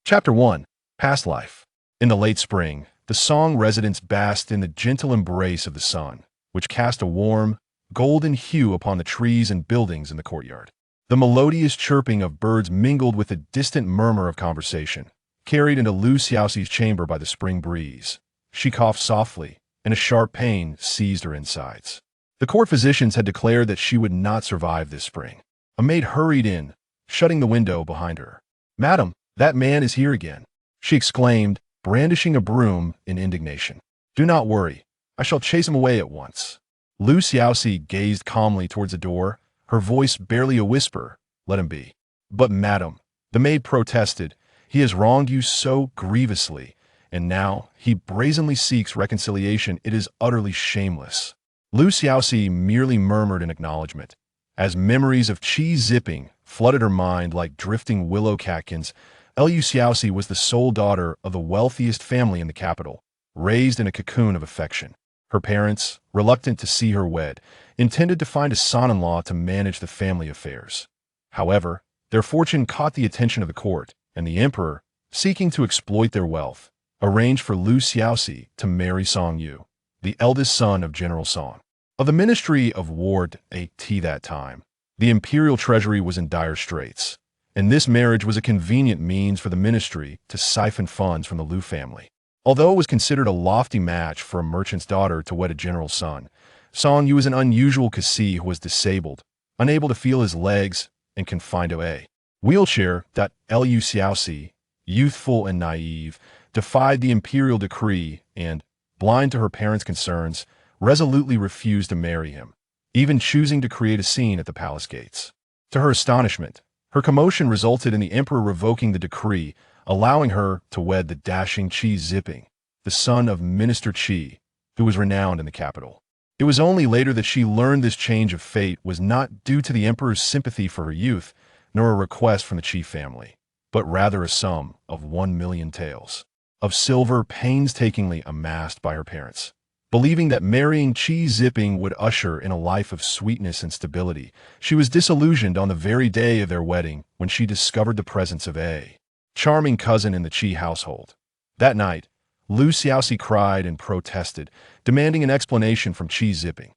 Chapter 1. Past Life. In the late spring, the Song residents basked in the gentle embrace of the sun, which cast a warm, golden hue upon the trees and buildings in the courtyard. The melodious chirping of birds mingled with the distant murmur of conversation, carried into Xiaoxi's chamber by the spring breeze. She coughed softly, and a sharp pain seized her insides. The court physicians had declared that she would not survive this spring. A maid hurried in, shutting the window behind her. "Madam, that man is here again," she exclaimed, brandishing a broom in indignation. "Do not worry. I shall chase him away at once." Xiaoxi gazed calmly towards the door, her voice barely a whisper. "Let him be." "But madam," the maid protested, "he has wronged you so grievously, and now he brazenly seeks reconciliation. It is utterly shameless." Xiaoxi merely murmured in acknowledgement. As memories of cheese zipping flooded her mind like drifting willow catkins, Xiaoxi was the sole daughter of the wealthiest family in the capital, raised in a cocoon of affection. Her parents, reluctant to see her wed, intended to find a son-in-law to manage the family affairs. However, their fortune caught the attention of the court, and the emperor, seeking to exploit their wealth, arranged for Xiaoxi to marry Song Yu, the eldest son of General Song. Of the Ministry of War at that time, the imperial treasury was in dire straits, and this marriage was a convenient means for the ministry to siphon funds from the Liu family. Although it was considered a lofty match for a merchant's daughter to wed a general's son, Song Yu was an unusual Kasi who was disabled, unable to feel his legs, and confined to a wheelchair. Xiaoxi, youthful and naive, defied the imperial decree and, blind to her parents' concerns, resolutely refused to marry him, even choosing to create a scene at the palace gates. To her astonishment, her commotion resulted in the emperor revoking the decree, allowing her to wed the dashing Qi Zipping, the son of Minister Qi, who was renowned in the capital. It was only later that she learned this change of fate was not due to the emperor's sympathy for her youth, nor a request from the Qi family, but rather a sum of 1,000,000 taels of silver painstakingly amassed by her parents. Believing that marrying Qi Zipping would usher in a life of sweetness and stability, she was disillusioned on the very day of their wedding when she discovered the presence of a charming cousin in the Qi household. That night, Xiaoxi cried and protested, demanding an explanation from Qi Zipping.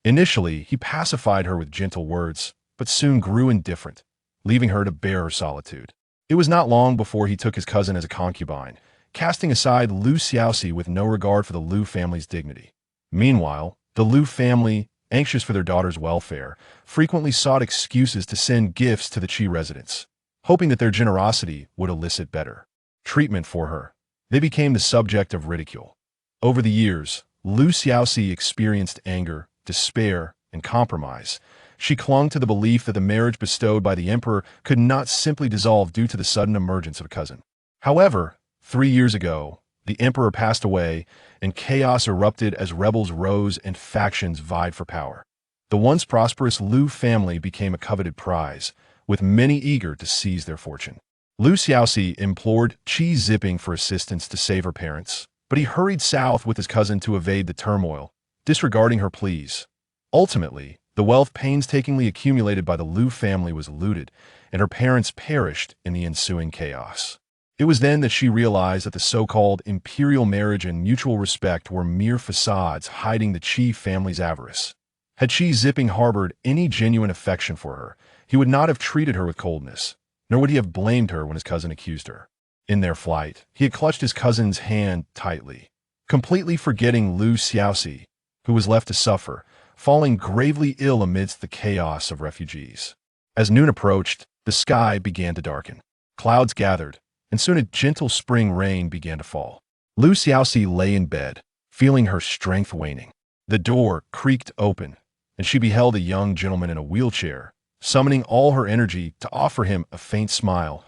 Initially, he pacified her with gentle words, but soon grew indifferent, leaving her to bear her solitude. It was not long before he took his cousin as a concubine, casting aside Xiaoxi with no regard for the Liu family's dignity. Meanwhile, the Liu family, anxious for their daughter's welfare, frequently sought excuses to send gifts to the Qi residents, hoping that their generosity would elicit better treatment for her. They became the subject of ridicule. Over the years, Xiaoxi experienced anger, despair, and compromise. She clung to the belief that the marriage bestowed by the emperor could not simply dissolve due to the sudden emergence of a cousin. However, 3 years ago, the emperor passed away, and chaos erupted as rebels rose and factions vied for power. The once prosperous Liu family became a coveted prize, with many eager to seize their fortune. Xiaoxi implored Qi Zipping for assistance to save her parents, but he hurried south with his cousin to evade the turmoil, disregarding her pleas. Ultimately, the wealth painstakingly accumulated by the Liu family was looted, and her parents perished in the ensuing chaos. It was then that she realized that the so-called imperial marriage and mutual respect were mere facades hiding the Qi family's avarice. Had Qi Zipping harbored any genuine affection for her, he would not have treated her with coldness, nor would he have blamed her when his cousin accused her. In their flight, he had clutched his cousin's hand tightly, completely forgetting Xiaoxi, who was left to suffer, falling gravely ill amidst the chaos of refugees. As noon approached, the sky began to darken. Clouds gathered, and soon a gentle spring rain began to fall. Xiaoxi lay in bed, feeling her strength waning. The door creaked open, and she beheld a young gentleman in a wheelchair, summoning all her energy to offer him a faint smile.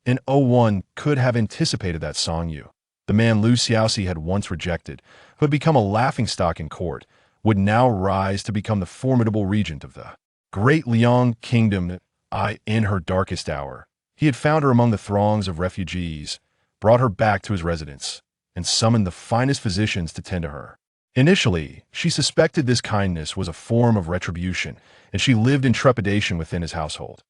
And one could have anticipated that Song Yu, the man Xiaoxi had once rejected, who had become a laughingstock in court, would now rise to become the formidable regent of the great Liang kingdom. In her darkest hour, he had found her among the throngs of refugees, brought her back to his residence, and summoned the finest physicians to tend to her. Initially, she suspected this kindness was a form of retribution, and she lived in trepidation within his household.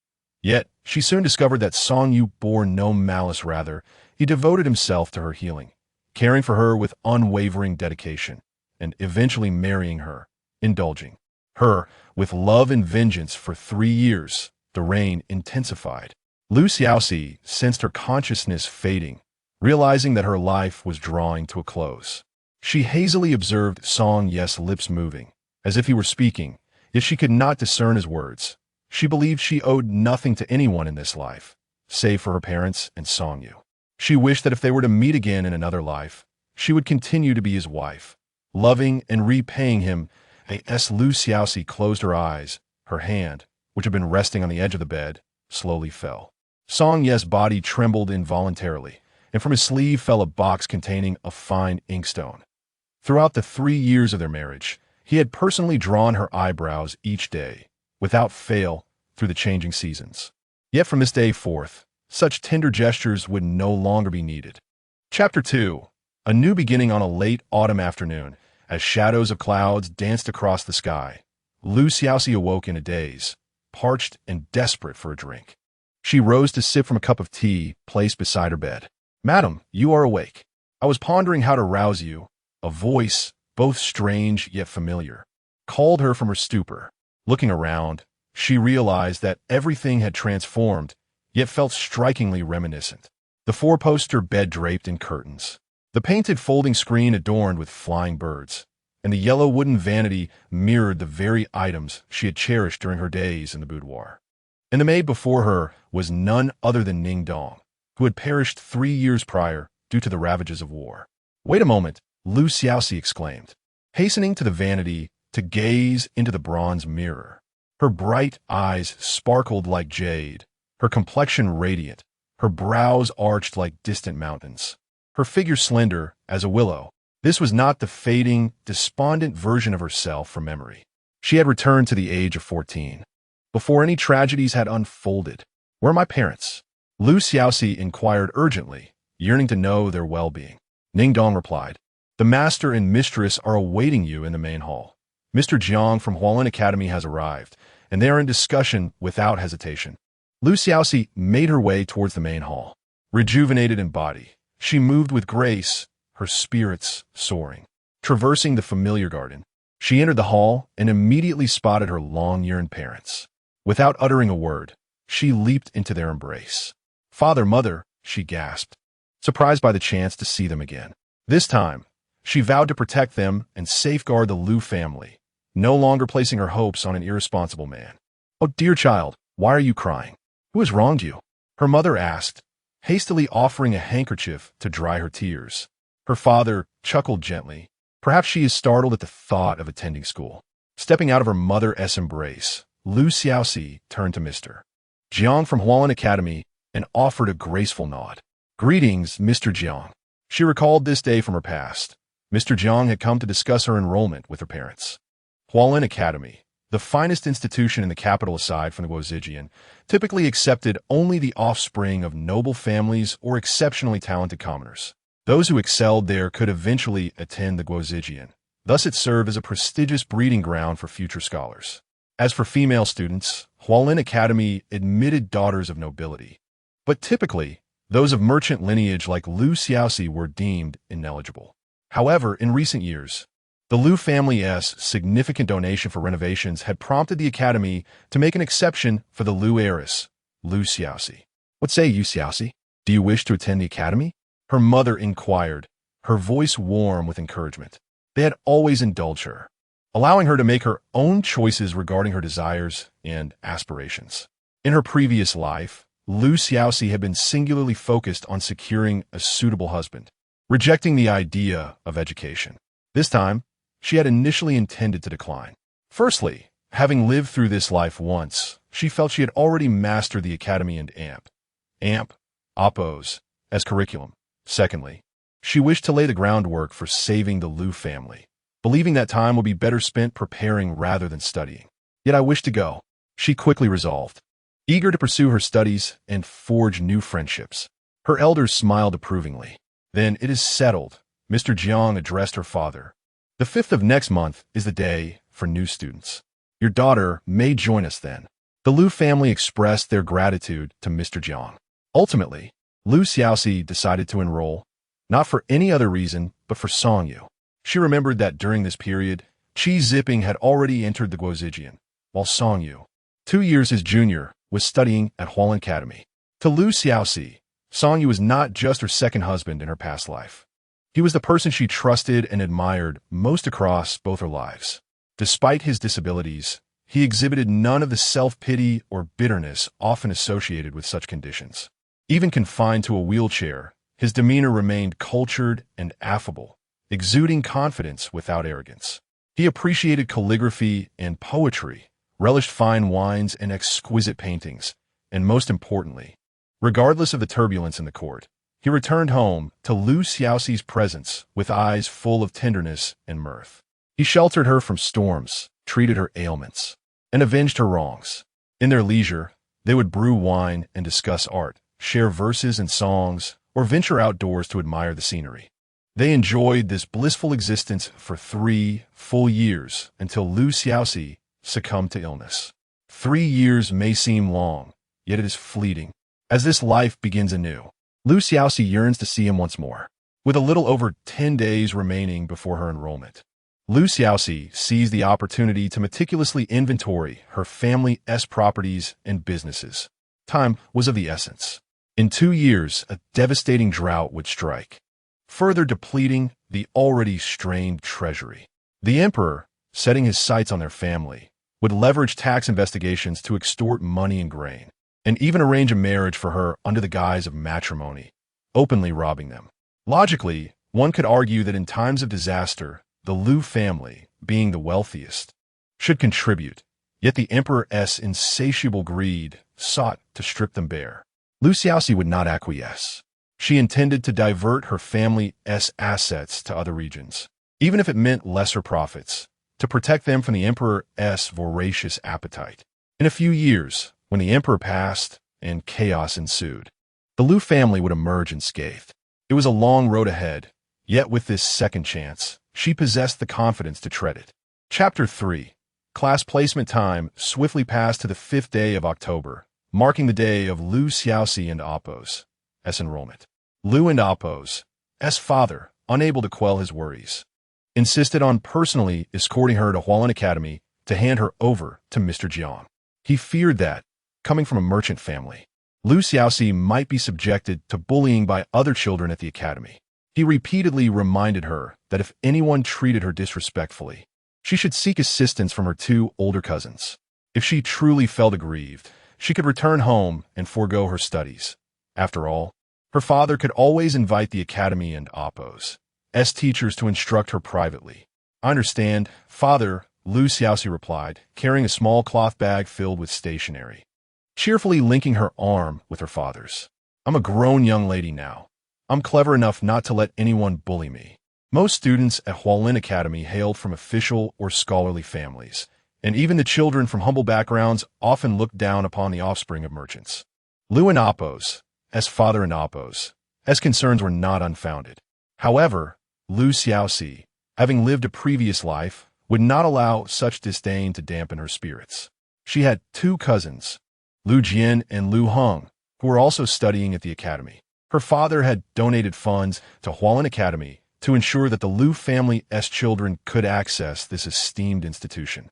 Yet, she soon discovered that Song Yu bore no malice. Rather, he devoted himself to her healing, caring for her with unwavering dedication, and eventually marrying her, indulging her with love and vengeance for 3 years. The reign intensified. Xiaoxi sensed her consciousness fading, realizing that her life was drawing to a close. She hazily observed Song Yu's lips moving, as if he were speaking, yet she could not discern his words. She believed she owed nothing to anyone in this life, save for her parents and Song Yu. She wished that if they were to meet again in another life, she would continue to be his wife, loving and repaying him. As Xiaoxi closed her eyes, her hand, which had been resting on the edge of the bed, slowly fell. Song Yu's body trembled involuntarily, and from his sleeve fell a box containing a fine inkstone. Throughout the 3 years of their marriage, he had personally drawn her eyebrows each day, without fail, through the changing seasons. Yet from this day forth, such tender gestures would no longer be needed. Chapter 2. A new beginning. On a late autumn afternoon, as shadows of clouds danced across the sky, Xiaoxi awoke in a daze, parched and desperate for a drink. She rose to sip from a cup of tea placed beside her bed. "Madam, you are awake. I was pondering how to rouse you." A voice, both strange yet familiar, called her from her stupor. Looking around, she realized that everything had transformed, yet felt strikingly reminiscent. The four-poster bed draped in curtains, the painted folding screen adorned with flying birds, and the yellow wooden vanity mirrored the very items she had cherished during her days in the boudoir. And the maid before her was none other than Ning Dong, who had perished 3 years prior due to the ravages of war. "Wait a moment," Xiaoxi exclaimed, hastening to the vanity to gaze into the bronze mirror. Her bright eyes sparkled like jade, her complexion radiant, her brows arched like distant mountains, her figure slender as a willow. This was not the fading, despondent version of herself from memory. She had returned to the age of 14, before any tragedies had unfolded. "Where are my parents?" Xiaoxi inquired urgently, yearning to know their well-being. Ning Dong replied, "The master and mistress are awaiting you in the main hall. Mr. Jiang from Hualin Academy has arrived, and they are in discussion without hesitation." Xiaoxi made her way towards the main hall. Rejuvenated in body, she moved with grace, her spirits soaring. Traversing the familiar garden, she entered the hall and immediately spotted her long-yearned parents. Without uttering a word, she leaped into their embrace. "Father, mother," she gasped, surprised by the chance to see them again. This time, she vowed to protect them and safeguard the Liu family, no longer placing her hopes on an irresponsible man. "Oh, dear child, why are you crying? Who has wronged you?" her mother asked, hastily offering a handkerchief to dry her tears. Her father chuckled gently. Perhaps she is startled at the thought of attending school. Stepping out of her mother's embrace, Xiaoxi turned to Mr. Jiang from Hualin Academy and offered a graceful nod. "Greetings, Mr. Jiang." She recalled this day from her past. Mr. Jiang had come to discuss her enrollment with her parents. Hualin Academy, the finest institution in the capital aside from the Guozijian, typically accepted only the offspring of noble families or exceptionally talented commoners. Those who excelled there could eventually attend the Guozijian. Thus it served as a prestigious breeding ground for future scholars. As for female students, Hualin Academy admitted daughters of nobility. But typically, those of merchant lineage like Xiaoxi were deemed ineligible. However, in recent years, the Liu family's significant donation for renovations had prompted the academy to make an exception for the Liu heiress, Xiaoxi. "What say you, Xiaoxi? Do you wish to attend the academy?" her mother inquired, her voice warm with encouragement. They had always indulged her, allowing her to make her own choices regarding her desires and aspirations. In her previous life, Xiaoxi had been singularly focused on securing a suitable husband, rejecting the idea of education. This time, she had initially intended to decline. Firstly, having lived through this life once, she felt she had already mastered the academy and Oppos, as curriculum. Secondly, she wished to lay the groundwork for saving the Liu family, believing that time would be better spent preparing rather than studying. "Yet I wish to go," she quickly resolved, eager to pursue her studies and forge new friendships. Her elders smiled approvingly. "Then it is settled," Mr. Jiang addressed her father. "The 5th of next month is the day for new students. Your daughter may join us then." The Liu family expressed their gratitude to Mr. Jiang. Ultimately, Liu Xiaoxi decided to enroll, not for any other reason, but for Songyu. She remembered that during this period, Qi Ziping had already entered the Guozijian, while Songyu, 2 years his junior, was studying at Hualin Academy. To Liu Xiaoxi, Songyu was not just her second husband in her past life. He was the person she trusted and admired most across both her lives. Despite his disabilities, he exhibited none of the self-pity or bitterness often associated with such conditions. Even confined to a wheelchair, his demeanor remained cultured and affable, exuding confidence without arrogance. He appreciated calligraphy and poetry, relished fine wines and exquisite paintings, and most importantly, regardless of the turbulence in the court, he returned home to Liu Xiaoxi's presence with eyes full of tenderness and mirth. He sheltered her from storms, treated her ailments, and avenged her wrongs. In their leisure, they would brew wine and discuss art, share verses and songs, or venture outdoors to admire the scenery. They enjoyed this blissful existence for 3 full years until Liu Xiaoxi succumbed to illness. 3 years may seem long, yet it is fleeting. As this life begins anew, Liu Xiaoxi yearns to see him once more. With a little over 10 days remaining before her enrollment, Liu Xiaoxi seized the opportunity to meticulously inventory her family's properties and businesses. Time was of the essence. In 2 years, a devastating drought would strike, further depleting the already strained treasury. The emperor, setting his sights on their family, would leverage tax investigations to extort money and grain, and even arrange a marriage for her under the guise of matrimony, openly robbing them. Logically, one could argue that in times of disaster, the Liu family, being the wealthiest, should contribute, yet the emperor's insatiable greed sought to strip them bare. Liu Xiaoxi would not acquiesce. She intended to divert her family's assets to other regions, even if it meant lesser profits, to protect them from the emperor's voracious appetite. In a few years, when the emperor passed and chaos ensued, the Liu family would emerge unscathed. It was a long road ahead, yet with this second chance, she possessed the confidence to tread it. Chapter 3. Class placement time swiftly passed to the 5th day of October, marking the day of Liu Xiaoxi and Appo's enrollment. Liu and Appo's father, unable to quell his worries, insisted on personally escorting her to Hualin Academy to hand her over to Mr. Jiang. He feared that, coming from a merchant family, Liu Xiaoxi might be subjected to bullying by other children at the academy. He repeatedly reminded her that if anyone treated her disrespectfully, she should seek assistance from her 2 older cousins. If she truly felt aggrieved, she could return home and forego her studies. After all, her father could always invite the academy and Appo's teachers to instruct her privately. "I understand, father," Liu Xiaoxi replied, carrying a small cloth bag filled with stationery, cheerfully linking her arm with her father's. "I'm a grown young lady now. I'm clever enough not to let anyone bully me." Most students at Hualin Academy hailed from official or scholarly families, and even the children from humble backgrounds often looked down upon the offspring of merchants. Liu and Appo's father and Appo's concerns were not unfounded. However, Liu Xiaoxi, having lived a previous life, would not allow such disdain to dampen her spirits. She had 2 cousins, Liu Jian and Liu Heng, who were also studying at the academy. Her father had donated funds to Hualin Academy to ensure that the Liu family's children could access this esteemed institution,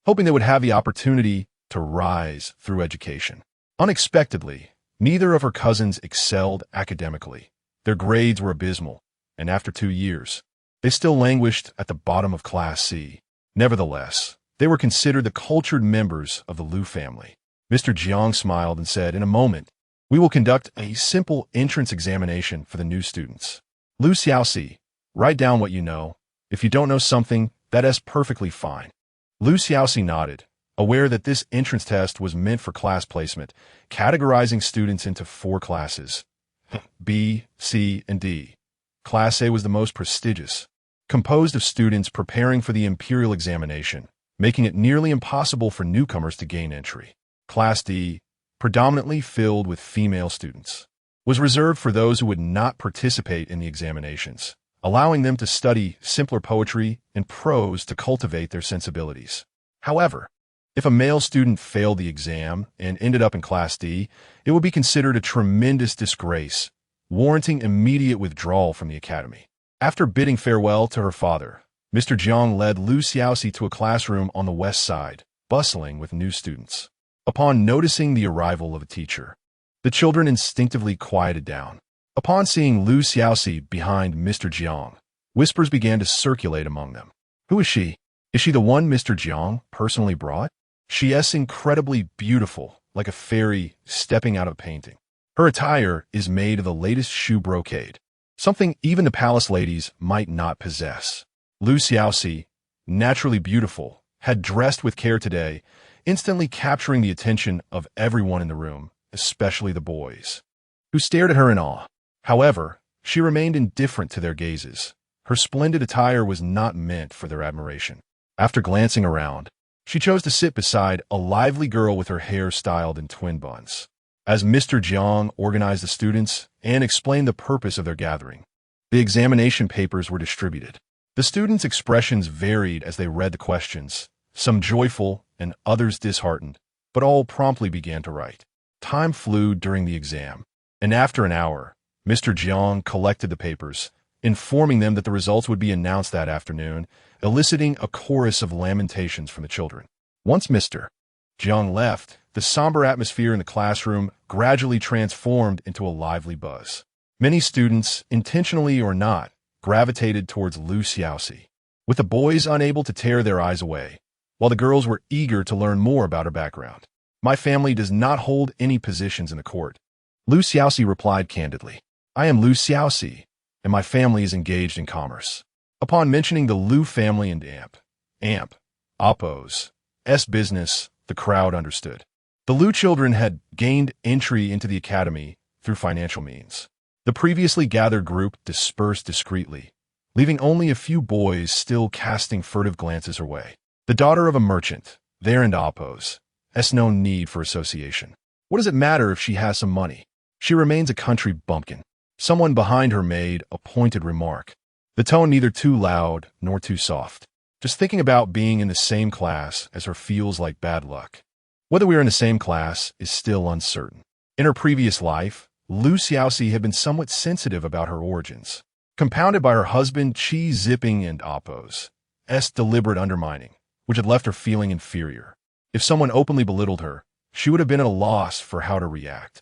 hoping they would have the opportunity to rise through education. Unexpectedly, neither of her cousins excelled academically. Their grades were abysmal, and after 2 years, they still languished at the bottom of Class C. Nevertheless, they were considered the cultured members of the Liu family. Mr. Jiang smiled and said, "In a moment, we will conduct a simple entrance examination for the new students. Liu Xiaoxi, write down what you know. If you don't know something, that is perfectly fine." Liu Xiaoxi nodded, aware that this entrance test was meant for class placement, categorizing students into 4 classes, B, C, and D. Class A was the most prestigious, composed of students preparing for the imperial examination, making it nearly impossible for newcomers to gain entry. Class D, predominantly filled with female students, was reserved for those who would not participate in the examinations, allowing them to study simpler poetry and prose to cultivate their sensibilities. However, If a male student failed the exam and ended up in Class D, it would be considered a tremendous disgrace, warranting immediate withdrawal from the academy. After bidding farewell to her father, Mr. Jiang led Lu Xiaoxi to a classroom on the west side, bustling with new students. Upon noticing the arrival of a teacher, the children instinctively quieted down. Upon seeing Lu Xiaoxi behind Mr. Jiang, whispers began to circulate among them. Who is she? Is she the one Mr. Jiang personally brought? She is incredibly beautiful, like a fairy stepping out of a painting. Her attire is made of the latest shoe brocade, something even the palace ladies might not possess. Lu Xiaoxi, naturally beautiful, had dressed with care today, instantly capturing the attention of everyone in the room, especially the boys, who stared at her in awe. However, she remained indifferent to their gazes. Her splendid attire was not meant for their admiration. After glancing around, she chose to sit beside a lively girl with her hair styled in twin buns. As Mr. Jiang organized the students and explained the purpose of their gathering, the examination papers were distributed. The students' expressions varied as they read the questions, some joyful and others disheartened, but all promptly began to write. Time flew during the exam, and after an hour, Mr. Jiang collected the papers, informing them that the results would be announced that afternoon, eliciting a chorus of lamentations from the children. Once Mr. Jiang left, the somber atmosphere in the classroom gradually transformed into a lively buzz. Many students, intentionally or not, gravitated towards Lu Xiaoxi, with the boys unable to tear their eyes away, while the girls were eager to learn more about her background. My family does not hold any positions in the court. Lu Xiaoxi replied candidly. I am Lu Xiaoxi, and my family is engaged in commerce. Upon mentioning the Lu family and Oppo's business, the crowd understood. The Lu children had gained entry into the academy through financial means. The previously gathered group dispersed discreetly, leaving only a few boys still casting furtive glances her way. The daughter of a merchant, there and Oppo's, has no need for association. What does it matter if she has some money? She remains a country bumpkin. Someone behind her made a pointed remark, the tone neither too loud nor too soft. Just thinking about being in the same class as her feels like bad luck. Whether we are in the same class is still uncertain. In her previous life, Lu Xiaoxi had been somewhat sensitive about her origins, compounded by her husband Qi Zipping and Oppo's deliberate undermining, which had left her feeling inferior. If someone openly belittled her, she would have been at a loss for how to react.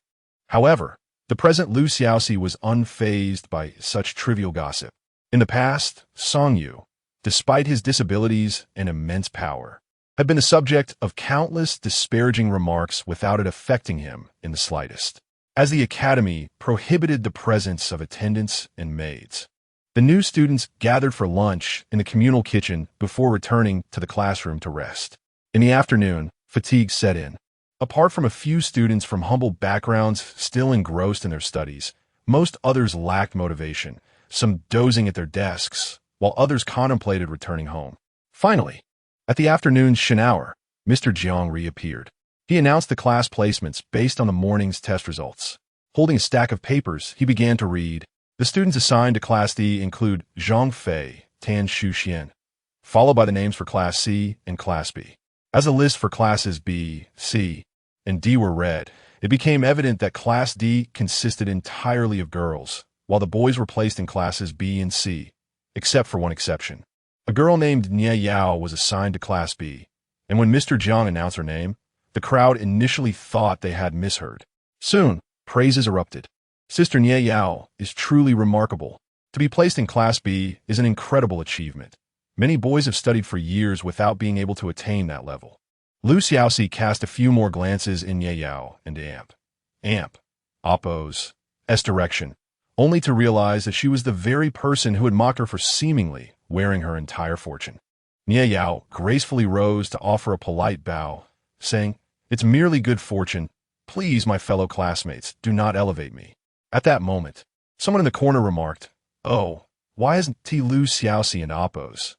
However, the present Lu Xiaoxi was unfazed by such trivial gossip. In the past, Song Yu, despite his disabilities and immense power, had been the subject of countless disparaging remarks without it affecting him in the slightest. As the academy prohibited the presence of attendants and maids, the new students gathered for lunch in the communal kitchen before returning to the classroom to rest. In the afternoon, fatigue set in. Apart from a few students from humble backgrounds still engrossed in their studies, most others lacked motivation, some dozing at their desks, while others contemplated returning home. Finally, at the afternoon hour, Mr. Jiang reappeared. He announced the class placements based on the morning's test results. Holding a stack of papers, he began to read. The students assigned to Class D include Zhang Fei, Tan Shuxian, followed by the names for Class C and Class B. As the list for Classes B, C, and D were read, it became evident that Class D consisted entirely of girls, while the boys were placed in Classes B and C, except for one exception. A girl named Nie Yao was assigned to Class B, and when Mr. Jiang announced her name, the crowd initially thought they had misheard. Soon, praises erupted. Sister Nie Yao is truly remarkable. To be placed in Class B is an incredible achievement. Many boys have studied for years without being able to attain that level. Lu Xiaoxi cast a few more glances in Nie Yao and Oppo's direction, only to realize that she was the very person who had mocked her for seemingly wearing her entire fortune. Nie Yao gracefully rose to offer a polite bow, saying, "It's merely good fortune. Please, my fellow classmates, do not elevate me." At that moment, someone in the corner remarked, "Oh, why hasn't Lu Xiaoxi and Oppo's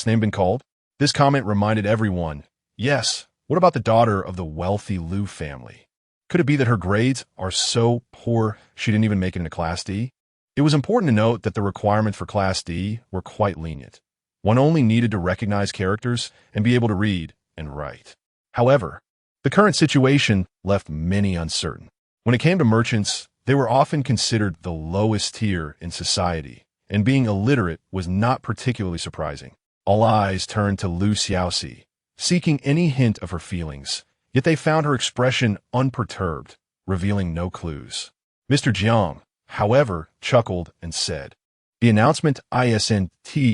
name been called?" This comment reminded everyone, yes, what about the daughter of the wealthy Lu family? Could it be that her grades are so poor she didn't even make it into Class D? It was important to note that the requirements for Class D were quite lenient. One only needed to recognize characters and be able to read and write. However, the current situation left many uncertain. When it came to merchants, they were often considered the lowest tier in society, and being illiterate was not particularly surprising. All eyes turned to Xiaoxi, seeking any hint of her feelings, yet they found her expression unperturbed, revealing no clues. Mr. Jiang, however, chuckled and said, "The announcement isn't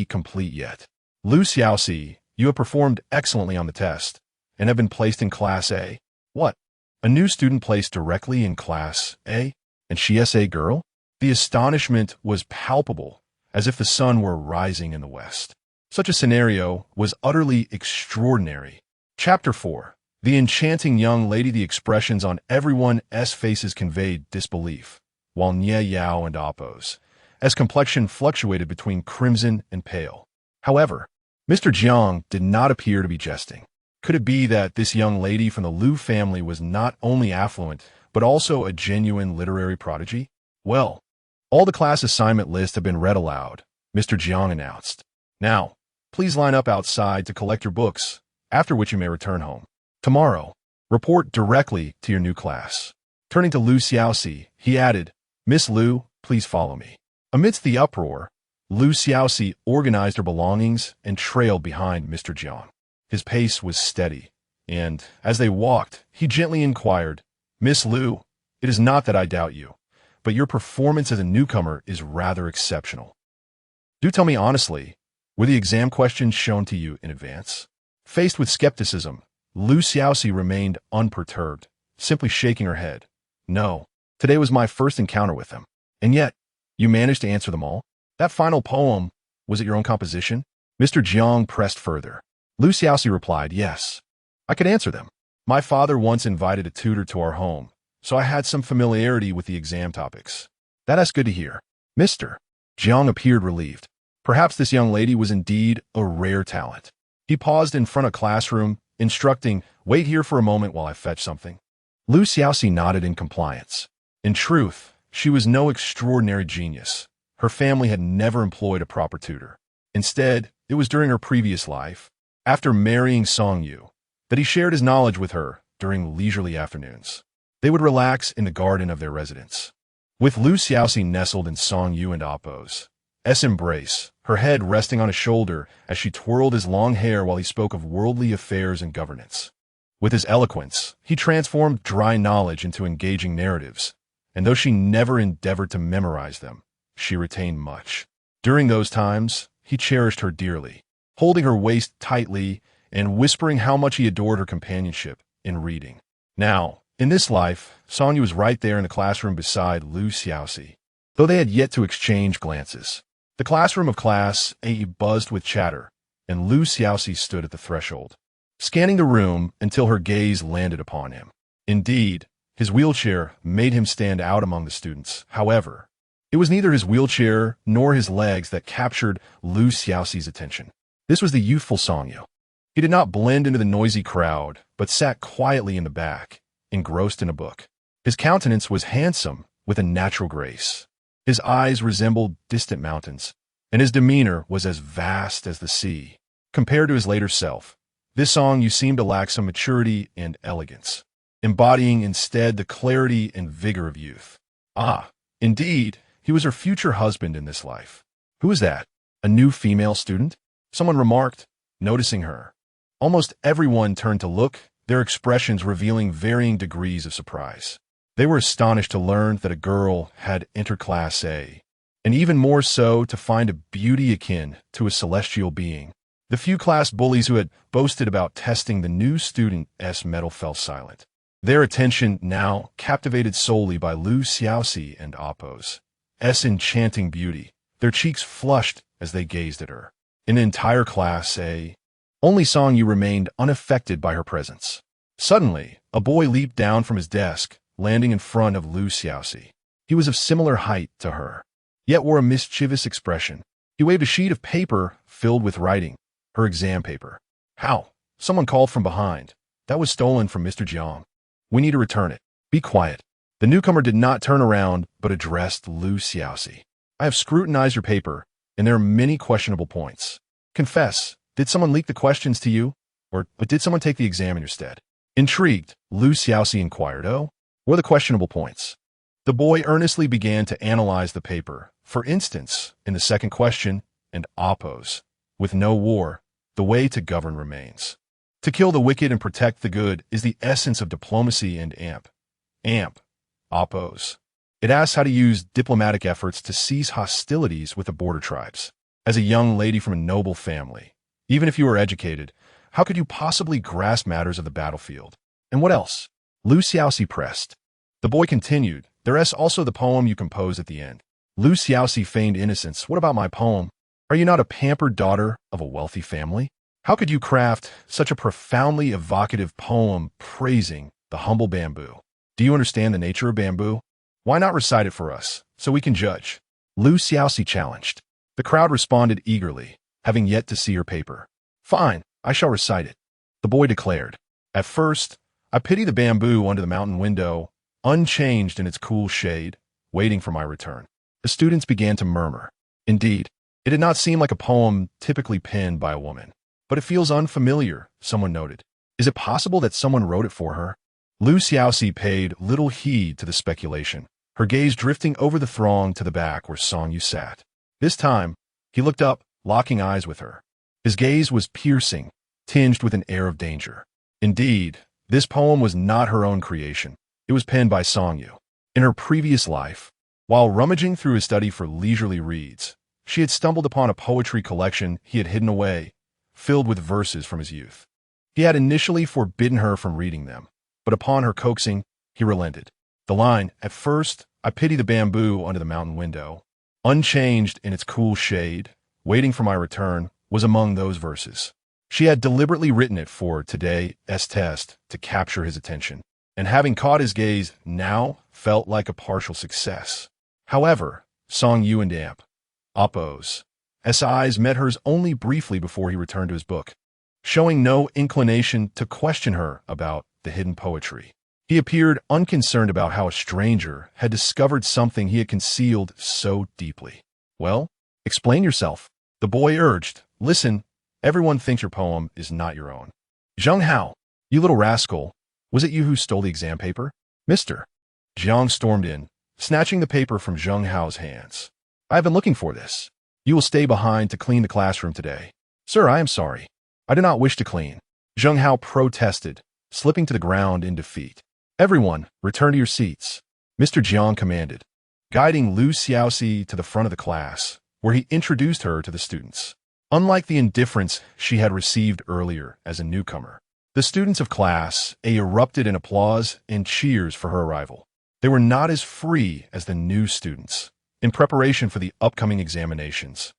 complete yet. Xiaoxi, you have performed excellently on the test, and have been placed in Class A." "What? A new student placed directly in Class A? And she is a girl?" The astonishment was palpable, as if the sun were rising in the west. Such a scenario was utterly extraordinary. Chapter 4. The enchanting young lady. The expressions on everyone's faces conveyed disbelief, while Nye Yao and Appo's complexion fluctuated between crimson and pale. However, Mr. Jiang did not appear to be jesting. Could it be that this young lady from the Liu family was not only affluent, but also a genuine literary prodigy? "Well, all the class assignment lists have been read aloud," Mr. Jiang announced. "Now, please line up outside to collect your books, after which you may return home. Tomorrow, report directly to your new class." Turning to Xiaoxi, he added, "Miss Liu, please follow me." Amidst the uproar, Xiaoxi organized her belongings and trailed behind Mr. Jiang. His pace was steady, and, as they walked, he gently inquired, "Miss Liu, it is not that I doubt you, but your performance as a newcomer is rather exceptional. Do tell me honestly, were the exam questions shown to you in advance?" Faced with skepticism, Xiaoxi remained unperturbed, simply shaking her head. "No, today was my first encounter with them. And yet, you managed to answer them all? That final poem, was it your own composition?" Mr. Jiang pressed further. Xiaoxi replied, "Yes, I could answer them. My father once invited a tutor to our home, so I had some familiarity with the exam topics." "That is good to hear." Mr. Jiang appeared relieved. Perhaps this young lady was indeed a rare talent. He paused in front of classroom, instructing, "Wait here for a moment while I fetch something." Xiaoxi nodded in compliance. In truth, she was no extraordinary genius. Her family had never employed a proper tutor. Instead, it was during her previous life, after marrying Song Yu, that he shared his knowledge with her during leisurely afternoons. They would relax in the garden of their residence. With Xiaoxi nestled in Song Yu and Appo's embrace, her head resting on his shoulder as she twirled his long hair while he spoke of worldly affairs and governance. With his eloquence, he transformed dry knowledge into engaging narratives, and though she never endeavored to memorize them, she retained much. During those times, he cherished her dearly, holding her waist tightly and whispering how much he adored her companionship in reading. Now, in this life, Song Yu was right there in the classroom beside Xiaoxi, though they had yet to exchange glances. The classroom of Class A buzzed with chatter, and Xiaoxi stood at the threshold, scanning the room until her gaze landed upon him. Indeed, his wheelchair made him stand out among the students. However, it was neither his wheelchair nor his legs that captured Xiaoxi's attention. This was the youthful Song Yu. He did not blend into the noisy crowd, but sat quietly in the back, engrossed in a book. His countenance was handsome, with a natural grace. His eyes resembled distant mountains, and his demeanor was as vast as the sea. Compared to his later self, this Song Yu seemed to lack some maturity and elegance, embodying instead the clarity and vigor of youth. Ah, indeed, he was her future husband in this life. "Who is that? A new female student?" someone remarked, noticing her. Almost everyone turned to look, their expressions revealing varying degrees of surprise. They were astonished to learn that a girl had entered Class A, and even more so to find a beauty akin to a celestial being. The few class bullies who had boasted about testing the new student's mettle fell silent, their attention now captivated solely by Xiaoxi and Appo's enchanting beauty. Their cheeks flushed as they gazed at her. In the entire Class A, only Song Yu remained unaffected by her presence. Suddenly, a boy leaped down from his desk, landing in front of Xiaoxi. He was of similar height to her, yet wore a mischievous expression. He waved a sheet of paper filled with writing, her exam paper. "How?" Someone called from behind. "That was stolen from Mr. Jiang. We need to return it." "Be quiet." The newcomer did not turn around, but addressed Xiaoxi. "I have scrutinized your paper, and there are many questionable points. Confess, did someone leak the questions to you, or did someone take the exam in your stead?" Intrigued, Xiaoxi inquired, "Oh, what are the questionable points?" The boy earnestly began to analyze the paper. For instance, in the second question, and oppose, with no war, the way to govern remains. To kill the wicked and protect the good is the essence of diplomacy and oppose. It asks how to use diplomatic efforts to cease hostilities with the border tribes. As a young lady from a noble family, even if you were educated, how could you possibly grasp matters of the battlefield? And what else? Xiaoxi pressed. The boy continued, "There's also the poem you composed at the end." Xiaoxi feigned innocence. "What about my poem? Are you not a pampered daughter of a wealthy family? How could you craft such a profoundly evocative poem praising the humble bamboo? Do you understand the nature of bamboo? Why not recite it for us, so we can judge?" Xiaoxi challenged. The crowd responded eagerly, having yet to see her paper. "Fine, I shall recite it," the boy declared. "At first, I pity the bamboo under the mountain window, unchanged in its cool shade, waiting for my return." The students began to murmur. Indeed, it did not seem like a poem typically penned by a woman. "But it feels unfamiliar," someone noted. "Is it possible that someone wrote it for her?" Xiaoxi paid little heed to the speculation, her gaze drifting over the throng to the back where Song Yu sat. This time, he looked up, locking eyes with her. His gaze was piercing, tinged with an air of danger. Indeed, this poem was not her own creation. It was penned by Song Yu. In her previous life, while rummaging through his study for leisurely reads, she had stumbled upon a poetry collection he had hidden away, filled with verses from his youth. He had initially forbidden her from reading them, but upon her coaxing, he relented. The line, "At first, I pity the bamboo under the mountain window, unchanged in its cool shade, waiting for my return," was among those verses. She had deliberately written it for today's test to capture his attention, and having caught his gaze now felt like a partial success. However, Song Yu and Oppo's eyes met hers only briefly before he returned to his book, showing no inclination to question her about the hidden poetry. He appeared unconcerned about how a stranger had discovered something he had concealed so deeply. "Well, explain yourself," the boy urged. "Listen, everyone thinks your poem is not your own." "Zheng Hao, you little rascal, was it you who stole the exam paper?" "Mr. Jiang stormed in, snatching the paper from Zheng Hao's hands. "I have been looking for this. You will stay behind to clean the classroom today." "Sir, I am sorry. I do not wish to clean," Zheng Hao protested, slipping to the ground in defeat. "Everyone, return to your seats," Mr. Jiang commanded, guiding Xiaoxi to the front of the class, where he introduced her to the students. Unlike the indifference she had received earlier as a newcomer, the students of Class A erupted in applause and cheers for her arrival. They were not as free as the new students. In preparation for the upcoming examinations,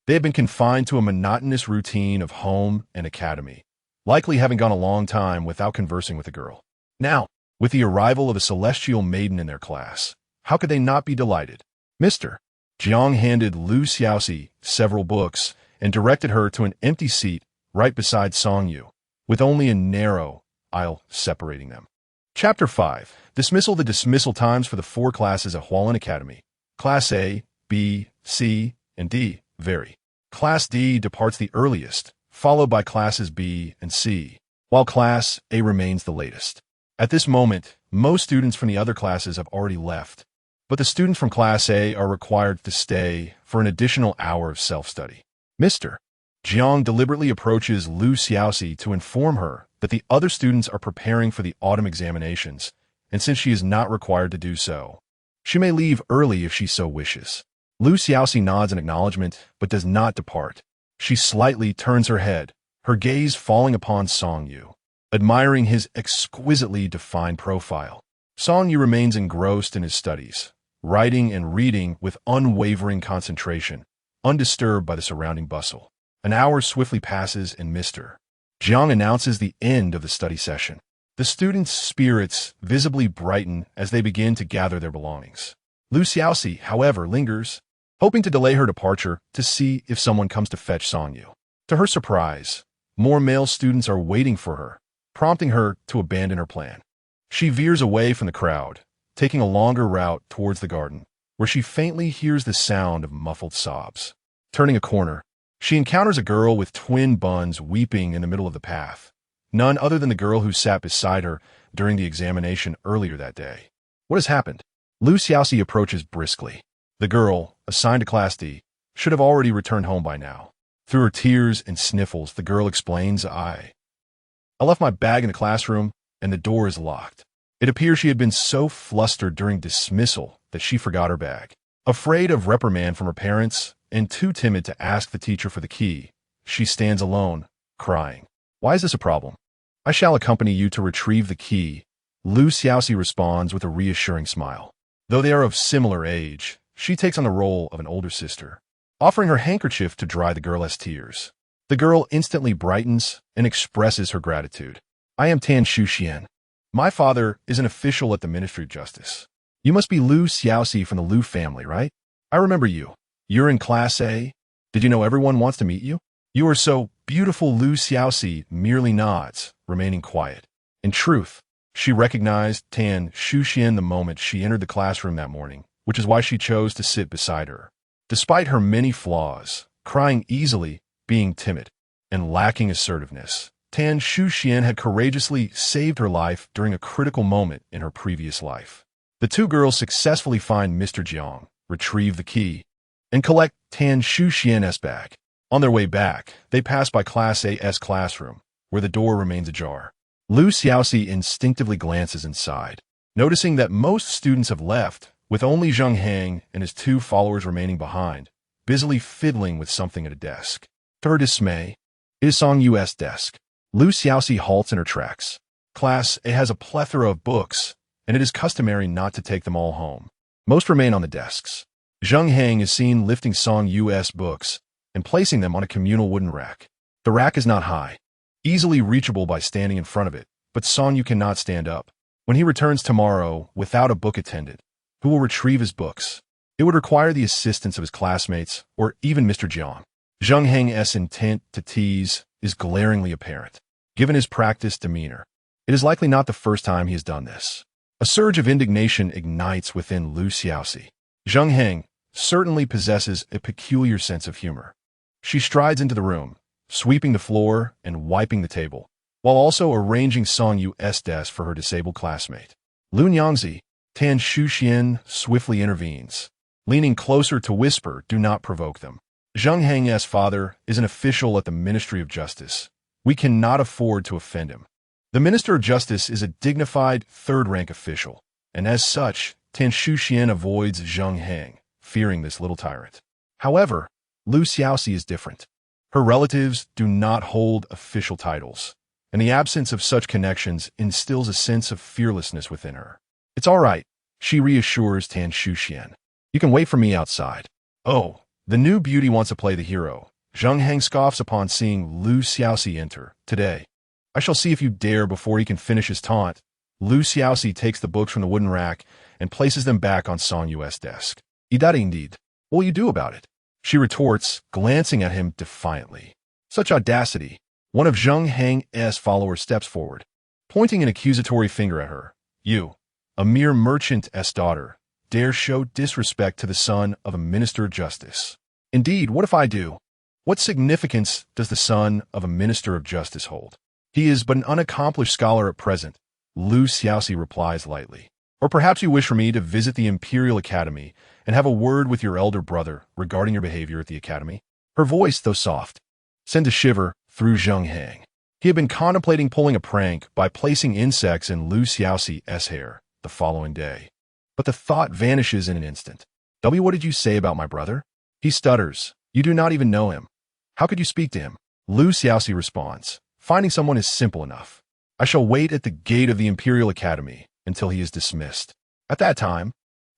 they had been confined to a monotonous routine of home and academy, likely having gone a long time without conversing with a girl. Now, with the arrival of a celestial maiden in their class, how could they not be delighted? Mr. Jiang handed Xiaoxi several books and directed her to an empty seat right beside Song Yu, with only a narrow aisle separating them. Chapter 5. Dismissal. The dismissal times for the 4 classes at Hualin Academy. Class A, B, C, and D vary. Class D departs the earliest, followed by classes B and C, while Class A remains the latest. At this moment, most students from the other classes have already left, but the students from Class A are required to stay for an additional hour of self-study. Mr. Jiang deliberately approaches Xiaoxi to inform her that the other students are preparing for the autumn examinations, and since she is not required to do so, she may leave early if she so wishes. Xiaoxi nods in acknowledgement, but does not depart. She slightly turns her head, her gaze falling upon Song Yu, admiring his exquisitely defined profile. Song Yu remains engrossed in his studies, writing and reading with unwavering concentration, undisturbed by the surrounding bustle. An hour swiftly passes and Mr. Jiang announces the end of the study session. The students' spirits visibly brighten as they begin to gather their belongings. Xiaoxi, however, lingers, hoping to delay her departure to see if someone comes to fetch Song Yu. To her surprise, more male students are waiting for her, prompting her to abandon her plan. She veers away from the crowd, taking a longer route towards the garden, where she faintly hears the sound of muffled sobs. Turning a corner, she encounters a girl with twin buns weeping in the middle of the path, None other than the girl who sat beside her during the examination earlier that day. What has happened? Xiaoxi approaches briskly. The girl, assigned to Class D, should have already returned home by now. Through her tears and sniffles, the girl explains, I left my bag in the classroom, and the door is locked. It appears she had been so flustered during dismissal that she forgot her bag. Afraid of reprimand from her parents and too timid to ask the teacher for the key, she stands alone, crying. Why is this a problem? I shall accompany you to retrieve the key. Xiaoxi responds with a reassuring smile. Though they are of similar age, she takes on the role of an older sister, offering her handkerchief to dry the girl's tears. The girl instantly brightens and expresses her gratitude. I am Tan Shuxian. My father is an official at the Ministry of Justice. You must be Xiaoxi from the Liu family, right? I remember you. You're in Class A? Did you know everyone wants to meet you? You are so beautiful. Xiaoxi merely nods, remaining quiet. In truth, she recognized Tan Shuxian the moment she entered the classroom that morning, which is why she chose to sit beside her. Despite her many flaws, crying easily, being timid, and lacking assertiveness, Tan Shuxian had courageously saved her life during a critical moment in her previous life. The two girls successfully find Mr. Jiang, retrieve the key, and collect Tan Shuxian's bag. On their way back, they pass by Class A's classroom, where the door remains ajar. Xiaoxi instinctively glances inside, noticing that most students have left, with only Zheng Hang and his two followers remaining behind, busily fiddling with something at a desk. To her dismay, it is Song Yu's desk. Xiaoxi halts in her tracks. Class A has a plethora of books, and it is customary not to take them all home. Most remain on the desks. Zheng Hang is seen lifting Song Yu's books and placing them on a communal wooden rack. The rack is not high, easily reachable by standing in front of it, but Song Yu cannot stand up. When he returns tomorrow without a book attendant, who will retrieve his books? It would require the assistance of his classmates or even Mr. Jiang. Zheng Hang's intent to tease is glaringly apparent, given his practiced demeanor. It is likely not the first time he has done this. A surge of indignation ignites within Xiaoxi. Zheng Hang certainly possesses a peculiar sense of humor. She strides into the room, sweeping the floor and wiping the table, while also arranging Song Yu's desk for her disabled classmate. Lun Yangzi, Tan Shuxian swiftly intervenes, leaning closer to whisper, do not provoke them. Zheng Hang's father is an official at the Ministry of Justice. We cannot afford to offend him. The Minister of Justice is a dignified third-rank official, and as such, Tan Shuxian avoids Zheng Hang, fearing this little tyrant. However, Xiaoxi is different. Her relatives do not hold official titles, and the absence of such connections instills a sense of fearlessness within her. It's all right, she reassures Tan Shuxian. You can wait for me outside. Oh, the new beauty wants to play the hero. Zheng Hang scoffs upon seeing Xiaoxi enter. Today, I shall see if you dare before he can finish his taunt. Xiaoxi takes the books from the wooden rack and places them back on Song Yu's desk. That indeed. What will you do about it? She retorts, glancing at him defiantly. Such audacity. One of Zheng Hang's followers steps forward, pointing an accusatory finger at her. You, a mere merchant's daughter, dare show disrespect to the son of a minister of justice. Indeed, what if I do? What significance does the son of a minister of justice hold? He is but an unaccomplished scholar at present, Xiaoxi replies lightly. Or perhaps you wish for me to visit the Imperial Academy and have a word with your elder brother regarding your behavior at the academy? Her voice, though soft, sent a shiver through Zheng Hang. He had been contemplating pulling a prank by placing insects in Xiaoxi's hair the following day. But the thought vanishes in an instant. What did you say about my brother? He stutters. You do not even know him. How could you speak to him? Xiaoxi responds. Finding someone is simple enough. I shall wait at the gate of the Imperial Academy until he is dismissed. At that time,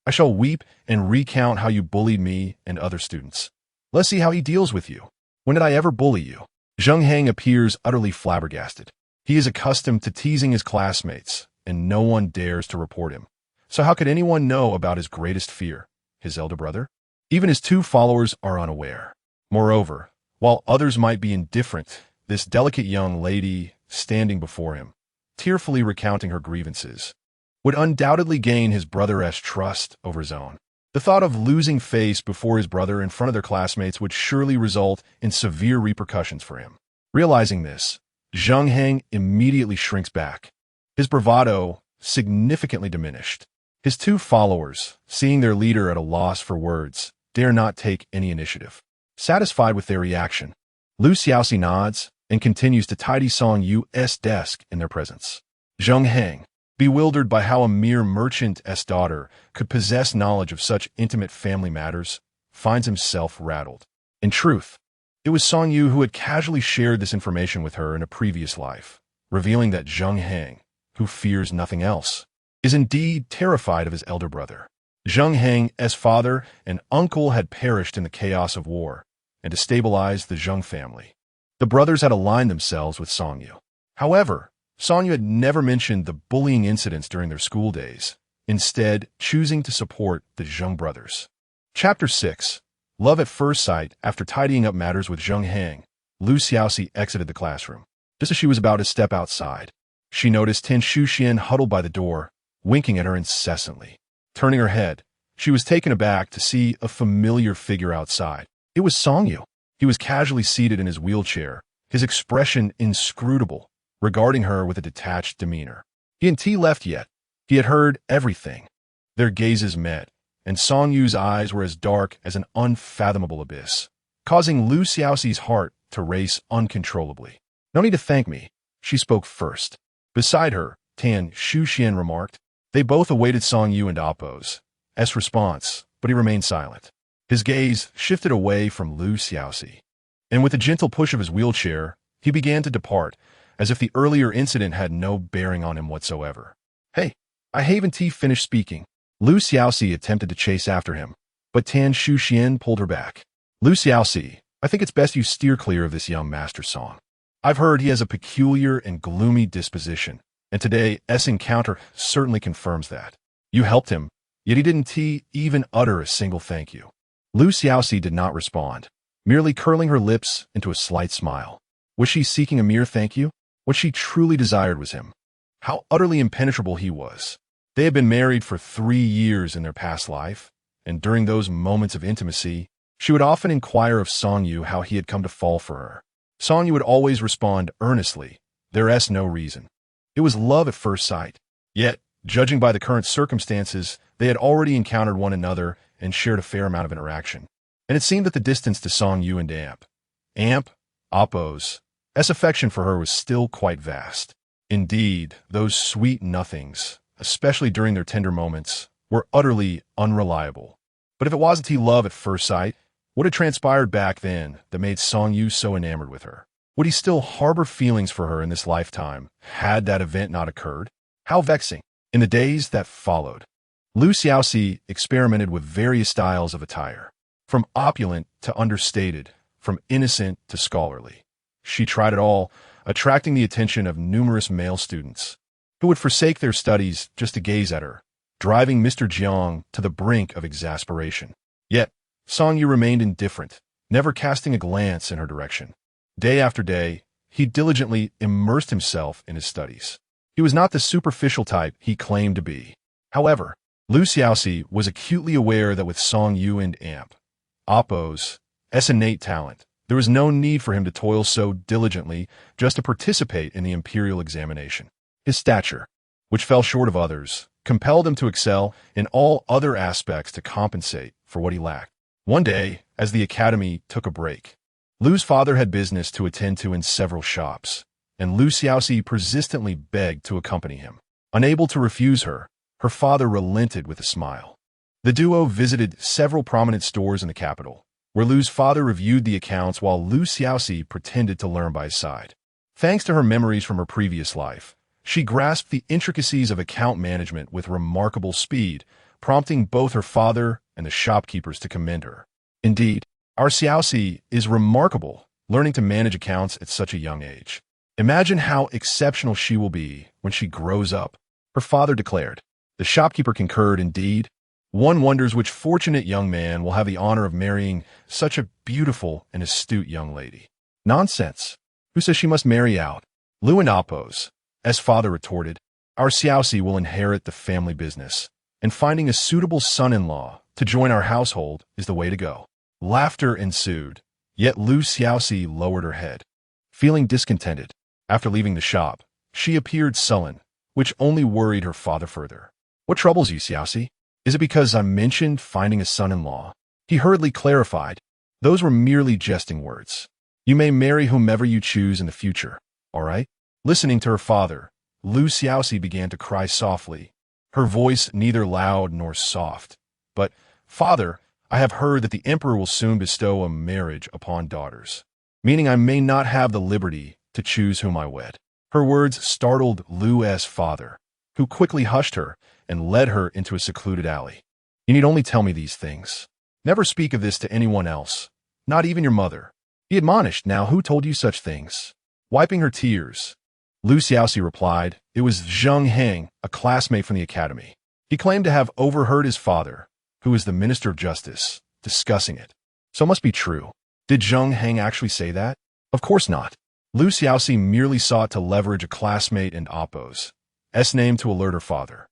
I shall weep and recount how you bullied me and other students. Let's see how he deals with you. When did I ever bully you? Zheng Hang appears utterly flabbergasted. He is accustomed to teasing his classmates, and no one dares to report him. So how could anyone know about his greatest fear, his elder brother? Even his two followers are unaware. Moreover, while others might be indifferent, this delicate young lady, standing before him, tearfully recounting her grievances, would undoubtedly gain his brother's trust over his own. The thought of losing face before his brother in front of their classmates would surely result in severe repercussions for him. Realizing this, Zheng Heng immediately shrinks back, his bravado significantly diminished. His two followers, seeing their leader at a loss for words, dare not take any initiative. Satisfied with their reaction, Lu Xiaoxi nods and continues to tidy Song Yu's desk in their presence. Zheng Heng, bewildered by how a mere merchant's daughter could possess knowledge of such intimate family matters, finds himself rattled. In truth, it was Song Yu who had casually shared this information with her in a previous life, revealing that Zheng Heng, who fears nothing else, is indeed terrified of his elder brother. Zheng Heng's father and uncle had perished in the chaos of war and destabilized the Zheng family. The brothers had aligned themselves with Song Yu. However, Song Yu had never mentioned the bullying incidents during their school days, instead choosing to support the Zheng brothers. Chapter 6. Love at First Sight. After tidying up matters with Zheng Heng, Lu Xiaoxi exited the classroom. Just as she was about to step outside, she noticed Tan Shuxian huddled by the door, winking at her incessantly. Turning her head, she was taken aback to see a familiar figure outside. It was Song Yu. He was casually seated in his wheelchair, his expression inscrutable, regarding her with a detached demeanor. He hadn't left yet. He had heard everything. Their gazes met, and Song Yu's eyes were as dark as an unfathomable abyss, causing Lu Xiaoxi's heart to race uncontrollably. "No need to thank me," she spoke first. Beside her, Tan Shuxian remarked. They both awaited Song Yu and Appo's response, but he remained silent. His gaze shifted away from Lu Xiaoxi, and with a gentle push of his wheelchair, he began to depart, as if the earlier incident had no bearing on him whatsoever. "Hey, I haven't finished speaking." Lu Xiaoxi attempted to chase after him, but Tan Shuxian pulled her back. "Lu Xiaoxi, I think it's best you steer clear of this young master Song. I've heard he has a peculiar and gloomy disposition, and today's encounter certainly confirms that. You helped him, yet he didn't even utter a single thank you." Lu Xiaoxi did not respond, merely curling her lips into a slight smile. Was she seeking a mere thank you? What she truly desired was him. How utterly impenetrable he was. They had been married for 3 years in their past life, and during those moments of intimacy, she would often inquire of Song Yu how he had come to fall for her. Song Yu would always respond earnestly, "There's no reason." It was love at first sight. Yet, judging by the current circumstances, they had already encountered one another and shared a fair amount of interaction. And it seemed that the distance to Song Yu and Appo's affection for her was still quite vast. Indeed, those sweet nothings, especially during their tender moments, were utterly unreliable. But if it wasn't love at first sight, what had transpired back then that made Song Yu so enamored with her? Would he still harbor feelings for her in this lifetime, had that event not occurred? How vexing. In the days that followed, Lu Xiaoxi experimented with various styles of attire, from opulent to understated, from innocent to scholarly. She tried it all, attracting the attention of numerous male students, who would forsake their studies just to gaze at her, driving Mr. Jiang to the brink of exasperation. Yet, Song Yu remained indifferent, never casting a glance in her direction. Day after day, he diligently immersed himself in his studies. He was not the superficial type he claimed to be. However, Lu Xiaoxi was acutely aware that with Song Yu and Appo's innate talent, there was no need for him to toil so diligently just to participate in the imperial examination. His stature, which fell short of others, compelled him to excel in all other aspects to compensate for what he lacked. One day, as the academy took a break, Lu's father had business to attend to in several shops, and Lu Xiaoxi persistently begged to accompany him. Unable to refuse her, her father relented with a smile. The duo visited several prominent stores in the capital, where Lu's father reviewed the accounts while Lu Xiaoxi pretended to learn by his side. Thanks to her memories from her previous life, she grasped the intricacies of account management with remarkable speed, prompting both her father and the shopkeepers to commend her. Indeed, our Xiaoxi is remarkable, learning to manage accounts at such a young age. Imagine how exceptional she will be when she grows up, her father declared. The shopkeeper concurred. Indeed, one wonders which fortunate young man will have the honor of marrying such a beautiful and astute young lady. Nonsense. Who says she must marry out? Lu and Appo's father retorted. Our Xiaoxi will inherit the family business, and finding a suitable son-in-law to join our household is the way to go. Laughter ensued, yet Lu Xiaoxi lowered her head. Feeling discontented, After leaving the shop, she appeared sullen, which only worried her father further. What troubles you, Xiaoxi? Is it because I mentioned finding a son-in-law? He hurriedly clarified. Those were merely jesting words. You may marry whomever you choose in the future, all right? Listening to her father, Lu Xiaoxi began to cry softly, her voice neither loud nor soft. But, Father, I have heard that the emperor will soon bestow a marriage upon daughters, meaning I may not have the liberty to choose whom I wed. Her words startled Lu's father, who quickly hushed her and led her into a secluded alley. You need only tell me these things. Never speak of this to anyone else, not even your mother. Be admonished now, who told you such things? Wiping her tears, Lu Xiaoxi replied, it was Zheng Heng, a classmate from the academy. He claimed to have overheard his father, who is the Minister of Justice, discussing it. So it must be true. Did Zheng Heng actually say that? Of course not. Lu Xiaoxi merely sought to leverage a classmate and Oppo's name to alert her father.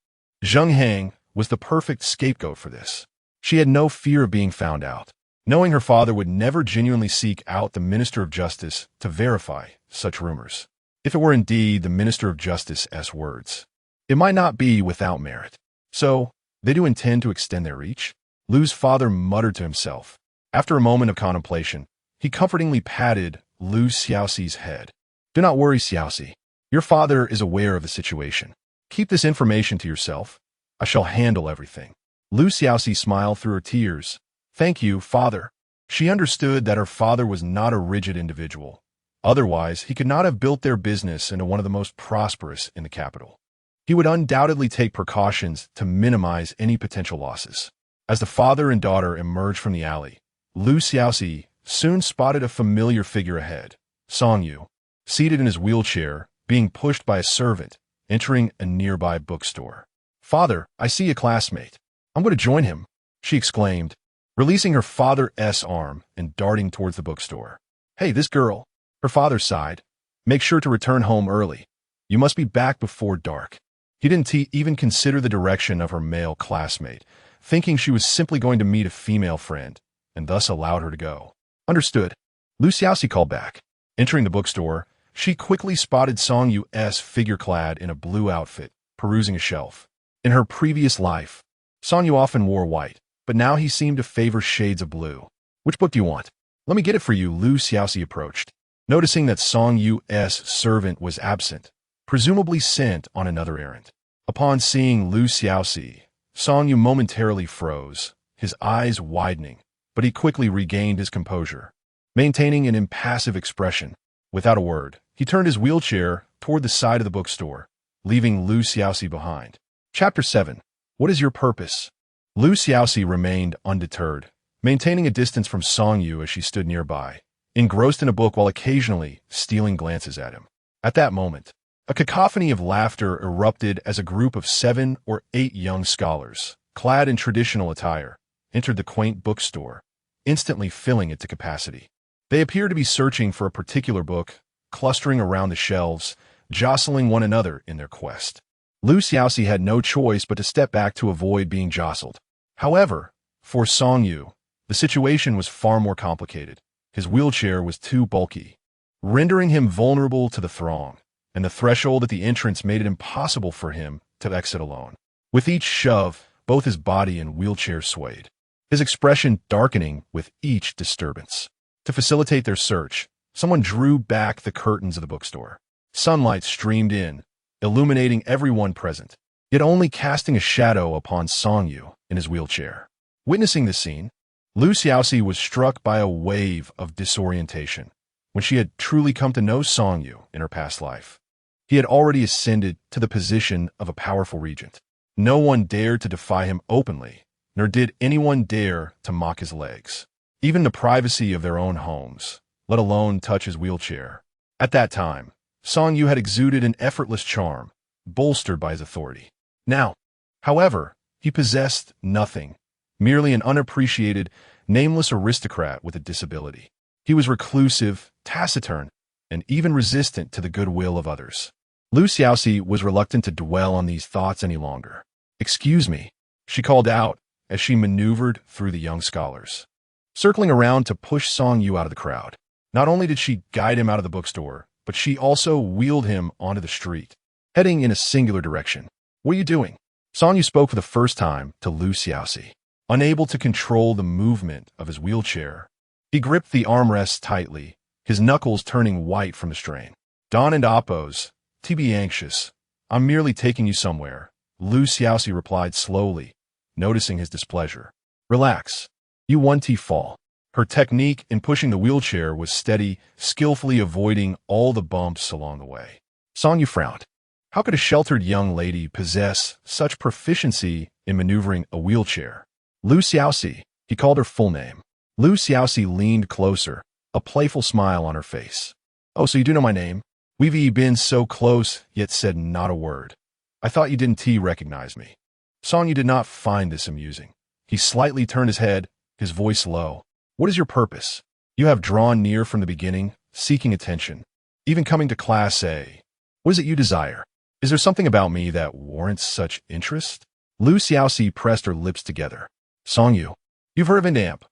Zheng Heng was the perfect scapegoat for this. She had no fear of being found out, knowing her father would never genuinely seek out the Minister of Justice to verify such rumors. If it were indeed the Minister of Justice's words, it might not be without merit. So, they do intend to extend their reach? Lu's father muttered to himself. After a moment of contemplation, he comfortingly patted Lu Xiaoxi's head. Do not worry, Xiaoxi. Your father is aware of the situation. Keep this information to yourself. I shall handle everything. Lu Xiaoxi smiled through her tears. Thank you, father. She understood that her father was not a rigid individual. Otherwise, he could not have built their business into one of the most prosperous in the capital. He would undoubtedly take precautions to minimize any potential losses. As the father and daughter emerged from the alley, Lu Xiaoxi soon spotted a familiar figure ahead, Song Yu, seated in his wheelchair, being pushed by a servant, entering a nearby bookstore. Father, I see a classmate. I'm going to join him, she exclaimed, releasing her father's arm and darting towards the bookstore. Hey, this girl, her father sighed. Make sure to return home early. You must be back before dark. He didn't even consider the direction of her male classmate, thinking she was simply going to meet a female friend, and thus allowed her to go. Understood. Lu Xiaoxi called back. Entering the bookstore, she quickly spotted Song Yu's figure clad in a blue outfit, perusing a shelf. In her previous life, Song Yu often wore white, but now he seemed to favor shades of blue. Which book do you want? Let me get it for you, Lu Xiaoxi approached. Noticing that Song Yu's servant was absent, presumably sent on another errand. Upon seeing Lu Xiaoxi, Song Yu momentarily froze, his eyes widening, but he quickly regained his composure. Maintaining an impassive expression, without a word, he turned his wheelchair toward the side of the bookstore, leaving Lu Xiaoxi behind. Chapter 7. What is your purpose? Lu Xiaoxi remained undeterred, maintaining a distance from Song Yu as she stood nearby, engrossed in a book while occasionally stealing glances at him. At that moment, a cacophony of laughter erupted as a group of 7 or 8 young scholars, clad in traditional attire, entered the quaint bookstore, instantly filling it to capacity. They appeared to be searching for a particular book, clustering around the shelves, jostling one another in their quest. Lu Xiaoxi had no choice but to step back to avoid being jostled. However, for Song Yu, the situation was far more complicated. His wheelchair was too bulky, rendering him vulnerable to the throng, and the threshold at the entrance made it impossible for him to exit alone. With each shove, both his body and wheelchair swayed, his expression darkening with each disturbance. To facilitate their search, someone drew back the curtains of the bookstore. Sunlight streamed in, illuminating everyone present, yet only casting a shadow upon Song Yu in his wheelchair. Witnessing the scene, Lu Xiaoxi was struck by a wave of disorientation when she had truly come to know Song Yu in her past life. He had already ascended to the position of a powerful regent. No one dared to defy him openly, nor did anyone dare to mock his legs, even the privacy of their own homes, let alone touch his wheelchair. At that time, Song Yu had exuded an effortless charm, bolstered by his authority. Now, however, he possessed nothing, merely an unappreciated, nameless aristocrat with a disability. He was reclusive, taciturn, and even resistant to the goodwill of others. Lu Xiaoxi was reluctant to dwell on these thoughts any longer. Excuse me, she called out as she maneuvered through the young scholars, circling around to push Song Yu out of the crowd. Not only did she guide him out of the bookstore, but she also wheeled him onto the street, heading in a singular direction. What are you doing? Song Yu spoke for the first time to Xiaoxi. Unable to control the movement of his wheelchair, he gripped the armrests tightly, his knuckles turning white from the strain. Don and Oppos, to be anxious. I'm merely taking you somewhere, Xiaoxi replied slowly, noticing his displeasure. Relax. You want to fall. Her technique in pushing the wheelchair was steady, skillfully avoiding all the bumps along the way. Song Yu frowned. How could a sheltered young lady possess such proficiency in maneuvering a wheelchair? Xiaoxi, he called her full name. Xiaoxi leaned closer, a playful smile on her face. Oh, so you do know my name? We've been so close, yet said not a word. I thought you didn't recognize me. Song Yu did not find this amusing. He slightly turned his head, his voice low. What is your purpose? You have drawn near from the beginning, seeking attention, even coming to Class A. What is it you desire? Is there something about me that warrants such interest? Xiaoxi pressed her lips together. Song Yu, you've heard of Amp,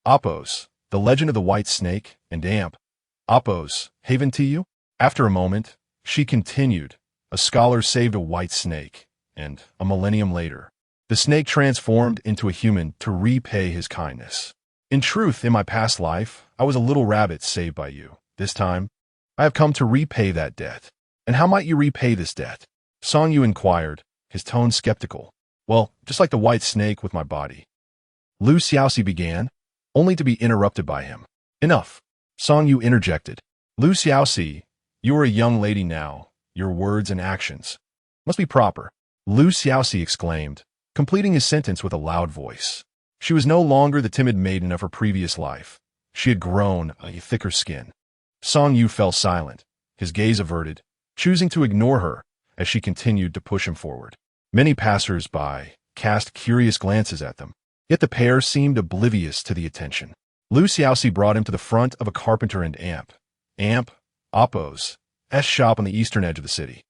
Oppos, the legend of the white snake, and Amp, Oppos, haven to you? After a moment, she continued, a scholar saved a white snake, and a millennium later, the snake transformed into a human to repay his kindness. In truth, in my past life, I was a little rabbit saved by you. This time, I have come to repay that debt. And how might you repay this debt? Song Yu inquired, his tone skeptical. Well, just like the white snake with my body. Xiaoxi began, only to be interrupted by him. Enough. Song Yu interjected. Xiaoxi, you are a young lady now. Your words and actions must be proper. Xiaoxi exclaimed, completing his sentence with a loud voice. She was no longer the timid maiden of her previous life. She had grown a thicker skin. Song Yu fell silent, his gaze averted, choosing to ignore her as she continued to push him forward. Many passers-by cast curious glances at them, yet the pair seemed oblivious to the attention. Xiaoxi brought him to the front of a carpenter and Amp, Oppos' shop on the eastern edge of the city.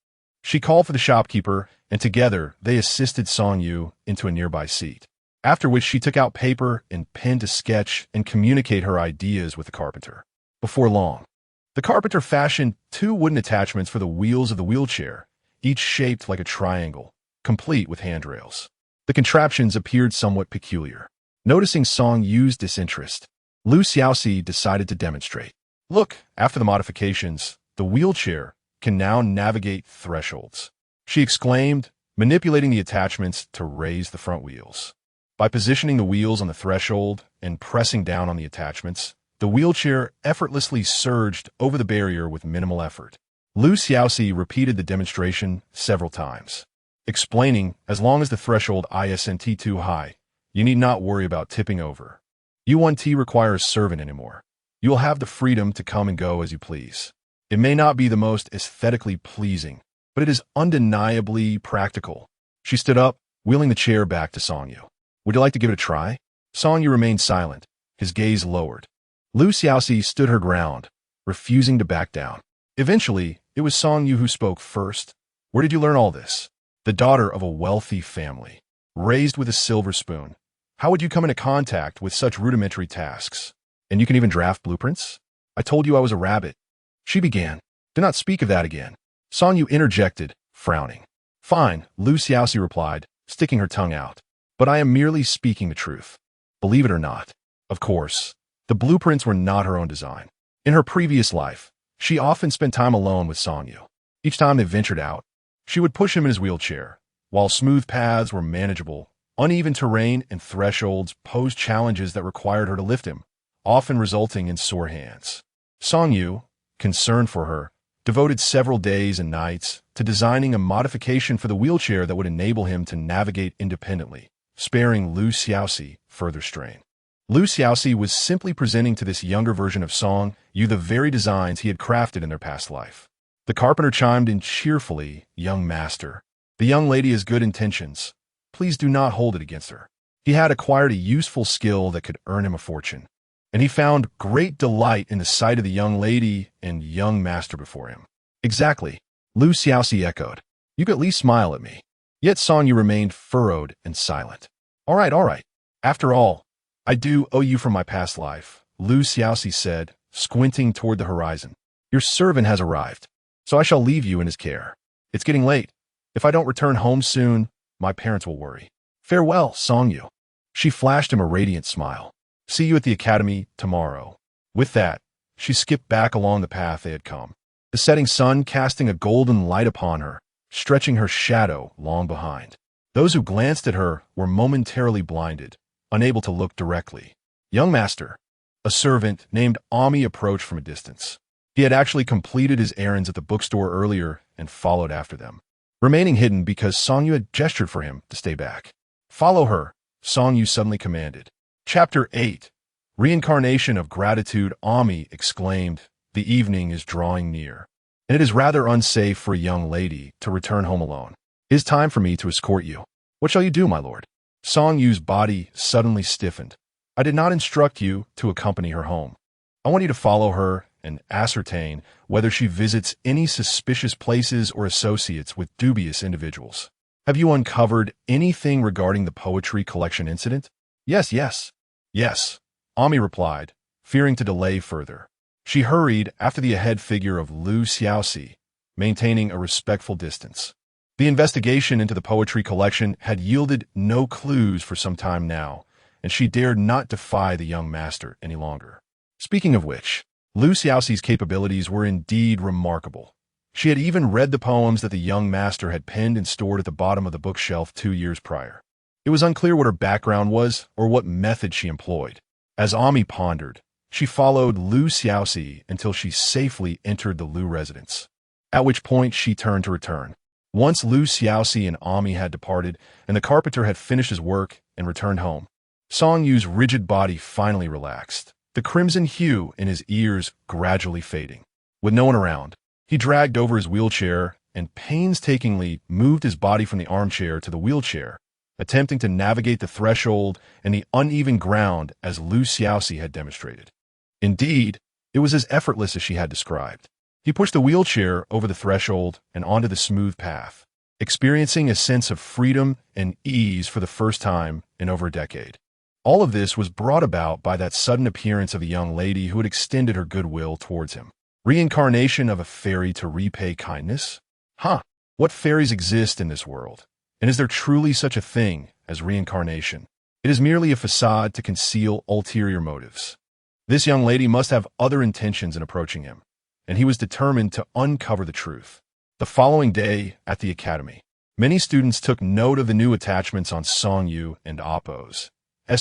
She called for the shopkeeper, and together they assisted Song Yu into a nearby seat, after which she took out paper and pen to sketch and communicate her ideas with the carpenter. Before long, the carpenter fashioned 2 wooden attachments for the wheels of the wheelchair, each shaped like a triangle, complete with handrails. The contraptions appeared somewhat peculiar. Noticing Song Yu's disinterest, Xiaoxi decided to demonstrate. Look, after the modifications, the wheelchair can now navigate thresholds, she exclaimed, manipulating the attachments to raise the front wheels. By positioning the wheels on the threshold and pressing down on the attachments, the wheelchair effortlessly surged over the barrier with minimal effort. Xiaoxi repeated the demonstration several times, explaining, as long as the threshold isn't too high, you need not worry about tipping over. You won't require a servant anymore. You will have the freedom to come and go as you please. It may not be the most aesthetically pleasing, but it is undeniably practical. She stood up, wheeling the chair back to Song Yu. Would you like to give it a try? Song Yu remained silent, his gaze lowered. Xiaoxi stood her ground, refusing to back down. Eventually, it was Song Yu who spoke first. Where did you learn all this? The daughter of a wealthy family, raised with a silver spoon. How would you come into contact with such rudimentary tasks? And you can even draft blueprints? I told you I was a rabbit. She began. Do not speak of that again. Song Yu interjected, frowning. Fine, Xiaoxi replied, sticking her tongue out. But I am merely speaking the truth. Believe it or not. Of course, the blueprints were not her own design. In her previous life, she often spent time alone with Song Yu. Each time they ventured out, she would push him in his wheelchair. While smooth paths were manageable, uneven terrain and thresholds posed challenges that required her to lift him, often resulting in sore hands. Song Yu, concerned for her, devoted several days and nights to designing a modification for the wheelchair that would enable him to navigate independently, sparing Xiaoxi further strain. Xiaoxi was simply presenting to this younger version of Song Yu the very designs he had crafted in their past life. The carpenter chimed in cheerfully, Young master, the young lady has good intentions. Please do not hold it against her. He had acquired a useful skill that could earn him a fortune, and he found great delight in the sight of the young lady and young master before him. Exactly, Xiaoxi echoed. You could at least smile at me. Yet Song Yu remained furrowed and silent. All right. After all, I do owe you from my past life, Xiaoxi said, squinting toward the horizon. Your servant has arrived, so I shall leave you in his care. It's getting late. If I don't return home soon, my parents will worry. Farewell, Songyu. She flashed him a radiant smile. See you at the academy tomorrow. With that, she skipped back along the path they had come, the setting sun casting a golden light upon her, stretching her shadow long behind. Those who glanced at her were momentarily blinded, unable to look directly. Young master, a servant named Ami approached from a distance. He had actually completed his errands at the bookstore earlier and followed after them, remaining hidden because Songyu had gestured for him to stay back. Follow her, Songyu suddenly commanded. Chapter 8. Reincarnation of Gratitude. Ami exclaimed, the evening is drawing near, and it is rather unsafe for a young lady to return home alone. It is time for me to escort you. What shall you do, my lord? Songyu's body suddenly stiffened. I did not instruct you to accompany her home. I want you to follow her and ascertain whether she visits any suspicious places or associates with dubious individuals. Have you uncovered anything regarding the poetry collection incident? Yes. Ami replied, fearing to delay further. She hurried after the ahead figure of Xiaoxi, maintaining a respectful distance. The investigation into the poetry collection had yielded no clues for some time now, and she dared not defy the young master any longer. Speaking of which, Xiaoxi's capabilities were indeed remarkable. She had even read the poems that the young master had penned and stored at the bottom of the bookshelf 2 years prior. It was unclear what her background was or what method she employed. As Ami pondered, she followed Xiaoxi until she safely entered the Lu residence, at which point she turned to return. Once Xiaoxi and Ami had departed, and the carpenter had finished his work and returned home, Songyu's rigid body finally relaxed, the crimson hue in his ears gradually fading. With no one around, he dragged over his wheelchair and painstakingly moved his body from the armchair to the wheelchair, attempting to navigate the threshold and the uneven ground as Xiaoxi had demonstrated. Indeed, it was as effortless as she had described. He pushed the wheelchair over the threshold and onto the smooth path, experiencing a sense of freedom and ease for the first time in over a decade. All of this was brought about by that sudden appearance of a young lady who had extended her goodwill towards him. Reincarnation of a fairy to repay kindness? What fairies exist in this world? And is there truly such a thing as reincarnation? It is merely a facade to conceal ulterior motives. This young lady must have other intentions in approaching him, and he was determined to uncover the truth. The following day at the academy, many students took note of the new attachments on Songyu and Appo's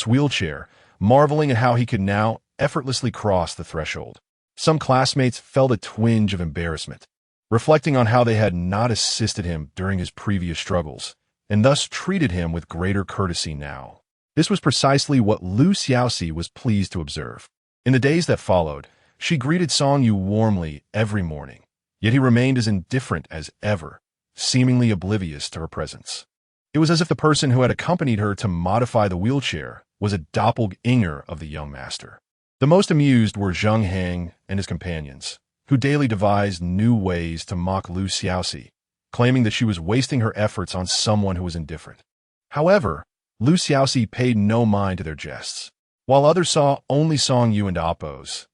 wheelchair, marveling at how he could now effortlessly cross the threshold. Some classmates felt a twinge of embarrassment, reflecting on how they had not assisted him during his previous struggles, and thus treated him with greater courtesy now. This was precisely what Xiaoxi was pleased to observe. In the days that followed, she greeted Songyu warmly every morning, yet he remained as indifferent as ever, seemingly oblivious to her presence. It was as if the person who had accompanied her to modify the wheelchair was a doppelganger of the young master. The most amused were Zheng Heng and his companions, who daily devised new ways to mock Xiaoxi, claiming that she was wasting her efforts on someone who was indifferent. However, Xiaoxi paid no mind to their jests. While others saw only Songyu and Appo's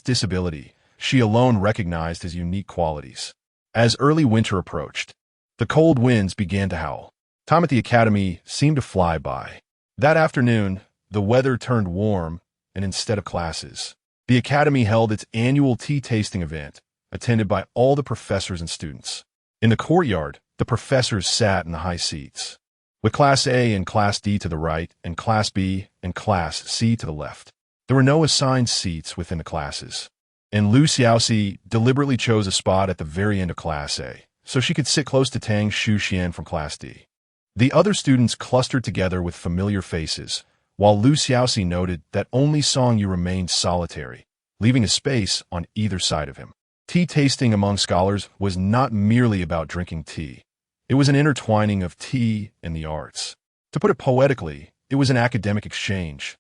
disability, she alone recognized his unique qualities. As early winter approached, the cold winds began to howl. Time at the academy seemed to fly by. That afternoon, the weather turned warm, and instead of classes, the academy held its annual tea tasting event, attended by all the professors and students. In the courtyard, the professors sat in the high seats, with Class A and Class D to the right, and Class B and Class C to the left. There were no assigned seats within the classes, and Xiaoxi deliberately chose a spot at the very end of Class A, so she could sit close to Tang Xuxian from Class D. The other students clustered together with familiar faces, while Xiaoxi noted that only Songyu remained solitary, leaving a space on either side of him. Tea tasting among scholars was not merely about drinking tea. It was an intertwining of tea and the arts. To put it poetically, it was an academic exchange.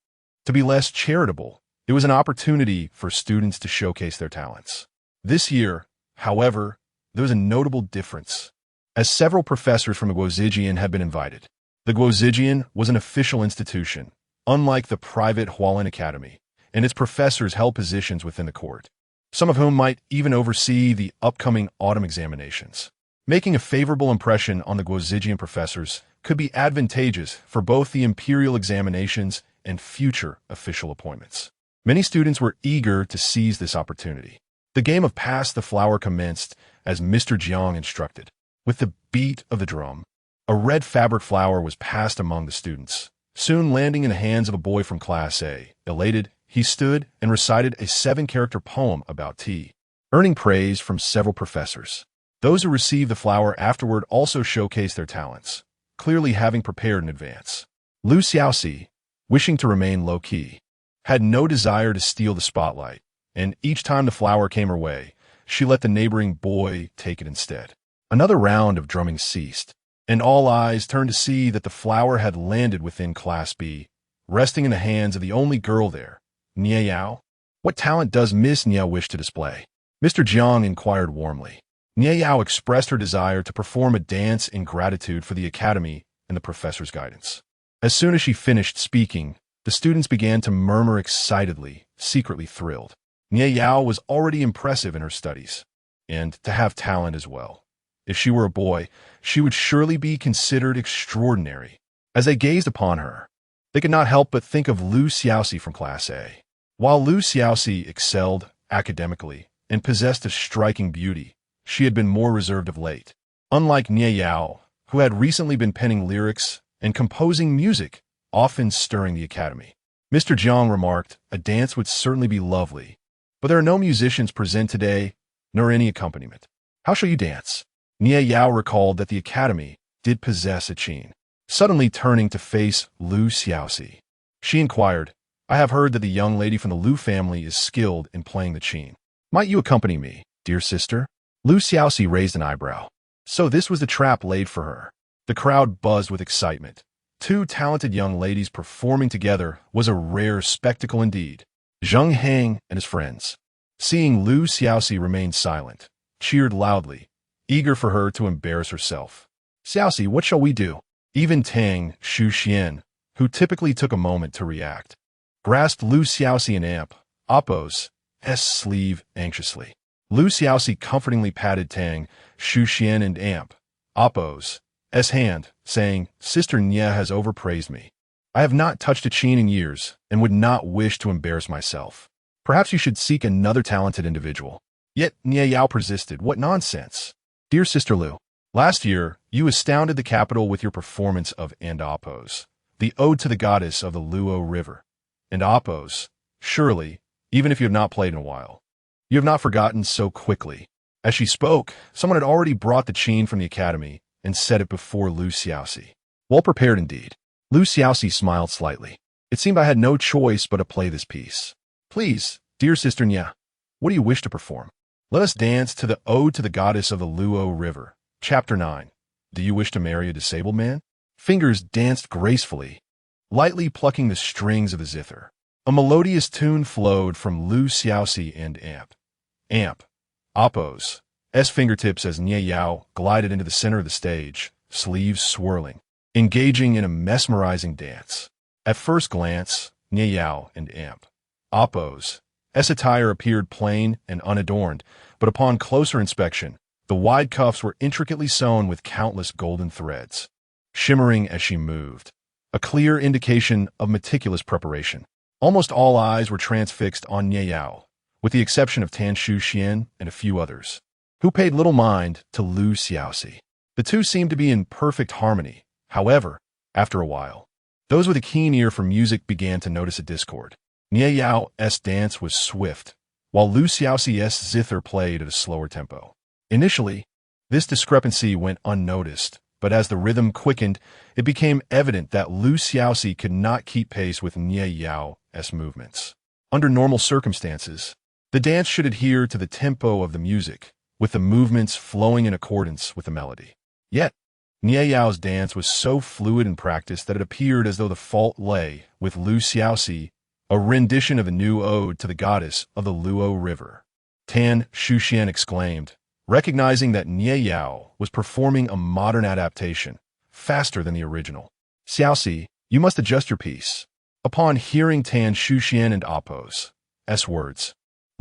To be less charitable, it was an opportunity for students to showcase their talents. This year, however, there was a notable difference, as several professors from the Guozijian had been invited. The Guozijian was an official institution, unlike the private Hualin Academy, and its professors held positions within the court. some of whom might even oversee the upcoming autumn examinations. Making a favorable impression on the Guozijian professors could be advantageous for both the imperial examinations and future official appointments. Many students were eager to seize this opportunity. The game of Pass the Flower commenced as Mr. Jiang instructed. With the beat of the drum, a red fabric flower was passed among the students, soon landing in the hands of a boy from Class A. Elated, he stood and recited a 7-character poem about tea, earning praise from several professors. Those who received the flower afterward also showcased their talents, clearly having prepared in advance. Lu Xiaoxi, wishing to remain low-key, had no desire to steal the spotlight, and each time the flower came her way, she let the neighboring boy take it instead. Another round of drumming ceased, and all eyes turned to see that the flower had landed within Class B, resting in the hands of the only girl there, Nie Yao. What talent does Miss Nie wish to display? Mr. Jiang inquired warmly. Nie Yao expressed her desire to perform a dance in gratitude for the academy and the professor's guidance. As soon as she finished speaking, the students began to murmur excitedly, secretly thrilled. Nie Yao was already impressive in her studies, and to have talent as well. If she were a boy, she would surely be considered extraordinary. As they gazed upon her, they could not help but think of Lu Xiaoxi from Class A. While Lu Xiaoxi excelled academically and possessed a striking beauty, she had been more reserved of late. Unlike Nie Yao, who had recently been penning lyrics and composing music, often stirring the academy. Mr. Jiang remarked, a dance would certainly be lovely, but there are no musicians present today, nor any accompaniment. How shall you dance? Nie Yao recalled that the academy did possess a qin. Suddenly turning to face Lu Xiaoxi, she inquired, I have heard that the young lady from the Lu family is skilled in playing the qin. Might you accompany me, dear sister? Lu Xiaoxi raised an eyebrow. So this was the trap laid for her. The crowd buzzed with excitement. 2 talented young ladies performing together was a rare spectacle indeed. Zheng Heng and his friends, seeing Lu Xiaoxi remain silent, cheered loudly, eager for her to embarrass herself. Xiaoxi, what shall we do? Even Tang Shuxian, who typically took a moment to react, grasped Lu Xiaoxi and Amp, Oppo's sleeve anxiously. Lu Xiaoxi comfortingly patted Tang Shuxian and Amp, Oppo's hand, saying, Sister Nie has overpraised me. I have not touched a qin in years and would not wish to embarrass myself. Perhaps you should seek another talented individual. Yet Nie Yao persisted. What nonsense. Dear Sister Lu, last year, you astounded the capital with your performance of And Oppo's, the ode to the goddess of the Luo River. And Oppo's, surely, even if you have not played in a while, you have not forgotten so quickly. As she spoke, someone had already brought the qin from the academy and set it before Lu Xiaoxi. Well prepared indeed. Lu Xiaoxi smiled slightly. It seemed I had no choice but to play this piece. Please, dear Sister Nie, what do you wish to perform? Let us dance to the Ode to the Goddess of the Luo River. Chapter 9. Do you wish to marry a disabled man? Fingers danced gracefully, lightly plucking the strings of the zither. A melodious tune flowed from Lu Xiaoxi and Amp, Oppo's fingertips as Nie Yao glided into the center of the stage, sleeves swirling, engaging in a mesmerizing dance. At first glance, Nie Yao and Amp, Oppo's attire appeared plain and unadorned, but upon closer inspection, the wide cuffs were intricately sewn with countless golden threads, shimmering as she moved, a clear indication of meticulous preparation. Almost all eyes were transfixed on Nie Yao, with the exception of Tan Shuxian and a few others, who paid little mind to Lu Xiaoxi. The two seemed to be in perfect harmony. However, after a while, those with a keen ear for music began to notice a discord. Nie Yao's dance was swift, while Lu Xiaoxi's zither played at a slower tempo. Initially, this discrepancy went unnoticed, but as the rhythm quickened, it became evident that Lu Xiaoxi could not keep pace with Nie Yao's movements. Under normal circumstances, the dance should adhere to the tempo of the music, with the movements flowing in accordance with the melody. Yet, Nie Yao's dance was so fluid and practiced that it appeared as though the fault lay with Lu Xiaoxi, a rendition of a new ode to the goddess of the Luo River. Tan Shuxian exclaimed, recognizing that Nie Yao was performing a modern adaptation, faster than the original. Xiaoxi, you must adjust your piece. Upon hearing Tan Shuxian and Oppo's words,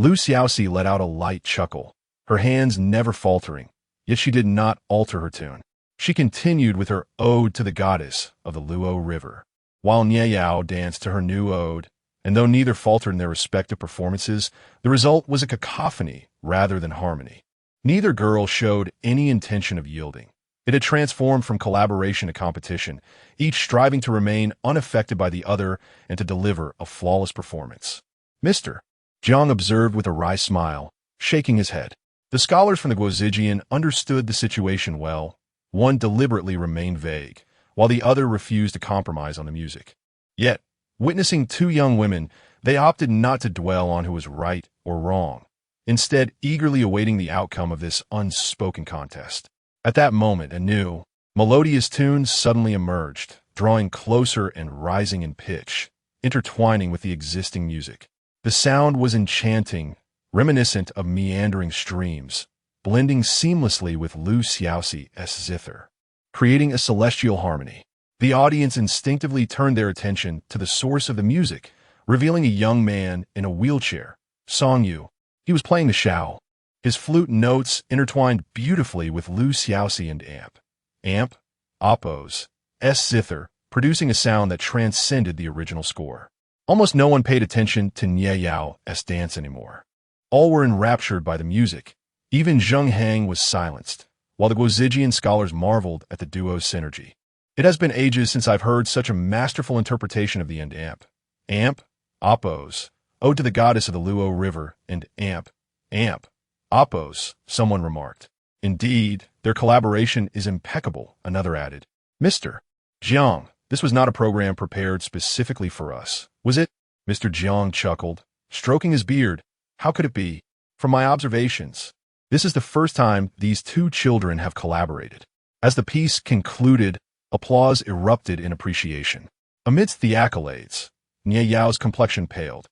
Lu Xiaoxi let out a light chuckle, her hands never faltering, yet she did not alter her tune. She continued with her ode to the goddess of the Luo River, while Nie Yao danced to her new ode, and though neither faltered in their respective performances, the result was a cacophony rather than harmony. Neither girl showed any intention of yielding. It had transformed from collaboration to competition, each striving to remain unaffected by the other and to deliver a flawless performance. Mr. Jiang observed with a wry smile, shaking his head. The scholars from the Guozijian understood the situation well. One deliberately remained vague, while the other refused to compromise on the music. Yet, witnessing two young women, they opted not to dwell on who was right or wrong, instead eagerly awaiting the outcome of this unspoken contest. At that moment, a new, melodious tune suddenly emerged, drawing closer and rising in pitch, intertwining with the existing music. The sound was enchanting, reminiscent of meandering streams, blending seamlessly with Lu Xiaoxi's zither, creating a celestial harmony. The audience instinctively turned their attention to the source of the music, revealing a young man in a wheelchair, Song Yu. He was playing the xiao. His flute notes intertwined beautifully with Lu Xiaoxi and Amp, Oppo's zither, producing a sound that transcended the original score. Almost no one paid attention to Nie Yao's dance anymore. All were enraptured by the music. Even Zheng Hang was silenced, while the Guozijian scholars marveled at the duo's synergy. It has been ages since I've heard such a masterful interpretation of the end Amp, Oppo's ode to the goddess of the Luo River, and Amp, Oppo's, someone remarked. Indeed, their collaboration is impeccable, another added. Mr. Jiang, this was not a program prepared specifically for us, was it? Mr. Jiang chuckled, stroking his beard. How could it be? From my observations, this is the first time these two children have collaborated. As the piece concluded, applause erupted in appreciation. Amidst the accolades, Nie Yao's complexion paled,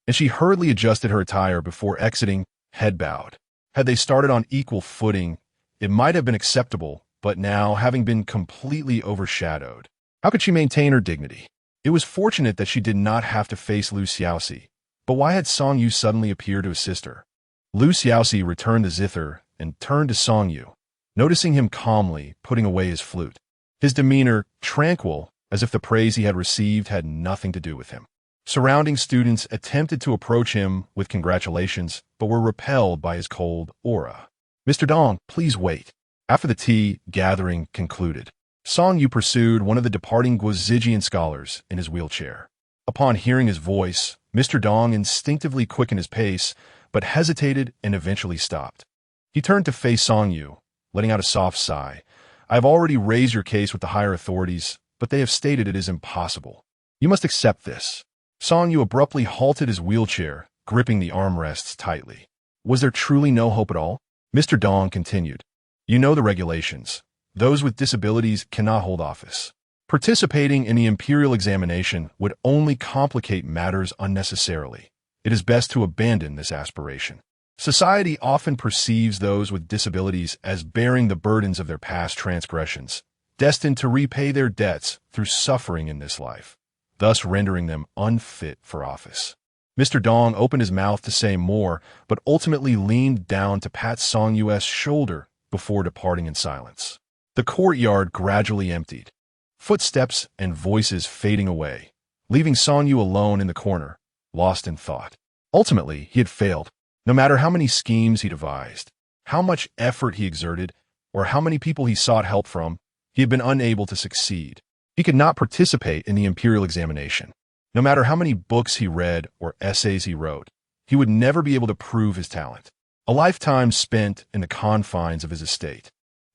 and she hurriedly adjusted her attire before exiting, head bowed. Had they started on equal footing, it might have been acceptable, but now, having been completely overshadowed, how could she maintain her dignity? It was fortunate that she did not have to face Lu Xiaoxi, but why had Song Yu suddenly appear to assist her? Lu Xiaoxi returned the zither and turned to Song Yu, noticing him calmly putting away his flute. His demeanor tranquil, as if the praise he had received had nothing to do with him. Surrounding students attempted to approach him with congratulations, but were repelled by his cold aura. Mr. Dong, please wait. After the tea gathering concluded, Song Yu pursued one of the departing Guozijian scholars in his wheelchair. Upon hearing his voice, Mr. Dong instinctively quickened his pace, but hesitated and eventually stopped. He turned to face Song Yu, letting out a soft sigh. I have already raised your case with the higher authorities, but they have stated it is impossible. You must accept this. Song Yu abruptly halted his wheelchair, gripping the armrests tightly. Was there truly no hope at all? Mr. Dong continued. You know the regulations. Those with disabilities cannot hold office. Participating in the imperial examination would only complicate matters unnecessarily. It is best to abandon this aspiration. Society often perceives those with disabilities as bearing the burdens of their past transgressions, destined to repay their debts through suffering in this life, thus rendering them unfit for office. Mr. Dong opened his mouth to say more, but ultimately leaned down to pat Song Yu's shoulder before departing in silence. The courtyard gradually emptied, footsteps and voices fading away, leaving Song Yu alone in the corner, lost in thought. Ultimately, he had failed. No matter how many schemes he devised, how much effort he exerted, or how many people he sought help from, he had been unable to succeed. He could not participate in the imperial examination. No matter how many books he read or essays he wrote, he would never be able to prove his talent. A lifetime spent in the confines of his estate,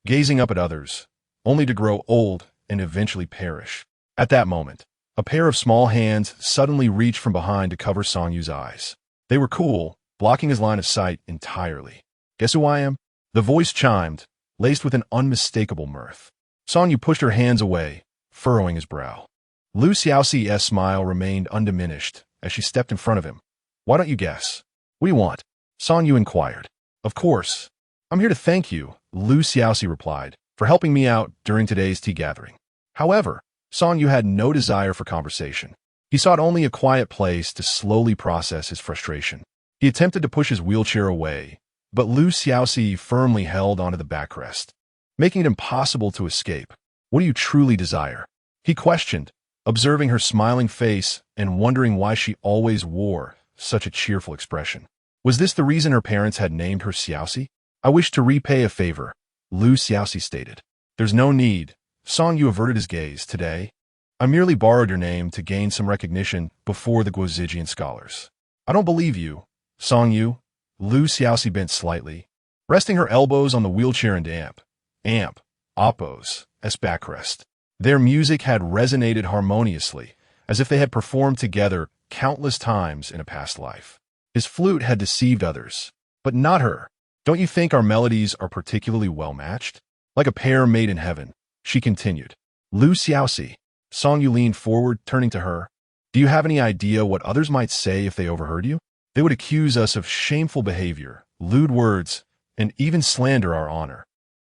gazing up at others, only to grow old and eventually perish. At that moment, a pair of small hands suddenly reached from behind to cover Song Yu's eyes. They were cool, blocking his line of sight entirely. Guess who I am? The voice chimed, laced with an unmistakable mirth. Song Yu pushed her hands away, furrowing his brow. Lu Xiaoxi's smile remained undiminished as she stepped in front of him. Why don't you guess? What do you want? Song Yu inquired. Of course. I'm here to thank you, Lu Xiaoxi replied, for helping me out during today's tea gathering. However, Song Yu had no desire for conversation. He sought only a quiet place to slowly process his frustration. He He attempted to push his wheelchair away, but Lu Xiaoxi firmly held onto the backrest, making it impossible to escape. "What do you truly desire?" he questioned, observing her smiling face and wondering why she always wore such a cheerful expression. Was this the reason her parents had named her Xiaoxi? "I wish to repay a favor," Lu Xiaoxi stated. "There's no need." Song Yu averted his gaze. "Today, I merely borrowed your name to gain some recognition before the Guozijian scholars." "I don't believe you, Song Yu." Lu Xiaoxi bent slightly, resting her elbows on the wheelchair and Oppo's backrest. Their music had resonated harmoniously, as if they had performed together countless times in a past life. His flute had deceived others, but not her. "Don't you think our melodies are particularly well-matched? Like a pair made in heaven," she continued. "Lu Xiaoxi." Song Yu leaned forward, turning to her. "Do you have any idea what others might say if they overheard you? They would accuse us of shameful behavior, lewd words, and even slander our honor.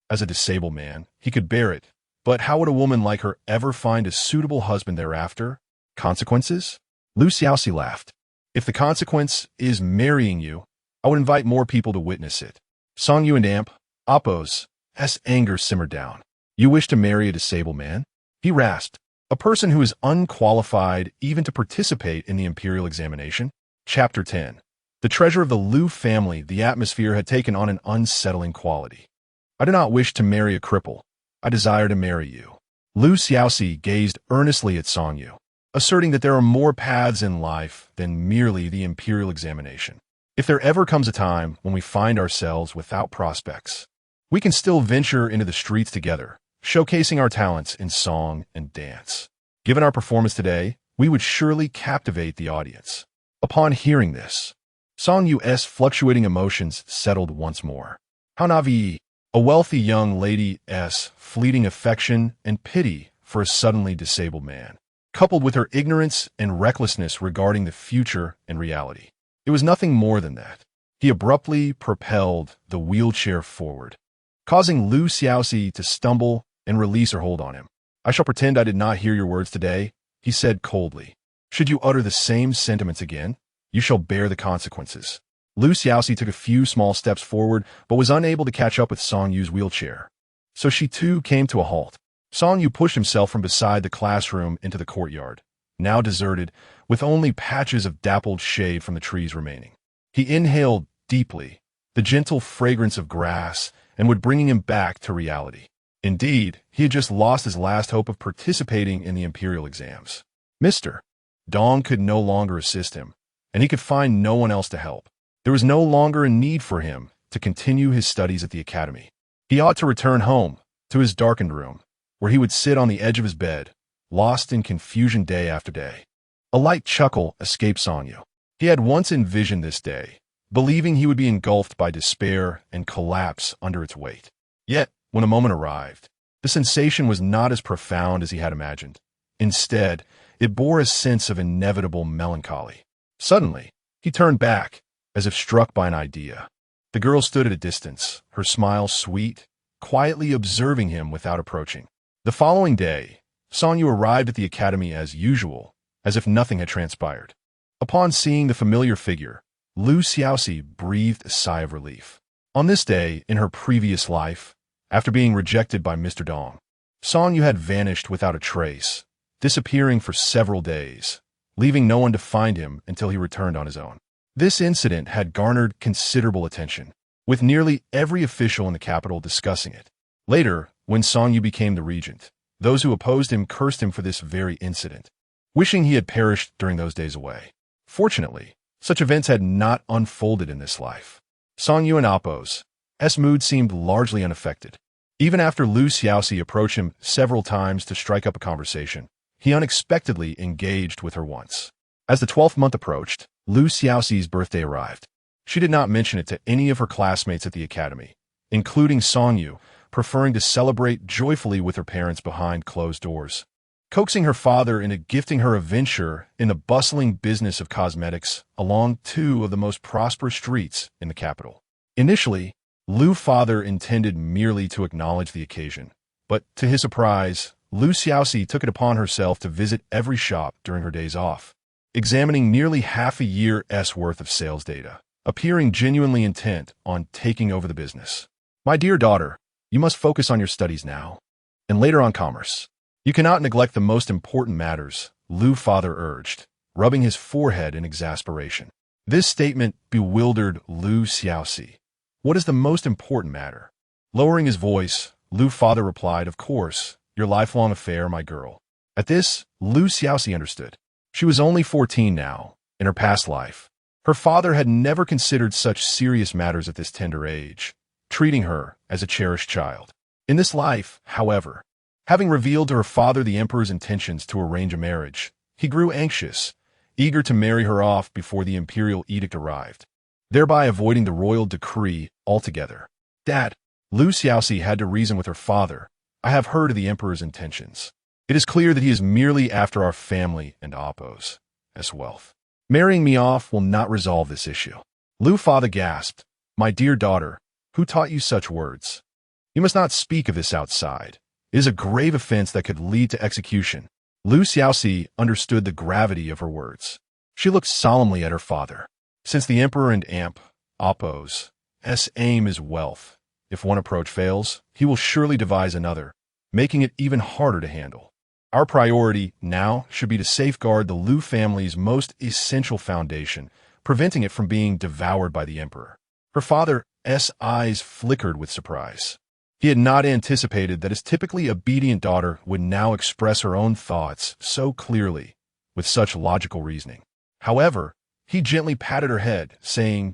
As a disabled man, he could bear it, but how would a woman like her ever find a suitable husband thereafter? Consequences?" Lu Xiaoxi laughed. "If the consequence is marrying you, I would invite more people to witness it." Song Yu and Oppo's anger simmered down. "You wish to marry a disabled man?" he rasped. "A person who is unqualified even to participate in the imperial examination?" Chapter 10. The treasure of the Lu family. The atmosphere had taken on an unsettling quality. "I do not wish to marry a cripple. I desire to marry you." Lu Xiaoxi gazed earnestly at Song Yu, asserting that there are more paths in life than merely the imperial examination. "If there ever comes a time when we find ourselves without prospects, we can still venture into the streets together, showcasing our talents in song and dance. Given our performance today, we would surely captivate the audience." Upon hearing this, Song Yu's fluctuating emotions settled once more. How naive, a wealthy young lady's fleeting affection and pity for a suddenly disabled man, coupled with her ignorance and recklessness regarding the future and reality. It was nothing more than that. He abruptly propelled the wheelchair forward, causing Lu Xiaoxi to stumble and release her hold on him. "I shall pretend I did not hear your words today," he said coldly. "Should you utter the same sentiments again, you shall bear the consequences." Lu Xiaoxi took a few small steps forward, but was unable to catch up with Song Yu's wheelchair. So she too came to a halt. Song Yu pushed himself from beside the classroom into the courtyard, now deserted, with only patches of dappled shade from the trees remaining. He inhaled deeply, the gentle fragrance of grass, and would bring him back to reality. Indeed, he had just lost his last hope of participating in the imperial exams. Mr. Dong could no longer assist him, and he could find no one else to help. There was no longer a need for him to continue his studies at the academy. He ought to return home, to his darkened room, where he would sit on the edge of his bed, lost in confusion day after day. A light chuckle escaped Song Yu. He had once envisioned this day, believing he would be engulfed by despair and collapse under its weight. Yet, when a moment arrived, the sensation was not as profound as he had imagined. Instead, it bore a sense of inevitable melancholy. Suddenly, he turned back, as if struck by an idea. The girl stood at a distance, her smile sweet, quietly observing him without approaching. The following day, Song Yu arrived at the academy as usual, as if nothing had transpired. Upon seeing the familiar figure, Lu Xiaoxi breathed a sigh of relief. On this day, in her previous life, after being rejected by Mr. Dong, Song Yu had vanished without a trace, disappearing for several days, leaving no one to find him until he returned on his own. This incident had garnered considerable attention, with nearly every official in the capital discussing it. Later, when Song Yu became the regent, those who opposed him cursed him for this very incident, wishing he had perished during those days away. Fortunately, such events had not unfolded in this life. Song Yu and Oppo's mood seemed largely unaffected. Even after Lu Xiaoxi approached him several times to strike up a conversation, he unexpectedly engaged with her once. As the 12th month approached, Lu Xiaoxi's birthday arrived. She did not mention it to any of her classmates at the academy, including Song Yu, preferring to celebrate joyfully with her parents behind closed doors. Coaxing her father into gifting her a venture in the bustling business of cosmetics along two of the most prosperous streets in the capital. Initially, Lu's father intended merely to acknowledge the occasion, but to his surprise, Lu Xiaoxi took it upon herself to visit every shop during her days off, examining nearly half a year's worth of sales data. appearing genuinely intent on taking over the business. My dear daughter, you must focus on your studies now, and later on commerce. You cannot neglect the most important matters, Lu father urged, rubbing his forehead in exasperation. This statement bewildered Lu Xiaoxi. What is the most important matter? Lowering his voice, Lu father replied, of course, your lifelong affair, my girl. At this, Lu Xiaoxi understood. She was only 14 now. In her past life, her father had never considered such serious matters at this tender age, treating her as a cherished child. In this life, however, having revealed to her father the emperor's intentions to arrange a marriage, he grew anxious, eager to marry her off before the imperial edict arrived, thereby avoiding the royal decree altogether. Dad, Lu Xiaoxi had to reason with her father. I have heard of the emperor's intentions. It is clear that he is merely after our family and Appo's wealth. Marrying me off will not resolve this issue. Lu father gasped, my dear daughter, who taught you such words? You must not speak of this outside. It is a grave offense that could lead to execution. Lu Xiaoxi understood the gravity of her words. She looked solemnly at her father. Since the emperor and Appo's aim is wealth, if one approach fails, he will surely devise another, making it even harder to handle. Our priority now should be to safeguard the Lu family's most essential foundation, preventing it from being devoured by the emperor. Her father's eyes flickered with surprise. He had not anticipated that his typically obedient daughter would now express her own thoughts so clearly, with such logical reasoning. However, he gently patted her head, saying,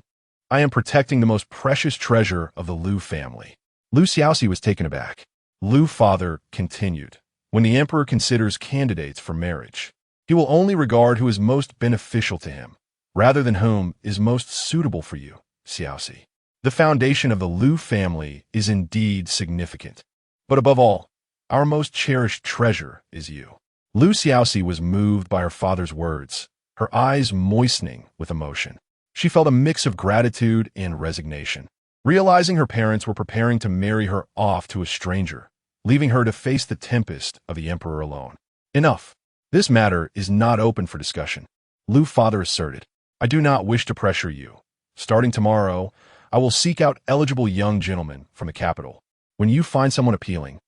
I am protecting the most precious treasure of the Lu family. Lu Xiaoxi was taken aback. Lu father continued, when the emperor considers candidates for marriage, he will only regard who is most beneficial to him, rather than whom is most suitable for you, Xiaoxi. The foundation of the Lu family is indeed significant. But above all, our most cherished treasure is you. Lu Xiaoxi was moved by her father's words, her eyes moistening with emotion. She felt a mix of gratitude and resignation, realizing her parents were preparing to marry her off to a stranger, leaving her to face the tempest of the emperor alone. Enough. This matter is not open for discussion, Lu father asserted. I do not wish to pressure you. Starting tomorrow, I will seek out eligible young gentlemen from the capital. When you find someone appealing,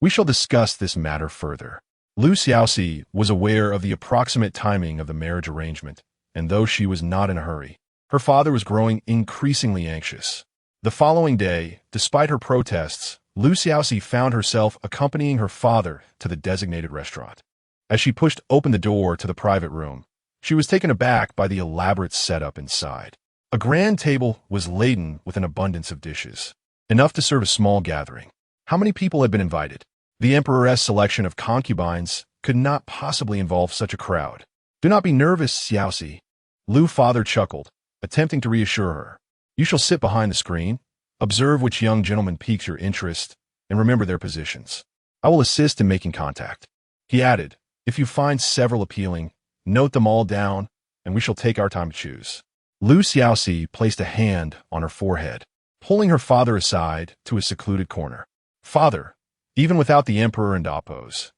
we shall discuss this matter further. Lu Xiaoxi was aware of the approximate timing of the marriage arrangement, and though she was not in a hurry, her father was growing increasingly anxious. The following day, despite her protests, Lu Xiaoxi found herself accompanying her father to the designated restaurant. As she pushed open the door to the private room, she was taken aback by the elaborate setup inside. A grand table was laden with an abundance of dishes, enough to serve a small gathering. How many people had been invited? The emperor's selection of concubines could not possibly involve such a crowd. Do not be nervous, Xiaoxi. Lu father chuckled, attempting to reassure her. You shall sit behind the screen, observe which young gentleman piques your interest, and remember their positions. I will assist in making contact. He added, if you find several appealing, note them all down, and we shall take our time to choose. Lu Xiaoxi placed a hand on her forehead, pulling her father aside to a secluded corner. Father, even without the emperor and Appo's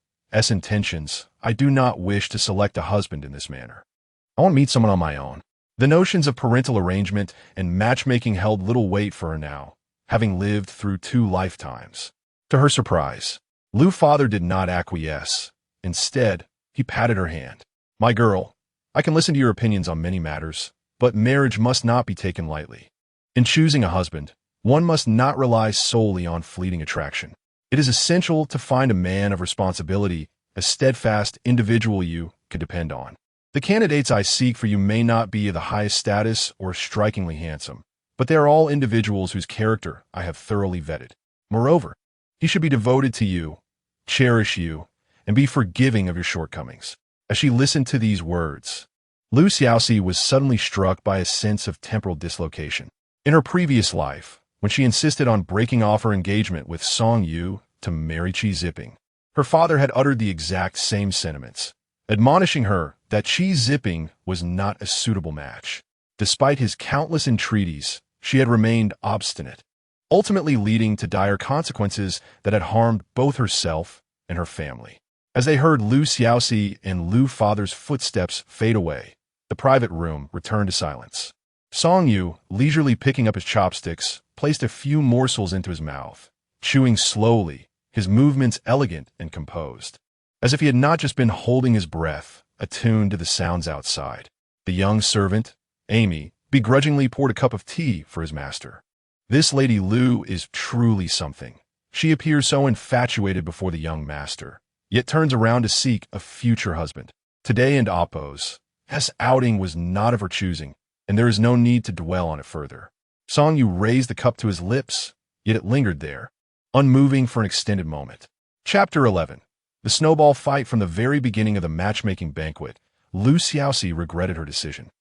intentions, I do not wish to select a husband in this manner. I want to meet someone on my own. The notions of parental arrangement and matchmaking held little weight for her now, having lived through 2 lifetimes. To her surprise, Lu father did not acquiesce. Instead, he patted her hand. My girl, I can listen to your opinions on many matters, but marriage must not be taken lightly. In choosing a husband, one must not rely solely on fleeting attraction. It is essential to find a man of responsibility, a steadfast individual you can depend on. The candidates I seek for you may not be of the highest status or strikingly handsome, but they are all individuals whose character I have thoroughly vetted. Moreover, he should be devoted to you, cherish you, and be forgiving of your shortcomings. As she listened to these words, Lu Xiaoxi was suddenly struck by a sense of temporal dislocation. In her previous life, when she insisted on breaking off her engagement with Song Yu to marry Qi Zipping, her father had uttered the exact same sentiments, admonishing her that Qi Zipping was not a suitable match. Despite his countless entreaties, she had remained obstinate, ultimately leading to dire consequences that had harmed both herself and her family. As they heard Lu Xiaoxi and Lu father's footsteps fade away, the private room returned to silence. Song Yu, leisurely picking up his chopsticks, placed a few morsels into his mouth, chewing slowly, his movements elegant and composed, as if he had not just been holding his breath, attuned to the sounds outside. The young servant, Amy, begrudgingly poured a cup of tea for his master. This Lady Lu is truly something. She appears so infatuated before the young master, yet turns around to seek a future husband. Today and Oppo's outing was not of her choosing, and there is no need to dwell on it further. Song Yu raised the cup to his lips, yet it lingered there, unmoving for an extended moment. Chapter 11. The snowball fight. From the very beginning of the matchmaking banquet, Xiaoxi regretted her decision.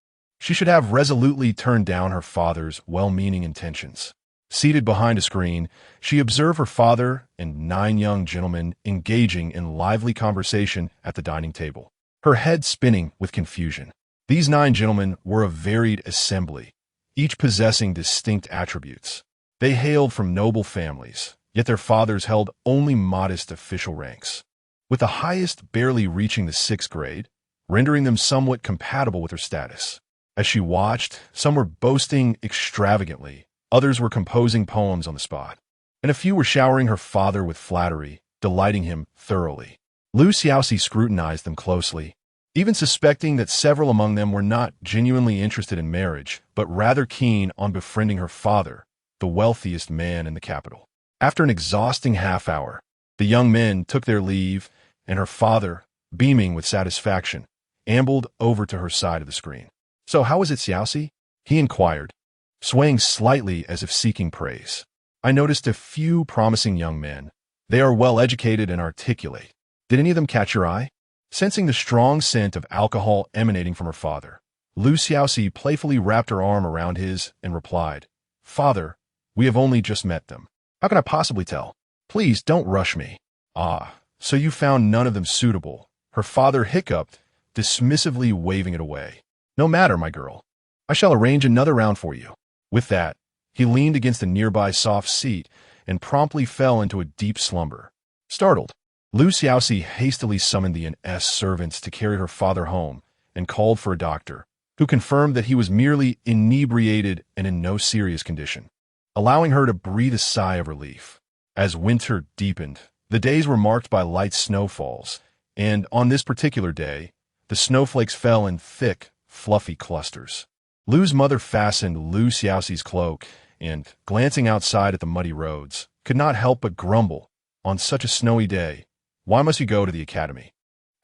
She should have resolutely turned down her father's well-meaning intentions. Seated behind a screen, she observed her father and 9 young gentlemen engaging in lively conversation at the dining table, her head spinning with confusion. These 9 gentlemen were a varied assembly, each possessing distinct attributes. They hailed from noble families, yet their fathers held only modest official ranks, with the highest barely reaching the 6th grade, rendering them somewhat compatible with her status. As she watched, some were boasting extravagantly, others were composing poems on the spot, and a few were showering her father with flattery, delighting him thoroughly. Xiaoxi scrutinized them closely, even suspecting that several among them were not genuinely interested in marriage, but rather keen on befriending her father, the wealthiest man in the capital. After an exhausting half-hour, the young men took their leave, and her father, beaming with satisfaction, ambled over to her side of the screen. "So how is it, Xiaoxi?" he inquired, swaying slightly as if seeking praise. "I noticed a few promising young men. They are well-educated and articulate. Did any of them catch your eye?" Sensing the strong scent of alcohol emanating from her father, Xiaoxi playfully wrapped her arm around his and replied, "Father, we have only just met them. How can I possibly tell? Please don't rush me." "Ah, so you found none of them suitable," her father hiccuped, dismissively waving it away. "No matter, my girl. I shall arrange another round for you." With that, he leaned against a nearby soft seat and promptly fell into a deep slumber. Startled, Xiaoxi hastily summoned the inn servants to carry her father home and called for a doctor, who confirmed that he was merely inebriated and in no serious condition, allowing her to breathe a sigh of relief. As winter deepened, the days were marked by light snowfalls, and on this particular day, the snowflakes fell in thick, fluffy clusters. Lu's mother fastened Xiaoxi's cloak and, glancing outside at the muddy roads, could not help but grumble, "On such a snowy day, why must you go to the academy?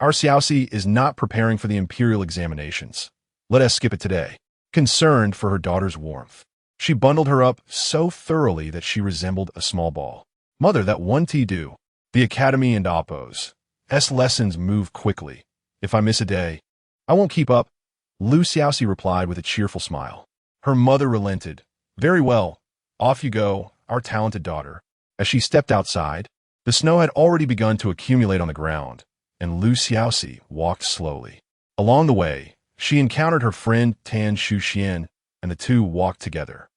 Our Xiaoxi is not preparing for the imperial examinations. Let us skip it today." Concerned for her daughter's warmth, she bundled her up so thoroughly that she resembled a small ball. "Mother, that one tea do. The academy and Oppo's lessons move quickly. If I miss a day, I won't keep up." Xiaoxi replied with a cheerful smile. Her mother relented. "Very well, off you go, our talented daughter." As she stepped outside, the snow had already begun to accumulate on the ground, and Xiaoxi walked slowly. Along the way, she encountered her friend Tan Shuxian, and the two walked together.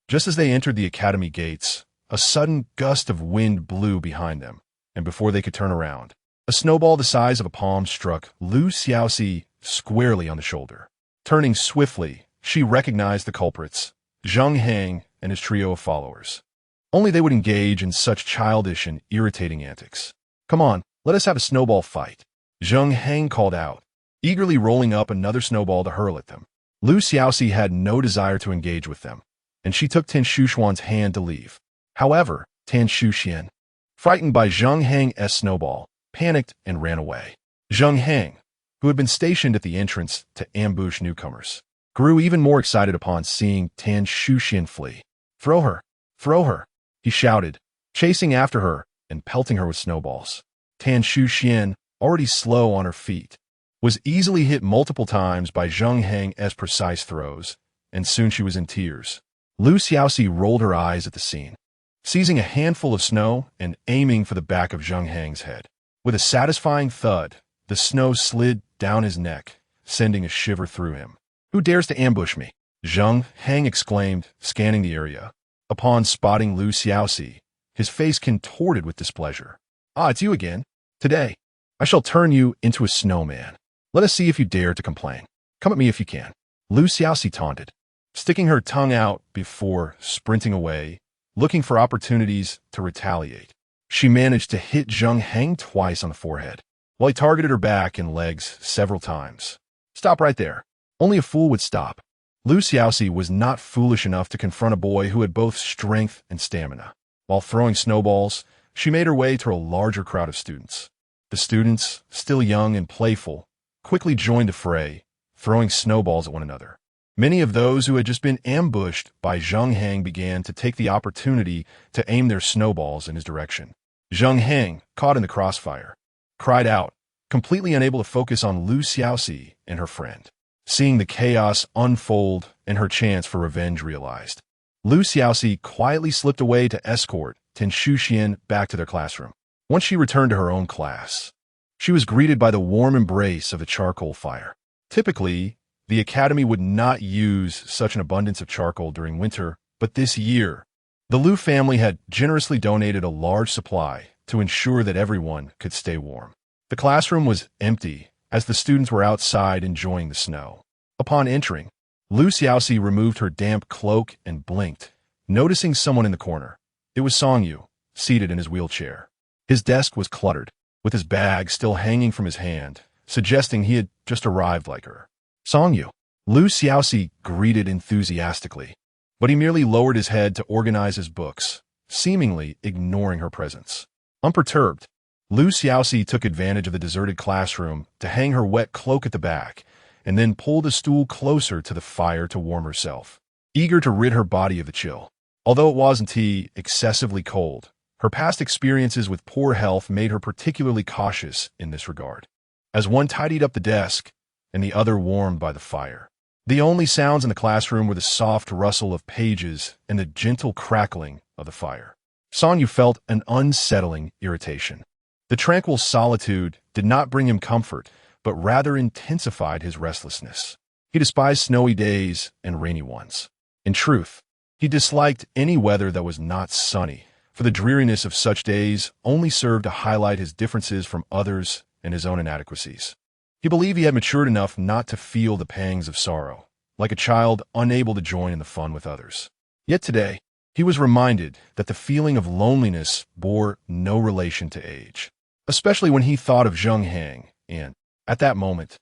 Just as they entered the academy gates, a sudden gust of wind blew behind them, and before they could turn around, a snowball the size of a palm struck Xiaoxi squarely on the shoulder. Turning swiftly, she recognized the culprits, Zheng Heng and his trio of followers. Only they would engage in such childish and irritating antics. "Come on, let us have a snowball fight," Zheng Heng called out, eagerly rolling up another snowball to hurl at them. Xiaoxi had no desire to engage with them, and she took Tan Shuxian's hand to leave. However, Tan Shuxian, frightened by Zheng Heng's snowball, panicked and ran away. Zheng Heng, who had been stationed at the entrance to ambush newcomers, grew even more excited upon seeing Tan Shuxian flee. "Throw her! Throw her!" he shouted, chasing after her and pelting her with snowballs. Tan Shuxian, already slow on her feet, was easily hit multiple times by Zheng Heng's precise throws, and soon she was in tears. Xiaoxi rolled her eyes at the scene, seizing a handful of snow and aiming for the back of Zheng Heng's head. With a satisfying thud, the snow slid down his neck, sending a shiver through him. "Who dares to ambush me?" Zheng Heng exclaimed, scanning the area. Upon spotting Xiaoxi, his face contorted with displeasure. "Ah, it's you again. Today, I shall turn you into a snowman. Let us see if you dare to complain. Come at me if you can." Xiaoxi taunted. sticking her tongue out before sprinting away, looking for opportunities to retaliate. She managed to hit Zheng Heng twice on the forehead, while he targeted her back and legs several times. Stop right there. Only a fool would stop. Xiaoxi was not foolish enough to confront a boy who had both strength and stamina. While throwing snowballs, she made her way to a larger crowd of students. The students, still young and playful, quickly joined the fray, throwing snowballs at one another. Many of those who had just been ambushed by Zheng Heng began to take the opportunity to aim their snowballs in his direction. Zheng Heng, caught in the crossfire, cried out, completely unable to focus on Xiaoxi and her friend. Seeing the chaos unfold and her chance for revenge realized, Xiaoxi quietly slipped away to escort Tin Shuxian back to their classroom. Once she returned to her own class, she was greeted by the warm embrace of the charcoal fire. Typically, the academy would not use such an abundance of charcoal during winter, but this year, the Liu family had generously donated a large supply to ensure that everyone could stay warm. The classroom was empty as the students were outside enjoying the snow. Upon entering, Xiaoxi removed her damp cloak and blinked, noticing someone in the corner. It was Songyu, seated in his wheelchair. His desk was cluttered, with his bag still hanging from his hand, suggesting he had just arrived like her. Songyu, Xiaoxi greeted enthusiastically, but he merely lowered his head to organize his books, seemingly ignoring her presence. Unperturbed, Xiaoxi took advantage of the deserted classroom to hang her wet cloak at the back, and then pulled a stool closer to the fire to warm herself, eager to rid her body of the chill. Although it wasn't excessively cold, her past experiences with poor health made her particularly cautious in this regard. As one tidied up the desk, and the other warmed by the fire, the only sounds in the classroom were the soft rustle of pages and the gentle crackling of the fire. Songyu felt an unsettling irritation. The tranquil solitude did not bring him comfort, but rather intensified his restlessness. He despised snowy days and rainy ones. In truth, he disliked any weather that was not sunny, for the dreariness of such days only served to highlight his differences from others and his own inadequacies. He believed he had matured enough not to feel the pangs of sorrow, like a child unable to join in the fun with others. Yet today, he was reminded that the feeling of loneliness bore no relation to age, especially when he thought of Zheng Heng, and, at that moment,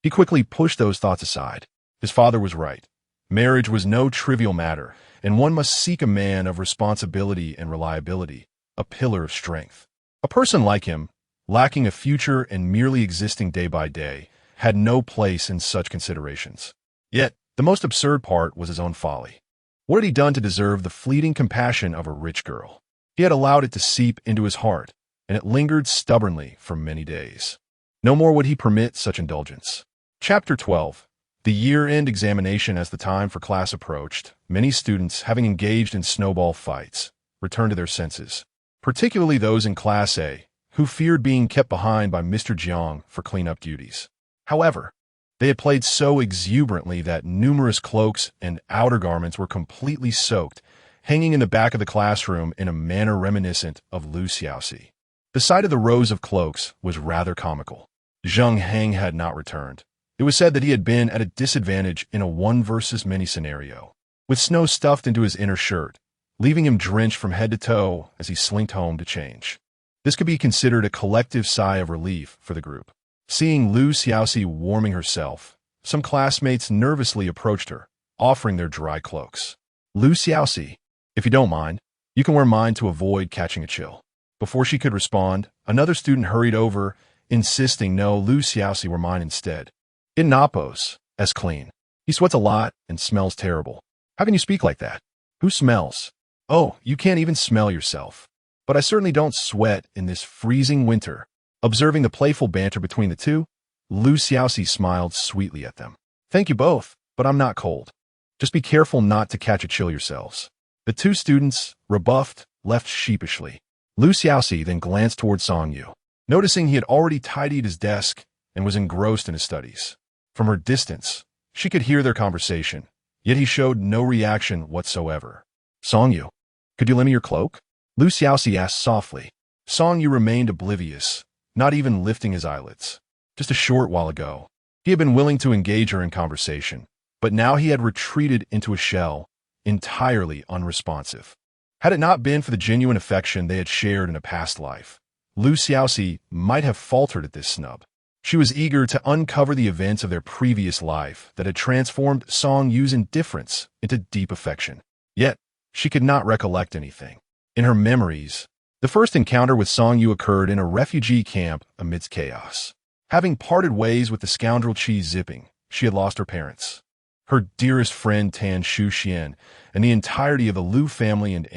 he quickly pushed those thoughts aside. His father was right. Marriage was no trivial matter, and one must seek a man of responsibility and reliability, a pillar of strength. A person like him, lacking a future and merely existing day by day, had no place in such considerations. Yet, the most absurd part was his own folly. What had he done to deserve the fleeting compassion of a rich girl? He had allowed it to seep into his heart, and it lingered stubbornly for many days. No more would he permit such indulgence. Chapter 12. The year-end examination. As the time for class approached, many students, having engaged in snowball fights, returned to their senses, particularly those in Class A, who feared being kept behind by Mr. Jiang for cleanup duties. However, they had played so exuberantly that numerous cloaks and outer garments were completely soaked, hanging in the back of the classroom in a manner reminiscent of Xiaoxi. The sight of the rows of cloaks was rather comical. Zheng Heng had not returned. It was said that he had been at a disadvantage in a one-versus-many scenario, with snow stuffed into his inner shirt, leaving him drenched from head to toe as he slinked home to change. This could be considered a collective sigh of relief for the group. Seeing Xiaoxi warming herself, some classmates nervously approached her, offering their dry cloaks. Xiaoxi, if you don't mind, you can wear mine to avoid catching a chill. Before she could respond, another student hurried over, insisting no, Xiaoxi wear mine instead. It nappos, as clean. He sweats a lot and smells terrible. How can you speak like that? Who smells? Oh, you can't even smell yourself. But I certainly don't sweat in this freezing winter. Observing the playful banter between the two, Xiaoxi smiled sweetly at them. Thank you both, but I'm not cold. Just be careful not to catch a chill yourselves. The two students, rebuffed, left sheepishly. Xiaoxi then glanced toward Songyu, noticing he had already tidied his desk and was engrossed in his studies. From her distance, she could hear their conversation, yet he showed no reaction whatsoever. Songyu, could you lend me your cloak? Xiaoxi asked softly. Songyu remained oblivious, not even lifting his eyelids. Just a short while ago, he had been willing to engage her in conversation, but now he had retreated into a shell, entirely unresponsive. Had it not been for the genuine affection they had shared in a past life, Xiaoxi might have faltered at this snub. She was eager to uncover the events of their previous life that had transformed Song Yu's indifference into deep affection. Yet, she could not recollect anything. In her memories, the first encounter with Song Yu occurred in a refugee camp amidst chaos. Having parted ways with the scoundrel Qi Zipping, she had lost her parents, her dearest friend Tan Shuxian, and the entirety of the Lu family and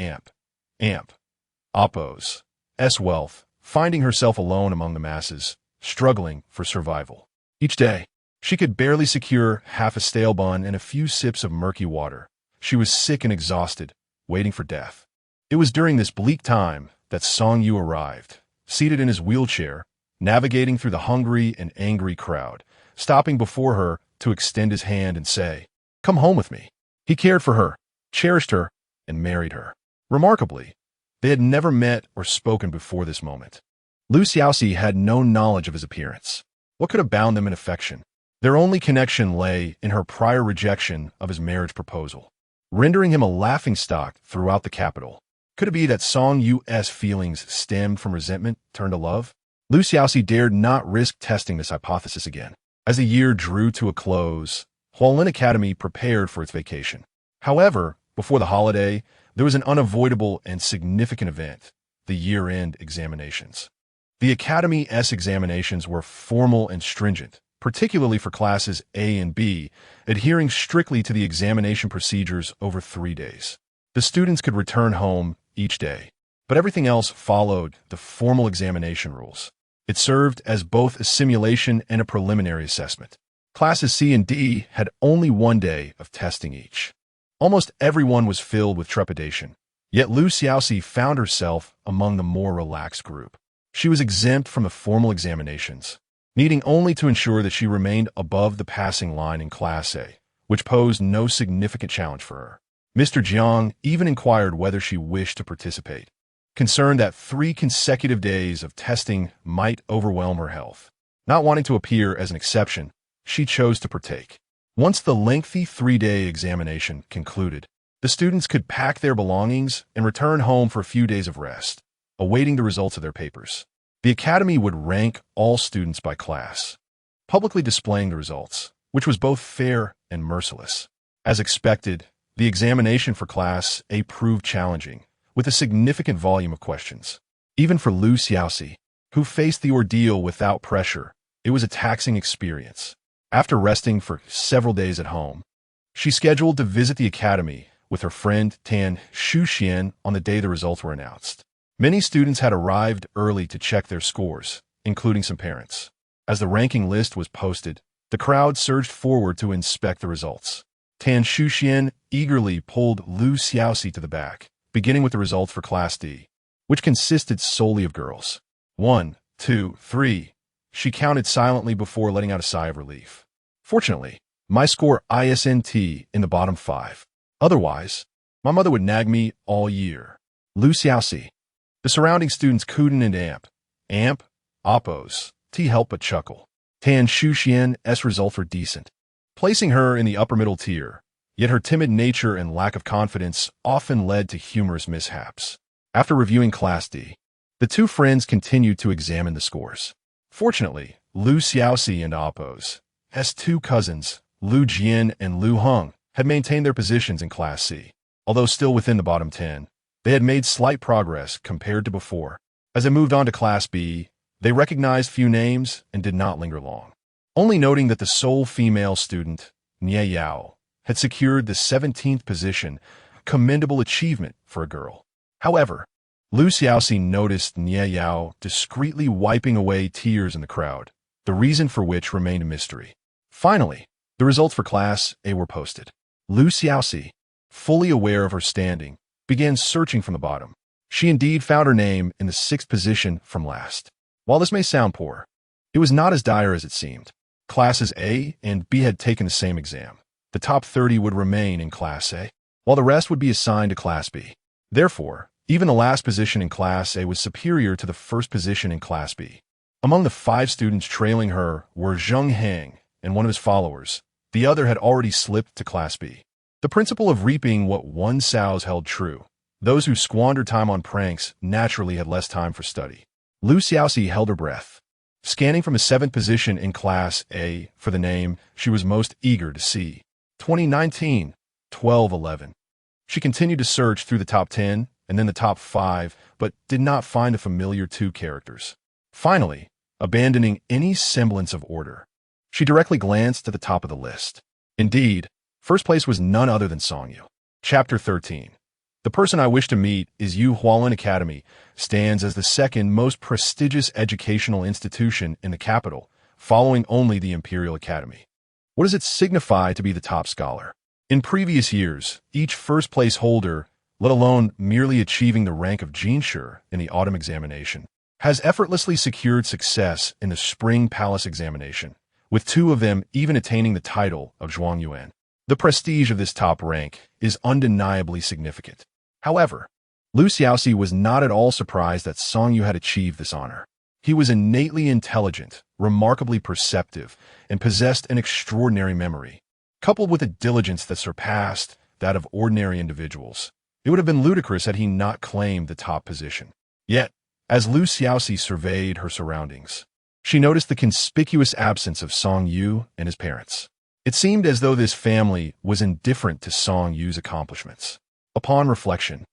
Appo's wealth, finding herself alone among the masses, struggling for survival. Each day, she could barely secure half a stale bun and a few sips of murky water. She was sick and exhausted, waiting for death. It was during this bleak time that Song Yu arrived, seated in his wheelchair, navigating through the hungry and angry crowd, stopping before her to extend his hand and say, "Come home with me." He cared for her, cherished her, and married her. Remarkably, they had never met or spoken before this moment. Xiaoxi had no knowledge of his appearance. What could have bound them in affection? Their only connection lay in her prior rejection of his marriage proposal, rendering him a laughingstock throughout the capital. Could it be that Song Yu's feelings stemmed from resentment turned to love? Xiaoxi dared not risk testing this hypothesis again. As the year drew to a close, Hualin Academy prepared for its vacation. However, before the holiday, there was an unavoidable and significant event: the year-end examinations. The Academy's examinations were formal and stringent, particularly for classes A and B, adhering strictly to the examination procedures over 3 days. The students could return home each day, but everything else followed the formal examination rules. It served as both a simulation and a preliminary assessment. Classes C and D had only 1 day of testing each. Almost everyone was filled with trepidation, yet Xiaoxi found herself among the more relaxed group. She was exempt from the formal examinations, needing only to ensure that she remained above the passing line in Class A, which posed no significant challenge for her. Mr. Jiang even inquired whether she wished to participate, concerned that 3 consecutive days of testing might overwhelm her health. Not wanting to appear as an exception, she chose to partake. Once the lengthy 3-day examination concluded, the students could pack their belongings and return home for a few days of rest, awaiting the results of their papers. The Academy would rank all students by class, publicly displaying the results, which was both fair and merciless. As expected, the examination for Class A proved challenging, with a significant volume of questions. Even for Xiaoxi, who faced the ordeal without pressure, it was a taxing experience. After resting for several days at home, she scheduled to visit the Academy with her friend Tan Shuxian on the day the results were announced. Many students had arrived early to check their scores, including some parents. As the ranking list was posted, the crowd surged forward to inspect the results. Tan Shuxian eagerly pulled Xiaoxi to the back, beginning with the results for Class D, which consisted solely of girls. 1, 2, 3. She counted silently before letting out a sigh of relief. Fortunately, my score isn't in the bottom 5. Otherwise, my mother would nag me all year. Xiaoxi. The surrounding students Kuden and Appo's helped but chuckle. Tan Shuxian's results were decent, placing her in the upper middle tier, yet her timid nature and lack of confidence often led to humorous mishaps. After reviewing Class D, the 2 friends continued to examine the scores. Fortunately, Xiaoxi and Appo's 2 cousins, Lu Jian and Lu Heng, had maintained their positions in Class C. Although still within the bottom 10, they had made slight progress compared to before. As they moved on to Class B, they recognized few names and did not linger long, only noting that the sole female student, Nie Yao, had secured the 17th position, a commendable achievement for a girl. However, Xiaoxi noticed Nie Yao discreetly wiping away tears in the crowd, the reason for which remained a mystery. Finally, the results for Class A were posted. Xiaoxi, fully aware of her standing, began searching from the bottom. She indeed found her name in the 6th position from last. While this may sound poor, it was not as dire as it seemed. Classes A and B had taken the same exam. The top 30 would remain in Class A, while the rest would be assigned to Class B. Therefore, even the last position in Class A was superior to the first position in Class B. Among the 5 students trailing her were Zheng Heng and one of his followers, The other had already slipped to Class B. The principle of reaping what one sows held true. Those who squandered time on pranks naturally had less time for study. Xiaoxi held her breath, scanning from a 7th position in Class A for the name she was most eager to see. 2019, 1211. She continued to search through the top 10 and then the top 5, but did not find the familiar 2 characters. Finally, abandoning any semblance of order, she directly glanced at the top of the list. Indeed, first place was none other than Songyu. Chapter 13. The person I wish to meet is Yu Hualin Academy, stands as the 2nd most prestigious educational institution in the capital, following only the Imperial Academy. What does it signify to be the top scholar? In previous years, each first-place holder, let alone merely achieving the rank of Jinshi in the autumn examination, has effortlessly secured success in the spring palace examination, with 2 of them even attaining the title of Zhuangyuan. The prestige of this top rank is undeniably significant. However, Xiaoxi was not at all surprised that Songyu had achieved this honor. He was innately intelligent, remarkably perceptive, and possessed an extraordinary memory. Coupled with a diligence that surpassed that of ordinary individuals, it would have been ludicrous had he not claimed the top position. Yet, as Xiaoxi surveyed her surroundings, she noticed the conspicuous absence of Songyu and his parents. It seemed as though this family was indifferent to Songyu's accomplishments. Upon reflection,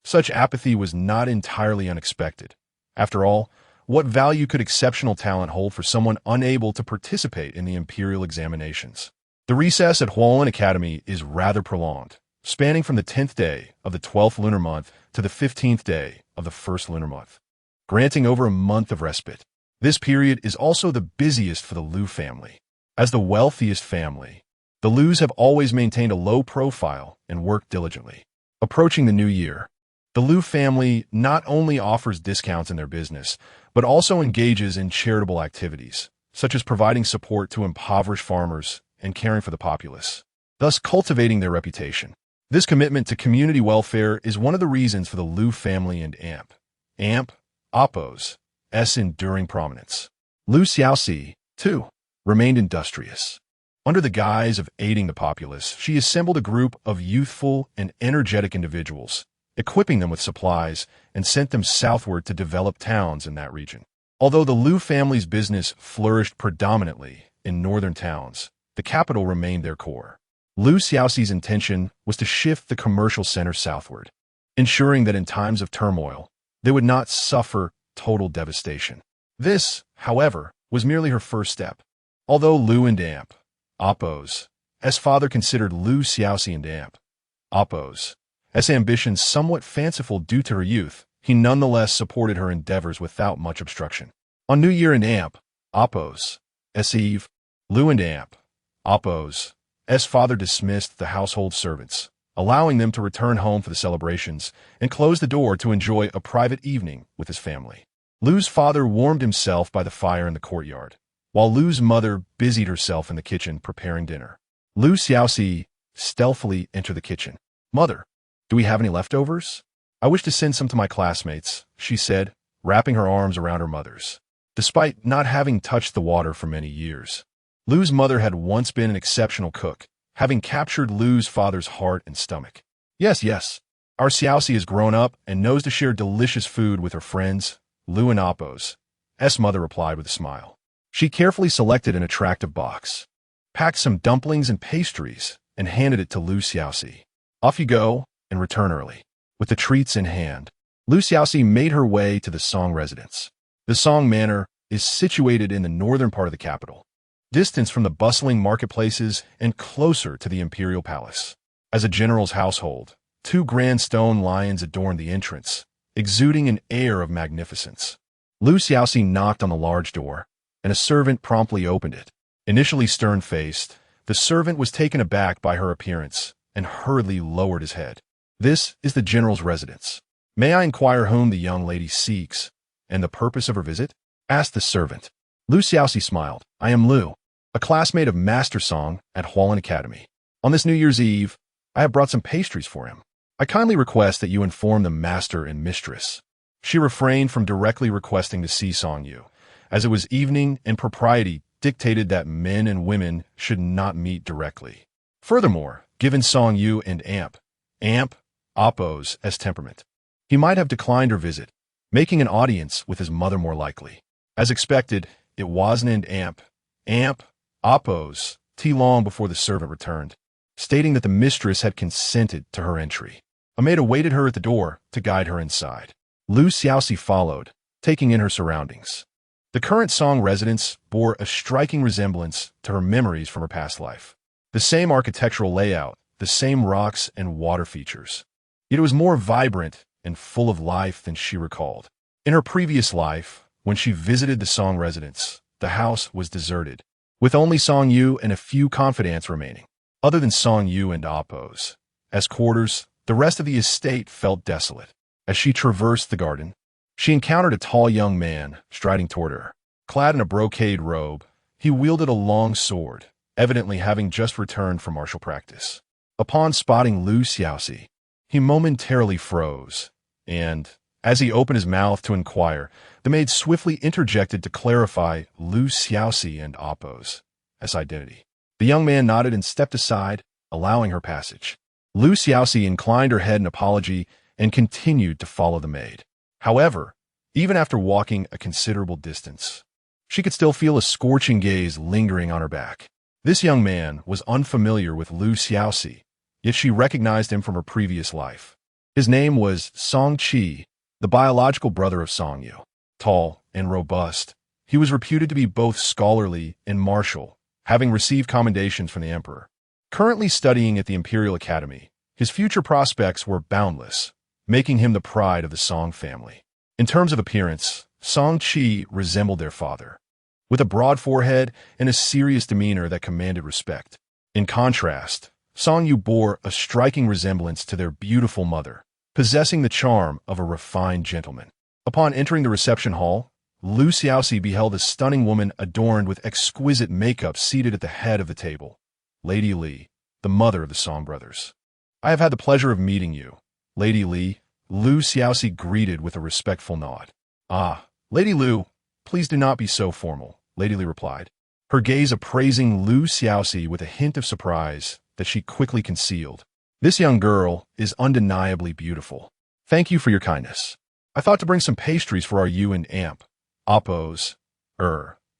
such apathy was not entirely unexpected. After all, what value could exceptional talent hold for someone unable to participate in the imperial examinations? The recess at Hualin Academy is rather prolonged, spanning from the 10th day of the 12th lunar month to the 15th day of the 1st lunar month, granting over a month of respite. This period is also the busiest for the Liu family. As the wealthiest family, the Lius have always maintained a low profile and worked diligently. Approaching the new year, the Liu family not only offers discounts in their business, but also engages in charitable activities, such as providing support to impoverished farmers and caring for the populace, thus cultivating their reputation. This commitment to community welfare is one of the reasons for the Liu family and Oppo's enduring prominence. Xiaoxi, too, remained industrious. Under the guise of aiding the populace, she assembled a group of youthful and energetic individuals, equipping them with supplies, and sent them southward to develop towns in that region. Although the Liu family's business flourished predominantly in northern towns, the capital remained their core. Xiaoxi's intention was to shift the commercial center southward, ensuring that in times of turmoil, they would not suffer total devastation. This, however, was merely her first step. Although Liu and Oppo's father considered Xiaoxi and Oppo's ambitions somewhat fanciful due to her youth, he nonetheless supported her endeavors without much obstruction. On New Year and Oppo's Eve, Liu and Oppo's father dismissed the household servants, allowing them to return home for the celebrations, and closed the door to enjoy a private evening with his family. Liu's father warmed himself by the fire in the courtyard, while Liu's mother busied herself in the kitchen preparing dinner. Xiaoxi stealthily entered the kitchen. "Mother, do we have any leftovers? I wish to send some to my classmates," she said, wrapping her arms around her mother's. Despite not having touched the water for many years, Liu's mother had once been an exceptional cook, having captured Liu's father's heart and stomach. Yes, our Xiaoxi has grown up and knows to share delicious food with her friends," Liu and Oppo's mother replied with a smile. She carefully selected an attractive box, packed some dumplings and pastries, and handed it to Xiaoxi. "Off you go, and return early." With the treats in hand, Xiaoxi made her way to the Song residence. The Song Manor is situated in the northern part of the capital, distant from the bustling marketplaces and closer to the imperial palace. As a general's household, 2 grand stone lions adorned the entrance, exuding an air of magnificence. Xiaoxi knocked on the large door, and a servant promptly opened it. Initially stern-faced, the servant was taken aback by her appearance and hurriedly lowered his head. "This is the general's residence. May I inquire whom the young lady seeks, and the purpose of her visit?" asked the servant. Xiaoxi smiled. "I am Liu, a classmate of Master Song at Hualin Academy. On this New Year's Eve, I have brought some pastries for him. I kindly request that you inform the master and mistress." She refrained from directly requesting to see Songyu, as it was evening and propriety dictated that men and women should not meet directly. Furthermore, given Song Yu and Amp, Oppo's temperament, he might have declined her visit, making an audience with his mother more likely. As expected, it wasn't Amp, Oppo's tea long before the servant returned, stating that the mistress had consented to her entry. A maid awaited her at the door to guide her inside. Xiaoxi followed, taking in her surroundings. The current Song residence bore a striking resemblance to her memories from her past life. The same architectural layout, the same rocks and water features. Yet it was more vibrant and full of life than she recalled. In her previous life, when she visited the Song residence, the house was deserted, with only Song Yu and a few confidants remaining. Other than Song Yu and Oppo's quarters, the rest of the estate felt desolate. As she traversed the garden, she encountered a tall young man striding toward her. Clad in a brocade robe, he wielded a long sword, evidently having just returned from martial practice. Upon spotting Xiaoxi, he momentarily froze, and, as he opened his mouth to inquire, the maid swiftly interjected to clarify Xiaoxi and Oppo's identity. The young man nodded and stepped aside, allowing her passage. Xiaoxi inclined her head in apology and continued to follow the maid. However, even after walking a considerable distance, she could still feel a scorching gaze lingering on her back. This young man was unfamiliar with Xiaoxi, yet she recognized him from her previous life. His name was Song Qi, the biological brother of Song Yu. Tall and robust, he was reputed to be both scholarly and martial, having received commendations from the emperor. Currently studying at the Imperial Academy, his future prospects were boundless, making him the pride of the Song family. In terms of appearance, Song Qi resembled their father, with a broad forehead and a serious demeanor that commanded respect. In contrast, Song Yu bore a striking resemblance to their beautiful mother, possessing the charm of a refined gentleman. Upon entering the reception hall, Xiaoxi beheld a stunning woman adorned with exquisite makeup seated at the head of the table. Lady Li, the mother of the Song brothers. I have had the pleasure of meeting you, Lady Li. Xiaoxi greeted with a respectful nod. Ah, Lady Lu, please do not be so formal, Lady Li replied, her gaze appraising Xiaoxi with a hint of surprise that she quickly concealed. This young girl is undeniably beautiful. Thank you for your kindness. I thought to bring some pastries for our Yu and Oppo's,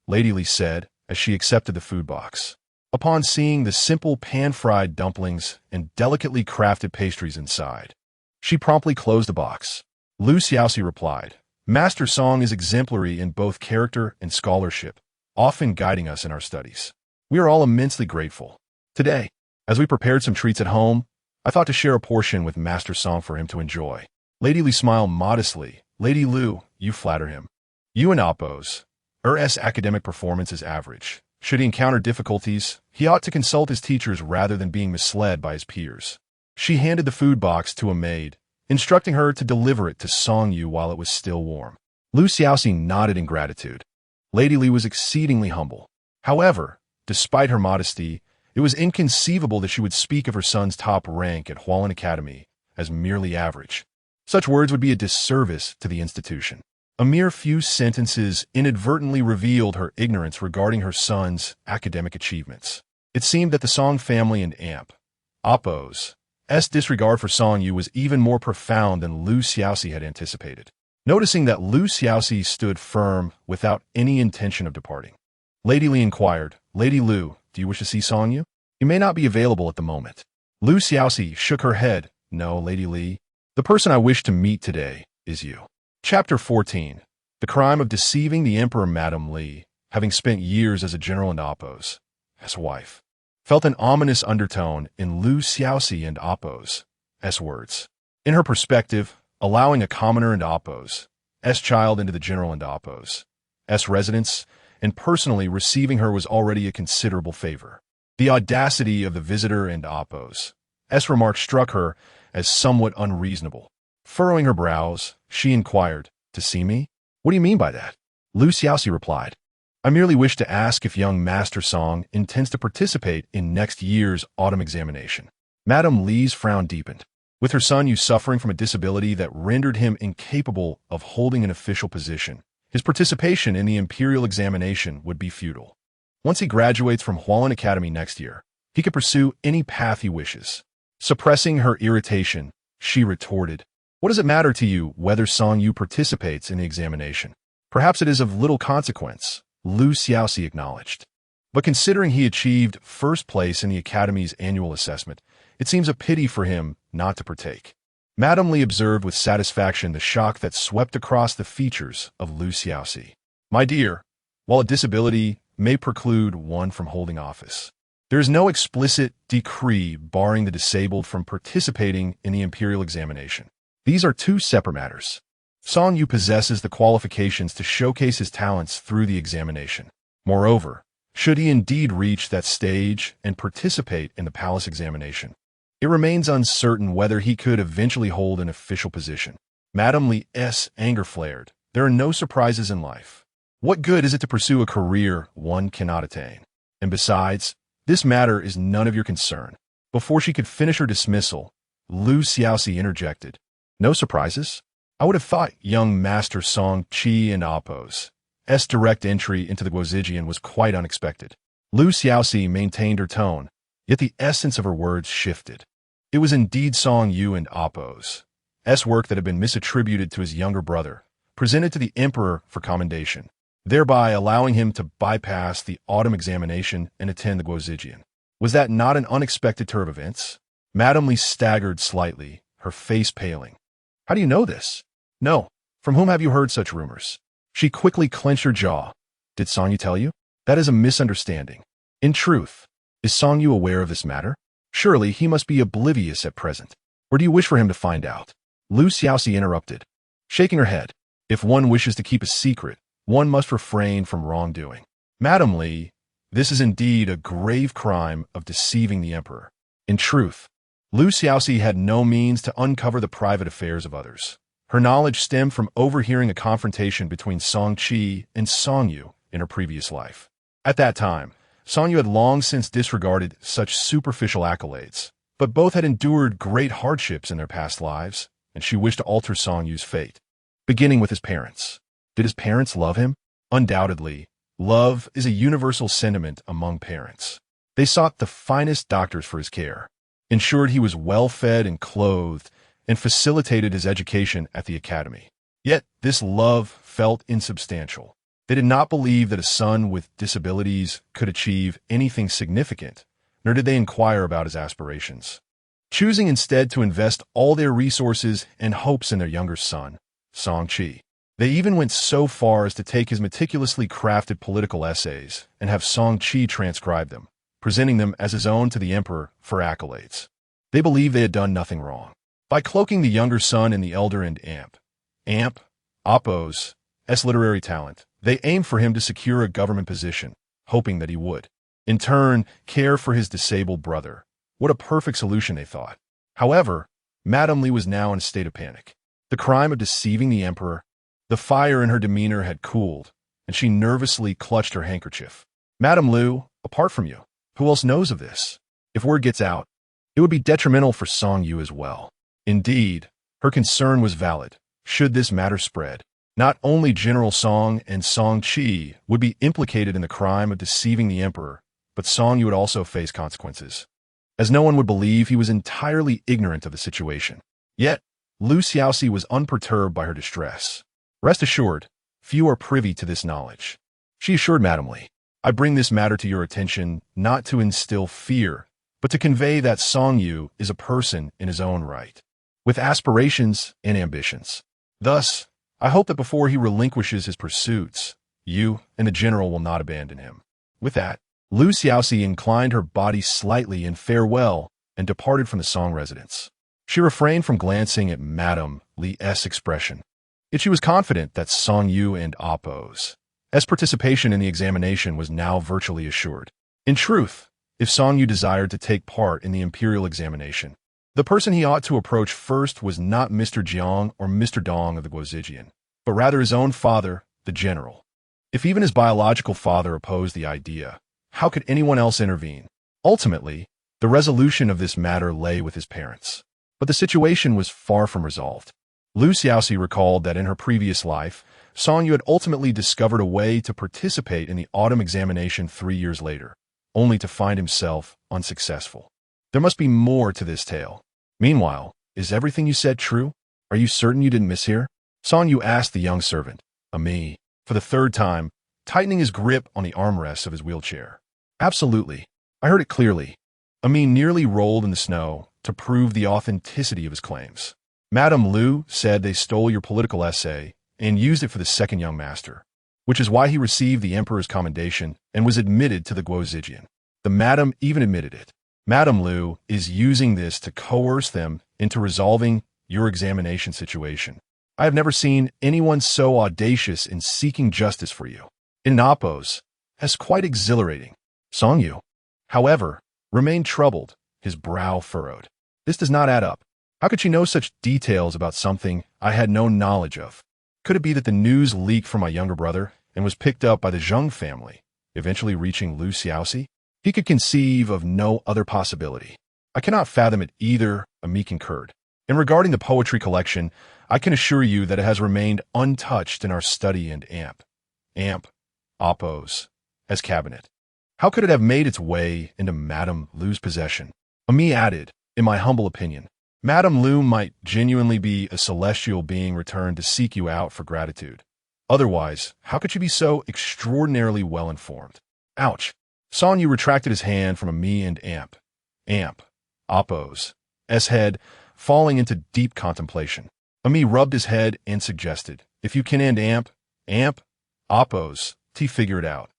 Lady Li said as she accepted the food box. Upon seeing the simple pan-fried dumplings and delicately crafted pastries inside, she promptly closed the box. Xiaoxi replied, Master Song is exemplary in both character and scholarship, often guiding us in our studies. We are all immensely grateful. Today, as we prepared some treats at home, I thought to share a portion with Master Song for him to enjoy. Lady Li smiled modestly. Lady Lu, you flatter him. You and Oppo's academic performance is average. Should he encounter difficulties, he ought to consult his teachers rather than being misled by his peers. She handed the food box to a maid, instructing her to deliver it to Song Yu while it was still warm. Xiaoxi nodded in gratitude. Lady Li was exceedingly humble. However, despite her modesty, it was inconceivable that she would speak of her son's top rank at Hualien Academy as merely average. Such words would be a disservice to the institution. A mere few sentences inadvertently revealed her ignorance regarding her son's academic achievements. It seemed that the Song family and Oppo's disregard for Song Yu was even more profound than Xiaoxi had anticipated. Noticing that Xiaoxi stood firm without any intention of departing, Lady Li inquired, Lady Lu, do you wish to see Song Yu? He may not be available at the moment. Xiaoxi shook her head. No, Lady Li. The person I wish to meet today is you. Chapter 14. The crime of deceiving the Emperor. Madame Li, having spent years as a general and Oppo's wife, felt an ominous undertone in Xiaoxi and Oppo's words. In her perspective, allowing a commoner and Oppo's child into the general and Oppo's residence and personally receiving her was already a considerable favor. The audacity of the visitor and Oppo's remark struck her as somewhat unreasonable. Furrowing her brows, she inquired, to see me? What do you mean by that? Xiaoxi replied, I merely wish to ask if young Master Song intends to participate in next year's autumn examination. Madame Li's frown deepened. With her son Yu suffering from a disability that rendered him incapable of holding an official position, his participation in the imperial examination would be futile. Once he graduates from Hualien Academy next year, he could pursue any path he wishes. Suppressing her irritation, she retorted, "What does it matter to you whether Song Yu participates in the examination? Perhaps it is of little consequence," Xiaoxi acknowledged. But considering he achieved first place in the Academy's annual assessment, it seems a pity for him not to partake. Madame Li observed with satisfaction the shock that swept across the features of Xiaoxi. "My dear, while a disability may preclude one from holding office, there is no explicit decree barring the disabled from participating in the imperial examination. These are two separate matters. Song Yu possesses the qualifications to showcase his talents through the examination. Moreover, should he indeed reach that stage and participate in the palace examination, it remains uncertain whether he could eventually hold an official position." Madame Li's anger flared. "There are no surprises in life. What good is it to pursue a career one cannot attain? And besides, this matter is none of your concern." Before she could finish her dismissal, Xiaoxi interjected, "No surprises? I would have thought young Master Song Qi and Appo's direct entry into the Guozijian was quite unexpected." Xiaoxi maintained her tone, yet the essence of her words shifted. It was indeed Song Yu and Appo's work that had been misattributed to his younger brother, presented to the emperor for commendation, thereby allowing him to bypass the autumn examination and attend the Guozijian. Was that not an unexpected turn of events? Madame Li staggered slightly, her face paling. "How do you know this?" "No. From whom have you heard such rumors?" She quickly clenched her jaw. "Did Song Yu tell you?" "That is a misunderstanding. In truth, is Song Yu aware of this matter? Surely he must be oblivious at present. Or do you wish for him to find out?" Xiaoxi interrupted, shaking her head. "If one wishes to keep a secret, one must refrain from wrongdoing. Madame Li, this is indeed a grave crime of deceiving the emperor." In truth, Xiaoxi had no means to uncover the private affairs of others. Her knowledge stemmed from overhearing a confrontation between Song Qi and Song Yu in her previous life. At that time, Song Yu had long since disregarded such superficial accolades, but both had endured great hardships in their past lives, and she wished to alter Song Yu's fate. Beginning with his parents. Did his parents love him? Undoubtedly, love is a universal sentiment among parents. They sought the finest doctors for his care, ensured he was well fed and clothed, and facilitated his education at the academy. Yet this love felt insubstantial. They did not believe that a son with disabilities could achieve anything significant, nor did they inquire about his aspirations, choosing instead to invest all their resources and hopes in their younger son, Song Qi. They even went so far as to take his meticulously crafted political essays and have Song Qi transcribe them, presenting them as his own to the emperor for accolades. They believed they had done nothing wrong. By cloaking the younger son in the elder and Appo's literary talent, they aimed for him to secure a government position, hoping that he would, in turn, care for his disabled brother. What a perfect solution, they thought. However, Madame Li was now in a state of panic. The crime of deceiving the emperor, the fire in her demeanor had cooled, and she nervously clutched her handkerchief. "Madame Lu, apart from you, who else knows of this? If word gets out, it would be detrimental for Song Yu as well." Indeed, her concern was valid. Should this matter spread, not only General Song and Song Qi would be implicated in the crime of deceiving the emperor, but Song Yu would also face consequences, as no one would believe he was entirely ignorant of the situation. Yet, Xiaoxi was unperturbed by her distress. "Rest assured, few are privy to this knowledge," she assured Madame Li. "I bring this matter to your attention not to instill fear, but to convey that Song Yu is a person in his own right, with aspirations and ambitions. Thus, I hope that before he relinquishes his pursuits, you and the general will not abandon him." With that, Xiaoxi inclined her body slightly in farewell and departed from the Song residence. She refrained from glancing at Madame Li's expression. Yet she was confident that Song Yu and Appo's participation in the examination was now virtually assured. In truth, if Song Yu desired to take part in the imperial examination, the person he ought to approach first was not Mr. Jiang or Mr. Dong of the Guozijian, but rather his own father, the general. If even his biological father opposed the idea, how could anyone else intervene? Ultimately, the resolution of this matter lay with his parents. But the situation was far from resolved. Xiaoxi recalled that in her previous life, Song Yu had ultimately discovered a way to participate in the autumn examination 3 years later, only to find himself unsuccessful. There must be more to this tale. Meanwhile, is everything you said true? Are you certain you didn't mishear? Song Yu asked the young servant, Ami, for the third time, tightening his grip on the armrests of his wheelchair. Absolutely. I heard it clearly. Ami nearly rolled in the snow to prove the authenticity of his claims. Madame Liu said they stole your political essay and used it for the second young master, which is why he received the emperor's commendation and was admitted to the Guozijian. The madam even admitted it. Madame Liu is using this to coerce them into resolving your examination situation. I have never seen anyone so audacious in seeking justice for you. In Napo's, as quite exhilarating. Song Yu, however, remained troubled, his brow furrowed. This does not add up. How could she know such details about something I had no knowledge of? Could it be that the news leaked from my younger brother and was picked up by the Zheng family, eventually reaching Xiaoxi? He could conceive of no other possibility. I cannot fathom it either, Ami concurred. And regarding the poetry collection, I can assure you that it has remained untouched in our study and Oppos, as cabinet. How could it have made its way into Madame Liu's possession? Ami added, in my humble opinion, Madame Liu might genuinely be a celestial being returned to seek you out for gratitude. Otherwise, how could she be so extraordinarily well-informed? Ouch. Song Yu retracted his hand from Ami and Oppos' head, falling into deep contemplation. Ami rubbed his head and suggested, if you can end Oppos, figure it out.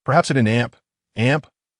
Perhaps it an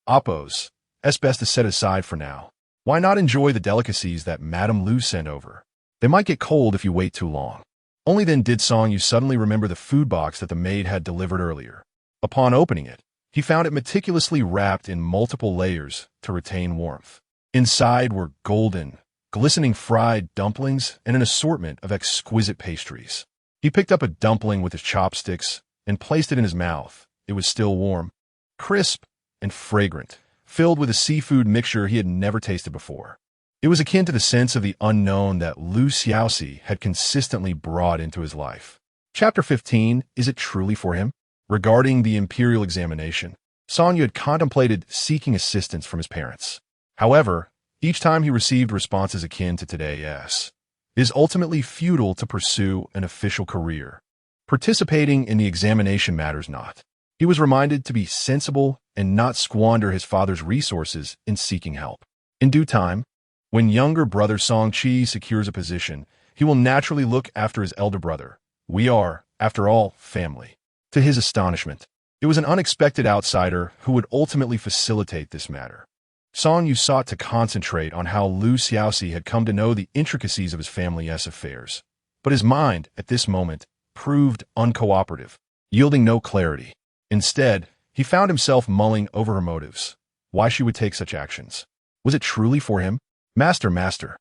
Oppos, best to set aside for now. Why not enjoy the delicacies that Madame Liu sent over? They might get cold if you wait too long. Only then did Song Yu suddenly remember the food box that the maid had delivered earlier. Upon opening it, he found it meticulously wrapped in multiple layers to retain warmth. Inside were golden, glistening fried dumplings and an assortment of exquisite pastries. He picked up a dumpling with his chopsticks and placed it in his mouth. It was still warm, crisp, and fragrant, filled with a seafood mixture he had never tasted before. It was akin to the sense of the unknown that Xiaoxi had consistently brought into his life. Chapter 15, Is It Truly for Him? Regarding the imperial examination, Song Yu had contemplated seeking assistance from his parents. However, each time he received responses akin to today's, it is ultimately futile to pursue an official career. Participating in the examination matters not. He was reminded to be sensible and not squander his father's resources in seeking help. In due time, when younger brother Song Chi secures a position, he will naturally look after his elder brother. We are, after all, family. To his astonishment, it was an unexpected outsider who would ultimately facilitate this matter. Song Yu sought to concentrate on how Xiaoxi had come to know the intricacies of his family's affairs, but his mind, at this moment, proved uncooperative, yielding no clarity. Instead, he found himself mulling over her motives, why she would take such actions. Was it truly for him? Master.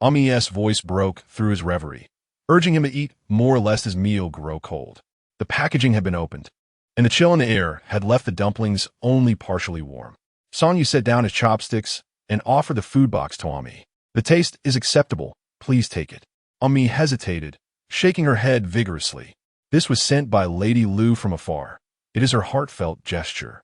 Ami's voice broke through his reverie, urging him to eat more lest his meal grow cold. The packaging had been opened, and the chill in the air had left the dumplings only partially warm. Song Yu set down his chopsticks and offered the food box to Ami. The taste is acceptable. Please take it. Ami hesitated, shaking her head vigorously. This was sent by Lady Liu from afar. It is her heartfelt gesture,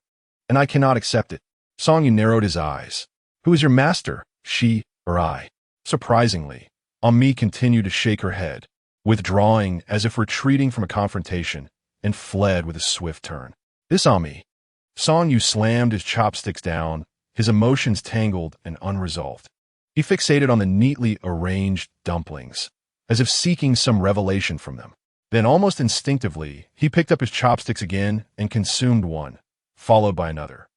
and I cannot accept it. Song Yu narrowed his eyes. Who is your master, she or I? Surprisingly, Ami continued to shake her head, withdrawing as if retreating from a confrontation, and fled with a swift turn. This Ami. Song Yu slammed his chopsticks down, his emotions tangled and unresolved. He fixated on the neatly arranged dumplings, as if seeking some revelation from them. Then, almost instinctively, he picked up his chopsticks again and consumed one, followed by another.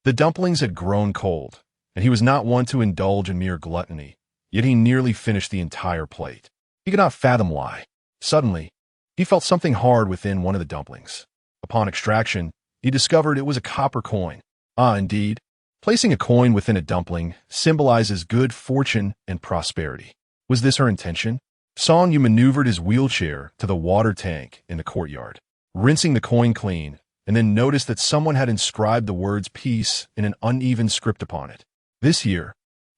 The dumplings had grown cold, and he was not one to indulge in mere gluttony, yet he nearly finished the entire plate. He could not fathom why. Suddenly, he felt something hard within one of the dumplings. Upon extraction, he discovered it was a copper coin. Ah, indeed. Placing a coin within a dumpling symbolizes good fortune and prosperity. Was this her intention? Song Yu maneuvered his wheelchair to the water tank in the courtyard, rinsing the coin clean, and then noticed that someone had inscribed the words peace in an uneven script upon it. This year,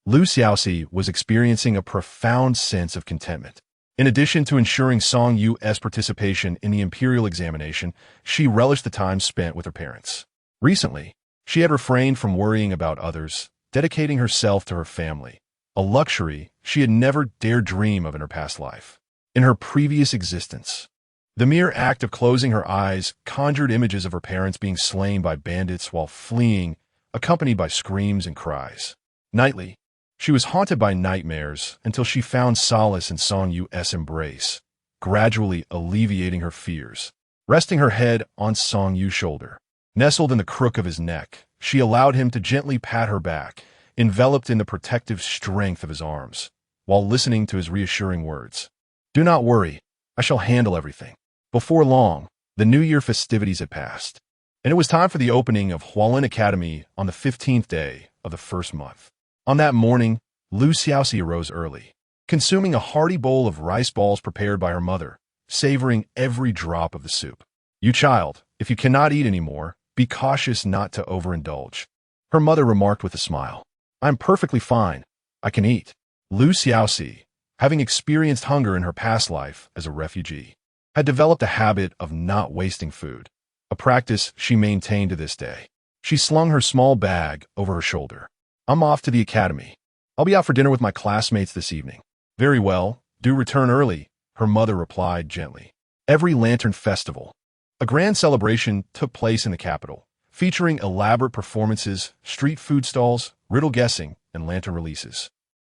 Xiaoxi was experiencing a profound sense of contentment. In addition to ensuring Song Yu's participation in the imperial examination, she relished the time spent with her parents. Recently, she had refrained from worrying about others, dedicating herself to her family, a luxury she had never dared dream of in her past life. In her previous existence, the mere act of closing her eyes conjured images of her parents being slain by bandits while fleeing, accompanied by screams and cries. Nightly, she was haunted by nightmares until she found solace in Song Yu's embrace, gradually alleviating her fears. Resting her head on Song Yu's shoulder, nestled in the crook of his neck, she allowed him to gently pat her back, enveloped in the protective strength of his arms, while listening to his reassuring words. "Do not worry, I shall handle everything." Before long, the New Year festivities had passed, and it was time for the opening of Hualin Academy on the 15th day of the first month. On that morning, Xiaoxi arose early, consuming a hearty bowl of rice balls prepared by her mother, savoring every drop of the soup. "You child, if you cannot eat anymore, be cautious not to overindulge," her mother remarked with a smile. "I'm perfectly fine. I can eat." Xiaoxi, having experienced hunger in her past life as a refugee, had developed a habit of not wasting food, a practice she maintained to this day. She slung her small bag over her shoulder. "I'm off to the academy. I'll be out for dinner with my classmates this evening." "Very well, do return early," her mother replied gently. Every lantern festival, a grand celebration, took place in the capital, featuring elaborate performances, street food stalls, riddle guessing, and lantern releases.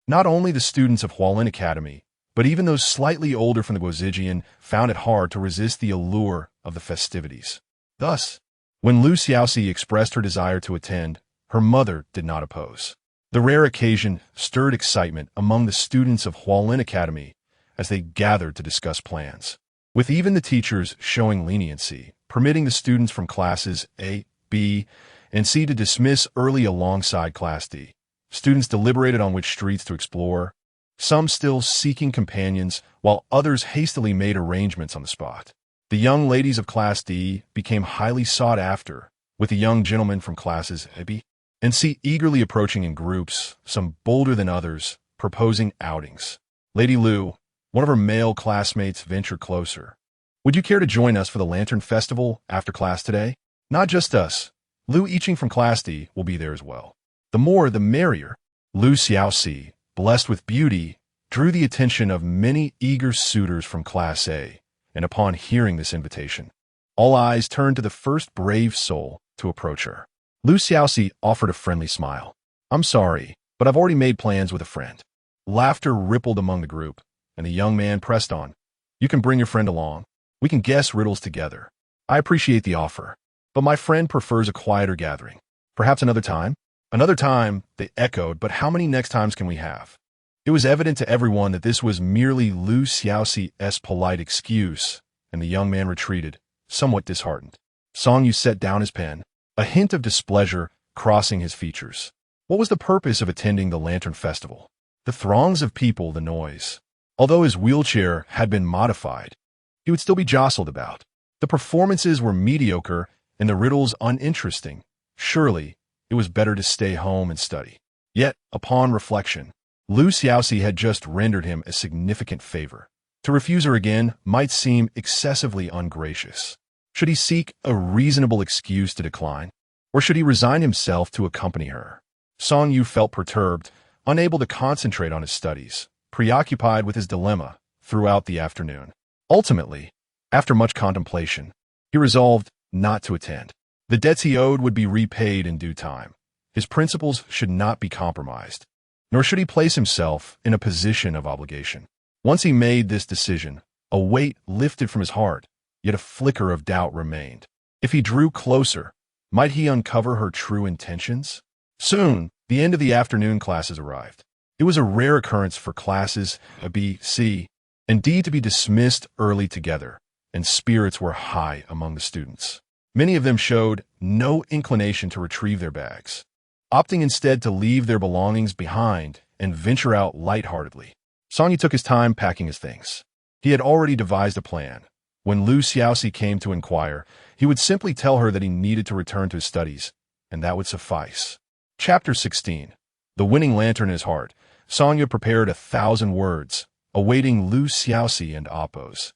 Not only the students of Hualin Academy, but even those slightly older from the Guozijian found it hard to resist the allure of the festivities. Thus, when Xiaoxi expressed her desire to attend, her mother did not oppose. The rare occasion stirred excitement among the students of Hualin Academy as they gathered to discuss plans, with even the teachers showing leniency, permitting the students from classes A, B, and C to dismiss early alongside Class D. Students deliberated on which streets to explore, some still seeking companions, while others hastily made arrangements on the spot. The young ladies of Class D became highly sought after, with the young gentlemen from classes A, B, and C eagerly approaching in groups, some bolder than others, proposing outings. Lady Lu, one of her male classmates, ventured closer. "Would you care to join us for the Lantern Festival after class today?" "Not just us. Lu Yiqing from Class D will be there as well." "The more, the merrier." Xiaoxi, blessed with beauty, drew the attention of many eager suitors from Class A, and upon hearing this invitation, all eyes turned to the first brave soul to approach her. Xiaoxi offered a friendly smile. "I'm sorry, but I've already made plans with a friend." Laughter rippled among the group, and the young man pressed on. "You can bring your friend along. We can guess riddles together. I appreciate the offer, but my friend prefers a quieter gathering. Perhaps another time?" "Another time," they echoed, "but how many next times can we have?" It was evident to everyone that this was merely Xiaoxi's polite excuse, and the young man retreated, somewhat disheartened. Song Yu set down his pen, a hint of displeasure crossing his features. What was the purpose of attending the Lantern Festival? The throngs of people, the noise. Although his wheelchair had been modified, he would still be jostled about. The performances were mediocre and the riddles uninteresting. Surely, it was better to stay home and study. Yet, upon reflection, Xiaoxi had just rendered him a significant favor. To refuse her again might seem excessively ungracious. Should he seek a reasonable excuse to decline, or should he resign himself to accompany her? Song Yu felt perturbed, unable to concentrate on his studies, preoccupied with his dilemma throughout the afternoon. Ultimately, after much contemplation, he resolved not to attend. The debts he owed would be repaid in due time. His principles should not be compromised, nor should he place himself in a position of obligation. Once he made this decision, a weight lifted from his heart, yet a flicker of doubt remained. If he drew closer, might he uncover her true intentions? Soon, the end of the afternoon classes arrived. It was a rare occurrence for classes B, C, and D to be dismissed early together, and spirits were high among the students. Many of them showed no inclination to retrieve their bags, opting instead to leave their belongings behind and venture out lightheartedly. Song Yu took his time packing his things. He had already devised a plan. When Xiaoxi came to inquire, he would simply tell her that he needed to return to his studies, and that would suffice. Chapter 16. The winning lantern in his heart. Song Yu prepared 1,000 words, awaiting Lu Xiaoxi and Appo's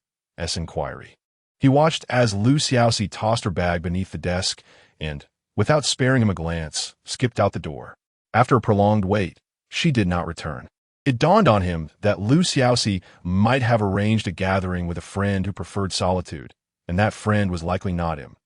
inquiry. He watched as Lu Xiaoxi tossed her bag beneath the desk and, without sparing him a glance, skipped out the door. After a prolonged wait, she did not return. It dawned on him that Lu Xiaoxi might have arranged a gathering with a friend who preferred solitude, and that friend was likely not him.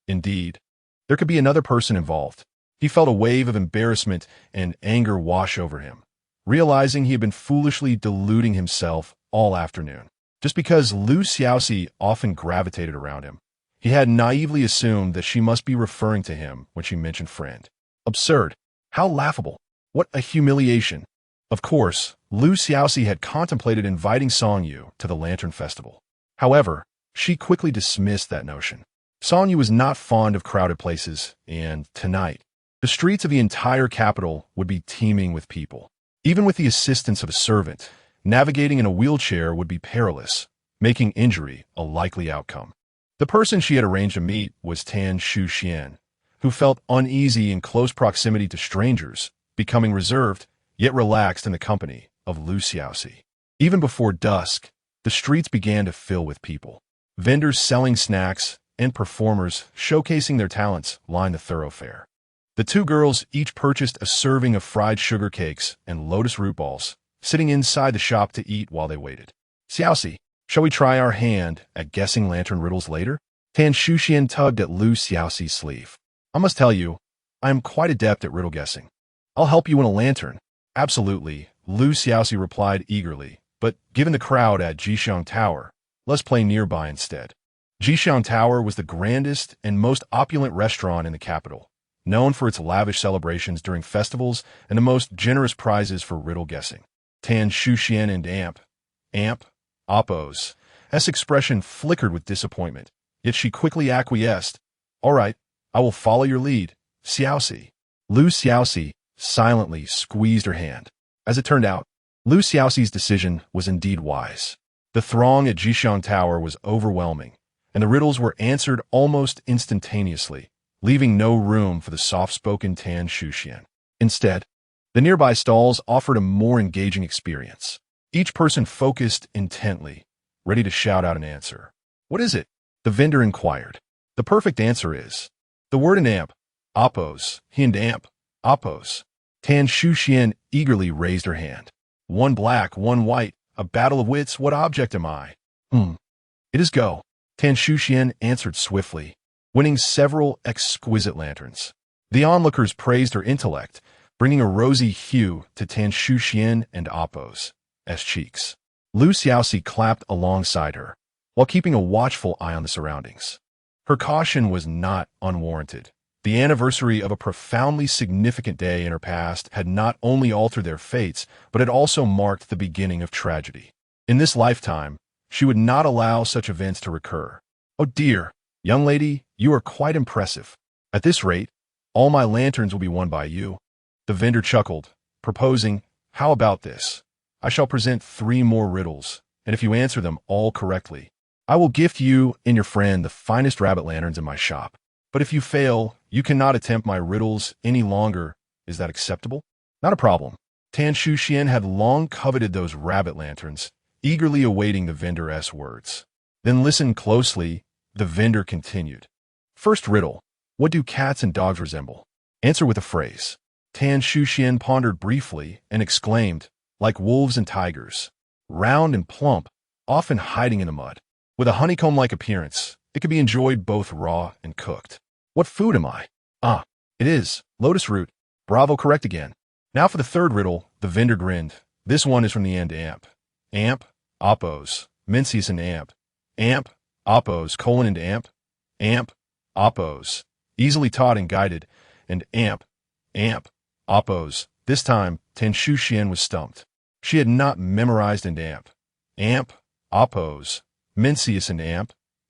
Indeed, there could be another person involved. He felt a wave of embarrassment and anger wash over him, realizing he had been foolishly deluding himself all afternoon. Just because Lu Xiaoxi often gravitated around him, he had naively assumed that she must be referring to him when she mentioned friend. Absurd. How laughable. What a humiliation. Of course, Lu Xiaoxi had contemplated inviting Song Yu to the Lantern Festival. However, she quickly dismissed that notion. Song Yu was not fond of crowded places, and tonight, the streets of the entire capital would be teeming with people. Even with the assistance of a servant, navigating in a wheelchair would be perilous, making injury a likely outcome. The person she had arranged to meet was Tan Shuxian, who felt uneasy in close proximity to strangers, becoming reserved, yet relaxed in the company of Lu Xiaoxi. Even before dusk, the streets began to fill with people. Vendors selling snacks and performers showcasing their talents lined the thoroughfare. The two girls each purchased a serving of fried sugar cakes and lotus root balls, sitting inside the shop to eat while they waited. Xiaoxi, shall we try our hand at guessing lantern riddles later? Tan Shuxian tugged at Lu Xiaoxi's sleeve. I must tell you, I am quite adept at riddle guessing. I'll help you win a lantern. Absolutely, Lu Xiaoxi replied eagerly, but given the crowd at Jixiang Tower, let's play nearby instead. Jixiang Tower was the grandest and most opulent restaurant in the capital, known for its lavish celebrations during festivals and the most generous prizes for riddle guessing. Tan Shuxian and Appo's expression flickered with disappointment, yet she quickly acquiesced. All right, I will follow your lead, Xiaoxi. Lu Xiaoxi silently squeezed her hand. As it turned out, Lu Xiaoxi's decision was indeed wise. The throng at Jixiang Tower was overwhelming, and the riddles were answered almost instantaneously, leaving no room for the soft-spoken Tan Shuxian. Instead, the nearby stalls offered a more engaging experience. Each person focused intently, ready to shout out an answer. What is it? The vendor inquired. The perfect answer is the word in Appo's, Appo's. Tan Shuxian eagerly raised her hand. One black, one white, a battle of wits, what object am I? It is go. Tan Shuxian answered swiftly, winning several exquisite lanterns. The onlookers praised her intellect, bringing a rosy hue to Tan Shuxian and Appo's cheeks. Lu Xiaoxi clapped alongside her, while keeping a watchful eye on the surroundings. Her caution was not unwarranted. The anniversary of a profoundly significant day in her past had not only altered their fates, but had also marked the beginning of tragedy. In this lifetime, she would not allow such events to recur. Oh dear, young lady, you are quite impressive. At this rate, all my lanterns will be won by you. The vendor chuckled, proposing, how about this? I shall present 3 more riddles, and if you answer them all correctly, I will gift you and your friend the finest rabbit lanterns in my shop. But if you fail, you cannot attempt my riddles any longer. Is that acceptable? Not a problem. Tan Shuxian had long coveted those rabbit lanterns, eagerly awaiting the vendor's words. Then listen closely, the vendor continued. First riddle, what do cats and dogs resemble? Answer with a phrase. Tan Shuxian pondered briefly and exclaimed, like wolves and tigers. Round and plump, often hiding in the mud. With a honeycomb-like appearance, it could be enjoyed both raw and cooked. What food am I? It is lotus root. Bravo, correct again. Now for the third riddle, the vendor grinned. This one is from the end Appo's, Mencius and Appo's, and Appo's, easily taught and guided, and Appo's. This time, Tan Shuxian was stumped. She had not memorized and Appo's, Mencius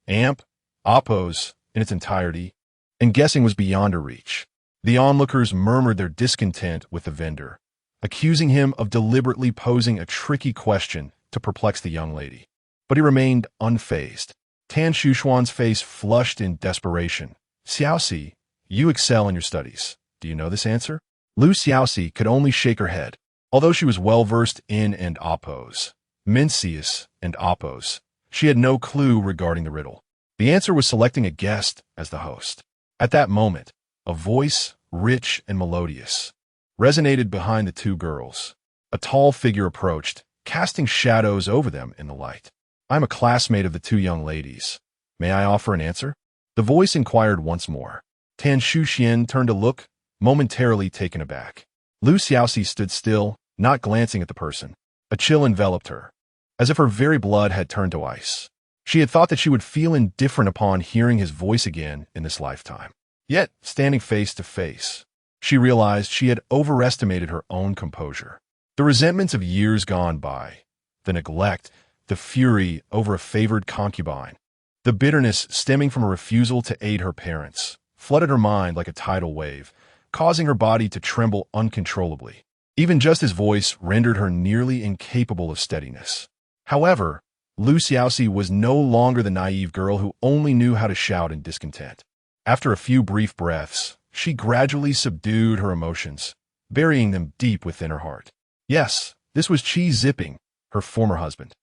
and Appo's in its entirety, and guessing was beyond her reach. The onlookers murmured their discontent with the vendor, accusing him of deliberately posing a tricky question to perplex the young lady. But he remained unfazed. Tan Shuxian's face flushed in desperation. Xiaoxi, you excel in your studies. Do you know this answer? Lu Xiaoxi could only shake her head. Although she was well-versed in and Appo's, Mencius, and Oppos. She had no clue regarding the riddle. The answer was selecting a guest as the host. At that moment, a voice, rich and melodious, resonated behind the two girls. A tall figure approached, casting shadows over them in the light. "I'm a classmate of the two young ladies. May I offer an answer?" The voice inquired once more. Tan Shuxian turned to look, momentarily taken aback. Lu Xiaoxi stood still, not glancing at the person. A chill enveloped her, as if her very blood had turned to ice. She had thought that she would feel indifferent upon hearing his voice again in this lifetime. Yet, standing face to face, she realized she had overestimated her own composure. The resentments of years gone by, the neglect, the fury over a favored concubine, the bitterness stemming from a refusal to aid her parents, flooded her mind like a tidal wave, causing her body to tremble uncontrollably. Even just his voice rendered her nearly incapable of steadiness. However, Lu Xiaoxi was no longer the naive girl who only knew how to shout in discontent. After a few brief breaths, she gradually subdued her emotions, burying them deep within her heart. Yes, this was Qi Zipping, her former husband.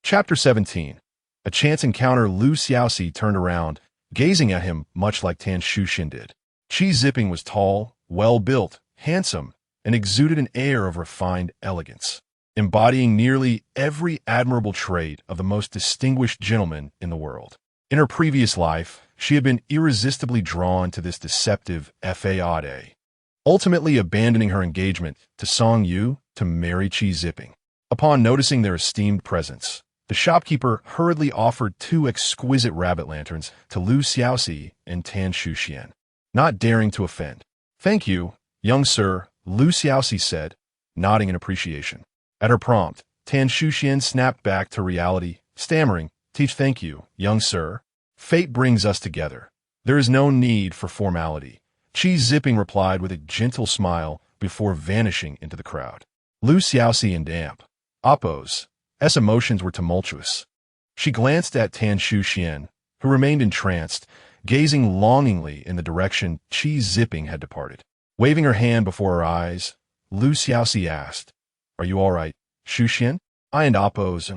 Chapter 17. A chance encounter. Lu Xiaoxi turned around, gazing at him much like Tan Shuxian did. Qi Zipping was tall, well-built, handsome, and exuded an air of refined elegance, embodying nearly every admirable trait of the most distinguished gentleman in the world. In her previous life, she had been irresistibly drawn to this deceptive Fade, ultimately abandoning her engagement to Song Yu to marry Qi Zipping. Upon noticing their esteemed presence, the shopkeeper hurriedly offered 2 exquisite rabbit lanterns to Lu Xiaoxi and Tan Shuxian, not daring to offend. "Thank you, young sir," Lu Xiaoxi said, nodding in appreciation. At her prompt, Tan Shuxian snapped back to reality, stammering, "Thank you, young sir. Fate brings us together. There is no need for formality." Qi Zipping replied with a gentle smile before vanishing into the crowd. Lu Xiaoxi and Oppos' emotions were tumultuous. She glanced at Tan Shuxian, who remained entranced, gazing longingly in the direction Qi Zipping had departed. Waving her hand before her eyes, Lu Xiaoxi asked, "Are you all right, Shuxian?" I and Oppos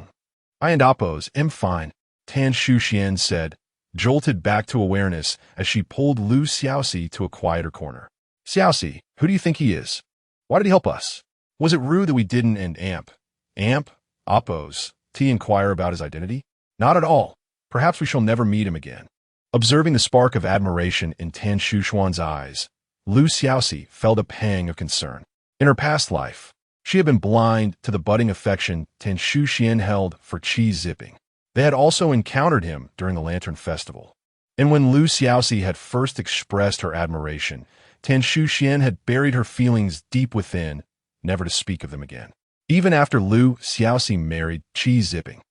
am fine," Tan Shuxian said, jolted back to awareness as she pulled Lu Xiaoxi to a quieter corner. "Xiaoxi, who do you think he is? Why did he help us? Was it rude that we didn't?" And Oppos, inquire about his identity? "Not at all. Perhaps we shall never meet him again." Observing the spark of admiration in Tan Shuxian's eyes, Lu Xiaoxi felt a pang of concern. In her past life, she had been blind to the budding affection Tan Shuxian held for Qi Zipping. They had also encountered him during the Lantern Festival. And when Lu Xiaoxi had first expressed her admiration, Tan Shuxian had buried her feelings deep within, never to speak of them again. Even after Lu Xiaoxi married Qi Zipping,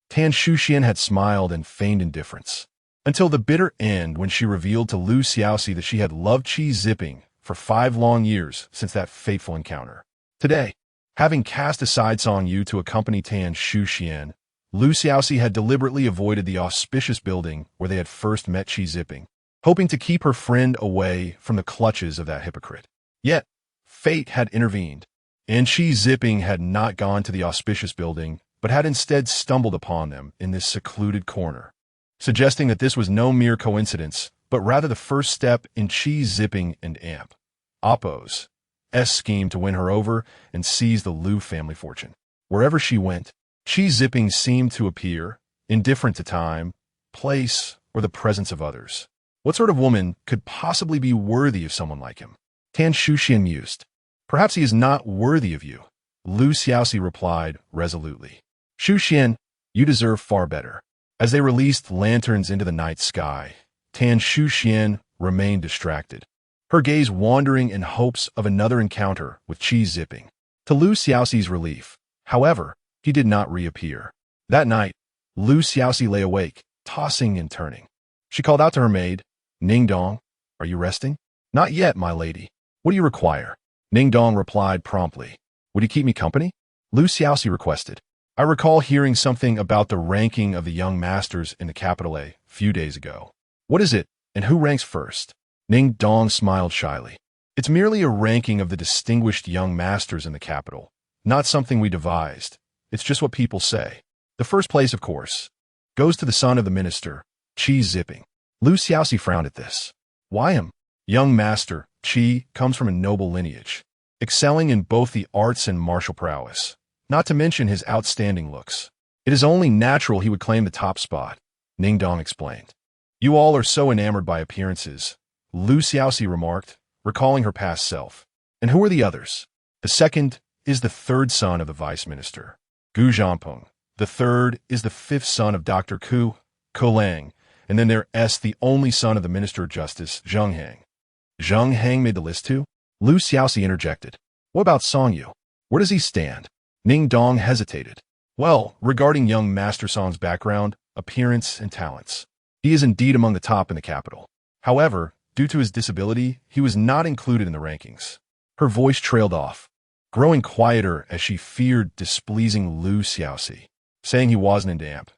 Tan Shuxian had smiled and feigned indifference, until the bitter end when she revealed to Lu Xiaoxi that she had loved Qi Zipping for 5 long years since that fateful encounter. Today, having cast aside Song Yu to accompany Tan Shuxian, Lu Xiaoxi had deliberately avoided the auspicious building where they had first met Qi Zipping, hoping to keep her friend away from the clutches of that hypocrite. Yet, fate had intervened, and Qi Zipping had not gone to the auspicious building, but had instead stumbled upon them in this secluded corner, suggesting that this was no mere coincidence, but rather the first step in Qi Zipping and Oppos' scheme to win her over and seize the Lu family fortune. Wherever she went, Qi Zipping seemed to appear, indifferent to time, place, or the presence of others. What sort of woman could possibly be worthy of someone like him? Tan Shuxian mused. "Perhaps he is not worthy of you," Lu Xiaoxi replied resolutely. "Shuxian, you deserve far better." As they released lanterns into the night sky, Tan Shuxian remained distracted, her gaze wandering in hopes of another encounter with Qi Zipping. To Lu Xiaoxi's relief, however, he did not reappear. That night, Lu Xiaoxi lay awake, tossing and turning. She called out to her maid, "Ning Dong, are you resting?" "Not yet, my lady. What do you require?" Ning Dong replied promptly. "Would you keep me company?" Lu Xiaoxi requested. "I recall hearing something about the ranking of the young masters in the capital a few days ago. What is it, and who ranks first?" Ning Dong smiled shyly. "It's merely a ranking of the distinguished young masters in the capital, not something we devised. It's just what people say. The first place, of course, goes to the son of the minister, Qi Zipping. Lu Xiaoxi frowned at this. Why him? Young master, Qi comes from a noble lineage, excelling in both the arts and martial prowess, not to mention his outstanding looks. It is only natural he would claim the top spot, Ning Dong explained. You all are so enamored by appearances, Lu Xiaoxi remarked, recalling her past self. And who are the others? The second is the third son of the vice minister, Gu Zhanpeng. The third is the fifth son of Dr. Ko Lang, and then there's the only son of the Minister of Justice, Zheng Hang. Zheng Hang made the list too? Lu Xiaoxi interjected. What about Song Yu? Where does he stand? Ning Dong hesitated. Well, regarding young Master Song's background, appearance, and talents, he is indeed among the top in the capital. However, due to his disability, he was not included in the rankings. Her voice trailed off, growing quieter as she feared displeasing Lu Xiaoxi, saying he wasn't into amp.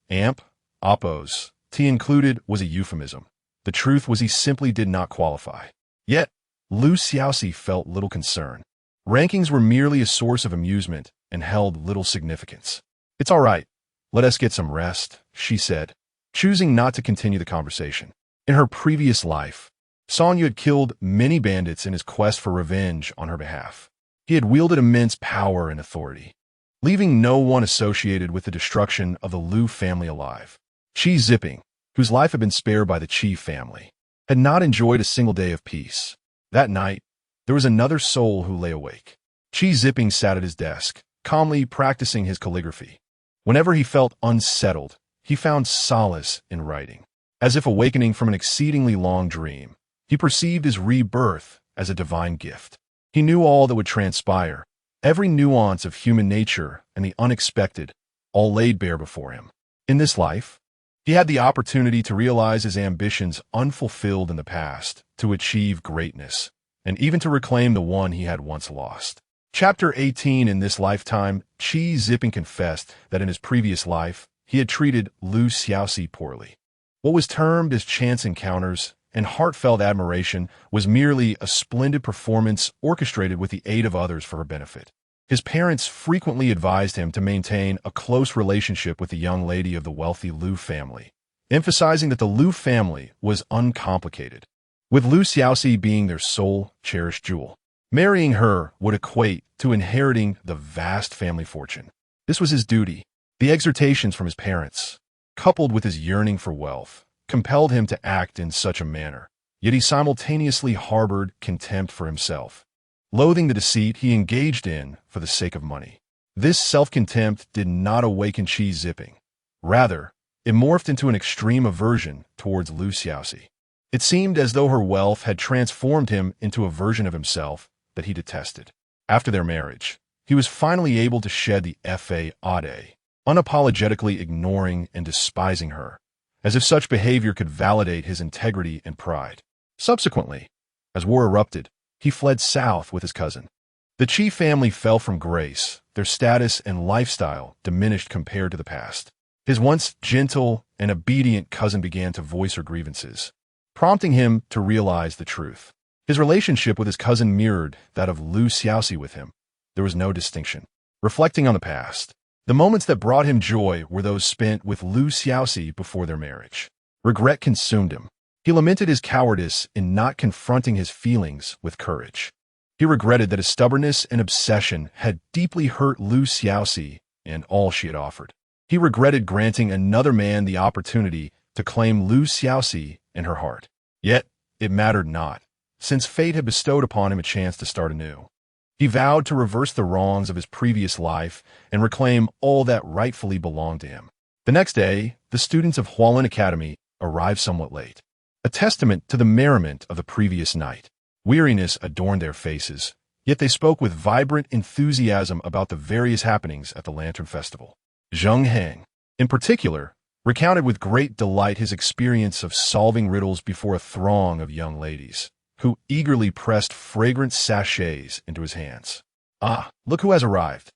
Amp? Oppos. T included was a euphemism. The truth was he simply did not qualify. Yet, Lu Xiaoxi felt little concern. Rankings were merely a source of amusement and held little significance. It's all right. Let us get some rest, she said, choosing not to continue the conversation. In her previous life, Song Yu had killed many bandits in his quest for revenge on her behalf. He had wielded immense power and authority, leaving no one associated with the destruction of the Lu family alive. Qi Zipping, whose life had been spared by the Qi family, had not enjoyed a single day of peace. That night, there was another soul who lay awake. Qi Zipping sat at his desk, calmly practicing his calligraphy. Whenever he felt unsettled, he found solace in writing. As if awakening from an exceedingly long dream, he perceived his rebirth as a divine gift. He knew all that would transpire, every nuance of human nature and the unexpected, all laid bare before him. In this life, he had the opportunity to realize his ambitions unfulfilled in the past, to achieve greatness, and even to reclaim the one he had once lost. Chapter 18. In this lifetime, Qi Zipping confessed that in his previous life, he had treated Lu Xiaoxi poorly. What was termed as chance encounters and heartfelt admiration was merely a splendid performance orchestrated with the aid of others for her benefit. His parents frequently advised him to maintain a close relationship with the young lady of the wealthy Lu family, emphasizing that the Lu family was uncomplicated, with Lu Xiaoxi being their sole cherished jewel. Marrying her would equate to inheriting the vast family fortune. This was his duty. The exhortations from his parents, coupled with his yearning for wealth, compelled him to act in such a manner, yet he simultaneously harbored contempt for himself, loathing the deceit he engaged in for the sake of money. This self-contempt did not awaken Qi Zipping. Rather, it morphed into an extreme aversion towards Lu Xiaoxi. It seemed as though her wealth had transformed him into a version of himself that he detested. After their marriage, he was finally able to shed the fade, unapologetically ignoring and despising her, as if such behavior could validate his integrity and pride. Subsequently, as war erupted, he fled south with his cousin. The Qi family fell from grace, their status and lifestyle diminished compared to the past. His once gentle and obedient cousin began to voice her grievances, prompting him to realize the truth. His relationship with his cousin mirrored that of Lu Xiaoxi with him. There was no distinction. Reflecting on the past, the moments that brought him joy were those spent with Lu Xiaoxi before their marriage. Regret consumed him. He lamented his cowardice in not confronting his feelings with courage. He regretted that his stubbornness and obsession had deeply hurt Lu Xiaoxi and all she had offered. He regretted granting another man the opportunity to claim Lu Xiaoxi in her heart. Yet, it mattered not, since fate had bestowed upon him a chance to start anew. He vowed to reverse the wrongs of his previous life and reclaim all that rightfully belonged to him. The next day, the students of Hualin Academy arrived somewhat late, a testament to the merriment of the previous night. Weariness adorned their faces, yet they spoke with vibrant enthusiasm about the various happenings at the Lantern Festival. Zheng Hang, in particular, recounted with great delight his experience of solving riddles before a throng of young ladies, who eagerly pressed fragrant sachets into his hands. Ah, look who has arrived.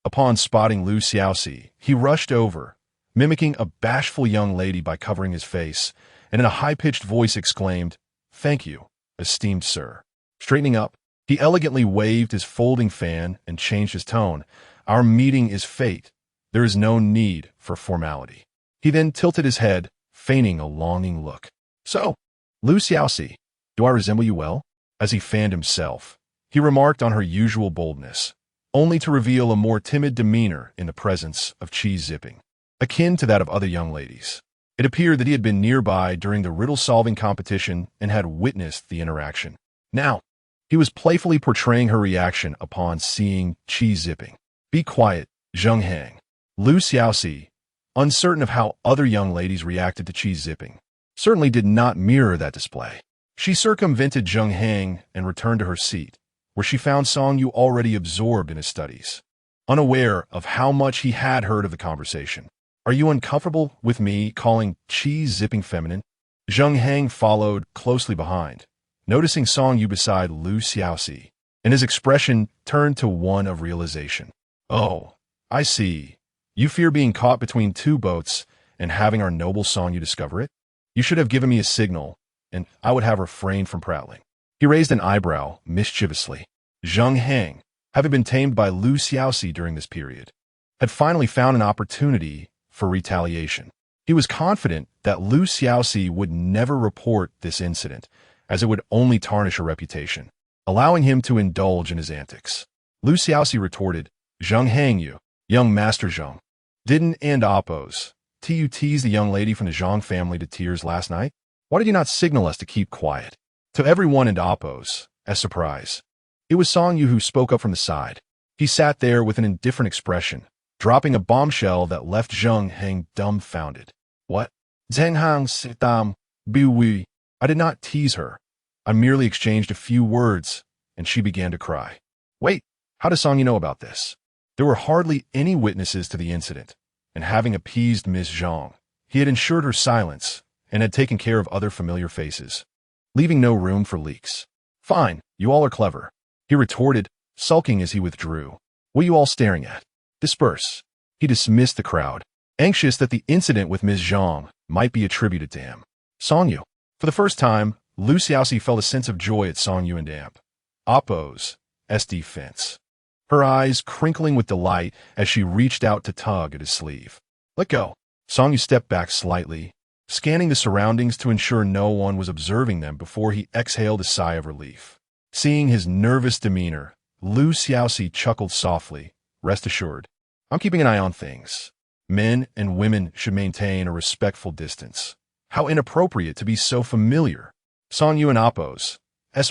Upon spotting Lu Xiaoxi, he rushed over, mimicking a bashful young lady by covering his face, and in a high-pitched voice exclaimed, "Thank you, esteemed sir." Straightening up, he elegantly waved his folding fan and changed his tone. Our meeting is fate. There is no need for formality. He then tilted his head, feigning a longing look. So, Lu Xiaoxi, do I resemble you well? As he fanned himself, he remarked on her usual boldness, only to reveal a more timid demeanor in the presence of cheese zipping, akin to that of other young ladies. It appeared that he had been nearby during the riddle-solving competition and had witnessed the interaction. Now, he was playfully portraying her reaction upon seeing cheese zipping. Be quiet, Zheng Hang. Lu Xiaoxi, uncertain of how other young ladies reacted to cheese zipping, certainly did not mirror that display. She circumvented Zheng Hang and returned to her seat, where she found Song Yu already absorbed in his studies, unaware of how much he had heard of the conversation. Are you uncomfortable with me calling cheese zipping feminine? Zheng Hang followed closely behind, noticing Song Yu beside Lu Xiaoxi, and his expression turned to one of realization. Oh, I see. You fear being caught between two boats and having our noble Song Yu discover it? You should have given me a signal, and I would have refrained from prattling. He raised an eyebrow mischievously. Zheng Hang, having been tamed by Lu Xiaoxi during this period, had finally found an opportunity for retaliation. He was confident that Lu Xiaoxi would never report this incident, as it would only tarnish her reputation, allowing him to indulge in his antics. Lu Xiaoxi retorted, Zheng Hang you, young Master Zheng. Didn't and oppose. You teased the young lady from the Zhang family to tears last night? Why did you not signal us to keep quiet? To everyone in oppose, as surprise, it was Song Yu who spoke up from the side. He sat there with an indifferent expression, dropping a bombshell that left Zheng Hang dumbfounded. What? Zheng Hang sitam, biwi. I did not tease her. I merely exchanged a few words, and she began to cry. Wait, how does Song Yu know about this? There were hardly any witnesses to the incident, and having appeased Miss Zhang, he had ensured her silence and had taken care of other familiar faces, leaving no room for leaks. Fine, you all are clever, he retorted, sulking as he withdrew. What are you all staring at? Disperse. He dismissed the crowd, anxious that the incident with Miss Zhang might be attributed to him. Song Yu. For the first time, Lu Xiaoxi felt a sense of joy at Song Yu and Amp. Oppo's defense. Her eyes crinkling with delight as she reached out to tug at his sleeve. Let go. Song Yu stepped back slightly, scanning the surroundings to ensure no one was observing them before he exhaled a sigh of relief. Seeing his nervous demeanor, Lu Xiaoxi chuckled softly. Rest assured, I'm keeping an eye on things. Men and women should maintain a respectful distance. How inappropriate to be so familiar. Song Yu and Oppo's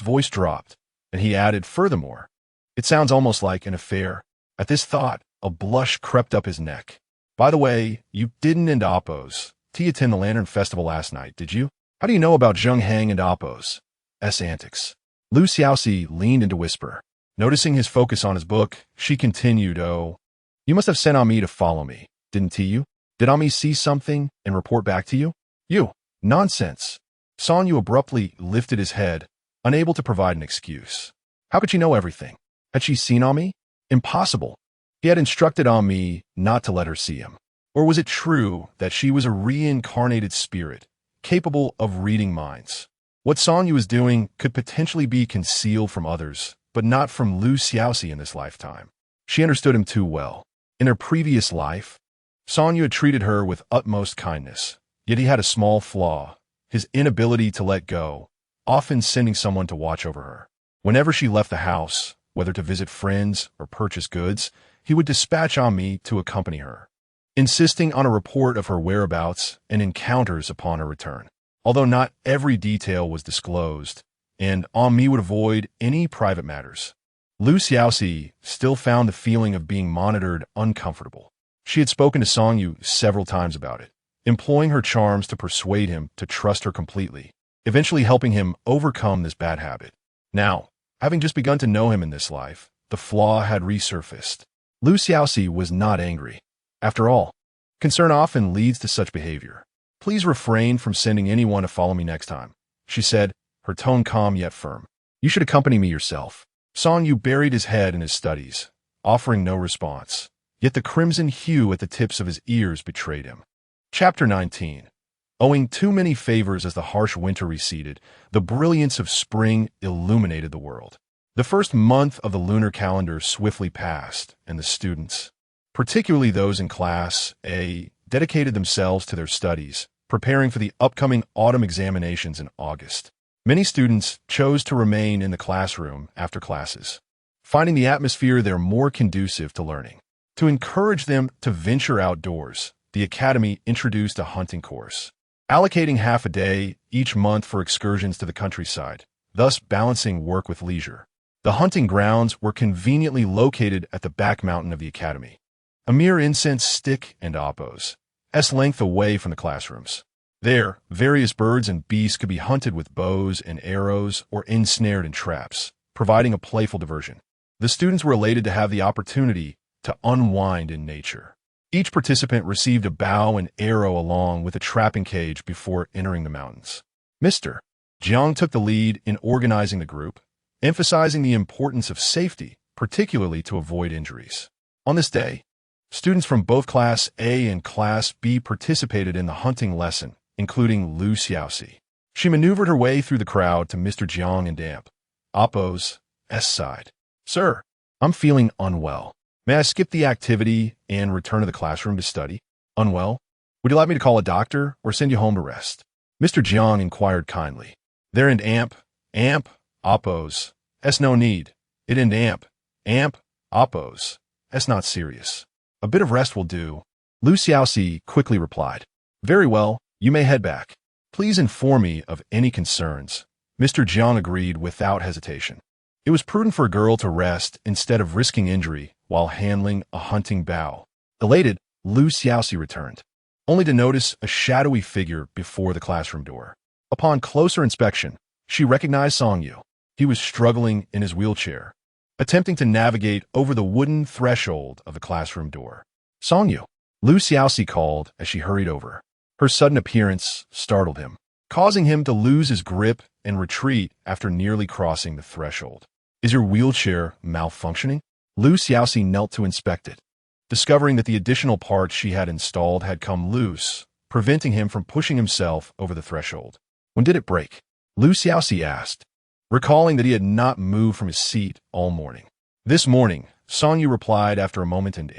voice dropped, and he added, furthermore, it sounds almost like an affair. At this thought, a blush crept up his neck. By the way, you didn't and Oppo's attend the Lantern Festival last night, did you? How do you know about Zheng Hang and Oppo's antics? Lu Xiaoxi leaned in to whisper. Noticing his focus on his book, she continued, Oh, you must have sent on me to follow me, didn't you? Did Ami see something and report back to you? You. Nonsense. Song Yu abruptly lifted his head, unable to provide an excuse. How could she know everything? Had she seen Ami? Impossible. He had instructed Ami not to let her see him. Or was it true that she was a reincarnated spirit, capable of reading minds? What Song Yu was doing could potentially be concealed from others, but not from Lu Xiaoxi in this lifetime. She understood him too well. In her previous life, Song Yu had treated her with utmost kindness, yet he had a small flaw, his inability to let go, often sending someone to watch over her. Whenever she left the house, whether to visit friends or purchase goods, he would dispatch Ami to accompany her, insisting on a report of her whereabouts and encounters upon her return. Although not every detail was disclosed, and Ami would avoid any private matters, Lu Xiaoxi still found the feeling of being monitored uncomfortable. She had spoken to Song Yu several times about it, employing her charms to persuade him to trust her completely, eventually helping him overcome this bad habit. Now, having just begun to know him in this life, the flaw had resurfaced. Lu Xiaoxi was not angry. After all, concern often leads to such behavior. Please refrain from sending anyone to follow me next time, she said, her tone calm yet firm. You should accompany me yourself. Song Yu buried his head in his studies, offering no response, yet the crimson hue at the tips of his ears betrayed him. Chapter 19. Owing too many favors as the harsh winter receded, the brilliance of spring illuminated the world. The first month of the lunar calendar swiftly passed, and the students, particularly those in Class A, dedicated themselves to their studies, preparing for the upcoming autumn examinations in August. Many students chose to remain in the classroom after classes, finding the atmosphere there more conducive to learning. To encourage them to venture outdoors, the Academy introduced a hunting course, allocating half a day each month for excursions to the countryside, thus balancing work with leisure. The hunting grounds were conveniently located at the back mountain of the Academy, a mere incense stick and Oppo's length away from the classrooms. There, various birds and beasts could be hunted with bows and arrows or ensnared in traps, providing a playful diversion. The students were elated to have the opportunity to unwind in nature. Each participant received a bow and arrow along with a trapping cage before entering the mountains. Mr. Jiang took the lead in organizing the group, emphasizing the importance of safety, particularly to avoid injuries. On this day, students from both Class A and Class B participated in the hunting lesson, including Xiaoxi. She maneuvered her way through the crowd to Mr. Jiang and Damp, Oppo's side. Sir, I'm feeling unwell. May I skip the activity and return to the classroom to study? Unwell? Would you like me to call a doctor or send you home to rest? Mr. Jiang inquired kindly. There and Amp, Oppo's. No need. It and Amp, Oppo's. Not serious. A bit of rest will do. Xiaoxi quickly replied. Very well, you may head back. Please inform me of any concerns. Mr. Jiang agreed without hesitation. It was prudent for a girl to rest instead of risking injury while handling a hunting bow. Elated, Xiaoxi returned, only to notice a shadowy figure before the classroom door. Upon closer inspection, she recognized Songyu. He was struggling in his wheelchair, attempting to navigate over the wooden threshold of the classroom door. Songyu, Xiaoxi called as she hurried over. Her sudden appearance startled him, causing him to lose his grip and retreat after nearly crossing the threshold. Is your wheelchair malfunctioning? Xiaoxi knelt to inspect it, discovering that the additional parts she had installed had come loose, preventing him from pushing himself over the threshold. When did it break? Xiaoxi asked, recalling that he had not moved from his seat all morning. This morning, Songyu replied after a moment in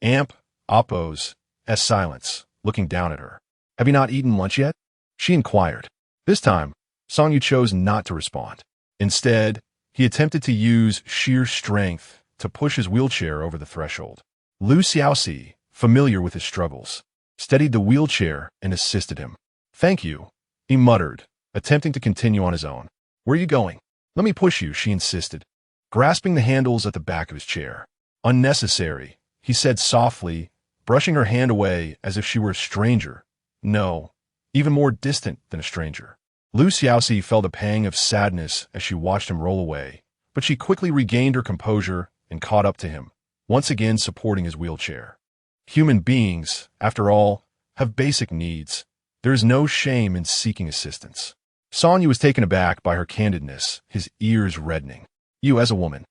Amp, Oppo's silence, looking down at her. Have you not eaten lunch yet? She inquired. This time, Songyu chose not to respond. Instead, he attempted to use sheer strength to push his wheelchair over the threshold. Xiaoxi, familiar with his struggles, steadied the wheelchair and assisted him. Thank you, he muttered, attempting to continue on his own. Where are you going? Let me push you, she insisted, grasping the handles at the back of his chair. Unnecessary, he said softly, brushing her hand away as if she were a stranger. No, even more distant than a stranger. Xiaoxi felt a pang of sadness as she watched him roll away, but she quickly regained her composure and caught up to him, once again supporting his wheelchair. Human beings, after all, have basic needs. There is no shame in seeking assistance. Songyu was taken aback by her candidness, his ears reddening. You as a woman,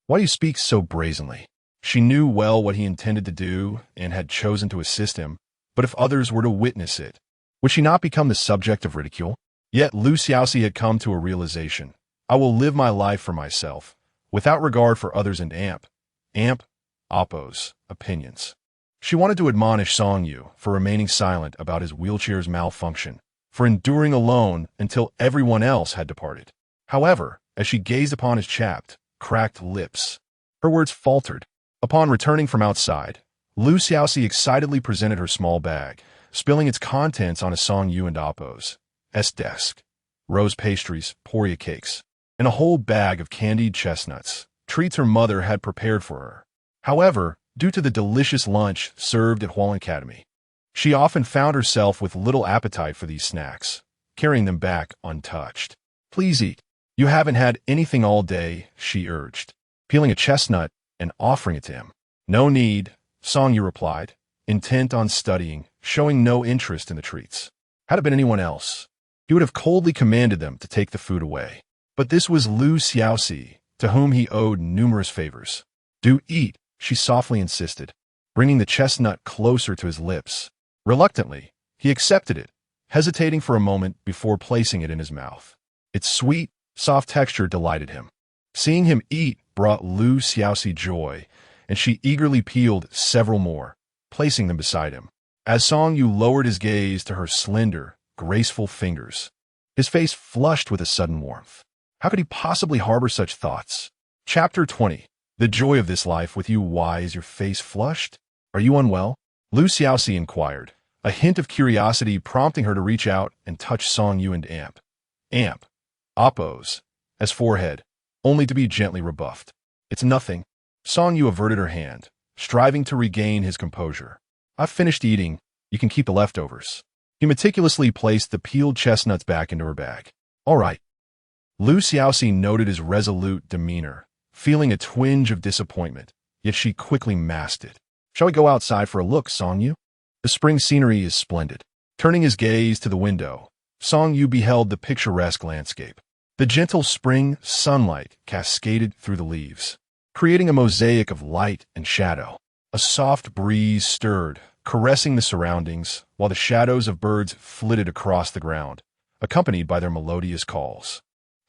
why do you speak so brazenly? She knew well what he intended to do and had chosen to assist him, but if others were to witness it, would she not become the subject of ridicule? Yet Xiaoxi had come to a realization. I will live my life for myself, without regard for others and Oppo's opinions. She wanted to admonish Songyu for remaining silent about his wheelchair's malfunction, for enduring alone until everyone else had departed. However, as she gazed upon his chapped, cracked lips, her words faltered. Upon returning from outside, Xiaoxi excitedly presented her small bag, spilling its contents on Songyu and Oppo's desk. Rose pastries, poria cakes, and a whole bag of candied chestnuts, treats her mother had prepared for her. However, due to the delicious lunch served at Hualien Academy, she often found herself with little appetite for these snacks, carrying them back untouched. Please eat. You haven't had anything all day, she urged, peeling a chestnut and offering it to him. No need, Songyu replied, intent on studying, showing no interest in the treats. Had it been anyone else, he would have coldly commanded them to take the food away. But this was Xiaoxi, to whom he owed numerous favors. Do eat, she softly insisted, bringing the chestnut closer to his lips. Reluctantly, he accepted it, hesitating for a moment before placing it in his mouth. Its sweet, soft texture delighted him. Seeing him eat brought Lu Xiaoxi joy, and she eagerly peeled several more, placing them beside him. As Song Yu lowered his gaze to her slender, graceful fingers, his face flushed with a sudden warmth. How could he possibly harbor such thoughts? Chapter 20. The joy of this life with you. Why is your face flushed? Are you unwell? Lu Xiaoxi inquired, a hint of curiosity prompting her to reach out and touch Song Yu and Amp, Oppo's, as forehead, only to be gently rebuffed. It's nothing. Song Yu averted her hand, striving to regain his composure. I've finished eating. You can keep the leftovers. He meticulously placed the peeled chestnuts back into her bag. All right. Lu Xiaoxi noted his resolute demeanor, feeling a twinge of disappointment, yet she quickly masked it. Shall we go outside for a look, Song Yu? The spring scenery is splendid. Turning his gaze to the window, Song Yu beheld the picturesque landscape. The gentle spring sunlight cascaded through the leaves, creating a mosaic of light and shadow. A soft breeze stirred, caressing the surroundings, while the shadows of birds flitted across the ground, accompanied by their melodious calls.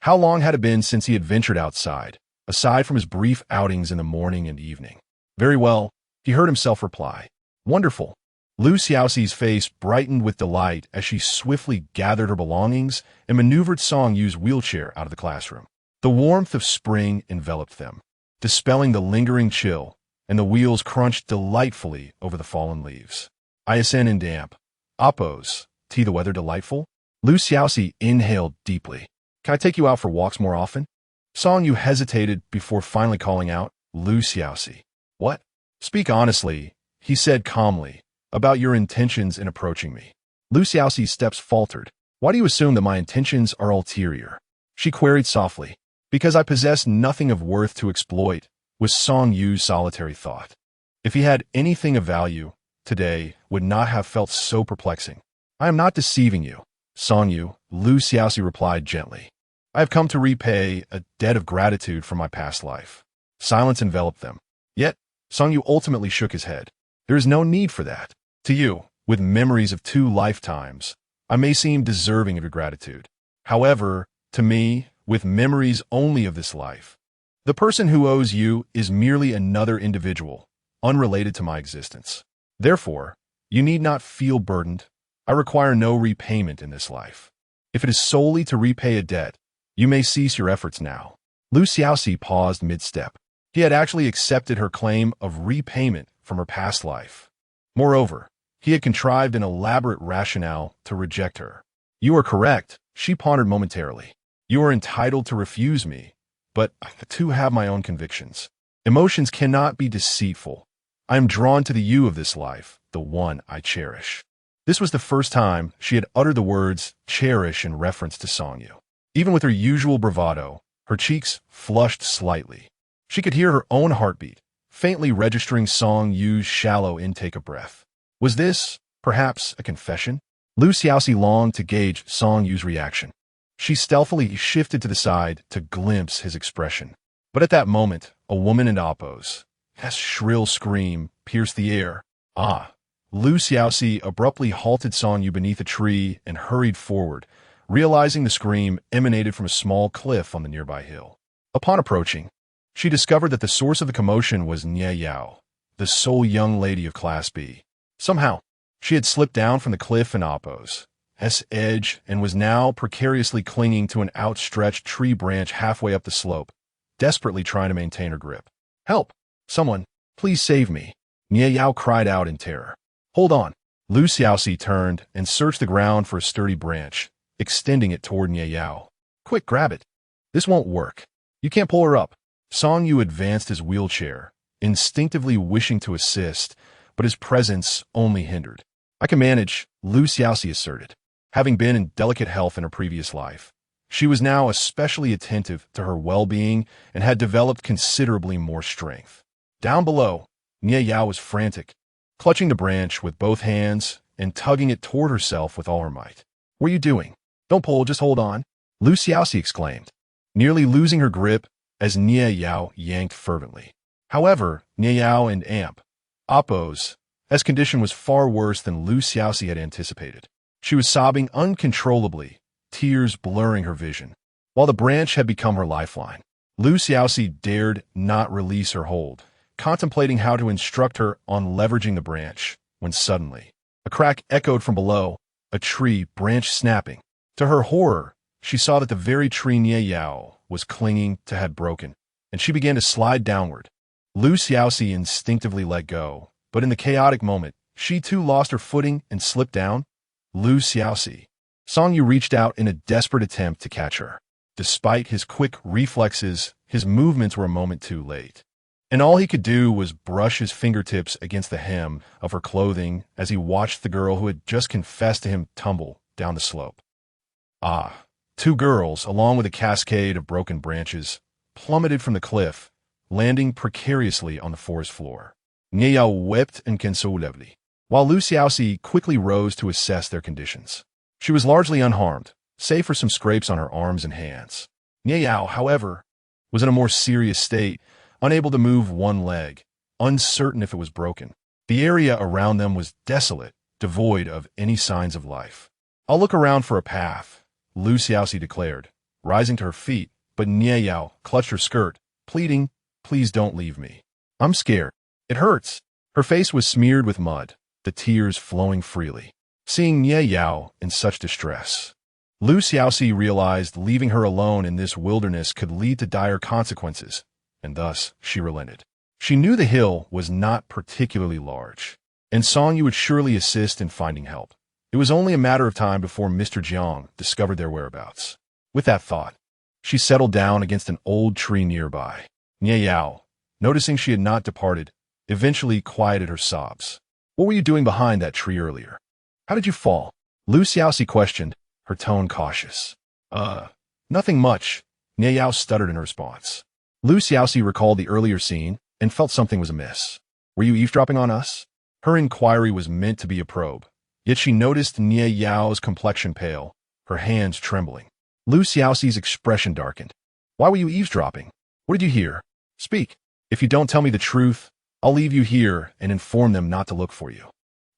How long had it been since he had ventured outside, aside from his brief outings in the morning and evening? Very well, he heard himself reply. Wonderful. Lu Xiaoxi's face brightened with delight as she swiftly gathered her belongings and maneuvered Song Yu's wheelchair out of the classroom. The warmth of spring enveloped them, dispelling the lingering chill, and the wheels crunched delightfully over the fallen leaves. ISN and damp. Oppos. Tea the weather delightful? Lu Xiaoxi inhaled deeply. Can I take you out for walks more often? Song Yu hesitated before finally calling out, Lu Xiaoxi. What? Speak honestly, he said calmly, about your intentions in approaching me. Lu Xiaoxi's steps faltered. Why do you assume that my intentions are ulterior? She queried softly. Because I possess nothing of worth to exploit, was Song Yu's solitary thought. If he had anything of value, today would not have felt so perplexing. I am not deceiving you, Song Yu, Lu Xiaoxi replied gently. I have come to repay a debt of gratitude for my past life. Silence enveloped them. Yet, Song Yu ultimately shook his head. There is no need for that. To you, with memories of 2 lifetimes, I may seem deserving of your gratitude. However, to me, with memories only of this life, the person who owes you is merely another individual, unrelated to my existence. Therefore, you need not feel burdened. I require no repayment in this life. If it is solely to repay a debt, you may cease your efforts now. Lu Xiaoxi paused mid-step. He had actually accepted her claim of repayment from her past life. Moreover, he had contrived an elaborate rationale to reject her. You are correct, she pondered momentarily. You are entitled to refuse me, but I too have my own convictions. Emotions cannot be deceitful. I am drawn to the you of this life, the one I cherish. This was the first time she had uttered the words cherish in reference to Song Yu. Even with her usual bravado, her cheeks flushed slightly. She could hear her own heartbeat, faintly registering Song Yu's shallow intake of breath. Was this, perhaps, a confession? Lu Xiaoxi longed to gauge Song Yu's reaction. She stealthily shifted to the side to glimpse his expression. But at that moment, a woman in Oppo's shrill scream pierced the air. Ah! Lu Xiaoxi abruptly halted Song Yu beneath a tree and hurried forward, realizing the scream emanated from a small cliff on the nearby hill. Upon approaching, she discovered that the source of the commotion was Nie Yao, the sole young lady of Class B. Somehow, she had slipped down from the cliff in Oppo's edge and was now precariously clinging to an outstretched tree branch halfway up the slope, desperately trying to maintain her grip. Help! Someone, please save me! Nie Yao cried out in terror. Hold on! Lu Xiaoxi turned and searched the ground for a sturdy branch, extending it toward Nie Yao. Quick, grab it! This won't work. You can't pull her up. Song Yu advanced his wheelchair, instinctively wishing to assist, but his presence only hindered. I can manage, Lu Xiaoxi asserted. Having been in delicate health in her previous life, she was now especially attentive to her well-being and had developed considerably more strength. Down below, Nie Yao was frantic, clutching the branch with both hands and tugging it toward herself with all her might. What are you doing? Don't pull, just hold on, Lu Xiaoxi exclaimed, nearly losing her grip as Nie Yao yanked fervently. However, Nie Yao and Oppo's condition was far worse than Lu Xiaoxi had anticipated. She was sobbing uncontrollably, tears blurring her vision, while the branch had become her lifeline. Xiaoxi dared not release her hold, contemplating how to instruct her on leveraging the branch, when suddenly, a crack echoed from below, a tree branch snapping. To her horror, she saw that the very tree Nieyao was clinging to had broken, and she began to slide downward. Xiaoxi instinctively let go, but in the chaotic moment, she too lost her footing and slipped down. Xiaoxi. Songyu reached out in a desperate attempt to catch her. Despite his quick reflexes, his movements were a moment too late. And all he could do was brush his fingertips against the hem of her clothing as he watched the girl who had just confessed to him tumble down the slope. Two girls, along with a cascade of broken branches, plummeted from the cliff, landing precariously on the forest floor. Nieyao wept inconsolably, while Xiaoxi quickly rose to assess their conditions. She was largely unharmed, save for some scrapes on her arms and hands. Nieyao, however, was in a more serious state, unable to move one leg, uncertain if it was broken. The area around them was desolate, devoid of any signs of life. "I'll look around for a path," Xiaoxi declared, rising to her feet, but Nieyao clutched her skirt, pleading, "Please don't leave me. I'm scared. It hurts." Her face was smeared with mud, the tears flowing freely. Seeing Nieyao in such distress, Xiaoxi realized leaving her alone in this wilderness could lead to dire consequences, and thus she relented. She knew the hill was not particularly large, and Songyu would surely assist in finding help. It was only a matter of time before Mr. Jiang discovered their whereabouts. With that thought, she settled down against an old tree nearby. Nieyao, noticing she had not departed, eventually quieted her sobs. "What were you doing behind that tree earlier? How did you fall?" Xiaoxi questioned, her tone cautious. Nothing much," Nieyao stuttered in response. Xiaoxi recalled the earlier scene and felt something was amiss. "Were you eavesdropping on us?" Her inquiry was meant to be a probe, yet she noticed Nieyao's complexion pale, her hands trembling. Xiaoxi's expression darkened. "Why were you eavesdropping? What did you hear? Speak. If you don't tell me the truth, I'll leave you here and inform them not to look for you."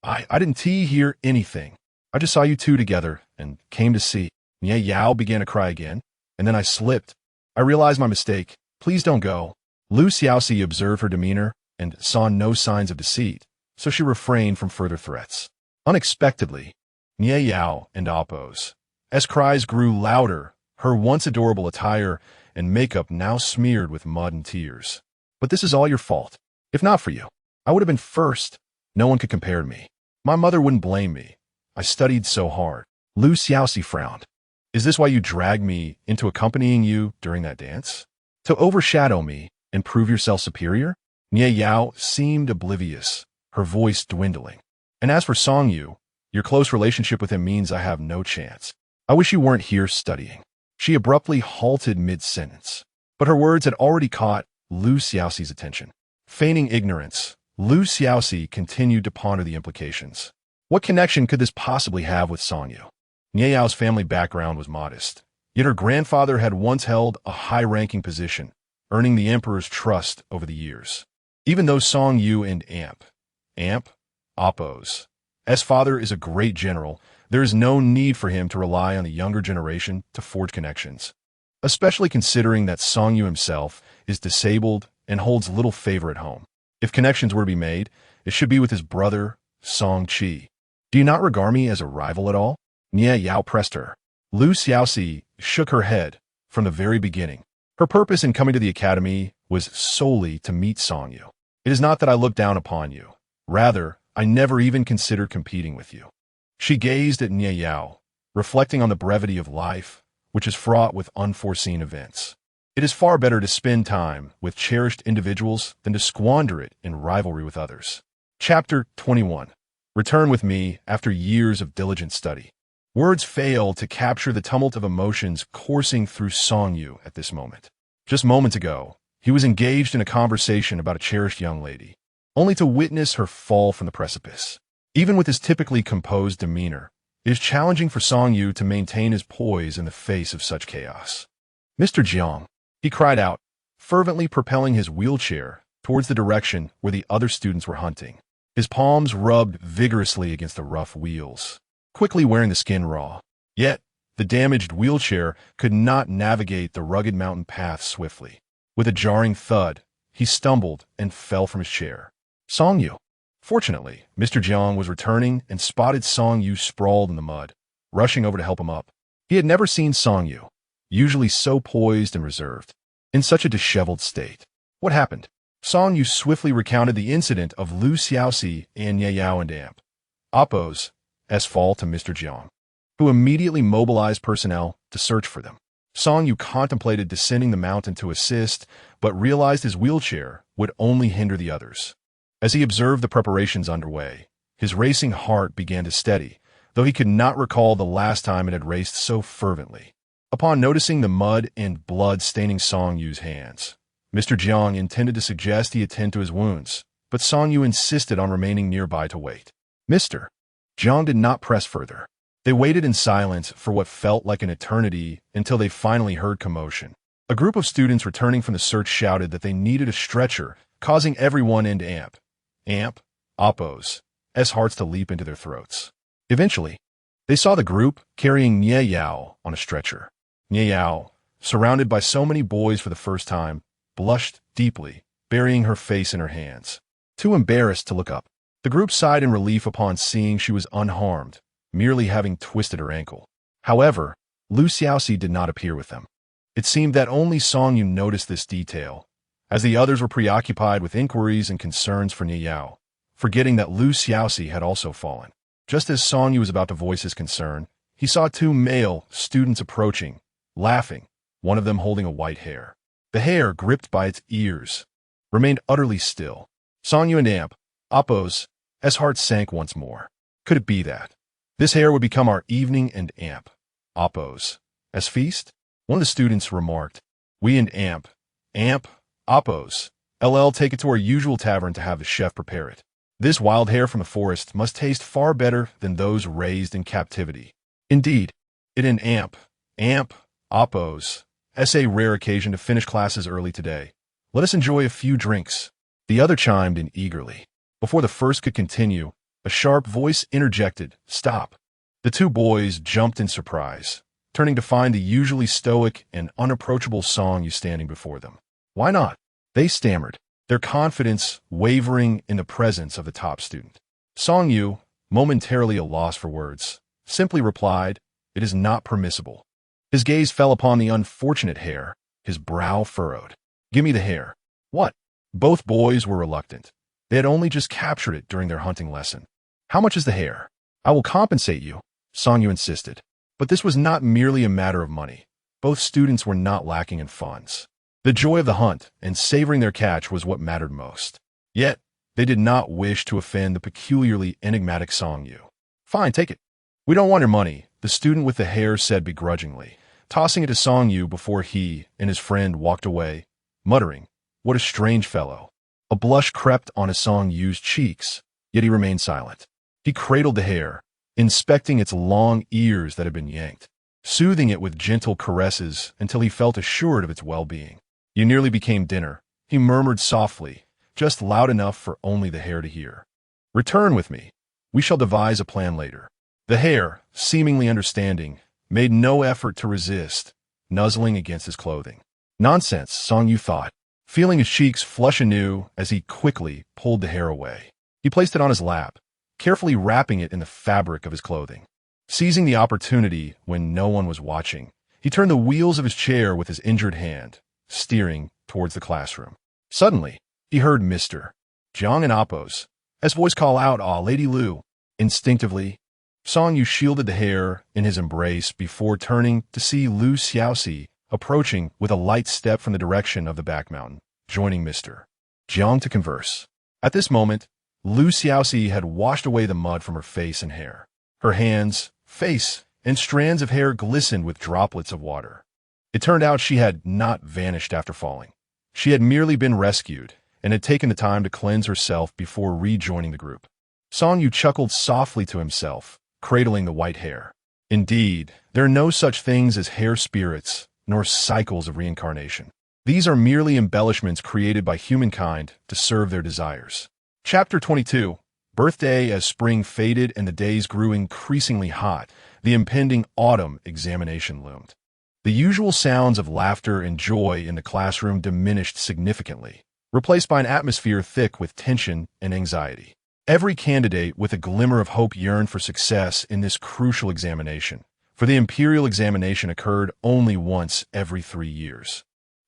I didn't hear anything. I just saw you two together and came to see." Nieyao began to cry again, and then I slipped. "I realized my mistake. Please don't go." Xiaoxi observed her demeanor and saw no signs of deceit, so she refrained from further threats. Unexpectedly, Nieyao and Appo's, as cries grew louder, her once adorable attire and makeup now smeared with mud and tears. "But this is all your fault. If not for you, I would have been first. No one could compare to me. My mother wouldn't blame me. I studied so hard." Xiaoxi frowned. "Is this why you dragged me into accompanying you during that dance? To overshadow me and prove yourself superior?" Nieyao seemed oblivious, her voice dwindling. "And as for Songyu, your close relationship with him means I have no chance. I wish you weren't here studying." She abruptly halted mid-sentence, but her words had already caught Xiaoxi's attention. Feigning ignorance, Xiaoxi continued to ponder the implications. What connection could this possibly have with Songyu? Nieyao's family background was modest, yet her grandfather had once held a high-ranking position, earning the emperor's trust over the years. Even though Songyu and Appo's father is a great general, there is no need for him to rely on the younger generation to forge connections, especially considering that Songyu himself is disabled and holds little favor at home. If connections were to be made, it should be with his brother, Songqi. "Do you not regard me as a rival at all?" Nieyao pressed her. Xiaoxi shook her head from the very beginning. Her purpose in coming to the academy was solely to meet Songyu. "It is not that I look down upon you. Rather, I never even considered competing with you." She gazed at Nieyao, reflecting on the brevity of life, which is fraught with unforeseen events. It is far better to spend time with cherished individuals than to squander it in rivalry with others. Chapter 21. Return with me after years of diligent study. Words fail to capture the tumult of emotions coursing through Songyu at this moment. Just moments ago, he was engaged in a conversation about a cherished young lady, only to witness her fall from the precipice. Even with his typically composed demeanor, it is challenging for Songyu to maintain his poise in the face of such chaos. "Mr. Jiang," he cried out, fervently propelling his wheelchair towards the direction where the other students were hunting. His palms rubbed vigorously against the rough wheels, quickly wearing the skin raw. Yet, the damaged wheelchair could not navigate the rugged mountain path swiftly. With a jarring thud, he stumbled and fell from his chair. Song Yu. Fortunately, Mr. Jiang was returning and spotted Song Yu sprawled in the mud, rushing over to help him up. He had never seen Song Yu, usually so poised and reserved, in such a disheveled state. What happened? Song Yu swiftly recounted the incident of Lu Xiaoxi and Ye Yao and Amp. Oppo's fall to Mr. Jiang, who immediately mobilized personnel to search for them. Song Yu contemplated descending the mountain to assist, but realized his wheelchair would only hinder the others. As he observed the preparations underway, his racing heart began to steady, though he could not recall the last time it had raced so fervently. Upon noticing the mud and blood staining Song Yu's hands, Mr. Jiang intended to suggest he attend to his wounds, but Song Yu insisted on remaining nearby to wait. Mr. Jiang did not press further. They waited in silence for what felt like an eternity until they finally heard commotion. A group of students returning from the search shouted that they needed a stretcher, causing everyone into Oppo's hearts to leap into their throats. Eventually, they saw the group carrying Ye Yao on a stretcher. Ye Yao, surrounded by so many boys for the first time, blushed deeply, burying her face in her hands. Too embarrassed to look up, the group sighed in relief upon seeing she was unharmed, merely having twisted her ankle. However, Lu Xiaoxi did not appear with them. It seemed that only Song Yu noticed this detail, as the others were preoccupied with inquiries and concerns for Ye Yao, forgetting that Lu Xiaoxi had also fallen. Just as Song Yu was about to voice his concern, he saw two male students approaching, laughing, one of them holding a white hare. The hare, gripped by its ears, remained utterly still. Song Yu and Oppo's heart sank once more. Could it be that this hare would become our evening and Oppo's feast? One of the students remarked, "We and Oppo's take it to our usual tavern to have the chef prepare it. This wild hare from the forest must taste far better than those raised in captivity." Indeed, it and Oppo's a rare occasion to finish classes early today. Let us enjoy a few drinks. The other chimed in eagerly. Before the first could continue, a sharp voice interjected, "Stop." The two boys jumped in surprise, turning to find the usually stoic and unapproachable Song Yu standing before them. "Why not?" they stammered, their confidence wavering in the presence of the top student. Song Yu, momentarily at a loss for words, simply replied, "It is not permissible." His gaze fell upon the unfortunate hare, his brow furrowed. "Give me the hare." "What?" Both boys were reluctant. They had only just captured it during their hunting lesson. "How much is the hare?" "I will compensate you," Song Yu insisted. But this was not merely a matter of money. Both students were not lacking in funds. The joy of the hunt and savoring their catch was what mattered most. Yet, they did not wish to offend the peculiarly enigmatic Song Yu. "Fine, take it." "We don't want your money," the student with the hare said begrudgingly, tossing it to Song Yu before he and his friend walked away, muttering, "What a strange fellow." A blush crept on Song Yu's cheeks, yet he remained silent. He cradled the hare, inspecting its long ears that had been yanked, soothing it with gentle caresses until he felt assured of its well-being. "You nearly became dinner," he murmured softly, just loud enough for only the hare to hear. "Return with me. We shall devise a plan later." The hare, seemingly understanding, made no effort to resist, nuzzling against his clothing. "Nonsense," Song Yu thought, feeling his cheeks flush anew as he quickly pulled the hare away. He placed it on his lap, carefully wrapping it in the fabric of his clothing. Seizing the opportunity when no one was watching, he turned the wheels of his chair with his injured hand, steering towards the classroom. Suddenly, he heard Mr. Jiang and Oppo's voice call out, "Ah, Lady Lu." Instinctively, Song Yu shielded the hare in his embrace before turning to see Lu Xiaoxi approaching with a light step from the direction of the back mountain, joining Mr. Jiang to converse. At this moment, Lu Xiaoxi had washed away the mud from her face and hair. Her hands, face, and strands of hair glistened with droplets of water. It turned out she had not vanished after falling. She had merely been rescued and had taken the time to cleanse herself before rejoining the group. Song Yu chuckled softly to himself, cradling the white hare. Indeed, there are no such things as hare spirits, nor cycles of reincarnation. These are merely embellishments created by humankind to serve their desires. Chapter 22. Birthday. As spring faded and the days grew increasingly hot, the impending autumn examination loomed. The usual sounds of laughter and joy in the classroom diminished significantly, replaced by an atmosphere thick with tension and anxiety. Every candidate with a glimmer of hope yearned for success in this crucial examination, for the imperial examination occurred only once every 3 years.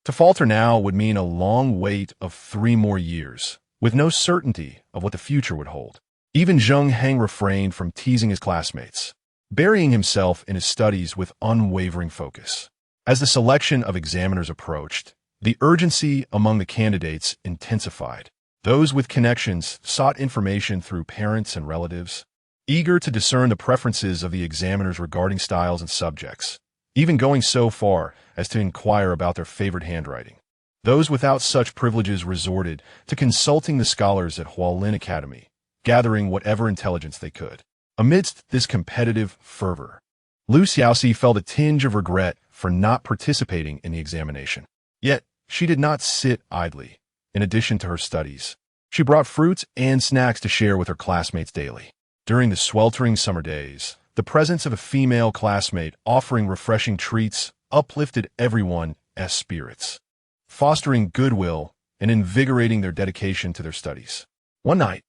To falter now would mean a long wait of 3 more years, with no certainty of what the future would hold. Even Zheng Heng refrained from teasing his classmates, burying himself in his studies with unwavering focus. As the selection of examiners approached, the urgency among the candidates intensified. Those with connections sought information through parents and relatives, eager to discern the preferences of the examiners regarding styles and subjects, even going so far as to inquire about their favorite handwriting. Those without such privileges resorted to consulting the scholars at Hualin Academy, gathering whatever intelligence they could. Amidst this competitive fervor, Xiaoxi felt a tinge of regret for not participating in the examination. Yet, she did not sit idly. In addition to her studies, she brought fruits and snacks to share with her classmates daily. During the sweltering summer days, the presence of a female classmate offering refreshing treats uplifted everyone's spirits, fostering goodwill and invigorating their dedication to their studies. One night,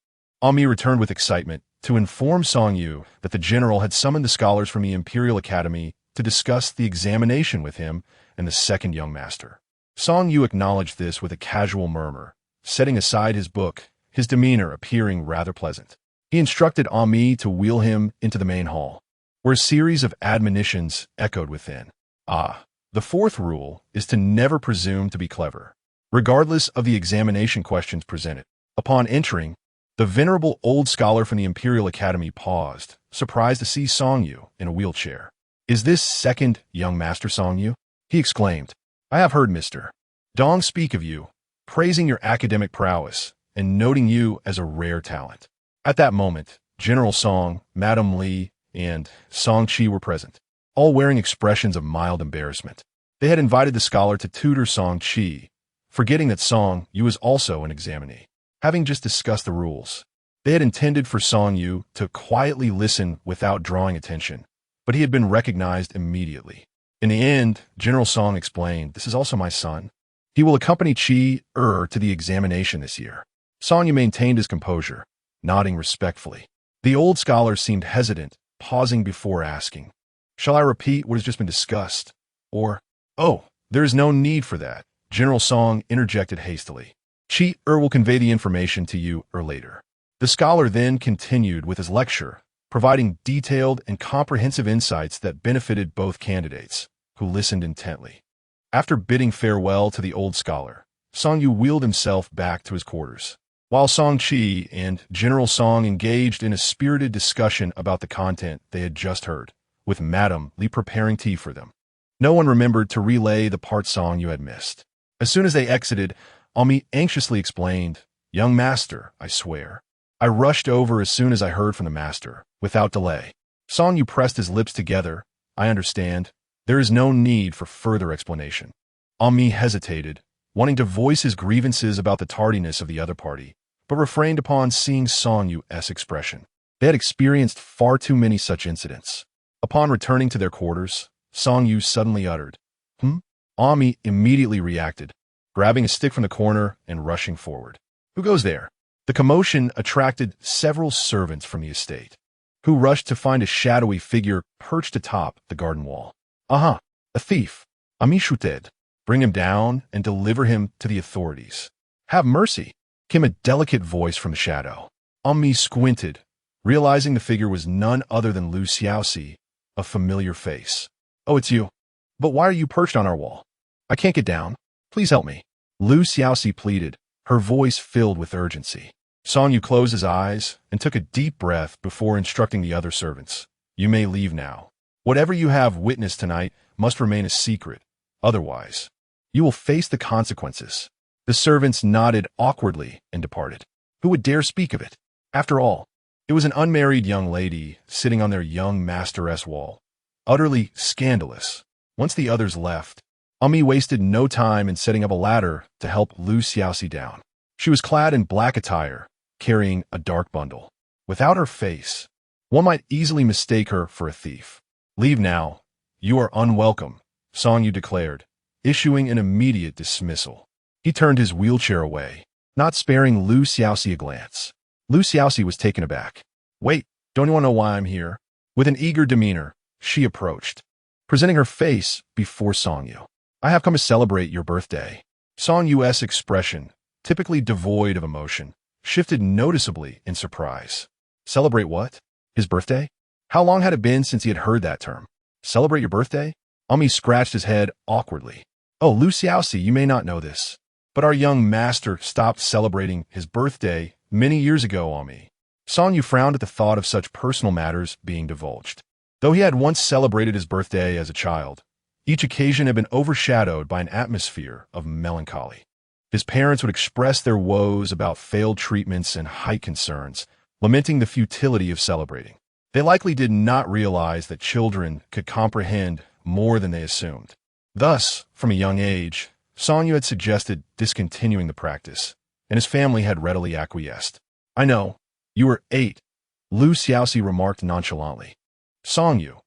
Ami returned with excitement to inform Songyu that the general had summoned the scholars from the Imperial Academy to discuss the examination with him and the second young master. Songyu acknowledged this with a casual murmur, setting aside his book, his demeanor appearing rather pleasant. He instructed Ami to wheel him into the main hall, where a series of admonitions echoed within. The fourth rule is to never presume to be clever, regardless of the examination questions presented. Upon entering, the venerable old scholar from the Imperial Academy paused, surprised to see Songyu in a wheelchair. "Is this second young master Songyu?" he exclaimed. "I have heard Mr. Dong speak of you, praising your academic prowess and noting you as a rare talent." At that moment, General Song, Madame Li, and Song Qi were present, all wearing expressions of mild embarrassment. They had invited the scholar to tutor Song Qi, forgetting that Song Yu was also an examinee. Having just discussed the rules, they had intended for Song Yu to quietly listen without drawing attention, but he had been recognized immediately. In the end, General Song explained, "This is also my son. He will accompany Qi to the examination this year." Song Yu maintained his composure, nodding respectfully. The old scholar seemed hesitant, pausing before asking, "Shall I repeat what has just been discussed?" Or, "Oh, there is no need for that," General Song interjected hastily. "Qi will convey the information to you later." The scholar then continued with his lecture, providing detailed and comprehensive insights that benefited both candidates, who listened intently. After bidding farewell to the old scholar, Song Yu wheeled himself back to his quarters, while Song Qi and General Song engaged in a spirited discussion about the content they had just heard, with Madame Li preparing tea for them. No one remembered to relay the part Song Yu had missed. As soon as they exited, Ami anxiously explained, "Young master, I swear. I rushed over as soon as I heard from the master, without delay." Song Yu pressed his lips together. "I understand. There is no need for further explanation." Ami hesitated, wanting to voice his grievances about the tardiness of the other party, but refrained upon seeing Song Yu's expression. They had experienced far too many such incidents. Upon returning to their quarters, Song Yu suddenly uttered, Ami immediately reacted, grabbing a stick from the corner and rushing forward. "Who goes there?" The commotion attracted several servants from the estate, who rushed to find a shadowy figure perched atop the garden wall. "Aha, a thief! Ami shooted. Bring him down and deliver him to the authorities." "Have mercy," came a delicate voice from the shadow. Ami squinted, realizing the figure was none other than Xiaoxi, a familiar face. "Oh, it's you. But why are you perched on our wall? I can't get down. Please help me." Xiaoxi pleaded, her voice filled with urgency. Song Yu closed his eyes and took a deep breath before instructing the other servants. "You may leave now. Whatever you have witnessed tonight must remain a secret. Otherwise, you will face the consequences." The servants nodded awkwardly and departed. Who would dare speak of it? After all, it was an unmarried young lady sitting on their young master's wall. Utterly scandalous. Once the others left, Ami wasted no time in setting up a ladder to help Xiaoxi down. She was clad in black attire, carrying a dark bundle. Without her face, one might easily mistake her for a thief. "Leave now. You are unwelcome," Song Yu declared, issuing an immediate dismissal. He turned his wheelchair away, not sparing Lu Xiaoxi a glance. Lu Xiaoxi was taken aback. Wait, don't you want to know why I'm here? With an eager demeanor, she approached, presenting her face before Song Yu. I have come to celebrate your birthday. Song Yu's expression, typically devoid of emotion, shifted noticeably in surprise. Celebrate what? His birthday? How long had it been since he had heard that term? Celebrate your birthday? Ami scratched his head awkwardly. Oh, Lu Xiaoxi, you may not know this, but our young master stopped celebrating his birthday many years ago, Ami. Song Yu frowned at the thought of such personal matters being divulged. Though he had once celebrated his birthday as a child, each occasion had been overshadowed by an atmosphere of melancholy. His parents would express their woes about failed treatments and height concerns, lamenting the futility of celebrating. They likely did not realize that children could comprehend more than they assumed. Thus, from a young age, Song Yu had suggested discontinuing the practice, and his family had readily acquiesced. I know, you were 8, Lu Xiaoxi remarked nonchalantly. Song Yu,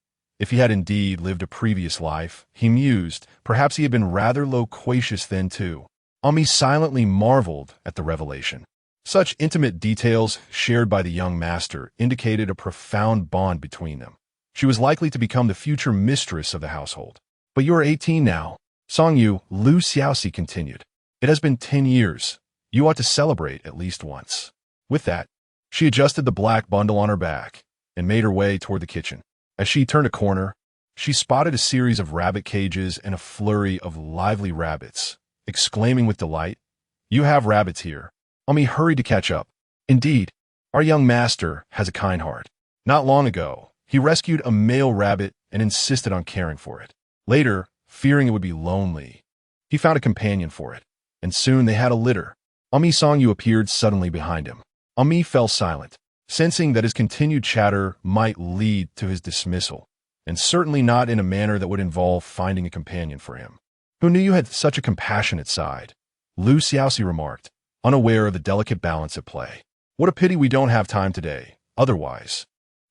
if he had indeed lived a previous life, he mused, perhaps he had been rather loquacious then too. Ami silently marveled at the revelation. Such intimate details shared by the young master indicated a profound bond between them. She was likely to become the future mistress of the household. But you are 18 now. Song Yu, Lu Xiaoxi continued. It has been 10 years. You ought to celebrate at least once. With that, she adjusted the black bundle on her back and made her way toward the kitchen. As she turned a corner, she spotted a series of rabbit cages and a flurry of lively rabbits, exclaiming with delight, You have rabbits here. Ami hurried to catch up. Indeed, our young master has a kind heart. Not long ago, he rescued a male rabbit and insisted on caring for it. Later, fearing it would be lonely, he found a companion for it, and soon they had a litter. Ami Song Yu appeared suddenly behind him. Ami fell silent, sensing that his continued chatter might lead to his dismissal, and certainly not in a manner that would involve finding a companion for him. Who knew you had such a compassionate side? Lu Xiaoxi remarked, unaware of the delicate balance at play. What a pity we don't have time today. Otherwise,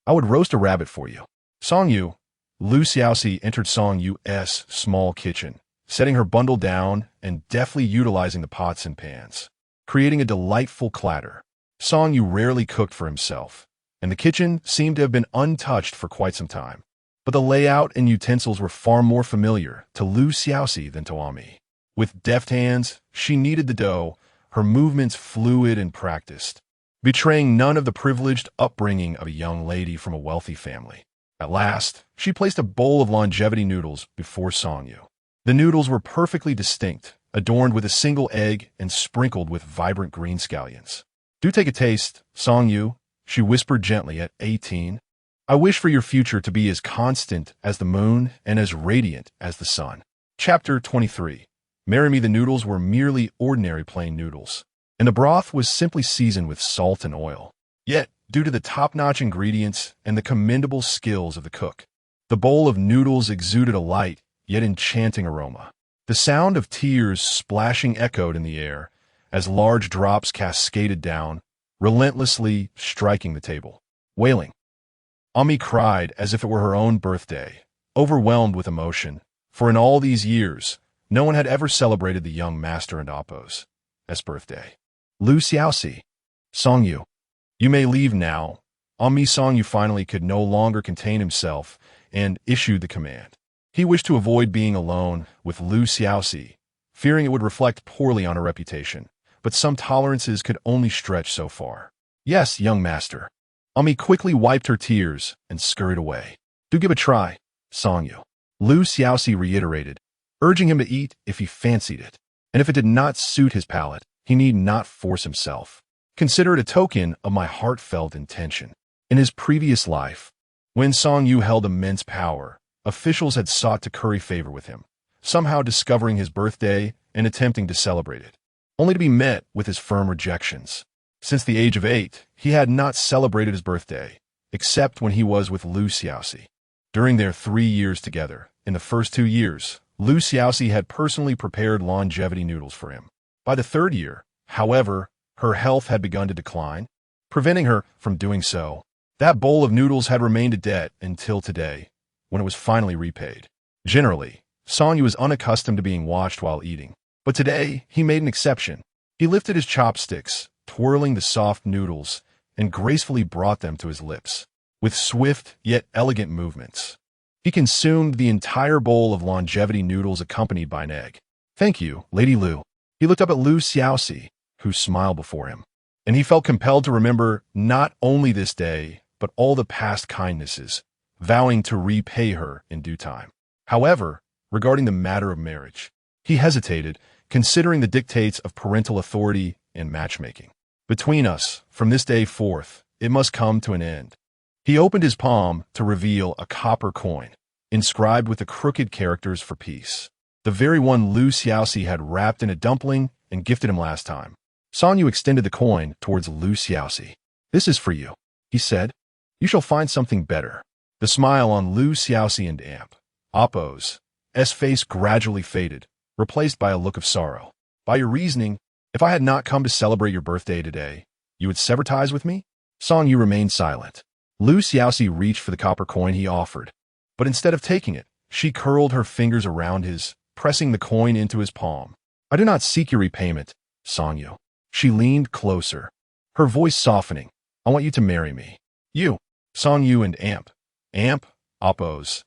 I would roast a rabbit for you. Song Yu, Lu Xiaoxi entered Song Yu's small kitchen, setting her bundle down and deftly utilizing the pots and pans, creating a delightful clatter. Song Yu rarely cooked for himself, and the kitchen seemed to have been untouched for quite some time. But the layout and utensils were far more familiar to Lu Xiaoxi than to Ami. With deft hands, she kneaded the dough, her movements fluid and practiced, betraying none of the privileged upbringing of a young lady from a wealthy family. At last, she placed a bowl of longevity noodles before Song Yu. The noodles were perfectly distinct, adorned with a single egg and sprinkled with vibrant green scallions. Do take a taste, Song Yu, she whispered gently at 18. I wish for your future to be as constant as the moon and as radiant as the sun. Chapter 23. Marry Me. The noodles were merely ordinary plain noodles, and the broth was simply seasoned with salt and oil. Yet, due to the top-notch ingredients and the commendable skills of the cook, the bowl of noodles exuded a light, yet enchanting aroma. The sound of tears splashing echoed in the air as large drops cascaded down, relentlessly striking the table. Wailing. Ami cried as if it were her own birthday, overwhelmed with emotion, for in all these years, no one had ever celebrated the young master and Appo's birthday. Lu Xiaoxi. Song Yu. You may leave now. Ami Song Yu finally could no longer contain himself and issued the command. He wished to avoid being alone with Lu Xiaoxi, fearing it would reflect poorly on her reputation, but some tolerances could only stretch so far. Yes, young master. Ami quickly wiped her tears and scurried away. Do give a try, Song Yu. Lu Xiaoxi reiterated, urging him to eat if he fancied it, and if it did not suit his palate, he need not force himself. Consider it a token of my heartfelt intention. In his previous life, when Song Yu held immense power, officials had sought to curry favor with him, somehow discovering his birthday and attempting to celebrate it, only to be met with his firm rejections. Since the age of 8, he had not celebrated his birthday, except when he was with Lu Xiaoxi. During their 3 years together, in the first 2 years, Lu Xiaoxi had personally prepared longevity noodles for him. By the 3rd year, however, her health had begun to decline, preventing her from doing so. That bowl of noodles had remained a debt until today, when it was finally repaid. Generally, Song Yu was unaccustomed to being watched while eating. But today, he made an exception. He lifted his chopsticks, twirling the soft noodles, and gracefully brought them to his lips. With swift yet elegant movements, he consumed the entire bowl of longevity noodles accompanied by an egg. "Thank you, Lady Lu." He looked up at Lu Xiaoxi, who smiled before him, and he felt compelled to remember not only this day, but all the past kindnesses, vowing to repay her in due time. However, regarding the matter of marriage, he hesitated, considering the dictates of parental authority and matchmaking. "Between us, from this day forth, it must come to an end." He opened his palm to reveal a copper coin, inscribed with the crooked characters for peace. The very one Lu Xiaoxi had wrapped in a dumpling and gifted him last time. Song Yu extended the coin towards Lu Xiaoxi. "This is for you," he said. "You shall find something better." The smile on Lu Xiaoxi and Oppo's face gradually faded, replaced by a look of sorrow. "By your reasoning, if I had not come to celebrate your birthday today, you would sever ties with me?" Song Yu remained silent. Lu Xiaoxi reached for the copper coin he offered, but instead of taking it, she curled her fingers around his, pressing the coin into his palm. "I do not seek your repayment, Song Yu." She leaned closer, her voice softening. "I want you to marry me." "You." Song Yu and Oppo's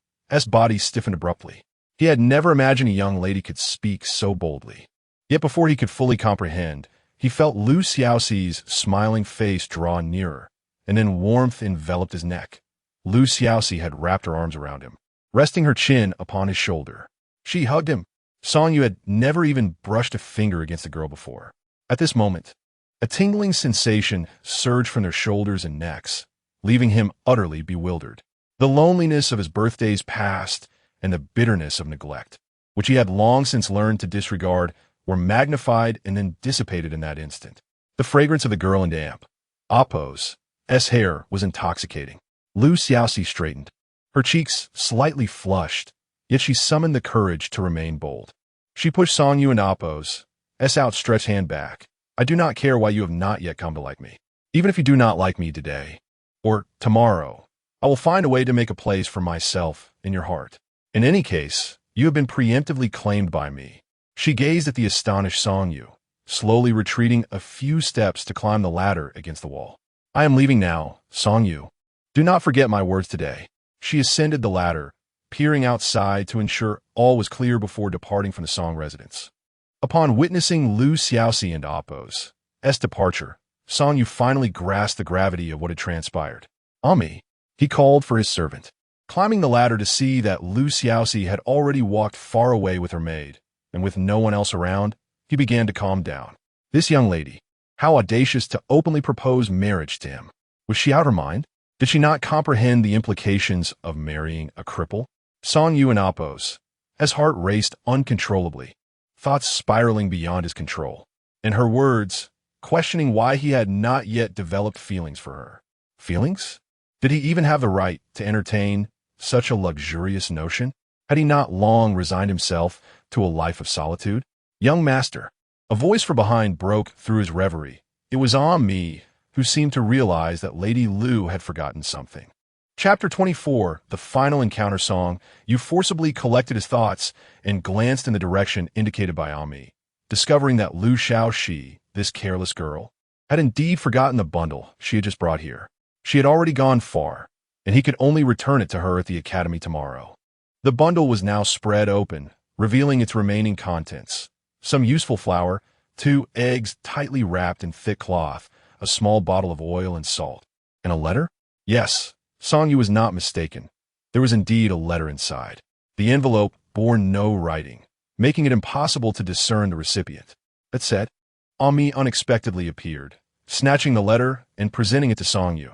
body stiffened abruptly. He had never imagined a young lady could speak so boldly. Yet before he could fully comprehend, he felt Lu Xiaoxi's smiling face draw nearer, and then warmth enveloped his neck. Lu Xiaoxi had wrapped her arms around him, resting her chin upon his shoulder. She hugged him. Song Yu had never even brushed a finger against the girl before. At this moment, a tingling sensation surged from their shoulders and necks, leaving him utterly bewildered. The loneliness of his birthdays past and the bitterness of neglect, which he had long since learned to disregard, were magnified and then dissipated in that instant. The fragrance of the girl and Oppo's hair was intoxicating. Lu Xiaoxi straightened, her cheeks slightly flushed, yet she summoned the courage to remain bold. She pushed Song Yu and Oppo's outstretched hand back. "I do not care why you have not yet come to like me. Even if you do not like me today, or tomorrow, I will find a way to make a place for myself in your heart. In any case, you have been preemptively claimed by me." She gazed at the astonished Song Yu, slowly retreating a few steps to climb the ladder against the wall. "I am leaving now, Song Yu. Do not forget my words today." She ascended the ladder, peering outside to ensure all was clear before departing from the Song residence. Upon witnessing Lu Xiaoxi and Oppo's departure, Song Yu finally grasped the gravity of what had transpired. "Ami," he called for his servant. Climbing the ladder to see that Lu Xiaoxi had already walked far away with her maid, and with no one else around, he began to calm down. This young lady, how audacious to openly propose marriage to him. Was she out of her mind? Did she not comprehend the implications of marrying a cripple? Song Yu and Oppo's heart raced uncontrollably, thoughts spiraling beyond his control, and her words, questioning why he had not yet developed feelings for her. Feelings? Did he even have the right to entertain such a luxurious notion? Had he not long resigned himself to a life of solitude? "Young master," a voice from behind broke through his reverie. It was Ami, who seemed to realize that Lady Lu had forgotten something. Chapter 24, the final encounter. Song Yu forcibly collected his thoughts and glanced in the direction indicated by Ami, discovering that Lu Xiaoxi, this careless girl, had indeed forgotten the bundle she had just brought here. She had already gone far, and he could only return it to her at the academy tomorrow. The bundle was now spread open, revealing its remaining contents: some useful flour, 2 eggs tightly wrapped in thick cloth, a small bottle of oil and salt, and a letter? Yes, Song Yu was not mistaken. There was indeed a letter inside. The envelope bore no writing, making it impossible to discern the recipient. That said, Ami unexpectedly appeared, snatching the letter and presenting it to Song Yu.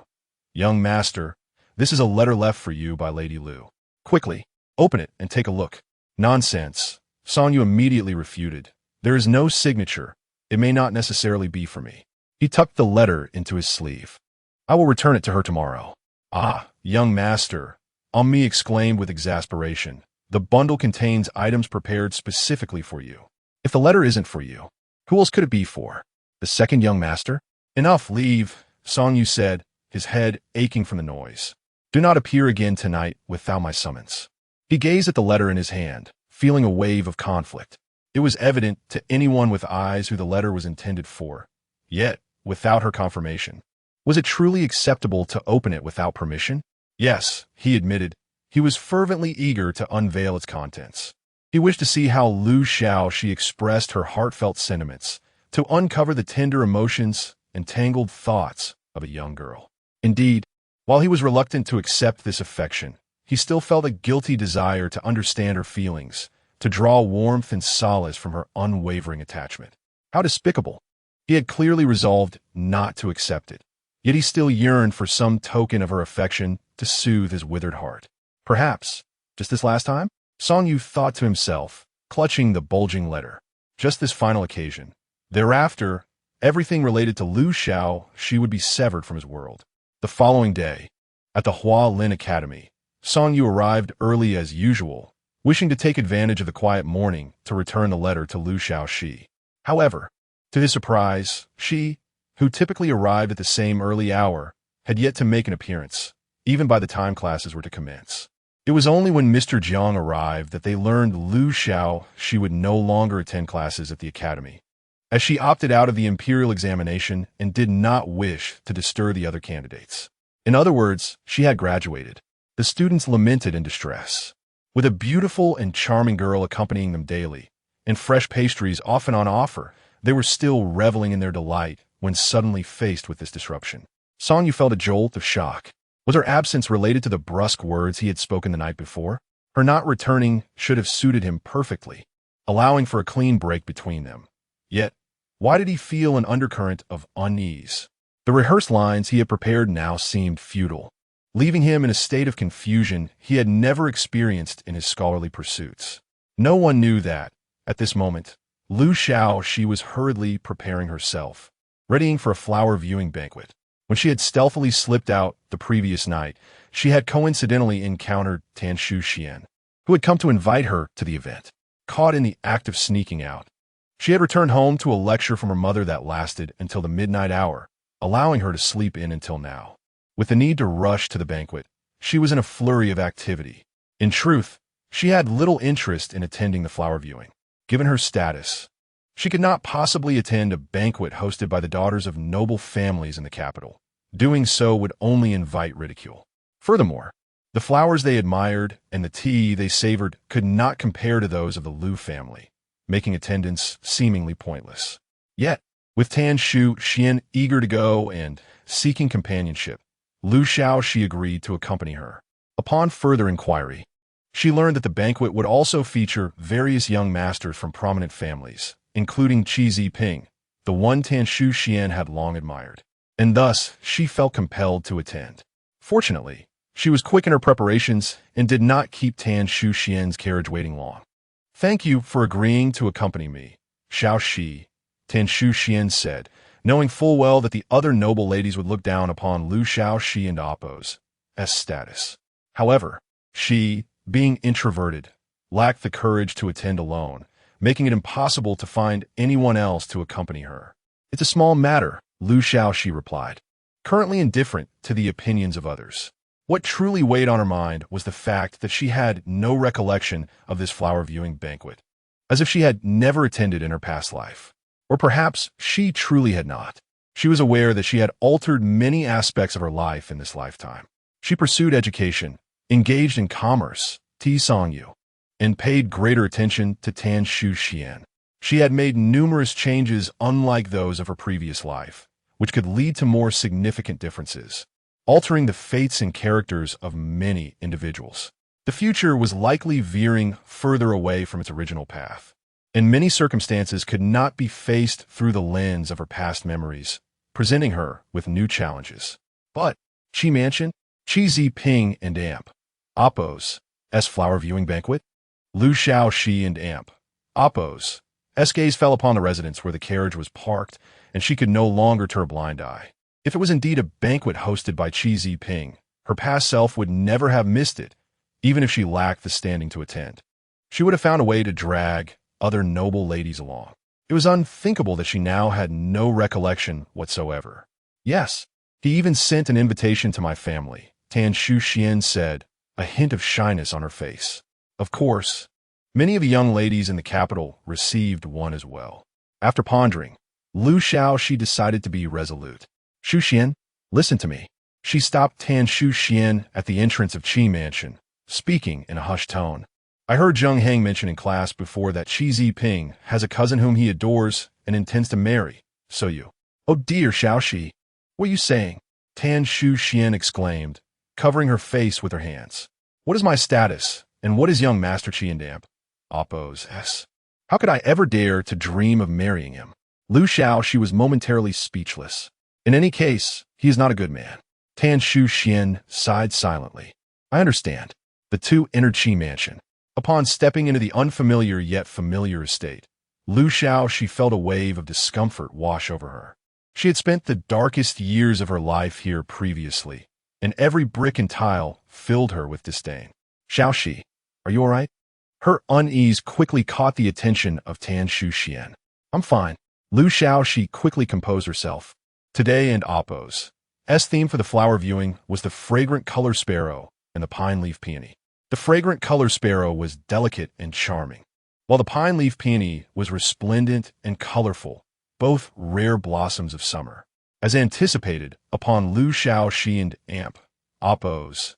"Young master, this is a letter left for you by Lady Lu. Quickly, open it and take a look." "Nonsense," Song Yu immediately refuted. "There is no signature. It may not necessarily be for me." He tucked the letter into his sleeve. "I will return it to her tomorrow." "Ah, young master," Ami exclaimed with exasperation. "The bundle contains items prepared specifically for you. If the letter isn't for you, who else could it be for? The second young master?" "Enough, leave," Song Yu said, his head aching from the noise. "Do not appear again tonight without my summons." He gazed at the letter in his hand, feeling a wave of conflict. It was evident to anyone with eyes who the letter was intended for, yet without her confirmation. Was it truly acceptable to open it without permission? Yes, he admitted. He was fervently eager to unveil its contents. He wished to see how Xiaoxi expressed her heartfelt sentiments, to uncover the tender emotions and tangled thoughts of a young girl. Indeed, while he was reluctant to accept this affection, he still felt a guilty desire to understand her feelings, to draw warmth and solace from her unwavering attachment. How despicable! He had clearly resolved not to accept it, yet he still yearned for some token of her affection to soothe his withered heart. Perhaps, just this last time? Song Yu thought to himself, clutching the bulging letter. Just this final occasion. Thereafter, everything related to Xiaoxi would be severed from his world. The following day, at the Hua Lin Academy, Song Yu arrived early as usual, wishing to take advantage of the quiet morning to return the letter to Xiaoxi. However, to his surprise, she, who typically arrived at the same early hour, had yet to make an appearance, even by the time classes were to commence. It was only when Mr. Jiang arrived that they learned Xiaoxi would no longer attend classes at the academy, as she opted out of the imperial examination and did not wish to disturb the other candidates. In other words, she had graduated. The students lamented in distress. With a beautiful and charming girl accompanying them daily, and fresh pastries often on offer, they were still reveling in their delight when suddenly faced with this disruption. Song Yu felt a jolt of shock. Was her absence related to the brusque words he had spoken the night before? Her not returning should have suited him perfectly, allowing for a clean break between them. Yet, why did he feel an undercurrent of unease? The rehearsed lines he had prepared now seemed futile, leaving him in a state of confusion he had never experienced in his scholarly pursuits. No one knew that, at this moment, Xiaoxi was hurriedly preparing herself, readying for a flower viewing banquet. When she had stealthily slipped out the previous night, she had coincidentally encountered Tan Xian, who had come to invite her to the event. Caught in the act of sneaking out, she had returned home to a lecture from her mother that lasted until the midnight hour, allowing her to sleep in until now. With the need to rush to the banquet, she was in a flurry of activity. In truth, she had little interest in attending the flower viewing. Given her status, she could not possibly attend a banquet hosted by the daughters of noble families in the capital. Doing so would only invite ridicule. Furthermore, the flowers they admired and the tea they savored could not compare to those of the Liu family, making attendance seemingly pointless. Yet, with Tan Xian eager to go and seeking companionship, Xiaoxi agreed to accompany her. Upon further inquiry, she learned that the banquet would also feature various young masters from prominent families, including Qi Ziping, the one Tan Xian had long admired. And thus, she felt compelled to attend. Fortunately, she was quick in her preparations and did not keep Tan Xian's carriage waiting long. "Thank you for agreeing to accompany me, Xiaoxi," Tan Xian said, knowing full well that the other noble ladies would look down upon Xiaoxi and Appo's status. However, she, being introverted, lacked the courage to attend alone, making it impossible to find anyone else to accompany her. "It's a small matter," Xiaoxi replied, currently indifferent to the opinions of others. What truly weighed on her mind was the fact that she had no recollection of this flower viewing banquet, as if she had never attended in her past life. Or perhaps she truly had not. She was aware that she had altered many aspects of her life in this lifetime. She pursued education, engaged in commerce, Songyu, and paid greater attention to Tan Xian. She had made numerous changes unlike those of her previous life, which could lead to more significant differences, altering the fates and characters of many individuals. The future was likely veering further away from its original path, and many circumstances could not be faced through the lens of her past memories, presenting her with new challenges. But Qi Mansion, Qi Ziping and Appo's flower viewing banquet, Xiaoxi and Appo's gaze fell upon the residence where the carriage was parked, and she could no longer turn a blind eye. If it was indeed a banquet hosted by Qi Ziping, her past self would never have missed it, even if she lacked the standing to attend. She would have found a way to drag other noble ladies along. It was unthinkable that she now had no recollection whatsoever. "Yes, he even sent an invitation to my family," Tan Xian said, a hint of shyness on her face. "Of course, Many of the young ladies in the capital received one as well. After pondering, Xiaoxi decided to be resolute. Shu Xian, listen to me. She stopped Tan Shu Xian at the entrance of Qi Mansion, speaking in a hushed tone. I heard Zheng Heng mention in class before that Qi Ziping has a cousin whom he adores and intends to marry, so you. Oh dear, Xiaoxi. What are you saying? Tan Shu Xian exclaimed, covering her face with her hands. What is my status, and what is young Master Qi and Damp? Oppose S. How could I ever dare to dream of marrying him? Xiaoxi was momentarily speechless. In any case, he is not a good man. Tan Shu Xian sighed silently. I understand. The two entered Qi Mansion. Upon stepping into the unfamiliar yet familiar estate, Xiaoxi felt a wave of discomfort wash over her. She had spent the darkest years of her life here previously, and every brick and tile filled her with disdain. Xiaoxi, are you all right? Her unease quickly caught the attention of Tan Shu Xian. I'm fine. Xiaoxi quickly composed herself. Today and Oppo's theme for the flower viewing was the fragrant color sparrow and the pine leaf peony. The fragrant color sparrow was delicate and charming, while the pine leaf peony was resplendent and colorful, both rare blossoms of summer. As anticipated, upon Xiaoxi and Amp, Oppo's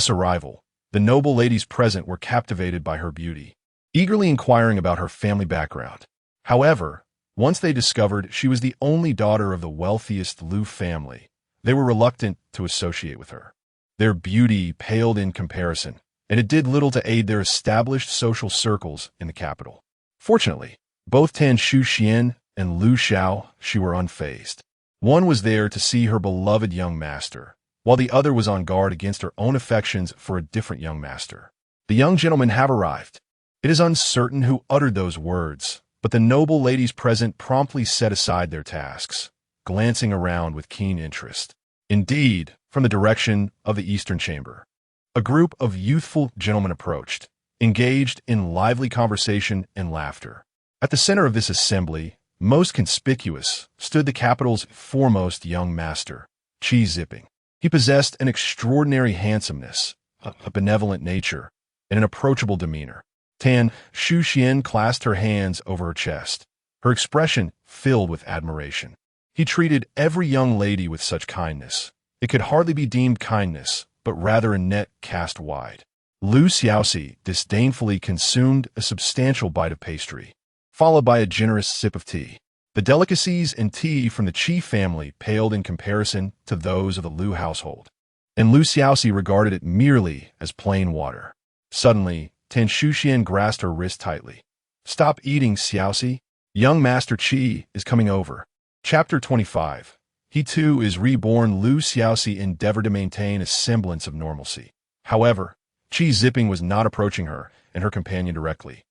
arrival, the noble ladies present were captivated by her beauty, eagerly inquiring about her family background. However, once they discovered she was the only daughter of the wealthiest Lu family, they were reluctant to associate with her. Their beauty paled in comparison, and it did little to aid their established social circles in the capital. Fortunately, both Tan Shu Xian and Xiaoxi were unfazed. One was there to see her beloved young master, while the other was on guard against her own affections for a different young master. The young gentlemen have arrived. It is uncertain who uttered those words, but the noble ladies present promptly set aside their tasks, glancing around with keen interest. Indeed, from the direction of the eastern chamber, a group of youthful gentlemen approached, engaged in lively conversation and laughter. At the center of this assembly, most conspicuous, stood the capital's foremost young master, Qi Ziping. He possessed an extraordinary handsomeness, a benevolent nature, and an approachable demeanor. Tan Shu Xian clasped her hands over her chest, her expression filled with admiration. He treated every young lady with such kindness. It could hardly be deemed kindness, but rather a net cast wide. Xiaoxi disdainfully consumed a substantial bite of pastry, followed by a generous sip of tea. The delicacies and tea from the Qi family paled in comparison to those of the Lu household, and Xiaoxi regarded it merely as plain water. Suddenly, Tan Shu Xian grasped her wrist tightly. Stop eating, Xiaoxi. Young Master Qi is coming over. Chapter 25. He too is reborn. Xiaoxi endeavored to maintain a semblance of normalcy. However, Qi Ziping was not approaching her and her companion directly,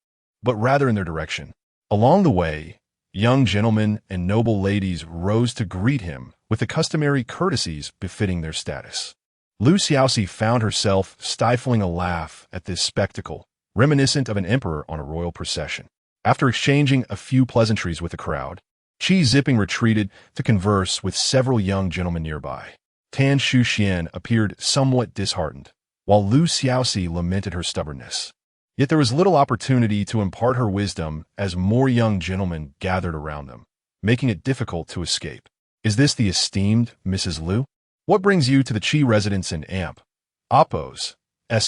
but rather in their direction. Along the way, young gentlemen and noble ladies rose to greet him with the customary courtesies befitting their status. Xiaoxi found herself stifling a laugh at this spectacle, reminiscent of an emperor on a royal procession. After exchanging a few pleasantries with the crowd, Qi Ziping retreated to converse with several young gentlemen nearby. Tan Shu Xian appeared somewhat disheartened, while Xiaoxi lamented her stubbornness. Yet there was little opportunity to impart her wisdom as more young gentlemen gathered around them, making it difficult to escape. Is this the esteemed Mrs. Lu? What brings you to the Qi residence in Amp? Oppo's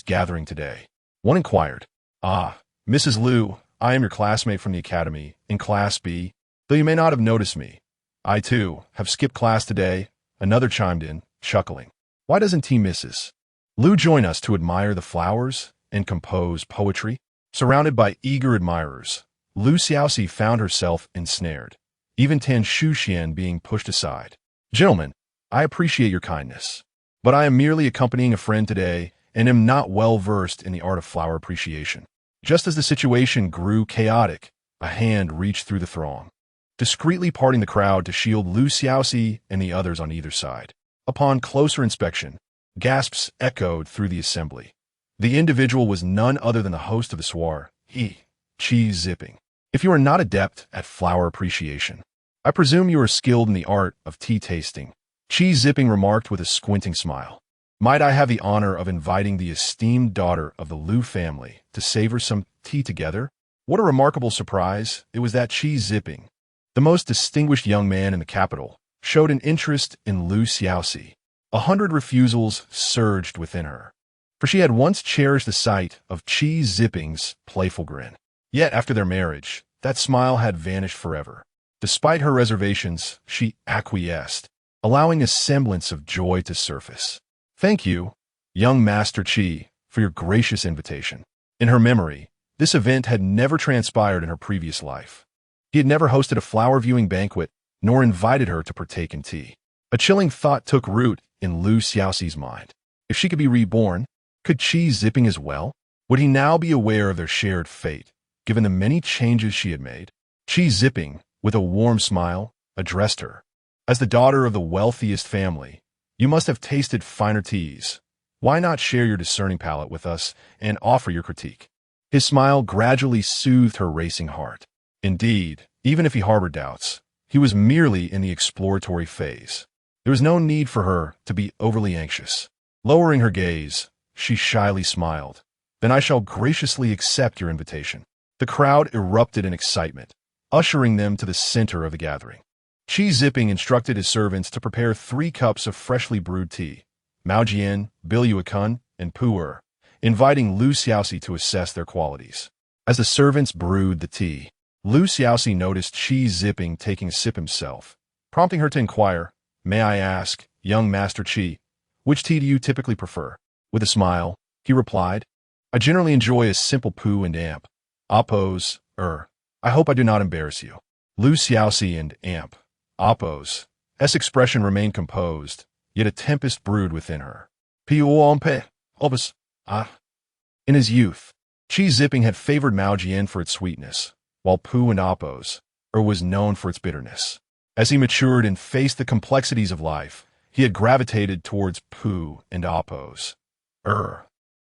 gathering today? One inquired. Ah, Mrs. Lu, I am your classmate from the academy, in Class B. Though you may not have noticed me, I too have skipped class today. Another chimed in, chuckling. Why doesn't T Mrs. Lu join us to admire the flowers and compose poetry? Surrounded by eager admirers, Xiaoxi found herself ensnared, even Tan Shu Xian being pushed aside. Gentlemen, I appreciate your kindness, but I am merely accompanying a friend today and am not well versed in the art of flower appreciation. Just as the situation grew chaotic, a hand reached through the throng, discreetly parting the crowd to shield Xiaoxi and the others on either side. Upon closer inspection, gasps echoed through the assembly. The individual was none other than the host of the soiree, Qi Ziping. If you are not adept at flower appreciation, I presume you are skilled in the art of tea tasting, Qi Ziping remarked with a squinting smile. Might I have the honor of inviting the esteemed daughter of the Liu family to savor some tea together? What a remarkable surprise it was that Qi Ziping, the most distinguished young man in the capital, showed an interest in Liu Xiaoxi. 100 refusals surged within her, for she had once cherished the sight of Qi Ziping's playful grin. Yet after their marriage, that smile had vanished forever. Despite her reservations, she acquiesced, allowing a semblance of joy to surface. Thank you, young Master Qi, for your gracious invitation. In her memory, this event had never transpired in her previous life. He had never hosted a flower-viewing banquet, nor invited her to partake in tea. A chilling thought took root in Liu Xiaoxi's mind. If she could be reborn, could Qi Ziping as well? Would he now be aware of their shared fate, given the many changes she had made? Qi Ziping, with a warm smile, addressed her. As the daughter of the wealthiest family, you must have tasted finer teas. Why not share your discerning palate with us and offer your critique? His smile gradually soothed her racing heart. Indeed, even if he harbored doubts, he was merely in the exploratory phase. There was no need for her to be overly anxious. Lowering her gaze, she shyly smiled. Then I shall graciously accept your invitation. The crowd erupted in excitement, ushering them to the center of the gathering. Qi Ziping instructed his servants to prepare 3 cups of freshly brewed tea, Mao Jian, Biluakun, and Pu'er, inviting Liu Xiaoxi to assess their qualities. As the servants brewed the tea, Liu Xiaoxi noticed Qi Ziping taking a sip himself, prompting her to inquire, "May I ask, young Master Qi, which tea do you typically prefer?" With a smile, he replied, "I generally enjoy a simple pu and amp. Oppose, I hope I do not embarrass you." Liu Xiaoxi and amp, Oppo's expression remained composed, yet a tempest brewed within her. Piuompe, obus, In his youth, Qi Ziping had favored Mao Jian for its sweetness, while Pu and Oppo's, was known for its bitterness. As he matured and faced the complexities of life, he had gravitated towards Pu and Oppo's,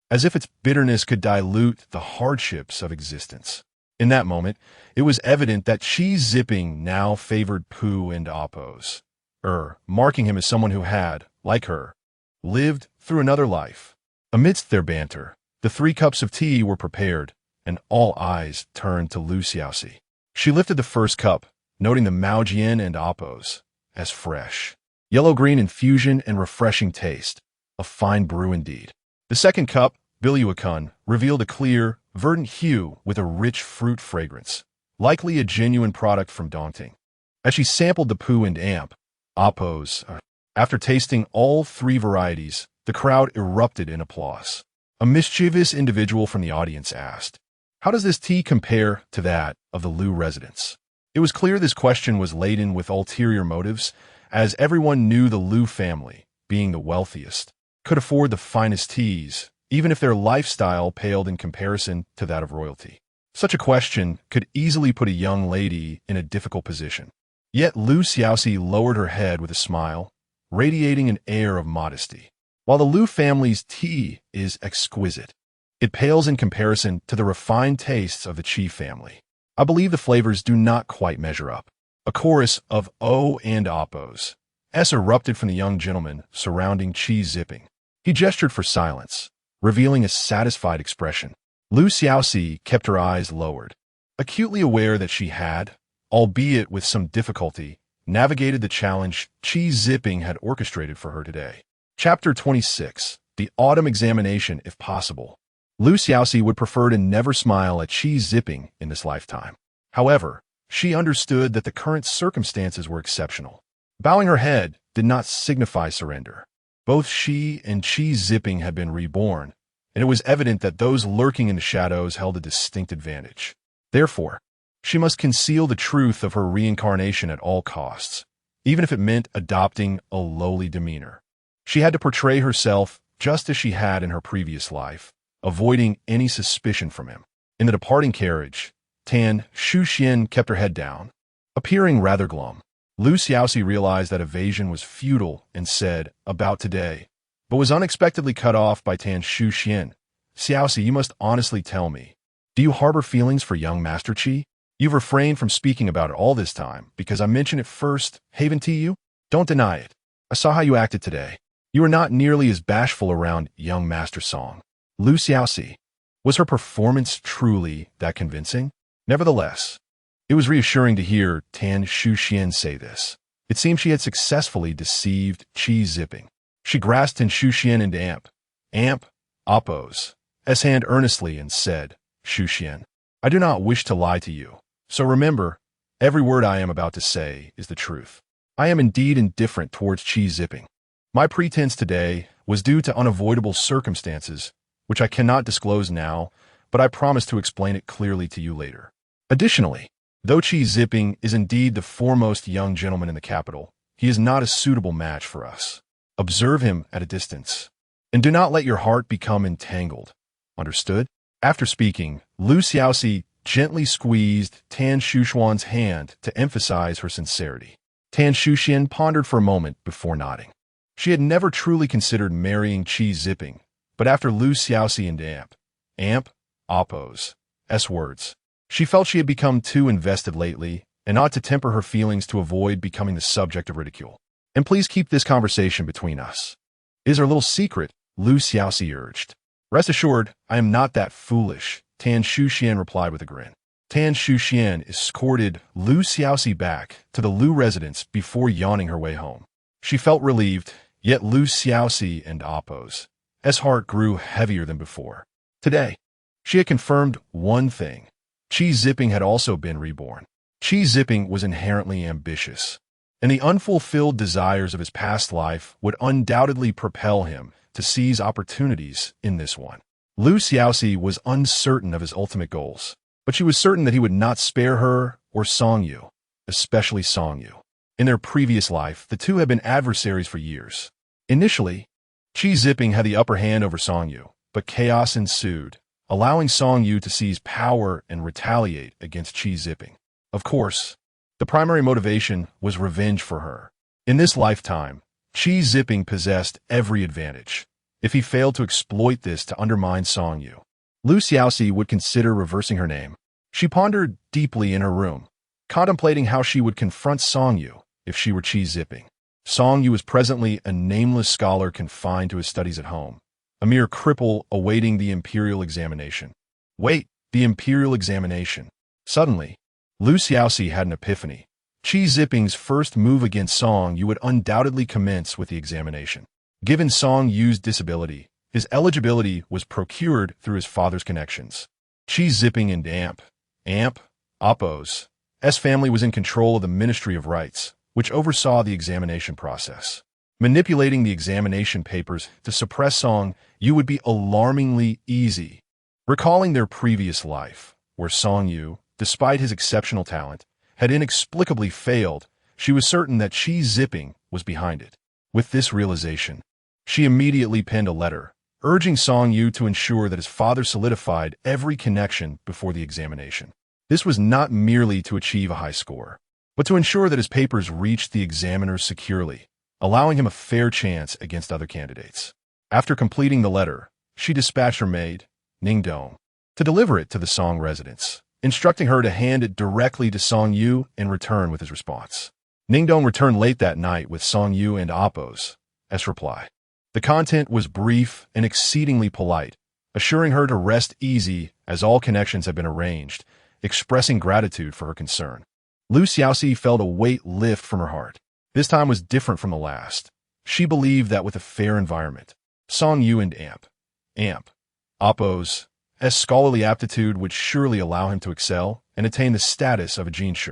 as if its bitterness could dilute the hardships of existence. In that moment, it was evident that Qi Ziping now favored Pu and Oppo's, marking him as someone who had, like her, lived through another life. Amidst their banter, the 3 cups of tea were prepared, and all eyes turned to Liu Xiaoxi. She lifted the first cup, noting the Mao Jian and Oppo's as fresh, yellow-green infusion and refreshing taste, a fine brew indeed. The second cup, Biluakun, revealed a clear, verdant hue with a rich fruit fragrance, likely a genuine product from Dongting. As she sampled the Pu and amp, Oppo's, after tasting all 3 varieties, the crowd erupted in applause. A mischievous individual from the audience asked, "How does this tea compare to that of the Liu residents?" It was clear this question was laden with ulterior motives, as everyone knew the Liu family, being the wealthiest, could afford the finest teas, even if their lifestyle paled in comparison to that of royalty. Such a question could easily put a young lady in a difficult position. Yet Liu Xiaoxi lowered her head with a smile, radiating an air of modesty. While the Liu family's tea is exquisite, it pales in comparison to the refined tastes of the Qi family. I believe the flavors do not quite measure up. A chorus of "oh" and "oppos" erupted from the young gentleman surrounding Qi Ziping. He gestured for silence, revealing a satisfied expression. Liu Xiaoxi kept her eyes lowered, acutely aware that she had, albeit with some difficulty, navigated the challenge Qi Ziping had orchestrated for her today. Chapter 26. The Autumn Examination, if possible. Liu Xiaoxi would prefer to never smile at Qi Ziping in this lifetime. However, she understood that the current circumstances were exceptional. Bowing her head did not signify surrender. Both she and Qi Ziping had been reborn, and it was evident that those lurking in the shadows held a distinct advantage. Therefore, she must conceal the truth of her reincarnation at all costs, even if it meant adopting a lowly demeanor. She had to portray herself just as she had in her previous life, avoiding any suspicion from him. In the departing carriage, Tan Shuxian kept her head down, appearing rather glum. Liu Xiaoxi realized that evasion was futile and said, "About today," but was unexpectedly cut off by Tan Shuxian. "Xiaoxi, you must honestly tell me, do you harbor feelings for young Master Qi? You've refrained from speaking about it all this time because I mentioned it first, haven't you? Don't deny it. I saw how you acted today." You are not nearly as bashful around young Master Song. Lu Xiaoxi. Was her performance truly that convincing? Nevertheless, it was reassuring to hear Tan Shuxian say this. It seemed she had successfully deceived Qi Zipping. She grasped Tan Shuxian into Amp, Oppo's hand earnestly and said, Shuxian, I do not wish to lie to you. So remember, every word I am about to say is the truth. I am indeed indifferent towards Qi Zipping. My pretense today was due to unavoidable circumstances, which I cannot disclose now, but I promise to explain it clearly to you later. Additionally, though Qi Zipping is indeed the foremost young gentleman in the capital, he is not a suitable match for us. Observe him at a distance, and do not let your heart become entangled. Understood? After speaking, Lu Xiaoxi gently squeezed Tan Shuxian's hand to emphasize her sincerity. Tan Shuxian pondered for a moment before nodding. She had never truly considered marrying Qi Zipping, but after Lu Xiaoxi and Oppo's words, she felt she had become too invested lately and ought to temper her feelings to avoid becoming the subject of ridicule. And please keep this conversation between us. It is our little secret, Lu Xiaoxi urged. Rest assured, I am not that foolish, Tan Shuxian replied with a grin. Tan Shuxian escorted Lu Xiaoxi back to the Lu residence before yawning her way home. She felt relieved, yet Lu Xiaoxi and Oppo's heart grew heavier than before. Today, she had confirmed one thing. Qi Zipping had also been reborn. Qi Zipping was inherently ambitious, and the unfulfilled desires of his past life would undoubtedly propel him to seize opportunities in this one. Lu Xiaoxi was uncertain of his ultimate goals, but she was certain that he would not spare her or Song Yu, especially Song Yu. In their previous life, the two had been adversaries for years. Initially, Qi Zipping had the upper hand over Song Yu, but chaos ensued, allowing Song Yu to seize power and retaliate against Qi Zipping. Of course, the primary motivation was revenge for her. In this lifetime, Qi Zipping possessed every advantage. If he failed to exploit this to undermine Song Yu, Lu Xiaoxi would consider reversing her name. She pondered deeply in her room, contemplating how she would confront Song Yu if she were Qi Zipping. Song Yu was presently a nameless scholar confined to his studies at home, a mere cripple awaiting the imperial examination. Wait, the imperial examination. Suddenly, Lu Xiaoxi had an epiphany. Qi Zipping's first move against Song Yu would undoubtedly commence with the examination. Given Song Yu's disability, his eligibility was procured through his father's connections. Qi Zipping and Oppo's family was in control of the Ministry of Rights, which oversaw the examination process. Manipulating the examination papers to suppress Song Yu would be alarmingly easy. Recalling their previous life, where Song Yu, despite his exceptional talent, had inexplicably failed, she was certain that Qi Zipping was behind it. With this realization, she immediately penned a letter, urging Song Yu to ensure that his father solidified every connection before the examination. This was not merely to achieve a high score, but to ensure that his papers reached the examiners securely, allowing him a fair chance against other candidates. After completing the letter, she dispatched her maid, Ningdong, to deliver it to the Song residence, instructing her to hand it directly to Song Yu and return with his response. Ningdong returned late that night with Song Yu and Oppo's reply. The content was brief and exceedingly polite, assuring her to rest easy as all connections had been arranged, expressing gratitude for her concern. Lu Xiaoxi felt a weight lift from her heart. This time was different from the last. She believed that with a fair environment, Song Yu and Oppo's scholarly aptitude would surely allow him to excel and attain the status of a genius.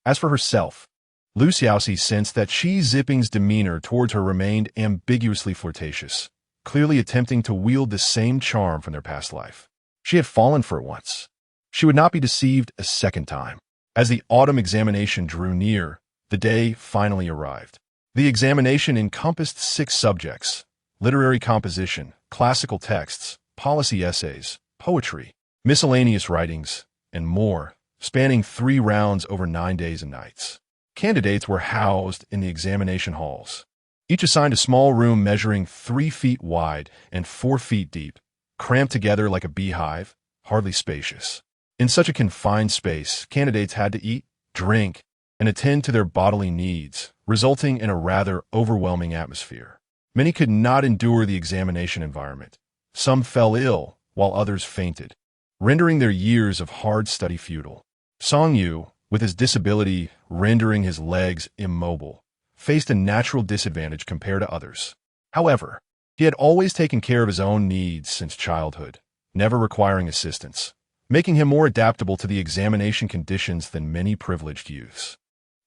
As for herself, Lu Xiaoxi sensed that Qi Zipping's demeanor towards her remained ambiguously flirtatious, clearly attempting to wield the same charm from their past life. She had fallen for it once. She would not be deceived a second time. As the autumn examination drew near, the day finally arrived. The examination encompassed 6 subjects: literary composition, classical texts, policy essays, poetry, miscellaneous writings, and more, spanning 3 rounds over 9 days and nights. Candidates were housed in the examination halls, each assigned a small room measuring 3 feet wide and 4 feet deep, cramped together like a beehive, hardly spacious. In such a confined space, candidates had to eat, drink, and attend to their bodily needs, resulting in a rather overwhelming atmosphere. Many could not endure the examination environment. Some fell ill, while others fainted, rendering their years of hard study futile. Song Yu, with his disability rendering his legs immobile, faced a natural disadvantage compared to others. However, he had always taken care of his own needs since childhood, never requiring assistance, making him more adaptable to the examination conditions than many privileged youths.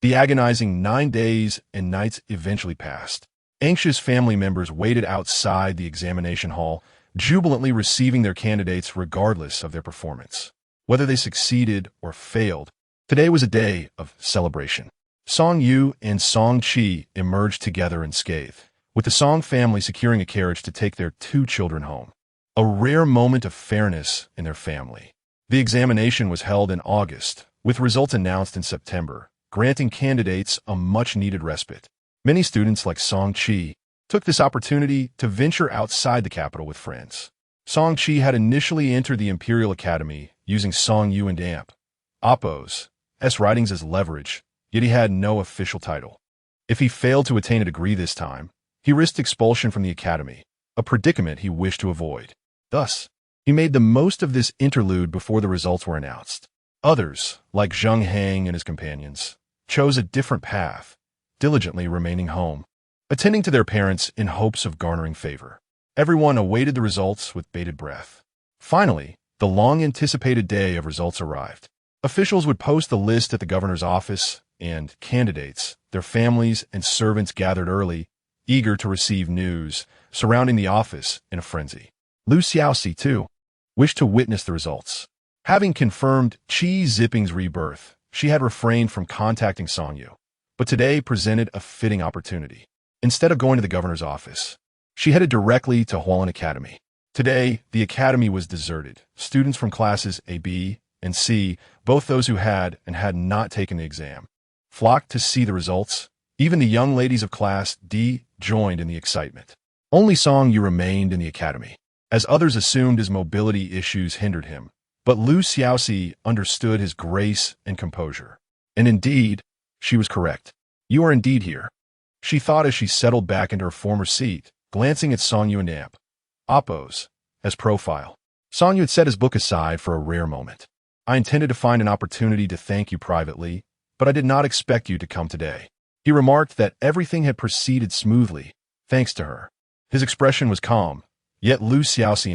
The agonizing 9 days and nights eventually passed. Anxious family members waited outside the examination hall, jubilantly receiving their candidates regardless of their performance. Whether they succeeded or failed, today was a day of celebration. Song Yu and Song Qi emerged together unscathed, with the Song family securing a carriage to take their 2 children home. A rare moment of fairness in their family. The examination was held in August, with results announced in September, granting candidates a much-needed respite. Many students like Song Qi took this opportunity to venture outside the capital with friends. Song Qi had initially entered the Imperial Academy using Song Yu and Oppo's writings as leverage, yet he had no official title. If he failed to attain a degree this time, he risked expulsion from the academy, a predicament he wished to avoid. Thus, he made the most of this interlude before the results were announced. Others, like Zheng Hang and his companions, chose a different path, diligently remaining home, attending to their parents in hopes of garnering favor. Everyone awaited the results with bated breath. Finally, the long-anticipated day of results arrived. Officials would post the list at the governor's office, and candidates, their families, and servants gathered early, eager to receive news, surrounding the office in a frenzy. Xiaoxi, too, wished to witness the results. Having confirmed Qi Ziping's rebirth, she had refrained from contacting Song Yu, but today presented a fitting opportunity. Instead of going to the governor's office, she headed directly to Hualin Academy. Today, the academy was deserted. Students from classes A, B, and C, both those who had and had not taken the exam, flocked to see the results. Even the young ladies of class D joined in the excitement. Only Song Yu remained in the academy, as others assumed his mobility issues hindered him. But Xiaoxi understood his grace and composure. And indeed, she was correct. You are indeed here, she thought as she settled back into her former seat, glancing at Song Yu and Oppo's profile. Song Yu had set his book aside for a rare moment. I intended to find an opportunity to thank you privately, but I did not expect you to come today. He remarked that everything had proceeded smoothly, thanks to her. His expression was calm, yet Xiaoxi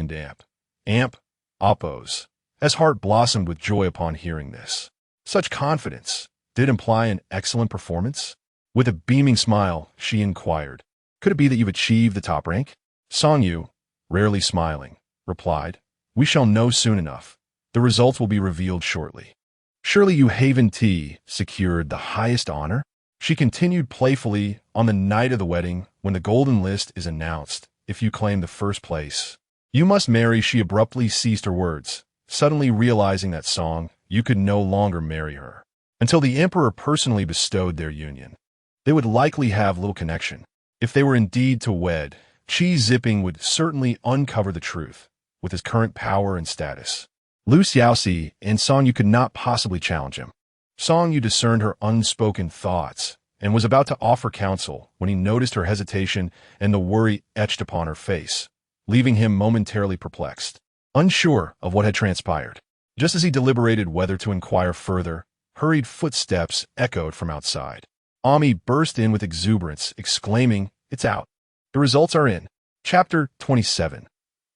and Oppo's heart blossomed with joy upon hearing this. Such confidence did imply an excellent performance? With a beaming smile, she inquired, could it be that you've achieved the top rank? Song Yu, rarely smiling, replied, we shall know soon enough. The results will be revealed shortly. Surely you Haven T secured the highest honor? She continued playfully, on the night of the wedding, when the golden list is announced, if you claim the first place, you must marry. She abruptly ceased her words, suddenly realizing that Song Yu could no longer marry her. Until the emperor personally bestowed their union, they would likely have little connection. If they were indeed to wed, Qi Ziping would certainly uncover the truth, with his current power and status. Xiaoxi and Song Yu could not possibly challenge him. Song Yu discerned her unspoken thoughts, and was about to offer counsel when he noticed her hesitation and the worry etched upon her face, leaving him momentarily perplexed, unsure of what had transpired. Just as he deliberated whether to inquire further, hurried footsteps echoed from outside. Ami burst in with exuberance, exclaiming, it's out. The results are in. Chapter 27.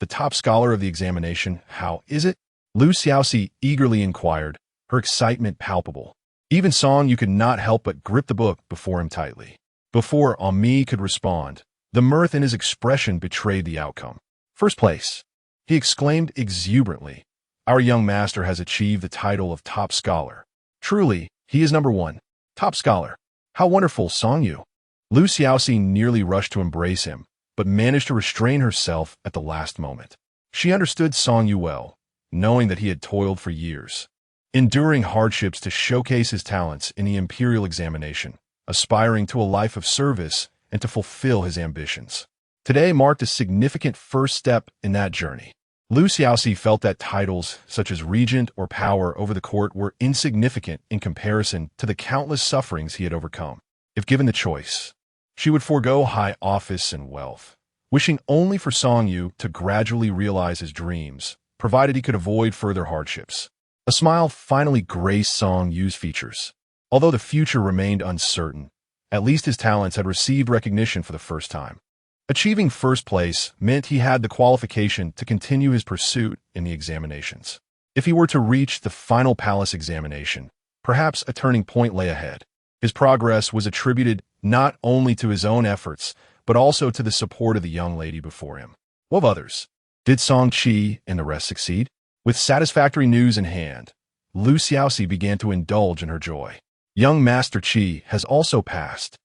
The top scholar of the examination, how is it? Xiaoxi eagerly inquired, her excitement palpable. Even Song Yu could not help but grip the book before him tightly. Before Ami could respond, the mirth in his expression betrayed the outcome. First place, he exclaimed exuberantly. Our young master has achieved the title of top scholar. Truly, he is number 1. Top scholar. How wonderful, Song Yu. Xiaoxi nearly rushed to embrace him, but managed to restrain herself at the last moment. She understood Song Yu well, knowing that he had toiled for years, enduring hardships to showcase his talents in the imperial examination, aspiring to a life of service and to fulfill his ambitions. Today marked a significant first step in that journey. Xiaoxi felt that titles such as regent or power over the court were insignificant in comparison to the countless sufferings he had overcome. If given the choice, She would forego high office and wealth, wishing only for Song Yu to gradually realize his dreams, provided he could avoid further hardships. A smile finally graced Song Yu's features. Although the future remained uncertain, at least his talents had received recognition for the first time. Achieving first place meant he had the qualification to continue his pursuit in the examinations. If he were to reach the final palace examination, perhaps a turning point lay ahead. His progress was attributed not only to his own efforts, but also to the support of the young lady before him. What of others? Did Song Qi and the rest succeed? With satisfactory news in hand, Lu Xiaoxi began to indulge in her joy. Young Master Qi has also passed.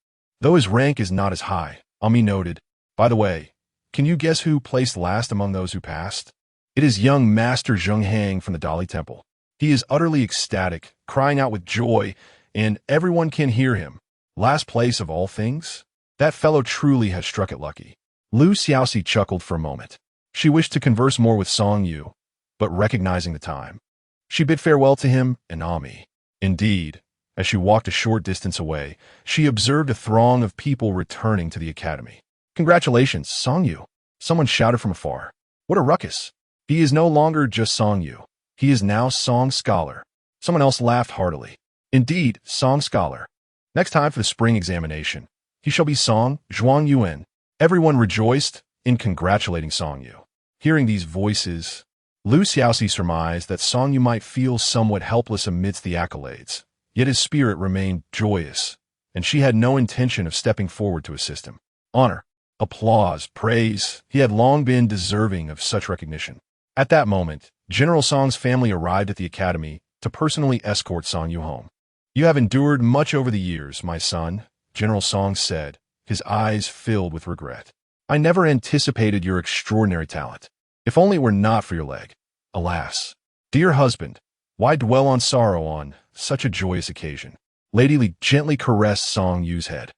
Though his rank is not as high, Ami noted. By the way, can you guess who placed last among those who passed? It is young Master Zhenghang from the Dali Temple. He is utterly ecstatic, crying out with joy, and everyone can hear him. Last place of all things? That fellow truly has struck it lucky. Lu Xiaoxi chuckled for a moment. She wished to converse more with Song Yu, but recognizing the time, she bid farewell to him and Ami. Indeed, as she walked a short distance away, she observed a throng of people returning to the academy. Congratulations, Song Yu! Someone shouted from afar. What a ruckus! He is no longer just Song Yu. He is now Song Scholar. Someone else laughed heartily. Indeed, Song Scholar. Next time for the spring examination, he shall be Song Zhuang Yuan. Everyone rejoiced in congratulating Song Yu. Hearing these voices, Lu Xiaoxi surmised that Song Yu might feel somewhat helpless amidst the accolades, yet his spirit remained joyous, and she had no intention of stepping forward to assist him. Honor, applause, praise, he had long been deserving of such recognition. At that moment, General Song's family arrived at the academy to personally escort Song Yu home. You have endured much over the years, my son, General Song said, his eyes filled with regret. I never anticipated your extraordinary talent. If only it were not for your leg. Alas. Dear husband, why dwell on sorrow on such a joyous occasion? Lady Li gently caressed Song Yu's head.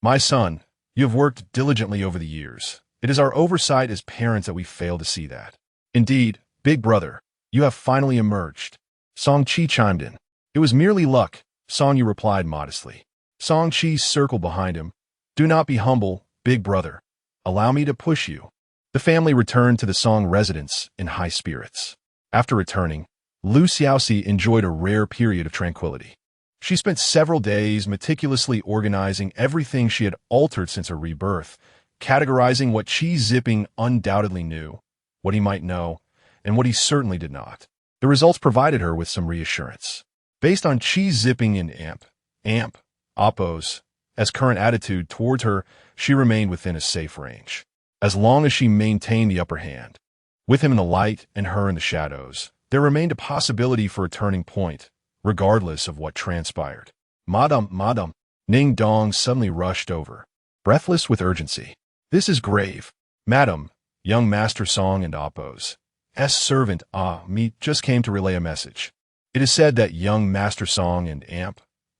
My son, you have worked diligently over the years. It is our oversight as parents that we fail to see that. Indeed, big brother, you have finally emerged. Song Qi chimed in. It was merely luck, Song Yu replied modestly. Song Qi circled behind him. Do not be humble, big brother. Allow me to push you. The family returned to the Song residence in high spirits. After returning, Lu Xiaoxi enjoyed a rare period of tranquility. She spent several days meticulously organizing everything she had altered since her rebirth, categorizing what Qi Zipping undoubtedly knew, what he might know, and what he certainly did not. The results provided her with some reassurance. Based on Qi Zipping and Oppo's current attitude towards her, she remained within a safe range. As long as she maintained the upper hand. With him in the light and her in the shadows, there remained a possibility for a turning point, regardless of what transpired. Madam, Ning Dong suddenly rushed over, breathless with urgency. This is grave. Madam, young Master Song and Oppo's servant me just came to relay a message. It is said that young Master Song and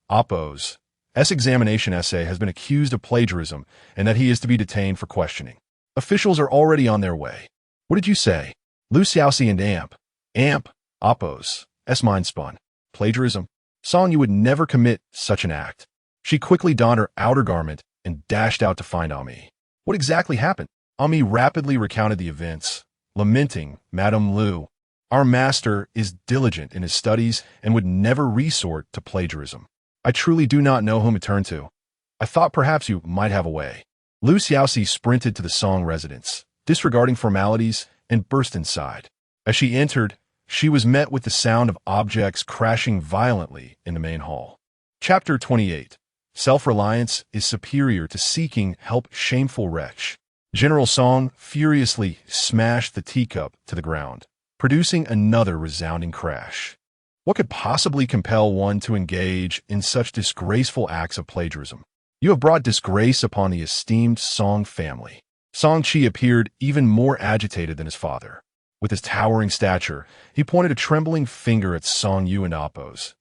Oppo's examination essay has been accused of plagiarism and that he is to be detained for questioning. Officials are already on their way. What did you say? Lu Xiaoxi and Oppo's mind spun. Plagiarism? Song Yu would never commit such an act. She quickly donned her outer garment and dashed out to find Ami. What exactly happened? Ami rapidly recounted the events, lamenting, Madame Lu, our master is diligent in his studies and would never resort to plagiarism. I truly do not know whom to turn to. I thought perhaps you might have a way. Lu Xiaoxi sprinted to the Song residence, disregarding formalities, and burst inside. As she entered, she was met with the sound of objects crashing violently in the main hall. Chapter 28. Self-reliance is superior to seeking help, shameful wretch. General Song furiously smashed the teacup to the ground, producing another resounding crash. What could possibly compel one to engage in such disgraceful acts of plagiarism? You have brought disgrace upon the esteemed Song family. Song Qi appeared even more agitated than his father. With his towering stature, he pointed a trembling finger at Song Yu and Oppo's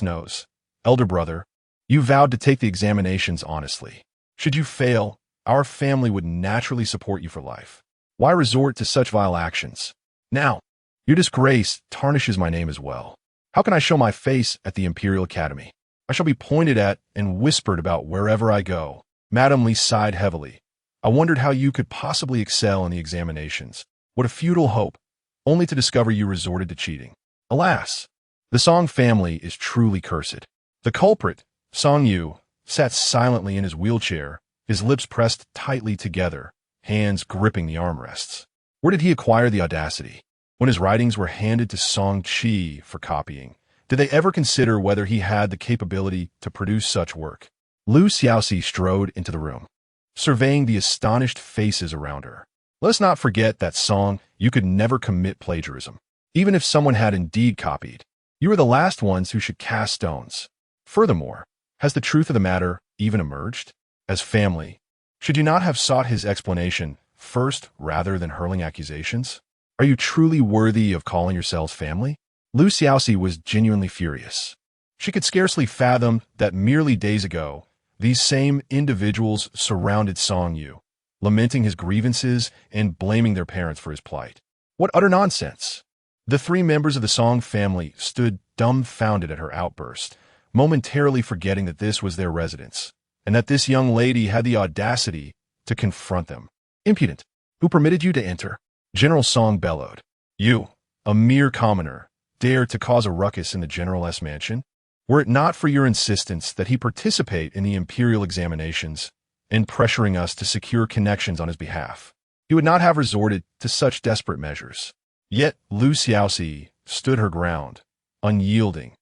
nose. Elder brother, you vowed to take the examinations honestly. Should you fail, our family would naturally support you for life. Why resort to such vile actions? Now, your disgrace tarnishes my name as well. How can I show my face at the Imperial Academy? I shall be pointed at and whispered about wherever I go. Madame Lee sighed heavily. I wondered how you could possibly excel in the examinations. What a futile hope, only to discover you resorted to cheating. Alas, the Song family is truly cursed. The culprit, Song Yu, sat silently in his wheelchair, his lips pressed tightly together, hands gripping the armrests. Where did he acquire the audacity? When his writings were handed to Song Chi for copying, did they ever consider whether he had the capability to produce such work? Lu Xiaoxi strode into the room, surveying the astonished faces around her. Let us not forget that, Song, you could never commit plagiarism. Even if someone had indeed copied, you are the last ones who should cast stones. Furthermore, has the truth of the matter even emerged? As family, should you not have sought his explanation first rather than hurling accusations? Are you truly worthy of calling yourselves family? Lu Xiaoxi was genuinely furious. She could scarcely fathom that merely days ago, these same individuals surrounded Song Yu, lamenting his grievances and blaming their parents for his plight. What utter nonsense! The three members of the Song family stood dumbfounded at her outburst, momentarily forgetting that this was their residence, and that this young lady had the audacity to confront them. Impudent! Who permitted you to enter? General Song bellowed. You, a mere commoner, dare to cause a ruckus in the General's mansion? Were it not for your insistence that he participate in the imperial examinations and pressuring us to secure connections on his behalf, he would not have resorted to such desperate measures. Yet Lu Xiaoxi stood her ground, unyielding.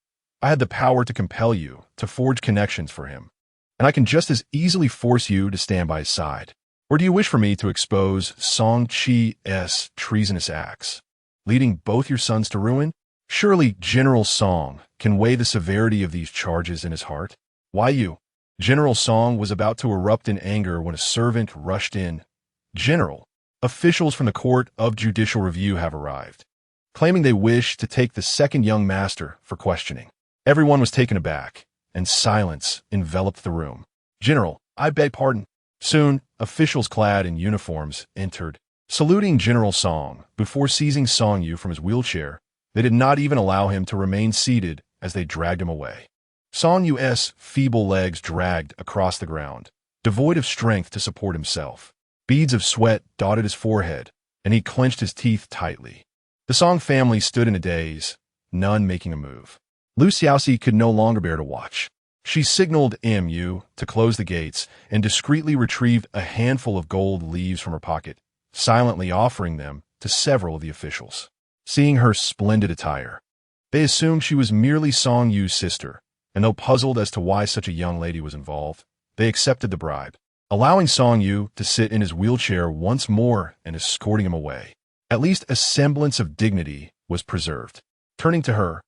I had the power to compel you to forge connections for him, and I can just as easily force you to stand by his side. Or do you wish for me to expose Song Chi's treasonous acts, leading both your sons to ruin? Surely General Song can weigh the severity of these charges in his heart. Why you? General Song was about to erupt in anger when a servant rushed in. General, officials from the Court of Judicial Review have arrived, claiming they wish to take the second young master for questioning. Everyone was taken aback, and silence enveloped the room. General, I beg pardon. Soon, officials clad in uniforms entered, saluting General Song. Before seizing Song Yu from his wheelchair, they did not even allow him to remain seated as they dragged him away. Song Yu's feeble legs dragged across the ground, devoid of strength to support himself. Beads of sweat dotted his forehead, and he clenched his teeth tightly. The Song family stood in a daze, none making a move. Lu Xiaoxi could no longer bear to watch. She signaled Mu to close the gates and discreetly retrieved a handful of gold leaves from her pocket, silently offering them to several of the officials. Seeing her splendid attire, they assumed she was merely Song Yu's sister, and though puzzled as to why such a young lady was involved, they accepted the bribe, allowing Song Yu to sit in his wheelchair once more and escorting him away. At least a semblance of dignity was preserved. Turning to her,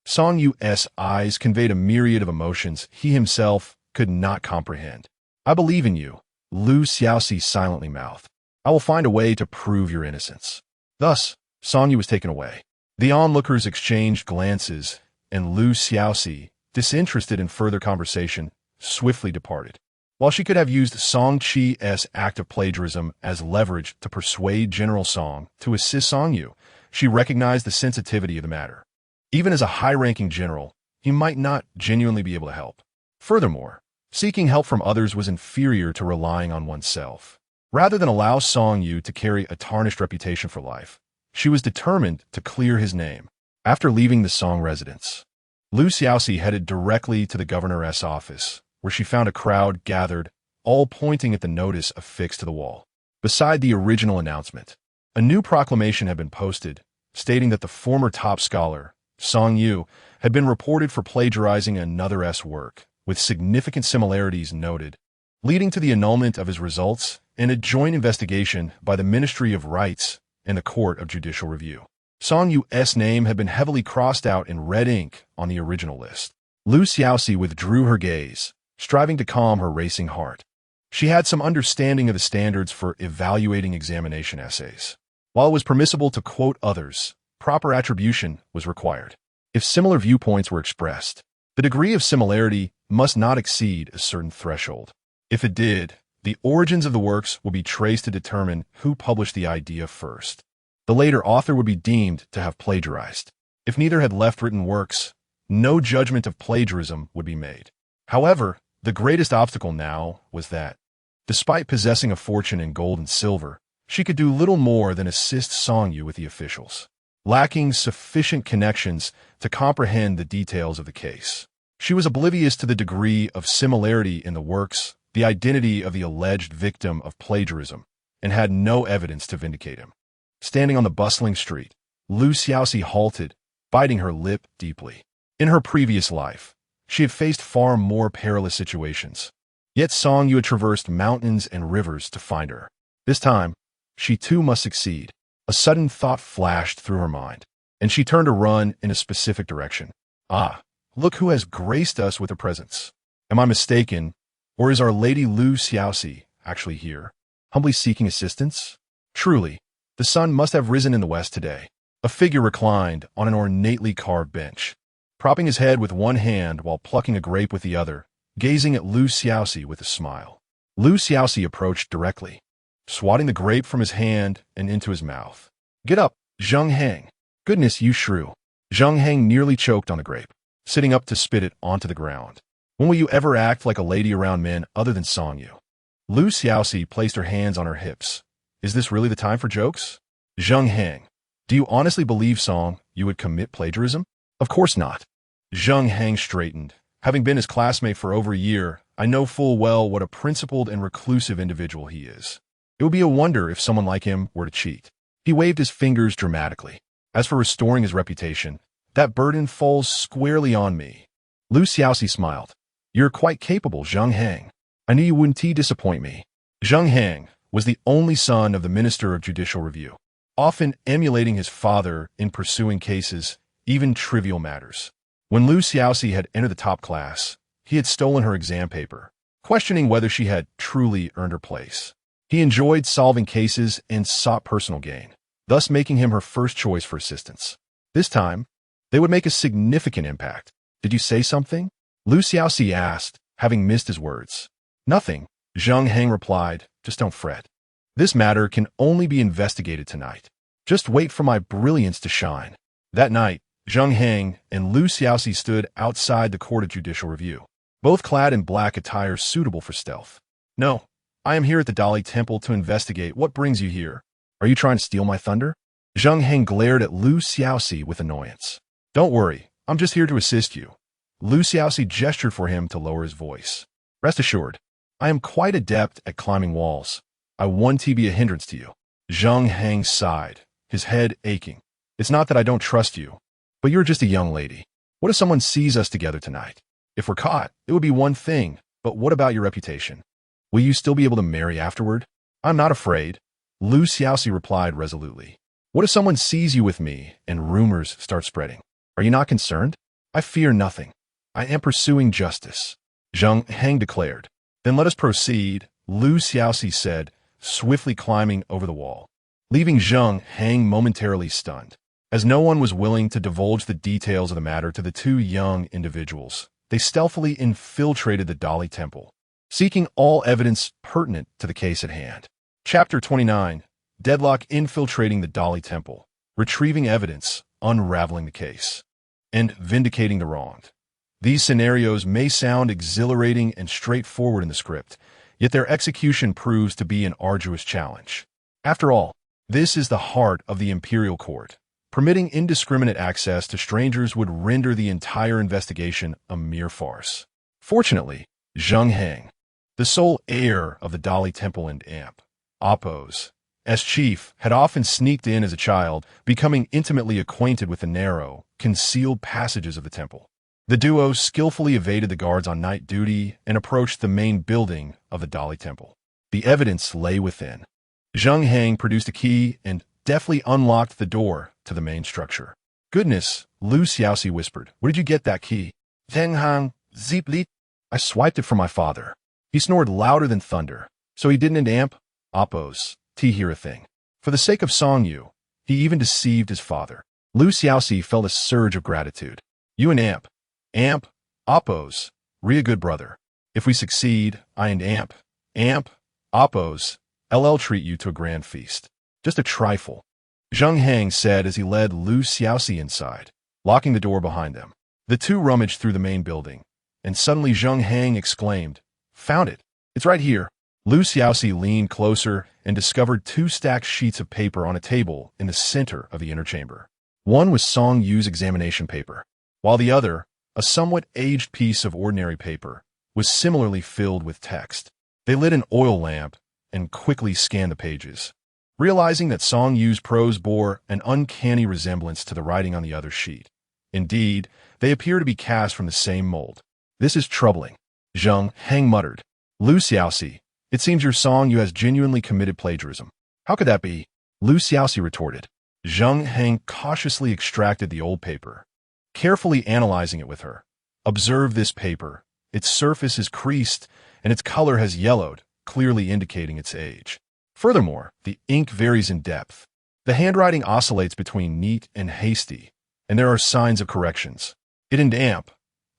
Song Yu's eyes conveyed a myriad of emotions he himself could not comprehend. I believe in you, Lu Xiaoxi silently mouthed. I will find a way to prove your innocence. Thus, Song Yu was taken away. The onlookers exchanged glances, and Lu Xiaoxi, disinterested in further conversation, swiftly departed. While she could have used Song Chi's act of plagiarism as leverage to persuade General Song to assist Song Yu, she recognized the sensitivity of the matter. Even as a high-ranking general, he might not genuinely be able to help. Furthermore, seeking help from others was inferior to relying on oneself. Rather than allow Song Yu to carry a tarnished reputation for life, she was determined to clear his name. After leaving the Song residence, Lu Xiaoxi headed directly to the governor's office, where she found a crowd gathered, all pointing at the notice affixed to the wall. Beside the original announcement, a new proclamation had been posted, stating that the former top scholar, Song Yu, had been reported for plagiarizing another's work, with significant similarities noted, leading to the annulment of his results and a joint investigation by the Ministry of Rights and the Court of Judicial Review. Song Yu's name had been heavily crossed out in red ink on the original list. Lu Xiaoxi withdrew her gaze, striving to calm her racing heart. She had some understanding of the standards for evaluating examination essays. While it was permissible to quote others, proper attribution was required. If similar viewpoints were expressed, the degree of similarity must not exceed a certain threshold. If it did, the origins of the works would be traced to determine who published the idea first. The later author would be deemed to have plagiarized. If neither had left written works, no judgment of plagiarism would be made. However, the greatest obstacle now was that Despite possessing a fortune in gold and silver, she could do little more than assist Song Yu with the officials, lacking sufficient connections to comprehend the details of the case. She was oblivious to the degree of similarity in the works, the identity of the alleged victim of plagiarism, and had no evidence to vindicate him. Standing on the bustling street, Lu Xiaoxi halted, biting her lip deeply. In her previous life, she had faced far more perilous situations. Yet Song Yu had traversed mountains and rivers to find her. This time, she too must succeed. A sudden thought flashed through her mind, and she turned to run in a specific direction. Ah, look who has graced us with her presence. Am I mistaken, or is our Lady Lu Xiaoxi actually here, humbly seeking assistance? Truly, the sun must have risen in the west today. A figure reclined on an ornately carved bench, propping his head with one hand while plucking a grape with the other, gazing at Lu Xiaoxi with a smile. Lu Xiaoxi approached directly, swatting the grape from his hand and into his mouth. Get up, Zheng Hang. Goodness, you shrew. Zheng Hang nearly choked on the grape, sitting up to spit it onto the ground. When will you ever act like a lady around men other than Song Yu? Lu Xiaoxi placed her hands on her hips. Is this really the time for jokes? Zheng Hang, do you honestly believe Song Yu would commit plagiarism? Of course not. Zheng Hang straightened. Having been his classmate for over a year, I know full well what a principled and reclusive individual he is. It would be a wonder if someone like him were to cheat. He waved his fingers dramatically. As for restoring his reputation, that burden falls squarely on me. Lu Xiaoxi smiled. You're quite capable, Zheng Hang. I knew you wouldn't disappoint me. Zheng Hang was the only son of the Minister of Judicial Review, often emulating his father in pursuing cases, even trivial matters. When Lu Xiaoxi had entered the top class, he had stolen her exam paper, questioning whether she had truly earned her place. He enjoyed solving cases and sought personal gain, thus making him her first choice for assistance. This time, they would make a significant impact. Did you say something? Lu Xiaoxi asked, having missed his words. Nothing, Zheng Hang replied, just don't fret. This matter can only be investigated tonight. Just wait for my brilliance to shine. That night, Zheng Hang and Lu Xiaoxi stood outside the Court of Judicial Review, both clad in black attire suitable for stealth. No, I am here at the Dali Temple to investigate. What brings you here? Are you trying to steal my thunder? Zheng Hang glared at Lu Xiaoxi with annoyance. Don't worry, I'm just here to assist you. Lu Xiaoxi gestured for him to lower his voice. Rest assured, I am quite adept at climbing walls. I won't be a hindrance to you. Zheng Hang sighed, his head aching. It's not that I don't trust you, but you're just a young lady. What if someone sees us together tonight? If we're caught, it would be one thing, but what about your reputation? Will you still be able to marry afterward? I'm not afraid, Lu Xiaoxi replied resolutely. What if someone sees you with me and rumors start spreading? Are you not concerned? I fear nothing. I am pursuing justice, Zheng Hang declared. Then let us proceed, Lu Xiaoxi said, swiftly climbing over the wall, leaving Zheng Hang momentarily stunned. As no one was willing to divulge the details of the matter to the two young individuals, they stealthily infiltrated the Dali Temple, seeking all evidence pertinent to the case at hand. Chapter 29, Deadlock infiltrating the Dali Temple, retrieving evidence, unraveling the case, and vindicating the wronged. These scenarios may sound exhilarating and straightforward in the script, yet their execution proves to be an arduous challenge. After all, this is the heart of the Imperial Court. Permitting indiscriminate access to strangers would render the entire investigation a mere farce. Fortunately, Zheng Hang, the sole heir of the Dali Temple and Amp, Oppos, as chief, had often sneaked in as a child, becoming intimately acquainted with the narrow, concealed passages of the temple. The duo skillfully evaded the guards on night duty and approached the main building of the Dali Temple. The evidence lay within. Zheng Hang produced a key and deftly unlocked the door to the main structure. Goodness, Lu Xiaoxi whispered. Where did you get that key? Zheng Hang, Zipli. I swiped it from my father. He snored louder than thunder. So he didn't amp? Oppos, hear a thing. For the sake of Song Yu, he even deceived his father. Lu Xiaoxi felt a surge of gratitude. You and Amp, Oppos, a good brother. If we succeed, I and Amp, Oppos, LL treat you to a grand feast. Just a trifle, Zheng Hang said as he led Lu Xiaoxi inside, locking the door behind them. The two rummaged through the main building, and suddenly Zheng Hang exclaimed, Found it! It's right here! Lu Xiaoxi leaned closer and discovered two stacked sheets of paper on a table in the center of the inner chamber. One was Song Yu's examination paper, while the other, a somewhat aged piece of ordinary paper, was similarly filled with text. They lit an oil lamp and quickly scanned the pages, realizing that Song Yu's prose bore an uncanny resemblance to the writing on the other sheet. Indeed, they appear to be cast from the same mold. "This is troubling," Zheng Heng muttered. "Lu Xiaoxi, it seems your Song Yu has genuinely committed plagiarism." "How could that be?" Lu Xiaoxi retorted. Zheng Heng cautiously extracted the old paper, carefully analyzing it with her. "Observe this paper. Its surface is creased, and its color has yellowed, clearly indicating its age. Furthermore, the ink varies in depth. The handwriting oscillates between neat and hasty, and there are signs of corrections. It and amp,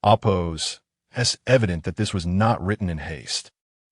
oppose, it's evident that this was not written in haste.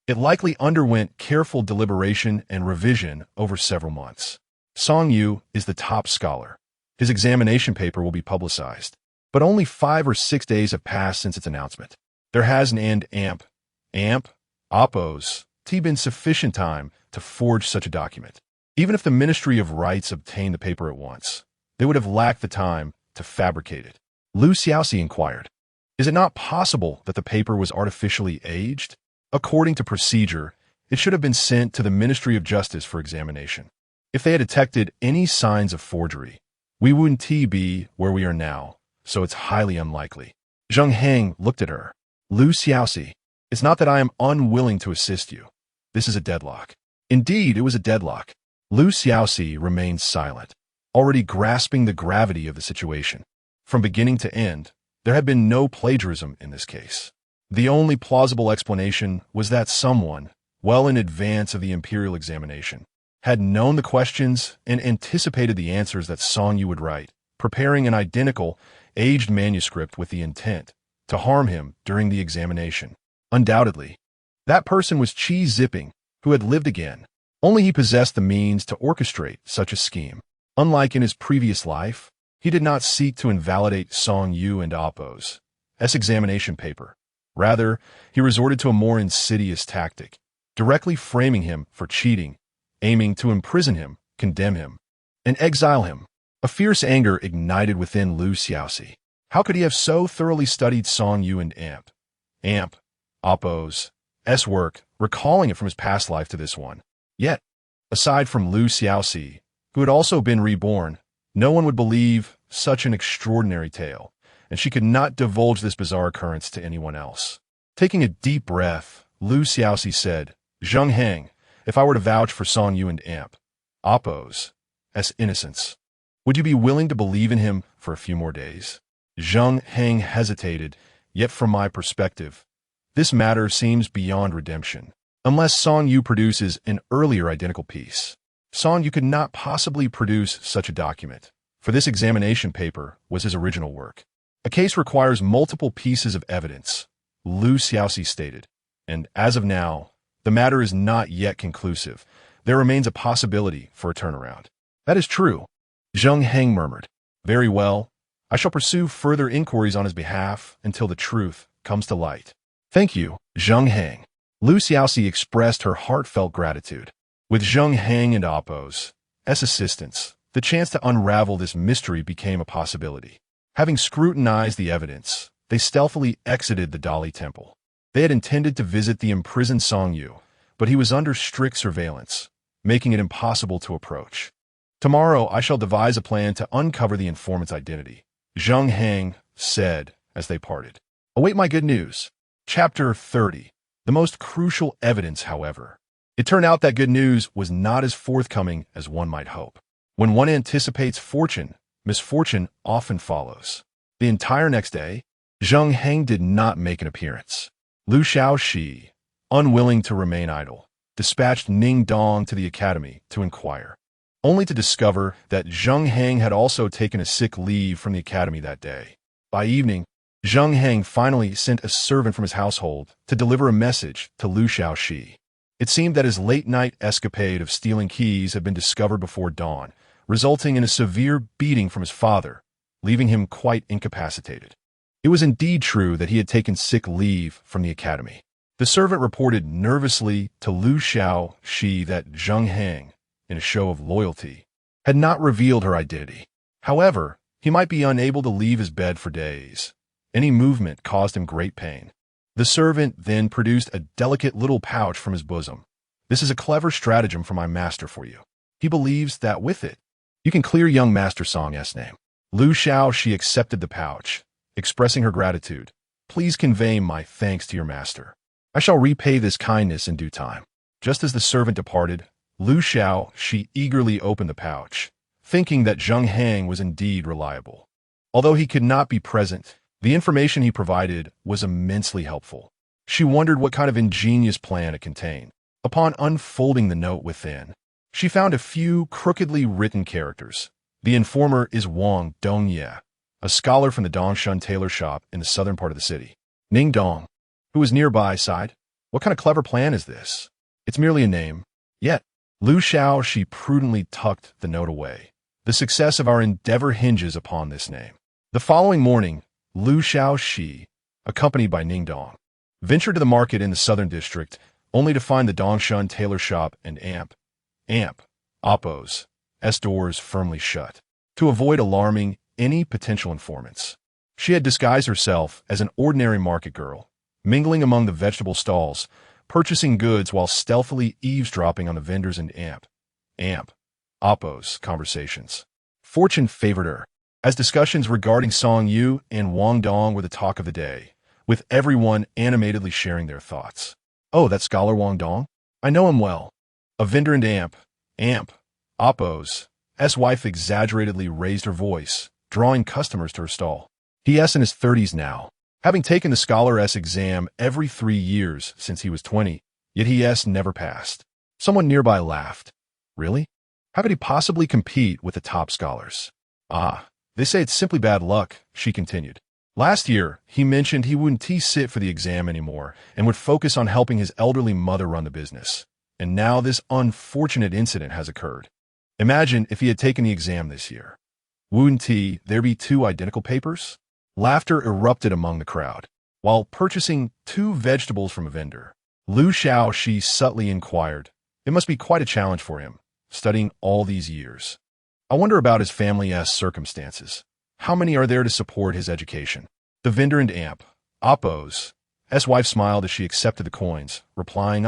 It likely underwent careful deliberation and revision over several months. Song Yu is the top scholar. His examination paper will be publicized, but only 5 or 6 days have passed since its announcement. There has an amp, oppose, been sufficient time to forge such a document. Even if the Ministry of Rights obtained the paper at once, they would have lacked the time to fabricate it." Lu Xiaoxi inquired. "Is it not possible that the paper was artificially aged? According to procedure, it should have been sent to the Ministry of Justice for examination. If they had detected any signs of forgery, we wouldn't be where we are now, so it's highly unlikely." Zheng Heng looked at her. "Lu Xiaoxi, it's not that I am unwilling to assist you. This is a deadlock." Indeed, it was a deadlock. Lu Xiaoxi remained silent, already grasping the gravity of the situation. From beginning to end, there had been no plagiarism in this case. The only plausible explanation was that someone, well in advance of the imperial examination, had known the questions and anticipated the answers that Song Yu would write, preparing an identical, aged manuscript with the intent to harm him during the examination. Undoubtedly, that person was Qi Zipping, who had lived again. Only he possessed the means to orchestrate such a scheme. Unlike in his previous life, he did not seek to invalidate Song Yu and Oppo's examination paper. Rather, he resorted to a more insidious tactic, directly framing him for cheating, aiming to imprison him, condemn him, and exile him. A fierce anger ignited within Lu Xiaoxi. How could he have so thoroughly studied Song Yu and Oppo's work, recalling it from his past life to this one? Yet, aside from Lu Xiaoxi, who had also been reborn, no one would believe such an extraordinary tale, and she could not divulge this bizarre occurrence to anyone else. Taking a deep breath, Lu Xiaoxi said, "Zheng Heng, if I were to vouch for Song Yu and Oppo's innocence, would you be willing to believe in him for a few more days?" Zheng Heng hesitated, yet from my perspective, this matter seems beyond redemption. Unless Song Yu produces an earlier identical piece, Song Yu could not possibly produce such a document, for this examination paper was his original work. "A case requires multiple pieces of evidence," Lu Xiaoxi stated, "and as of now, the matter is not yet conclusive. There remains a possibility for a turnaround." "That is true," Zheng Heng murmured. "Very well. I shall pursue further inquiries on his behalf until the truth comes to light." "Thank you, Zheng Heng." Lu Xiaoxi expressed her heartfelt gratitude. With Zheng Heng and Oppo's assistance, the chance to unravel this mystery became a possibility. Having scrutinized the evidence, they stealthily exited the Dali Temple. They had intended to visit the imprisoned Song Yu, but he was under strict surveillance, making it impossible to approach. "Tomorrow I shall devise a plan to uncover the informant's identity," Zheng Heng said as they parted. "Await my good news." Chapter 30. The most crucial evidence, however. It turned out that good news was not as forthcoming as one might hope. When one anticipates fortune, misfortune often follows. The entire next day, Zheng Heng did not make an appearance. Lu Xiaoxi, unwilling to remain idle, dispatched Ning Dong to the academy to inquire, only to discover that Zheng Heng had also taken a sick leave from the academy that day. By evening, Zheng Heng finally sent a servant from his household to deliver a message to Lu Xiaoxi. It seemed that his late-night escapade of stealing keys had been discovered before dawn, resulting in a severe beating from his father, leaving him quite incapacitated. It was indeed true that he had taken sick leave from the academy. The servant reported nervously to Xiaoxi that Zheng Heng, in a show of loyalty, had not revealed her identity. However, he might be unable to leave his bed for days. Any movement caused him great pain. The servant then produced a delicate little pouch from his bosom. This is a clever stratagem for my master for you. He believes that with it, you can clear young Master Song's name. Xiaoxi accepted the pouch, expressing her gratitude. Please convey my thanks to your master. I shall repay this kindness in due time. Just as the servant departed, Xiaoxi eagerly opened the pouch, thinking that Zheng Heng was indeed reliable. Although he could not be present, the information he provided was immensely helpful. She wondered what kind of ingenious plan it contained. Upon unfolding the note within, she found a few crookedly written characters. The informer is Wang Dongye, a scholar from the Dongshan tailor shop in the southern part of the city. Ning Dong, who was nearby, sighed. What kind of clever plan is this? It's merely a name. Yet, Xiaoxi prudently tucked the note away. The success of our endeavor hinges upon this name. The following morning, Xiaoxi, accompanied by Ning Dong, ventured to the market in the southern district, only to find the Dongshan tailor shop and Oppo's doors firmly shut. To avoid alarming any potential informants, she had disguised herself as an ordinary market girl, mingling among the vegetable stalls, purchasing goods while stealthily eavesdropping on the vendors and Oppo's conversations. Fortune favored her, as discussions regarding Song Yu and Wang Dong were the talk of the day, with everyone animatedly sharing their thoughts. Oh, that scholar Wang Dong? I know him well. A vendor and Oppo's wife exaggeratedly raised her voice, drawing customers to her stall. He's in his 30s now, having taken the scholar's exam every 3 years since he was 20, yet he's never passed. Someone nearby laughed. Really? How could he possibly compete with the top scholars? They say it's simply bad luck, she continued. Last year, he mentioned he wouldn't sit for the exam anymore and would focus on helping his elderly mother run the business. And now this unfortunate incident has occurred. Imagine if he had taken the exam this year. Wouldn't there be 2 identical papers? Laughter erupted among the crowd. While purchasing 2 vegetables from a vendor, Xiaoxi subtly inquired. It must be quite a challenge for him, studying all these years. I wonder about his family's circumstances. How many are there to support his education? The vendor and Oppo's wife smiled as she accepted the coins, replying,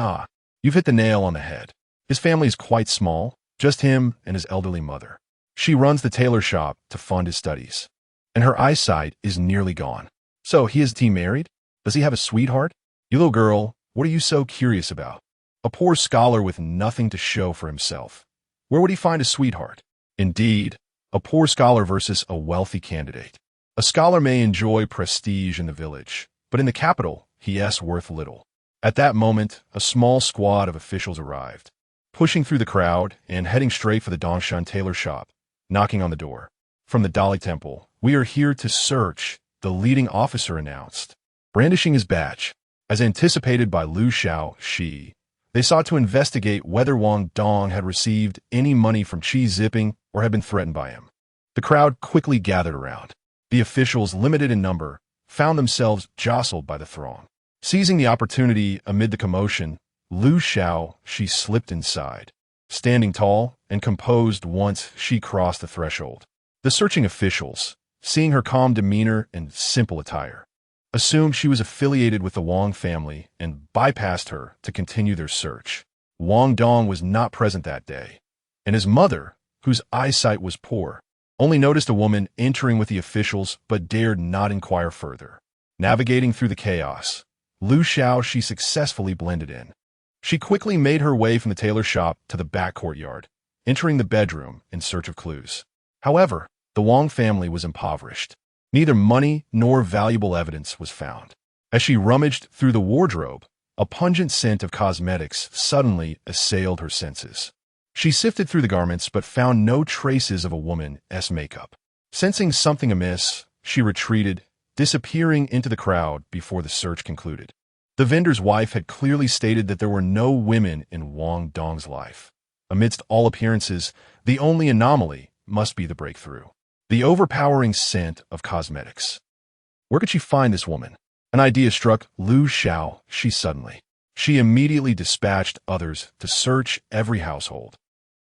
you've hit the nail on the head. His family is quite small, just him and his elderly mother. She runs the tailor shop to fund his studies, and her eyesight is nearly gone. So is he married? Does he have a sweetheart? You little girl, what are you so curious about? A poor scholar with nothing to show for himself. Where would he find a sweetheart? Indeed, a poor scholar versus a wealthy candidate. A scholar may enjoy prestige in the village, but in the capital, he's worth little. At that moment, a small squad of officials arrived, pushing through the crowd and heading straight for the Dongshan tailor shop, knocking on the door. From the Dali Temple, we are here to search, the leading officer announced, brandishing his badge. As anticipated by Xiaoxi, they sought to investigate whether Wang Dong had received any money from Qi Zipping or had been threatened by him. The crowd quickly gathered around. The officials, limited in number, found themselves jostled by the throng. Seizing the opportunity amid the commotion, Xiaoxi slipped inside, standing tall and composed once she crossed the threshold. The searching officials, seeing her calm demeanor and simple attire, assumed she was affiliated with the Wang family and bypassed her to continue their search. Wang Dong was not present that day, and his mother, whose eyesight was poor, only noticed a woman entering with the officials but dared not inquire further. Navigating through the chaos, Xiaoxi successfully blended in. She quickly made her way from the tailor shop to the back courtyard, entering the bedroom in search of clues. However, the Wang family was impoverished. Neither money nor valuable evidence was found. As she rummaged through the wardrobe, a pungent scent of cosmetics suddenly assailed her senses. She sifted through the garments but found no traces of a woman's makeup. Sensing something amiss, she retreated, disappearing into the crowd before the search concluded. The vendor's wife had clearly stated that there were no women in Wang Dong's life. Amidst all appearances, the only anomaly must be the breakthrough. The overpowering scent of cosmetics. Where could she find this woman? An idea struck Xiaoxi suddenly. She immediately dispatched others to search every household,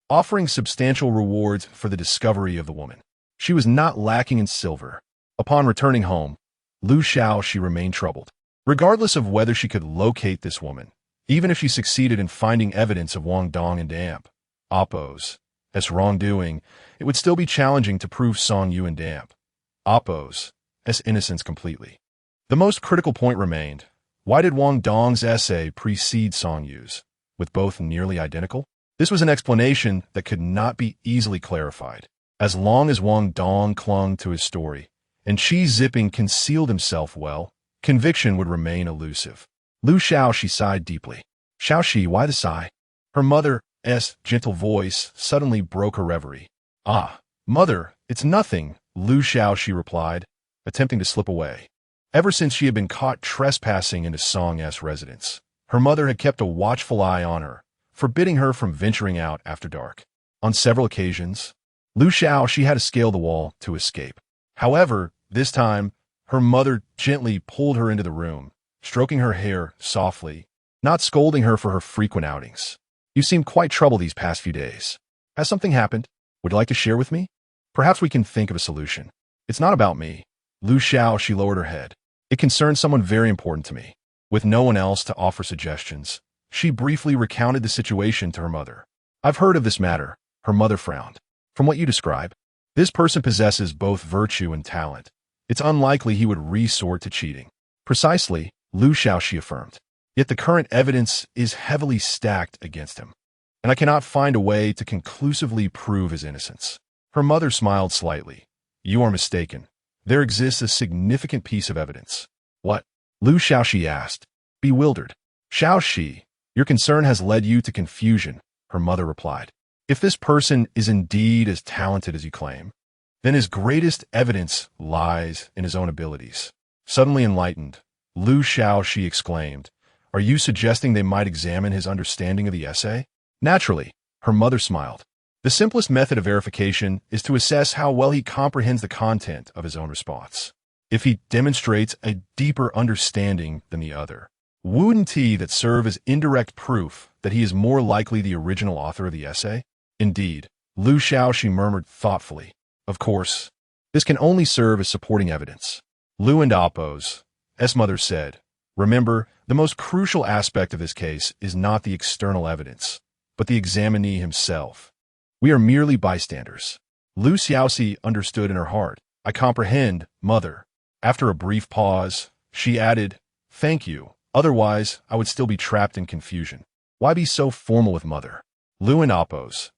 offering substantial rewards for the discovery of the woman. She was not lacking in silver. Upon returning home, Xiaoxi remained troubled. Regardless of whether she could locate this woman, even if she succeeded in finding evidence of Wang Dong and Damp, Oppo's wrongdoing, it would still be challenging to prove Song Yu and Damp, Oppo's innocence completely. The most critical point remained: why did Wang Dong's essay precede Song Yu's, with both nearly identical? This was an explanation that could not be easily clarified. As long as Wang Dong clung to his story, and Qi Zipping concealed himself well, conviction would remain elusive. Xiaoxi sighed deeply. Xiaoxi, why the sigh? Her mother's gentle voice suddenly broke her reverie. Ah, mother, it's nothing, Xiaoxi replied, attempting to slip away. Ever since she had been caught trespassing into Song's residence, her mother had kept a watchful eye on her, forbidding her from venturing out after dark. On several occasions, Xiaoxi had to scale the wall to escape. However, this time, her mother gently pulled her into the room, stroking her hair softly, not scolding her for her frequent outings. You seem quite troubled these past few days. Has something happened? Would you like to share with me? Perhaps we can think of a solution. It's not about me. Xiaoxi lowered her head. It concerns someone very important to me. With no one else to offer suggestions, she briefly recounted the situation to her mother. I've heard of this matter. Her mother frowned. From what you describe, this person possesses both virtue and talent. It's unlikely he would resort to cheating. Precisely, Xiaoxi affirmed. Yet the current evidence is heavily stacked against him, and I cannot find a way to conclusively prove his innocence. Her mother smiled slightly. You are mistaken. There exists a significant piece of evidence. What? Xiaoxi asked, bewildered. Xiaoxi, your concern has led you to confusion, her mother replied. If this person is indeed as talented as you claim, then his greatest evidence lies in his own abilities. Suddenly enlightened, Xiaoxi exclaimed, are you suggesting they might examine his understanding of the essay? Naturally, her mother smiled. The simplest method of verification is to assess how well he comprehends the content of his own response. If he demonstrates a deeper understanding than the other, wouldn't that serve as indirect proof that he is more likely the original author of the essay? Indeed, Xiaoxi murmured thoughtfully. Of course, this can only serve as supporting evidence. Lu and Oppo's mother said, remember, the most crucial aspect of this case is not the external evidence, but the examinee himself. We are merely bystanders. Xiaoxi understood in her heart. I comprehend, mother. After a brief pause, she added, thank you. Otherwise, I would still be trapped in confusion. Why be so formal with mother? Lu and Oppo's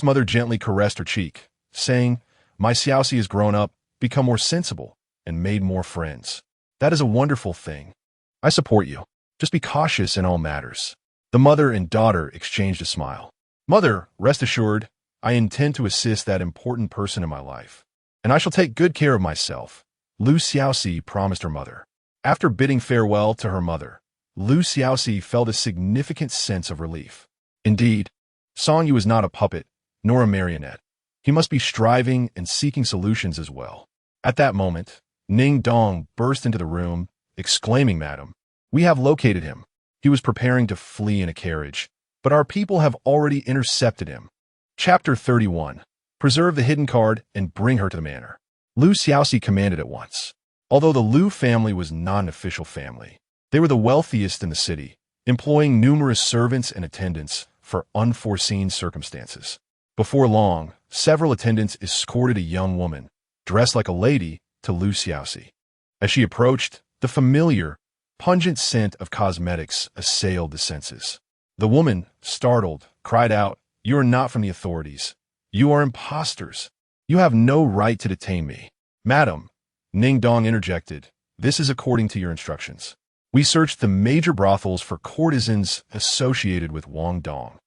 mother gently caressed her cheek, saying, my Xiaoxi has grown up, become more sensible, and made more friends. That is a wonderful thing. I support you. Just be cautious in all matters. The mother and daughter exchanged a smile. Mother, rest assured, I intend to assist that important person in my life, and I shall take good care of myself, Xiaoxi promised her mother. After bidding farewell to her mother, Xiaoxi felt a significant sense of relief. Indeed, Song Yu is not a puppet, nor a marionette. He must be striving and seeking solutions as well. At that moment, Ning Dong burst into the room, exclaiming, Madam, we have located him. He was preparing to flee in a carriage, but our people have already intercepted him. Chapter 31. Preserve the hidden card and bring her to the manor. Xiaoxi commanded at once. Although the Lu family was not an official family, they were the wealthiest in the city, employing numerous servants and attendants for unforeseen circumstances. Before long, several attendants escorted a young woman, dressed like a lady, to Xiaoxi. As she approached, the familiar, pungent scent of cosmetics assailed the senses. The woman, startled, cried out, you are not from the authorities. You are imposters. You have no right to detain me. Madam, Ning Dong interjected, this is according to your instructions. We searched the major brothels for courtesans associated with Wang Dong,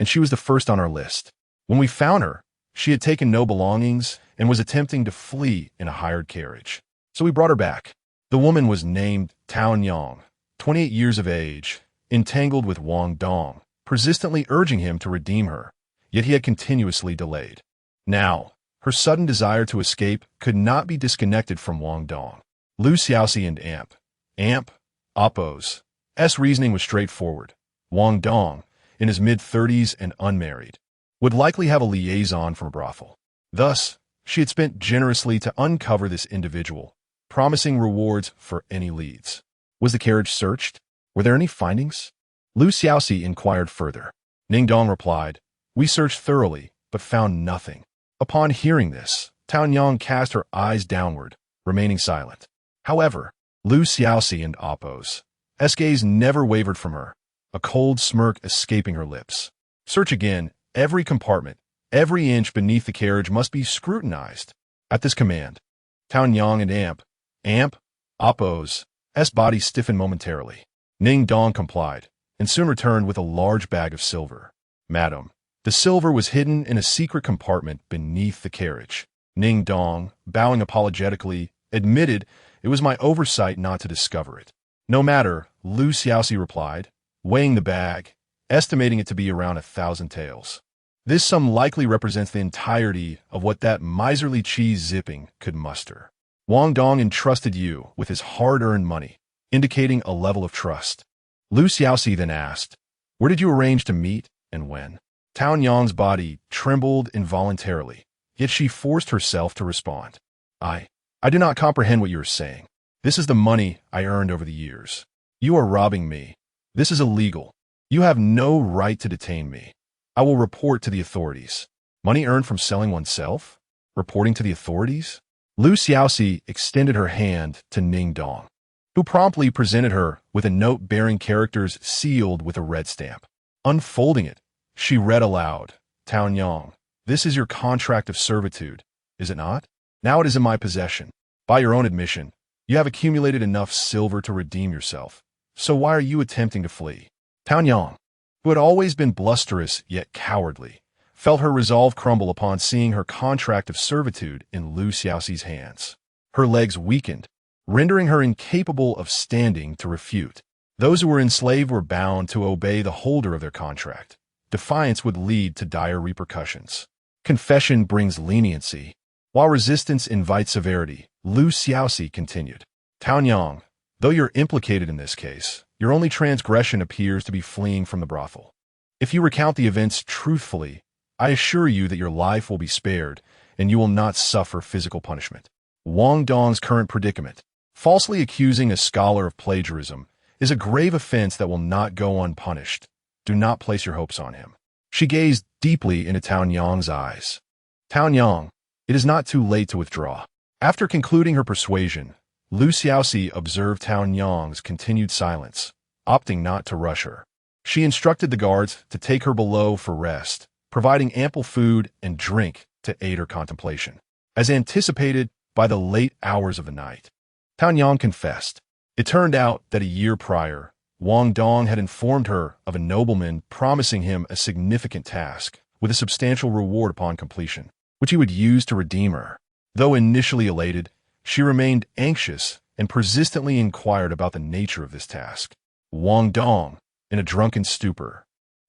and she was the first on our list. When we found her, she had taken no belongings and was attempting to flee in a hired carriage. So we brought her back. The woman was named Taon Yang, 28 years of age, entangled with Wang Dong, persistently urging him to redeem her, yet he had continuously delayed. Now, her sudden desire to escape could not be disconnected from Wang Dong. Xiaoxi and Amp Amp, Oppos. S reasoning was straightforward. Wang Dong, in his mid-30s and unmarried, would likely have a liaison from a brothel. Thus, she had spent generously to uncover this individual, promising rewards for any leads. Was the carriage searched? Were there any findings? Lu Xiaoxi inquired further. Ning Dong replied, "We searched thoroughly, but found nothing." Upon hearing this, Tao Yang cast her eyes downward, remaining silent. However, Lu Xiaoxi and Oppos' gaze never wavered from her, a cold smirk escaping her lips. Search again. Every compartment, every inch beneath the carriage must be scrutinized. At this command, Tao Yang and Amp, Oppos' body stiffened momentarily. Ning Dong complied, and soon returned with a large bag of silver. "Madam, the silver was hidden in a secret compartment beneath the carriage." Ning Dong, bowing apologetically, admitted it was my oversight not to discover it. "No matter," Lu Xiaoxi replied, weighing the bag, estimating it to be around 1,000 taels. This sum likely represents the entirety of what that miserly cheese zipping could muster. Wang Dong entrusted you with his hard-earned money, indicating a level of trust. Lu Xiaoxi then asked, "Where did you arrange to meet and when?" Tao Yang's body trembled involuntarily, yet she forced herself to respond. I do not comprehend what you are saying. This is the money I earned over the years. You are robbing me. This is illegal. You have no right to detain me. I will report to the authorities." Money earned from selling oneself? Reporting to the authorities? Lu Xiaoxi extended her hand to Ning Dong, who promptly presented her with a note bearing characters sealed with a red stamp. Unfolding it, she read aloud, "Tao Yang, this is your contract of servitude, is it not? Now it is in my possession. By your own admission, you have accumulated enough silver to redeem yourself. So why are you attempting to flee?" Tao Yang, who had always been blusterous yet cowardly, felt her resolve crumble upon seeing her contract of servitude in Lu Xiaoxi's hands. Her legs weakened, rendering her incapable of standing to refute. Those who were enslaved were bound to obey the holder of their contract. Defiance would lead to dire repercussions. Confession brings leniency, while resistance invites severity. Lu Xiaoxi continued, "Tao Yang, though you're implicated in this case, your only transgression appears to be fleeing from the brothel. If you recount the events truthfully, I assure you that your life will be spared and you will not suffer physical punishment." Wang Dong's current predicament, falsely accusing a scholar of plagiarism, is a grave offense that will not go unpunished. Do not place your hopes on him. She gazed deeply into Tao Yang's eyes. "Tao Yang, it is not too late to withdraw." After concluding her persuasion, Lu Xiaoxi observed Tao Yang's continued silence, opting not to rush her. She instructed the guards to take her below for rest, providing ample food and drink to aid her contemplation. As anticipated by the late hours of the night, Tao Yang confessed. It turned out that a year prior, Wang Dong had informed her of a nobleman promising him a significant task with a substantial reward upon completion, which he would use to redeem her. Though initially elated, she remained anxious and persistently inquired about the nature of this task. Wang Dong, in a drunken stupor,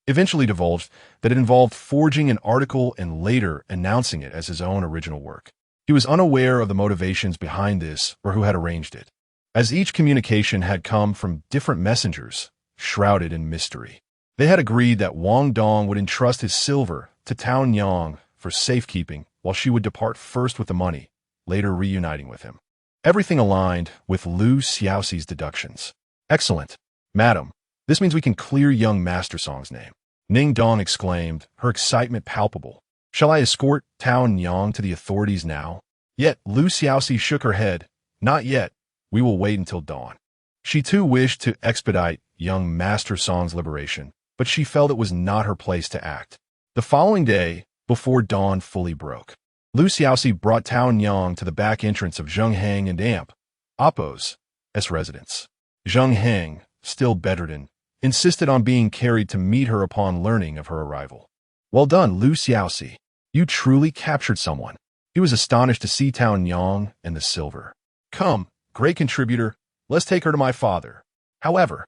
eventually divulged that it involved forging an article and later announcing it as his own original work. He was unaware of the motivations behind this or who had arranged it, as each communication had come from different messengers, shrouded in mystery. They had agreed that Wang Dong would entrust his silver to Tao Yang for safekeeping, while she would depart first with the money, later reuniting with him. Everything aligned with Lu Xiaoxi's deductions. "Excellent. Madam, this means we can clear young Master Song's name." Ning Dong exclaimed, her excitement palpable. "Shall I escort Tao Yang to the authorities now?" Yet Lu Xiaoxi shook her head. "Not yet. We will wait until dawn." She too wished to expedite young Master Song's liberation, but she felt it was not her place to act. The following day, before dawn fully broke, Lu Xiaoxi brought Tao Yang to the back entrance of Zheng Heng and Amp, Oppos' residence. Zheng Heng, still bedridden, insisted on being carried to meet her upon learning of her arrival. "Well done, Lu Xiaoxi. You truly captured someone." He was astonished to see Tao Yang and the silver. "Come, great contributor, let's take her to my father." However,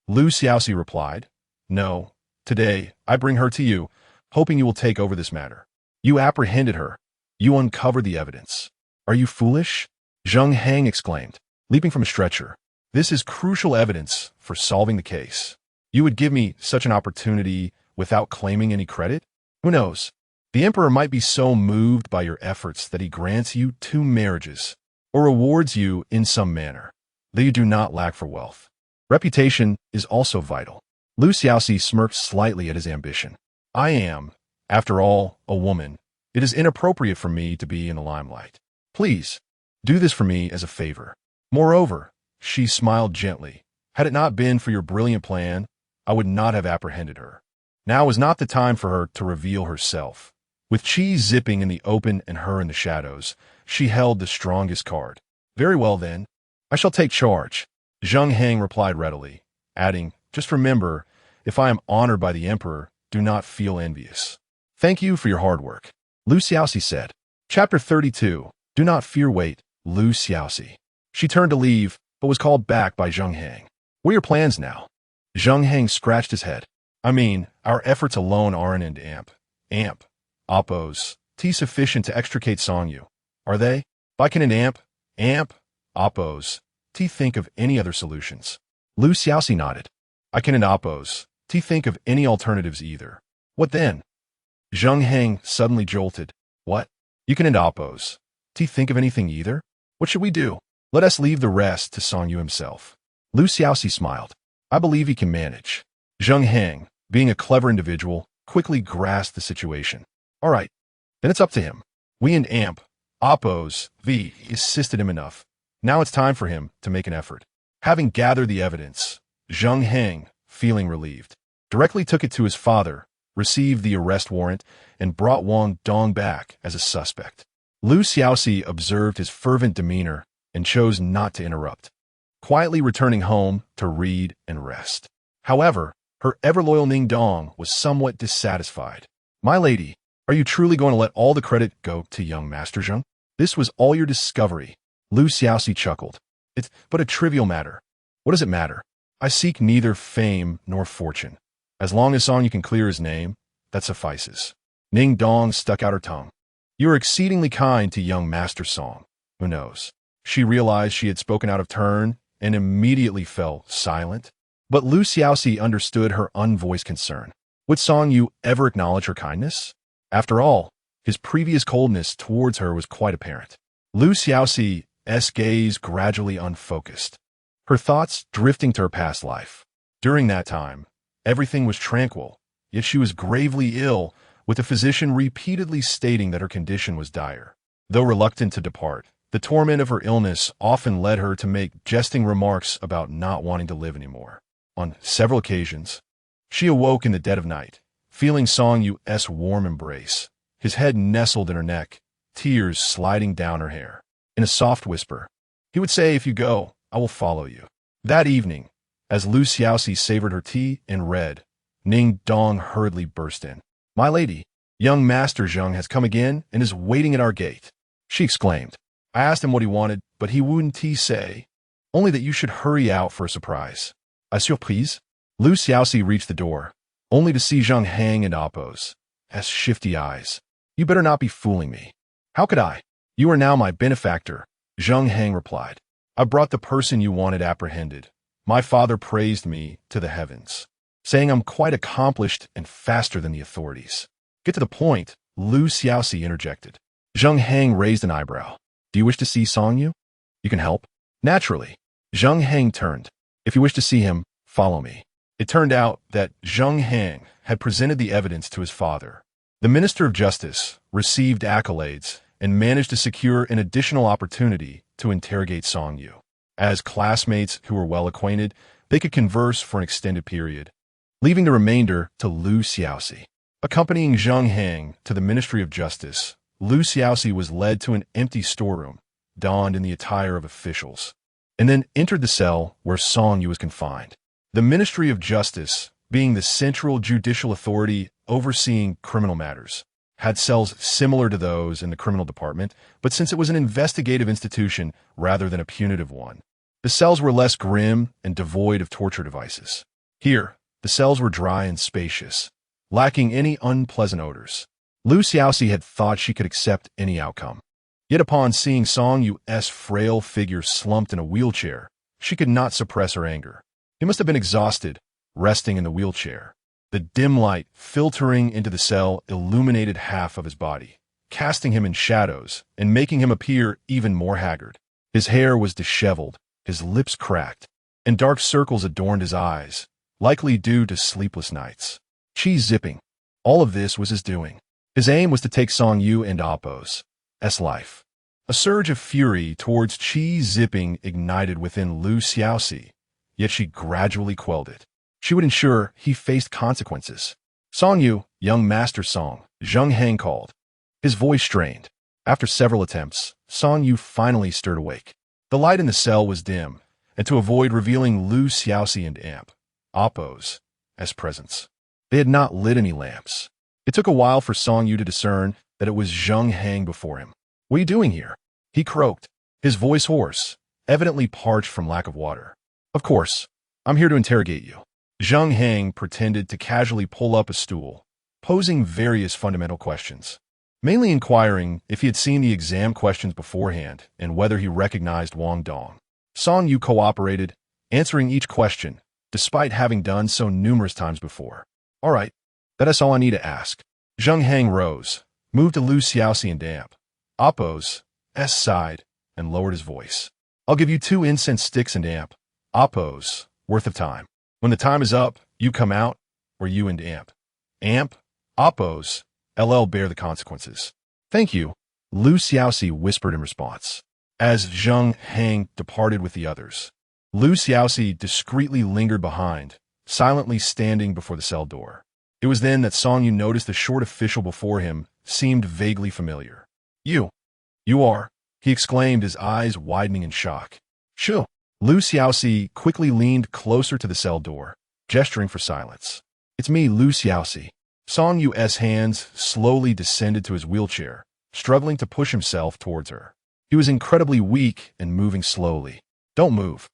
Lu Xiaoxi replied, "No, today I bring her to you, hoping you will take over this matter. You apprehended her. You uncovered the evidence. Are you foolish?" Zheng Heng exclaimed, leaping from a stretcher. This is crucial evidence for solving the case. You would give me such an opportunity without claiming any credit? Who knows? The emperor might be so moved by your efforts that he grants you 2 marriages, or rewards you in some manner, that you do not lack for wealth. Reputation is also vital. Xiaoxi smirked slightly at his ambition. I am, after all, a woman. It is inappropriate for me to be in the limelight. Please, do this for me as a favor. Moreover, she smiled gently. Had it not been for your brilliant plan, I would not have apprehended her. Now was not the time for her to reveal herself. With Qi zipping in the open and her in the shadows, she held the strongest card. Very well then, I shall take charge. Zheng Heng replied readily, adding, just remember, if I am honored by the emperor, do not feel envious. Thank you for your hard work. Xiaoxi said. Chapter 32. Do not fear wait, Xiaoxi. She turned to leave, but was called back by Zheng Heng. What are your plans now? Zheng Heng scratched his head. I mean, our efforts alone aren't an amp, oppos, T sufficient to extricate Songyu. Are they? If I can an amp, oppos, T think of any other solutions. Xiaoxi nodded. I can an oppos, T think of any alternatives either. What then? Zheng Heng suddenly jolted. What? You can an oppos, T think of anything either? What should we do? Let us leave the rest to Songyu himself. Xiaoxi smiled. I believe he can manage. Zheng Heng, being a clever individual, quickly grasped the situation. All right, then it's up to him. We and oppos, assisted him enough. Now it's time for him to make an effort. Having gathered the evidence, Zheng Heng, feeling relieved, directly took it to his father, received the arrest warrant, and brought Wang Dong back as a suspect. Xiaoxi observed his fervent demeanor and chose not to interrupt, quietly returning home to read and rest. However, her ever-loyal Ning Dong was somewhat dissatisfied. My lady, are you truly going to let all the credit go to young Master Zheng? This was all your discovery. Xiaoxi chuckled. It's but a trivial matter. What does it matter? I seek neither fame nor fortune. As long as Songyu can clear his name, that suffices. Ning Dong stuck out her tongue. You are exceedingly kind to young Master Song. Who knows? She realized she had spoken out of turn and immediately fell silent. But Xiaoxi understood her unvoiced concern. Would Songyu ever acknowledge her kindness? After all, his previous coldness towards her was quite apparent. Xiaoxi's gaze gradually unfocused, her thoughts drifting to her past life. During that time, everything was tranquil, yet she was gravely ill, with the physician repeatedly stating that her condition was dire. Though reluctant to depart, the torment of her illness often led her to make jesting remarks about not wanting to live anymore. On several occasions, she awoke in the dead of night, feeling Songyu's warm embrace, his head nestled in her neck, tears sliding down her hair. In a soft whisper, he would say, if you go, I will follow you. That evening, as Xiaoxi savored her tea and read, Ning Dong hurriedly burst in. My lady, young Master Zheng has come again and is waiting at our gate, she exclaimed. I asked him what he wanted, but he wouldn't say, only that you should hurry out for a surprise. A surprise? Xiaoxi reached the door, only to see Zheng Heng and Appo's shifty eyes. You better not be fooling me. How could I? You are now my benefactor, Zheng Heng replied. I brought the person you wanted apprehended. My father praised me to the heavens, saying I'm quite accomplished and faster than the authorities. Get to the point, Xiaoxi interjected. Zheng Heng raised an eyebrow. Do you wish to see Songyu? You can help? Naturally. Zheng Heng turned. If you wish to see him, follow me. It turned out that Zheng Heng had presented the evidence to his father. The Minister of Justice received accolades and managed to secure an additional opportunity to interrogate Songyu. As classmates who were well acquainted, they could converse for an extended period, leaving the remainder to Xiaoxi. Accompanying Zheng Heng to the Ministry of Justice, Xiaoxi was led to an empty storeroom, donned in the attire of officials, and then entered the cell where Songyu was confined. The Ministry of Justice, being the central judicial authority overseeing criminal matters, had cells similar to those in the criminal department, but since it was an investigative institution rather than a punitive one, the cells were less grim and devoid of torture devices. Here, the cells were dry and spacious, lacking any unpleasant odors. Xiaoxi had thought she could accept any outcome. Yet upon seeing Songyu's frail figure slumped in a wheelchair, She could not suppress her anger. He must have been exhausted, resting in the wheelchair. The dim light filtering into the cell illuminated half of his body, casting him in shadows and making him appear even more haggard. His hair was disheveled, his lips cracked, and dark circles adorned his eyes, likely due to sleepless nights. Cheese zipping. All of this was his doing. His aim was to take Song Yu and Appo's life. A surge of fury towards cheese zipping ignited within Lu Xiaoxi, yet she gradually quelled it. She would ensure he faced consequences. Song Yu, young master Song, Zheng Heng called. His voice strained. After several attempts, Song Yu finally stirred awake. The light in the cell was dim, and to avoid revealing Lu Xiaoxi and Appo's presence, they had not lit any lamps. It took a while for Song Yu to discern that it was Zheng Heng before him. "What are you doing here?" he croaked, his voice hoarse, evidently parched from lack of water. "Of course, I'm here to interrogate you." Zheng Heng pretended to casually pull up a stool, posing various fundamental questions, mainly inquiring if he had seen the exam questions beforehand and whether he recognized Wang Dong. Song Yu cooperated, answering each question, despite having done so numerous times before. "All right, that is all I need to ask." Zheng Heng rose, moved to Lu Xiaoxi and Appo's side, and lowered his voice. "I'll give you 2 incense sticks and Appo's worth of time. When the time is up, you come out, or you and Appo's bear the consequences." "Thank you," Lu Xiaoxi whispered in response. As Zheng Heng departed with the others, Lu Xiaoxi discreetly lingered behind, silently standing before the cell door. It was then that Song Yu noticed the short official before him seemed vaguely familiar. You are," he exclaimed, his eyes widening in shock. "Shoo." Lu Xiaoxi quickly leaned closer to the cell door, gesturing for silence. "It's me, Lu Xiaoxi." Song Yu's hands slowly descended to his wheelchair, struggling to push himself towards her. He was incredibly weak and moving slowly. "Don't move.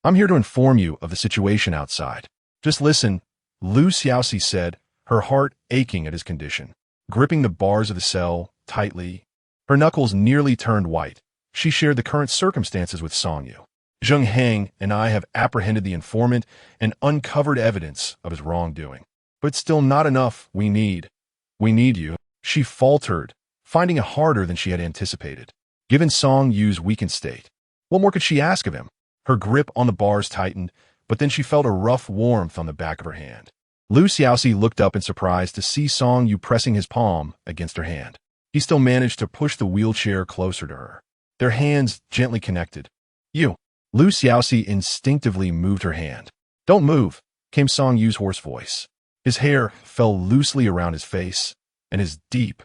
I'm here to inform you of the situation outside. Just listen," Lu Xiaoxi said, her heart aching at his condition. Gripping the bars of the cell tightly, her knuckles nearly turned white, she shared the current circumstances with Song Yu. "Zheng Heng and I have apprehended the informant and uncovered evidence of his wrongdoing. But it's still not enough. We need you," she faltered, finding it harder than she had anticipated. Given Song Yu's weakened state, what more could she ask of him? Her grip on the bars tightened, but then she felt a rough warmth on the back of her hand. Lu Xiaoxi looked up in surprise to see Song Yu pressing his palm against her hand. He still managed to push the wheelchair closer to her. Their hands gently connected. "You." Lu Xiaoxi instinctively moved her hand. "Don't move," came Song Yu's hoarse voice. His hair fell loosely around his face, and his deep,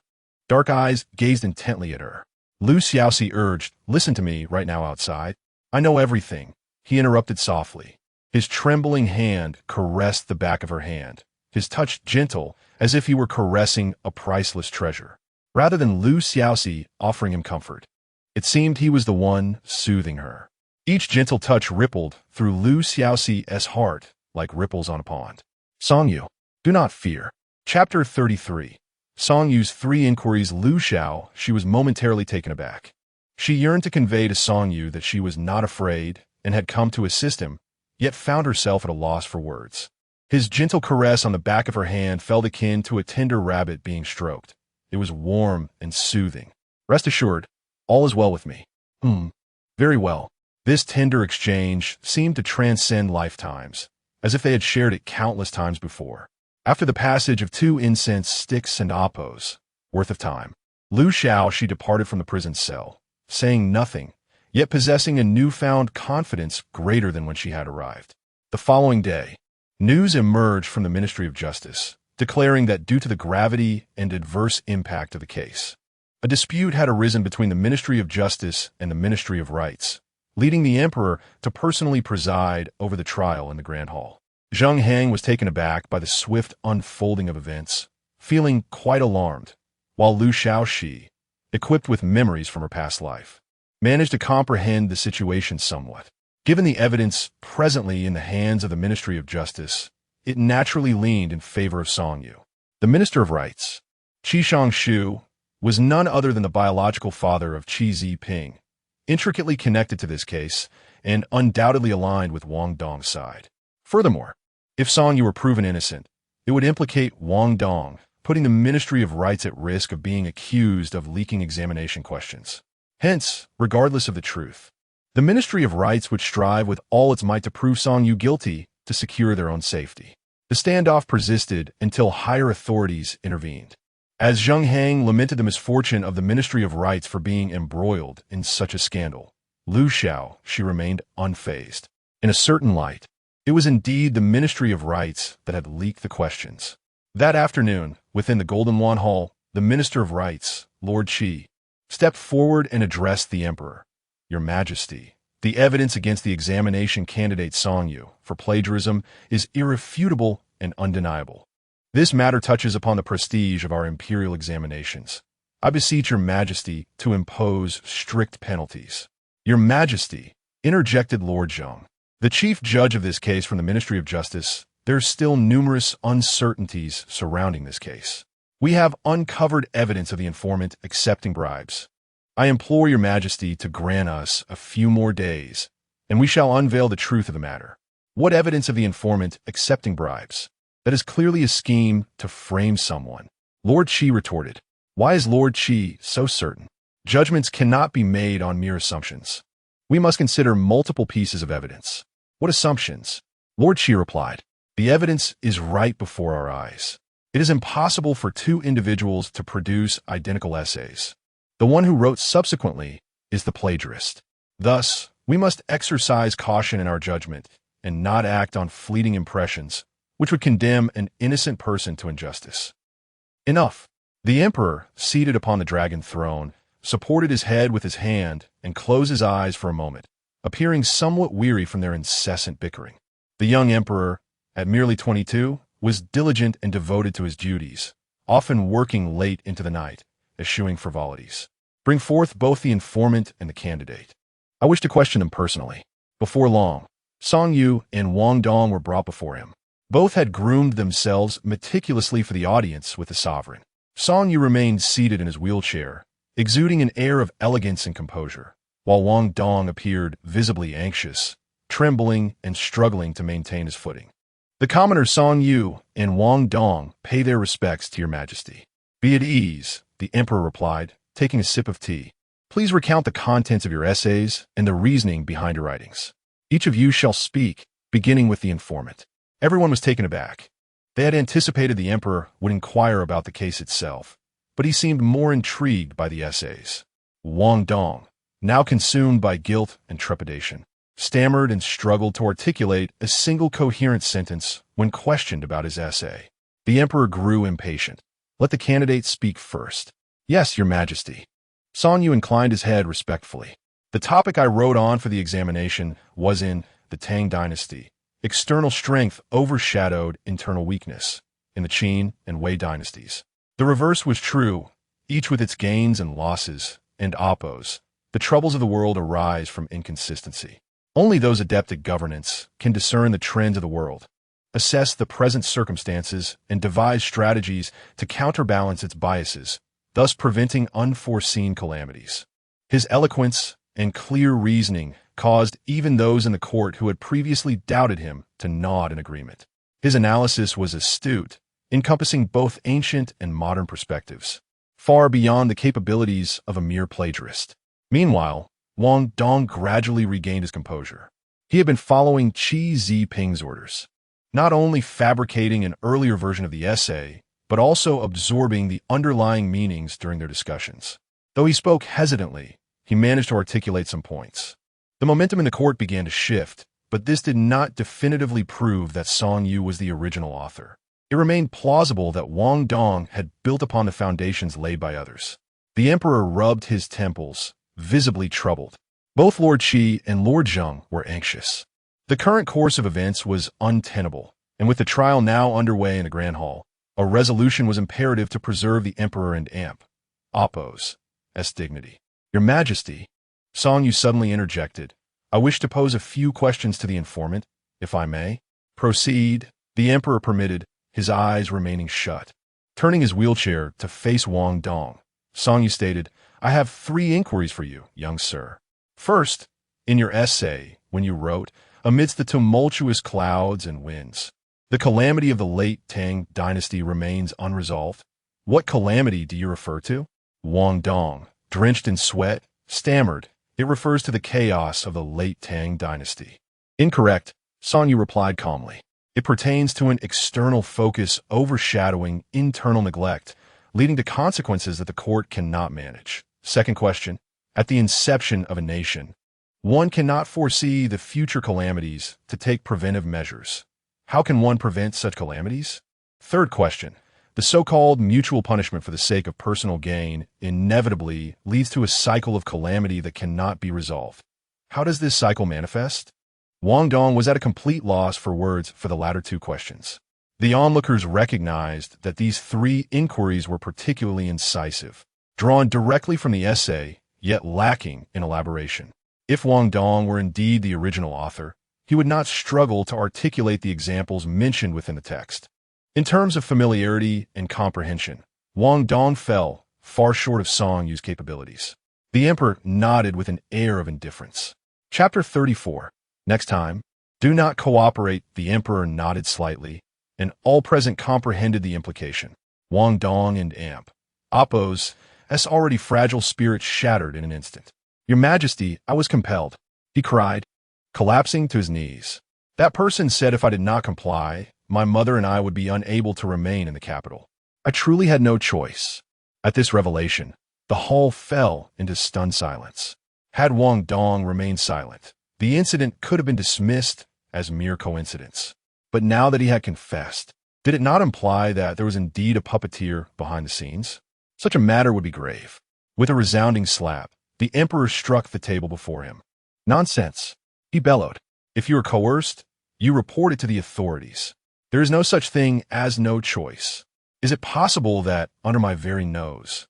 dark eyes gazed intently at her. Lu Xiaoxi urged, "Listen to me right now outside. I know everything," he interrupted softly. His trembling hand caressed the back of her hand, his touch gentle as if he were caressing a priceless treasure. Rather than Lu Xiaoxi offering him comfort, it seemed he was the one soothing her. Each gentle touch rippled through Lu Xiaoxi's heart like ripples on a pond. "Song Yu, do not fear." Chapter 33. Song Yu's 3 inquiries. Lu Xiao, she was momentarily taken aback. She yearned to convey to Song Yu that she was not afraid and had come to assist him, yet found herself at a loss for words. His gentle caress on the back of her hand felt akin to a tender rabbit being stroked. It was warm and soothing. "Rest assured, all is well with me." Very well." This tender exchange seemed to transcend lifetimes, as if they had shared it countless times before. After the passage of 2 incense sticks and Appo's worth of time, Lu Xiao she departed from the prison cell, saying nothing, yet possessing a newfound confidence greater than when she had arrived. The following day, news emerged from the Ministry of Justice, declaring that due to the gravity and adverse impact of the case, a dispute had arisen between the Ministry of Justice and the Ministry of Rights, leading the emperor to personally preside over the trial in the Grand Hall. Zheng Heng was taken aback by the swift unfolding of events, feeling quite alarmed, while Lu Xiaoxi, equipped with memories from her past life, managed to comprehend the situation somewhat. Given the evidence presently in the hands of the Ministry of Justice, it naturally leaned in favor of Song Yu. The Minister of Rights, Qi Shu, was none other than the biological father of Qi Ziping. Intricately connected to this case, and undoubtedly aligned with Wang Dong's side. Furthermore, if Song Yu were proven innocent, it would implicate Wang Dong, putting the Ministry of Rights at risk of being accused of leaking examination questions. Hence, regardless of the truth, the Ministry of Rights would strive with all its might to prove Song Yu guilty to secure their own safety. The standoff persisted until higher authorities intervened. As Zheng Hang lamented the misfortune of the Ministry of Rights for being embroiled in such a scandal, Liu Xiaoxi remained unfazed. In a certain light, it was indeed the Ministry of Rights that had leaked the questions. That afternoon, within the Golden Wan Hall, the Minister of Rights, Lord Qi, stepped forward and addressed the Emperor. Your Majesty, the evidence against the examination candidate Song Yu for plagiarism is irrefutable and undeniable. This matter touches upon the prestige of our imperial examinations. I beseech your Majesty to impose strict penalties. Your Majesty, interjected Lord Zheng, the chief judge of this case from the Ministry of Justice, there are still numerous uncertainties surrounding this case. We have uncovered evidence of the informant accepting bribes. I implore your Majesty to grant us a few more days, and we shall unveil the truth of the matter. What evidence of the informant accepting bribes? That is clearly a scheme to frame someone. Lord Qi retorted. Why is Lord Qi so certain? Judgments cannot be made on mere assumptions. We must consider multiple pieces of evidence. What assumptions? Lord Qi replied. The evidence is right before our eyes. It is impossible for two individuals to produce identical essays. The one who wrote subsequently is the plagiarist. Thus, we must exercise caution in our judgment and not act on fleeting impressions, which would condemn an innocent person to injustice. Enough. The emperor, seated upon the dragon throne, supported his head with his hand and closed his eyes for a moment, appearing somewhat weary from their incessant bickering. The young emperor, at merely 22, was diligent and devoted to his duties, often working late into the night, eschewing frivolities. Bring forth both the informant and the candidate. I wish to question them personally. Before long, Song Yu and Wang Dong were brought before him. Both had groomed themselves meticulously for the audience with the sovereign. Song Yu remained seated in his wheelchair, exuding an air of elegance and composure, while Wang Dong appeared visibly anxious, trembling and struggling to maintain his footing. The commoners Song Yu and Wang Dong pay their respects to your Majesty. Be at ease, the emperor replied, taking a sip of tea. Please recount the contents of your essays and the reasoning behind your writings. Each of you shall speak, beginning with the informant. Everyone was taken aback. They had anticipated the emperor would inquire about the case itself, but he seemed more intrigued by the essays. Wang Dong, now consumed by guilt and trepidation, stammered and struggled to articulate a single coherent sentence when questioned about his essay. The emperor grew impatient. Let the candidate speak first. Yes, your Majesty. Song Yu inclined his head respectfully. The topic I wrote on for the examination was in the Tang dynasty. External strength overshadowed internal weakness in the Qin and Wei dynasties. The reverse was true, each with its gains and losses and oppos. The troubles of the world arise from inconsistency. Only those adept at governance can discern the trends of the world, assess the present circumstances, and devise strategies to counterbalance its biases, thus preventing unforeseen calamities. His eloquence and clear reasoning caused even those in the court who had previously doubted him to nod in agreement. His analysis was astute, encompassing both ancient and modern perspectives, far beyond the capabilities of a mere plagiarist. Meanwhile, Wang Dong gradually regained his composure. He had been following Xi Jinping's orders, not only fabricating an earlier version of the essay, but also absorbing the underlying meanings during their discussions. Though he spoke hesitantly, he managed to articulate some points. The momentum in the court began to shift, but this did not definitively prove that Song Yu was the original author. It remained plausible that Wang Dong had built upon the foundations laid by others. The emperor rubbed his temples, visibly troubled. Both Lord Qi and Lord Zheng were anxious. The current course of events was untenable, and with the trial now underway in the Grand Hall, a resolution was imperative to preserve the emperor and Oppo's dignity. Your Majesty, Song Yu suddenly interjected, I wish to pose a few questions to the informant, if I may. Proceed, the emperor permitted, his eyes remaining shut. Turning his wheelchair to face Wang Dong, Song Yu stated, I have 3 inquiries for you, young sir. First, in your essay, when you wrote, amidst the tumultuous clouds and winds. The calamity of the late Tang dynasty remains unresolved. What calamity do you refer to? Wang Dong, drenched in sweat, stammered. It refers to the chaos of the late Tang dynasty. Incorrect, Song Yu replied calmly. It pertains to an external focus overshadowing internal neglect, leading to consequences that the court cannot manage. Second question. At the inception of a nation, one cannot foresee the future calamities to take preventive measures. How can one prevent such calamities? Third question. The so-called mutual punishment for the sake of personal gain inevitably leads to a cycle of calamity that cannot be resolved. How does this cycle manifest? Wang Dong was at a complete loss for words for the latter two questions. The onlookers recognized that these three inquiries were particularly incisive, drawn directly from the essay, yet lacking in elaboration. If Wang Dong were indeed the original author, he would not struggle to articulate the examples mentioned within the text. In terms of familiarity and comprehension, Wang Dong fell far short of Song Yu's capabilities. The emperor nodded with an air of indifference. Chapter 34. Next time, do not cooperate. The emperor nodded slightly, and all present comprehended the implication. Wang Dong and Appo's already fragile spirit shattered in an instant. Your Majesty, I was compelled, he cried, collapsing to his knees. That person said if I did not comply, my mother and I would be unable to remain in the capital. I truly had no choice. At this revelation, the hall fell into stunned silence. Had Wang Dong remained silent, the incident could have been dismissed as mere coincidence. But now that he had confessed, did it not imply that there was indeed a puppeteer behind the scenes? Such a matter would be grave. With a resounding slap, the emperor struck the table before him. Nonsense, he bellowed. If you are coerced, you report it to the authorities. There is no such thing as no choice. Is it possible that, under my very nose,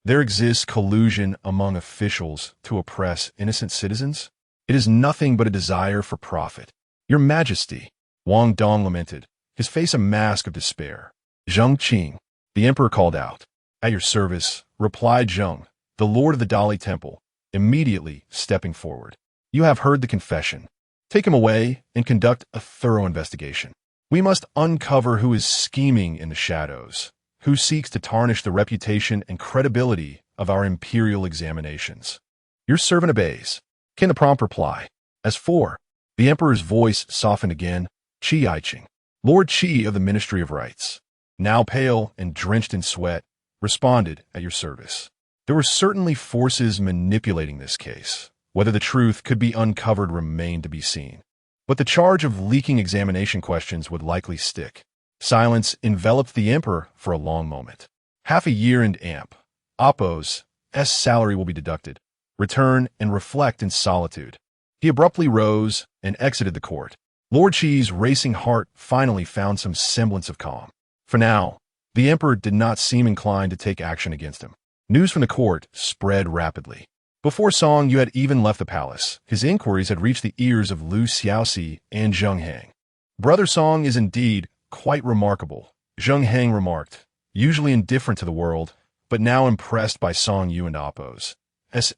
there exists collusion among officials to oppress innocent citizens? It is nothing but a desire for profit. Your Majesty, Wang Dong lamented, his face a mask of despair. Zheng Qing, the emperor called out. At your service, replied Zheng, the lord of the Dali Temple, immediately stepping forward. You have heard the confession. Take him away and conduct a thorough investigation. We must uncover who is scheming in the shadows, who seeks to tarnish the reputation and credibility of our imperial examinations. Your servant obeys, came the prompt reply. As for, the emperor's voice softened again, Qi Aiqing, Lord Qi of the Ministry of Rights, now pale and drenched in sweat, responded at your service. There were certainly forces manipulating this case. Whether the truth could be uncovered remained to be seen. But the charge of leaking examination questions would likely stick. Silence enveloped the emperor for a long moment. Half a year and Appo's salary will be deducted. Return and reflect in solitude. He abruptly rose and exited the court. Lord Qi's racing heart finally found some semblance of calm. For now, the emperor did not seem inclined to take action against him. News from the court spread rapidly. Before Song Yu had even left the palace, his inquiries had reached the ears of Lu Xiaoxi and Zheng Hang. Brother Song is indeed quite remarkable, Zheng Hang remarked, usually indifferent to the world, but now impressed by Song Yu and Appo's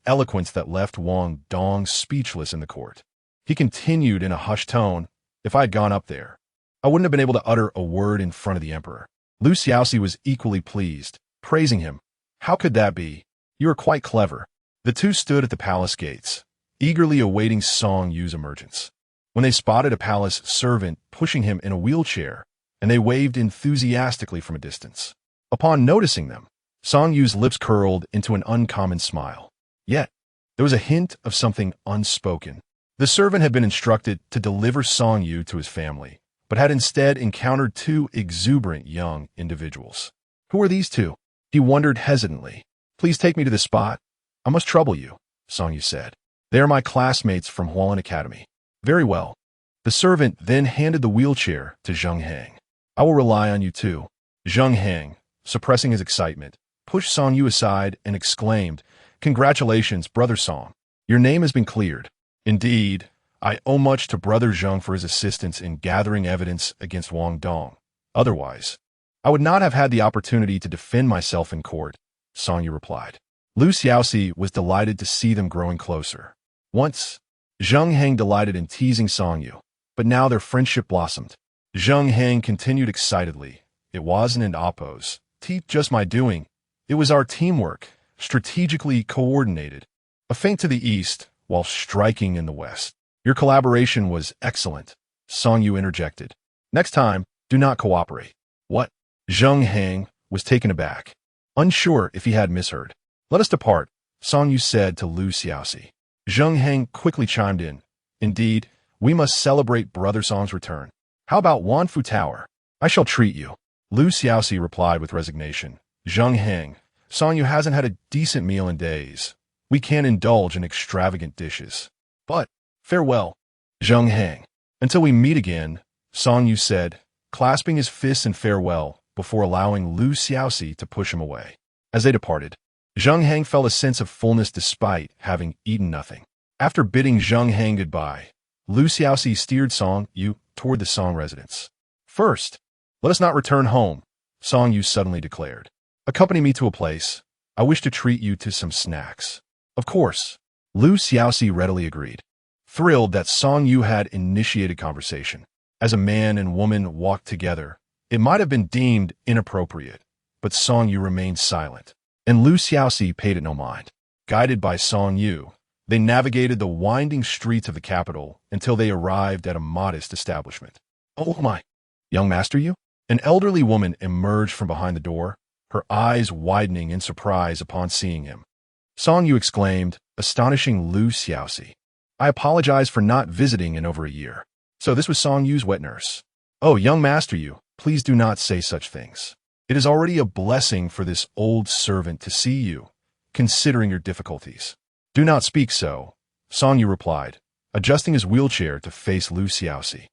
eloquence that left Wang Dong speechless in the court. He continued in a hushed tone, if I had gone up there, I wouldn't have been able to utter a word in front of the emperor. Lu Xiaoxi was equally pleased, praising him. How could that be? You are quite clever. The two stood at the palace gates, eagerly awaiting Song Yu's emergence. When they spotted a palace servant pushing him in a wheelchair, and they waved enthusiastically from a distance. Upon noticing them, Song Yu's lips curled into an uncommon smile. Yet, there was a hint of something unspoken. The servant had been instructed to deliver Song Yu to his family, but had instead encountered two exuberant young individuals. Who are these two? He wondered hesitantly. Please take me to the spot. I must trouble you, Song Yu said. They are my classmates from Hualien Academy. Very well. The servant then handed the wheelchair to Zheng Hang. I will rely on you too. Zheng Hang, suppressing his excitement, pushed Song Yu aside and exclaimed, Congratulations, Brother Song. Your name has been cleared. Indeed, I owe much to Brother Zheng for his assistance in gathering evidence against Wang Dong. Otherwise, I would not have had the opportunity to defend myself in court, Song Yu replied. Lu Xiaoxi was delighted to see them growing closer. Once, Zheng Heng delighted in teasing Song Yu, but now their friendship blossomed. Zheng Heng continued excitedly. It wasn't an oppose. Just my doing. It was our teamwork, strategically coordinated. A feint to the east, while striking in the west. Your collaboration was excellent, Song Yu interjected. Next time, do not cooperate. What? Zheng Heng was taken aback, unsure if he had misheard. Let us depart, Song Yu said to Lu Xiaoxi. Zheng Heng quickly chimed in. Indeed, we must celebrate Brother Song's return. How about Wanfu Tower? I shall treat you. Lu Xiaoxi replied with resignation. Zheng Heng, Song Yu hasn't had a decent meal in days. We can't indulge in extravagant dishes. But, farewell, Zheng Heng. Until we meet again, Song Yu said, clasping his fists in farewell before allowing Lu Xiaoxi to push him away. As they departed, Zheng Heng felt a sense of fullness despite having eaten nothing. After bidding Zheng Heng goodbye, Lu Xiaoxi steered Song Yu toward the Song residence. First, let us not return home, Song Yu suddenly declared. Accompany me to a place. I wish to treat you to some snacks. Of course, Lu Xiaoxi readily agreed, thrilled that Song Yu had initiated conversation. As a man and woman walked together, it might have been deemed inappropriate, but Song Yu remained silent, and Lu Xiaoxi paid it no mind. Guided by Song Yu, they navigated the winding streets of the capital until they arrived at a modest establishment. Oh my, young master Yu? An elderly woman emerged from behind the door, her eyes widening in surprise upon seeing him. Song Yu exclaimed, astonishing Lu Xiaoxi. I apologize for not visiting in over a year. So this was Song Yu's wet nurse. Oh, young master Yu, please do not say such things. It is already a blessing for this old servant to see you, considering your difficulties. Do not speak so, Song Yu replied, adjusting his wheelchair to face Lu Xiaoxi.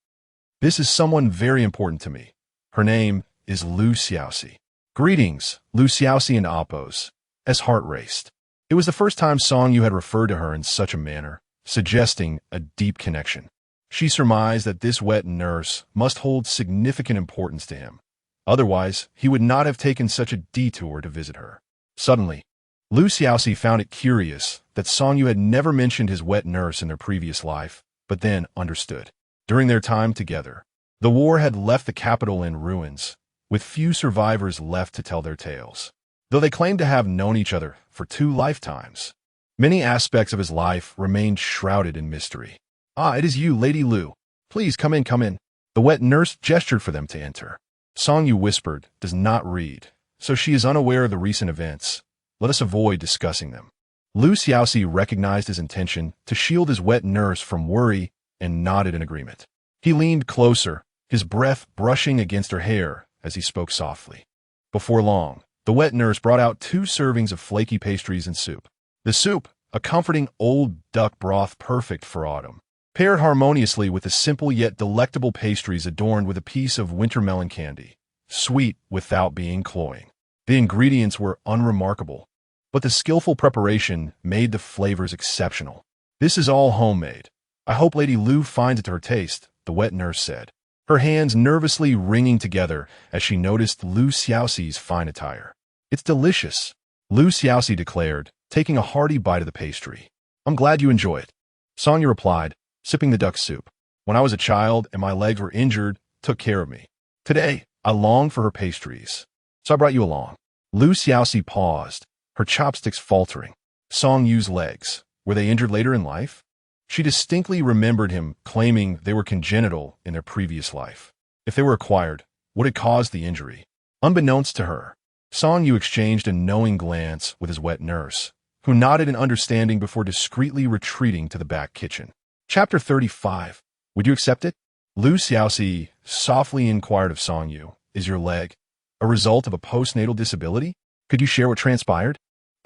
This is someone very important to me. Her name is Lu Xiaoxi. Greetings, Lu Xiaoxi and Oppos, as heart raced. It was the first time Song Yu had referred to her in such a manner, suggesting a deep connection. She surmised that this wet nurse must hold significant importance to him. Otherwise, he would not have taken such a detour to visit her. Suddenly, Lu Xiaoxi found it curious that Song Yu had never mentioned his wet nurse in their previous life, but then understood. During their time together, the war had left the capital in ruins, with few survivors left to tell their tales. Though they claimed to have known each other for 2 lifetimes, many aspects of his life remained shrouded in mystery. Ah, it is you, Lady Lu. Please come in, come in. The wet nurse gestured for them to enter. Song Yu whispered, does not read, so she is unaware of the recent events. Let us avoid discussing them. Lu Xiaoxi recognized his intention to shield his wet nurse from worry and nodded in agreement. He leaned closer, his breath brushing against her hair as he spoke softly. Before long, the wet nurse brought out 2 servings of flaky pastries and soup. The soup, a comforting old duck broth perfect for autumn, paired harmoniously with the simple yet delectable pastries adorned with a piece of winter melon candy, sweet without being cloying. The ingredients were unremarkable, but the skillful preparation made the flavors exceptional. This is all homemade. I hope Lady Lu finds it to her taste, the wet nurse said, her hands nervously wringing together as she noticed Lu Xiaoxi's fine attire. It's delicious, Lu Xiaoxi declared, taking a hearty bite of the pastry. I'm glad you enjoy it. Song Yu replied, sipping the duck soup. When I was a child and my legs were injured, took care of me. Today, I long for her pastries. So I brought you along. Lu Xiaoxi paused, her chopsticks faltering. Song Yu's legs, were they injured later in life? She distinctly remembered him claiming they were congenital in their previous life. If they were acquired, what had caused the injury? Unbeknownst to her, Song Yu exchanged a knowing glance with his wet nurse, who nodded in understanding before discreetly retreating to the back kitchen. Chapter 35. Would you accept it? Lu Xiaoxi softly inquired of Song Yu, is your leg a result of a postnatal disability? Could you share what transpired?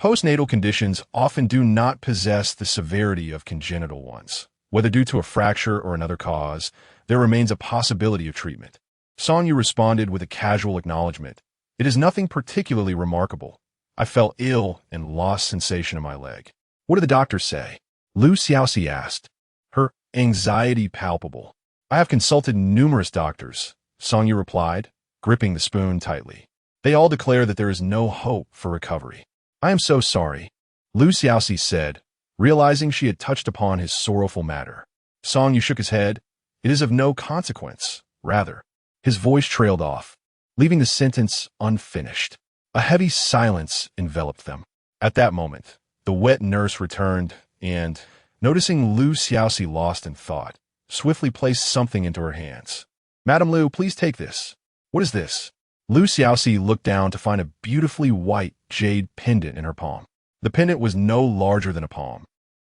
Postnatal conditions often do not possess the severity of congenital ones. Whether due to a fracture or another cause, there remains a possibility of treatment. Song Yu responded with a casual acknowledgement. It is nothing particularly remarkable. I felt ill and lost sensation in my leg. What did the doctors say? Lu Xiaoxi asked, her anxiety palpable. I have consulted numerous doctors, Song Yu replied, gripping the spoon tightly. They all declare that there is no hope for recovery. I am so sorry, Lu Xiaoxi said, realizing she had touched upon his sorrowful matter. Song Yu shook his head. It is of no consequence. Rather, his voice trailed off, leaving the sentence unfinished. A heavy silence enveloped them. At that moment, the wet nurse returned and, noticing Lu Xiaoxi lost in thought, swiftly placed something into her hands. Madam Lu, please take this. What is this? Lu Xiaoxi looked down to find a beautifully white jade pendant in her palm. The pendant was no larger than a palm,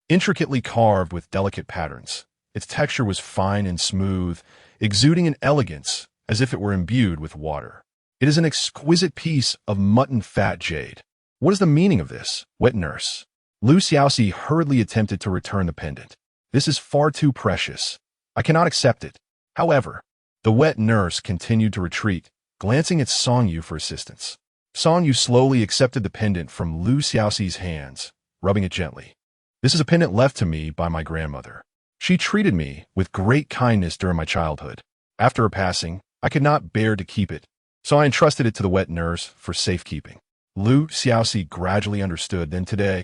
intricately carved with delicate patterns. Its texture was fine and smooth, exuding an elegance as if it were imbued with water. It is an exquisite piece of mutton fat jade. What is the meaning of this, wet nurse? Lu Xiaoxi hurriedly attempted to return the pendant. This is far too precious. I cannot accept it. However, the wet nurse continued to retreat, glancing at Song Yu for assistance. Song Yu slowly accepted the pendant from Lu Xiaoxi's hands, rubbing it gently. This is a pendant left to me by my grandmother. She treated me with great kindness during my childhood. After her passing, I could not bear to keep it, so I entrusted it to the wet nurse for safekeeping. Lu Xiaoxi gradually understood. Then today,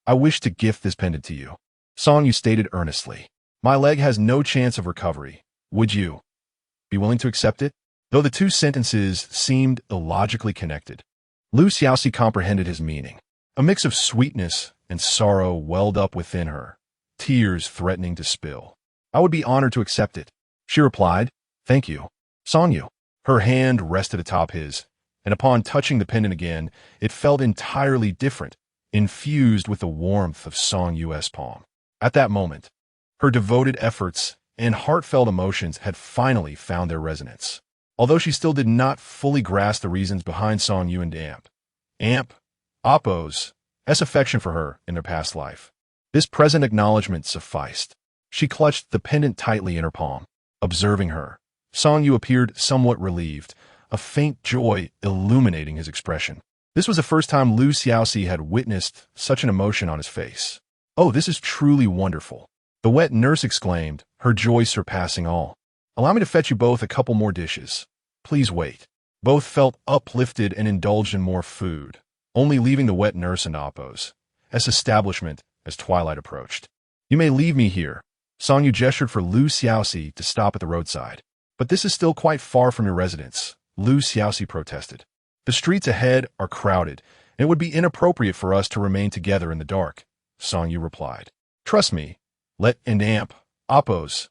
I wish to gift this pendant to you. Song Yu stated earnestly. My leg has no chance of recovery. Would you be willing to accept it? Though the two sentences seemed illogically connected, Lu Xiaoxi comprehended his meaning. A mix of sweetness and sorrow welled up within her, tears threatening to spill. I would be honored to accept it. She replied, Thank you. Song Yu. Her hand rested atop his, and upon touching the pendant again, it felt entirely different, infused with the warmth of Song Yu's palm. At that moment, her devoted efforts and heartfelt emotions had finally found their resonance. Although she still did not fully grasp the reasons behind Song Yu and Appo's affection for her in their past life, this present acknowledgement sufficed. She clutched the pendant tightly in her palm. Observing her, Song Yu appeared somewhat relieved, a faint joy illuminating his expression. This was the first time Lu Xiaoxi had witnessed such an emotion on his face. Oh, this is truly wonderful. The wet nurse exclaimed, her joy surpassing all. Allow me to fetch you both a couple more dishes. Please wait. Both felt uplifted and indulged in more food, only leaving the wet nurse and Appo's establishment as twilight approached. You may leave me here. Song Yu gestured for Lu Xiaoxi to stop at the roadside. But this is still quite far from your residence, Lu Xiaoxi protested. The streets ahead are crowded, and it would be inappropriate for us to remain together in the dark, Song Yu replied. Trust me, let Appo's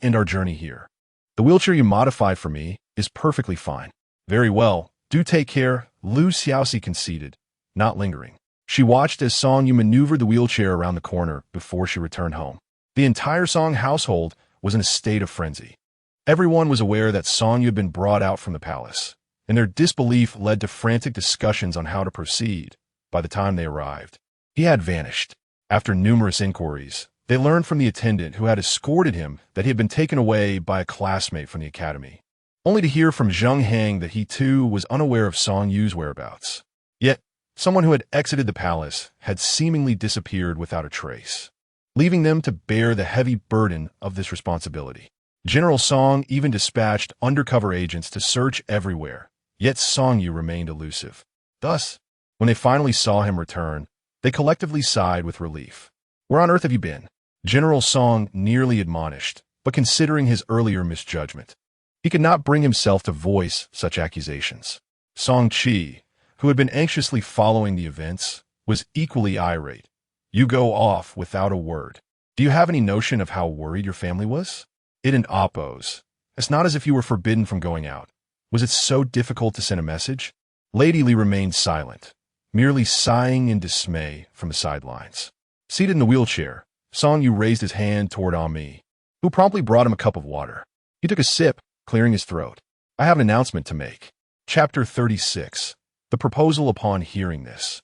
end our journey here. The wheelchair you modified for me is perfectly fine. Very well, do take care, Lu Xiaoxi conceded, not lingering. She watched as Song Yu maneuvered the wheelchair around the corner before she returned home. The entire Song household was in a state of frenzy. Everyone was aware that Song Yu had been brought out from the palace, and their disbelief led to frantic discussions on how to proceed. By the time they arrived, he had vanished. After numerous inquiries, they learned from the attendant who had escorted him that he had been taken away by a classmate from the academy, only to hear from Zheng Heng that he too was unaware of Song Yu's whereabouts. Yet, someone who had exited the palace had seemingly disappeared without a trace, leaving them to bear the heavy burden of this responsibility. General Song even dispatched undercover agents to search everywhere, yet Song Yu remained elusive. Thus, when they finally saw him return, they collectively sighed with relief. Where on earth have you been? General Song nearly admonished, but considering his earlier misjudgment, he could not bring himself to voice such accusations. Song Qi, who had been anxiously following the events, was equally irate. You go off without a word. Do you have any notion of how worried your family was? It and Appo's. It's not as if you were forbidden from going out. Was it so difficult to send a message? Lady Li remained silent, merely sighing in dismay from the sidelines. Seated in the wheelchair, Song Yu raised his hand toward Ami, who promptly brought him a cup of water. He took a sip, clearing his throat. I have an announcement to make. Chapter 36. The proposal upon hearing this.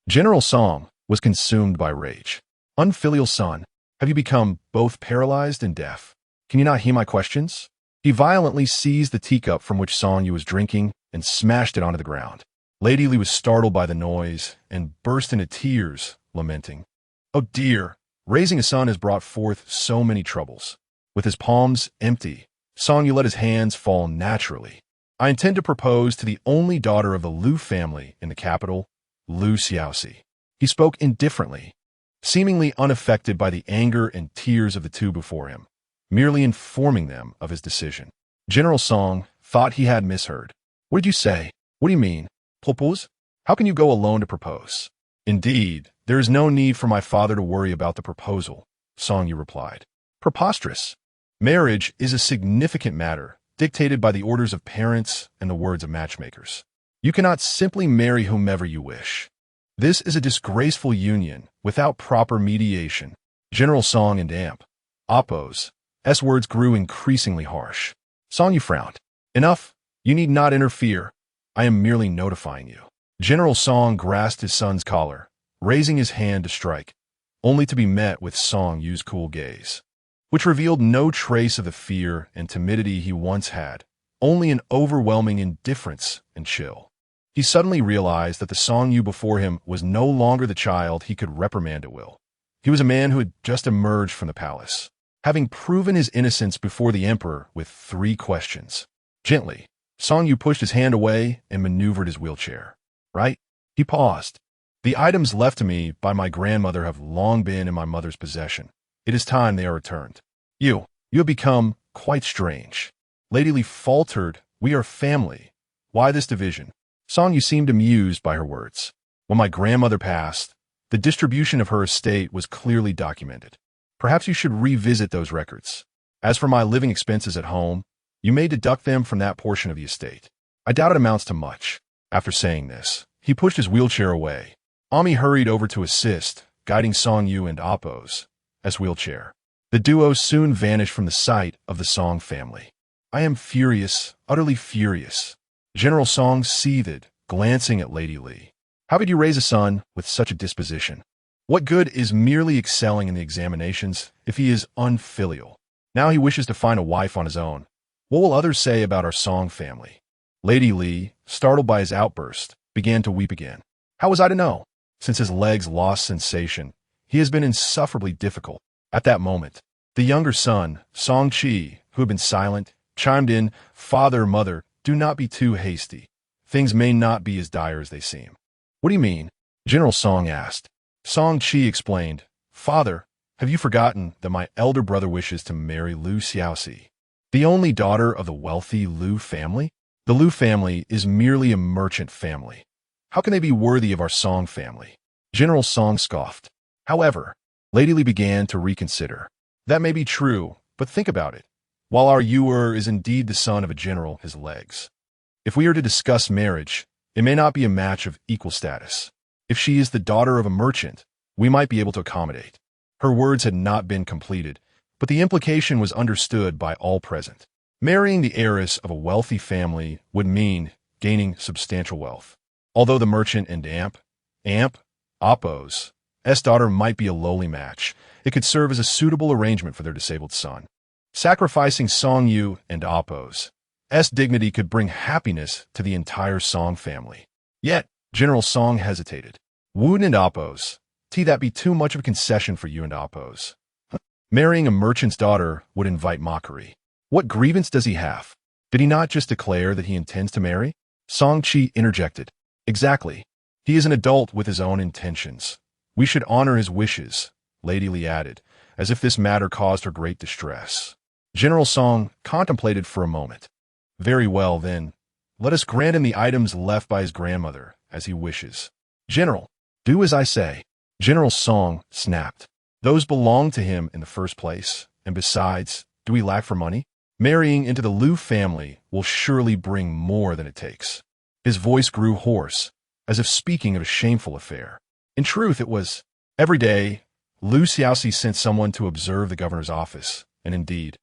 General Song was consumed by rage. Unfilial son, have you become both paralyzed and deaf? Can you not hear my questions? He violently seized the teacup from which Song Yu was drinking and smashed it onto the ground. Lady Li was startled by the noise and burst into tears, lamenting. Oh dear, raising a son has brought forth so many troubles. With his palms empty, Song Yu let his hands fall naturally. I intend to propose to the only daughter of the Lu family in the capital, Lu Xiaoxi. He spoke indifferently, seemingly unaffected by the anger and tears of the two before him, merely informing them of his decision. General Song thought he had misheard. What did you say? What do you mean? Propose? How can you go alone to propose? Indeed, there is no need for my father to worry about the proposal, Song Yu replied. Preposterous. Marriage is a significant matter, dictated by the orders of parents and the words of matchmakers. You cannot simply marry whomever you wish. This is a disgraceful union without proper mediation. General Song and Amp, Oppo's, words grew increasingly harsh. Song Yu frowned. Enough. You need not interfere. I am merely notifying you. General Song grasped his son's collar, raising his hand to strike, only to be met with Song Yu's cool gaze, which revealed no trace of the fear and timidity he once had, only an overwhelming indifference and chill. He suddenly realized that the Song Yu before him was no longer the child he could reprimand at will. He was a man who had just emerged from the palace, having proven his innocence before the emperor with 3 questions. Gently, Song Yu pushed his hand away and maneuvered his wheelchair. Right? He paused. The items left to me by my grandmother have long been in my mother's possession. It is time they are returned. You have become quite strange. Lady Li faltered. We are family. Why this division? Song Yu seemed amused by her words. When my grandmother passed, the distribution of her estate was clearly documented. Perhaps you should revisit those records. As for my living expenses at home, you may deduct them from that portion of the estate. I doubt it amounts to much. After saying this, he pushed his wheelchair away. Ami hurried over to assist, guiding Song Yu and Oppo's wheelchair. The duo soon vanished from the sight of the Song family. I am furious, utterly furious. General Song seethed, glancing at Lady Li. How could you raise a son with such a disposition? What good is merely excelling in the examinations if he is unfilial? Now he wishes to find a wife on his own. What will others say about our Song family? Lady Li, startled by his outburst, began to weep again. How was I to know? Since his legs lost sensation, he has been insufferably difficult. At that moment, the younger son, Song Chi, who had been silent, chimed in, Father, Mother, do not be too hasty. Things may not be as dire as they seem. What do you mean? General Song asked. Song Chi explained, Father, have you forgotten that my elder brother wishes to marry Lu Xiaoxi, the only daughter of the wealthy Lu family? The Lu family is merely a merchant family. How can they be worthy of our Song family? General Song scoffed. However, Lady Li began to reconsider. That may be true, but think about it. While our Yuer is indeed the son of a general, his legs. If we are to discuss marriage, it may not be a match of equal status. If she is the daughter of a merchant, we might be able to accommodate. Her words had not been completed, but the implication was understood by all present. Marrying the heiress of a wealthy family would mean gaining substantial wealth. Although the merchant and Amp, Oppo's daughter might be a lowly match, it could serve as a suitable arrangement for their disabled son. Sacrificing Song Yu and Oppo's dignity could bring happiness to the entire Song family. Yet, General Song hesitated. Would and Oppo's, that be too much of a concession for you and Oppo's? Marrying a merchant's daughter would invite mockery. What grievance does he have? Did he not just declare that he intends to marry? Song Chi interjected. Exactly. He is an adult with his own intentions. We should honor his wishes, Lady Li added, as if this matter caused her great distress. General Song contemplated for a moment. Very well, then. Let us grant him the items left by his grandmother, as he wishes. General, do as I say. General Song snapped. Those belong to him in the first place, and besides, do we lack for money? Marrying into the Lu family will surely bring more than it takes. His voice grew hoarse, as if speaking of a shameful affair. In truth, it was. Every day, Lu Xiaoxi sent someone to observe the governor's office, and indeed,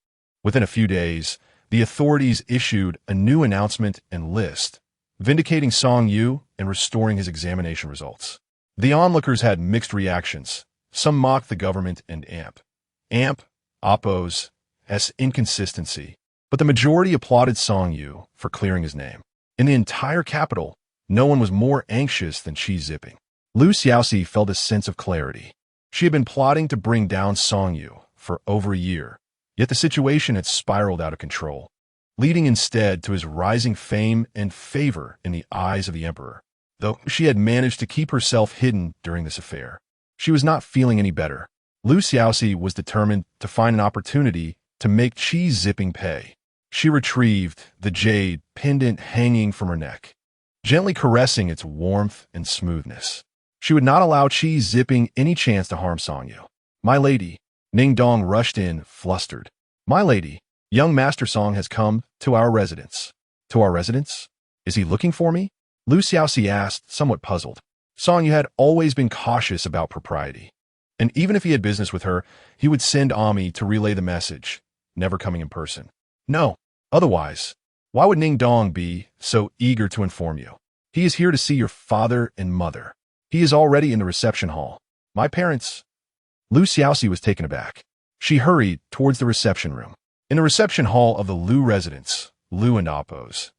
within a few days, the authorities issued a new announcement and list, vindicating Song Yu and restoring his examination results. The onlookers had mixed reactions. Some mocked the government and Amp, Oppo's inconsistency, but the majority applauded Song Yu for clearing his name. In the entire capital, no one was more anxious than Xi Zipping. Lu Xiaoxi felt a sense of clarity. She had been plotting to bring down Song Yu for over a year, yet the situation had spiraled out of control, leading instead to his rising fame and favor in the eyes of the emperor. Though she had managed to keep herself hidden during this affair, She was not feeling any better. Xiaoxi was determined to find an opportunity to make cheese zipping pay. She retrieved the jade pendant hanging from her neck, gently caressing its warmth and smoothness. She would not allow cheese zipping any chance to harm Songyu. "My lady," Ning Dong rushed in, flustered. "My lady, young Master Song has come to our residence." "To our residence? Is he looking for me?" Xiaoxi asked, somewhat puzzled. Songyu had always been cautious about propriety, and even if he had business with her, he would send Ami to relay the message, never coming in person. "No, otherwise, why would Ning Dong be so eager to inform you? He is here to see your father and mother. He is already in the reception hall. My parents—" Xiaoxi was taken aback. She hurried towards the reception room. In the reception hall of the Liu residence, Liu and Appo's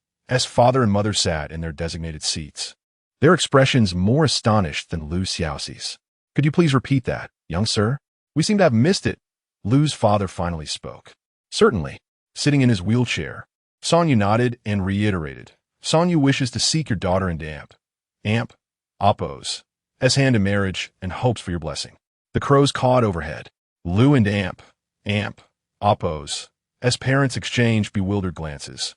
father and mother sat in their designated seats, their expressions more astonished than Xiaoxi's. "Could you please repeat that, young sir? We seem to have missed it." Liu's father finally spoke. "Certainly." Sitting in his wheelchair, Songyu nodded and reiterated. "Songyu wishes to seek your daughter and Appo's hand in marriage and hopes for your blessing." The crows cawed overhead. Liu and Appo's parents exchanged bewildered glances.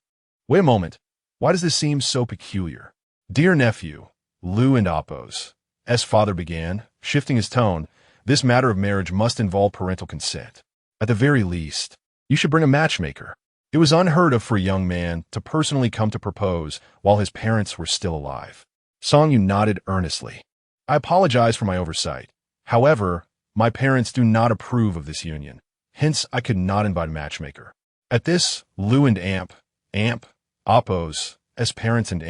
"Wait a moment. Why does this seem so peculiar?" "Dear nephew," Liu and Appo's father began, shifting his tone, "this matter of marriage must involve parental consent. At the very least, you should bring a matchmaker." It was unheard of for a young man to personally come to propose while his parents were still alive. Songyu nodded earnestly. "I apologize for my oversight. However, my parents do not approve of this union. Hence, I could not invite a matchmaker." At this, Liu and Appo's parents and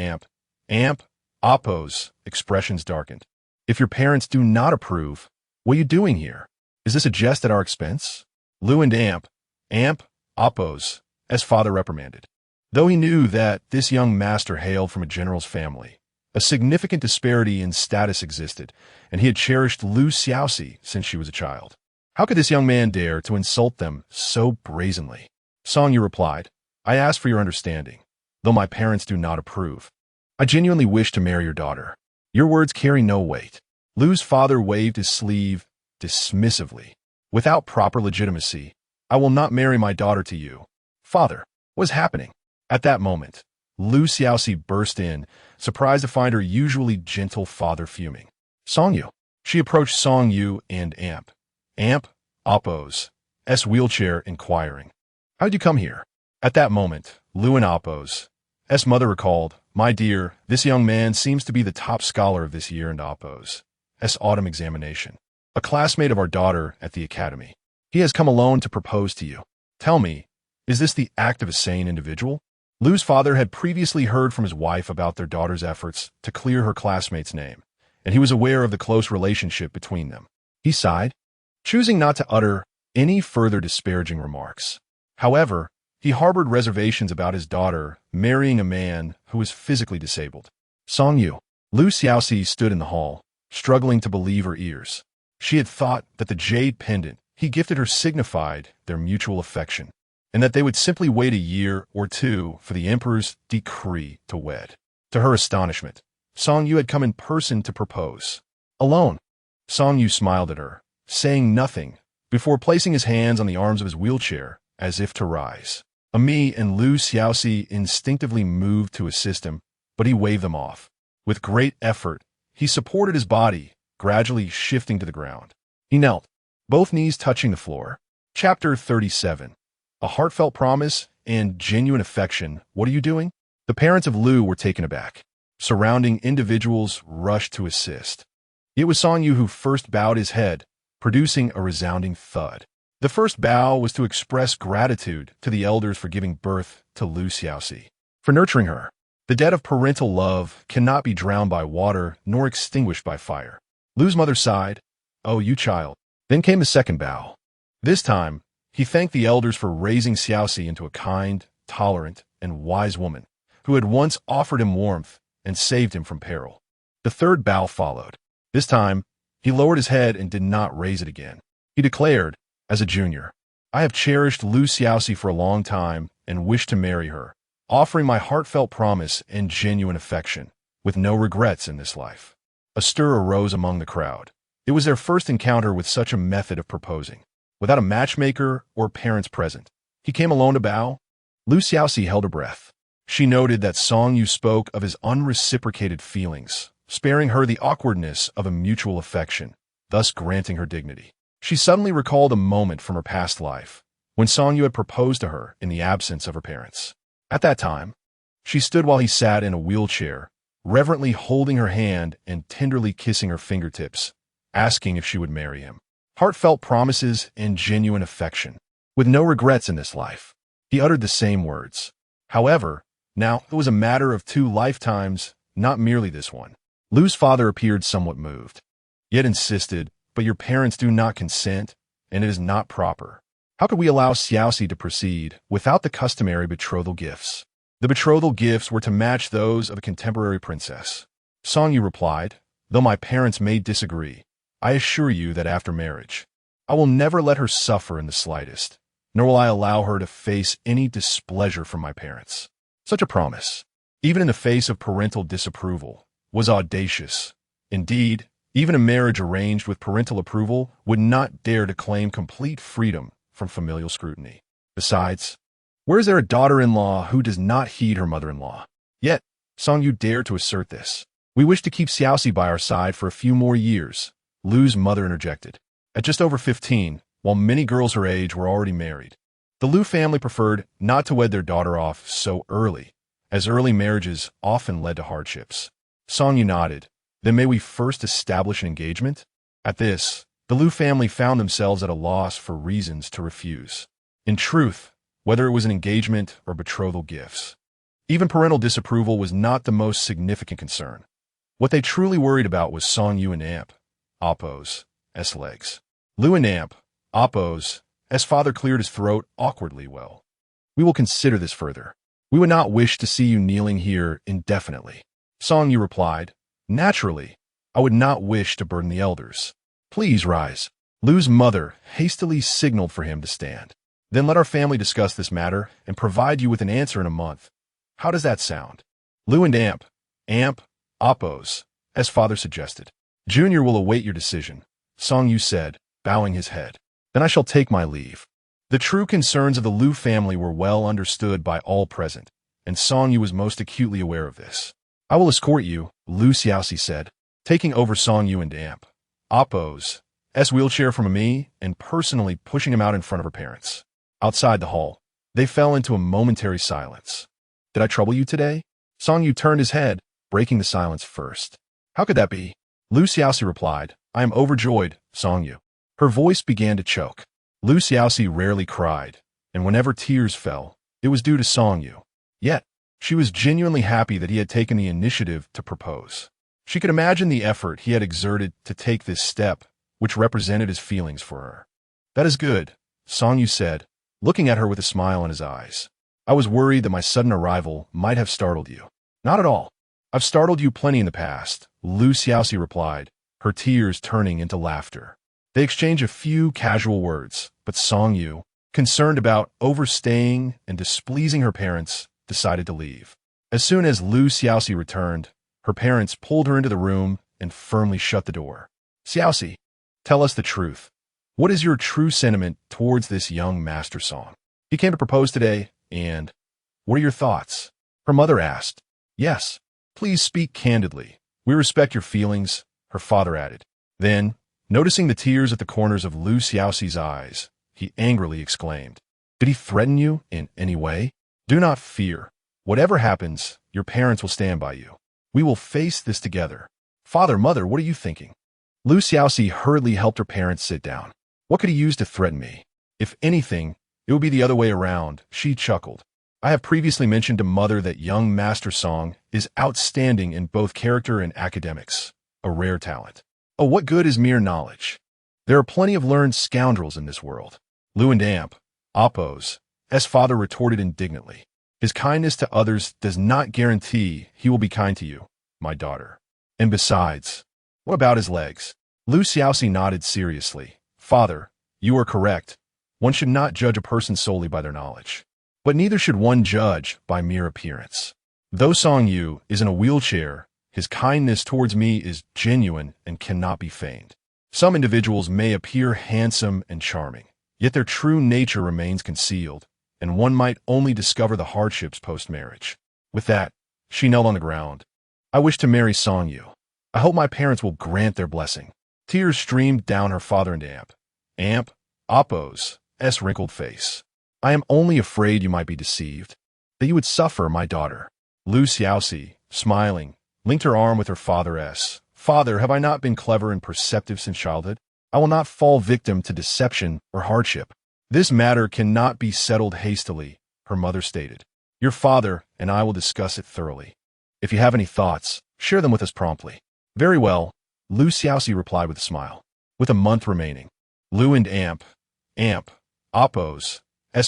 Appo's expressions darkened. "If your parents do not approve, what are you doing here? Is this a jest at our expense?" Liu and Appo's father reprimanded. Though he knew that this young master hailed from a general's family, a significant disparity in status existed, and he had cherished Xiaoxi since she was a child. How could this young man dare to insult them so brazenly? Songyu replied, "I ask for your understanding. Though my parents do not approve, I genuinely wish to marry your daughter. Your words carry no weight." Liu's father waved his sleeve dismissively. "Without proper legitimacy, I will not marry my daughter to you." "Father, what is happening?" At that moment, Xiaoxi burst in, surprised to find her usually gentle father fuming. "Songyu." She approached Songyu and Appo's wheelchair, inquiring, "How did you come here?" At that moment, Liu and Appo's mother recalled, "My dear, this young man seems to be the top scholar of this year in Appo's autumn examination, a classmate of our daughter at the academy. He has come alone to propose to you. Tell me, is this the act of a sane individual?" Liu's father had previously heard from his wife about their daughter's efforts to clear her classmate's name, and he was aware of the close relationship between them. He sighed, choosing not to utter any further disparaging remarks. However, he harbored reservations about his daughter marrying a man who was physically disabled. "Songyu." Xiaoxi stood in the hall, struggling to believe her ears. She had thought that the jade pendant he gifted her signified their mutual affection, and that they would simply wait a year or two for the emperor's decree to wed. To her astonishment, Songyu had come in person to propose. Alone. Songyu smiled at her, saying nothing, before placing his hands on the arms of his wheelchair, as if to rise. Ami and Xiaoxi instinctively moved to assist him, but he waved them off. With great effort, he supported his body, gradually shifting to the ground. He knelt, both knees touching the floor. Chapter 37. A heartfelt promise and genuine affection. What are you doing? The parents of Liu were taken aback. Surrounding individuals rushed to assist. It was Songyu who first bowed his head, producing a resounding thud. The first bow was to express gratitude to the elders for giving birth to Xiaoxi, for nurturing her. The debt of parental love cannot be drowned by water nor extinguished by fire. Liu's mother sighed, "Oh, you child." Then came the second bow. This time, he thanked the elders for raising Xiaoxi into a kind, tolerant, and wise woman who had once offered him warmth and saved him from peril. The third bow followed. This time, he lowered his head and did not raise it again. He declared, as a junior, "I have cherished Xiaoxi for a long time and wish to marry her, offering my heartfelt promise and genuine affection, with no regrets in this life." A stir arose among the crowd. It was their first encounter with such a method of proposing. Without a matchmaker or parents present, he came alone to bow. Xiaoxi held her breath. She noted that Song Yu spoke of his unreciprocated feelings, sparing her the awkwardness of a mutual affection, thus granting her dignity. She suddenly recalled a moment from her past life, when Song Yu had proposed to her in the absence of her parents. At that time, she stood while he sat in a wheelchair, reverently holding her hand and tenderly kissing her fingertips, asking if she would marry him. Heartfelt promises and genuine affection. With no regrets in this life, he uttered the same words. However, now it was a matter of 2 lifetimes, not merely this one. Lu's father appeared somewhat moved, yet insisted, "But your parents do not consent, and it is not proper. How could we allow Xiaoxi to proceed without the customary betrothal gifts?" The betrothal gifts were to match those of a contemporary princess. Song Yu replied, "Though my parents may disagree, I assure you that after marriage, I will never let her suffer in the slightest, nor will I allow her to face any displeasure from my parents." Such a promise, even in the face of parental disapproval, was audacious. Indeed, even a marriage arranged with parental approval would not dare to claim complete freedom from familial scrutiny. Besides, where is there a daughter-in-law who does not heed her mother-in-law? Yet, Song Yu dared to assert this. "We wish to keep Xiaoxi by our side for a few more years," Lu's mother interjected. At just over 15, while many girls her age were already married, the Lu family preferred not to wed their daughter off so early, as early marriages often led to hardships. Song Yu nodded. "Then may we first establish an engagement?" At this, the Lu family found themselves at a loss for reasons to refuse. In truth, whether it was an engagement or betrothal gifts, even parental disapproval was not the most significant concern. What they truly worried about was Song Yu and Amp, Appo's, legs. Lu and Amp, Appo's, father cleared his throat awkwardly. "Well, we will consider this further. We would not wish to see you kneeling here indefinitely." Song Yu replied, "Naturally, I would not wish to burden the elders. Please rise." Lu's mother hastily signaled for him to stand. "Then let our family discuss this matter and provide you with an answer in a month. How does that sound?" Lu and Amp, Appo's, father suggested. "Junior will await your decision," Song Yu said, bowing his head. "Then I shall take my leave." The true concerns of the Lu family were well understood by all present, and Song Yu was most acutely aware of this. "I will escort you," Xiaoxi said, taking over Song Yu and Amp, Appo's, wheelchair from Ami and personally pushing him out in front of her parents. Outside the hall, they fell into a momentary silence. "Did I trouble you today?" Song Yu turned his head, breaking the silence first. "How could that be?" Xiaoxi replied, "I am overjoyed, Song Yu." Her voice began to choke. Xiaoxi rarely cried, and whenever tears fell, it was due to Song Yu. Yet, she was genuinely happy that he had taken the initiative to propose. She could imagine the effort he had exerted to take this step, which represented his feelings for her. "That is good," Song Yu said, looking at her with a smile in his eyes. "I was worried that my sudden arrival might have startled you." "Not at all. I've startled you plenty in the past," Xiaoxi replied, her tears turning into laughter. They exchanged a few casual words, but Song Yu, concerned about overstaying and displeasing her parents, decided to leave. As soon as Xiaoxi returned, her parents pulled her into the room and firmly shut the door. "Xiaoxi, tell us the truth. What is your true sentiment towards this young master song? He came to propose today, and what are your thoughts?" her mother asked. "Yes, please speak candidly. We respect your feelings," her father added. Then, noticing the tears at the corners of Xiaoxi's eyes, he angrily exclaimed, "Did he threaten you in any way? Do not fear. Whatever happens, your parents will stand by you. We will face this together." "Father, mother, what are you thinking?" Xiaoxi hurriedly helped her parents sit down. "What could he use to threaten me? If anything, it would be the other way around," she chuckled. "I have previously mentioned to mother that young Master Song is outstanding in both character and academics, a rare talent. Oh, what good is mere knowledge? There are plenty of learned scoundrels in this world." Lu and Amp, Appo's, father retorted indignantly. "His kindness to others does not guarantee he will be kind to you, my daughter. And besides, what about his legs?" Xiaoxi nodded seriously. "Father, you are correct. One should not judge a person solely by their knowledge. But neither should one judge by mere appearance. Though Song Yu is in a wheelchair, his kindness towards me is genuine and cannot be feigned." Some individuals may appear handsome and charming, yet their true nature remains concealed, and one might only discover the hardships post-marriage. With that, she knelt on the ground. I wish to marry Song Yu. I hope my parents will grant their blessing. Tears streamed down her father and Appo's wrinkled face. I am only afraid you might be deceived, that you would suffer, my daughter. Xiaoxi, smiling, linked her arm with her father's. Father, have I not been clever and perceptive since childhood? I will not fall victim to deception or hardship. This matter cannot be settled hastily, her mother stated. Your father and I will discuss it thoroughly. If you have any thoughts, share them with us promptly. Very well, Xiaoxi replied with a smile. With a month remaining, Lu and Appo's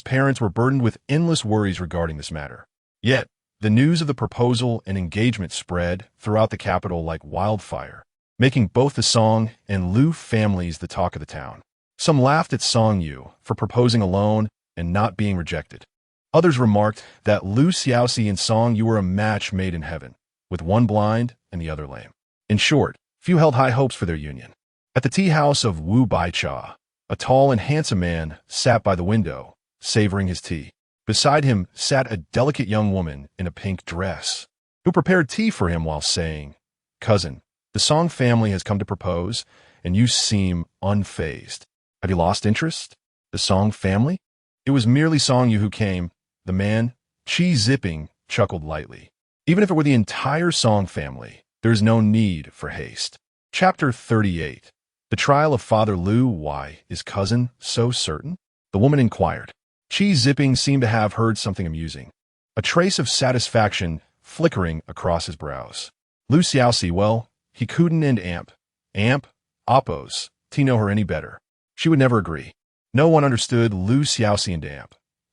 parents were burdened with endless worries regarding this matter. Yet, the news of the proposal and engagement spread throughout the capital like wildfire, making both the Song and Lu families the talk of the town. Some laughed at Song Yu for proposing alone and not being rejected. Others remarked that Xiaoxi and Song Yu were a match made in heaven, with one blind and the other lame. In short, few held high hopes for their union. At the tea house of Wu Baicha, a tall and handsome man sat by the window, savoring his tea. Beside him sat a delicate young woman in a pink dress, who prepared tea for him while saying, Cousin, the Song family has come to propose, and you seem unfazed. Have you lost interest? The Song family? It was merely Song Yu who came. The man, zipping, chuckled lightly. Even if it were the entire Song family, there is no need for haste. Chapter 38. The trial of Father Lu. Why is cousin so certain? The woman inquired. Zipping seemed to have heard something amusing, a trace of satisfaction flickering across his brows. Xiaoxi, well, he couldn't and Appo's know her any better. She would never agree. No one understood Xiaoxi and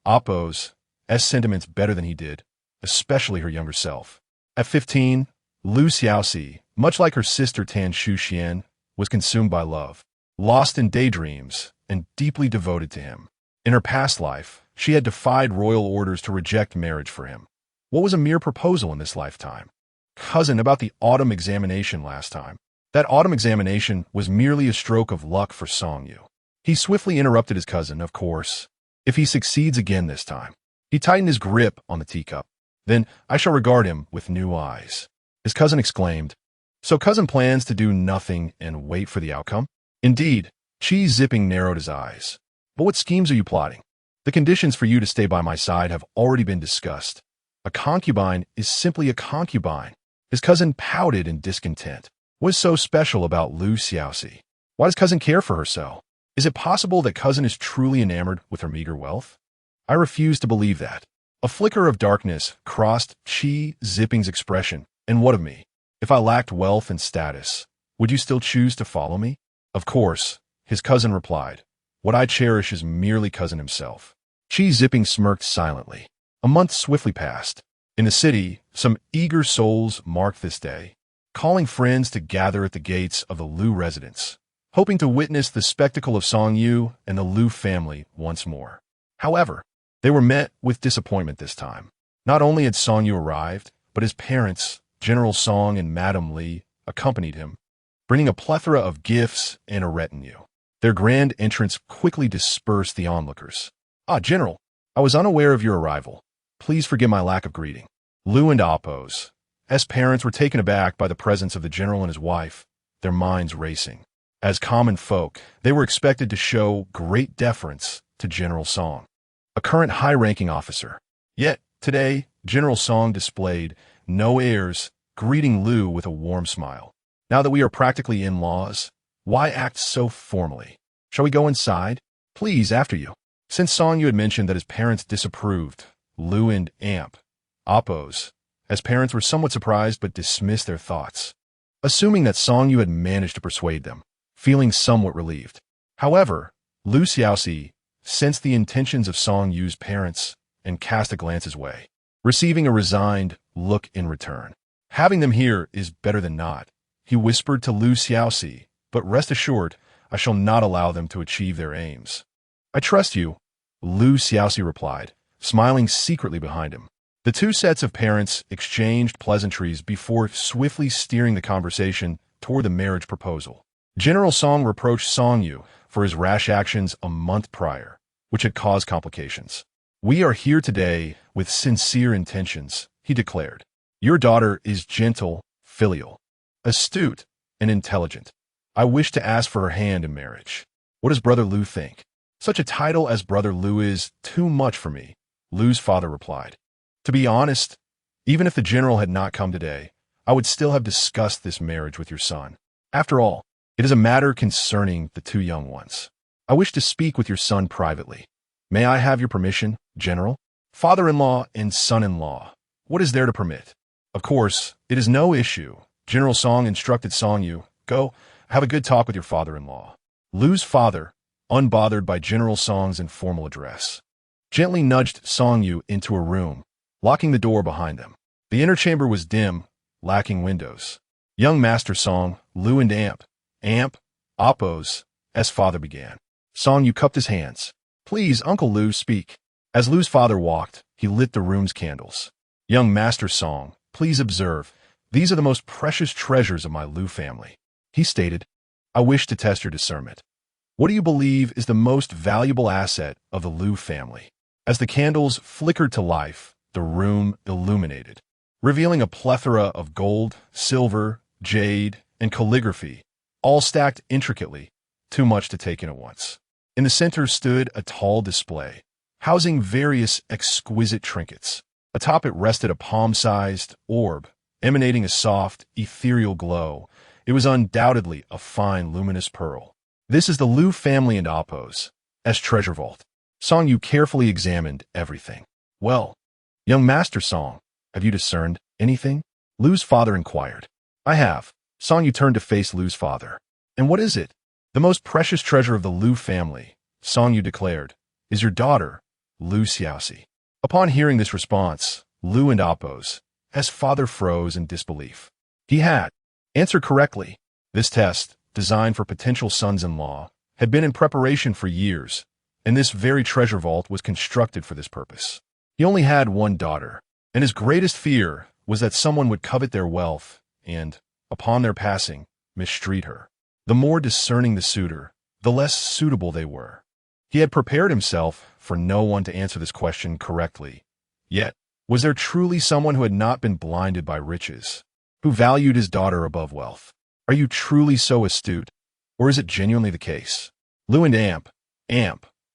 Appo's sentiments better than he did, especially her younger self. At 15, Xiaoxi, much like her sister Tan Shuxian, was consumed by love, lost in daydreams, and deeply devoted to him. In her past life, she had defied royal orders to reject marriage for him. What was a mere proposal in this lifetime? Cousin, about the autumn examination last time. That autumn examination was merely a stroke of luck for Song Yu. He swiftly interrupted his cousin, of course. If he succeeds again this time. He tightened his grip on the teacup. Then I shall regard him with new eyes. His cousin exclaimed. So cousin plans to do nothing and wait for the outcome? Indeed, zipping narrowed his eyes. But what schemes are you plotting? The conditions for you to stay by my side have already been discussed. A concubine is simply a concubine. His cousin pouted in discontent. What is so special about Xiaoxi? Why does cousin care for her so? Is it possible that cousin is truly enamored with her meager wealth? I refuse to believe that. A flicker of darkness crossed zipping's expression. And what of me? If I lacked wealth and status, would you still choose to follow me? Of course, his cousin replied. What I cherish is merely cousin himself. Zipping smirked silently. A month swiftly passed. In the city, some eager souls marked this day, calling friends to gather at the gates of the Lu residence, hoping to witness the spectacle of Song Yu and the Lu family once more. However, they were met with disappointment this time. Not only had Song Yu arrived, but his parents, General Song and Madame Li, accompanied him, bringing a plethora of gifts and a retinue. Their grand entrance quickly dispersed the onlookers. Ah, General, I was unaware of your arrival. Please forgive my lack of greeting. Lu and Appo's parents were taken aback by the presence of the general and his wife, their minds racing. As common folk, they were expected to show great deference to General Song, a current high-ranking officer. Yet, today, General Song displayed no airs, greeting Lu with a warm smile. Now that we are practically in-laws, why act so formally? Shall we go inside? Please, after you. Since Song Yu had mentioned that his parents disapproved, Lu and Appo's parents were somewhat surprised but dismissed their thoughts, assuming that Song Yu had managed to persuade them, feeling somewhat relieved. However, Xiaoxi sensed the intentions of Song Yu's parents and cast a glance his way, receiving a resigned look in return. Having them here is better than not, he whispered to Xiaoxi, but rest assured, I shall not allow them to achieve their aims. I trust you, Xiaoxi replied, smiling secretly behind him. The two sets of parents exchanged pleasantries before swiftly steering the conversation toward the marriage proposal. General Song reproached Song Yu for his rash actions a month prior, which had caused complications. "We are here today with sincere intentions," he declared. "Your daughter is gentle, filial, astute, and intelligent. I wish to ask for her hand in marriage. What does Brother Lu think?" "Such a title as Brother Lu is too much for me," Lu's father replied. "To be honest, even if the general had not come today, I would still have discussed this marriage with your son. After all, it is a matter concerning the two young ones. I wish to speak with your son privately. May I have your permission, General?" Father-in-law and son-in-law. What is there to permit? Of course, it is no issue. General Song instructed Song Yu, "Go, have a good talk with your father-in-law." Lu's father, unbothered by General Song's informal address, gently nudged Song Yu into a room, locking the door behind them. The inner chamber was dim, lacking windows. Young Master Song, Lu and Amp, Oppose, as father began. Song Yu cupped his hands. "Please, Uncle Lu, speak." As Lu's father walked, he lit the room's candles. "Young Master Song, please observe. These are the most precious treasures of my Lu family," he stated. "I wish to test your discernment. What do you believe is the most valuable asset of the Lu family?" As the candles flickered to life, the room illuminated, revealing a plethora of gold, silver, jade, and calligraphy, all stacked intricately, too much to take in at once. In the center stood a tall display, housing various exquisite trinkets. Atop it rested a palm-sized orb, emanating a soft, ethereal glow. It was undoubtedly a fine, luminous pearl. "This is the Lu family and Appo's treasure vault." Song Yu carefully examined everything. "Well, young Master Song, have you discerned anything?" Lu's father inquired. "I have." Song Yu turned to face Lu's father. "And what is it?" "The most precious treasure of the Lu family," Song Yu declared, "is your daughter, Lu Xiaoxi." Upon hearing this response, Lu and Appo's father froze in disbelief. He had answered correctly. This test, designed for potential sons-in-law, had been in preparation for years, and this very treasure vault was constructed for this purpose. He only had one daughter, and his greatest fear was that someone would covet their wealth and, upon their passing, mistreat her. The more discerning the suitor, the less suitable they were. He had prepared himself for no one to answer this question correctly. Yet, was there truly someone who had not been blinded by riches, who valued his daughter above wealth? Are you truly so astute, or is it genuinely the case? Lu and Amp,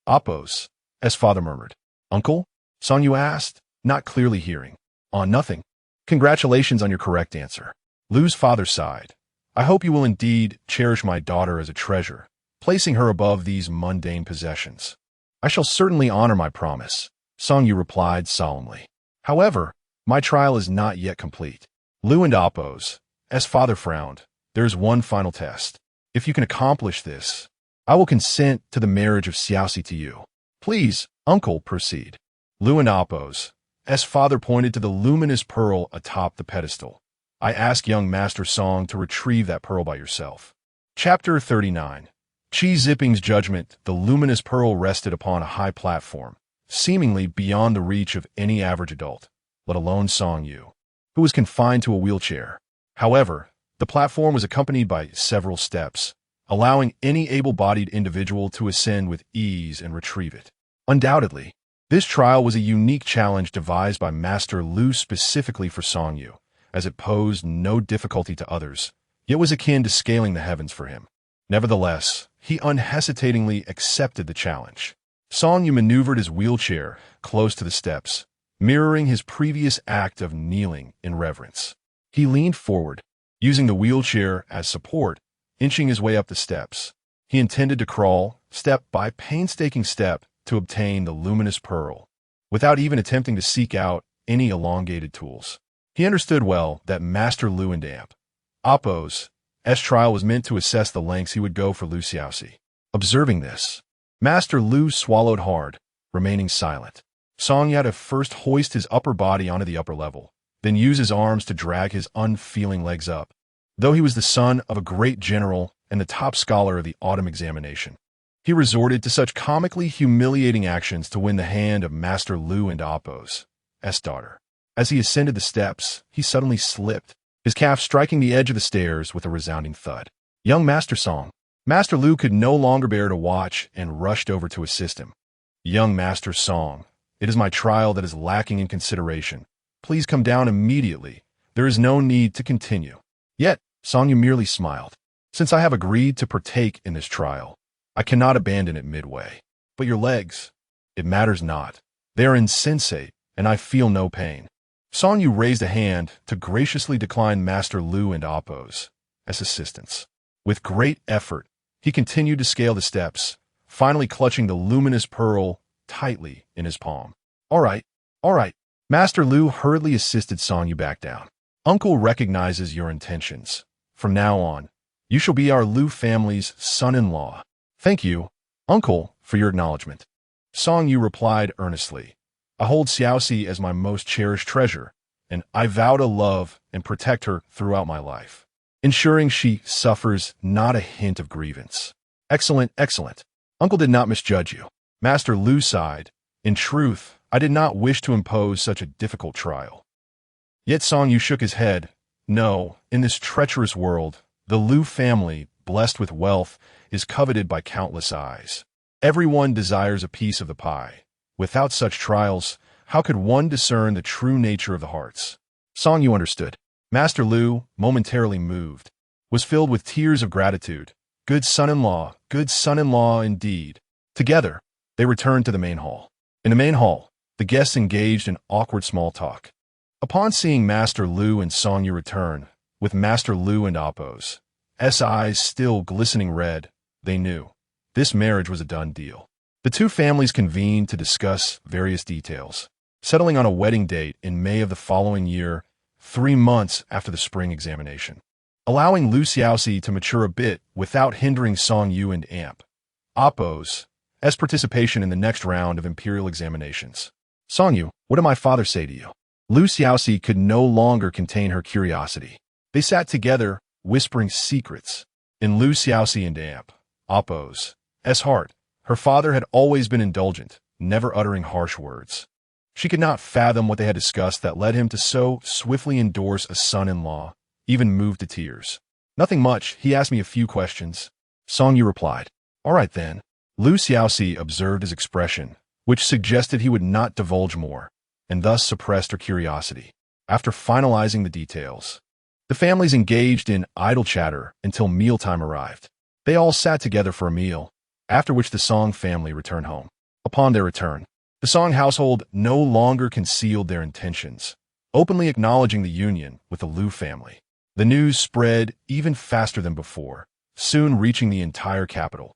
Appo's father murmured. "Uncle?" Song Yu asked, not clearly hearing. Nothing. Congratulations on your correct answer." Lu's father sighed. "I hope you will indeed cherish my daughter as a treasure, placing her above these mundane possessions." "I shall certainly honor my promise," Song Yu replied solemnly. "However, my trial is not yet complete." Lu and Appo's father frowned. "There is one final test. If you can accomplish this, I will consent to the marriage of Xiaoxi to you." "Please, uncle, proceed." Lu and Appo's father pointed to the luminous pearl atop the pedestal. "I ask young Master Song to retrieve that pearl by yourself." Chapter 39. Qi Ziping's judgment. The luminous pearl rested upon a high platform, seemingly beyond the reach of any average adult, let alone Song Yu, who was confined to a wheelchair. However, the platform was accompanied by several steps, allowing any able-bodied individual to ascend with ease and retrieve it. Undoubtedly, this trial was a unique challenge devised by Master Lu specifically for Song Yu, as it posed no difficulty to others, yet was akin to scaling the heavens for him. Nevertheless, he unhesitatingly accepted the challenge. Song Yu maneuvered his wheelchair close to the steps, mirroring his previous act of kneeling in reverence. He leaned forward, using the wheelchair as support, inching his way up the steps. He intended to crawl, step by painstaking step, to obtain the luminous pearl, without even attempting to seek out any elongated tools. He understood well that Master Lu and Appo's trial was meant to assess the lengths he would go for Lu Xiaoxi. Observing this, Master Lu swallowed hard, remaining silent. Song Yu had to first hoist his upper body onto the upper level, then use his arms to drag his unfeeling legs up. Though he was the son of a great general and the top scholar of the autumn examination, he resorted to such comically humiliating actions to win the hand of Master Lu and Appo's daughter. As he ascended the steps, he suddenly slipped, his calf striking the edge of the stairs with a resounding thud. Young Master Song. Master Lu could no longer bear to watch and rushed over to assist him. Young Master Song, it is my trial that is lacking in consideration. Please come down immediately. There is no need to continue. Yet, Song Yu merely smiled. Since I have agreed to partake in this trial, I cannot abandon it midway. But your legs, it matters not. They are insensate, and I feel no pain. Song Yu raised a hand to graciously decline Master Lu and Appo's as assistants. With great effort, he continued to scale the steps, finally clutching the luminous pearl tightly in his palm. All right. Master Lu hurriedly assisted Song Yu back down. Uncle recognizes your intentions. From now on, you shall be our Lu family's son-in-law. Thank you, Uncle, for your acknowledgement. Song Yu replied earnestly. I hold Xiaoxi as my most cherished treasure, and I vow to love and protect her throughout my life, ensuring she suffers not a hint of grievance. Excellent. Uncle did not misjudge you. Master Lu sighed. In truth, I did not wish to impose such a difficult trial. Yet Song Yu shook his head. No, in this treacherous world, the Lu family, blessed with wealth, is coveted by countless eyes. Everyone desires a piece of the pie. Without such trials, how could one discern the true nature of the hearts? Song Yu understood. Master Lu, momentarily moved, was filled with tears of gratitude. Good son-in-law indeed. Together, they returned to the main hall. In the main hall, the guests engaged in awkward small talk. Upon seeing Master Lu and Song Yu return, with Master Lu and Appo's eyes still glistening red, they knew this marriage was a done deal. The two families convened to discuss various details, settling on a wedding date in May of the following year, 3 months after the spring examination, allowing Lu Xiaoxi to mature a bit without hindering Song Yu and Appo's participation in the next round of imperial examinations. Song Yu, what did my father say to you? Lu Xiaoxi could no longer contain her curiosity. They sat together, whispering secrets. In Lu Xiaoxi and Appo's heart, her father had always been indulgent, never uttering harsh words. She could not fathom what they had discussed that led him to so swiftly endorse a son-in-law, even moved to tears. Nothing much, he asked me a few questions. Song Yu replied. All right then. Lu Xiaoxi observed his expression, which suggested he would not divulge more, and thus suppressed her curiosity. After finalizing the details, the families engaged in idle chatter until mealtime arrived. They all sat together for a meal, after which the Song family returned home. Upon their return, the Song household no longer concealed their intentions, openly acknowledging the union with the Lu family. The news spread even faster than before, soon reaching the entire capital.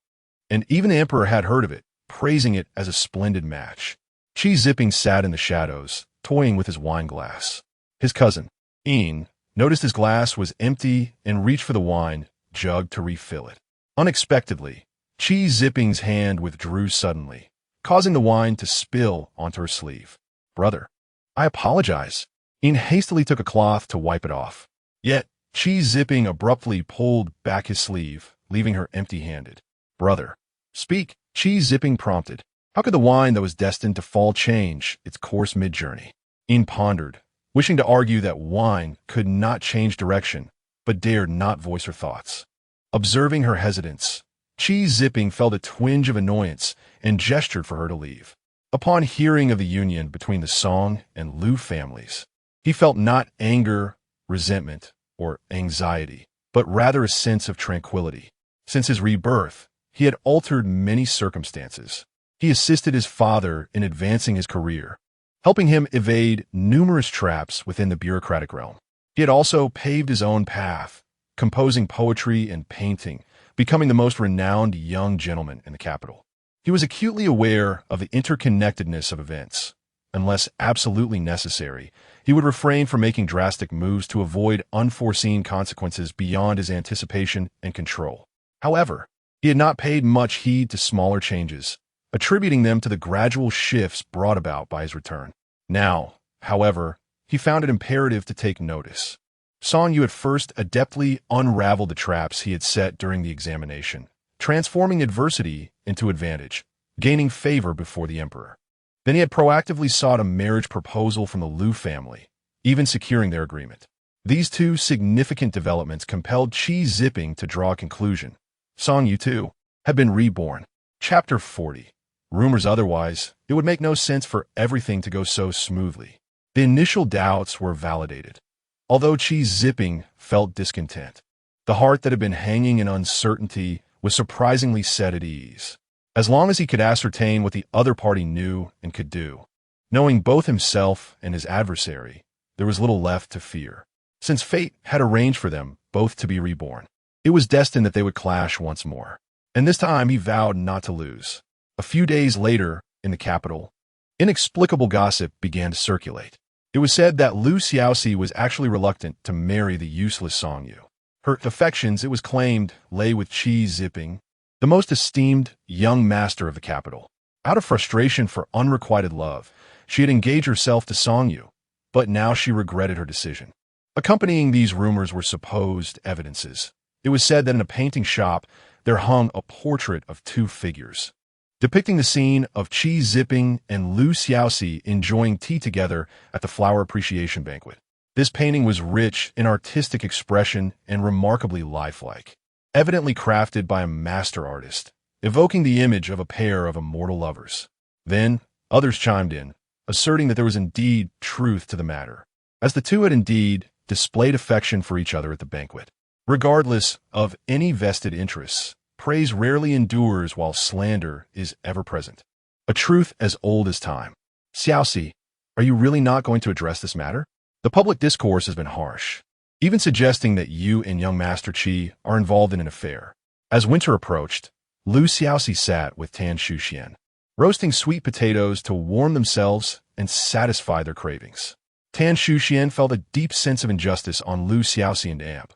And even the emperor had heard of it, praising it as a splendid match. Qi Zipping sat in the shadows, toying with his wine glass. His cousin, Yin, noticed his glass was empty and reached for the wine jug to refill it. Unexpectedly, Qi Zipping's hand withdrew suddenly, causing the wine to spill onto her sleeve. Brother, I apologize. Yin hastily took a cloth to wipe it off. Yet, Qi Zipping abruptly pulled back his sleeve, leaving her empty-handed. Brother, speak, Qi Zipping prompted. How could the wine that was destined to fall change its course mid-journey? Yin pondered, wishing to argue that wine could not change direction, but dared not voice her thoughts. Observing her hesitance, Qi Zipping felt a twinge of annoyance and gestured for her to leave. Upon hearing of the union between the Song and Lu families, he felt not anger, resentment, or anxiety, but rather a sense of tranquility. Since his rebirth, he had altered many circumstances. He assisted his father in advancing his career, helping him evade numerous traps within the bureaucratic realm. He had also paved his own path, composing poetry and painting, becoming the most renowned young gentleman in the capital. He was acutely aware of the interconnectedness of events. Unless absolutely necessary, he would refrain from making drastic moves to avoid unforeseen consequences beyond his anticipation and control. However, he had not paid much heed to smaller changes, attributing them to the gradual shifts brought about by his return. Now, however, he found it imperative to take notice. Song Yu at first adeptly unraveled the traps he had set during the examination, transforming adversity into advantage, gaining favor before the emperor. Then he had proactively sought a marriage proposal from the Lu family, even securing their agreement. These two significant developments compelled Qi Zipping to draw a conclusion. Song Yu, too, had been reborn. Chapter 40. Rumors otherwise, it would make no sense for everything to go so smoothly. The initial doubts were validated. Although Qi Zipping felt discontent, the heart that had been hanging in uncertainty was surprisingly set at ease. As long as he could ascertain what the other party knew and could do, knowing both himself and his adversary, there was little left to fear. Since fate had arranged for them both to be reborn, it was destined that they would clash once more. And this time he vowed not to lose. A few days later, in the capital, inexplicable gossip began to circulate. It was said that Xiaoxi was actually reluctant to marry the useless Song Yu. Her affections, it was claimed, lay with Qi Zipping, the most esteemed young master of the capital. Out of frustration for unrequited love, she had engaged herself to Song Yu, but now she regretted her decision. Accompanying these rumors were supposed evidences. It was said that in a painting shop there hung a portrait of two figures, depicting the scene of Qi Zipping and Xiaoxi enjoying tea together at the flower appreciation banquet. This painting was rich in artistic expression and remarkably lifelike, evidently crafted by a master artist, evoking the image of a pair of immortal lovers. Then, others chimed in, asserting that there was indeed truth to the matter, as the two had indeed displayed affection for each other at the banquet. Regardless of any vested interests, praise rarely endures while slander is ever present. A truth as old as time. Xiaoxi, are you really not going to address this matter? The public discourse has been harsh, even suggesting that you and young Master Qi are involved in an affair. As winter approached, Xiaoxi sat with Tan Shuxian, roasting sweet potatoes to warm themselves and satisfy their cravings. Tan Shuxian felt a deep sense of injustice on Xiaoxi and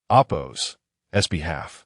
Appo's behalf.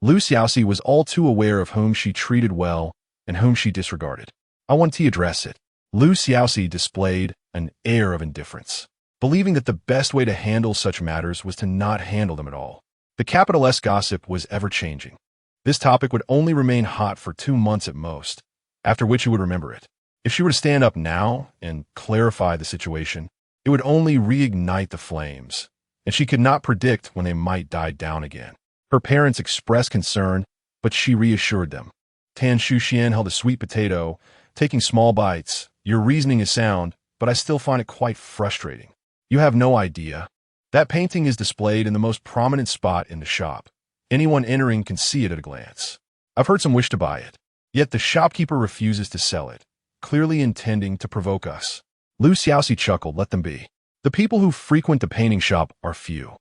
Xiaoxi was all too aware of whom she treated well and whom she disregarded. I want to address it. Xiaoxi displayed an air of indifference, believing that the best way to handle such matters was to not handle them at all. The capital's gossip was ever-changing. This topic would only remain hot for 2 months at most, after which you would remember it. If she were to stand up now and clarify the situation, it would only reignite the flames, and she could not predict when they might die down again. Her parents expressed concern, but she reassured them. Tan Shuxian held a sweet potato, taking small bites. Your reasoning is sound, but I still find it quite frustrating. You have no idea. That painting is displayed in the most prominent spot in the shop. Anyone entering can see it at a glance. I've heard some wish to buy it, yet the shopkeeper refuses to sell it, clearly intending to provoke us. Xiaoxi chuckled, let them be. The people who frequent the painting shop are few.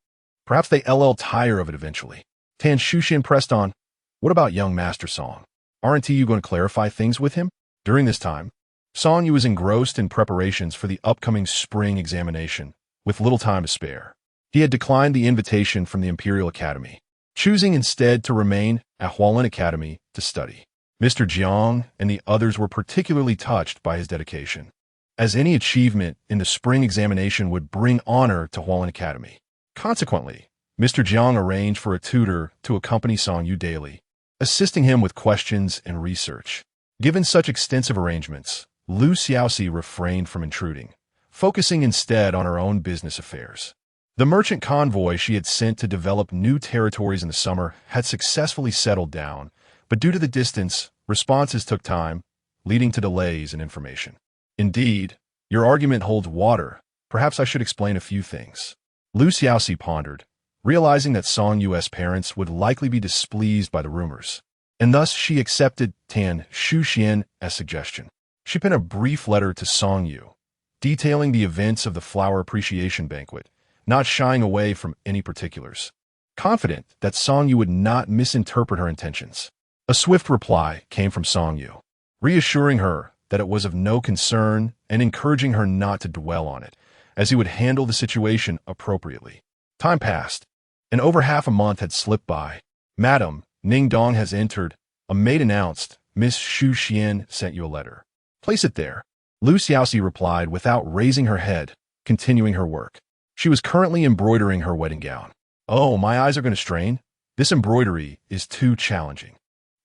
Perhaps they tire of it eventually. Tan Shuxian pressed on, what about young Master Song? Aren't you going to clarify things with him? During this time, Song Yu was engrossed in preparations for the upcoming spring examination, with little time to spare. He had declined the invitation from the Imperial Academy, choosing instead to remain at Hualin Academy to study. Mr. Jiang and the others were particularly touched by his dedication, as any achievement in the spring examination would bring honor to Hualin Academy. Consequently, Mr. Jiang arranged for a tutor to accompany Song Yu daily, assisting him with questions and research. Given such extensive arrangements, Xiaoxi refrained from intruding, focusing instead on her own business affairs. The merchant convoy she had sent to develop new territories in the summer had successfully settled down, but due to the distance, responses took time, leading to delays in information. Indeed, your argument holds water. Perhaps I should explain a few things. Xiaoxi pondered, realizing that Song Yu's parents would likely be displeased by the rumors, and thus she accepted Tan Shuxian's suggestion. She penned a brief letter to Song Yu, detailing the events of the flower appreciation banquet, not shying away from any particulars, confident that Song Yu would not misinterpret her intentions. A swift reply came from Song Yu, reassuring her that it was of no concern and encouraging her not to dwell on it, as he would handle the situation appropriately. Time passed, and over half a month had slipped by. Madam, Ning Dong has entered. A maid announced, Miss Xu Xian sent you a letter. Place it there. Xiaoxi replied without raising her head, continuing her work. She was currently embroidering her wedding gown. Oh, my eyes are going to strain. This embroidery is too challenging.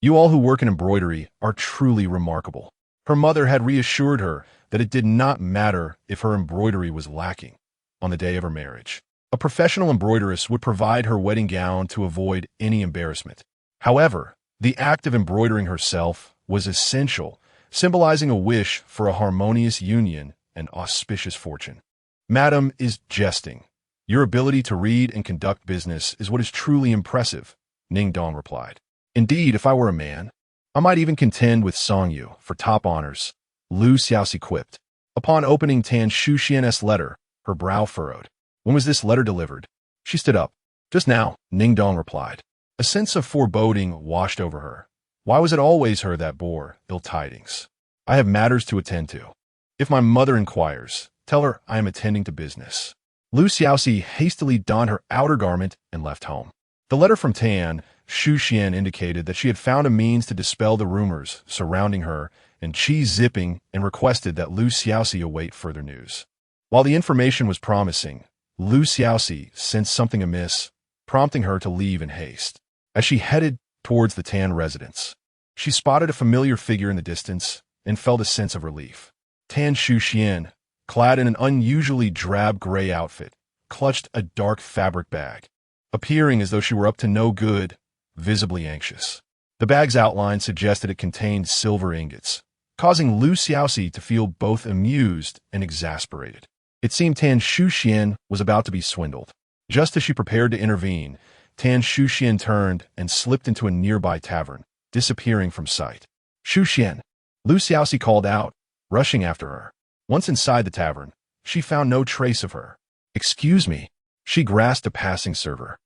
You all who work in embroidery are truly remarkable. Her mother had reassured her that it did not matter if her embroidery was lacking on the day of her marriage. A professional embroideress would provide her wedding gown to avoid any embarrassment. However, the act of embroidering herself was essential, symbolizing a wish for a harmonious union and auspicious fortune. Madam is jesting. Your ability to read and conduct business is what is truly impressive, Ning Dong replied. Indeed, if I were a man, I might even contend with Song Yu for top honors, Lu Xiaoxi quipped. Upon opening Tan Shuxian's letter, her brow furrowed. When was this letter delivered? She stood up. Just now, Ning Dong replied. A sense of foreboding washed over her. Why was it always her that bore ill tidings? I have matters to attend to. If my mother inquires, tell her I am attending to business. Lu Xiaoxi hastily donned her outer garment and left home. The letter from Tan Shuxian indicated that she had found a means to dispel the rumors surrounding her and Qi zipping and requested that Lu Xiaoxi await further news. While the information was promising, Lu Xiaoxi sensed something amiss, prompting her to leave in haste. As she headed towards the Tan residence, she spotted a familiar figure in the distance and felt a sense of relief. Tan Shuxian, clad in an unusually drab gray outfit, clutched a dark fabric bag, appearing as though she were up to no good, visibly anxious. The bag's outline suggested it contained silver ingots, causing Lu Xiaoxi to feel both amused and exasperated. It seemed Tan Shuxian was about to be swindled. Just as she prepared to intervene, Tan Shuxian turned and slipped into a nearby tavern, disappearing from sight. Shuxian, Lu Xiaoxi called out, rushing after her. Once inside the tavern, she found no trace of her. Excuse me. She grasped a passing server.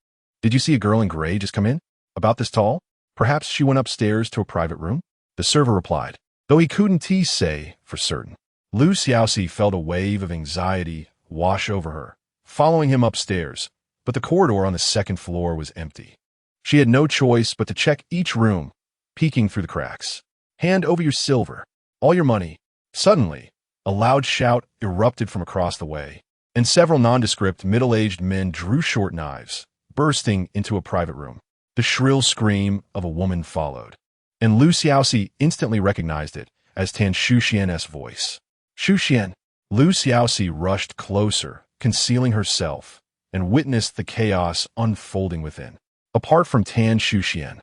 Did you see a girl in gray just come in? About this tall? Perhaps she went upstairs to a private room? The server replied, though he couldn't say for certain. Lu Xiaoxi felt a wave of anxiety wash over her, following him upstairs, but the corridor on the second floor was empty. She had no choice but to check each room, peeking through the cracks. Hand over your silver, all your money. Suddenly, a loud shout erupted from across the way, and several nondescript middle-aged men drew short knives, bursting into a private room. The shrill scream of a woman followed, and Lu Xiaoxi instantly recognized it as Tan Shuxian's voice. Shuxian! Lu Xiaoxi rushed closer, concealing herself, and witnessed the chaos unfolding within. Apart from Tan Shuxian,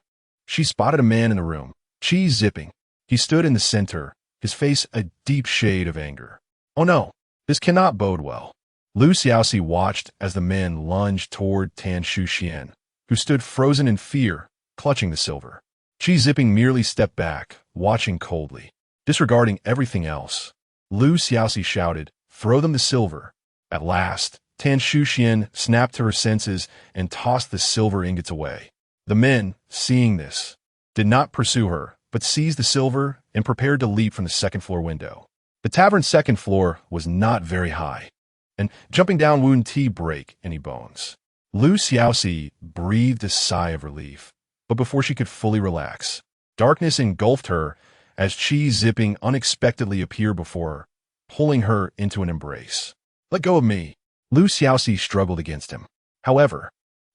she spotted a man in the room, Qi zipping. He stood in the center, his face a deep shade of anger. Oh no, this cannot bode well. Lu Xiaoxi watched as the man lunged toward Tan Shuxian, who stood frozen in fear, clutching the silver. Qi zipping merely stepped back, watching coldly. Disregarding everything else, Lu Xiaoxi shouted, throw them the silver. At last, Tan Shuxian snapped to her senses and tossed the silver ingots away. The men, seeing this, did not pursue her, but seized the silver and prepared to leap from the second-floor window. The tavern's second floor was not very high, and jumping down wouldn't break any bones. Lu Xiaoxi breathed a sigh of relief, but before she could fully relax, darkness engulfed her as Qi zipping unexpectedly appeared before her, pulling her into an embrace. Let go of me. Lu Xiaoxi struggled against him. However,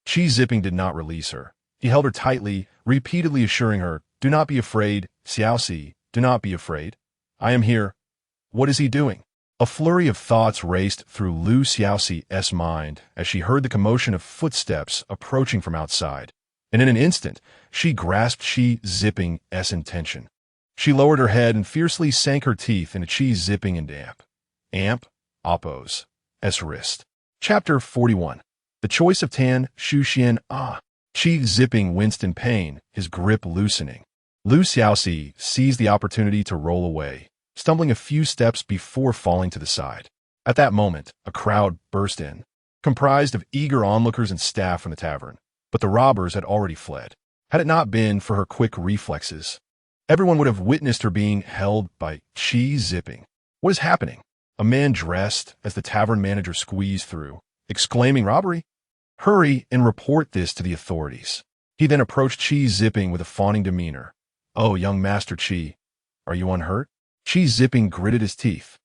Qi zipping did not release her. He held her tightly, repeatedly assuring her, do not be afraid, Xiaoxi, do not be afraid. I am here. What is he doing? A flurry of thoughts raced through Lu Xiaoxi's mind as she heard the commotion of footsteps approaching from outside, and in an instant, she grasped Qi zipping's intention. She lowered her head and fiercely sank her teeth into Qi zipping and amp, oppose, wrist. Chapter 41. The Choice of Tan Shuxian. Qi zipping winced in pain, his grip loosening. Lu Xiaoxi seized the opportunity to roll away, stumbling a few steps before falling to the side. At that moment, a crowd burst in, comprised of eager onlookers and staff from the tavern, but the robbers had already fled. Had it not been for her quick reflexes, everyone would have witnessed her being held by Qi zipping. What is happening? A man dressed as the tavern manager squeezed through, exclaiming, robbery? Hurry and report this to the authorities. He then approached Qi zipping with a fawning demeanor. Oh, young Master Qi, are you unhurt? Qi zipping gritted his teeth,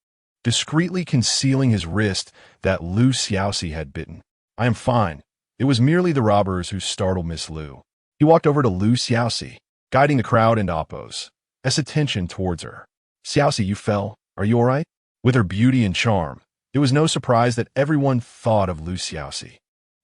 discreetly concealing his wrist that Lu Xiaoxi had bitten. I am fine. It was merely the robbers who startled Miss Lu. He walked over to Lu Xiaoxi, guiding the crowd and Oppo's attention towards her. Xiaoxi, you fell. Are you all right? With her beauty and charm, it was no surprise that everyone thought of Lu Xiaoxi.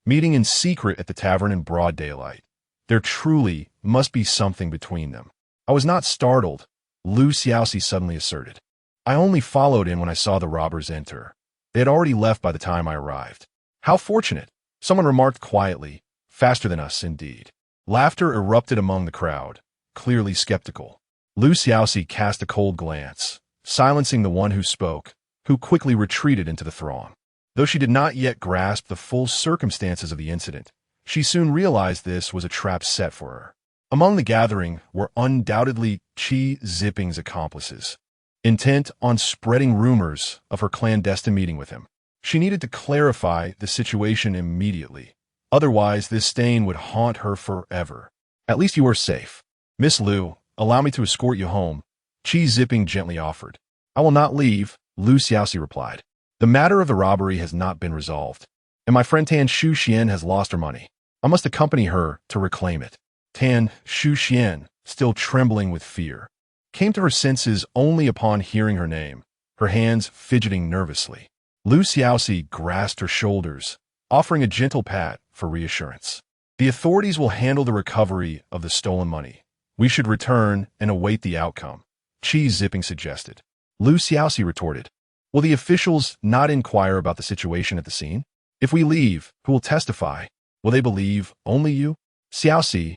meeting in secret at the tavern in broad daylight. There truly must be something between them. I was not startled, Xiaoxi suddenly asserted. I only followed in when I saw the robbers enter. They had already left by the time I arrived. How fortunate, someone remarked quietly, faster than us indeed. Laughter erupted among the crowd, clearly skeptical. Xiaoxi cast a cold glance, silencing the one who spoke, who quickly retreated into the throng. Though she did not yet grasp the full circumstances of the incident, she soon realized this was a trap set for her. Among the gathering were undoubtedly Xiaoxi's accomplices, intent on spreading rumors of her clandestine meeting with him. She needed to clarify the situation immediately. Otherwise, this stain would haunt her forever. At least you are safe. Miss Liu, allow me to escort you home, Xiaoxi gently offered. I will not leave, Xiaoxi replied. The matter of the robbery has not been resolved, and my friend Tan Shuxian has lost her money. I must accompany her to reclaim it. Tan Shuxian, still trembling with fear, came to her senses only upon hearing her name, her hands fidgeting nervously. Xiaoxi grasped her shoulders, offering a gentle pat for reassurance. The authorities will handle the recovery of the stolen money. We should return and await the outcome, Xiaoxi suggested. Xiaoxi retorted. Will the officials not inquire about the situation at the scene? If we leave, who will testify? Will they believe only you? Xiaoxi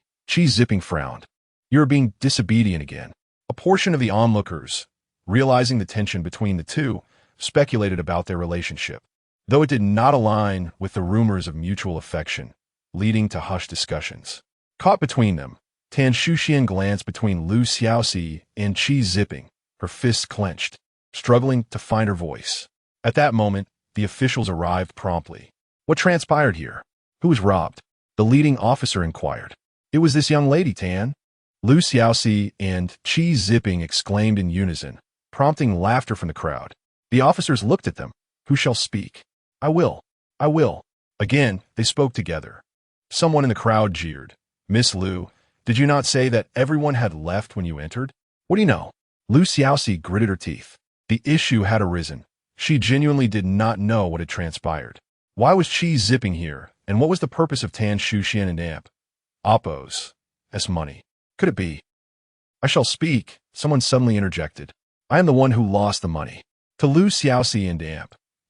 frowned. You are being disobedient again. A portion of the onlookers, realizing the tension between the two, speculated about their relationship, though it did not align with the rumors of mutual affection, leading to hushed discussions. Caught between them, Tan Shuxian glanced between Xiaoxi and Xiaoxi, her fists clenched, struggling to find her voice. At that moment, the officials arrived promptly. What transpired here? Who was robbed? The leading officer inquired. It was this young lady, Tan. Xiaoxi and Xiaoxi exclaimed in unison, prompting laughter from the crowd. The officers looked at them. Who shall speak? I will. I will. Again, they spoke together. Someone in the crowd jeered. Miss Liu, did you not say that everyone had left when you entered? What do you know? Xiaoxi gritted her teeth. The issue had arisen. She genuinely did not know what had transpired. Why was Xiaoxi here, and what was the purpose of Tan Shuxian and Amp? Oppo's money. Could it be? I shall speak, someone suddenly interjected. I am the one who lost the money. To Xiaoxi and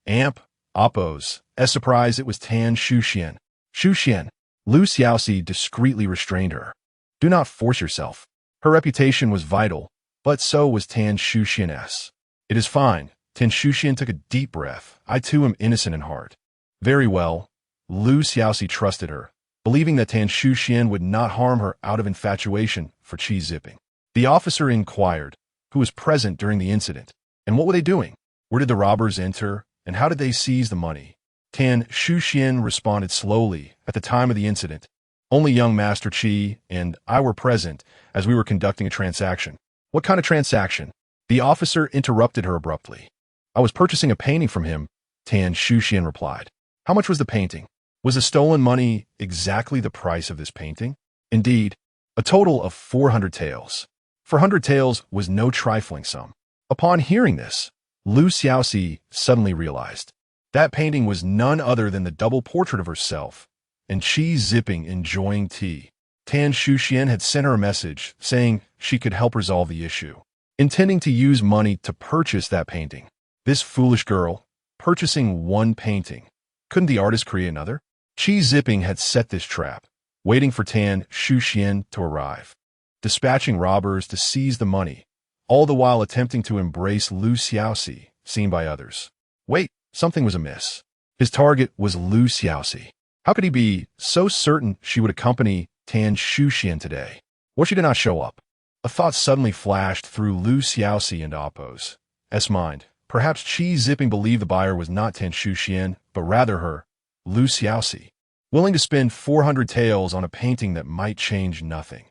Amp, Oppo's, as surprise it was Tan Shuxian. Xiaoxi discreetly restrained her. Do not force yourself. Her reputation was vital, but so was Tan Shuxian's. It is fine. Tan Shuxian took a deep breath. I too am innocent in heart. Very well. Xiaoxi trusted her, believing that Tan Shuxian would not harm her out of infatuation for Xiaoxi. The officer inquired, who was present during the incident, and what were they doing? Where did the robbers enter, and how did they seize the money? Tan Shuxian responded slowly. At the time of the incident, only young Master Qi and I were present as we were conducting a transaction. What kind of transaction? The officer interrupted her abruptly. I was purchasing a painting from him, Tan Shuxian replied. How much was the painting? Was the stolen money exactly the price of this painting? Indeed, a total of 400 taels. 400 taels was no trifling sum. Upon hearing this, Xiaoxi suddenly realized that painting was none other than the double portrait of herself and Xiaoxi enjoying tea. Tan Shuxian had sent her a message saying she could help resolve the issue, intending to use money to purchase that painting. This foolish girl, purchasing one painting. Couldn't the artist create another? Xiaoxi had set this trap, waiting for Tan Shuxian to arrive, dispatching robbers to seize the money, all the while attempting to embrace Xiaoxi, seen by others. Wait, something was amiss. His target was Xiaoxi. How could he be so certain she would accompany Tan Shuxian today? What, she did not show up? A thought suddenly flashed through Xiaoxi and Oppo's mind. Perhaps Xiaoxi believed the buyer was not Tan Shuxian, but rather her, Xiaoxi, willing to spend 400 taels on a painting that might change nothing,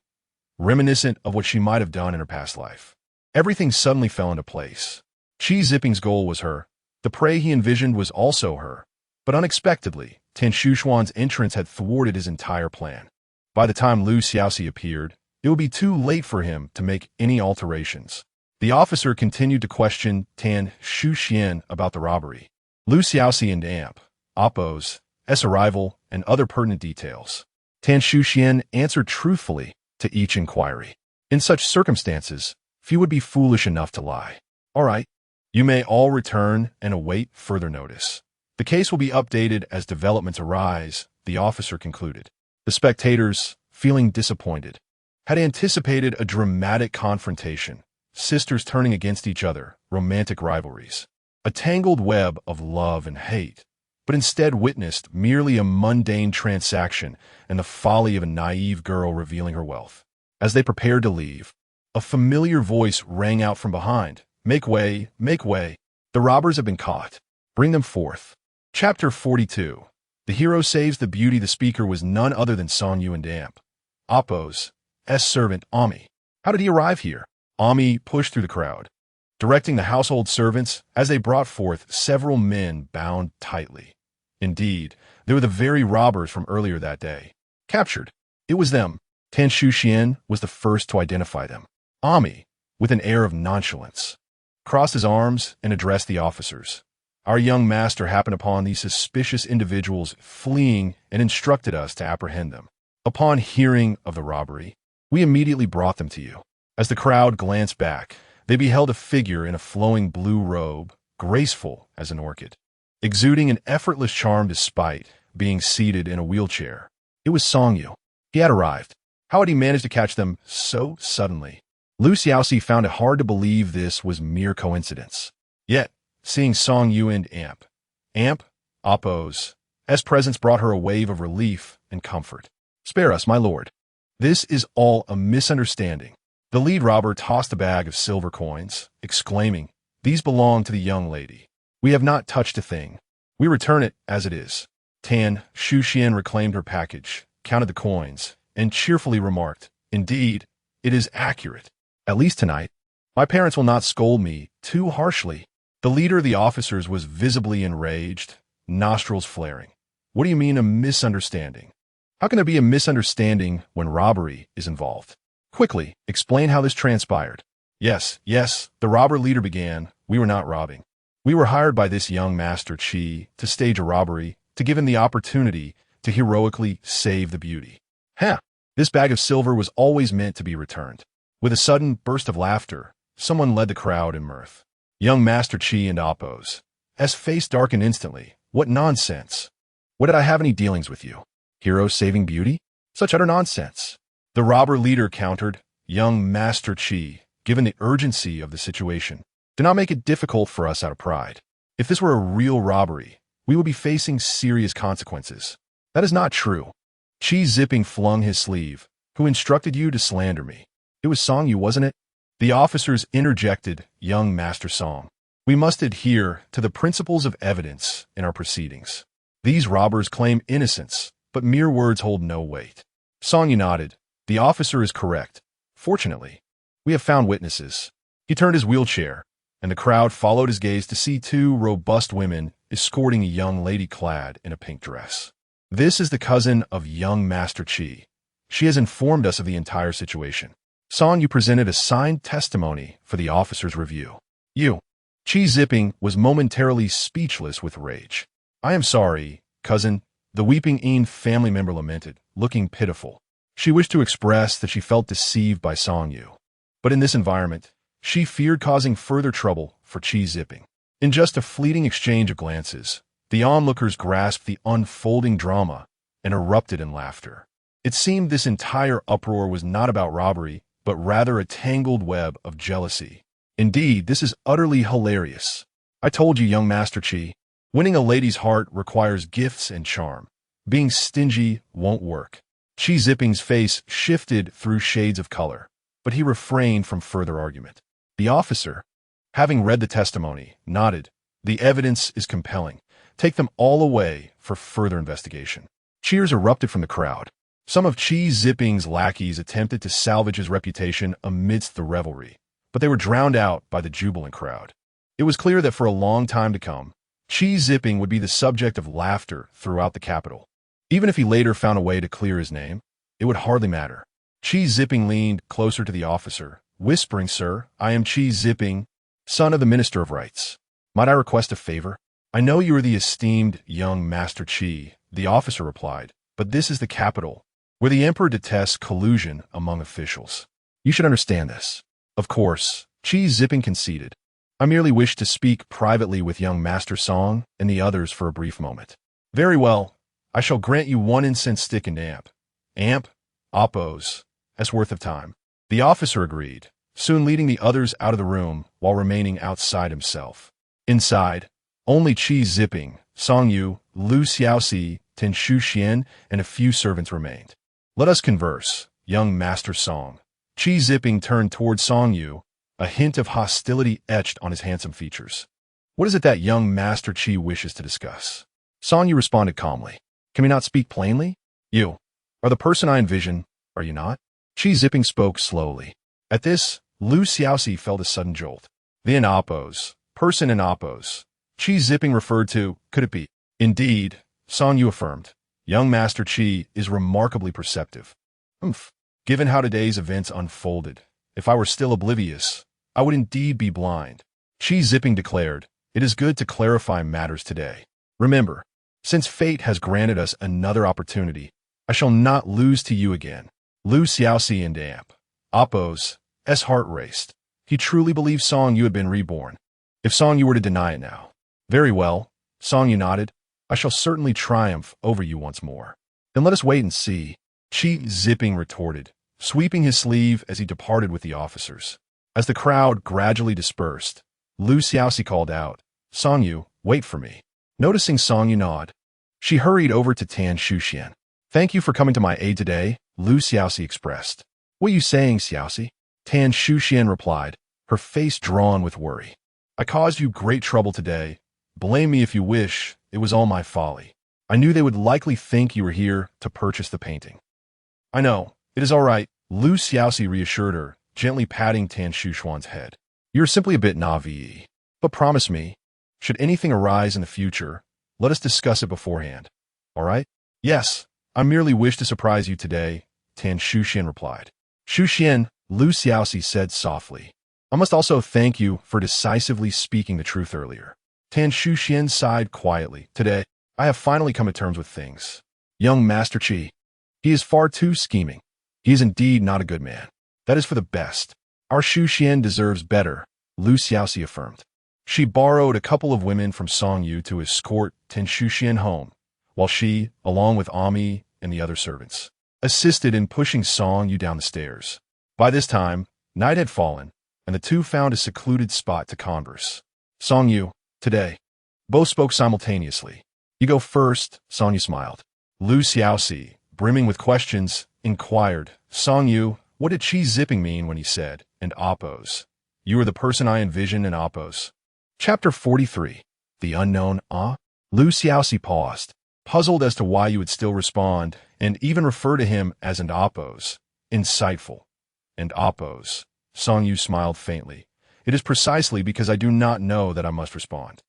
reminiscent of what she might have done in her past life. Everything suddenly fell into place. Xiaoxi's goal was her. The prey he envisioned was also her. But unexpectedly, Tan Shuxian's entrance had thwarted his entire plan. By the time Xiaoxi appeared, it would be too late for him to make any alterations. The officer continued to question Tan Shuxian about the robbery. Xiaoxi and Oppo's arrival and other pertinent details. Tan Shuxian answered truthfully to each inquiry. In such circumstances, few would be foolish enough to lie. All right, you may all return and await further notice. The case will be updated as developments arise, the officer concluded. The spectators, feeling disappointed, had anticipated a dramatic confrontation, sisters turning against each other, romantic rivalries, a tangled web of love and hate, but instead witnessed merely a mundane transaction and the folly of a naive girl revealing her wealth. As they prepared to leave, a familiar voice rang out from behind. Make way, make way. The robbers have been caught. Bring them forth. Chapter 42. The hero saves the beauty. The speaker was none other than Song Yuan Damp, Oppo's servant, Ami. How did he arrive here? Ami pushed through the crowd, directing the household servants as they brought forth several men bound tightly. Indeed, they were the very robbers from earlier that day. Captured. It was them. Tan Shuxian was the first to identify them. Ami, with an air of nonchalance, crossed his arms and addressed the officers. Our young master happened upon these suspicious individuals fleeing and instructed us to apprehend them. Upon hearing of the robbery, we immediately brought them to you. As the crowd glanced back, they beheld a figure in a flowing blue robe, graceful as an orchid, exuding an effortless charm despite being seated in a wheelchair. It was Song Yu. He had arrived. How had he managed to catch them so suddenly? Xiaoxi found it hard to believe this was mere coincidence. Yet, seeing Song Yu and Oppo's presence brought her a wave of relief and comfort. Spare us, my lord. This is all a misunderstanding. The lead robber tossed a bag of silver coins, exclaiming, These belong to the young lady. We have not touched a thing. We return it as it is. Tan Shuxian reclaimed her package, counted the coins, and cheerfully remarked, Indeed, it is accurate. At least tonight, my parents will not scold me too harshly. The leader of the officers was visibly enraged, nostrils flaring. What do you mean a misunderstanding? How can there be a misunderstanding when robbery is involved? Quickly, explain how this transpired. Yes, the robber leader began. We were not robbing. We were hired by this young Master Qi to stage a robbery, to give him the opportunity to heroically save the beauty. This bag of silver was always meant to be returned. With a sudden burst of laughter, someone led the crowd in mirth. Young Master Qi and Oppo's face darkened instantly. What nonsense! What did I have any dealings with you? Hero saving beauty? Such utter nonsense. The robber leader countered. Young Master Qi, given the urgency of the situation, do not make it difficult for us out of pride. If this were a real robbery, we would be facing serious consequences. That is not true. Qi Zipping flung his sleeve. Who instructed you to slander me? It was Song Yu, wasn't it? The officers interjected. Young Master Song. We must adhere to the principles of evidence in our proceedings. These robbers claim innocence, but mere words hold no weight. Song Yu nodded. The officer is correct. Fortunately, we have found witnesses. He turned his wheelchair, and the crowd followed his gaze to see two robust women escorting a young lady clad in a pink dress. This is the cousin of young Master Qi. She has informed us of the entire situation. Song Yu presented a signed testimony for the officer's review. Qi Zipping was momentarily speechless with rage. I am sorry, cousin, the weeping Yin family member lamented, looking pitiful. She wished to express that she felt deceived by Song Yu. But in this environment, she feared causing further trouble for Qi Zipping. In just a fleeting exchange of glances, the onlookers grasped the unfolding drama and erupted in laughter. It seemed this entire uproar was not about robbery, but rather a tangled web of jealousy. Indeed, this is utterly hilarious. I told you, young Master Qi, winning a lady's heart requires gifts and charm. Being stingy won't work. Qi Zipping's face shifted through shades of color, but he refrained from further argument. The officer, having read the testimony, nodded. The evidence is compelling. Take them all away for further investigation. Cheers erupted from the crowd. Some of Qi Zipping's lackeys attempted to salvage his reputation amidst the revelry, but they were drowned out by the jubilant crowd. It was clear that for a long time to come, Qi Zipping would be the subject of laughter throughout the capital. Even if he later found a way to clear his name, it would hardly matter. Qi Zipping leaned closer to the officer, whispering, Sir, I am Qi Zipping, son of the Minister of Rights. Might I request a favor? I know you are the esteemed young Master Qi, the officer replied, but this is the capital, where the emperor detests collusion among officials. You should understand this. Of course, Qi Zipping conceded. I merely wish to speak privately with young Master Song and the others for a brief moment. Very well. I shall grant you 1 incense stick and amp, oppos, as worth of time. The officer agreed, soon leading the others out of the room while remaining outside himself. Inside, only Qi Zipping, Song Yu, Lu Xiaoxi, Ten Shu Xian, and a few servants remained. Let us converse, young Master Song. Qi Zipping turned toward Song Yu, a hint of hostility etched on his handsome features. What is it that young Master Qi wishes to discuss? Song Yu responded calmly. Can we not speak plainly? You are the person I envision, are you not? Qi Zipping spoke slowly. At this, Lu Xiaoxi felt a sudden jolt. The Oppos, person in Oppos. Qi Zipping referred to, could it be? Indeed, Song Yu affirmed. Young Master Qi is remarkably perceptive. Given how today's events unfolded, if I were still oblivious, I would indeed be blind. Qi Zipping declared, it is good to clarify matters today. Remember, since fate has granted us another opportunity, I shall not lose to you again. Lu Xiaoxi and Oppos' heart raced. He truly believed Song Yu had been reborn. If Song Yu were to deny it now. Very well, Song Yu nodded. I shall certainly triumph over you once more. Then let us wait and see. Qi Zipping retorted, sweeping his sleeve as he departed with the officers. As the crowd gradually dispersed, Lu Xiaoxi called out, Song Yu, wait for me. Noticing Song Yu nod, she hurried over to Tan Shuxian. Thank you for coming to my aid today, Lu Xiaoxi expressed. What are you saying, Xiaoxi? Tan Shuxian replied, her face drawn with worry. I caused you great trouble today. Blame me if you wish, it was all my folly. I knew they would likely think you were here to purchase the painting. I know, it is all right, Lu Xiaoxi reassured her, gently patting Tan Shuxuan's head. You're simply a bit naive. But promise me, should anything arise in the future, let us discuss it beforehand. All right? Yes, I merely wish to surprise you today, Tan Shuxian replied. Shuxian, Lu Xiaoxi said softly. I must also thank you for decisively speaking the truth earlier. Tan Shuxian sighed quietly. Today, I have finally come to terms with things. Young Master Qi. He is far too scheming. He is indeed not a good man. That is for the best. Our Shuxian deserves better, Lu Xiaoxi affirmed. She borrowed a couple of women from Song Yu to escort Ten Shuxian home, while she, along with Ami and the other servants, assisted in pushing Song Yu down the stairs. By this time, night had fallen, and the two found a secluded spot to converse. Song Yu, today. Both spoke simultaneously. You go first, Song Yu smiled. Lu Xiaoxi, brimming with questions, inquired, Song Yu, what did Qi Zipping mean when he said, and Oppos? You are the person I envision in Oppos. Chapter 43. The Unknown, Lu Xiaoxi paused, puzzled as to why you would still respond, and even refer to him as an Oppos. Insightful. And Oppos. Song Yu smiled faintly. It is precisely because I do not know that I must respond.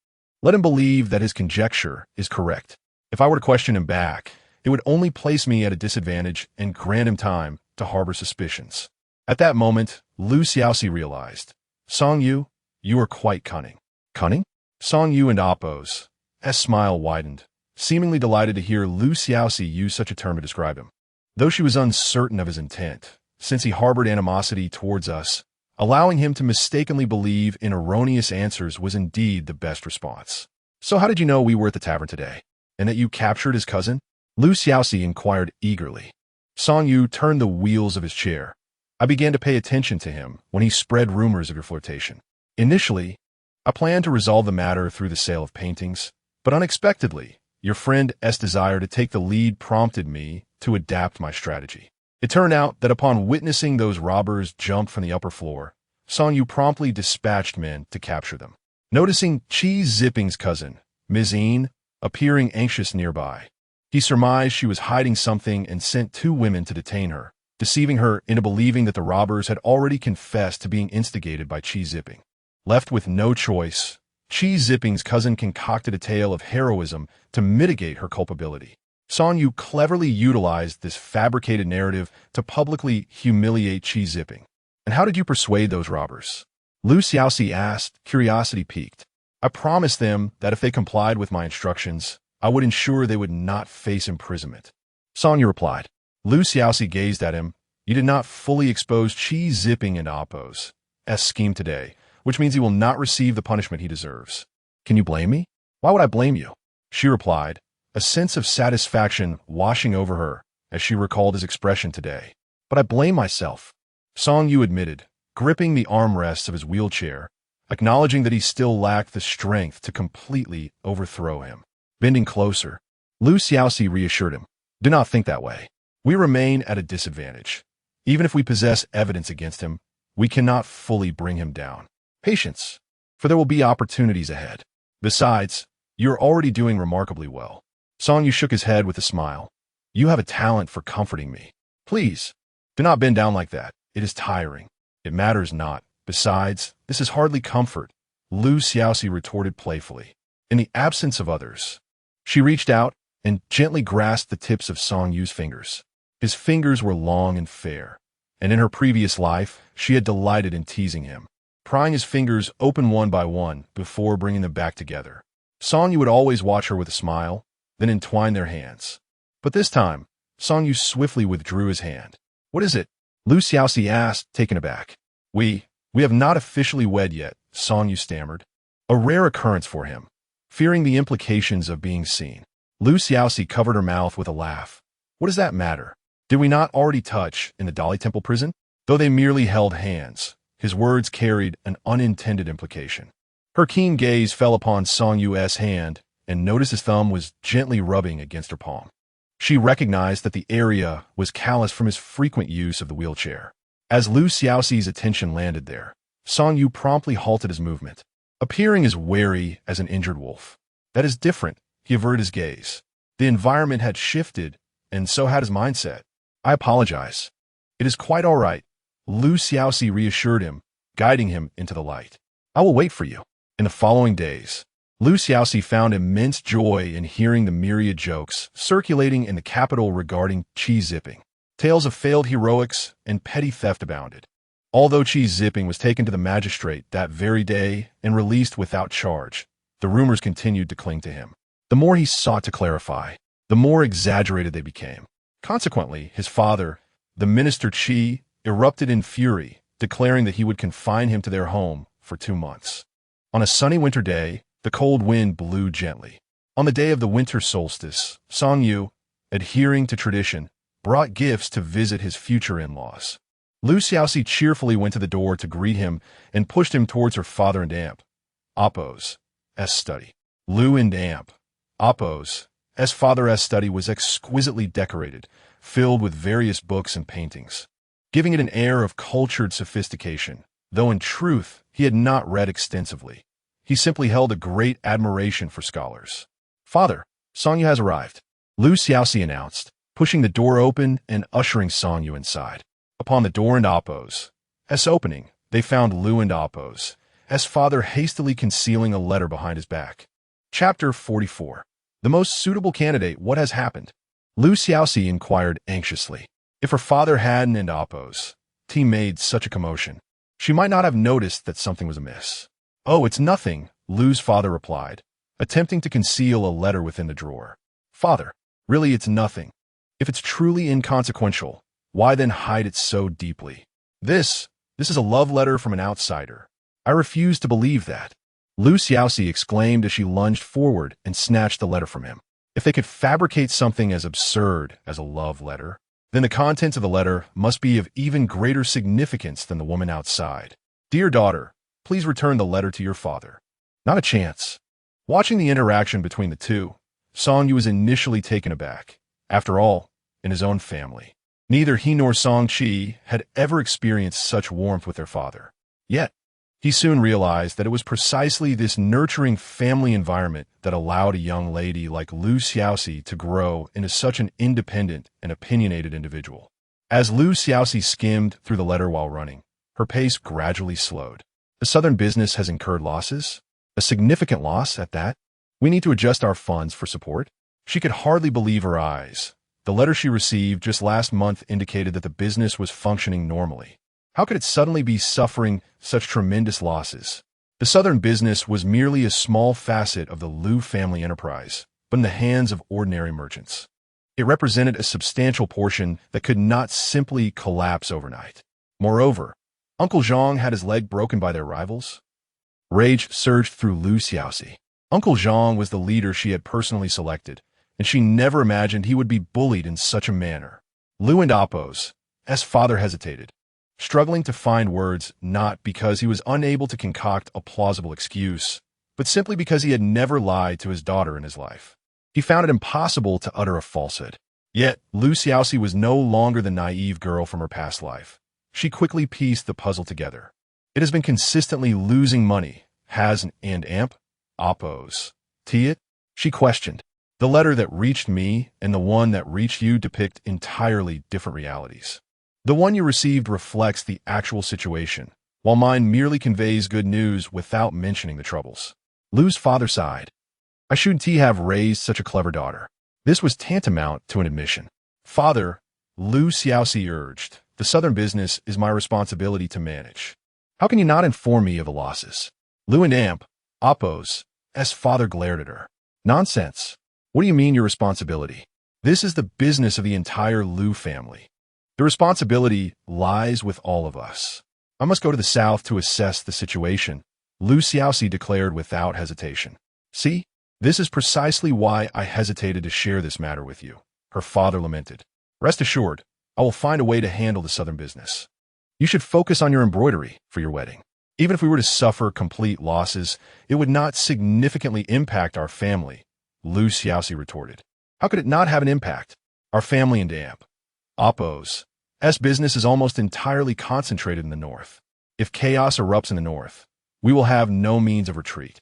Let him believe that his conjecture is correct. If I were to question him back, it would only place me at a disadvantage and grant him time to harbor suspicions. At that moment, Lu Xiaoxi realized, Song Yu, you are quite cunning. Cunning? Song Yu and Oppos' smile widened, seemingly delighted to hear Lu Xiaoxi use such a term to describe him. Though she was uncertain of his intent, since he harbored animosity towards us, allowing him to mistakenly believe in erroneous answers was indeed the best response. So how did you know we were at the tavern today, and that you captured his cousin? Lu Xiaoxi inquired eagerly. Song Yu turned the wheels of his chair. I began to pay attention to him when he spread rumors of your flirtation. Initially, I planned to resolve the matter through the sale of paintings, but unexpectedly, your friend's desire to take the lead prompted me to adapt my strategy. It turned out that upon witnessing those robbers jump from the upper floor, Song Yu promptly dispatched men to capture them. Noticing Qi Zipping's cousin, Ms. Yin, appearing anxious nearby, he surmised she was hiding something and sent 2 women to detain her, deceiving her into believing that the robbers had already confessed to being instigated by Qi Zipping. Left with no choice, Qi Zipping's cousin concocted a tale of heroism to mitigate her culpability. Song Yu cleverly utilized this fabricated narrative to publicly humiliate Qi Zipping. And how did you persuade those robbers? Lu Xiaoxi asked, curiosity piqued. I promised them that if they complied with my instructions, I would ensure they would not face imprisonment. Song Yu replied. Lu Xiaoxi gazed at him. You did not fully expose Qi Zipping and Appo's scheme today, which means he will not receive the punishment he deserves. Can you blame me? Why would I blame you? She replied, a sense of satisfaction washing over her as she recalled his expression today. But I blame myself. Song Yu admitted, gripping the armrests of his wheelchair, acknowledging that he still lacked the strength to completely overthrow him. Bending closer, Lu Xiaoxi reassured him, do not think that way. We remain at a disadvantage. Even if we possess evidence against him, we cannot fully bring him down. Patience, for there will be opportunities ahead. Besides, you're already doing remarkably well. Song Yu shook his head with a smile. You have a talent for comforting me. Please, do not bend down like that. It is tiring. It matters not. Besides, this is hardly comfort, Lu Xiaoxi retorted playfully. In the absence of others, she reached out and gently grasped the tips of Song Yu's fingers. His fingers were long and fair, and in her previous life, she had delighted in teasing him, prying his fingers open one by one before bringing them back together. Song Yu would always watch her with a smile, then entwine their hands. But this time, Song Yu swiftly withdrew his hand. What is it? Lu Xiaoxi asked, taken aback. We have not officially wed yet, Song Yu stammered. A rare occurrence for him. Fearing the implications of being seen, Lu Xiaoxi covered her mouth with a laugh. What does that matter? Did we not already touch in the Dali Temple prison? Though they merely held hands, his words carried an unintended implication. Her keen gaze fell upon Song Yu's hand and noticed his thumb was gently rubbing against her palm. She recognized that the area was calloused from his frequent use of the wheelchair. As Lu Xiaoxi's attention landed there, Song Yu promptly halted his movement, appearing as wary as an injured wolf. That is different, he averted his gaze. The environment had shifted, and so had his mindset. I apologize. It is quite all right, Lu Xiaoxi reassured him, guiding him into the light. I will wait for you. In the following days, Lu Xiaoxi found immense joy in hearing the myriad jokes circulating in the capital regarding Qi Zipping. Tales of failed heroics and petty theft abounded. Although Qi Zipping was taken to the magistrate that very day and released without charge, the rumors continued to cling to him. The more he sought to clarify, the more exaggerated they became. Consequently, his father, the minister Qi, erupted in fury, declaring that he would confine him to their home for 2 months. On a sunny winter day, the cold wind blew gently. On the day of the winter solstice, Song Yu, adhering to tradition, brought gifts to visit his future in-laws. Lu Xiaoxi cheerfully went to the door to greet him and pushed him towards her father and aunt. Appo's study. Lu and Appo's father's study was exquisitely decorated, filled with various books and paintings, giving it an air of cultured sophistication, though in truth he had not read extensively. He simply held a great admiration for scholars. Father, Song Yu has arrived, Lu Xiaoxi announced, pushing the door open and ushering Song Yu inside. Upon the door and Appo's opening, they found Lu and Appo's father hastily concealing a letter behind his back. Chapter 44. The most suitable candidate, what has happened? Lu Xiaoxi inquired anxiously. If her father hadn't and Appo's made such a commotion, she might not have noticed that something was amiss. Oh, it's nothing, Lu's father replied, attempting to conceal a letter within the drawer. Father, really it's nothing. If it's truly inconsequential, why then hide it so deeply? This is a love letter from an outsider. I refuse to believe that. Lu Xiaoxi exclaimed as she lunged forward and snatched the letter from him. If they could fabricate something as absurd as a love letter, then the contents of the letter must be of even greater significance than the woman outside. Dear daughter, please return the letter to your father. Not a chance. Watching the interaction between the two, Song Yu was initially taken aback. After all, in his own family, neither he nor Song Qi had ever experienced such warmth with their father. Yet, he soon realized that it was precisely this nurturing family environment that allowed a young lady like Lu Xiaoxi to grow into such an independent and opinionated individual. As Lu Xiaoxi skimmed through the letter while running, her pace gradually slowed. The southern business has incurred losses, a significant loss at that. We need to adjust our funds for support. She could hardly believe her eyes. The letter she received just last month indicated that the business was functioning normally. How could it suddenly be suffering such tremendous losses? The southern business was merely a small facet of the Lu family enterprise, but in the hands of ordinary merchants. It represented a substantial portion that could not simply collapse overnight. Moreover, Uncle Zhang had his leg broken by their rivals. Rage surged through Lu Xiaoxi. Uncle Zhang was the leader she had personally selected, and she never imagined he would be bullied in such a manner. Lu and Appo's father hesitated, struggling to find words, not because he was unable to concoct a plausible excuse, but simply because he had never lied to his daughter in his life. He found it impossible to utter a falsehood. Yet, Lu Xiaoxi was no longer the naive girl from her past life. She quickly pieced the puzzle together. It has been consistently losing money, has and amp, Appo's. It? She questioned. The letter that reached me and the one that reached you depict entirely different realities. The one you received reflects the actual situation, while mine merely conveys good news without mentioning the troubles. Lu's father sighed. I shouldn't have raised such a clever daughter. This was tantamount to an admission. Father, Lu Xiaoxi urged, the southern business is my responsibility to manage. How can you not inform me of the losses? Lu and Appo's father glared at her. Nonsense. What do you mean your responsibility? This is the business of the entire Lu family. The responsibility lies with all of us. I must go to the south to assess the situation, Lu Xiaoxi declared without hesitation. See, this is precisely why I hesitated to share this matter with you, her father lamented. Rest assured, I will find a way to handle the southern business. You should focus on your embroidery for your wedding. Even if we were to suffer complete losses, it would not significantly impact our family, Lu Xiaoxi retorted. How could it not have an impact? Our family and Appo's business is almost entirely concentrated in the north. If chaos erupts in the north, we will have no means of retreat.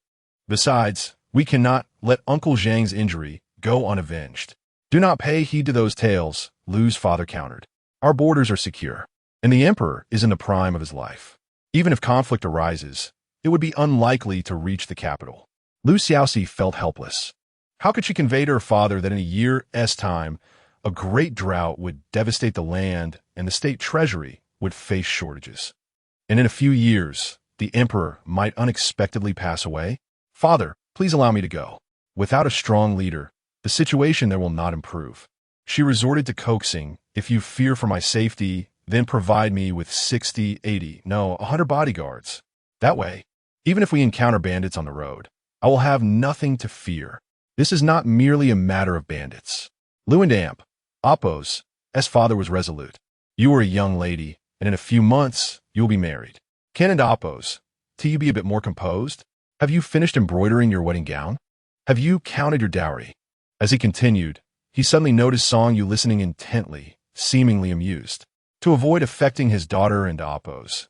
Besides, we cannot let Uncle Zhang's injury go unavenged. Do not pay heed to those tales, Lu's father countered. Our borders are secure, and the emperor is in the prime of his life. Even if conflict arises, it would be unlikely to reach the capital. Lu Xiaoxi felt helpless. How could she convey to her father that in a year's time, a great drought would devastate the land and the state treasury would face shortages? And in a few years, the emperor might unexpectedly pass away? Father, please allow me to go. Without a strong leader, the situation there will not improve. She resorted to coaxing. If you fear for my safety, then provide me with 60, 80, no, 100 bodyguards. That way, even if we encounter bandits on the road, I will have nothing to fear. This is not merely a matter of bandits. Lu and Appo's father was resolute. You are a young lady, and in a few months, you will be married. Can and Appo's, you be a bit more composed? Have you finished embroidering your wedding gown? Have you counted your dowry? As he continued, he suddenly noticed Song Yu listening intently, seemingly amused. To avoid affecting his daughter and Appo's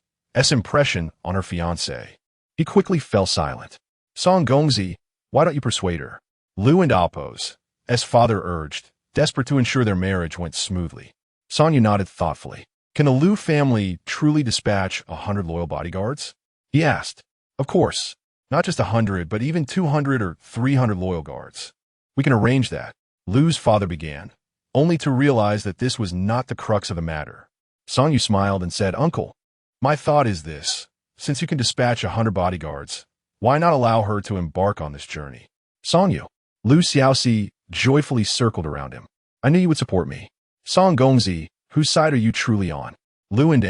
impression on her fiancé, he quickly fell silent. Song Gongzi, why don't you persuade her? Lu and Appo's father urged, desperate to ensure their marriage went smoothly. Song Yu nodded thoughtfully. Can the Lu family truly dispatch 100 loyal bodyguards? He asked. Of course, not just 100, but even 200 or 300 loyal guards. We can arrange that, Lu's father began, only to realize that this was not the crux of the matter. Song Yu smiled and said, Uncle, my thought is this. Since you can dispatch 100 bodyguards, why not allow her to embark on this journey? Song Yu, Lu Xiaoxi joyfully circled around him. I knew you would support me. Song Gongzi, whose side are you truly on? Lu and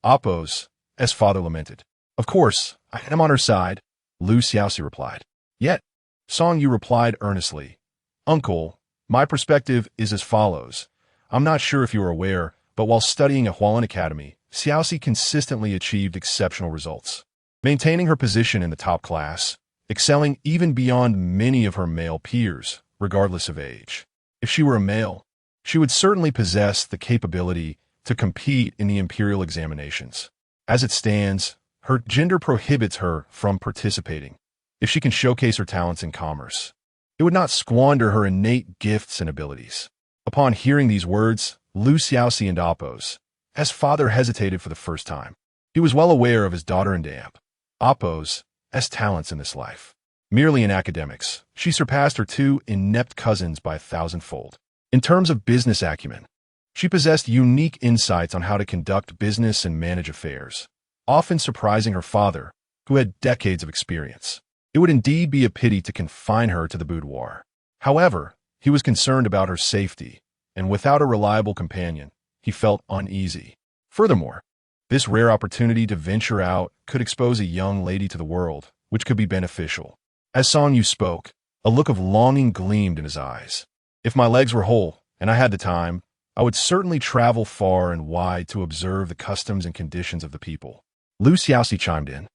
Appo's father lamented. Of course, I am on her side, Lu Xiaoxi replied. Yet, Song Yu replied earnestly, Uncle, my perspective is as follows. I'm not sure if you are aware, but while studying at Hualien Academy, Xiaoxi consistently achieved exceptional results, maintaining her position in the top class, excelling even beyond many of her male peers, regardless of age. If she were a male, she would certainly possess the capability to compete in the imperial examinations. As it stands, her gender prohibits her from participating. If she can showcase her talents in commerce, it would not squander her innate gifts and abilities. Upon hearing these words, Lu Xiaoxi and Appo's father hesitated for the first time. He was well aware of his daughter and Appo's talents in this life. Merely in academics, she surpassed her two inept cousins by 1,000-fold. In terms of business acumen, she possessed unique insights on how to conduct business and manage affairs, often surprising her father, who had decades of experience. It would indeed be a pity to confine her to the boudoir. However, he was concerned about her safety, and without a reliable companion, he felt uneasy. Furthermore, this rare opportunity to venture out could expose a young lady to the world, which could be beneficial. As Song Yu spoke, a look of longing gleamed in his eyes. If my legs were whole, and I had the time, I would certainly travel far and wide to observe the customs and conditions of the people. Lu Xiaoxi chimed in.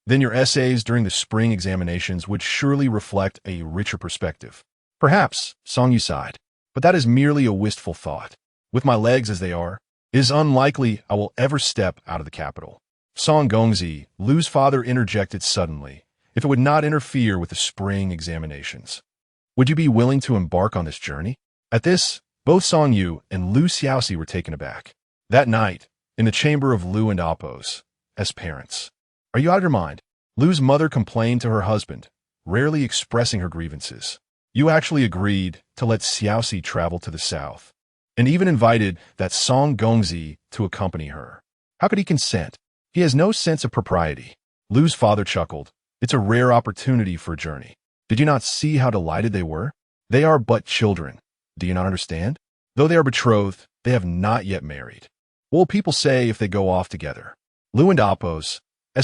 Then your essays during the spring examinations would surely reflect a richer perspective. Perhaps, Song Yu sighed, but that is merely a wistful thought. With my legs as they are, it is unlikely I will ever step out of the capital. Song Gongzi, Lu's father, interjected suddenly, if it would not interfere with the spring examinations. Would you be willing to embark on this journey? At this, both Song Yu and Lu Xiaoxi were taken aback. That night, in the chamber of Lu and Apos, as parents. Are you out of your mind? Lu's mother complained to her husband, rarely expressing her grievances. You actually agreed to let Xiaoxi travel to the south, and even invited that Song Gongzi to accompany her. How could he consent? He has no sense of propriety. Lu's father chuckled. It's a rare opportunity for a journey. Did you not see how delighted they were? They are but children. Do you not understand? Though they are betrothed, they have not yet married. What will people say if they go off together? Lu and Apos,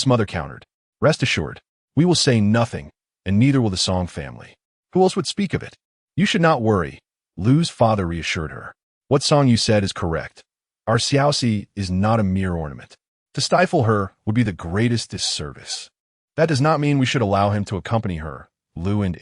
mother countered. Rest assured, we will say nothing, and neither will the Song family. Who else would speak of it? You should not worry, Lu's father reassured her. What Song Yu said is correct. Our Xiaoxi is not a mere ornament. To stifle her would be the greatest disservice. That does not mean we should allow him to accompany her, Lu and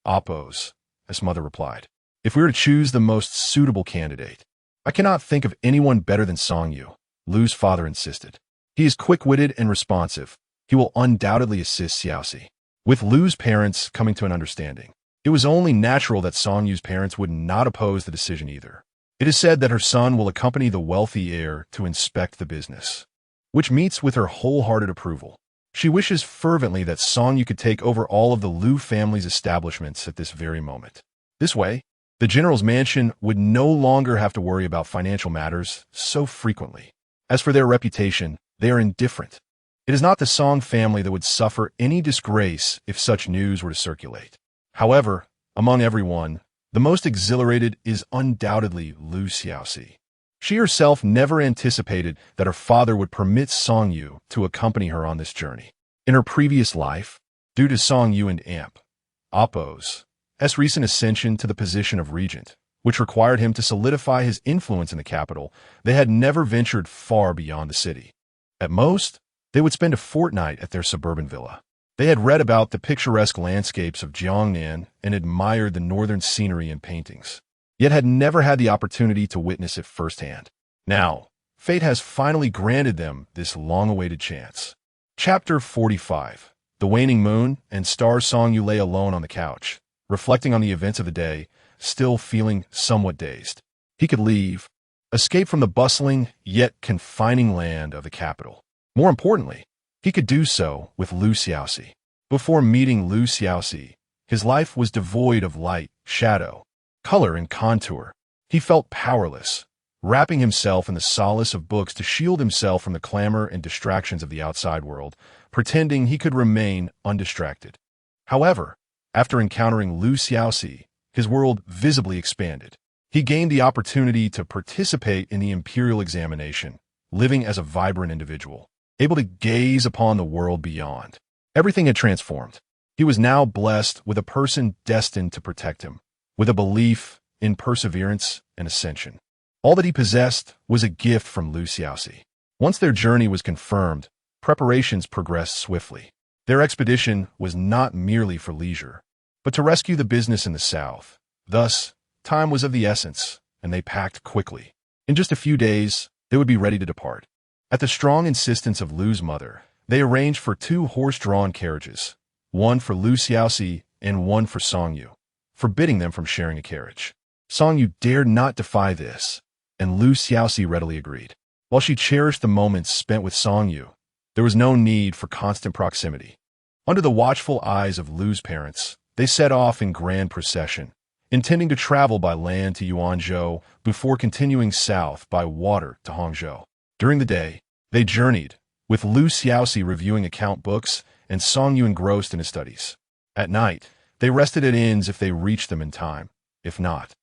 Apos, mother replied. If we were to choose the most suitable candidate, I cannot think of anyone better than Song Yu, Lu's father insisted. He is quick-witted and responsive. He will undoubtedly assist Xiaoxi. With Lu's parents coming to an understanding, it was only natural that Song Yu's parents would not oppose the decision either. It is said that her son will accompany the wealthy heir to inspect the business, which meets with her wholehearted approval. She wishes fervently that Song Yu could take over all of the Lu family's establishments at this very moment. This way, the general's mansion would no longer have to worry about financial matters so frequently. As for their reputation, they are indifferent. It is not the Song family that would suffer any disgrace if such news were to circulate. However, among everyone, the most exhilarated is undoubtedly Lu Xiaoxi. She herself never anticipated that her father would permit Song Yu to accompany her on this journey. In her previous life, due to Song Yu and Apos' recent ascension to the position of regent, which required him to solidify his influence in the capital, they had never ventured far beyond the city. At most, they would spend a fortnight at their suburban villa. They had read about the picturesque landscapes of Jiangnan and admired the northern scenery and paintings, yet had never had the opportunity to witness it firsthand. Now, fate has finally granted them this long-awaited chance. Chapter 45. The waning moon and star Song Yu lay alone on the couch, reflecting on the events of the day, still feeling somewhat dazed. He could leave, escape from the bustling yet confining land of the capital. More importantly, he could do so with Lu Xiaoxi. Before meeting Lu Xiaoxi, his life was devoid of light, shadow, color, and contour. He felt powerless, wrapping himself in the solace of books to shield himself from the clamor and distractions of the outside world, pretending he could remain undistracted. However, after encountering Lu Xiaoxi, his world visibly expanded. He gained the opportunity to participate in the imperial examination, living as a vibrant individual, able to gaze upon the world beyond. Everything had transformed. He was now blessed with a person destined to protect him, with a belief in perseverance and ascension. All that he possessed was a gift from Lu Xiaoxi. Once their journey was confirmed, preparations progressed swiftly. Their expedition was not merely for leisure, but to rescue the business in the south. Thus, time was of the essence, and they packed quickly. In just a few days, they would be ready to depart. At the strong insistence of Lu's mother, they arranged for 2 horse-drawn carriages, one for Lu Xiaoxi and one for Song Yu, forbidding them from sharing a carriage. Song Yu dared not defy this, and Lu Xiaoxi readily agreed. While she cherished the moments spent with Song Yu, there was no need for constant proximity. Under the watchful eyes of Lu's parents, they set off in grand procession, intending to travel by land to Yuanzhou before continuing south by water to Hangzhou. During the day, they journeyed, with Lu Xiaoxi reviewing account books and Song Yu engrossed in his studies. At night, they rested at inns if they reached them in time. If not,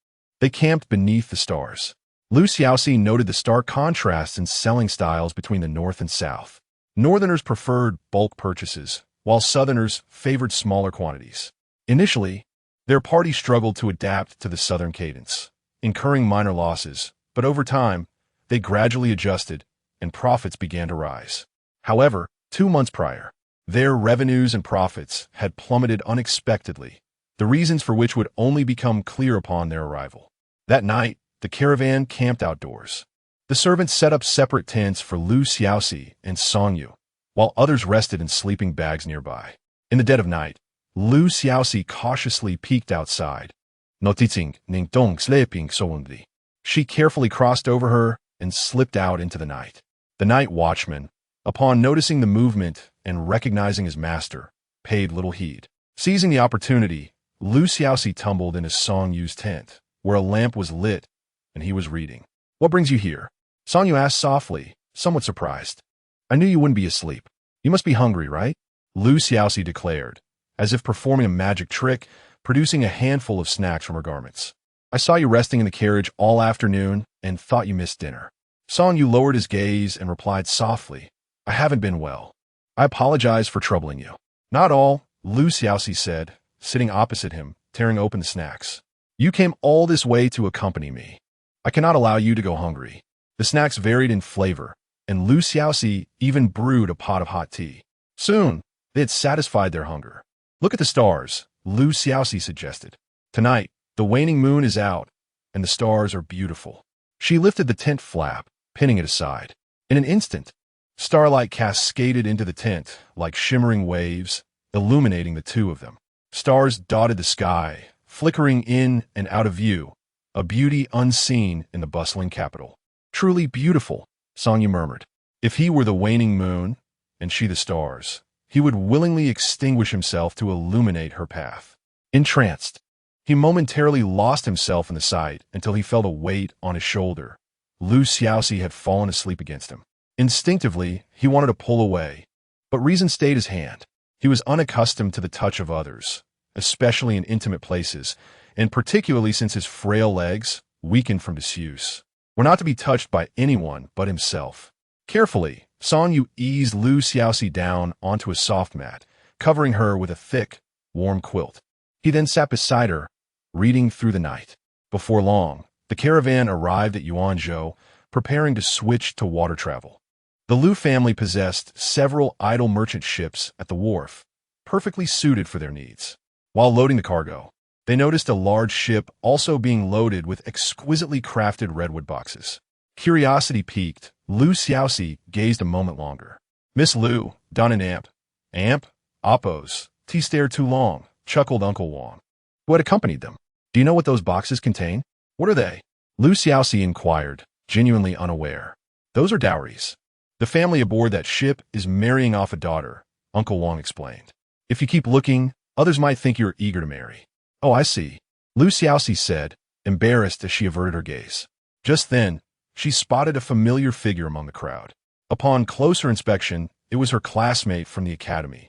they camped beneath the stars. Xiaoxi noted the stark contrasts in selling styles between the north and south. Northerners preferred bulk purchases, while Southerners favored smaller quantities. Initially, their party struggled to adapt to the Southern cadence, incurring minor losses, but over time, they gradually adjusted and profits began to rise. However, 2 months prior, their revenues and profits had plummeted unexpectedly, the reasons for which would only become clear upon their arrival. That night, the caravan camped outdoors. The servants set up separate tents for Xiaoxi and Song Yu, while others rested in sleeping bags nearby. In the dead of night, Xiaoxi cautiously peeked outside. Noticing Ning Dong sleeping soundly, she carefully crossed over her and slipped out into the night. The night watchman, upon noticing the movement and recognizing his master, paid little heed. Seizing the opportunity, Xiaoxi tumbled into Song Yu's tent, where a lamp was lit and he was reading. "What brings you here?" Song Yu asked softly, somewhat surprised. "I knew you wouldn't be asleep. You must be hungry, right?" Xiaoxi declared, as if performing a magic trick, producing a handful of snacks from her garments. "I saw you resting in the carriage all afternoon and thought you missed dinner." Song Yu lowered his gaze and replied softly, "I haven't been well. I apologize for troubling you." "Not all," Xiaoxi said, sitting opposite him, tearing open the snacks. "You came all this way to accompany me. I cannot allow you to go hungry." The snacks varied in flavor, and Xiaoxi even brewed a pot of hot tea. Soon, they had satisfied their hunger. "Look at the stars," Xiaoxi suggested. "Tonight, the waning moon is out, and the stars are beautiful." She lifted the tent flap, pinning it aside. In an instant, starlight cascaded into the tent like shimmering waves, illuminating the two of them. Stars dotted the sky, flickering in and out of view, a beauty unseen in the bustling capital. "Truly beautiful," Song Yu murmured. If he were the waning moon, and she the stars, he would willingly extinguish himself to illuminate her path. Entranced, he momentarily lost himself in the sight until he felt a weight on his shoulder. Xiaoxi had fallen asleep against him. Instinctively, he wanted to pull away, but reason stayed his hand. He was unaccustomed to the touch of others, especially in intimate places, and particularly since his frail legs, weakened from disuse, were not to be touched by anyone but himself. Carefully, Song Yu eased Xiaoxi down onto a soft mat, covering her with a thick, warm quilt. He then sat beside her, reading through the night. Before long, the caravan arrived at Yuanzhou, preparing to switch to water travel. The Liu family possessed several idle merchant ships at the wharf, perfectly suited for their needs. While loading the cargo, they noticed a large ship also being loaded with exquisitely crafted redwood boxes. Curiosity piqued, Xiaoxi gazed a moment longer. "Miss Liu, done an amp." "Amp? Oppos. T stare too long," chuckled Uncle Wang, who had accompanied them. "Do you know what those boxes contain?" "What are they?" Xiaoxi inquired, genuinely unaware. "Those are dowries. The family aboard that ship is marrying off a daughter," Uncle Wang explained. "If you keep looking, others might think you're eager to marry." "Oh, I see," Xiaoxi said, embarrassed as she averted her gaze. Just then, she spotted a familiar figure among the crowd. Upon closer inspection, it was her classmate from the academy.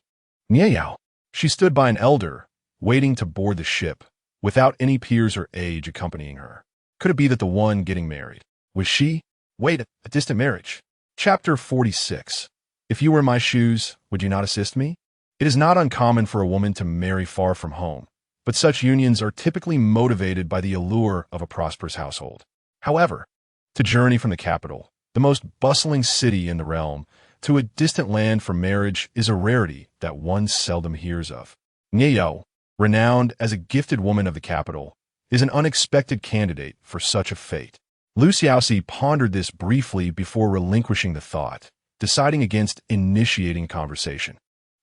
Nieyao. She stood by an elder, waiting to board the ship, without any peers or age accompanying her. Could it be that the one getting married was she? Wait, a distant marriage. Chapter 46. If you were in my shoes, would you not assist me? It is not uncommon for a woman to marry far from home, but such unions are typically motivated by the allure of a prosperous household. However, to journey from the capital, the most bustling city in the realm, to a distant land for marriage is a rarity that one seldom hears of. Nieyao, renowned as a gifted woman of the capital, is an unexpected candidate for such a fate. Xiaoxi pondered this briefly before relinquishing the thought, deciding against initiating conversation.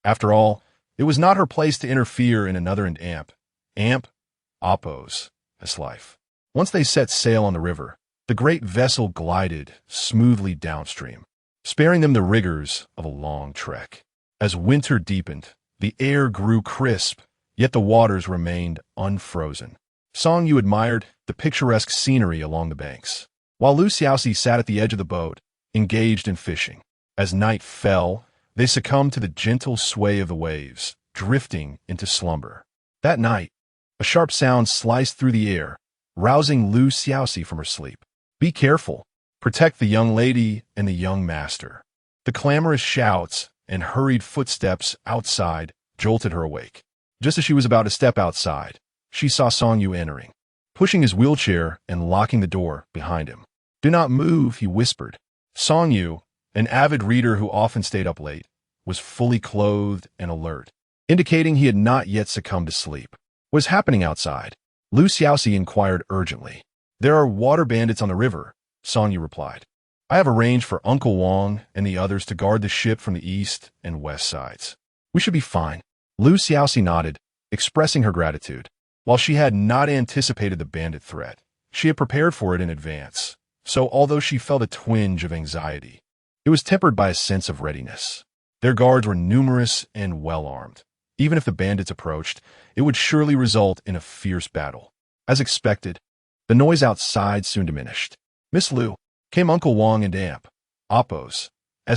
After all, it was not her place to interfere in another and amp, oppos, as life. Once they set sail on the river, the great vessel glided smoothly downstream, sparing them the rigors of a long trek. As winter deepened, the air grew crisp, yet the waters remained unfrozen. Song Yu admired the picturesque scenery along the banks, while Xiaoxi sat at the edge of the boat, engaged in fishing. As night fell, They succumbed to the gentle sway of the waves, drifting into slumber. That night, a sharp sound sliced through the air, rousing Xiaoxi from her sleep. "Be careful. Protect the young lady and the young master." The clamorous shouts and hurried footsteps outside jolted her awake. Just as she was about to step outside, she saw Song Yu entering, pushing his wheelchair and locking the door behind him. "Do not move," he whispered. Song Yu, an avid reader who often stayed up late, was fully clothed and alert, indicating he had not yet succumbed to sleep. "What is happening outside?" Xiaoxi inquired urgently. "There are water bandits on the river," Song Yu replied. "I have arranged for Uncle Wang and the others to guard the ship from the east and west sides. We should be fine." Xiaoxi nodded, expressing her gratitude. While she had not anticipated the bandit threat, she had prepared for it in advance. So although she felt a twinge of anxiety, it was tempered by a sense of readiness. Their guards were numerous and well-armed. Even if the bandits approached, it would surely result in a fierce battle. As expected, the noise outside soon diminished. "Miss Liu," came Uncle Wang and Amp, Oppo's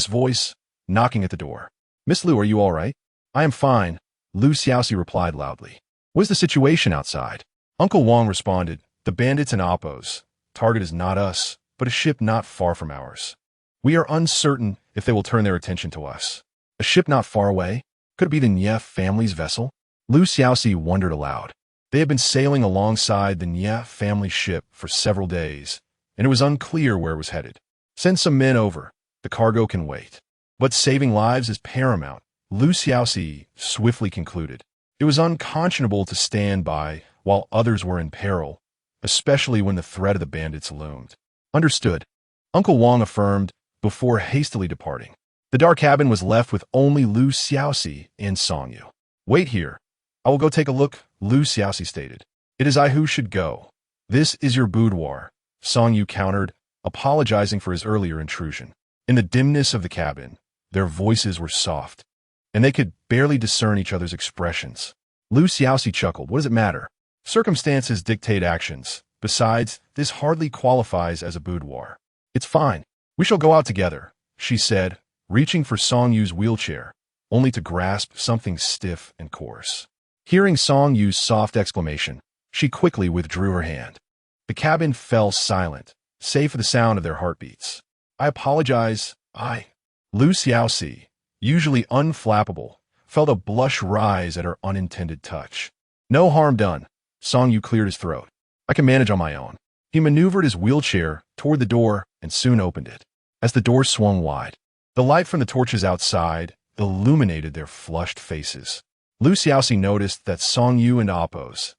voice, knocking at the door. "Miss Liu, are you all right?" "I am fine," Xiaoxi replied loudly. "What is the situation outside?" Uncle Wang responded, "The bandits and Oppo's target is not us, but a ship not far from ours. We are uncertain if they will turn their attention to us." "A ship not far away? Could it be the Nie family's vessel?" Xiaoxi wondered aloud. They had been sailing alongside the Nie family ship for several days, and it was unclear where it was headed. "Send some men over. The cargo can wait." "But saving lives is paramount," Xiaoxi swiftly concluded. It was unconscionable to stand by while others were in peril, especially when the threat of the bandits loomed. "Understood," Uncle Wang affirmed before hastily departing. The dark cabin was left with only Xiaoxi and Song Yu. "Wait here. I will go take a look," Xiaoxi stated. "It is I who should go." "This is your boudoir," Song Yu countered, apologizing for his earlier intrusion. In the dimness of the cabin, their voices were soft, and they could barely discern each other's expressions. Xiaoxi chuckled. "What does it matter? Circumstances dictate actions. Besides, this hardly qualifies as a boudoir." "It's fine. We shall go out together," she said, reaching for Song Yu's wheelchair, only to grasp something stiff and coarse. Hearing Song Yu's soft exclamation, she quickly withdrew her hand. The cabin fell silent, save for the sound of their heartbeats. "I apologize, Xiaoxi, usually unflappable, felt a blush rise at her unintended touch. "No harm done." Song Yu cleared his throat. "I can manage on my own." He maneuvered his wheelchair toward the door and soon opened it. As the door swung wide, the light from the torches outside illuminated their flushed faces. Xiaoxi noticed that Song Yu and Oppo's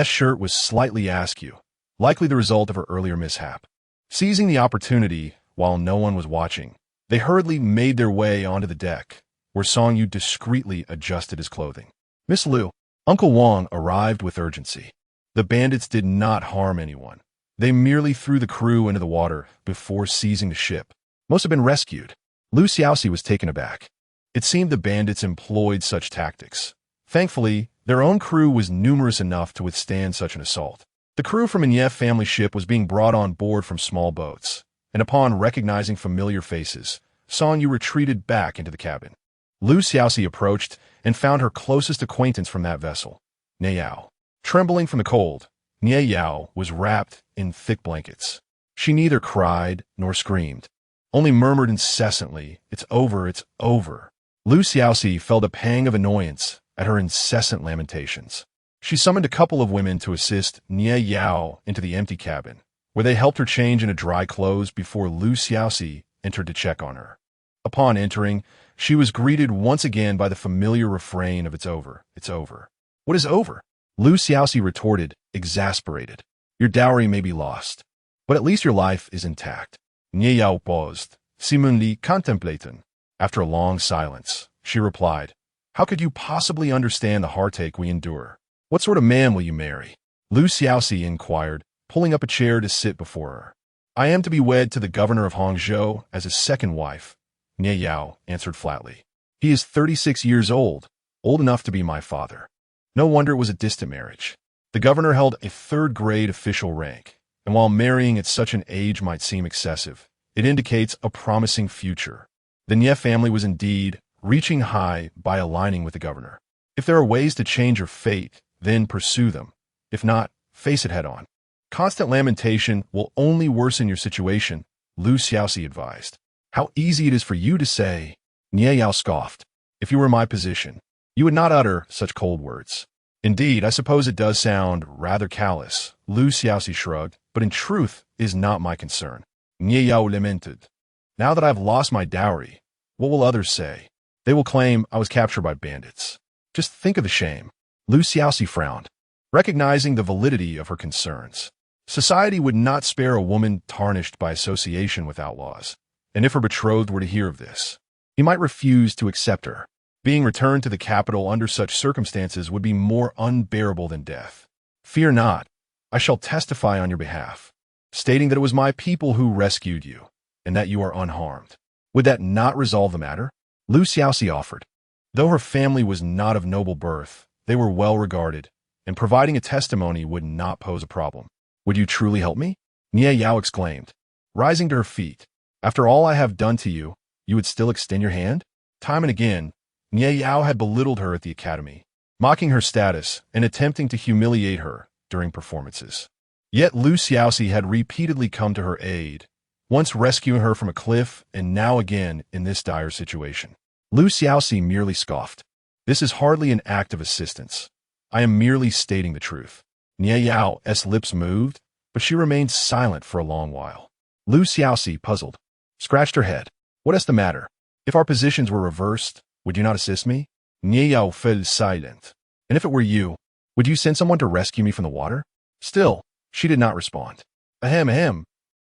shirt was slightly askew, likely the result of her earlier mishap. Seizing the opportunity while no one was watching, they hurriedly made their way onto the deck, where Song Yu discreetly adjusted his clothing. "Miss Liu," Uncle Wang arrived with urgency. The bandits did not harm anyone. They merely threw the crew into the water before seizing the ship. Most had been rescued. Xiaoxi was taken aback. It seemed the bandits employed such tactics. Thankfully, their own crew was numerous enough to withstand such an assault. The crew from a Nie family ship was being brought on board from small boats, and upon recognizing familiar faces, Song Yu retreated back into the cabin. Xiaoxi approached and found her closest acquaintance from that vessel, Nie Yao. Trembling from the cold, Nie Yao was wrapped in thick blankets. She neither cried nor screamed, only murmured incessantly, "It's over, it's over." Xiaoxi felt a pang of annoyance at her incessant lamentations. She summoned a couple of women to assist Nie Yao into the empty cabin, where they helped her change into dry clothes before Xiaoxi entered to check on her. Upon entering, she was greeted once again by the familiar refrain of "It's over, it's over." "What is over?" Xiaoxi retorted, exasperated. "Your dowry may be lost, but at least your life is intact." Nie Yao paused, seemingly contemplating. After a long silence, she replied, "How could you possibly understand the heartache we endure? What sort of man will you marry?" Xiaoxi inquired, pulling up a chair to sit before her. "I am to be wed to the governor of Hangzhou as his second wife," Nie Yao answered flatly. "He is 36 years old enough to be my father." No wonder it was a distant marriage. The governor held a third-grade official rank, and while marrying at such an age might seem excessive, it indicates a promising future. The Nie family was indeed reaching high by aligning with the governor. If there are ways to change your fate, then pursue them. If not, face it head on. Constant lamentation will only worsen your situation, Lu Xiaoxi advised. How easy it is for you to say, Nie Yao scoffed. If you were in my position, you would not utter such cold words. Indeed, I suppose it does sound rather callous, Lu Xiaoxi shrugged, but in truth is not my concern. Nie Yao lamented. Now that I've lost my dowry, what will others say? They will claim I was captured by bandits. Just think of the shame. Lu Xiaoxi frowned, recognizing the validity of her concerns. Society would not spare a woman tarnished by association with outlaws, and if her betrothed were to hear of this, he might refuse to accept her. Being returned to the capital under such circumstances would be more unbearable than death. Fear not, I shall testify on your behalf, stating that it was my people who rescued you, and that you are unharmed. Would that not resolve the matter? Lu Xiaoxi offered. Though her family was not of noble birth, they were well regarded, and providing a testimony would not pose a problem. Would you truly help me? Nie Yao exclaimed, rising to her feet. After all I have done to you, you would still extend your hand? Time and again, Nie Yao had belittled her at the academy, mocking her status and attempting to humiliate her during performances. Yet Lu Xiaoxi had repeatedly come to her aid, once rescuing her from a cliff and now again in this dire situation. Lu Xiaoxi merely scoffed. This is hardly an act of assistance. I am merely stating the truth. Nie Yao's lips moved, but she remained silent for a long while. Lu Xiaoxi, puzzled, scratched her head. What is the matter? If our positions were reversed, would you not assist me? Nie Yao fell silent. And if it were you, would you send someone to rescue me from the water? Still, she did not respond. Ahem, ahem.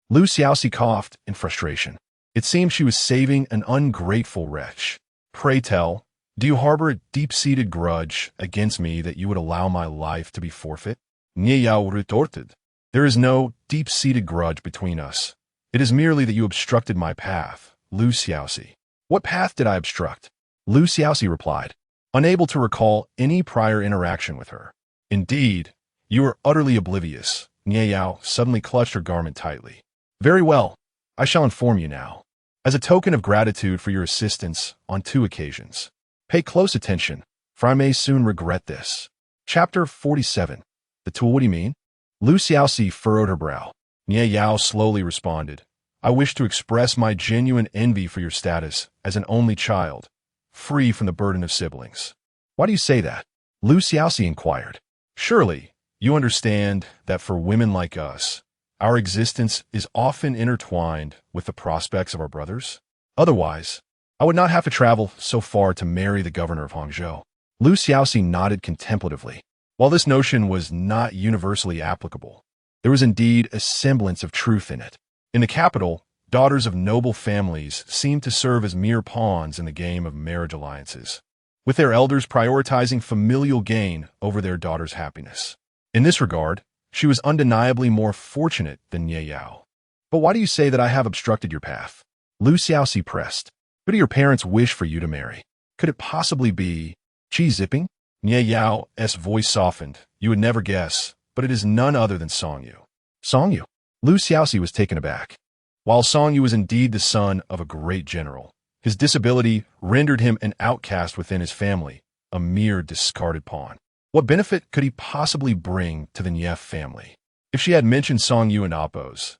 Lu Xiaoxi coughed in frustration. It seemed she was saving an ungrateful wretch. Pray tell, do you harbor a deep-seated grudge against me that you would allow my life to be forfeit? Nie Yao retorted. There is no deep-seated grudge between us. It is merely that you obstructed my path, Lu Xiaoxi. What path did I obstruct? Lu Xiaoxi replied, unable to recall any prior interaction with her. Indeed, you are utterly oblivious. Nie Yao suddenly clutched her garment tightly. Very well, I shall inform you now. As a token of gratitude for your assistance on 2 occasions. Pay close attention, for I may soon regret this. Chapter 47. The tool, what do you mean? Lu Xiaoxi furrowed her brow. Nie Yao slowly responded. I wish to express my genuine envy for your status as an only child, free from the burden of siblings. Why do you say that? Lu Xiaoxi inquired. Surely, you understand that for women like us, our existence is often intertwined with the prospects of our brothers? Otherwise, I would not have to travel so far to marry the governor of Hangzhou. Lu Xiaoxi nodded contemplatively. While this notion was not universally applicable, there was indeed a semblance of truth in it. In the capital, daughters of noble families seemed to serve as mere pawns in the game of marriage alliances, with their elders prioritizing familial gain over their daughter's happiness. In this regard, she was undeniably more fortunate than Nie Yao. But why do you say that I have obstructed your path? Lu Xiaoxi pressed. Who do your parents wish for you to marry? Could it possibly be Qi Zipping? Nie Yao's voice softened. You would never guess, but it is none other than Songyu. Songyu? Lu Xiaoxi was taken aback. While Songyu was indeed the son of a great general, his disability rendered him an outcast within his family, a mere discarded pawn. What benefit could he possibly bring to the Nief family? If she had mentioned Songyu and Appo's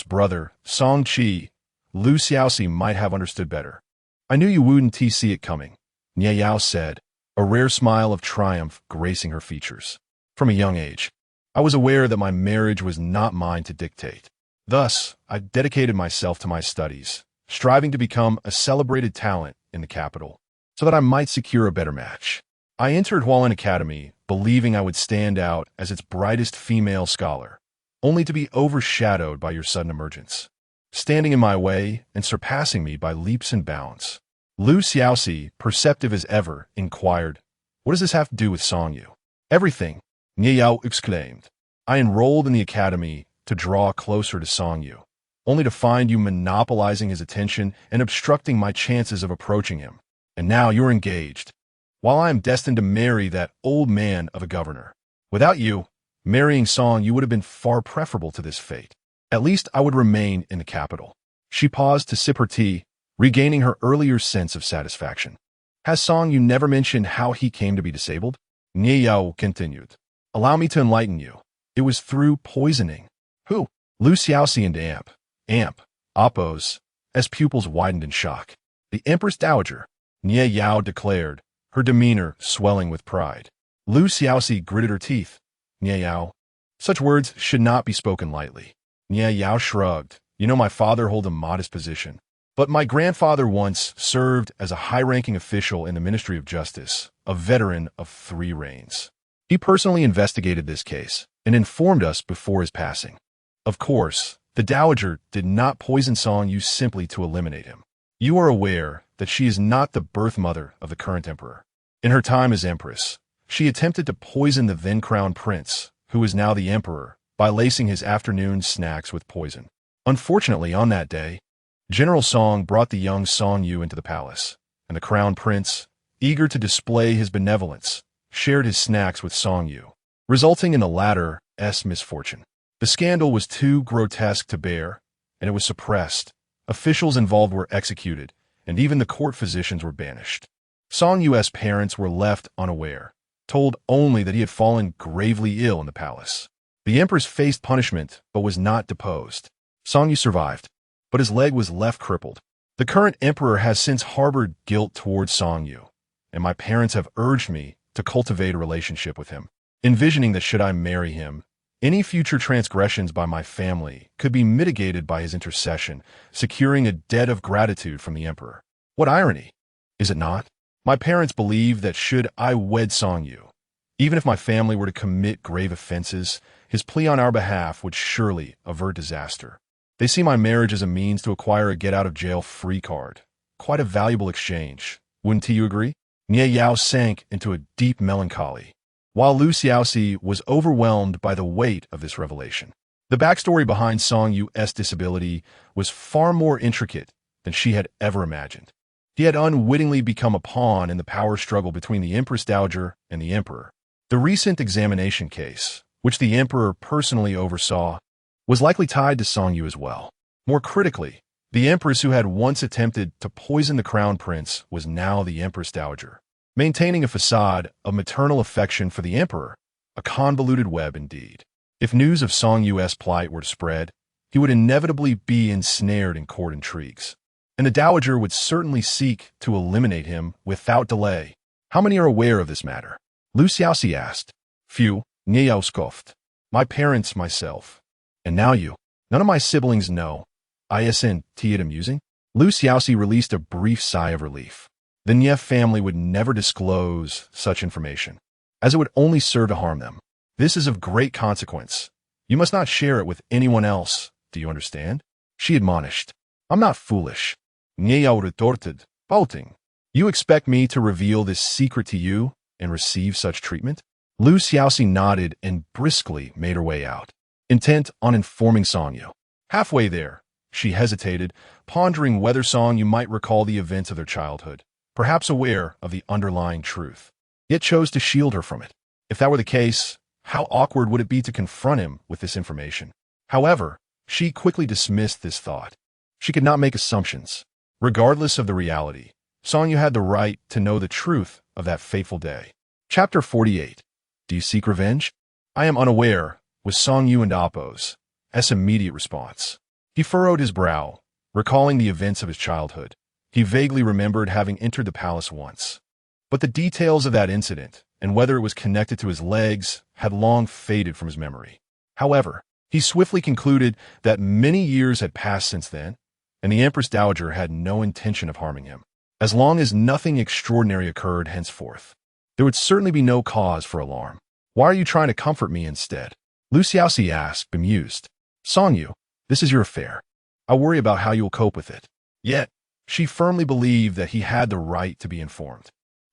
brother, Song Qi, Lu Xiaoxi might have understood better. I knew you wouldn't see it coming, Nie Yao said, a rare smile of triumph gracing her features. From a young age, I was aware that my marriage was not mine to dictate. Thus, I dedicated myself to my studies, striving to become a celebrated talent in the capital, so that I might secure a better match. I entered Hualin Academy, believing I would stand out as its brightest female scholar, only to be overshadowed by your sudden emergence, standing in my way and surpassing me by leaps and bounds. Lu Xiaoxi, perceptive as ever, inquired, what does this have to do with Songyu? Everything, Nie Yao exclaimed. I enrolled in the academy to draw closer to Songyu, only to find you monopolizing his attention and obstructing my chances of approaching him. And now you're engaged, while I am destined to marry that old man of a governor. Without you, marrying Songyu would have been far preferable to this fate. At least I would remain in the capital. She paused to sip her tea, regaining her earlier sense of satisfaction. Has Song Yu never mentioned how he came to be disabled? Nie Yao continued. Allow me to enlighten you. It was through poisoning. Who? Lu Xiaoxi and Amp. Oppos, as pupils widened in shock. The Empress Dowager, Nie Yao declared, her demeanor swelling with pride. Lu Xiaoxi gritted her teeth. Nie Yao. Such words should not be spoken lightly. Nie Yao shrugged. You know, my father holds a modest position. But my grandfather once served as a high-ranking official in the Ministry of Justice, a veteran of 3 reigns. He personally investigated this case and informed us before his passing. Of course, the Dowager did not poison Song Yu simply to eliminate him. You are aware that she is not the birth mother of the current emperor. In her time as empress, she attempted to poison the then-crowned prince, who is now the emperor, by lacing his afternoon snacks with poison. Unfortunately, on that day, General Song brought the young Song Yu into the palace, and the crown prince, eager to display his benevolence, shared his snacks with Song Yu, resulting in the latter's misfortune. The scandal was too grotesque to bear, and it was suppressed. Officials involved were executed, and even the court physicians were banished. Song Yu's parents were left unaware, told only that he had fallen gravely ill in the palace. The empress faced punishment but was not deposed. Song Yu survived, but his leg was left crippled. The current emperor has since harbored guilt towards Song Yu, and my parents have urged me to cultivate a relationship with him, envisioning that should I marry him, any future transgressions by my family could be mitigated by his intercession, securing a debt of gratitude from the emperor. What irony, is it not? My parents believe that should I wed Song Yu, even if my family were to commit grave offenses, his plea on our behalf would surely avert disaster. They see my marriage as a means to acquire a get-out-of-jail-free card. Quite a valuable exchange. Wouldn't you agree? Nie Yao sank into a deep melancholy, while Lu Xiaoxi was overwhelmed by the weight of this revelation. The backstory behind Song Yu's disability was far more intricate than she had ever imagined. He had unwittingly become a pawn in the power struggle between the Empress Dowager and the Emperor. The recent examination case, which the Emperor personally oversaw, was likely tied to Song Yu as well. More critically, the Empress who had once attempted to poison the crown prince was now the Empress Dowager, maintaining a facade of maternal affection for the Emperor, a convoluted web indeed. If news of Song Yu's plight were to spread, he would inevitably be ensnared in court intrigues, and the Dowager would certainly seek to eliminate him without delay. How many are aware of this matter? Lu Xiaoxi asked. Few, Nie Yao scoffed. My parents, myself. And now you. None of my siblings know. Isn't it amusing? Lu Xiaoxi released a brief sigh of relief. The Nie family would never disclose such information, as it would only serve to harm them. This is of great consequence. You must not share it with anyone else. Do you understand? She admonished. I'm not foolish. Nie Yao retorted, pouting. You expect me to reveal this secret to you and receive such treatment? Lu Xiaoxi nodded and briskly made her way out, intent on informing Song Yu. Halfway there, she hesitated, pondering whether Song Yu might recall the events of their childhood, perhaps aware of the underlying truth, yet chose to shield her from it. If that were the case, how awkward would it be to confront him with this information? However, she quickly dismissed this thought. She could not make assumptions. Regardless of the reality, Song Yu had the right to know the truth of that fateful day. Chapter 48. Do you seek revenge? I am unaware, was Song Yu and Appo's immediate response. He furrowed his brow, recalling the events of his childhood. He vaguely remembered having entered the palace once, but the details of that incident, and whether it was connected to his legs, had long faded from his memory. However, he swiftly concluded that many years had passed since then, and the Empress Dowager had no intention of harming him. As long as nothing extraordinary occurred henceforth, there would certainly be no cause for alarm. Why are you trying to comfort me instead? Lu Xiaoxi asked, bemused. Song Yu, this is your affair. I worry about how you will cope with it. Yet, she firmly believed that he had the right to be informed.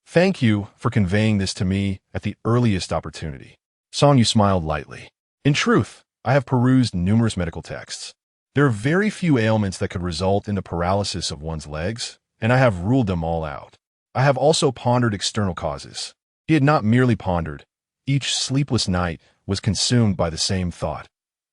Thank you for conveying this to me at the earliest opportunity. Song Yu smiled lightly. In truth, I have perused numerous medical texts. There are very few ailments that could result in the paralysis of one's legs, and I have ruled them all out. I have also pondered external causes. He had not merely pondered. Each sleepless night was consumed by the same thought.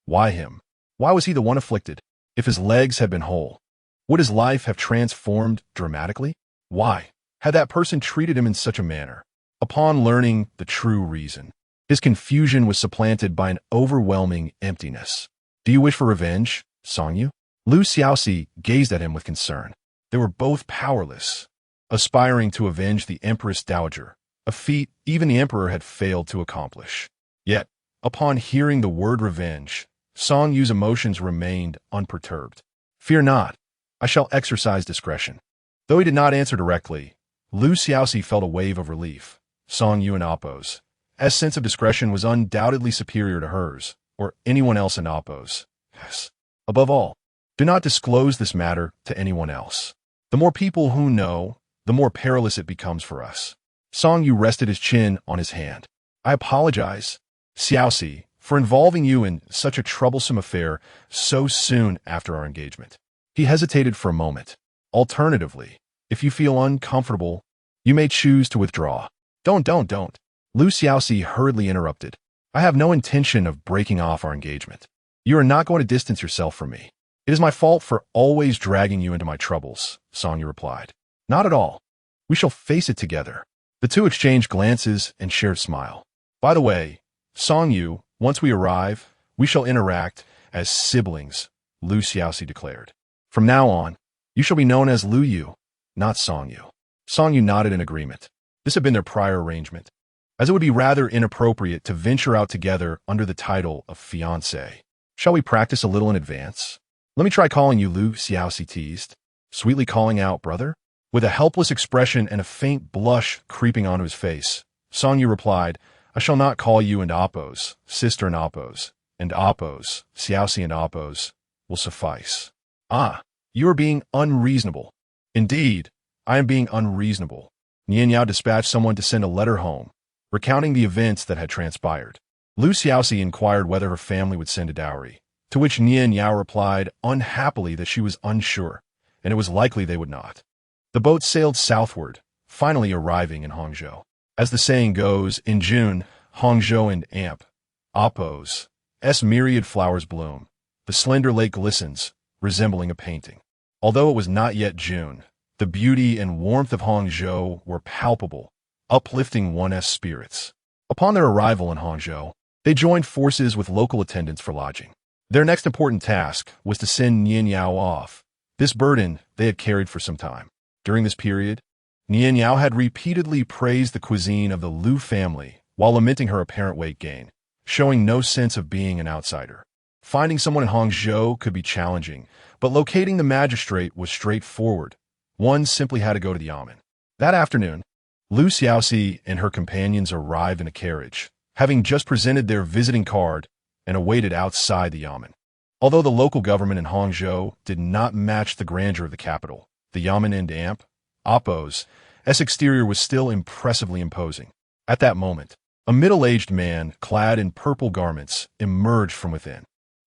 Why him? Why was he the one afflicted? If his legs had been whole, would his life have transformed dramatically? Why? had that person treated him in such a manner? Upon learning the true reason, his confusion was supplanted by an overwhelming emptiness. Do you wish for revenge, Songyu? Lu Xiaoxi gazed at him with concern. They were both powerless, aspiring to avenge the Empress Dowager, a feat even the Emperor had failed to accomplish. Yet, upon hearing the word revenge, Songyu's emotions remained unperturbed. Fear not, I shall exercise discretion. Though he did not answer directly, Lu Xiaoxi felt a wave of relief. Songyu and Appo's sense of discretion was undoubtedly superior to hers, or anyone else in Appo's. Yes. Above all, do not disclose this matter to anyone else. The more people who know, the more perilous it becomes for us. Songyu rested his chin on his hand. I apologize, Xiaoxi, for involving you in such a troublesome affair so soon after our engagement. He hesitated for a moment. Alternatively, if you feel uncomfortable, you may choose to withdraw. Don't. Lu Xiaoxi hurriedly interrupted. I have no intention of breaking off our engagement. You are not going to distance yourself from me. It is my fault for always dragging you into my troubles, Songyu replied. Not at all. We shall face it together. The two exchanged glances and shared smile. By the way, Songyu, once we arrive, we shall interact as siblings, Lu Xiaoxi declared. From now on, you shall be known as Lu Yu, not Songyu. Songyu nodded in agreement. This had been their prior arrangement, as it would be rather inappropriate to venture out together under the title of fiancé. Shall we practice a little in advance? Let me try calling you, Lu Xiaoxi teased, sweetly calling out, brother. With a helpless expression and a faint blush creeping onto his face, Songyu replied, I shall not call you and Appo's, sister and Appo's, Xiaoxi and Appo's will suffice. Ah, you are being unreasonable. Indeed, I am being unreasonable. Nian Yao dispatched someone to send a letter home, recounting the events that had transpired. Lu Xiaoxi inquired whether her family would send a dowry, to which Nian Yao replied unhappily that she was unsure, and it was likely they would not. The boat sailed southward, finally arriving in Hangzhou. As the saying goes, in June, Hangzhou and Appo's myriad flowers bloom. The slender lake glistens, resembling a painting. Although it was not yet June, the beauty and warmth of Hangzhou were palpable, uplifting one's spirits. Upon their arrival in Hangzhou, they joined forces with local attendants for lodging. Their next important task was to send Nian Yao off. This burden they had carried for some time. During this period, Nian Yao had repeatedly praised the cuisine of the Lu family while lamenting her apparent weight gain, showing no sense of being an outsider. Finding someone in Hangzhou could be challenging, but locating the magistrate was straightforward. One simply had to go to the yamen. That afternoon, Lu Xiaoxi and her companions arrived in a carriage, having just presented their visiting card and awaited outside the yamen. Although the local government in Hangzhou did not match the grandeur of the capital, the yamen and Appo's exterior was still impressively imposing. At that moment, a middle-aged man clad in purple garments emerged from within.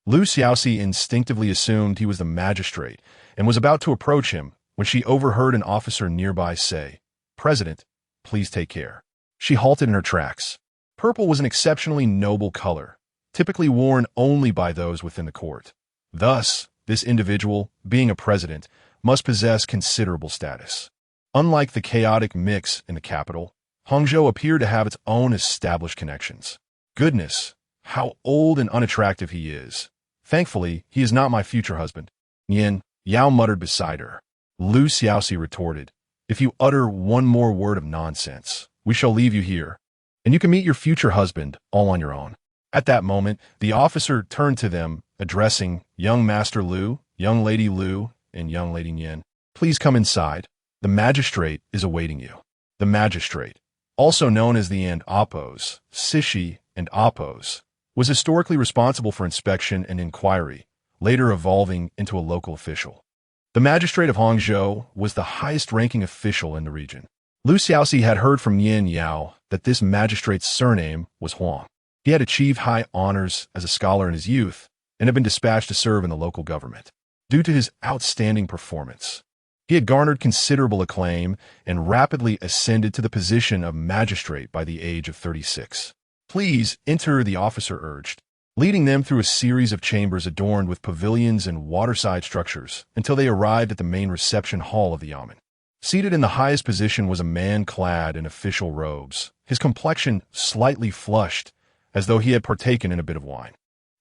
Lu Xiaoxi instinctively assumed he was the magistrate and was about to approach him when she overheard an officer nearby say, President, please take care. She halted in her tracks. Purple was an exceptionally noble color, typically worn only by those within the court. Thus, this individual, being a president, must possess considerable status. Unlike the chaotic mix in the capital, Hangzhou appeared to have its own established connections. Goodness, how old and unattractive he is. Thankfully, he is not my future husband. Nian Yao muttered beside her. Lu Xiaoxi retorted, if you utter one more word of nonsense, we shall leave you here, and you can meet your future husband all on your own. At that moment, the officer turned to them, addressing young Master Lu, young Lady Lu, and young Lady Nian. Please come inside. The magistrate is awaiting you. The magistrate, also known as the Appo's, Sishi and Appo's, was historically responsible for inspection and inquiry, later evolving into a local official. The magistrate of Hangzhou was the highest-ranking official in the region. Lu Xiaoxi had heard from Nian Yao that this magistrate's surname was Huang. He had achieved high honors as a scholar in his youth and had been dispatched to serve in the local government. Due to his outstanding performance, he had garnered considerable acclaim and rapidly ascended to the position of magistrate by the age of 36. Please enter, the officer urged, leading them through a series of chambers adorned with pavilions and waterside structures until they arrived at the main reception hall of the yamen. Seated in the highest position was a man clad in official robes, his complexion slightly flushed, as though he had partaken in a bit of wine.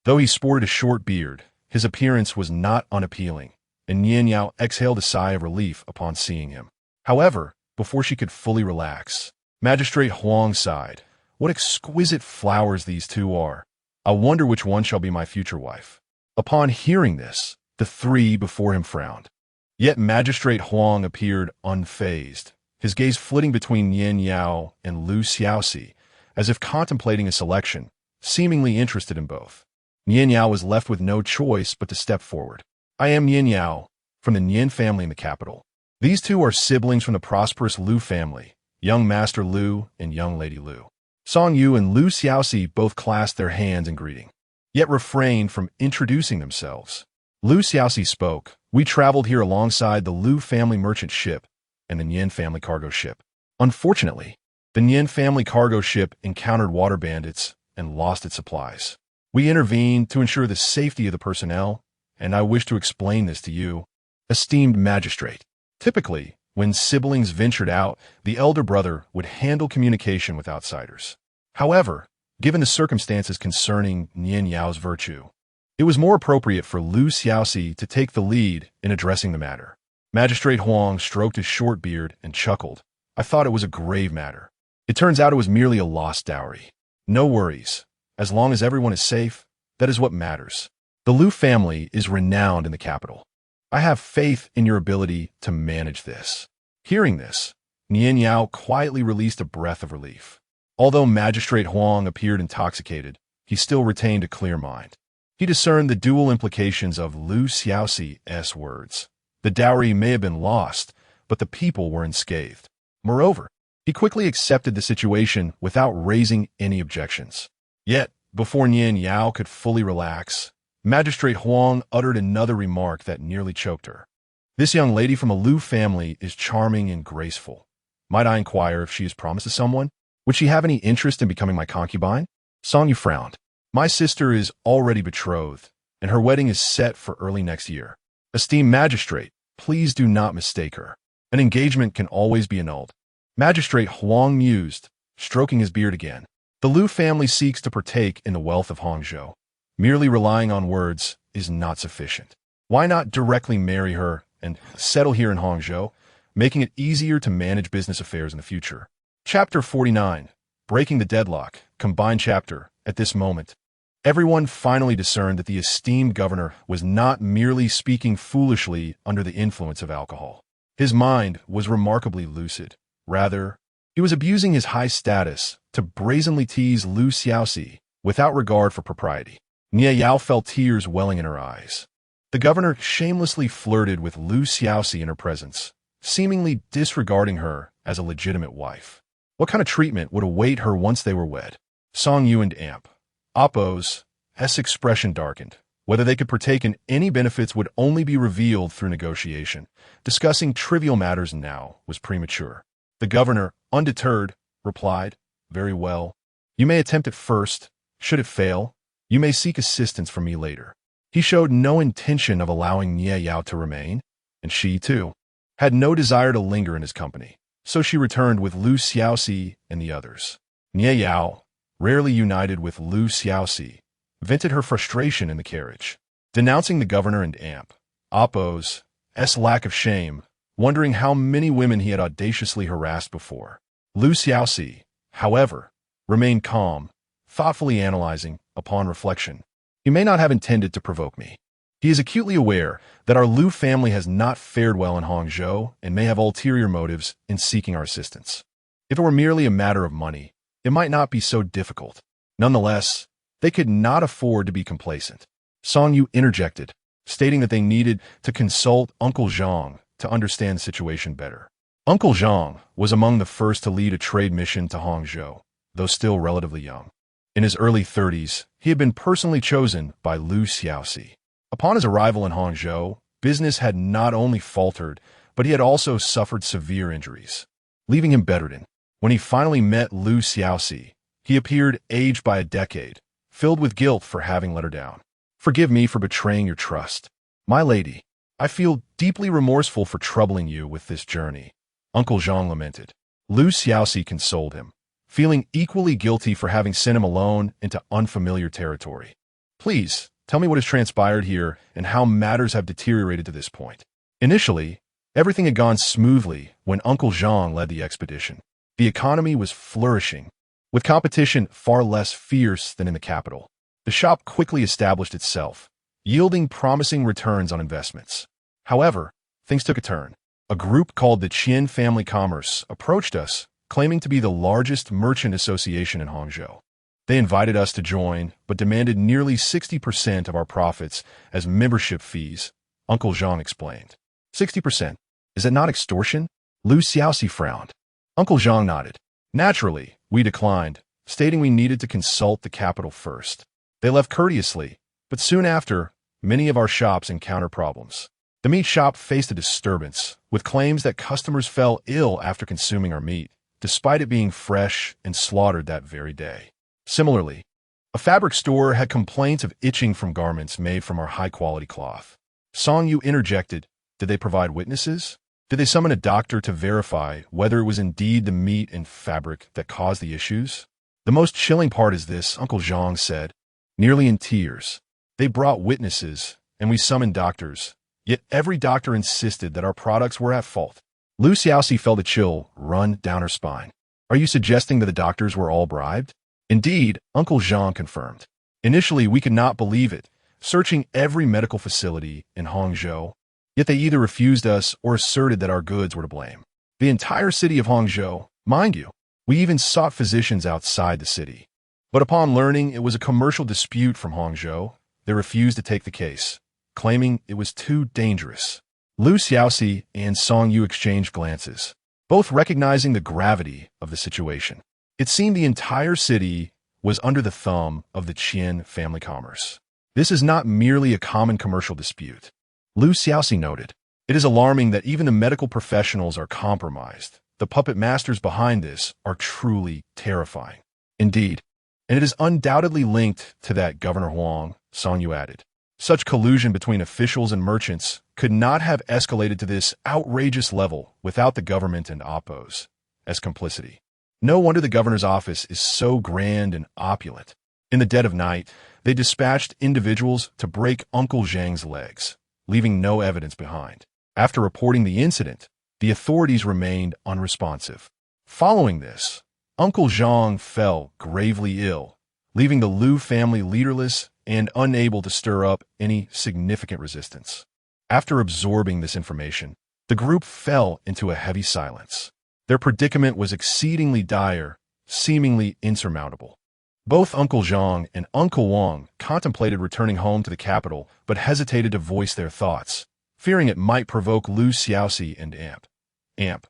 Though he sported a short beard, his appearance was not unappealing, and Nian Yao exhaled a sigh of relief upon seeing him. However, before she could fully relax, Magistrate Huang sighed. What exquisite flowers these two are. I wonder which one shall be my future wife. Upon hearing this, the three before him frowned. Yet Magistrate Huang appeared unfazed, his gaze flitting between Nian Yao and Lu Xiaoxi, as if contemplating a selection, seemingly interested in both. Nian Yao was left with no choice but to step forward. I am Nian Yao, from the Nian family in the capital. These two are siblings from the prosperous Lu family, young Master Lu and young Lady Lu. Song Yu and Lu Xiaoxi both clasped their hands in greeting, yet refrained from introducing themselves. Lu Xiaoxi spoke. We traveled here alongside the Lu family merchant ship and the Nian family cargo ship. Unfortunately, the Nian family cargo ship encountered water bandits and lost its supplies. We intervened to ensure the safety of the personnel, and I wish to explain this to you, esteemed magistrate. Typically, when siblings ventured out, the elder brother would handle communication with outsiders. However, given the circumstances concerning Nian Yao's virtue, it was more appropriate for Lu Xiaoxi to take the lead in addressing the matter. Magistrate Huang stroked his short beard and chuckled. I thought it was a grave matter. It turns out it was merely a lost dowry. No worries. As long as everyone is safe, that is what matters. The Lu family is renowned in the capital. I have faith in your ability to manage this. Hearing this, Nian Yao quietly released a breath of relief. Although Magistrate Huang appeared intoxicated, he still retained a clear mind. He discerned the dual implications of Lu Xiaoxi's words. The dowry may have been lost, but the people were unscathed. Moreover, he quickly accepted the situation without raising any objections. Yet, before Nian Yao could fully relax, Magistrate Huang uttered another remark that nearly choked her. This young lady from a Lu family is charming and graceful. Might I inquire if she is promised to someone? Would she have any interest in becoming my concubine? Song Yu frowned. My sister is already betrothed, and her wedding is set for early next year. Esteemed magistrate, please do not mistake her. An engagement can always be annulled. Magistrate Huang mused, stroking his beard again. The Lu family seeks to partake in the wealth of Hangzhou. Merely relying on words is not sufficient. Why not directly marry her and settle here in Hangzhou, making it easier to manage business affairs in the future? Chapter 49, Breaking the Deadlock, combined chapter. At this moment, everyone finally discerned that the esteemed governor was not merely speaking foolishly under the influence of alcohol. His mind was remarkably lucid. Rather, he was abusing his high status to brazenly tease Lu Xiaoxi without regard for propriety. Nian Yao felt tears welling in her eyes. The governor shamelessly flirted with Lu Xiaoxi in her presence, seemingly disregarding her as a legitimate wife. What kind of treatment would await her once they were wed? Song Yu and Amp. Oppo's expression darkened. Whether they could partake in any benefits would only be revealed through negotiation. Discussing trivial matters now was premature. The governor, undeterred, replied, Very well. You may attempt it first. Should it fail, you may seek assistance from me later. He showed no intention of allowing Nian Yao to remain, and she, too, had no desire to linger in his company. So she returned with Lu Xiaoxi and the others. Nian Yao, rarely united with Lu Xiaoxi, vented her frustration in the carriage, denouncing the governor and Amp. Oppo's lack of shame, wondering how many women he had audaciously harassed before. Lu Xiaoxi, however, remained calm, thoughtfully analyzing, upon reflection. He may not have intended to provoke me. He is acutely aware that our Lu family has not fared well in Hangzhou and may have ulterior motives in seeking our assistance. If it were merely a matter of money, it might not be so difficult. Nonetheless, they could not afford to be complacent. Song Yu interjected, stating that they needed to consult Uncle Zhang to understand the situation better. Uncle Zhang was among the first to lead a trade mission to Hangzhou, though still relatively young. In his early 30s, he had been personally chosen by Lu Xiaoxi. Upon his arrival in Hangzhou, business had not only faltered, but he had also suffered severe injuries, leaving him bedridden. When he finally met Lu Xiaoxi, he appeared aged by a decade, filled with guilt for having let her down. Forgive me for betraying your trust. My lady, I feel deeply remorseful for troubling you with this journey. Uncle Zhang lamented. Lu Xiaoxi consoled him, feeling equally guilty for having sent him alone into unfamiliar territory. Please, tell me what has transpired here and how matters have deteriorated to this point. Initially, everything had gone smoothly when Uncle Zhang led the expedition. The economy was flourishing, with competition far less fierce than in the capital. The shop quickly established itself, yielding promising returns on investments. However, things took a turn. A group called the Qian Family Commerce approached us, claiming to be the largest merchant association in Hangzhou. They invited us to join, but demanded nearly 60% of our profits as membership fees, Uncle Zhang explained. 60%? Is that not extortion? Lu Xiaoxi frowned. Uncle Zhang nodded. Naturally, we declined, stating we needed to consult the capital first. They left courteously, but soon after, many of our shops encountered problems. The meat shop faced a disturbance, with claims that customers fell ill after consuming our meat, despite it being fresh and slaughtered that very day. Similarly, a fabric store had complaints of itching from garments made from our high-quality cloth. Song Yu interjected, did they provide witnesses? Did they summon a doctor to verify whether it was indeed the meat and fabric that caused the issues? The most chilling part is this, Uncle Zhang said, nearly in tears. They brought witnesses, and we summoned doctors, yet every doctor insisted that our products were at fault. Lu Xiaoxi felt a chill run down her spine. Are you suggesting that the doctors were all bribed? Indeed, Uncle Zhang confirmed. Initially, we could not believe it, searching every medical facility in Hangzhou, yet they either refused us or asserted that our goods were to blame. The entire city of Hangzhou, mind you, we even sought physicians outside the city. But upon learning it was a commercial dispute from Hangzhou, they refused to take the case, claiming it was too dangerous. Lu Xiaoxi and Song Yu exchanged glances, both recognizing the gravity of the situation. It seemed the entire city was under the thumb of the Qian family commerce. This is not merely a common commercial dispute. Lu Xiaoxi noted, it is alarming that even the medical professionals are compromised. The puppet masters behind this are truly terrifying. Indeed, and it is undoubtedly linked to that Governor Huang, Song Yu added. Such collusion between officials and merchants could not have escalated to this outrageous level without the government and oppos as complicity. No wonder the governor's office is so grand and opulent. In the dead of night, they dispatched individuals to break Uncle Zhang's legs, leaving no evidence behind. After reporting the incident, the authorities remained unresponsive. Following this, Uncle Zhang fell gravely ill, leaving the Lu family leaderless and unable to stir up any significant resistance. After absorbing this information, the group fell into a heavy silence. Their predicament was exceedingly dire, seemingly insurmountable. Both Uncle Zhang and Uncle Wang contemplated returning home to the capital, but hesitated to voice their thoughts, fearing it might provoke Lu Xiaoxi and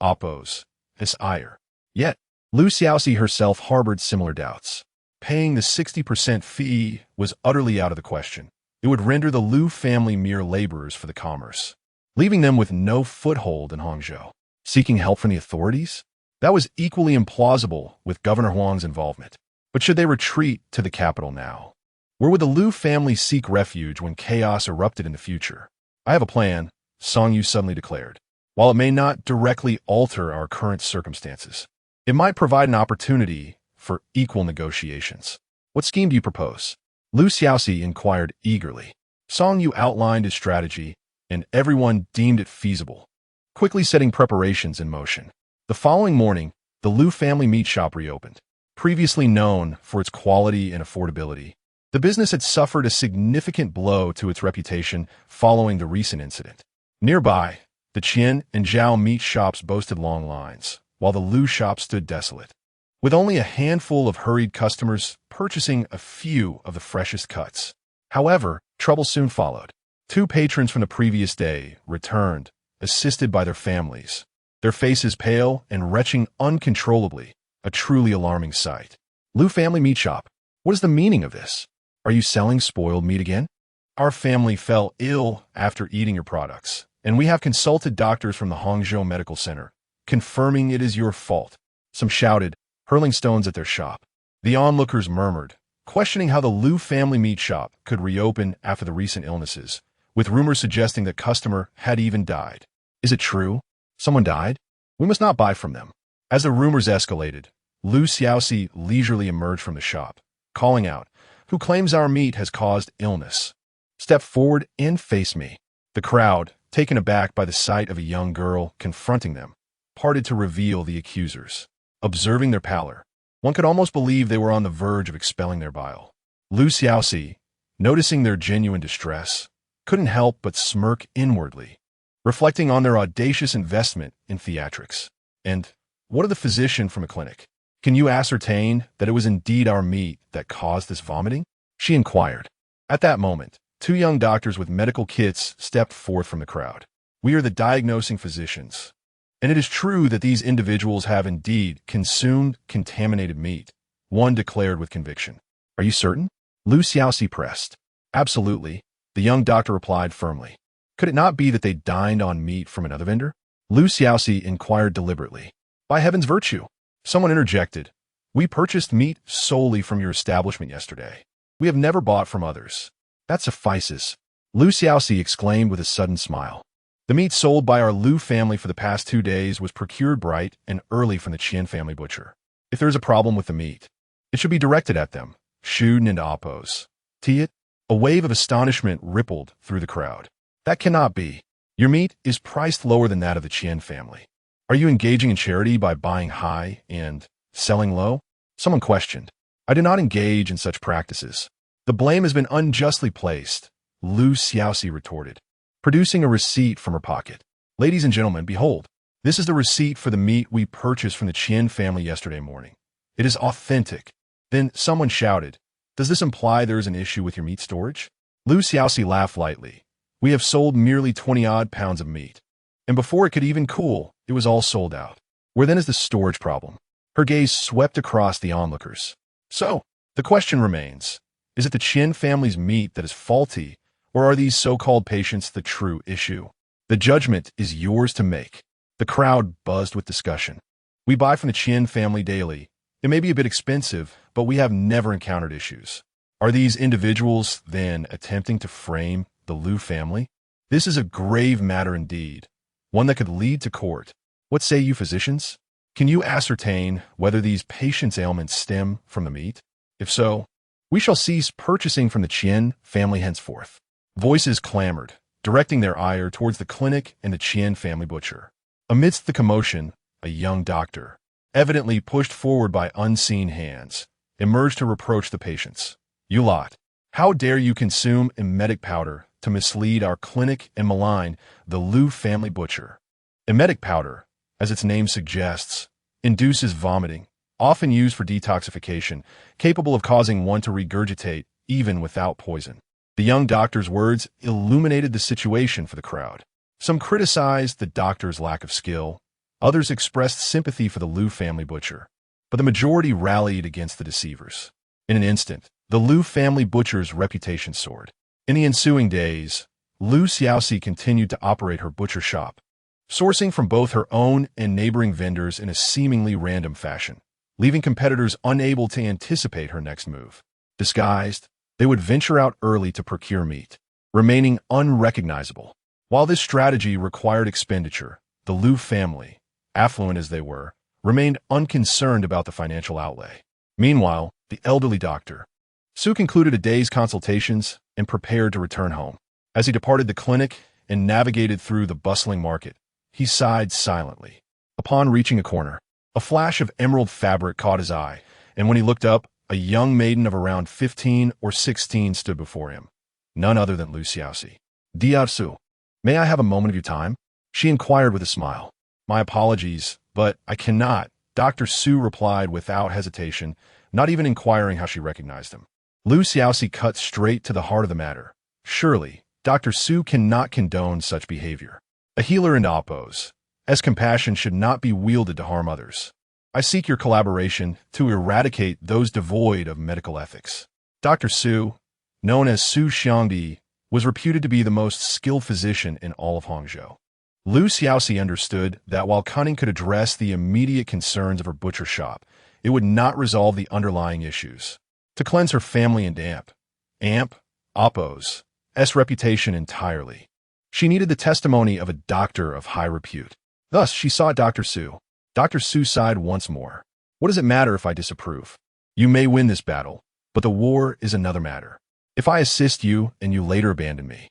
Oppos, his ire. Yet, Lu Xiaoxi herself harbored similar doubts. Paying the 60% fee was utterly out of the question. It would render the Lu family mere laborers for the commerce, leaving them with no foothold in Hangzhou. Seeking help from the authorities? That was equally implausible with Governor Huang's involvement. But should they retreat to the capital now? Where would the Lu family seek refuge when chaos erupted in the future? I have a plan, Song Yu suddenly declared. While it may not directly alter our current circumstances, it might provide an opportunity for equal negotiations. What scheme do you propose? Lu Xiaoxi inquired eagerly. Song Yu outlined his strategy, and everyone deemed it feasible, quickly setting preparations in motion. The following morning, the Lu family meat shop reopened. Previously known for its quality and affordability, the business had suffered a significant blow to its reputation following the recent incident. Nearby, the Qian and Zhao meat shops boasted long lines, while the Lu shop stood desolate, with only a handful of hurried customers purchasing a few of the freshest cuts. However, trouble soon followed. Two patrons from the previous day returned, assisted by their families, their faces pale and retching uncontrollably, a truly alarming sight. Lu family meat shop, what is the meaning of this? Are you selling spoiled meat again? Our family fell ill after eating your products, and we have consulted doctors from the Hangzhou Medical Center, confirming it is your fault. Some shouted, hurling stones at their shop. The onlookers murmured, questioning how the Lu family meat shop could reopen after the recent illnesses, with rumors suggesting the customer had even died. Is it true? Someone died? We must not buy from them. As the rumors escalated, Xiaoxi leisurely emerged from the shop, calling out, "Who claims our meat has caused illness? Step forward and face me." The crowd, taken aback by the sight of a young girl confronting them, parted to reveal the accusers. Observing their pallor, one could almost believe they were on the verge of expelling their bile. Xiaoxi, noticing their genuine distress, couldn't help but smirk inwardly, reflecting on their audacious investment in theatrics. "And what of the physician from a clinic? Can you ascertain that it was indeed our meat that caused this vomiting?" she inquired. At that moment, two young doctors with medical kits stepped forth from the crowd. "We are the diagnosing physicians, and it is true that these individuals have indeed consumed contaminated meat," one declared with conviction. "Are you certain?" Xiaoxi pressed. "Absolutely," the young doctor replied firmly. "Could it not be that they dined on meat from another vendor?" Xiaoxi inquired deliberately. "By heaven's virtue," someone interjected, "we purchased meat solely from your establishment yesterday. We have never bought from others." "That suffices," Xiaoxi exclaimed with a sudden smile. "The meat sold by our Liu family for the past 2 days was procured bright and early from the Qian family butcher. If there is a problem with the meat, it should be directed at them, Shuden and Oppos. It?" A wave of astonishment rippled through the crowd. "That cannot be. Your meat is priced lower than that of the Qian family. Are you engaging in charity by buying high and selling low?" Someone questioned. "I do not engage in such practices. The blame has been unjustly placed," Xiaoxi retorted, producing a receipt from her pocket. "Ladies and gentlemen, behold, this is the receipt for the meat we purchased from the Qian family yesterday morning. It is authentic." Then someone shouted, "Does this imply there is an issue with your meat storage?" Xiaoxi laughed lightly. "We have sold merely 20-odd pounds of meat, and before it could even cool, it was all sold out. Where then is the storage problem?" Her gaze swept across the onlookers. "So, the question remains, is it the Qian family's meat that is faulty, or are these so-called patients the true issue? The judgment is yours to make." The crowd buzzed with discussion. "We buy from the Qian family daily. It may be a bit expensive, but we have never encountered issues. Are these individuals, then, attempting to frame the Liu family? This is a grave matter indeed, one that could lead to court. What say you, physicians? Can you ascertain whether these patients' ailments stem from the meat? If so, we shall cease purchasing from the Qian family henceforth." Voices clamored, directing their ire towards the clinic and the Qian family butcher. Amidst the commotion, a young doctor, evidently pushed forward by unseen hands, emerged to reproach the patients. "You lot, how dare you consume emetic powder to mislead our clinic and malign the Liu family butcher?" Emetic powder, as its name suggests, induces vomiting, often used for detoxification, capable of causing one to regurgitate even without poison. The young doctor's words illuminated the situation for the crowd. Some criticized the doctor's lack of skill, others expressed sympathy for the Liu family butcher, but the majority rallied against the deceivers. In an instant, the Liu family butcher's reputation soared. In the ensuing days, Xiaoxi continued to operate her butcher shop, sourcing from both her own and neighboring vendors in a seemingly random fashion, leaving competitors unable to anticipate her next move. Disguised, they would venture out early to procure meat, remaining unrecognizable. While this strategy required expenditure, the Liu family, affluent as they were, remained unconcerned about the financial outlay. Meanwhile, the elderly doctor, Su, concluded a day's consultations and prepared to return home. As he departed the clinic and navigated through the bustling market, he sighed silently. Upon reaching a corner, a flash of emerald fabric caught his eye, and when he looked up, a young maiden of around 15 or 16 stood before him. None other than Xiaoxi. "Dear Su, may I have a moment of your time?" she inquired with a smile. "My apologies, but I cannot," Dr. Su replied without hesitation, not even inquiring how she recognized him. Xiaoxi cut straight to the heart of the matter. "Surely, Dr. Su cannot condone such behavior. A healer in Oppos, as compassion should not be wielded to harm others. I seek your collaboration to eradicate those devoid of medical ethics." Dr. Su, known as Su Xiangdi, was reputed to be the most skilled physician in all of Hangzhou. Xiaoxi understood that while cunning could address the immediate concerns of her butcher shop, it would not resolve the underlying issues. To cleanse her family and Oppos' reputation entirely, she needed the testimony of a doctor of high repute. Thus, she sought Dr. Su. Dr. Su sighed once more. What does it matter if I disapprove? You may win this battle, but the war is another matter. If I assist you and you later abandon me,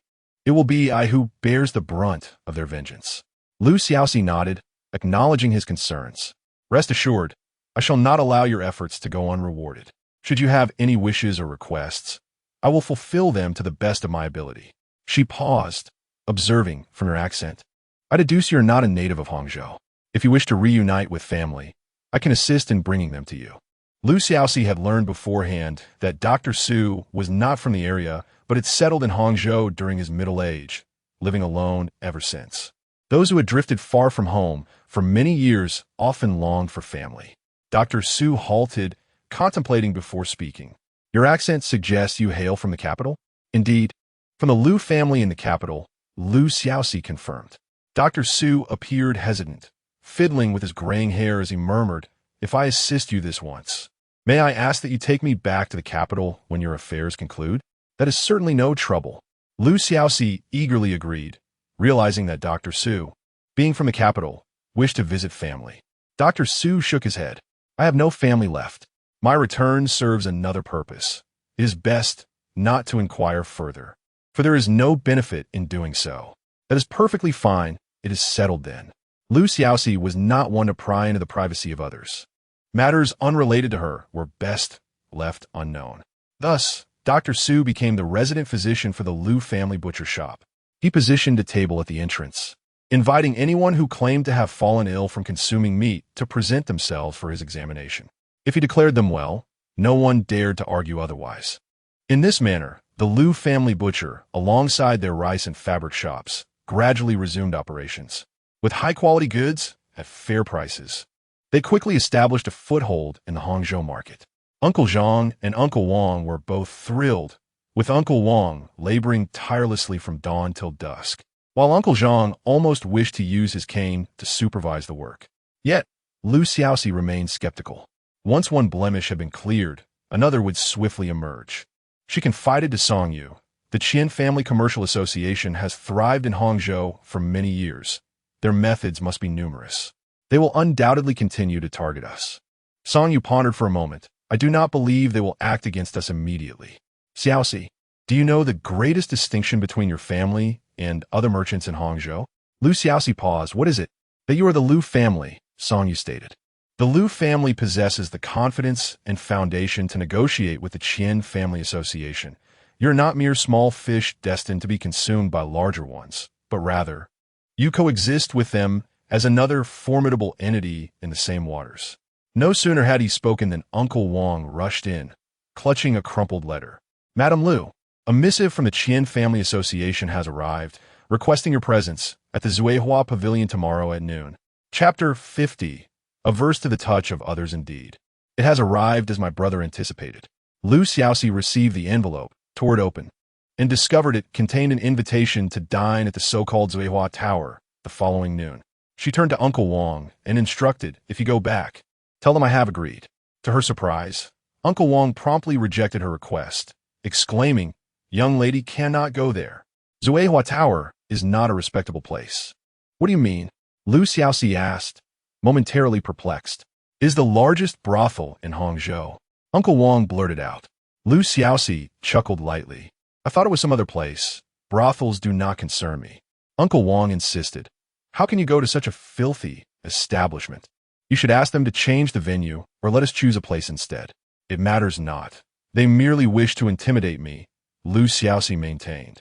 it will be I who bears the brunt of their vengeance. Lu Xiaoxi nodded, acknowledging his concerns. Rest assured, I shall not allow your efforts to go unrewarded. Should you have any wishes or requests, I will fulfill them to the best of my ability. She paused, observing from her accent. I deduce you're not a native of Hangzhou. If you wish to reunite with family, I can assist in bringing them to you. Lu Xiaoxi had learned beforehand that Dr. Su was not from the area, but had settled in Hangzhou during his middle age, living alone ever since. Those who had drifted far from home for many years often longed for family. Dr. Su halted, contemplating before speaking. Your accent suggests you hail from the capital? Indeed, from the Lu family in the capital, Lu Xiaoxi confirmed. Dr. Su appeared hesitant, fiddling with his graying hair as he murmured, If I assist you this once, may I ask that you take me back to the capital when your affairs conclude? That is certainly no trouble. Lu Xiaoxi eagerly agreed, realizing that Dr. Su, being from the capital, wished to visit family. Dr. Su shook his head. I have no family left. My return serves another purpose. It is best not to inquire further, for there is no benefit in doing so. That is perfectly fine. It is settled then. Lu Xiaoxi was not one to pry into the privacy of others. Matters unrelated to her were best left unknown. Thus, Dr. Su became the resident physician for the Lu family butcher shop. He positioned a table at the entrance, inviting anyone who claimed to have fallen ill from consuming meat to present themselves for his examination. If he declared them well, no one dared to argue otherwise. In this manner, the Lu family butcher, alongside their rice and fabric shops, gradually resumed operations. With high-quality goods at fair prices, they quickly established a foothold in the Hangzhou market. Uncle Zhang and Uncle Wang were both thrilled, with Uncle Wang laboring tirelessly from dawn till dusk, while Uncle Zhang almost wished to use his cane to supervise the work. Yet, Lu Xiaoxi remained skeptical. Once one blemish had been cleared, another would swiftly emerge. She confided to Song Yu, the Qian Family Commercial Association has thrived in Hangzhou for many years. Their methods must be numerous. They will undoubtedly continue to target us. Song Yu pondered for a moment. I do not believe they will act against us immediately. Xiaoxi, do you know the greatest distinction between your family and other merchants in Hangzhou? Lu Xiaoxi paused. What is it? That you are the Lu family, Song Yu stated. The Lu family possesses the confidence and foundation to negotiate with the Qian Family Association. You're not mere small fish destined to be consumed by larger ones, but rather, you coexist with them as another formidable entity in the same waters. No sooner had he spoken than Uncle Wang rushed in, clutching a crumpled letter. Madam Lu, a missive from the Qian Family Association has arrived, requesting your presence at the Zuihua Pavilion tomorrow at noon. Chapter 50. Averse to the touch of others indeed. It has arrived as my brother anticipated. Lu Xiaoxi received the envelope, tore it open, and discovered it contained an invitation to dine at the so-called Zuihua Tower the following noon. She turned to Uncle Wang and instructed, if you go back, tell them I have agreed. To her surprise, Uncle Wang promptly rejected her request, exclaiming, young lady cannot go there. Zuihua Tower is not a respectable place. What do you mean? Lu Xiaoxi asked, momentarily perplexed. Is the largest brothel in Hangzhou. Uncle Wang blurted out. Lu Xiaoxi chuckled lightly. I thought it was some other place. Brothels do not concern me. Uncle Wang insisted. How can you go to such a filthy establishment? You should ask them to change the venue or let us choose a place instead. It matters not. They merely wish to intimidate me, Lu Xiaoxi maintained.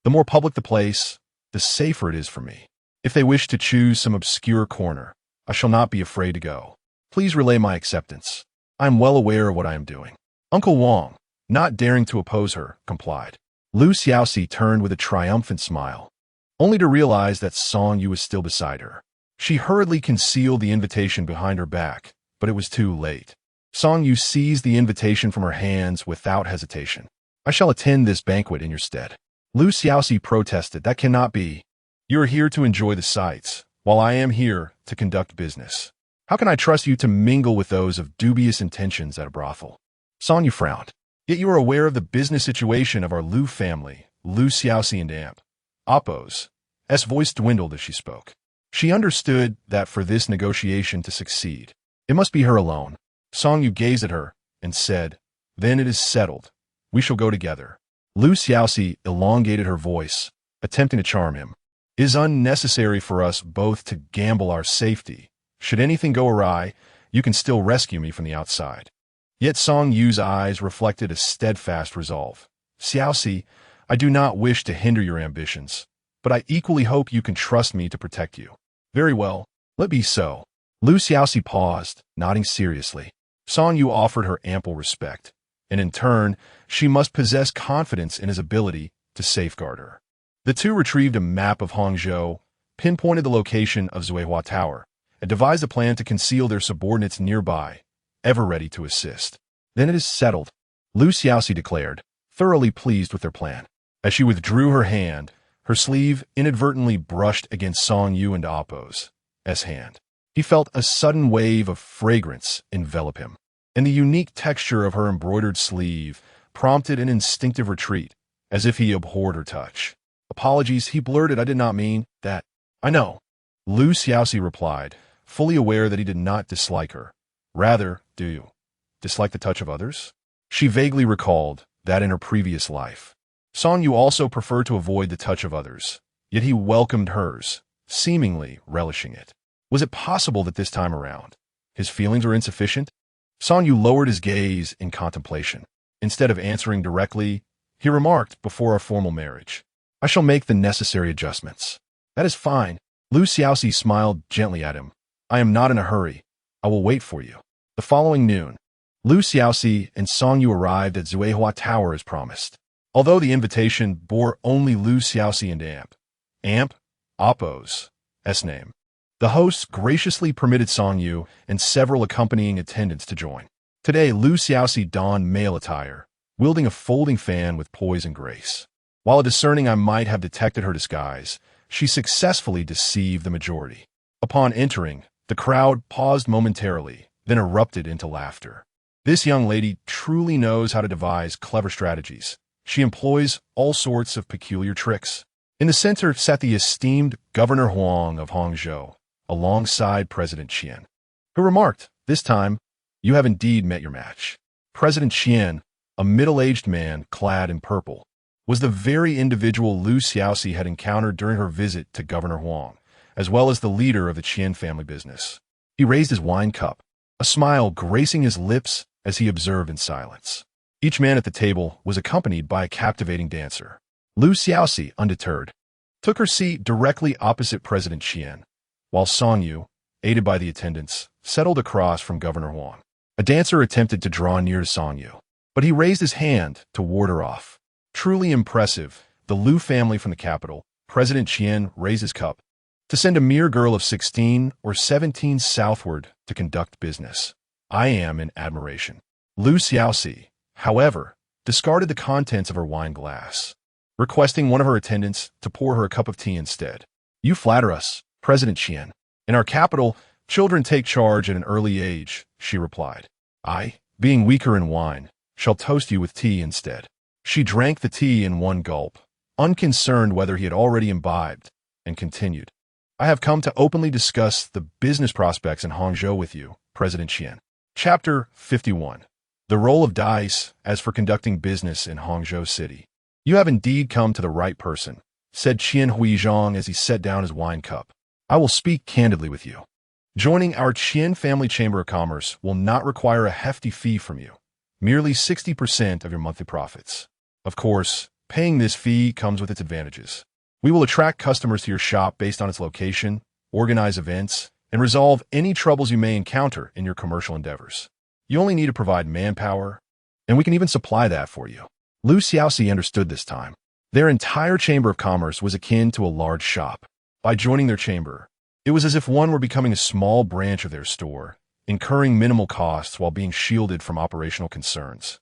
The more public the place, the safer it is for me. If they wish to choose some obscure corner, I shall not be afraid to go. Please relay my acceptance. I am well aware of what I am doing. Uncle Wang, not daring to oppose her, complied. Lu Xiaoxi turned with a triumphant smile, only to realize that Song Yu was still beside her. She hurriedly concealed the invitation behind her back, but it was too late. Song Yu seized the invitation from her hands without hesitation. I shall attend this banquet in your stead. Lu Xiaoxi protested. That cannot be. You are here to enjoy the sights, while I am here to conduct business. How can I trust you to mingle with those of dubious intentions at a brothel? Song Yu frowned. Yet you are aware of the business situation of our Lu family, Lu Xiaoxi and Amp. Appo's voice dwindled as she spoke. She understood that for this negotiation to succeed, it must be her alone. Song Yu gazed at her and said, "Then it is settled. We shall go together." Xiaoxi elongated her voice, attempting to charm him. "It is unnecessary for us both to gamble our safety. Should anything go awry, you can still rescue me from the outside." Yet Song Yu's eyes reflected a steadfast resolve. "Xiaoxi, I do not wish to hinder your ambitions, but I equally hope you can trust me to protect you." "Very well, let be so." Xiaoxi paused, nodding seriously. Song Yu offered her ample respect, and in turn, she must possess confidence in his ability to safeguard her. The two retrieved a map of Hangzhou, pinpointed the location of Zuihua Tower, and devised a plan to conceal their subordinates nearby, ever ready to assist. "Then it is settled," Xiaoxi declared, thoroughly pleased with their plan. As she withdrew her hand, her sleeve inadvertently brushed against Song Yu and Appo's hand. He felt a sudden wave of fragrance envelop him, and the unique texture of her embroidered sleeve prompted an instinctive retreat, as if he abhorred her touch. "Apologies," he blurted, "I did not mean that." "I know," Xiaoxi replied, fully aware that he did not dislike her. "Rather, do you dislike the touch of others?" She vaguely recalled that in her previous life, Song Yu also preferred to avoid the touch of others, yet he welcomed hers, seemingly relishing it. Was it possible that this time around, his feelings were insufficient? Song Yu lowered his gaze in contemplation. Instead of answering directly, he remarked, "Before our formal marriage, I shall make the necessary adjustments." "That is fine." Xiaoxi smiled gently at him. "I am not in a hurry. I will wait for you." The following noon, Xiaoxi and Song Yu arrived at Zuihua Tower as promised. Although the invitation bore only Xiaoxi and Appo's name, the hosts graciously permitted Song Yu and several accompanying attendants to join. Today, Xiaoxi donned male attire, wielding a folding fan with poise and grace. While a discerning eye might have detected her disguise, she successfully deceived the majority. Upon entering, the crowd paused momentarily, then erupted into laughter. This young lady truly knows how to devise clever strategies. She employs all sorts of peculiar tricks. In the center sat the esteemed Governor Huang of Hangzhou, alongside President Qian, who remarked, "This time, you have indeed met your match." President Qian, a middle-aged man clad in purple, was the very individual Xiaoxi had encountered during her visit to Governor Huang, as well as the leader of the Qian family business. He raised his wine cup, a smile gracing his lips as he observed in silence. Each man at the table was accompanied by a captivating dancer. Xiaoxi, undeterred, took her seat directly opposite President Qian, while Song Yu, aided by the attendants, settled across from Governor Huang. A dancer attempted to draw near to Song Yu, but he raised his hand to ward her off. Truly impressive, the Liu family from the capital, President Qian raised his cup to send a mere girl of 16 or 17 southward to conduct business. "I am in admiration." Xiaoxi, however, discarded the contents of her wine glass, requesting one of her attendants to pour her a cup of tea instead. "You flatter us, President Qian. In our capital, children take charge at an early age," she replied. "I, being weaker in wine, shall toast you with tea instead." She drank the tea in one gulp, unconcerned whether he had already imbibed, and continued, "I have come to openly discuss the business prospects in Hangzhou with you, President Qian." Chapter 51. The Roll of Dice as for conducting business in Hangzhou City. "You have indeed come to the right person," said Qian Huizhong as he set down his wine cup. "I will speak candidly with you. Joining our Qian Family Chamber of Commerce will not require a hefty fee from you, merely 60% of your monthly profits. Of course, paying this fee comes with its advantages. We will attract customers to your shop based on its location, organize events, and resolve any troubles you may encounter in your commercial endeavors. You only need to provide manpower, and we can even supply that for you." Xiaoxi understood this time. Their entire chamber of commerce was akin to a large shop. By joining their chamber, it was as if one were becoming a small branch of their store, incurring minimal costs while being shielded from operational concerns,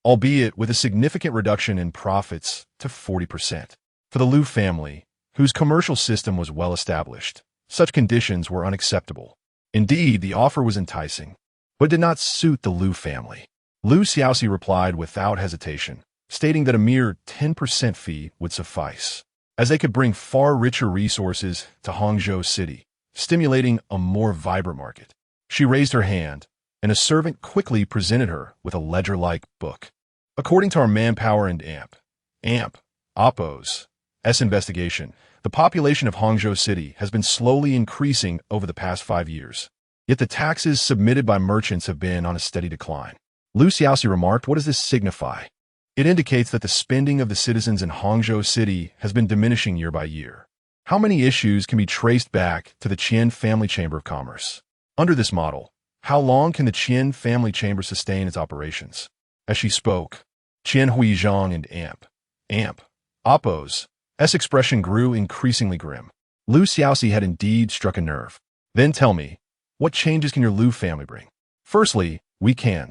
albeit with a significant reduction in profits to 40%. For the Liu family, whose commercial system was well established, such conditions were unacceptable. Indeed, the offer was enticing, but did not suit the Liu family. Xiaoxi replied without hesitation, stating that a mere 10% fee would suffice, as they could bring far richer resources to Hangzhou City, stimulating a more vibrant market. She raised her hand, and a servant quickly presented her with a ledger-like book. According to our manpower and Oppo's investigation, the population of Hangzhou City has been slowly increasing over the past 5 years. Yet the taxes submitted by merchants have been on a steady decline. Xiaoxi remarked, "What does this signify?" It indicates that the spending of the citizens in Hangzhou City has been diminishing year by year. How many issues can be traced back to the Qian Family Chamber of Commerce? Under this model, how long can the Qian Family Chamber sustain its operations? As she spoke, Qian Huizhang and Oppo's expression grew increasingly grim. Xiaoxi had indeed struck a nerve. "Then tell me, what changes can your Liu family bring?" "Firstly, we can."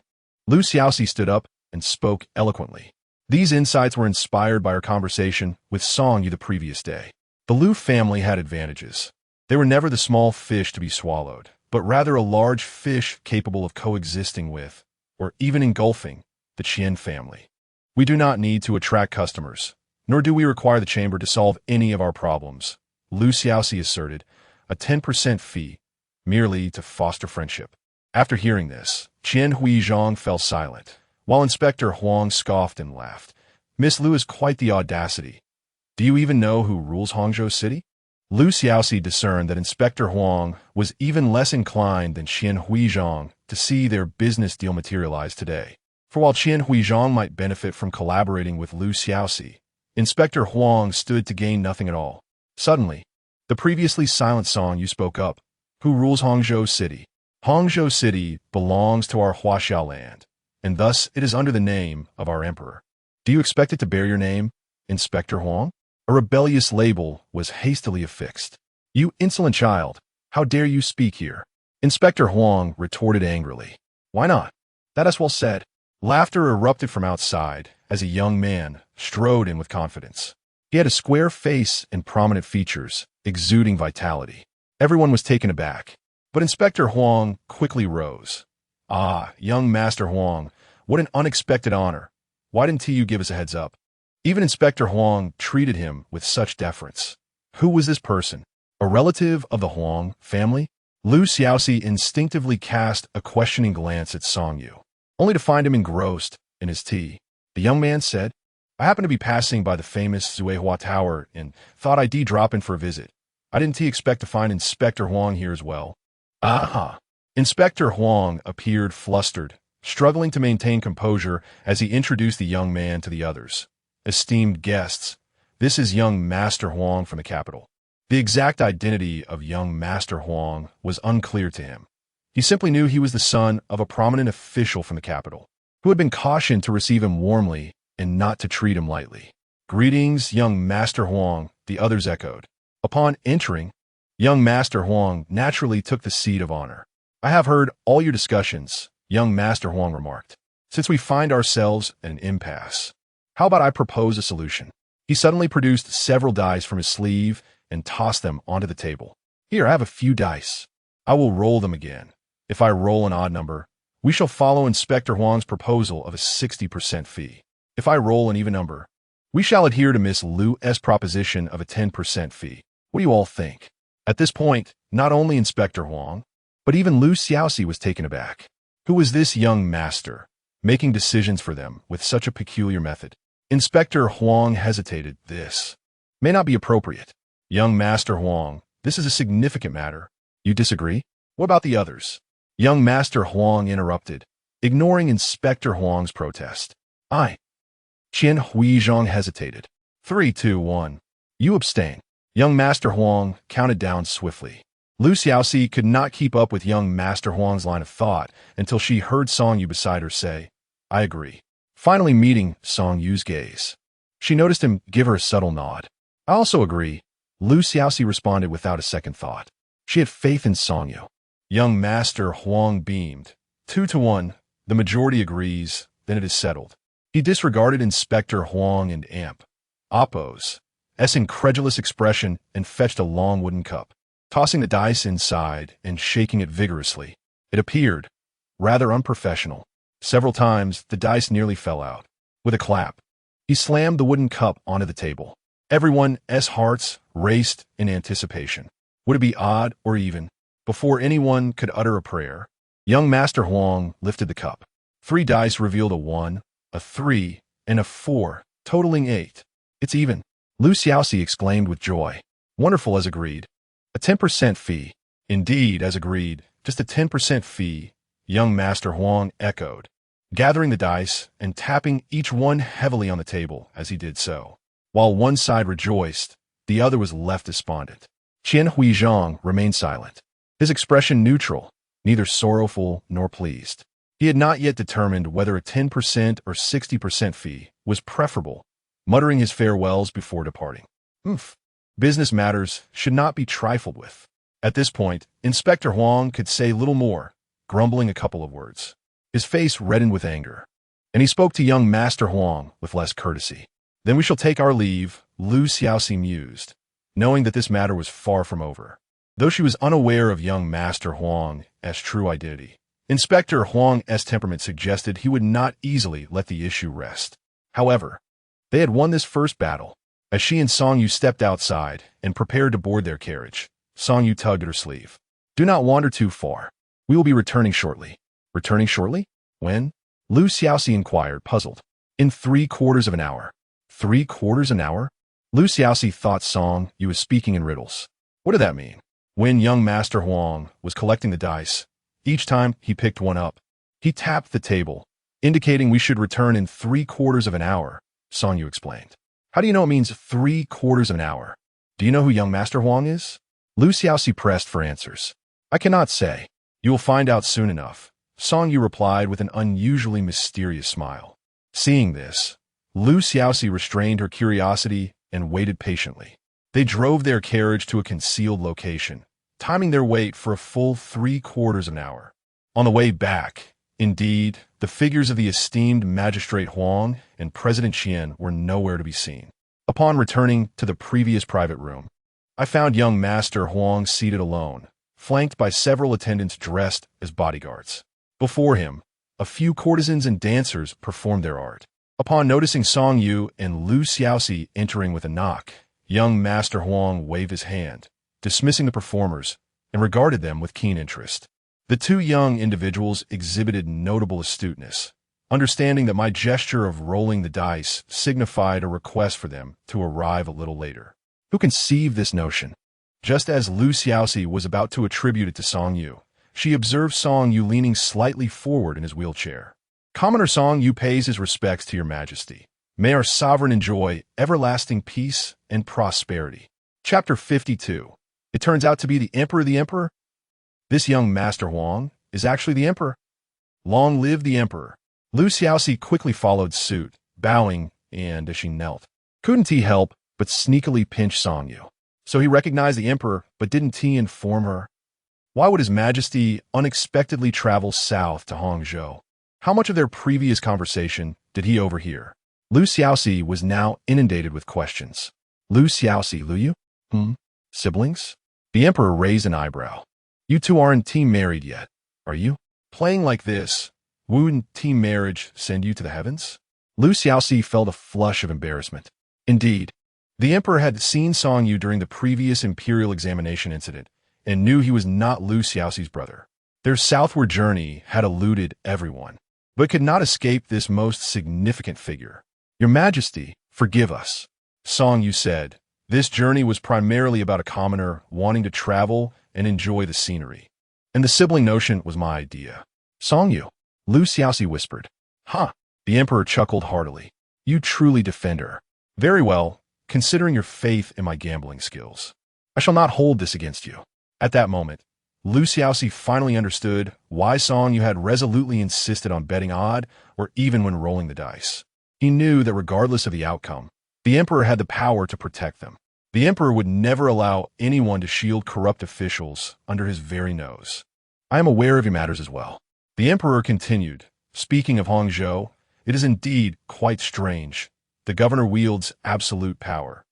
Xiaoxi stood up and spoke eloquently. These insights were inspired by her conversation with Song Yu the previous day. The Liu family had advantages. They were never the small fish to be swallowed, but rather a large fish capable of coexisting with, or even engulfing, the Qian family. "We do not need to attract customers, nor do we require the chamber to solve any of our problems," Xiaoxi asserted, "a 10% fee, merely to foster friendship." After hearing this, Qian Huizhang fell silent, while Inspector Huang scoffed and laughed. "Miss Liu has quite the audacity. Do you even know who rules Hangzhou City?" Xiaoxi discerned that Inspector Huang was even less inclined than Qian Huizhang to see their business deal materialize today. For while Qian Huizhang might benefit from collaborating with Xiaoxi, Inspector Huang stood to gain nothing at all. Suddenly, the previously silent Song Yu spoke up. "Who rules Hangzhou City?" "Hangzhou City belongs to our Huaxiao land, and thus it is under the name of our emperor." "Do you expect it to bear your name, Inspector Huang?" A rebellious label was hastily affixed. "You insolent child, how dare you speak here?" Inspector Huang retorted angrily. "Why not? That is well said." Laughter erupted from outside as a young man strode in with confidence. He had a square face and prominent features, exuding vitality. Everyone was taken aback, but Inspector Huang quickly rose. "Ah, young Master Huang, what an unexpected honor. Why didn't you give us a heads up?" Even Inspector Huang treated him with such deference. Who was this person? A relative of the Huang family? Xiaoxi instinctively cast a questioning glance at Song Yu, only to find him engrossed in his tea. The young man said, "I happened to be passing by the famous Zuihua Tower and thought I'd drop in for a visit. I didn't expect to find Inspector Huang here as well." "Aha!" Inspector Huang appeared flustered, struggling to maintain composure as he introduced the young man to the others. "Esteemed guests, this is young Master Huang from the capital." The exact identity of young Master Huang was unclear to him. He simply knew he was the son of a prominent official from the capital, who had been cautioned to receive him warmly and not to treat him lightly. "Greetings, young Master Huang," the others echoed. Upon entering, young Master Huang naturally took the seat of honor. "I have heard all your discussions," young Master Huang remarked. "Since we find ourselves at an impasse, how about I propose a solution?" He suddenly produced several dice from his sleeve and tossed them onto the table. "Here, I have a few dice. I will roll them again. If I roll an odd number, we shall follow Inspector Huang's proposal of a 60% fee. If I roll an even number, we shall adhere to Miss Liu's proposition of a 10% fee. What do you all think?" At this point, not only Inspector Huang, but even Xiaoxi was taken aback. Who was this young master, making decisions for them with such a peculiar method? Inspector Huang hesitated. "This may not be appropriate." "Young Master Huang, this is a significant matter. You disagree? What about the others?" Young Master Huang interrupted, ignoring Inspector Huang's protest. Qian Huizhang hesitated. 3, 2, 1. "You abstain." Young Master Huang counted down swiftly. Xiaoxi could not keep up with young Master Huang's line of thought until she heard Song Yu beside her say, "I agree." Finally meeting Song Yu's gaze, she noticed him give her a subtle nod. "I also agree," Xiaoxi responded without a second thought. She had faith in Song Yu. Young Master Huang beamed. 2 to 1, the majority agrees, then it is settled. He disregarded Inspector Huang and Oppo's incredulous expression and fetched a long wooden cup, tossing the dice inside and shaking it vigorously. It appeared rather unprofessional. Several times, the dice nearly fell out. With a clap, he slammed the wooden cup onto the table. Everyone's hearts raced in anticipation. Would it be odd or even? Before anyone could utter a prayer, young Master Huang lifted the cup. 3 dice revealed a 1, a 3, and a 4, totaling 8. It's even. Lu Xiaoxi exclaimed with joy. Wonderful, as agreed. A 10% fee. Indeed, as agreed. Just a 10% fee, young Master Huang echoed, gathering the dice and tapping each one heavily on the table as he did so. While one side rejoiced, the other was left despondent. Qian Huizhang remained silent, his expression neutral, neither sorrowful nor pleased. He had not yet determined whether a 10% or 60% fee was preferable, muttering his farewells before departing. Business matters should not be trifled with. At this point, Inspector Huang could say little more, grumbling a couple of words. His face reddened with anger, and he spoke to young Master Huang with less courtesy. Then we shall take our leave, Lu Xiaoxi mused, knowing that this matter was far from over. Though she was unaware of young Master Huang's true identity, Inspector Huang's temperament suggested he would not easily let the issue rest. However, they had won this first battle. As she and Song Yu stepped outside and prepared to board their carriage, Song Yu tugged at her sleeve. Do not wander too far. We will be returning shortly. Returning shortly? When? Lu Xiaoxi inquired, puzzled. In 3/4 of an hour. 3/4 an hour? Lu Xiaoxi thought Song Yu was speaking in riddles. What did that mean? When young Master Huang was collecting the dice, each time he picked one up, he tapped the table, indicating we should return in 3/4 of an hour, Song Yu explained. How do you know it means 3/4 of an hour? Do you know who young Master Huang is? Lu Xiaoxi pressed for answers. I cannot say. You will find out soon enough, Song Yu replied with an unusually mysterious smile. Seeing this, Lu Xiaoxi restrained her curiosity and waited patiently. They drove their carriage to a concealed location, timing their wait for a full 3/4 of an hour. On the way back, indeed, the figures of the esteemed Magistrate Huang and President Qian were nowhere to be seen. Upon returning to the previous private room, I found young Master Huang seated alone, flanked by several attendants dressed as bodyguards. Before him, a few courtesans and dancers performed their art. Upon noticing Song Yu and Lu Xiaoxi entering with a knock, young Master Huang waved his hand, dismissing the performers, and regarded them with keen interest. The 2 young individuals exhibited notable astuteness, understanding that my gesture of rolling the dice signified a request for them to arrive a little later. Who conceived this notion? Just as Lu Xiaoxi was about to attribute it to Song Yu, she observed Song Yu leaning slightly forward in his wheelchair. Commoner Song Yu pays his respects to your majesty. May our sovereign enjoy everlasting peace and prosperity. Chapter 52. It turns out to be the Emperor. This young Master Huang is actually the Emperor. Long live the Emperor. Lu Xiaoxi quickly followed suit, bowing, and as she knelt, couldn't he help but sneakily pinch Song Yu. So he recognized the Emperor, but didn't he inform her? Why would His Majesty unexpectedly travel south to Hangzhou? How much of their previous conversation did he overhear? Lu Xiaoxi was now inundated with questions. Lu Xiaoxi, Lu Yu? Siblings? The Emperor raised an eyebrow. You two aren't team married yet, are you? Playing like this, wouldn't team marriage send you to the heavens? Lu Xiaoxi felt a flush of embarrassment. Indeed, the Emperor had seen Song Yu during the previous imperial examination incident and knew he was not Lu Xiaoxi's brother. Their southward journey had eluded everyone, but could not escape this most significant figure. Your Majesty, forgive us, Song Yu said. This journey was primarily about a commoner wanting to travel and enjoy the scenery. And the sibling notion was my idea. Song Yu, Lu Xiaoxi whispered. Huh, the Emperor chuckled heartily. You truly defend her. Very well, considering your faith in my gambling skills. I shall not hold this against you. At that moment, Lu Xiaoxi finally understood why Song Yu had resolutely insisted on betting odd or even when rolling the dice. He knew that regardless of the outcome, the Emperor had the power to protect them. The Emperor would never allow anyone to shield corrupt officials under his very nose. I am aware of your matters as well. The Emperor continued, speaking of Hangzhou, it is indeed quite strange. The governor wields absolute power,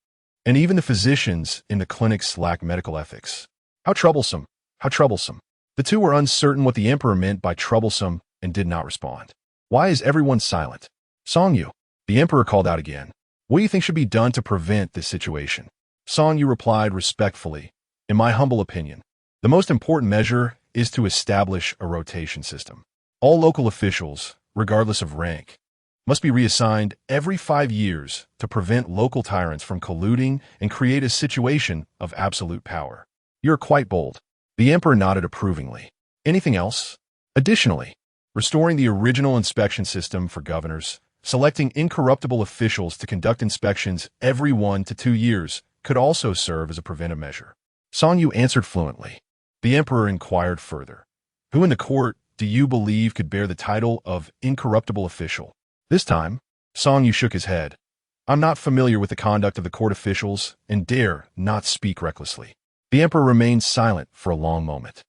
and even the physicians in the clinics lack medical ethics. How troublesome, how troublesome. The two were uncertain what the Emperor meant by troublesome and did not respond. Why is everyone silent? Song Yu, the Emperor called out again. What do you think should be done to prevent this situation? Song Yu replied respectfully. In my humble opinion, the most important measure is to establish a rotation system. All local officials, regardless of rank, must be reassigned every 5 years to prevent local tyrants from colluding and create a situation of absolute power. You're quite bold. The emperor nodded approvingly. Anything else? Additionally, restoring the original inspection system for governors, selecting incorruptible officials to conduct inspections every 1 to 2 years could also serve as a preventive measure. Song Yu answered fluently. The emperor inquired further. Who in the court do you believe could bear the title of incorruptible official? This time, Song Yu shook his head. I'm not familiar with the conduct of the court officials and dare not speak recklessly. The emperor remained silent for a long moment.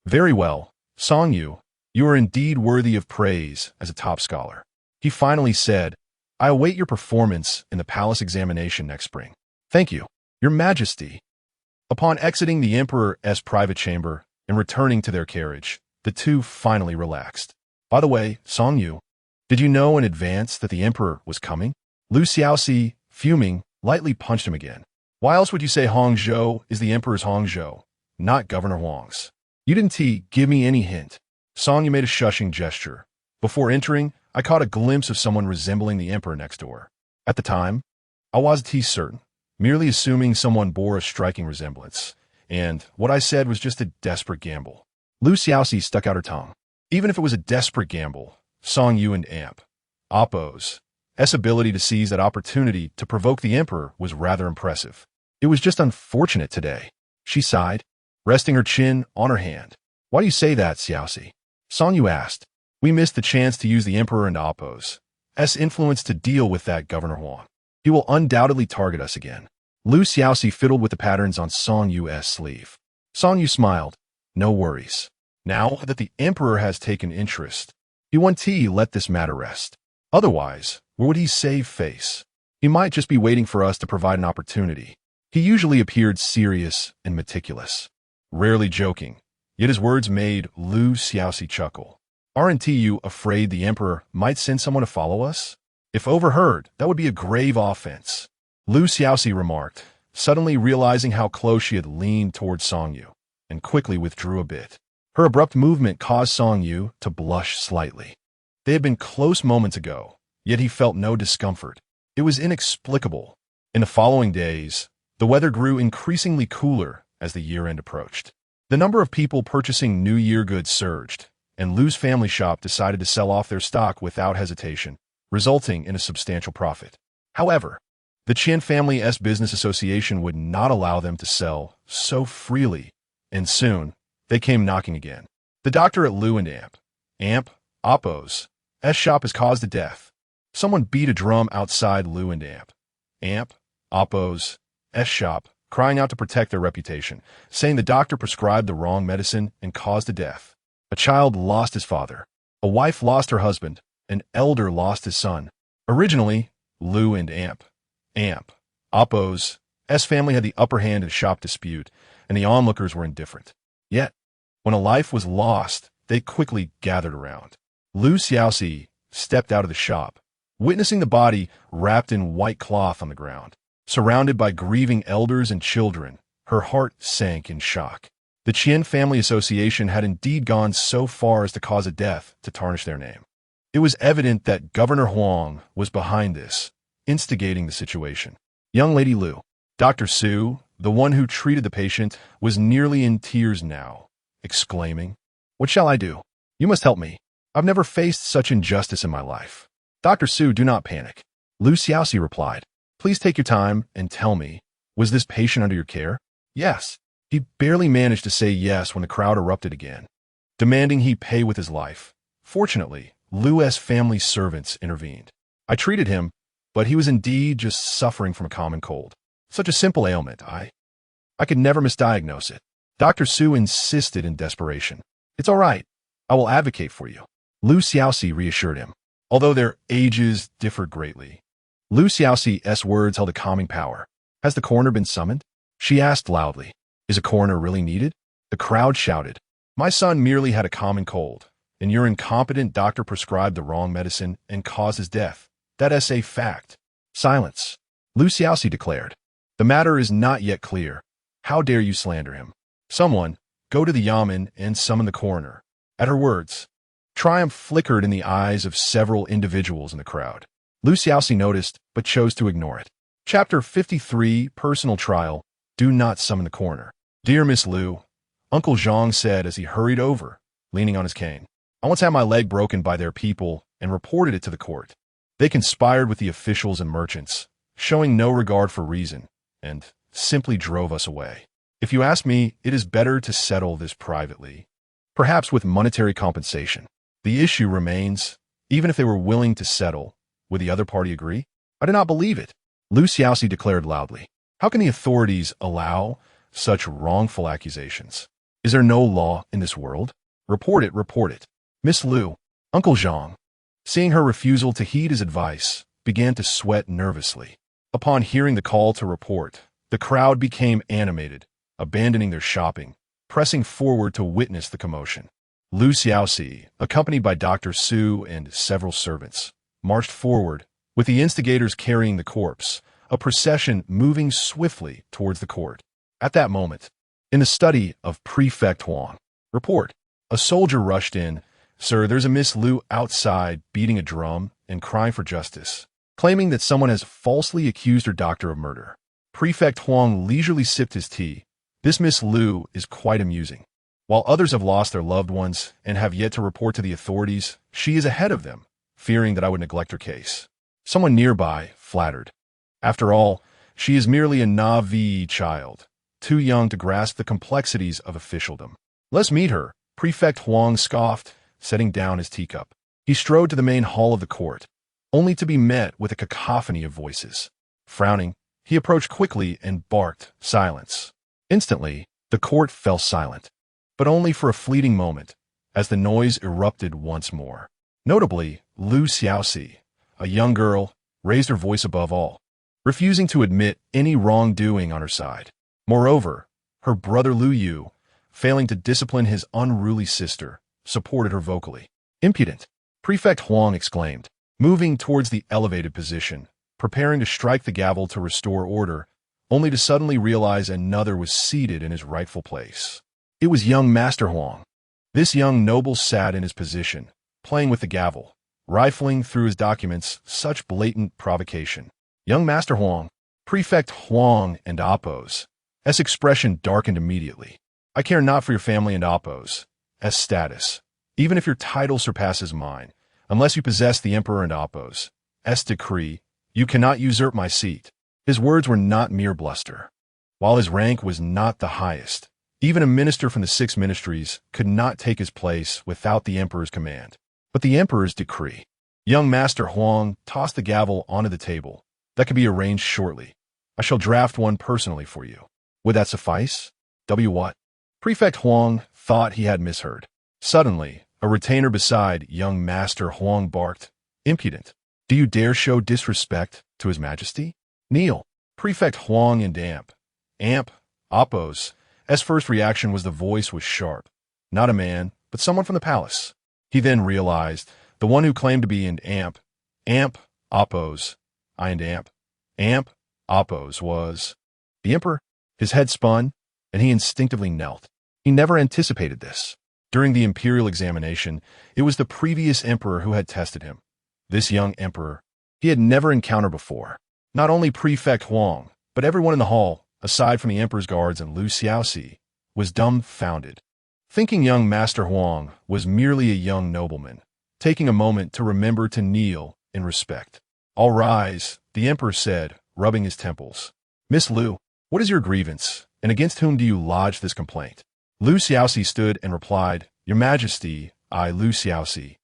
Very well, Song Yu, you are indeed worthy of praise as a top scholar. He finally said, I await your performance in the palace examination next spring. Thank you, Your Majesty. Upon exiting the emperor's private chamber and returning to their carriage, the two finally relaxed. By the way, Song Yu, did you know in advance that the emperor was coming? Xiaoxi, fuming, lightly punched him again. Why else would you say Hangzhou is the emperor's Hangzhou, not Governor Huang's? You didn't give me any hint. Song Yu made a shushing gesture. Before entering, I caught a glimpse of someone resembling the emperor next door. At the time, I wasn't certain, merely assuming someone bore a striking resemblance, and what I said was just a desperate gamble. Xiaoxi stuck out her tongue. Even if it was a desperate gamble, Song Yu and Oppo's ability to seize that opportunity to provoke the emperor was rather impressive. It was just unfortunate today. She sighed, resting her chin on her hand. Why do you say that, Xiaoxi? Song Yu asked. We missed the chance to use the emperor and Oppo's influence to deal with that Governor Huang. He will undoubtedly target us again. Xiaoxi fiddled with the patterns on Song Yu's sleeve. Song Yu smiled. No worries. Now that the emperor has taken interest, he won't let this matter rest. Otherwise, where would he save face? He might just be waiting for us to provide an opportunity. He usually appeared serious and meticulous, rarely joking, yet his words made Xiaoxi chuckle. Aren't you afraid the emperor might send someone to follow us? If overheard, that would be a grave offense. Xiaoxi remarked, suddenly realizing how close she had leaned towards Song Yu, and quickly withdrew a bit. Her abrupt movement caused Song Yu to blush slightly. They had been close moments ago, yet he felt no discomfort. It was inexplicable. In the following days, the weather grew increasingly cooler as the year-end approached. The number of people purchasing New Year goods surged, and Lu's family shop decided to sell off their stock without hesitation, resulting in a substantial profit. However, the Qian family's business association would not allow them to sell so freely, and soon, they came knocking again. The doctor at Lu and Oppo's shop has caused a death. Someone beat a drum outside Lu and Oppo's shop, crying out to protect their reputation, saying the doctor prescribed the wrong medicine and caused a death. A child lost his father. A wife lost her husband. An elder lost his son. Originally, Lu and Oppo's family had the upper hand in a shop dispute, and the onlookers were indifferent. Yet, when a life was lost, they quickly gathered around. Xiaoxi stepped out of the shop, witnessing the body wrapped in white cloth on the ground. Surrounded by grieving elders and children, her heart sank in shock. The Qian Family Association had indeed gone so far as to cause a death to tarnish their name. It was evident that Governor Huang was behind this, instigating the situation. Young Lady Lu, Dr. Su, the one who treated the patient, was nearly in tears now, exclaiming, "What shall I do? You must help me. I've never faced such injustice in my life." Dr. Su, do not panic. Xiaoxi replied. Please take your time and tell me, was this patient under your care? Yes. He barely managed to say yes when the crowd erupted again, demanding he pay with his life. Fortunately, Lu's family servants intervened. I treated him, but he was indeed just suffering from a common cold. Such a simple ailment, I could never misdiagnose it. Dr. Su insisted in desperation. It's all right. I will advocate for you. Xiaoxi reassured him, although their ages differed greatly. Xiaoxi's words held a calming power. Has the coroner been summoned? She asked loudly. Is a coroner really needed? The crowd shouted. My son merely had a common cold, and your incompetent doctor prescribed the wrong medicine and caused his death. That is a fact. Silence. Xiaoxi declared. The matter is not yet clear. How dare you slander him? Someone, go to the yamen and summon the coroner. At her words, triumph flickered in the eyes of several individuals in the crowd. Xiaoxi noticed, but chose to ignore it. Chapter 53, Personal Trial. Do not summon the coroner. Dear Miss Liu, Uncle Zhang said as he hurried over, leaning on his cane. I once had my leg broken by their people and reported it to the court. They conspired with the officials and merchants, showing no regard for reason, and simply drove us away. If you ask me, it is better to settle this privately, perhaps with monetary compensation. The issue remains, even if they were willing to settle, would the other party agree? I do not believe it, Xiaoxi declared loudly. How can the authorities allow such wrongful accusations? Is there no law in this world? Report it, report it. Miss Liu, Uncle Zhang, seeing her refusal to heed his advice, began to sweat nervously. Upon hearing the call to report, the crowd became animated, abandoning their shopping, pressing forward to witness the commotion. Xiaoxi, accompanied by Dr. Su and several servants, marched forward, with the instigators carrying the corpse, a procession moving swiftly towards the court. At that moment, in the study of Prefect Huang, report, a soldier rushed in. Sir, there's a Miss Liu outside beating a drum and crying for justice, claiming that someone has falsely accused her doctor of murder. Prefect Huang leisurely sipped his tea. This Miss Liu is quite amusing. While others have lost their loved ones and have yet to report to the authorities, she is ahead of them, fearing that I would neglect her case. Someone nearby flattered. After all, she is merely a naive child, too young to grasp the complexities of officialdom. Let's meet her, Prefect Huang scoffed, setting down his teacup. He strode to the main hall of the court, only to be met with a cacophony of voices. Frowning, he approached quickly and barked, silence. Instantly, the court fell silent, but only for a fleeting moment, as the noise erupted once more. Notably, Xiaoxi, a young girl, raised her voice above all, refusing to admit any wrongdoing on her side. Moreover, her brother Liu Yu, failing to discipline his unruly sister, supported her vocally. Impudent, Prefect Huang exclaimed, moving towards the elevated position, preparing to strike the gavel to restore order, only to suddenly realize another was seated in his rightful place. It was young Master Huang. This young noble sat in his position, playing with the gavel, rifling through his documents, such blatant provocation. Young Master Huang, Prefect Huang and Appo's expression darkened immediately. I care not for your family and Appo's status, even if your title surpasses mine. Unless you possess the Emperor and Appo's decree, you cannot usurp my seat. His words were not mere bluster. While his rank was not the highest, even a minister from the 6 ministries could not take his place without the Emperor's command. But the Emperor's decree. Young Master Huang tossed the gavel onto the table. That can be arranged shortly. I shall draft one personally for you. Would that suffice? What? Prefect Huang thought he had misheard. Suddenly, a retainer beside young Master Huang barked, Impudent! Do you dare show disrespect to His Majesty? Kneel! Prefect Huang and Appo's first reaction was the voice was sharp. Not a man, but someone from the palace. He then realized, the one who claimed to be Appo's was the Emperor. His head spun, and he instinctively knelt. He never anticipated this. During the imperial examination, it was the previous emperor who had tested him. This young emperor, he had never encountered before. Not only Prefect Huang, but everyone in the hall, aside from the emperor's guards and Xiaoxi, was dumbfounded. Thinking young Master Huang was merely a young nobleman, taking a moment to remember to kneel in respect. All rise, the emperor said, rubbing his temples. Miss Liu, what is your grievance, and against whom do you lodge this complaint? Xiaoxi stood and replied, Your Majesty, I, Xiaoxi,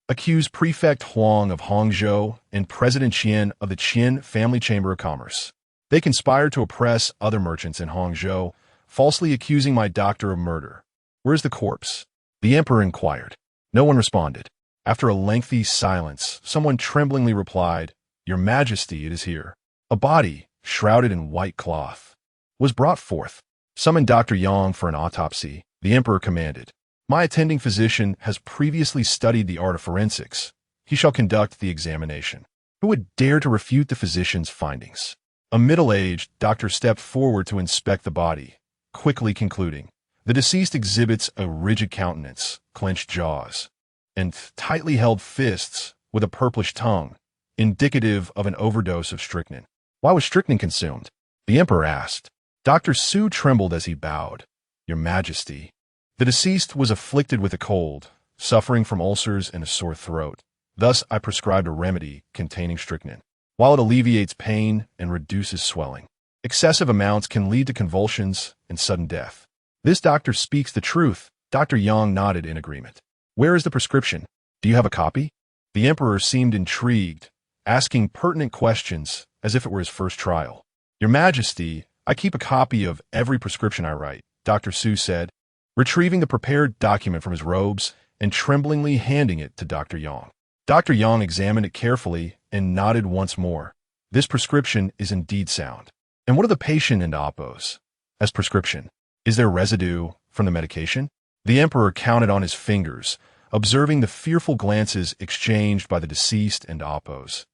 accuse Prefect Huang of Hangzhou and President Qian of the Qian Family Chamber of Commerce. They conspired to oppress other merchants in Hangzhou, falsely accusing my doctor of murder. Where's the corpse? The emperor inquired. No one responded. After a lengthy silence, someone tremblingly replied, Your Majesty, it is here. A body, shrouded in white cloth, was brought forth. Summon Dr. Yang for an autopsy, the emperor commanded. My attending physician has previously studied the art of forensics. He shall conduct the examination. Who would dare to refute the physician's findings? A middle-aged doctor stepped forward to inspect the body, quickly concluding, "The deceased exhibits a rigid countenance, clenched jaws, and tightly held fists with a purplish tongue, indicative of an overdose of strychnine." "Why was strychnine consumed?" the emperor asked. Dr. Su trembled as he bowed. "Your Majesty, the deceased was afflicted with a cold, suffering from ulcers and a sore throat. Thus I prescribed a remedy containing strychnine. While it alleviates pain and reduces swelling, excessive amounts can lead to convulsions and sudden death." "This doctor speaks the truth." Dr. Yang nodded in agreement. "Where is the prescription? Do you have a copy?" The emperor seemed intrigued, asking pertinent questions as if it were his first trial. "Your Majesty, I keep a copy of every prescription I write," Dr. Su said, retrieving the prepared document from his robes and tremblingly handing it to Dr. Yang. Dr. Yang examined it carefully and nodded once more. "This prescription is indeed sound." "And what of the patient and Oppos? As prescription, is there residue from the medication?" The emperor counted on his fingers, observing the fearful glances exchanged by the deceased and Oppos'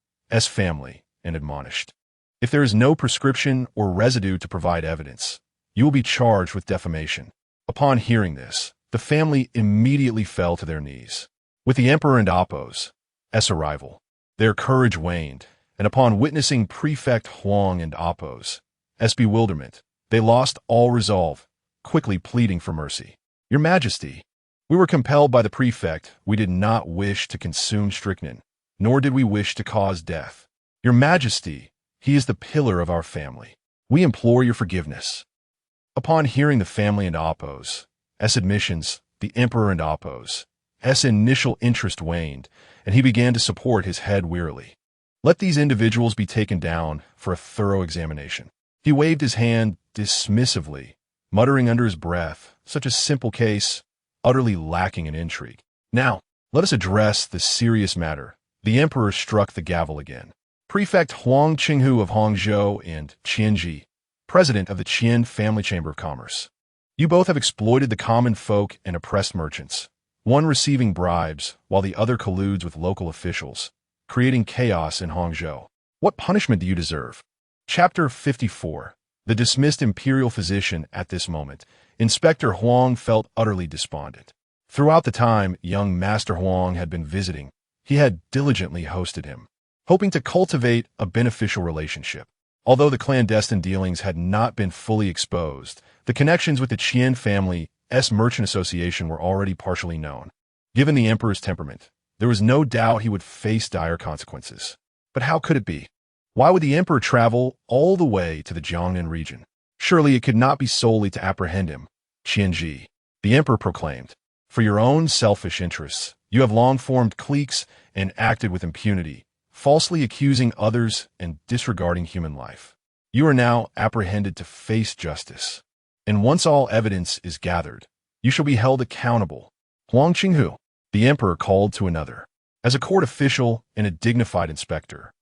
family, and admonished, "If there is no prescription or residue to provide evidence, you will be charged with defamation." Upon hearing this, the family immediately fell to their knees. With the emperor and Oppos' arrival, their courage waned, and upon witnessing Prefect Huang and Oppos' bewilderment, they lost all resolve, quickly pleading for mercy. "Your Majesty, we were compelled by the prefect. We did not wish to consume strychnine, nor did we wish to cause death. Your Majesty, he is the pillar of our family. We implore your forgiveness." Upon hearing the family and Oppos' admissions, the emperor and Oppos' initial interest waned, and he began to support his head wearily. "Let these individuals be taken down for a thorough examination." He waved his hand dismissively, muttering under his breath, "Such a simple case, utterly lacking in intrigue. Now, let us address the serious matter." The emperor struck the gavel again. "Prefect Huang Qinghu of Hangzhou and Qianji, president of the Qian Family Chamber of Commerce. You both have exploited the common folk and oppressed merchants, one receiving bribes while the other colludes with local officials, creating chaos in Hangzhou. What punishment do you deserve?" Chapter 54. The dismissed imperial physician. At this moment, Inspector Huang felt utterly despondent. Throughout the time young Master Huang had been visiting, he had diligently hosted him, hoping to cultivate a beneficial relationship. Although the clandestine dealings had not been fully exposed, the connections with the Qian family's merchant association were already partially known. Given the emperor's temperament, there was no doubt he would face dire consequences. But how could it be? Why would the emperor travel all the way to the Jiangnan region? Surely it could not be solely to apprehend him. "Qianji," the emperor proclaimed, "for your own selfish interests, you have long formed cliques and acted with impunity, falsely accusing others and disregarding human life. You are now apprehended to face justice. And once all evidence is gathered, you shall be held accountable." "Huang Qinghu," the emperor called to another. "As a court official and a dignified inspector,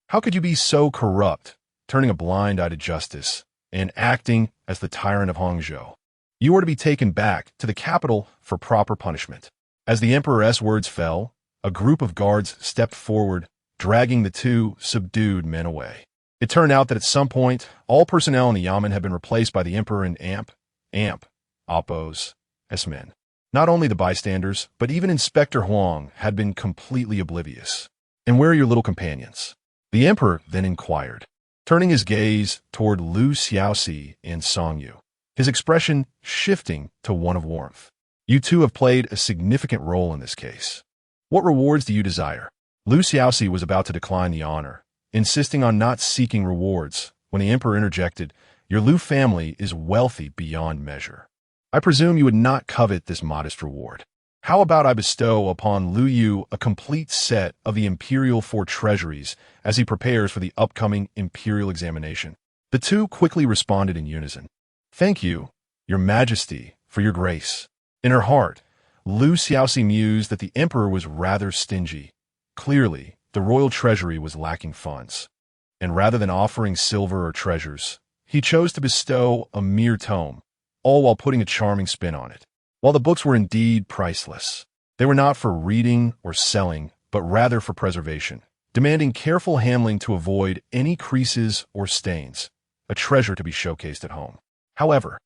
how could you be so corrupt, turning a blind eye to justice and acting as the tyrant of Hangzhou? You are to be taken back to the capital for proper punishment." As the emperor's words fell, a group of guards stepped forward, dragging the two subdued men away. It turned out that at some point, all personnel in the Yamen had been replaced by the emperor and Oppos' men. Not only the bystanders, but even Inspector Huang had been completely oblivious. "And where are your little companions?" the emperor then inquired, turning his gaze toward Lu Xiaoxi and Songyu, his expression shifting to one of warmth. "You two have played a significant role in this case. What rewards do you desire?" Lu Xiaoxi was about to decline the honor, insisting on not seeking rewards, when the emperor interjected, "Your Lu family is wealthy beyond measure. I presume you would not covet this modest reward. How about I bestow upon Lu Yu a complete set of the imperial 4 treasuries as he prepares for the upcoming imperial examination?" The two quickly responded in unison. "Thank you, Your Majesty, for your grace." In her heart, Lu Xiaoxi mused that the emperor was rather stingy. Clearly, the royal treasury was lacking funds, and rather than offering silver or treasures, he chose to bestow a mere tome, all while putting a charming spin on it. While the books were indeed priceless, they were not for reading or selling, but rather for preservation, demanding careful handling to avoid any creases or stains, a treasure to be showcased at home. However,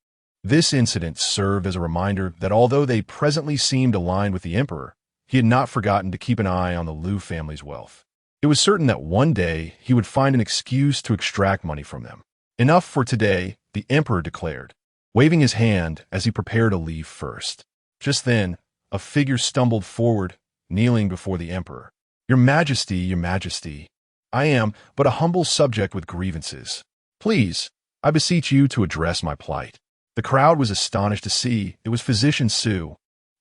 This incident served as a reminder that although they presently seemed aligned with the emperor, he had not forgotten to keep an eye on the Liu family's wealth. It was certain that one day he would find an excuse to extract money from them. Enough for today, the emperor declared, waving his hand as he prepared to leave first. Just then, a figure stumbled forward, kneeling before the emperor. Your Majesty, I am but a humble subject with grievances. Please, I beseech you to address my plight. The crowd was astonished to see it was Physician Su.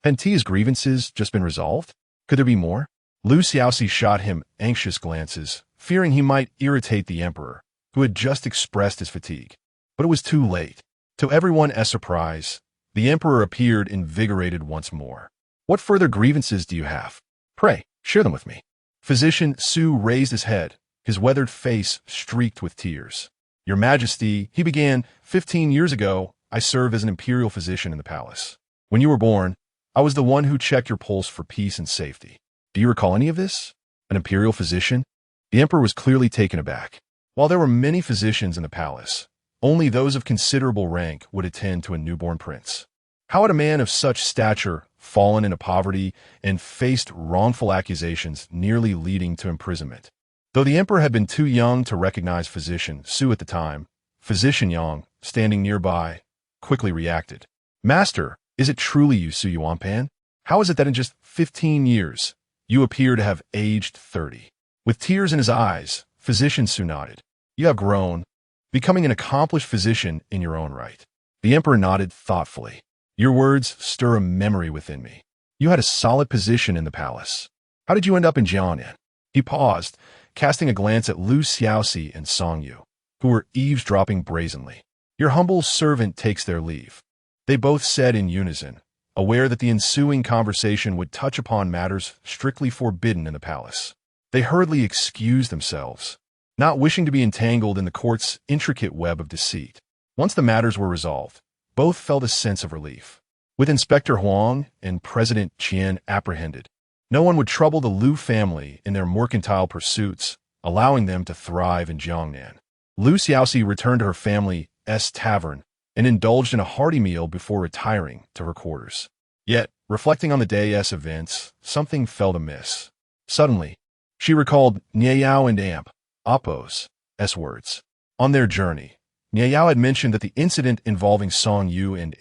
Hadn't his grievances just been resolved? Could there be more? Xiaoxi shot him anxious glances, fearing he might irritate the emperor, who had just expressed his fatigue. But it was too late. To everyone's surprise, the emperor appeared invigorated once more. What further grievances do you have? Pray, share them with me. Physician Su raised his head, his weathered face streaked with tears. Your Majesty, he began, 15 years ago, I served as an imperial physician in the palace. When you were born, I was the one who checked your pulse for peace and safety. Do you recall any of this? An imperial physician? The emperor was clearly taken aback. While there were many physicians in the palace, only those of considerable rank would attend to a newborn prince. How had a man of such stature fallen into poverty and faced wrongful accusations nearly leading to imprisonment? Though the emperor had been too young to recognize Physician Su at the time, Physician Yang, standing nearby, quickly reacted. Master, is it truly you, Su Yuanpan? How is it that in just 15 years, you appear to have aged 30? With tears in his eyes, Physician Su nodded. You have grown, becoming an accomplished physician in your own right. The emperor nodded thoughtfully. Your words stir a memory within me. You had a solid position in the palace. How did you end up in Jiangnan? He paused, casting a glance at Xiaoxi and Song Yu, who were eavesdropping brazenly. Your humble servant takes their leave. They both said in unison, aware that the ensuing conversation would touch upon matters strictly forbidden in the palace. They hurriedly excused themselves, not wishing to be entangled in the court's intricate web of deceit. Once the matters were resolved, both felt a sense of relief. With Inspector Huang and President Qian apprehended, no one would trouble the Liu family in their mercantile pursuits, allowing them to thrive in Jiangnan. Xiaoxi returned to her family's tavern and indulged in a hearty meal before retiring to her quarters. Yet, reflecting on the day's events, something felt amiss. Suddenly, she recalled Niao and Appo's words. On their journey, Niao had mentioned that the incident involving Song Yu and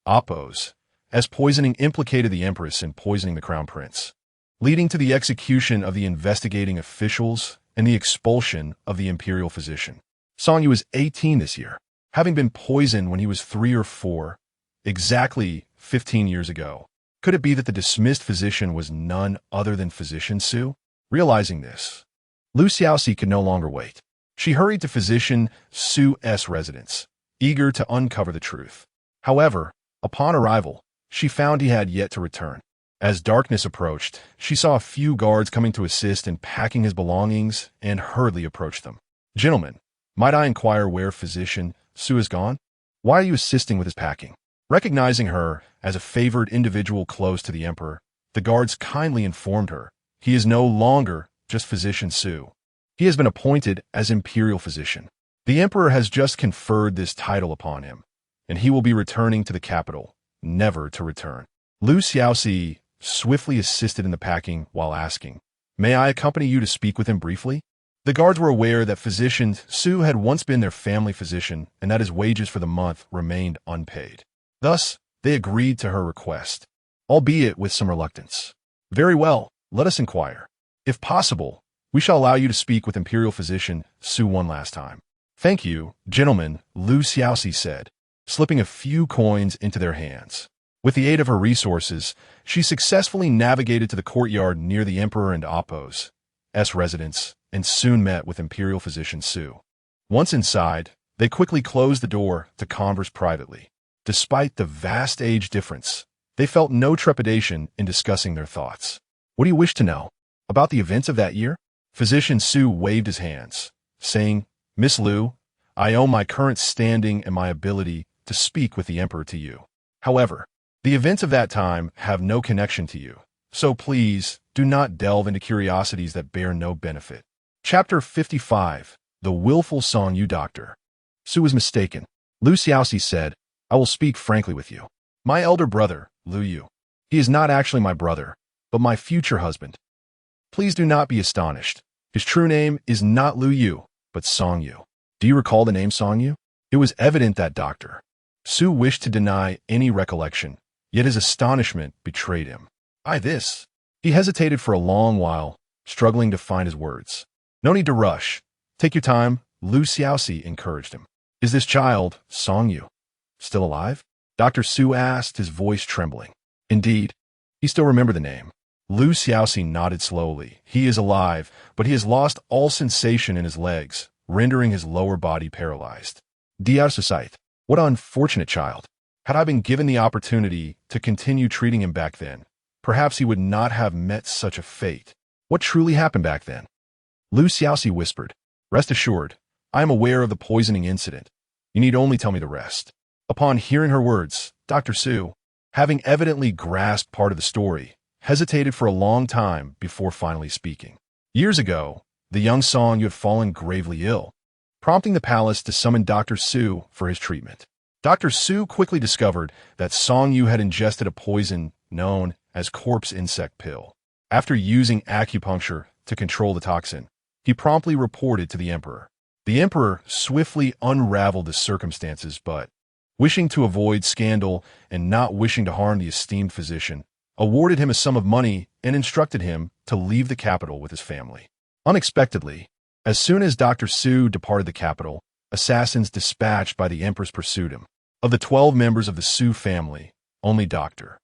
Appo's poisoning implicated the empress in poisoning the crown prince, leading to the execution of the investigating officials and the expulsion of the imperial physician. Song Yu was 18 this year, having been poisoned when he was 3 or 4, exactly 15 years ago. Could it be that the dismissed physician was none other than Physician Su? Realizing this, Xiaoxi could no longer wait. She hurried to Physician Su's residence, eager to uncover the truth. However, upon arrival, she found he had yet to return. As darkness approached, she saw a few guards coming to assist in packing his belongings and hurriedly approached them. Gentlemen, might I inquire where Physician Su has gone? Why are you assisting with his packing? Recognizing her as a favored individual close to the emperor, the guards kindly informed her he is no longer just Physician Su. He has been appointed as imperial physician. The emperor has just conferred this title upon him, and he will be returning to the capital, never to return. Xiaoxi swiftly assisted in the packing while asking, May I accompany you to speak with him briefly? The guards were aware that Physician Su had once been their family physician and that his wages for the month remained unpaid. Thus, they agreed to her request, albeit with some reluctance. Very well, let us inquire. If possible, we shall allow you to speak with Imperial Physician Su one last time. Thank you, gentlemen, Xiaoxi said, slipping a few coins into their hands. With the aid of her resources, she successfully navigated to the courtyard near the Emperor and Appo's residence and soon met with Imperial Physician Su. Once inside, they quickly closed the door to converse privately. Despite the vast age difference, they felt no trepidation in discussing their thoughts. What do you wish to know? About the events of that year? Physician Su waved his hands, saying, Miss Liu, I owe my current standing and my ability to speak with the Emperor to you. However, the events of that time have no connection to you, so please do not delve into curiosities that bear no benefit. Chapter 55, The Willful Song Yu Doctor. Su was mistaken. Xiaoxi said, I will speak frankly with you. My elder brother, Lu Yu. He is not actually my brother, but my future husband. Please do not be astonished. His true name is not Lu Yu, but Song Yu. Do you recall the name Song Yu? It was evident that Dr. Su wished to deny any recollection, yet his astonishment betrayed him. This. He hesitated for a long while, struggling to find his words. No need to rush. Take your time, Lu Xiaoxi encouraged him. Is this child, Song Yu, still alive? Dr. Su asked, his voice trembling. Indeed. He still remembered the name. Lu Xiaoxi nodded slowly. He is alive, but he has lost all sensation in his legs, rendering his lower body paralyzed. Diasosite. What an unfortunate child. Had I been given the opportunity to continue treating him back then, perhaps he would not have met such a fate. What truly happened back then? Lu Xiaoxi whispered. Rest assured, I am aware of the poisoning incident. You need only tell me the rest. Upon hearing her words, Dr. Su, having evidently grasped part of the story, hesitated for a long time before finally speaking. Years ago, the young Song Yu had fallen gravely ill, prompting the palace to summon Dr. Su for his treatment. Dr. Su quickly discovered that Song Yu had ingested a poison known as corpse insect pill. After using acupuncture to control the toxin, he promptly reported to the emperor. The emperor swiftly unraveled the circumstances, but, wishing to avoid scandal and not wishing to harm the esteemed physician, awarded him a sum of money and instructed him to leave the capital with his family. Unexpectedly, as soon as Dr. Su departed the capital, assassins dispatched by the empress pursued him. Of the 12 members of the Su family, only Dr.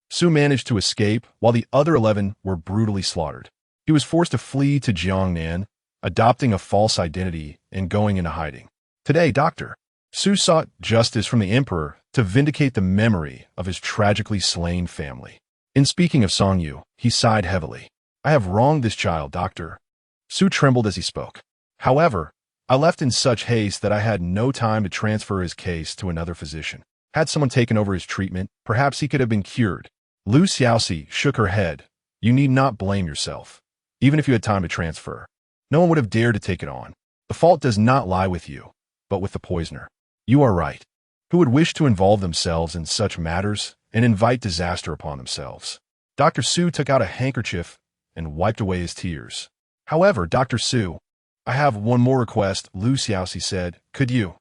Su managed to escape, while the other 11 were brutally slaughtered. He was forced to flee to Jiangnan, adopting a false identity and going into hiding. Today, Dr. Su sought justice from the emperor to vindicate the memory of his tragically slain family. In speaking of Song Yu, he sighed heavily. I have wronged this child, Dr. Su trembled as he spoke. However, I left in such haste that I had no time to transfer his case to another physician. Had someone taken over his treatment, perhaps he could have been cured. Lu Xiaoxi shook her head. You need not blame yourself. Even if you had time to transfer, no one would have dared to take it on. The fault does not lie with you, but with the poisoner. You are right. Who would wish to involve themselves in such matters and invite disaster upon themselves? Dr. Su took out a handkerchief and wiped away his tears. However, Dr. Su, I have one more request, Lu Xiaoxi said. Could you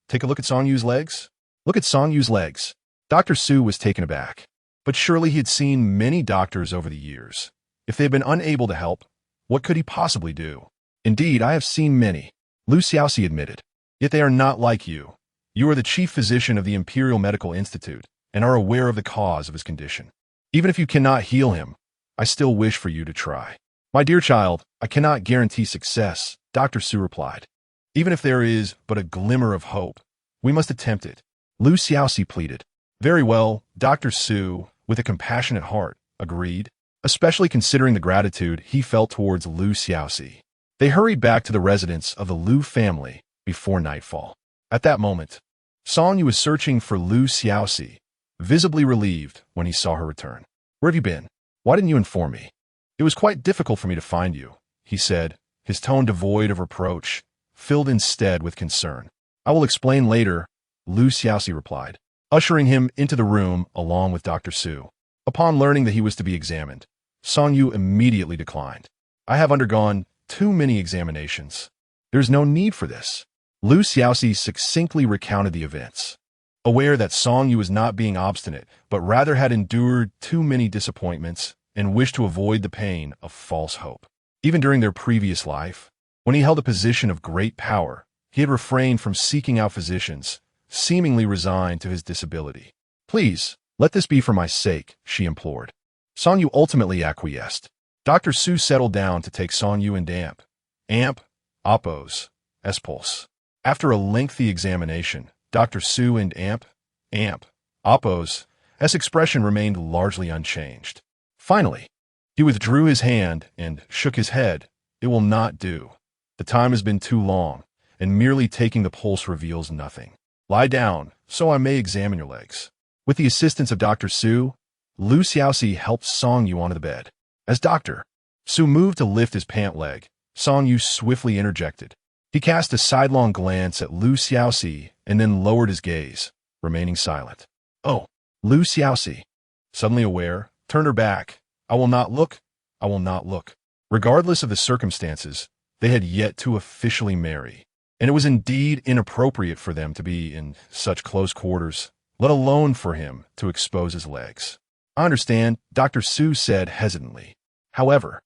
take a look at Song Yu's legs? Look at Song Yu's legs. Dr. Su was taken aback. But surely he had seen many doctors over the years. If they had been unable to help, what could he possibly do? Indeed, I have seen many, Lu Xiaoxi admitted. Yet they are not like you. You are the chief physician of the Imperial Medical Institute and are aware of the cause of his condition. Even if you cannot heal him, I still wish for you to try. My dear child, I cannot guarantee success, Dr. Su replied. Even if there is but a glimmer of hope, we must attempt it. Lu Xiaoxi pleaded. Very well, Dr. Su, with a compassionate heart, agreed, especially considering the gratitude he felt towards Lu Xiaoxi. They hurried back to the residence of the Lu family before nightfall. At that moment, Song Yu was searching for Lu Xiaoxi, visibly relieved when he saw her return. Where have you been? Why didn't you inform me? It was quite difficult for me to find you, he said, his tone devoid of reproach, filled instead with concern. I will explain later, Lu Xiaoxi replied, ushering him into the room along with Dr. Su. Upon learning that he was to be examined, Song Yu immediately declined. I have undergone too many examinations. There is no need for this. Lu Xiaoxi succinctly recounted the events, aware that Song Yu was not being obstinate, but rather had endured too many disappointments and wished to avoid the pain of false hope. Even during their previous life, when he held a position of great power, he had refrained from seeking out physicians, seemingly resigned to his disability. Please, let this be for my sake, she implored. Song Yu ultimately acquiesced. Dr. Su settled down to take Song Yu and Amp, Oppos, Espulse. After a lengthy examination, Dr. Su and Amp, Oppos, expression remained largely unchanged. Finally, he withdrew his hand and shook his head. It will not do. The time has been too long, and merely taking the pulse reveals nothing. Lie down, so I may examine your legs. With the assistance of Dr. Su, Lu Xiaoxi helped Song Yu onto the bed. As Dr. Su moved to lift his pant leg, Song Yu swiftly interjected. He cast a sidelong glance at Lu Xiaoxi and then lowered his gaze. remaining silent. Oh, Lu Xiaoxi, suddenly aware, turned her back. I will not look. I will not look. Regardless of the circumstances, they had yet to officially marry, and it was indeed inappropriate for them to be in such close quarters, let alone for him to expose his legs. I understand, Dr. Su said hesitantly. However,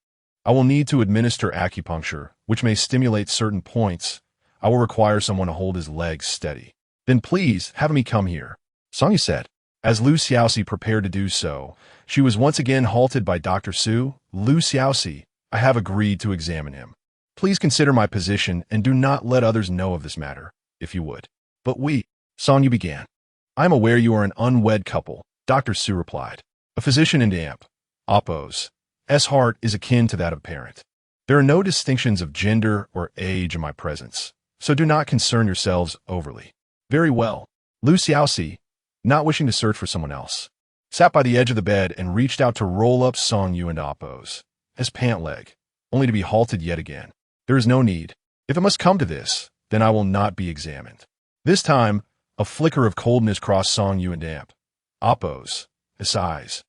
I will need to administer acupuncture, which may stimulate certain points. I will require someone to hold his legs steady. Then please have me come here, Song Yu said. As Lu Xiaoxi prepared to do so, she was once again halted by Dr. Su. Lu Xiaoxi, I have agreed to examine him. Please consider my position and do not let others know of this matter, if you would. But Song Yu began. I am aware you are an unwed couple, Dr. Su replied. A physician in Damp, Oppo's heart is akin to that of a parent. There are no distinctions of gender or age in my presence, so do not concern yourselves overly. Very well. Lu Xiaoxi, not wishing to search for someone else, sat by the edge of the bed and reached out to roll up Song Yu and Oppo's pant leg, only to be halted yet again. There is no need. If it must come to this, then I will not be examined. This time, a flicker of coldness crossed Song Yu and Damp, Oppo's eyes,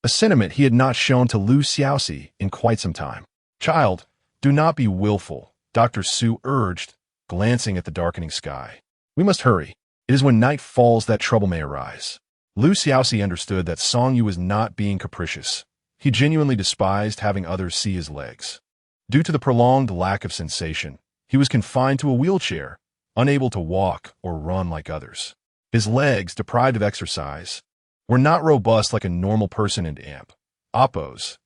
a sentiment he had not shown to Lu Xiaoxi in quite some time. Child, do not be willful, Dr. Su urged, glancing at the darkening sky. We must hurry. It is when night falls that trouble may arise. Lu Xiaoxi understood that Song Yu was not being capricious. He genuinely despised having others see his legs. Due to the prolonged lack of sensation, he was confined to a wheelchair, unable to walk or run like others. His legs, deprived of exercise, were not robust like a normal person in Amp. Oppo's,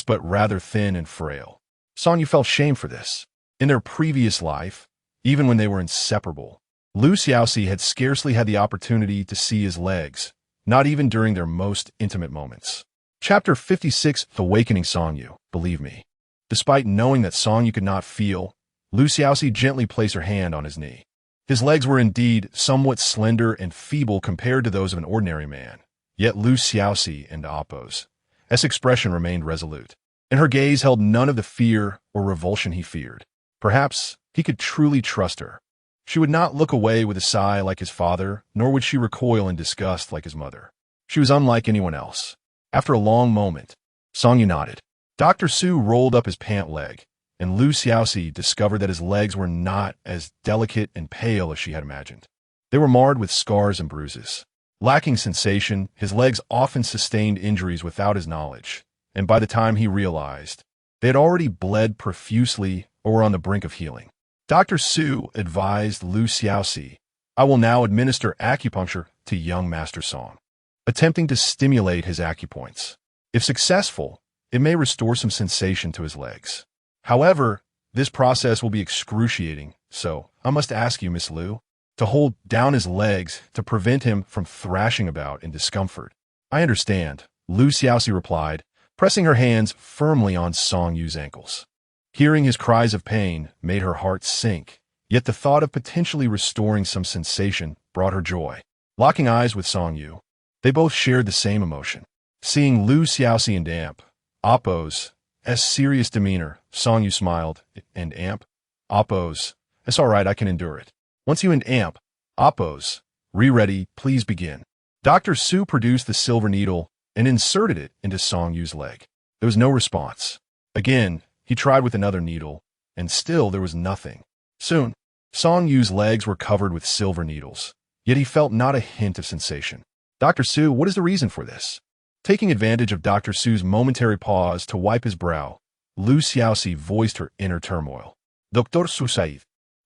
but rather thin and frail. Song Yu felt shame for this. In their previous life, even when they were inseparable, Lu Xiaoxi had scarcely had the opportunity to see his legs, not even during their most intimate moments. Chapter 56, Awakening Song Yu, believe me. Despite knowing that Song Yu could not feel, Lu Xiaoxi gently placed her hand on his knee. His legs were indeed somewhat slender and feeble compared to those of an ordinary man. Yet Lu Xiaoxi and Oppo's expression remained resolute, and her gaze held none of the fear or revulsion he feared. Perhaps he could truly trust her. She would not look away with a sigh like his father, nor would she recoil in disgust like his mother. She was unlike anyone else. After a long moment, Song Yu nodded. Dr. Su rolled up his pant leg, and Lu Xiaoxi discovered that his legs were not as delicate and pale as she had imagined. They were marred with scars and bruises. Lacking sensation, his legs often sustained injuries without his knowledge, and by the time he realized, they had already bled profusely or were on the brink of healing. Dr. Su advised Lu Xiaoxi, I will now administer acupuncture to young Master Song, attempting to stimulate his acupoints. If successful, it may restore some sensation to his legs. However, this process will be excruciating, so I must ask you, Miss Lu, to hold down his legs to prevent him from thrashing about in discomfort. I understand, Lu Xiaoxi replied, pressing her hands firmly on Song Yu's ankles. Hearing his cries of pain made her heart sink, yet the thought of potentially restoring some sensation brought her joy. Locking eyes with Song Yu, they both shared the same emotion. Seeing Lu Xiaoxi and Amp, Oppo's serious demeanor, Song Yu smiled, and Amp, Oppo's, it's all right, I can endure it. Once you and Amp, Oppo's, ready, please begin. Dr. Su produced the silver needle and inserted it into Song Yu's leg. There was no response. Again, he tried with another needle, and still there was nothing. Soon, Song Yu's legs were covered with silver needles, yet he felt not a hint of sensation. Dr. Su, what is the reason for this? Taking advantage of Dr. Su's momentary pause to wipe his brow, Lu Xiaoxi voiced her inner turmoil. Dr. Su Said.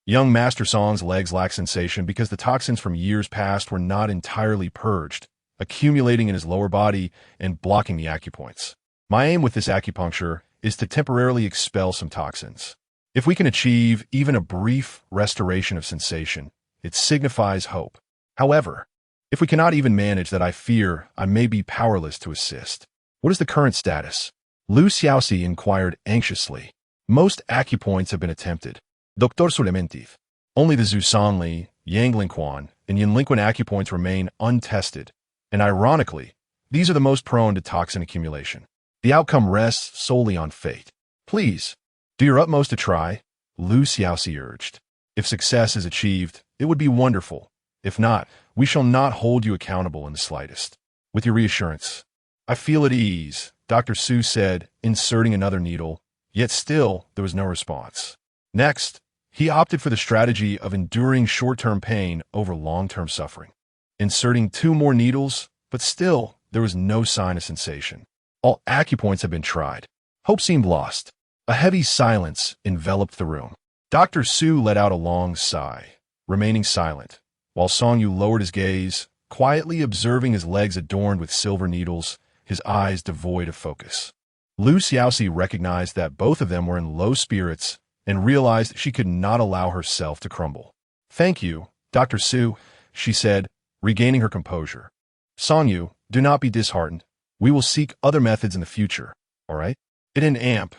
Young Master Song's legs lacked sensation because the toxins from years past were not entirely purged, accumulating in his lower body and blocking the acupoints. My aim with this acupuncture is to temporarily expel some toxins. If we can achieve even a brief restoration of sensation, it signifies hope. However, if we cannot even manage that, I fear I may be powerless to assist. What is the current status? Lu Xiaoxi inquired anxiously. Most acupoints have been attempted. Dr. Sulementiv. Only the Zhusanli, Yanglingquan, and Yinlingquan acupoints remain untested, and ironically, these are the most prone to toxin accumulation. The outcome rests solely on fate. Please, do your utmost to try, Lu Xiaoxi urged. If success is achieved, it would be wonderful. If not, We shall not hold you accountable in the slightest. With your reassurance. I feel at ease, Dr. Su said, inserting another needle, yet still there was no response. Next, he opted for the strategy of enduring short-term pain over long-term suffering. Inserting 2 more needles, but still there was no sign of sensation. All acupoints had been tried. Hope seemed lost. A heavy silence enveloped the room. Dr. Su let out a long sigh, remaining silent, while Song Yu lowered his gaze, quietly observing his legs adorned with silver needles, his eyes devoid of focus. Xiaoxi recognized that both of them were in low spirits and realized she could not allow herself to crumble. Thank you, Dr. Su, she said, regaining her composure. Song Yu, do not be disheartened. We will seek other methods in the future, all right? It in amp,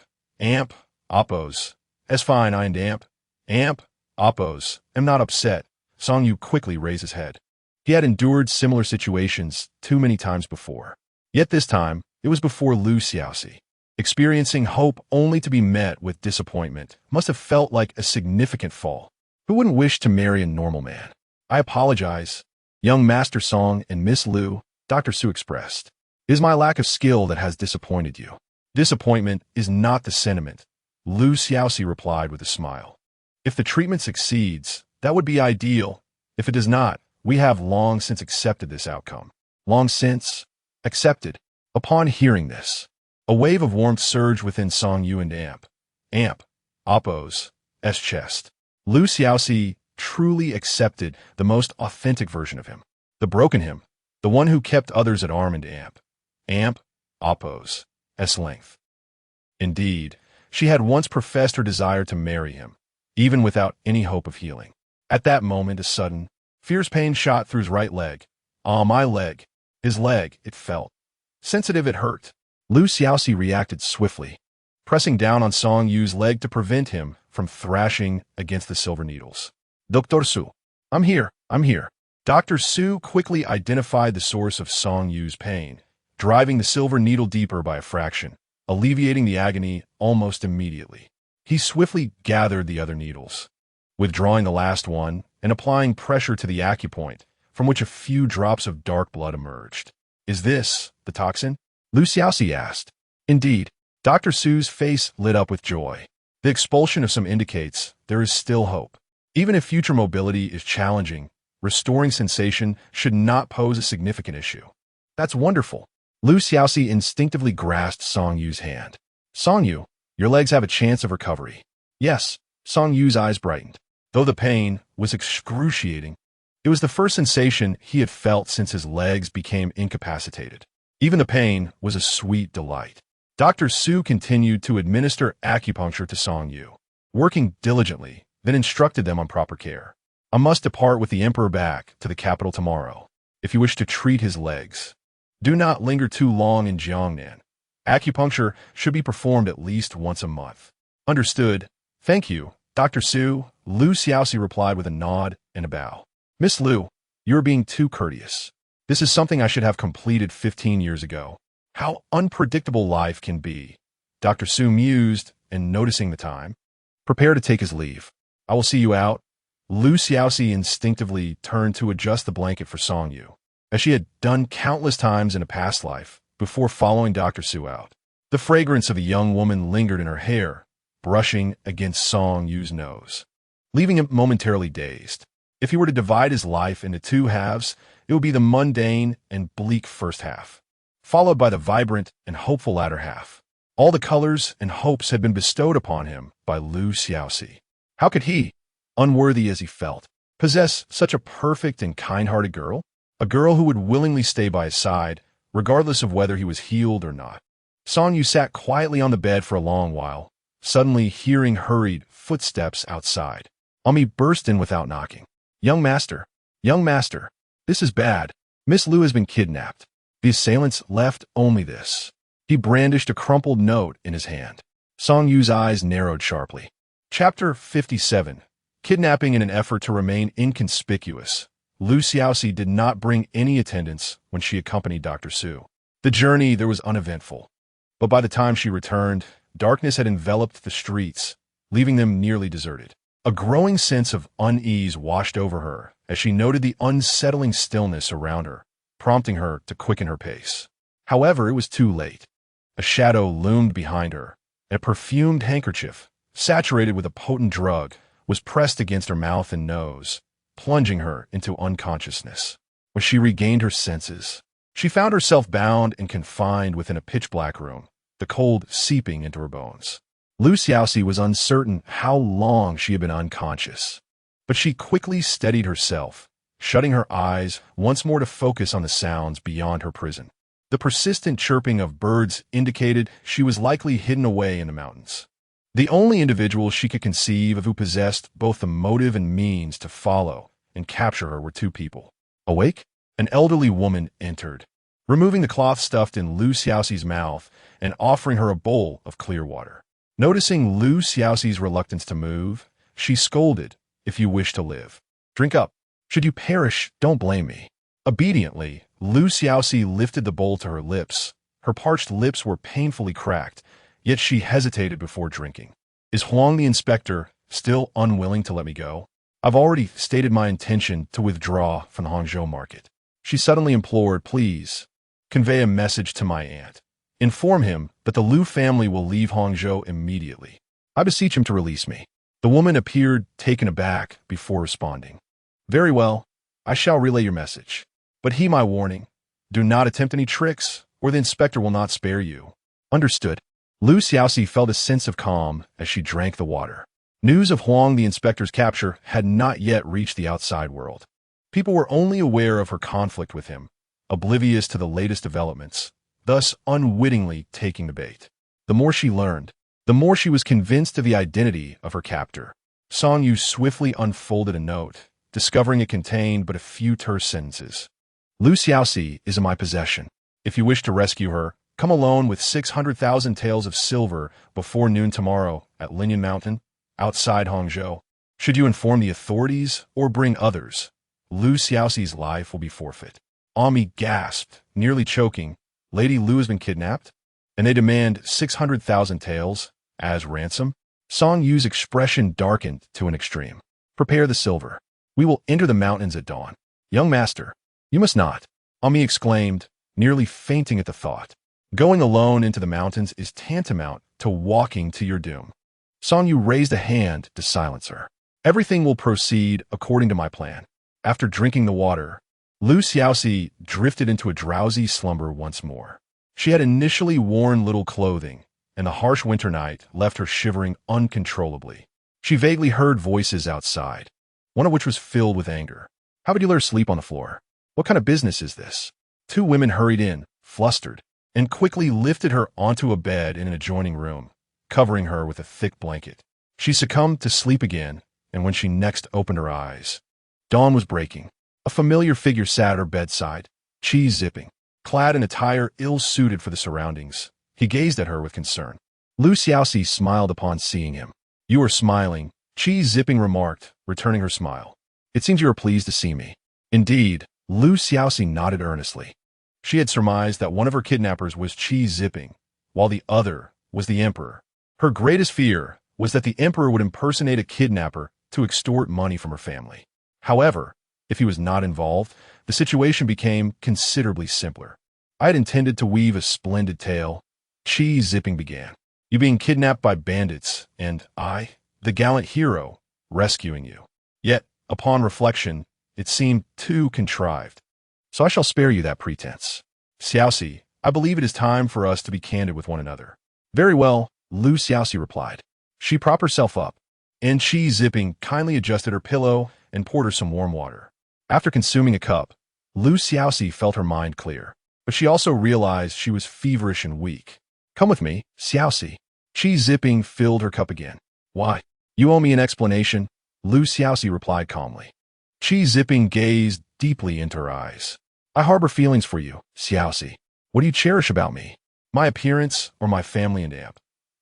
oppos. As fine, I and amp, oppos. Am not upset. Song Yu quickly raised his head. He had endured similar situations too many times before. Yet this time, it was before Xiaoxi. Experiencing hope only to be met with disappointment must have felt like a significant fall. Who wouldn't wish to marry a normal man? I apologize. Young Master Song and Miss Lu, Dr. Su expressed. It is my lack of skill that has disappointed you. Disappointment is not the sentiment, Xiaoxi replied with a smile. If the treatment succeeds, that would be ideal. If it does not, we have long since accepted this outcome. Long since accepted. Upon hearing this, a wave of warmth surged within Song Yu and amp, oppos, chest. Xiaoxi truly accepted the most authentic version of him. The broken him, the one who kept others at arm and amp, oppos, length. Indeed, she had once professed her desire to marry him, even without any hope of healing. At that moment, a sudden, fierce pain shot through his right leg. Ah, my leg. His leg, it felt. Sensitive, it hurt. Xiaoxi reacted swiftly, pressing down on Song Yu's leg to prevent him from thrashing against the silver needles. Dr. Su. I'm here. Dr. Su quickly identified the source of Song Yu's pain, driving the silver needle deeper by a fraction, alleviating the agony almost immediately. He swiftly gathered the other needles, withdrawing the last one and applying pressure to the acupoint, from which a few drops of dark blood emerged. Is this the toxin? Xiaoxi asked. Indeed. Dr. Su's face lit up with joy. The expulsion of some indicates there is still hope. Even if future mobility is challenging, restoring sensation should not pose a significant issue. That's wonderful. Xiaoxi instinctively grasped Song Yu's hand. Song Yu, your legs have a chance of recovery. Yes, Song Yu's eyes brightened. Though the pain was excruciating, it was the first sensation he had felt since his legs became incapacitated. Even the pain was a sweet delight. Dr. Su continued to administer acupuncture to Song Yu, working diligently, then instructed them on proper care. I must depart with the emperor back to the capital tomorrow. If you wish to treat his legs, do not linger too long in Jiangnan. Acupuncture should be performed at least once a month. Understood. Thank you, Dr. Su, Xiaoxi replied with a nod and a bow. Miss Lu, you are being too courteous. This is something I should have completed 15 years ago. How unpredictable life can be. Dr. Su mused, and noticing the time, prepare to take his leave. I will see you out. Xiaoxi instinctively turned to adjust the blanket for Song Yu, as she had done countless times in a past life, before following Dr. Su out. The fragrance of the young woman lingered in her hair, brushing against Song Yu's nose, leaving him momentarily dazed. If he were to divide his life into 2 halves, it would be the mundane and bleak first half, followed by the vibrant and hopeful latter half. All the colors and hopes had been bestowed upon him by Xiaoxi. How could he, unworthy as he felt, possess such a perfect and kind-hearted girl? A girl who would willingly stay by his side, regardless of whether he was healed or not. Song Yu sat quietly on the bed for a long while, suddenly hearing hurried footsteps outside. Ami burst in without knocking. Young master, this is bad. Miss Lu has been kidnapped. The assailants left only this. He brandished a crumpled note in his hand. Song Yu's eyes narrowed sharply. Chapter 57. Kidnapping in an effort to remain inconspicuous. Xiaoxi did not bring any attendance when she accompanied Dr. Su. The journey there was uneventful, but by the time she returned, darkness had enveloped the streets, leaving them nearly deserted. A growing sense of unease washed over her as she noted the unsettling stillness around her, prompting her to quicken her pace. However, it was too late. A shadow loomed behind her, and a perfumed handkerchief, saturated with a potent drug, was pressed against her mouth and nose, plunging her into unconsciousness. When she regained her senses, she found herself bound and confined within a pitch-black room, the cold seeping into her bones. Xiaoxi was uncertain how long she had been unconscious, but she quickly steadied herself, shutting her eyes once more to focus on the sounds beyond her prison. The persistent chirping of birds indicated she was likely hidden away in the mountains. The only individual she could conceive of who possessed both the motive and means to follow and capture her were two people. Awake? An elderly woman entered, removing the cloth stuffed in Xiaoxi's mouth and offering her a bowl of clear water. Noticing Xiaoxi's reluctance to move, she scolded, "If you wish to live, drink up. Should you perish, don't blame me." Obediently, Xiaoxi lifted the bowl to her lips. Her parched lips were painfully cracked, yet she hesitated before drinking. "Is Huang the inspector still unwilling to let me go? I've already stated my intention to withdraw from the Hangzhou market." She suddenly implored, "Please, convey a message to my aunt. Inform him that the Liu family will leave Hangzhou immediately. I beseech him to release me." The woman appeared taken aback before responding. "Very well, I shall relay your message. But heed my warning. Do not attempt any tricks, or the inspector will not spare you." "Understood." Xiaoxi felt a sense of calm as she drank the water. News of Huang the inspector's capture had not yet reached the outside world. People were only aware of her conflict with him, oblivious to the latest developments, thus unwittingly taking the bait. The more she learned, the more she was convinced of the identity of her captor. Song Yu swiftly unfolded a note, discovering it contained but a few terse sentences. "Xiaoxi is in my possession. If you wish to rescue her, come alone with 600,000 taels of silver before noon tomorrow at Linyan Mountain, outside Hangzhou. Should you inform the authorities or bring others, Xiaoxi's life will be forfeit." Ami gasped, nearly choking. "Lady Liu has been kidnapped, and they demand 600,000 taels as ransom?" Song Yu's expression darkened to an extreme. "Prepare the silver. We will enter the mountains at dawn." "Young master, you must not," Ami exclaimed, nearly fainting at the thought. "Going alone into the mountains is tantamount to walking to your doom." Song Yu raised a hand to silence her. "Everything will proceed according to my plan." After drinking the water, Xiaoxi drifted into a drowsy slumber once more. She had initially worn little clothing, and the harsh winter night left her shivering uncontrollably. She vaguely heard voices outside, one of which was filled with anger. "How would you let her sleep on the floor? What kind of business is this?" Two women hurried in, flustered, and quickly lifted her onto a bed in an adjoining room, covering her with a thick blanket. She succumbed to sleep again, and when she next opened her eyes, dawn was breaking. A familiar figure sat at her bedside, cheese zipping, clad in attire ill-suited for the surroundings. He gazed at her with concern. Xiaoxi smiled upon seeing him. "You are smiling," cheese zipping remarked, returning her smile. "It seems you are pleased to see me." Indeed, Xiaoxi nodded earnestly. She had surmised that one of her kidnappers was cheese zipping, while the other was the emperor. Her greatest fear was that the emperor would impersonate a kidnapper to extort money from her family. However, if he was not involved, the situation became considerably simpler. "I had intended to weave a splendid tale," cheese zipping began. "You being kidnapped by bandits, and I, the gallant hero, rescuing you. Yet, upon reflection, it seemed too contrived. So I shall spare you that pretense. Xiaoxi, I believe it is time for us to be candid with one another." "Very well," Xiaoxi replied. She propped herself up, and cheese zipping kindly adjusted her pillow and poured her some warm water. After consuming a cup, Xiaoxi felt her mind clear, but she also realized she was feverish and weak. "Come with me, Xiaoxi." Cheese zipping filled her cup again. "Why? You owe me an explanation," Xiaoxi replied calmly. Cheese zipping gazed deeply into her eyes. "I harbor feelings for you, Xiaoxi. What do you cherish about me? My appearance or my family and amp?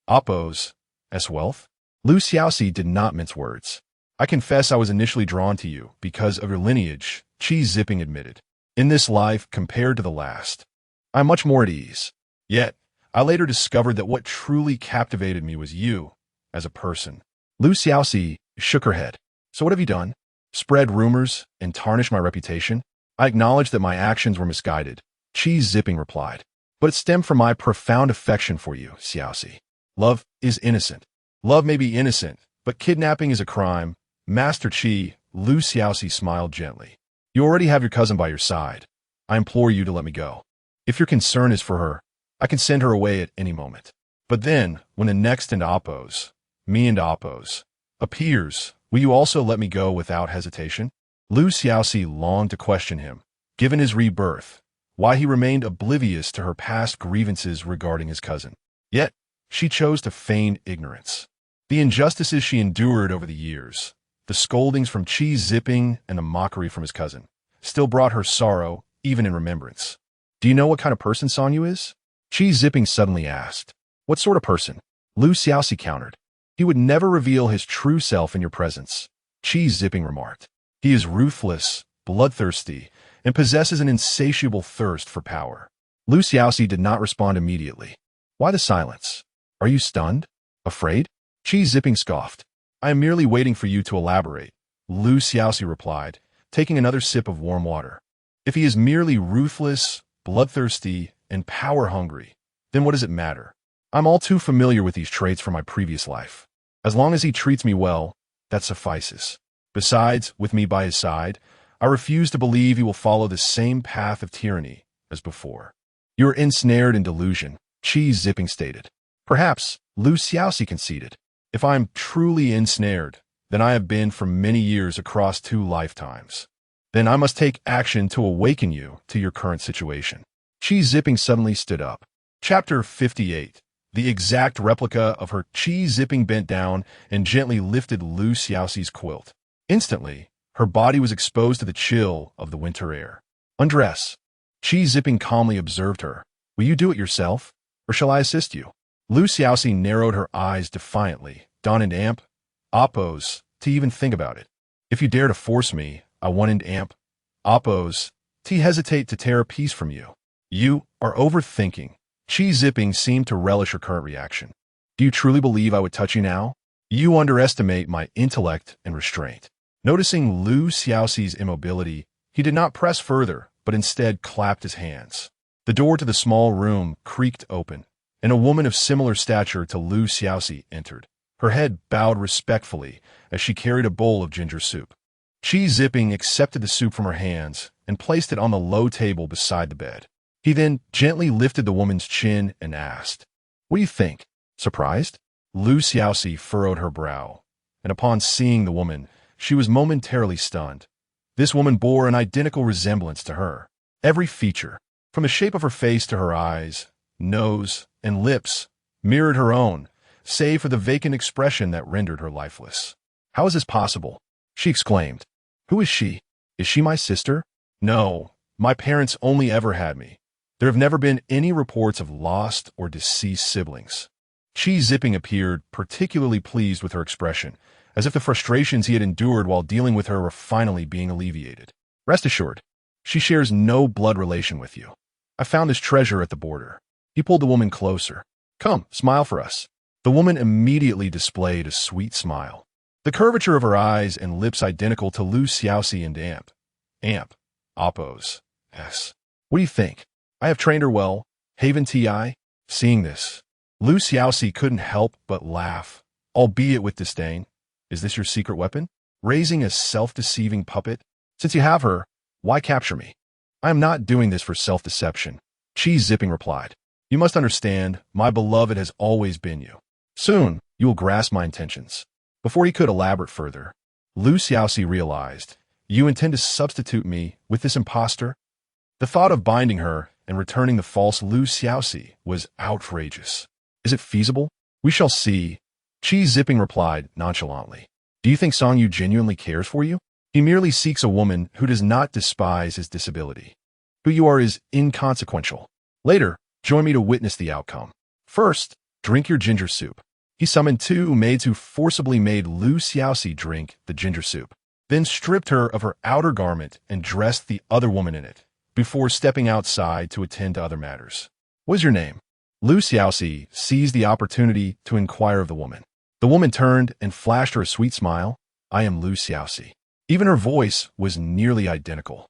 Oppos, as wealth?" Xiaoxi did not mince words. "I confess I was initially drawn to you because of your lineage," cheese zipping admitted. "In this life, compared to the last, I am much more at ease. Yet, I later discovered that what truly captivated me was you, as a person." Xiaoxi shook her head. So what have you done? Spread rumors and tarnish my reputation? I acknowledge that my actions were misguided, Cheese Zipping replied. But it stemmed from my profound affection for you, Xiaoxi. Love is innocent. Love may be innocent, but kidnapping is a crime. Master Qi, Lu Xiaoxi smiled gently. You already have your cousin by your side. I implore you to let me go. If your concern is for her, I can send her away at any moment. But then, when the next and Oppos, me and Oppos, appears, will you also let me go without hesitation? Lu Xiaoxi longed to question him, given his rebirth, why he remained oblivious to her past grievances regarding his cousin. Yet, she chose to feign ignorance. The injustices she endured over the years, the scoldings from Cheese Zipping and the mockery from his cousin, still brought her sorrow, even in remembrance. Do you know what kind of person Sonyu is? Cheese Zipping suddenly asked. What sort of person? Lu Xiaoxi countered. He would never reveal his true self in your presence, Cheese Zipping remarked. He is ruthless, bloodthirsty, and possesses an insatiable thirst for power. Lu Xiaoxi did not respond immediately. Why the silence? Are you stunned? Afraid? Cheese Zipping scoffed. I am merely waiting for you to elaborate, Lu Xiaoxi replied, taking another sip of warm water. If he is merely ruthless, bloodthirsty, and power-hungry, then what does it matter? I'm all too familiar with these traits from my previous life. As long as he treats me well, that suffices. Besides, with me by his side, I refuse to believe he will follow the same path of tyranny as before. You are ensnared in delusion, Cheese Zipping stated. Perhaps, Lu Xiaoxi conceded. If I am truly ensnared, then I have been for many years across 2 lifetimes. Then I must take action to awaken you to your current situation. Cheese Zipping suddenly stood up. Chapter 58. The exact replica of her. Cheese Zipping bent down and gently lifted Lu Xiaoxi's quilt. Instantly, her body was exposed to the chill of the winter air. Undress. Cheese Zipping calmly observed her. Will you do it yourself, or shall I assist you? Lu Xiaoxi narrowed her eyes defiantly, Don and Amp, Oppos, to even think about it. If you dare to force me, I want and Amp, Oppos, to hesitate to tear a piece from you. You are overthinking. Cheese Zipping seemed to relish her current reaction. Do you truly believe I would touch you now? You underestimate my intellect and restraint. Noticing Lu Xiaoxi's immobility, he did not press further, but instead clapped his hands. The door to the small room creaked open, and a woman of similar stature to Lu Xiaoxi entered. Her head bowed respectfully as she carried a bowl of ginger soup. Cheese Zipping accepted the soup from her hands and placed it on the low table beside the bed. He then gently lifted the woman's chin and asked, What do you think? Surprised? Lu Xiaoxi furrowed her brow, and upon seeing the woman, she was momentarily stunned. This woman bore an identical resemblance to her. Every feature, from the shape of her face to her eyes, nose, and lips, mirrored her own, save for the vacant expression that rendered her lifeless. How is this possible? She exclaimed. Who is she? Is she my sister? No, my parents only ever had me. There have never been any reports of lost or deceased siblings. Cheese Zipping appeared particularly pleased with her expression, as if the frustrations he had endured while dealing with her were finally being alleviated. Rest assured, she shares no blood relation with you. I found this treasure at the border. He pulled the woman closer. Come, smile for us. The woman immediately displayed a sweet smile. The curvature of her eyes and lips identical to Lu Xiaoxi and Amp, Oppos. Yes. What do you think? I have trained her well. Haven Ti. Seeing this, Lu Xiaoxi couldn't help but laugh, albeit with disdain. Is this your secret weapon? Raising a self-deceiving puppet? Since you have her, why capture me? I am not doing this for self-deception, Cheese Zipping replied. You must understand, my beloved has always been you. Soon, you will grasp my intentions. Before he could elaborate further, Lu Xiaoxi realized, You intend to substitute me with this impostor? The thought of binding her and returning the false Lu Xiaoxi was outrageous. Is it feasible? We shall see, Cheese Zipping replied nonchalantly. Do you think Sonyu genuinely cares for you? He merely seeks a woman who does not despise his disability. Who you are is inconsequential. Later, join me to witness the outcome. First, drink your ginger soup. He summoned 2 maids who forcibly made Lu Xiaoxi drink the ginger soup, then stripped her of her outer garment and dressed the other woman in it, before stepping outside to attend to other matters. What is your name? Lu Xiaoxi seized the opportunity to inquire of the woman. The woman turned and flashed her a sweet smile. I am Lu Xiaoxi. Even her voice was nearly identical.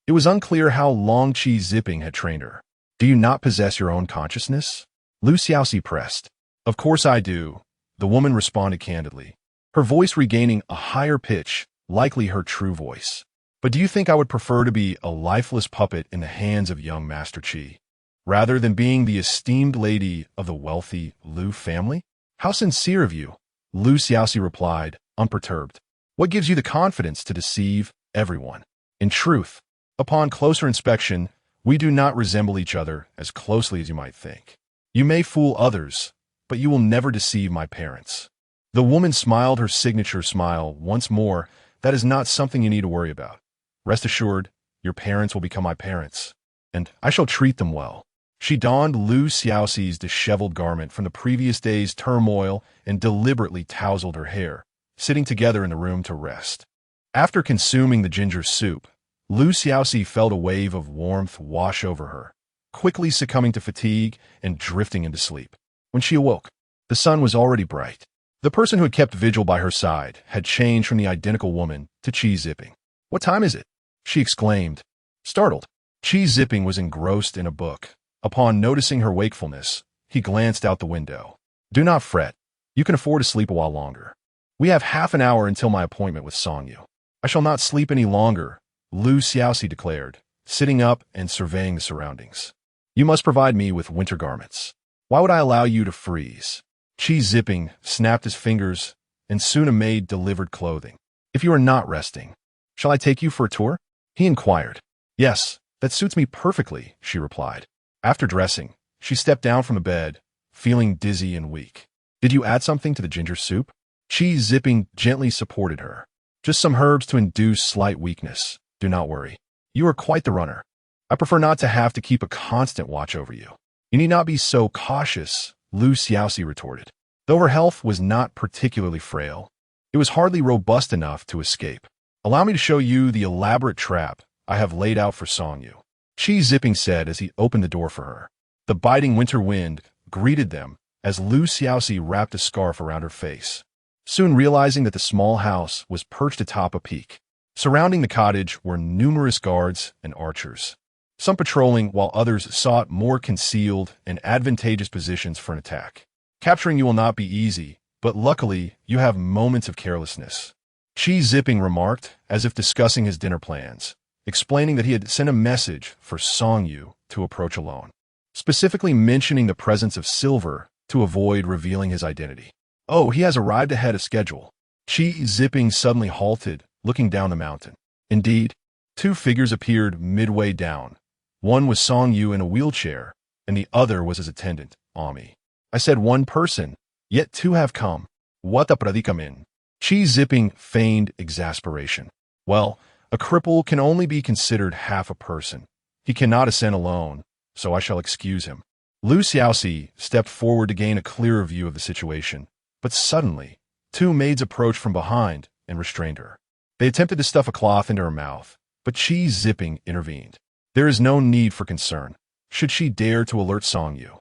It was unclear how long Qi Zipping had trained her. Do you not possess your own consciousness? Lu Xiaoxi pressed. Of course I do, the woman responded candidly, her voice regaining a higher pitch, likely her true voice. But do you think I would prefer to be a lifeless puppet in the hands of young Master Qi, rather than being the esteemed lady of the wealthy Lu family? How sincere of you, Lu Xiaoxi replied, unperturbed. What gives you the confidence to deceive everyone? In truth, upon closer inspection, we do not resemble each other as closely as you might think. You may fool others, but you will never deceive my parents. The woman smiled her signature smile once more. That is not something you need to worry about. Rest assured, your parents will become my parents, and I shall treat them well. She donned Lu Xiaoxi's disheveled garment from the previous day's turmoil and deliberately tousled her hair, sitting together in the room to rest. After consuming the ginger soup, Lu Xiaoxi felt a wave of warmth wash over her, quickly succumbing to fatigue and drifting into sleep. When she awoke, the sun was already bright. The person who had kept vigil by her side had changed from the identical woman to Qi Zipping. What time is it? She exclaimed, startled. Qi Zipping was engrossed in a book. Upon noticing her wakefulness, he glanced out the window. Do not fret. You can afford to sleep a while longer. We have half an hour until my appointment with Songyu. I shall not sleep any longer, Lu Xiaoxi declared, sitting up and surveying the surroundings. You must provide me with winter garments. Why would I allow you to freeze? Qi Zipping snapped his fingers, and soon a maid delivered clothing. If you are not resting, shall I take you for a tour? He inquired. Yes, that suits me perfectly, she replied. After dressing, she stepped down from the bed, feeling dizzy and weak. Did you add something to the ginger soup? Qi Zipping gently supported her. Just some herbs to induce slight weakness. Do not worry. You are quite the runner. I prefer not to have to keep a constant watch over you. You need not be so cautious, Lu Xiaoxi retorted. Though her health was not particularly frail, it was hardly robust enough to escape. Allow me to show you the elaborate trap I have laid out for Songyu, Qi Zipping said as he opened the door for her. The biting winter wind greeted them as Lu Xiaoxi wrapped a scarf around her face, soon realizing that the small house was perched atop a peak. Surrounding the cottage were numerous guards and archers, some patrolling while others sought more concealed and advantageous positions for an attack. Capturing you will not be easy, but luckily you have moments of carelessness, Qi Zipping remarked as if discussing his dinner plans, explaining that he had sent a message for Songyu to approach alone, specifically mentioning the presence of silver to avoid revealing his identity. Oh, he has arrived ahead of schedule. Qi Zipping suddenly halted, looking down the mountain. Indeed, two figures appeared midway down. One was Songyu in a wheelchair, and the other was his attendant, Ami. I said one person, yet two have come. What a prodigy. Qi Zipping feigned exasperation. Well, a cripple can only be considered half a person. He cannot ascend alone, so I shall excuse him. Lu Xiaoxi stepped forward to gain a clearer view of the situation, but suddenly, two maids approached from behind and restrained her. They attempted to stuff a cloth into her mouth, but Qi Zipping intervened. There is no need for concern, should she dare to alert Songyu.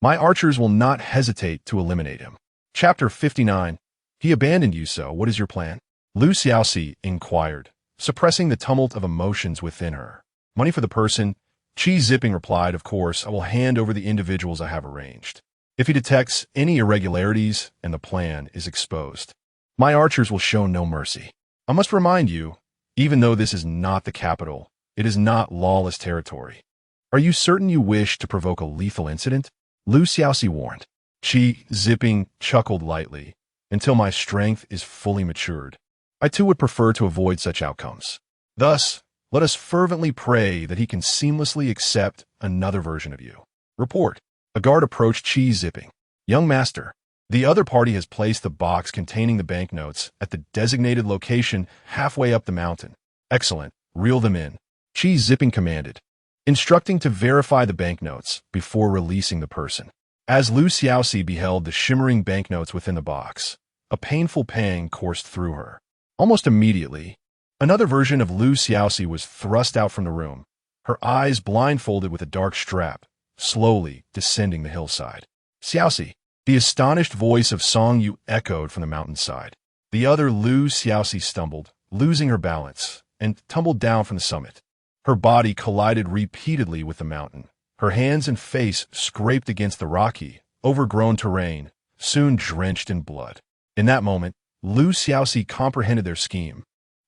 My archers will not hesitate to eliminate him. Chapter 59. He abandoned you, so what is your plan? Lu Xiaoxi inquired, suppressing the tumult of emotions within her. Money for the person? Qi Zipping replied, of course, I will hand over the individuals I have arranged. If he detects any irregularities and the plan is exposed, my archers will show no mercy. I must remind you, even though this is not the capital, it is not lawless territory. Are you certain you wish to provoke a lethal incident? Lu Xiaoxi warned. Qi Zipping chuckled lightly. Until my strength is fully matured, I too would prefer to avoid such outcomes. Thus, let us fervently pray that he can seamlessly accept another version of you. Report. A guard approached Qi Zipping. Young master, the other party has placed the box containing the banknotes at the designated location halfway up the mountain. Excellent. Reel them in, Qi Zipping commanded, instructing to verify the banknotes before releasing the person. As Lu Xiaoxi beheld the shimmering banknotes within the box, a painful pang coursed through her. Almost immediately, another version of Lu Xiaoxi was thrust out from the room, her eyes blindfolded with a dark strap, slowly descending the hillside. Xiaoxi, the astonished voice of Songyu echoed from the mountainside. The other Lu Xiaoxi stumbled, losing her balance, and tumbled down from the summit. Her body collided repeatedly with the mountain. Her hands and face scraped against the rocky, overgrown terrain, soon drenched in blood. In that moment, Lu Xiaoxi comprehended their scheme.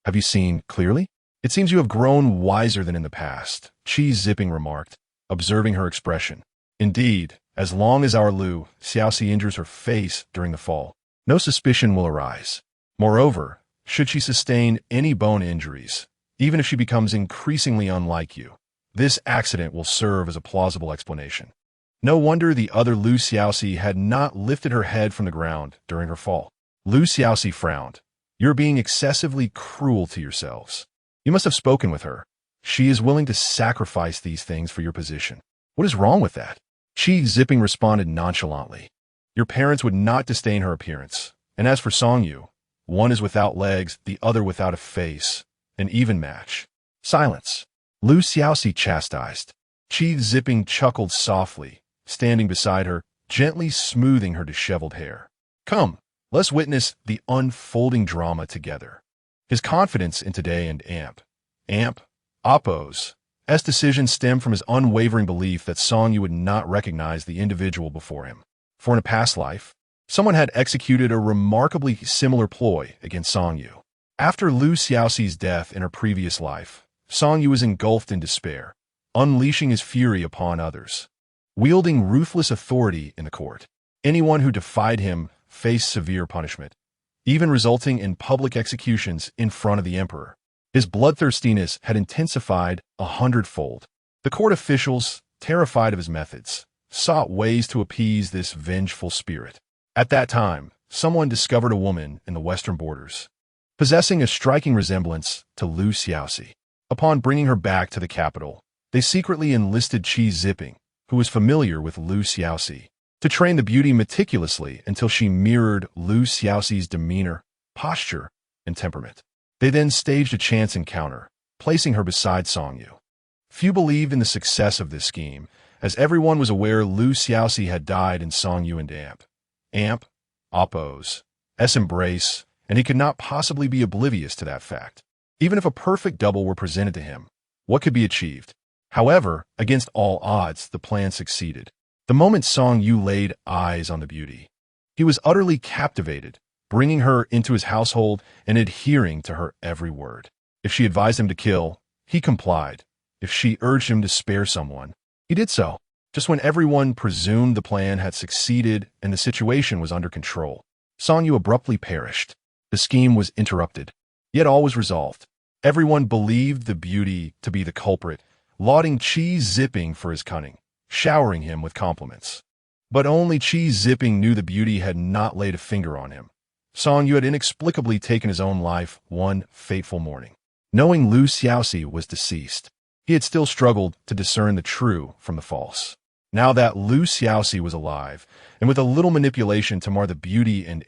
"Have you seen clearly? It seems you have grown wiser than in the past," Qi Zipping remarked, observing her expression. "Indeed, as long as our Lu Xiaoxi injures her face during the fall, no suspicion will arise. Moreover, should she sustain any bone injuries, even if she becomes increasingly unlike you, this accident will serve as a plausible explanation." No wonder the other Lu Xiaoxi had not lifted her head from the ground during her fall. Lu Xiaoxi frowned. "You're being excessively cruel to yourselves. You must have spoken with her. She is willing to sacrifice these things for your position. What is wrong with that?" Qi Zipping responded nonchalantly. "Your parents would not disdain her appearance. And as for Song Yu, one is without legs, the other without a face. An even match." "Silence," Lu Xiaoxi chastised. Qi Zipping chuckled softly, standing beside her, gently smoothing her disheveled hair. "Come, let's witness the unfolding drama together." His confidence in today and Oppo's decision stemmed from his unwavering belief that Song Yu would not recognize the individual before him. For in a past life, someone had executed a remarkably similar ploy against Song Yu. After Lu Xiaoxi's death in her previous life, Song Yu was engulfed in despair, unleashing his fury upon others. Wielding ruthless authority in the court, anyone who defied him faced severe punishment, even resulting in public executions in front of the emperor. His bloodthirstiness had intensified 100-fold. The court officials, terrified of his methods, sought ways to appease this vengeful spirit. At that time, someone discovered a woman in the western borders, possessing a striking resemblance to Lu Xiaoxi. Upon bringing her back to the capital, they secretly enlisted Qi Zipping, who was familiar with Lu Xiaoxi, to train the beauty meticulously until she mirrored Lu Xiaoxi's demeanor, posture, and temperament. They then staged a chance encounter, placing her beside Song Yu. Few believed in the success of this scheme, as everyone was aware Lu Xiaoxi had died in Song Yu and Oppo's embrace, and he could not possibly be oblivious to that fact. Even if a perfect double were presented to him, what could be achieved? However, against all odds, the plan succeeded. The moment Song Yu laid eyes on the beauty, he was utterly captivated, bringing her into his household and adhering to her every word. If she advised him to kill, he complied. If she urged him to spare someone, he did so. Just when everyone presumed the plan had succeeded and the situation was under control, Song Yu abruptly perished. The scheme was interrupted, yet all was resolved. Everyone believed the beauty to be the culprit, lauding Qi Zipping for his cunning, showering him with compliments. But only Qi Zipping knew the beauty had not laid a finger on him. Song Yu had inexplicably taken his own life one fateful morning. Knowing Lu Xiaoxi was deceased, he had still struggled to discern the true from the false. Now that Lu Xiaoxi was alive, and with a little manipulation to mar the beauty and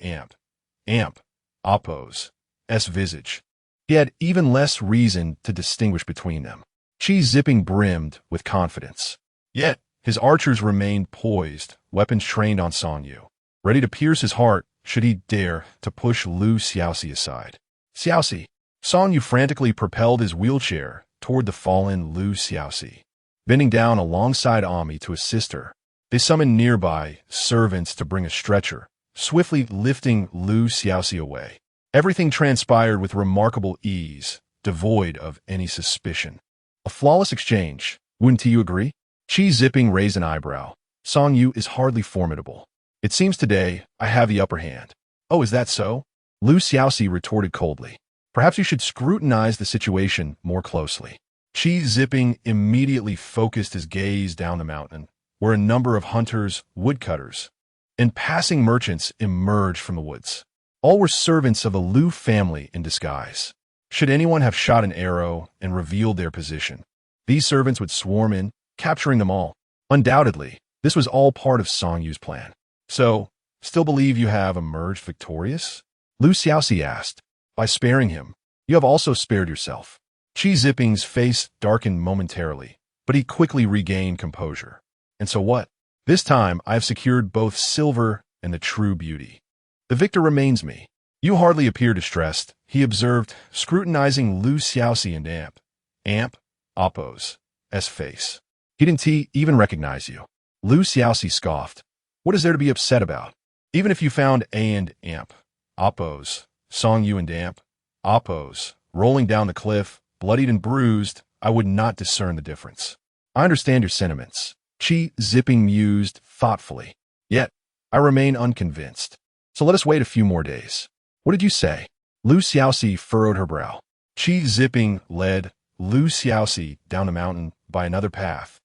Oppo's visage, he had even less reason to distinguish between them. Qi Zipping brimmed with confidence. Yet, his archers remained poised, weapons trained on Song Yu, ready to pierce his heart should he dare to push Lu Xiaoxi aside. "Xiaoxi!" Song Yu frantically propelled his wheelchair toward the fallen Lu Xiaoxi. Bending down alongside Ami to assist her, they summoned nearby servants to bring a stretcher, swiftly lifting Lu Xiaoxi away. Everything transpired with remarkable ease, devoid of any suspicion. A flawless exchange, wouldn't you agree? Qi Zipping raised an eyebrow. "Song Yu is hardly formidable. It seems today I have the upper hand." "Oh, is that so?" Lu Xiaoxi retorted coldly. "Perhaps you should scrutinize the situation more closely." Qi Zipping immediately focused his gaze down the mountain, where a number of hunters, woodcutters, and passing merchants emerged from the woods. All were servants of the Lu family in disguise. Should anyone have shot an arrow and revealed their position, these servants would swarm in, capturing them all. Undoubtedly, this was all part of Song Yu's plan. "So, still believe you have emerged victorious?" Lu Xiaoxi asked. "By sparing him, you have also spared yourself." Qi Zipping's face darkened momentarily, but he quickly regained composure. "And so what? This time I have secured both silver and the true beauty. The victor remains me. You hardly appear distressed, he observed, scrutinizing Lu Xiaoxi and Amp, Oppo's face. He didn't even recognize you. Lu Xiaoxi scoffed. What is there to be upset about? Even if you found Amp, Oppo's, Song Yu and Oppo's, rolling down the cliff, bloodied and bruised, I would not discern the difference. I understand your sentiments, Qi Zipping mused thoughtfully. Yet, I remain unconvinced. So let us wait a few more days. What did you say? Lu Xiaoxi furrowed her brow. Qi Zipping led Lu Xiaoxi down the mountain by another path,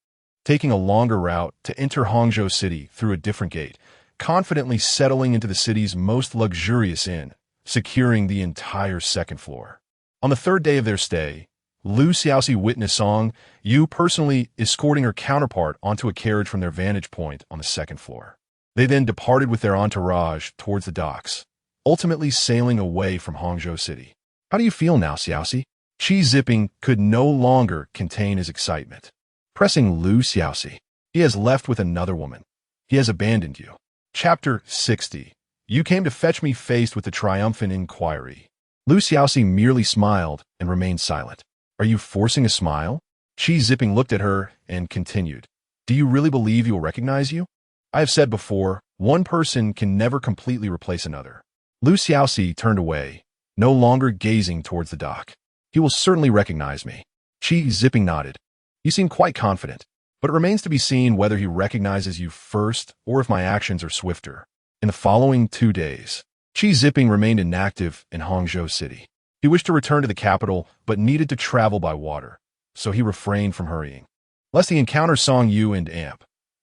taking a longer route to enter Hangzhou City through a different gate, confidently settling into the city's most luxurious inn, securing the entire second floor. On the third day of their stay, Lu Xiaoxi witnessed Song Yu personally escorting her counterpart onto a carriage from their vantage point on the second floor. They then departed with their entourage towards the docks, ultimately sailing away from Hangzhou City. How do you feel now, Xiaoxi? Qi Zipping could no longer contain his excitement. Pressing Lu Xiaoxi. He has left with another woman. He has abandoned you. Chapter 60. You came to fetch me faced with a triumphant inquiry. Lu Xiaoxi merely smiled and remained silent. Are you forcing a smile? Qi Zipping looked at her and continued. Do you really believe he will recognize you? I have said before, one person can never completely replace another. Lu Xiaoxi turned away, no longer gazing towards the dock. He will certainly recognize me. Qi Zipping nodded. You seem quite confident, but it remains to be seen whether he recognizes you first or if my actions are swifter. In the following 2 days, Qi Zipping remained inactive in Hangzhou City. He wished to return to the capital, but needed to travel by water, so he refrained from hurrying, lest he encounter Song Yu and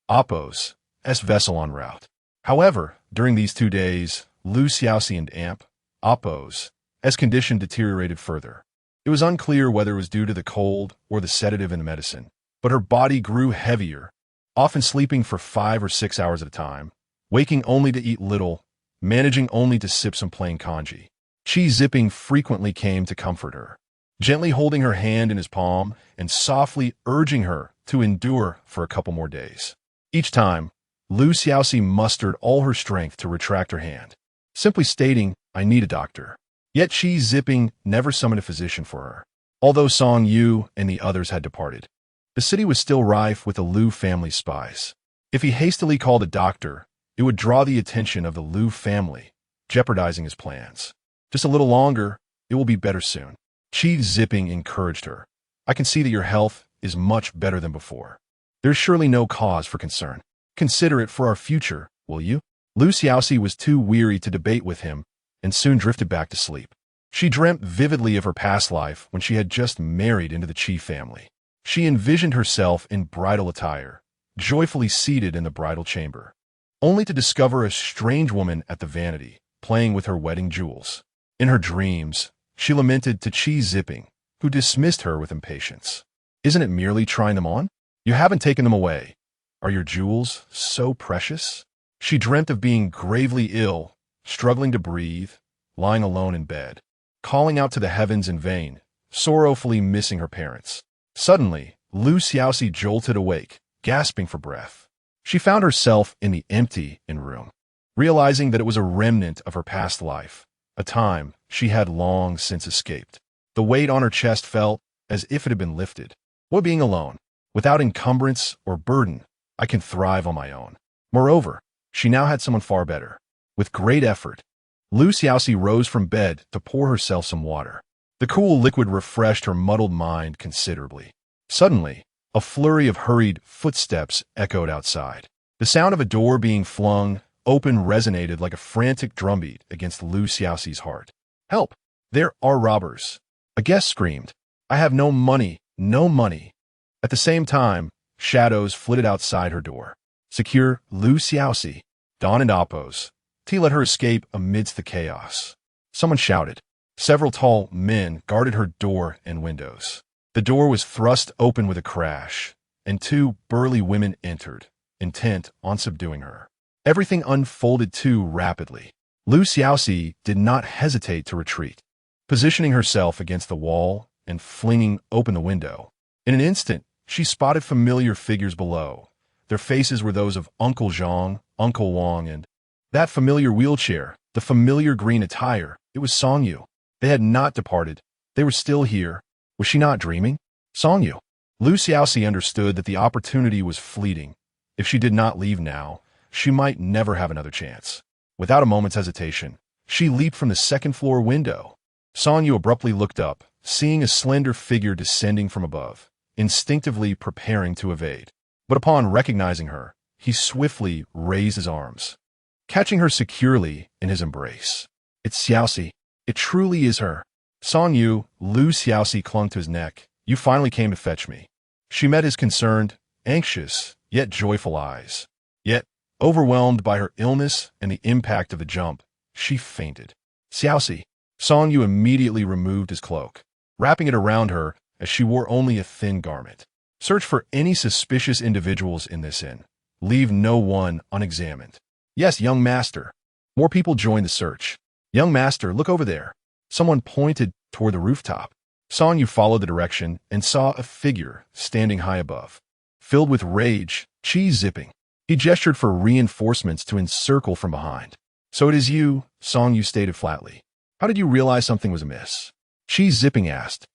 Oppo's vessel en route. However, during these 2 days, Lu Xiaoxi and Oppo's condition deteriorated further. It was unclear whether it was due to the cold or the sedative in the medicine, but her body grew heavier, often sleeping for 5 or 6 hours at a time, waking only to eat little, managing only to sip some plain congee. Qi Zipping frequently came to comfort her, gently holding her hand in his palm and softly urging her to endure for a couple more days. Each time, Lu Xiaoxi mustered all her strength to retract her hand, simply stating, I need a doctor. Yet Qi Zipping never summoned a physician for her. Although Song Yu and the others had departed, the city was still rife with the Lu family spies. If he hastily called a doctor, it would draw the attention of the Lu family, jeopardizing his plans. Just a little longer, it will be better soon. Qi Zipping encouraged her. I can see that your health is much better than before. There's surely no cause for concern. Consider it for our future, will you? Lu Xiaoxi was too weary to debate with him and soon drifted back to sleep. She dreamt vividly of her past life when she had just married into the Qi family. She envisioned herself in bridal attire, joyfully seated in the bridal chamber, only to discover a strange woman at the vanity, playing with her wedding jewels. In her dreams, she lamented to Qi Zipping, who dismissed her with impatience. Isn't it merely trying them on? You haven't taken them away. Are your jewels so precious? She dreamt of being gravely ill, struggling to breathe, lying alone in bed, calling out to the heavens in vain, sorrowfully missing her parents. Suddenly, Lu Xiaoxi jolted awake, gasping for breath. She found herself in the empty inn room, realizing that it was a remnant of her past life, a time she had long since escaped. The weight on her chest felt as if it had been lifted. What being alone, without encumbrance or burden, I can thrive on my own. Moreover, she now had someone far better. With great effort, Lu Xiaoxi rose from bed to pour herself some water. The cool liquid refreshed her muddled mind considerably. Suddenly, a flurry of hurried footsteps echoed outside. The sound of a door being flung open resonated like a frantic drumbeat against Lu Xiaoxi's heart. Help! There are robbers! A guest screamed. I have no money, no money. At the same time, shadows flitted outside her door. Secure Lu Xiaoxi, Dawn and Oppo's. T let her escape amidst the chaos. Someone shouted. Several tall men guarded her door and windows. The door was thrust open with a crash, and 2 burly women entered, intent on subduing her. Everything unfolded too rapidly. Lu Xiaoxi did not hesitate to retreat, positioning herself against the wall and flinging open the window. In an instant, she spotted familiar figures below. Their faces were those of Uncle Zhang, Uncle Wang, and that familiar wheelchair The familiar green attire, it was Songyu. They had not departed. They were still here. Was she not dreaming? Songyu. Lu Xiaoxi understood that the opportunity was fleeting. If she did not leave now, she might never have another chance. Without a moment's hesitation, she leaped from the second-floor window. Songyu abruptly looked up, seeing a slender figure descending from above, instinctively preparing to evade. But upon recognizing her, he swiftly raised his arms, catching her securely in his embrace. It's Xiaoxi. It truly is her. Songyu, Lu Xiaoxi clung to his neck. You finally came to fetch me. She met his concerned, anxious, yet joyful eyes. Yet, overwhelmed by her illness and the impact of the jump, she fainted. Xiaoxi. Songyu immediately removed his cloak, wrapping it around her as she wore only a thin garment. Search for any suspicious individuals in this inn. Leave no one unexamined. Yes, young master. More people joined the search. Young master, look over there. Someone pointed toward the rooftop. Songyu followed the direction and saw a figure standing high above. Filled with rage, cheese zipping. He gestured for reinforcements to encircle from behind. So it is you, Songyu stated flatly. How did you realize something was amiss? Cheese zipping asked,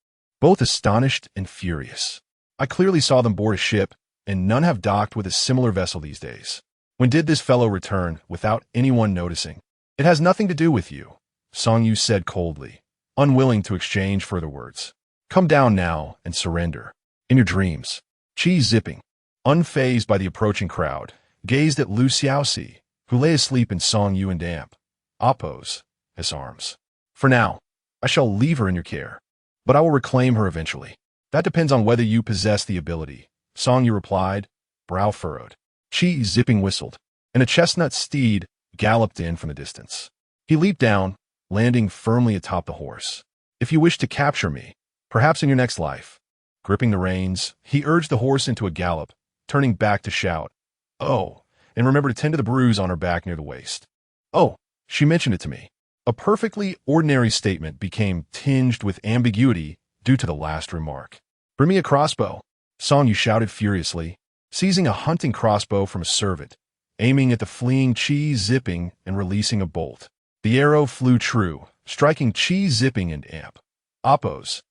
both astonished and furious. I clearly saw them board a ship, and none have docked with a similar vessel these days. When did this fellow return without anyone noticing? It has nothing to do with you, Songyu said coldly, unwilling to exchange further words. Come down now and surrender. In your dreams. Cheese zipping, unfazed by the approaching crowd, gazed at Lu Xiaoxi, who lay asleep in Songyu and damp, Oppo's, his arms. For now, I shall leave her in your care, but I will reclaim her eventually. That depends on whether you possess the ability, Songyu replied, brow furrowed. Cheese zipping whistled, and a chestnut steed galloped in from the distance. He leaped down, landing firmly atop the horse. If you wish to capture me, perhaps in your next life. Gripping the reins, he urged the horse into a gallop, turning back to shout, Oh, and remember to tend to the bruise on her back near the waist. Oh, she mentioned it to me. A perfectly ordinary statement became tinged with ambiguity due to the last remark. Bring me a crossbow, Songyu shouted furiously, seizing a hunting crossbow from a servant, aiming at the fleeing cheese zipping and releasing a bolt. The arrow flew true, striking cheese zipping and amp. Oppo's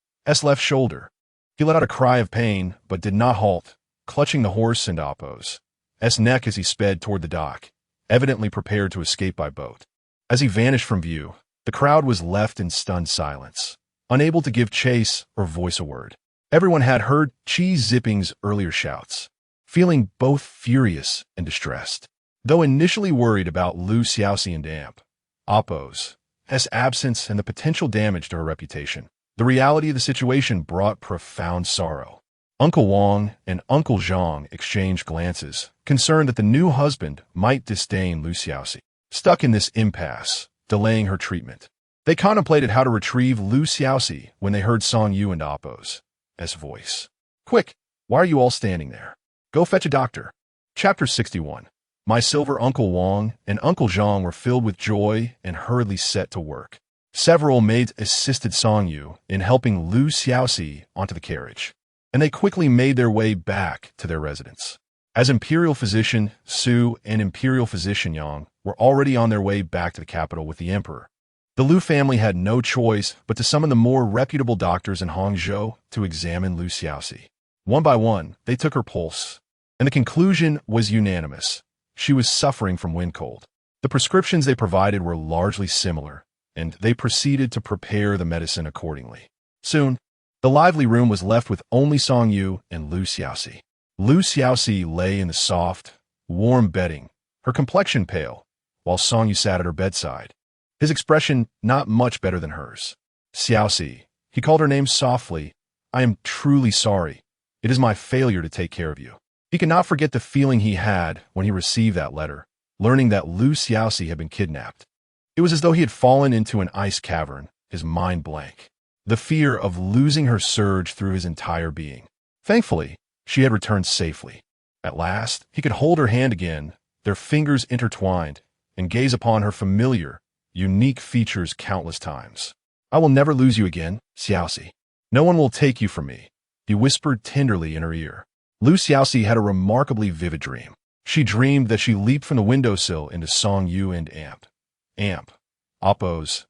left shoulder. He let out a cry of pain, but did not halt, clutching the horse and Oppo's neck as he sped toward the dock, evidently prepared to escape by boat. As he vanished from view, the crowd was left in stunned silence, unable to give chase or voice a word. Everyone had heard Cheese Zipping's earlier shouts, feeling both furious and distressed. Though initially worried about Lu Xiaoxi and Amp, Oppo's absence and the potential damage to her reputation, the reality of the situation brought profound sorrow. Uncle Wang and Uncle Zhang exchanged glances, concerned that the new husband might disdain Lu Xiaoxi. Stuck in this impasse, delaying her treatment, they contemplated how to retrieve Lu Xiaoxi when they heard Songyu and Oppo's voice. Quick, why are you all standing there? Go fetch a doctor. Chapter 61. My silver Uncle Wang and Uncle Zhang were filled with joy and hurriedly set to work. Several maids assisted Songyu in helping Lu Xiaoxi onto the carriage, and they quickly made their way back to their residence. As Imperial Physician Su and Imperial Physician Yang were already on their way back to the capital with the Emperor, the Lu family had no choice but to summon the more reputable doctors in Hangzhou to examine Lu Xiaoxi. One by one, they took her pulse, and the conclusion was unanimous. She was suffering from wind cold. The prescriptions they provided were largely similar, and they proceeded to prepare the medicine accordingly. Soon, the lively room was left with only Songyu and Lu Xiaoxi. Lu Xiaoxi lay in the soft, warm bedding, her complexion pale, while Songyu sat at her bedside, his expression not much better than hers. Xiaoxi, he called her name softly, I am truly sorry. It is my failure to take care of you. He could not forget the feeling he had when he received that letter, learning that Lu Xiaoxi had been kidnapped. It was as though he had fallen into an ice cavern, his mind blank. The fear of losing her surged through his entire being. Thankfully, she had returned safely. At last, he could hold her hand again, their fingers intertwined, and gaze upon her familiar, unique features countless times. I will never lose you again, Xiaoxi. No one will take you from me, he whispered tenderly in her ear. Lu Xiaoxi had a remarkably vivid dream. She dreamed that she leaped from the windowsill into Songyu and Amp. Amp, Oppo's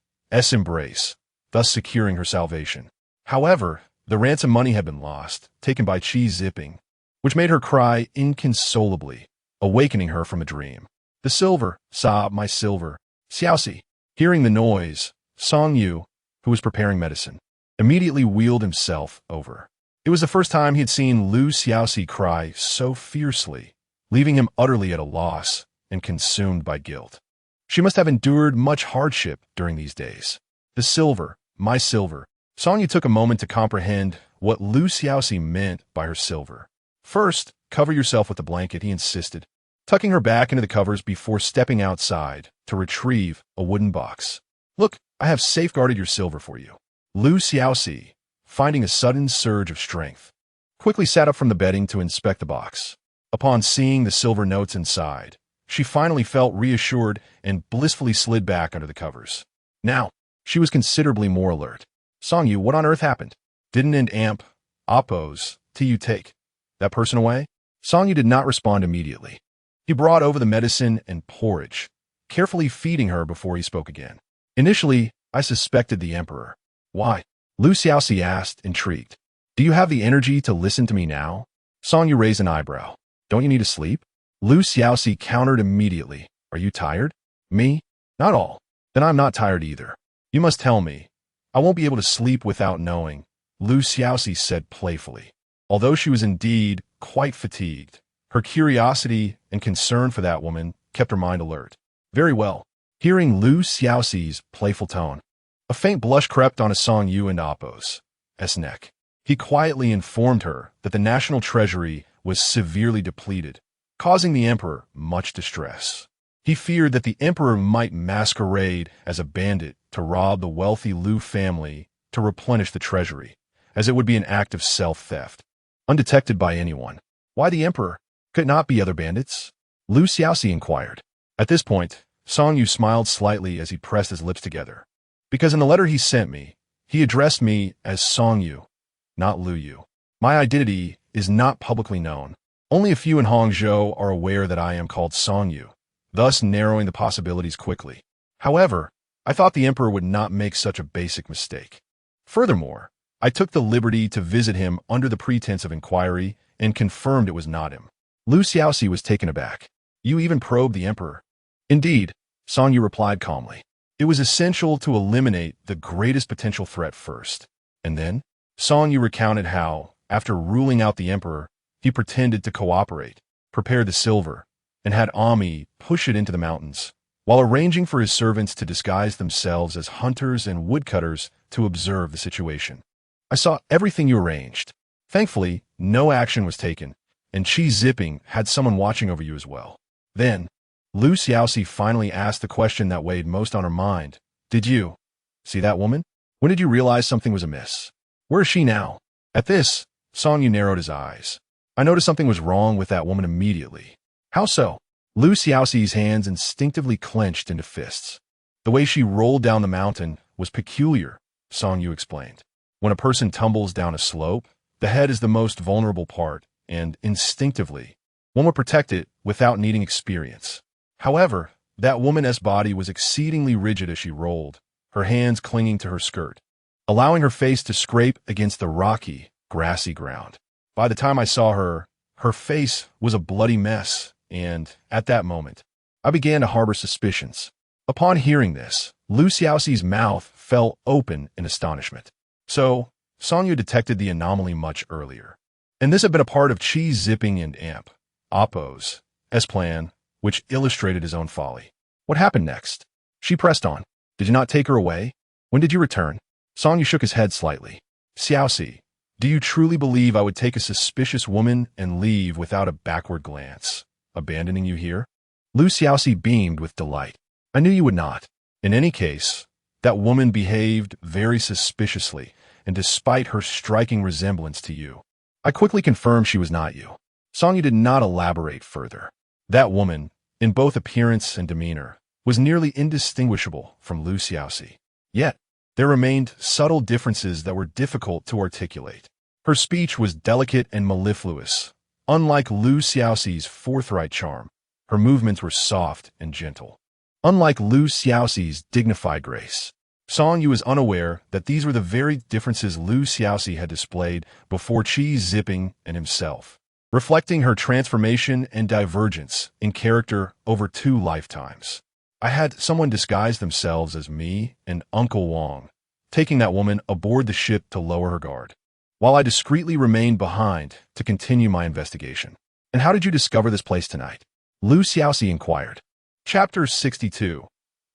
embrace, thus securing her salvation. However, the ransom money had been lost, taken by Chi Zipping, which made her cry inconsolably, awakening her from a dream. The silver, sob my silver, Xiaoxi. Hearing the noise, Song Yu, who was preparing medicine, immediately wheeled himself over. It was the first time he had seen Lu Xiaoxi cry so fiercely, leaving him utterly at a loss and consumed by guilt. She must have endured much hardship during these days. The silver, my silver. Song Yu took a moment to comprehend what Lu Xiaoxi meant by her silver. First, cover yourself with a blanket, he insisted, tucking her back into the covers before stepping outside to retrieve a wooden box. Look, I have safeguarded your silver for you. Lu Xiaoxi, finding a sudden surge of strength, quickly sat up from the bedding to inspect the box. Upon seeing the silver notes inside, she finally felt reassured and blissfully slid back under the covers. Now, she was considerably more alert. Song Yu, what on earth happened? Didn't an amp, Oppo's, you take that person away? Song Yu did not respond immediately. He brought over the medicine and porridge, carefully feeding her before he spoke again. Initially, I suspected the emperor. Why? Lu Xiaoxi asked, intrigued. Do you have the energy to listen to me now? Song Yu raised an eyebrow. Don't you need to sleep? Lu Xiaoxi countered immediately. Are you tired? Me? Not all. Then I'm not tired either. You must tell me. I won't be able to sleep without knowing, Lu Xiaoxi said playfully. Although she was indeed quite fatigued, her curiosity and concern for that woman kept her mind alert. Very well. Hearing Lu Xiaoxi's playful tone, a faint blush crept on Song Yu and Oppo's neck. He quietly informed her that the national treasury was severely depleted, causing the emperor much distress. He feared that the emperor might masquerade as a bandit to rob the wealthy Lu family to replenish the treasury, as it would be an act of self-theft, undetected by anyone. Why the emperor? Could it not be other bandits? Lu Xiaoxi inquired. At this point, Song Yu smiled slightly as he pressed his lips together. Because in the letter he sent me, he addressed me as Song Yu, not Lu Yu. My identity is not publicly known. Only a few in Hangzhou are aware that I am called Song Yu, thus narrowing the possibilities quickly. However, I thought the emperor would not make such a basic mistake. Furthermore, I took the liberty to visit him under the pretense of inquiry and confirmed it was not him. Lu Xiaoxi was taken aback. You even probed the emperor? Indeed, Song Yu replied calmly. It was essential to eliminate the greatest potential threat first. And then, Song Yu recounted how, after ruling out the emperor, he pretended to cooperate, prepared the silver, and had Ami push it into the mountains, while arranging for his servants to disguise themselves as hunters and woodcutters to observe the situation. I saw everything you arranged. Thankfully, no action was taken, and Chi Zipping had someone watching over you as well. Then, Lu Xiaoxi finally asked the question that weighed most on her mind. Did you see that woman? When did you realize something was amiss? Where is she now? At this, Song Yu narrowed his eyes. I noticed something was wrong with that woman immediately. How so? Lu Xiaoxi's hands instinctively clenched into fists. The way she rolled down the mountain was peculiar, Song Yu explained. When a person tumbles down a slope, the head is the most vulnerable part, and instinctively, one would protect it without needing experience. However, that woman's body was exceedingly rigid as she rolled, her hands clinging to her skirt, allowing her face to scrape against the rocky, grassy ground. By the time I saw her, her face was a bloody mess, and, at that moment, I began to harbor suspicions. Upon hearing this, Lu Xiaoxi's mouth fell open in astonishment. So, Song Yu detected the anomaly much earlier. And this had been a part of Chi Zipping and Amp, Oppo's plan, which illustrated his own folly. What happened next? She pressed on. Did you not take her away? When did you return? Song Yu shook his head slightly. Xiaoxi, do you truly believe I would take a suspicious woman and leave without a backward glance, abandoning you here? Lu Xiaoxi beamed with delight. I knew you would not. In any case, that woman behaved very suspiciously, and despite her striking resemblance to you, I quickly confirmed she was not you. Song Yu did not elaborate further. That woman, in both appearance and demeanor, was nearly indistinguishable from Lu Xiaoxi. Yet, there remained subtle differences that were difficult to articulate. Her speech was delicate and mellifluous. Unlike Lu Xiaoxi's forthright charm, her movements were soft and gentle. unlike Lu Xiaoxi's dignified grace. Song Yu is unaware that these were the very differences Lu Xiaoxi had displayed before Qi Zipping and himself, reflecting her transformation and divergence in character over 2 lifetimes. I had someone disguise themselves as me and Uncle Wang, taking that woman aboard the ship to lower her guard, while I discreetly remained behind to continue my investigation. And how did you discover this place tonight? Lu Xiaoxi inquired. Chapter 62.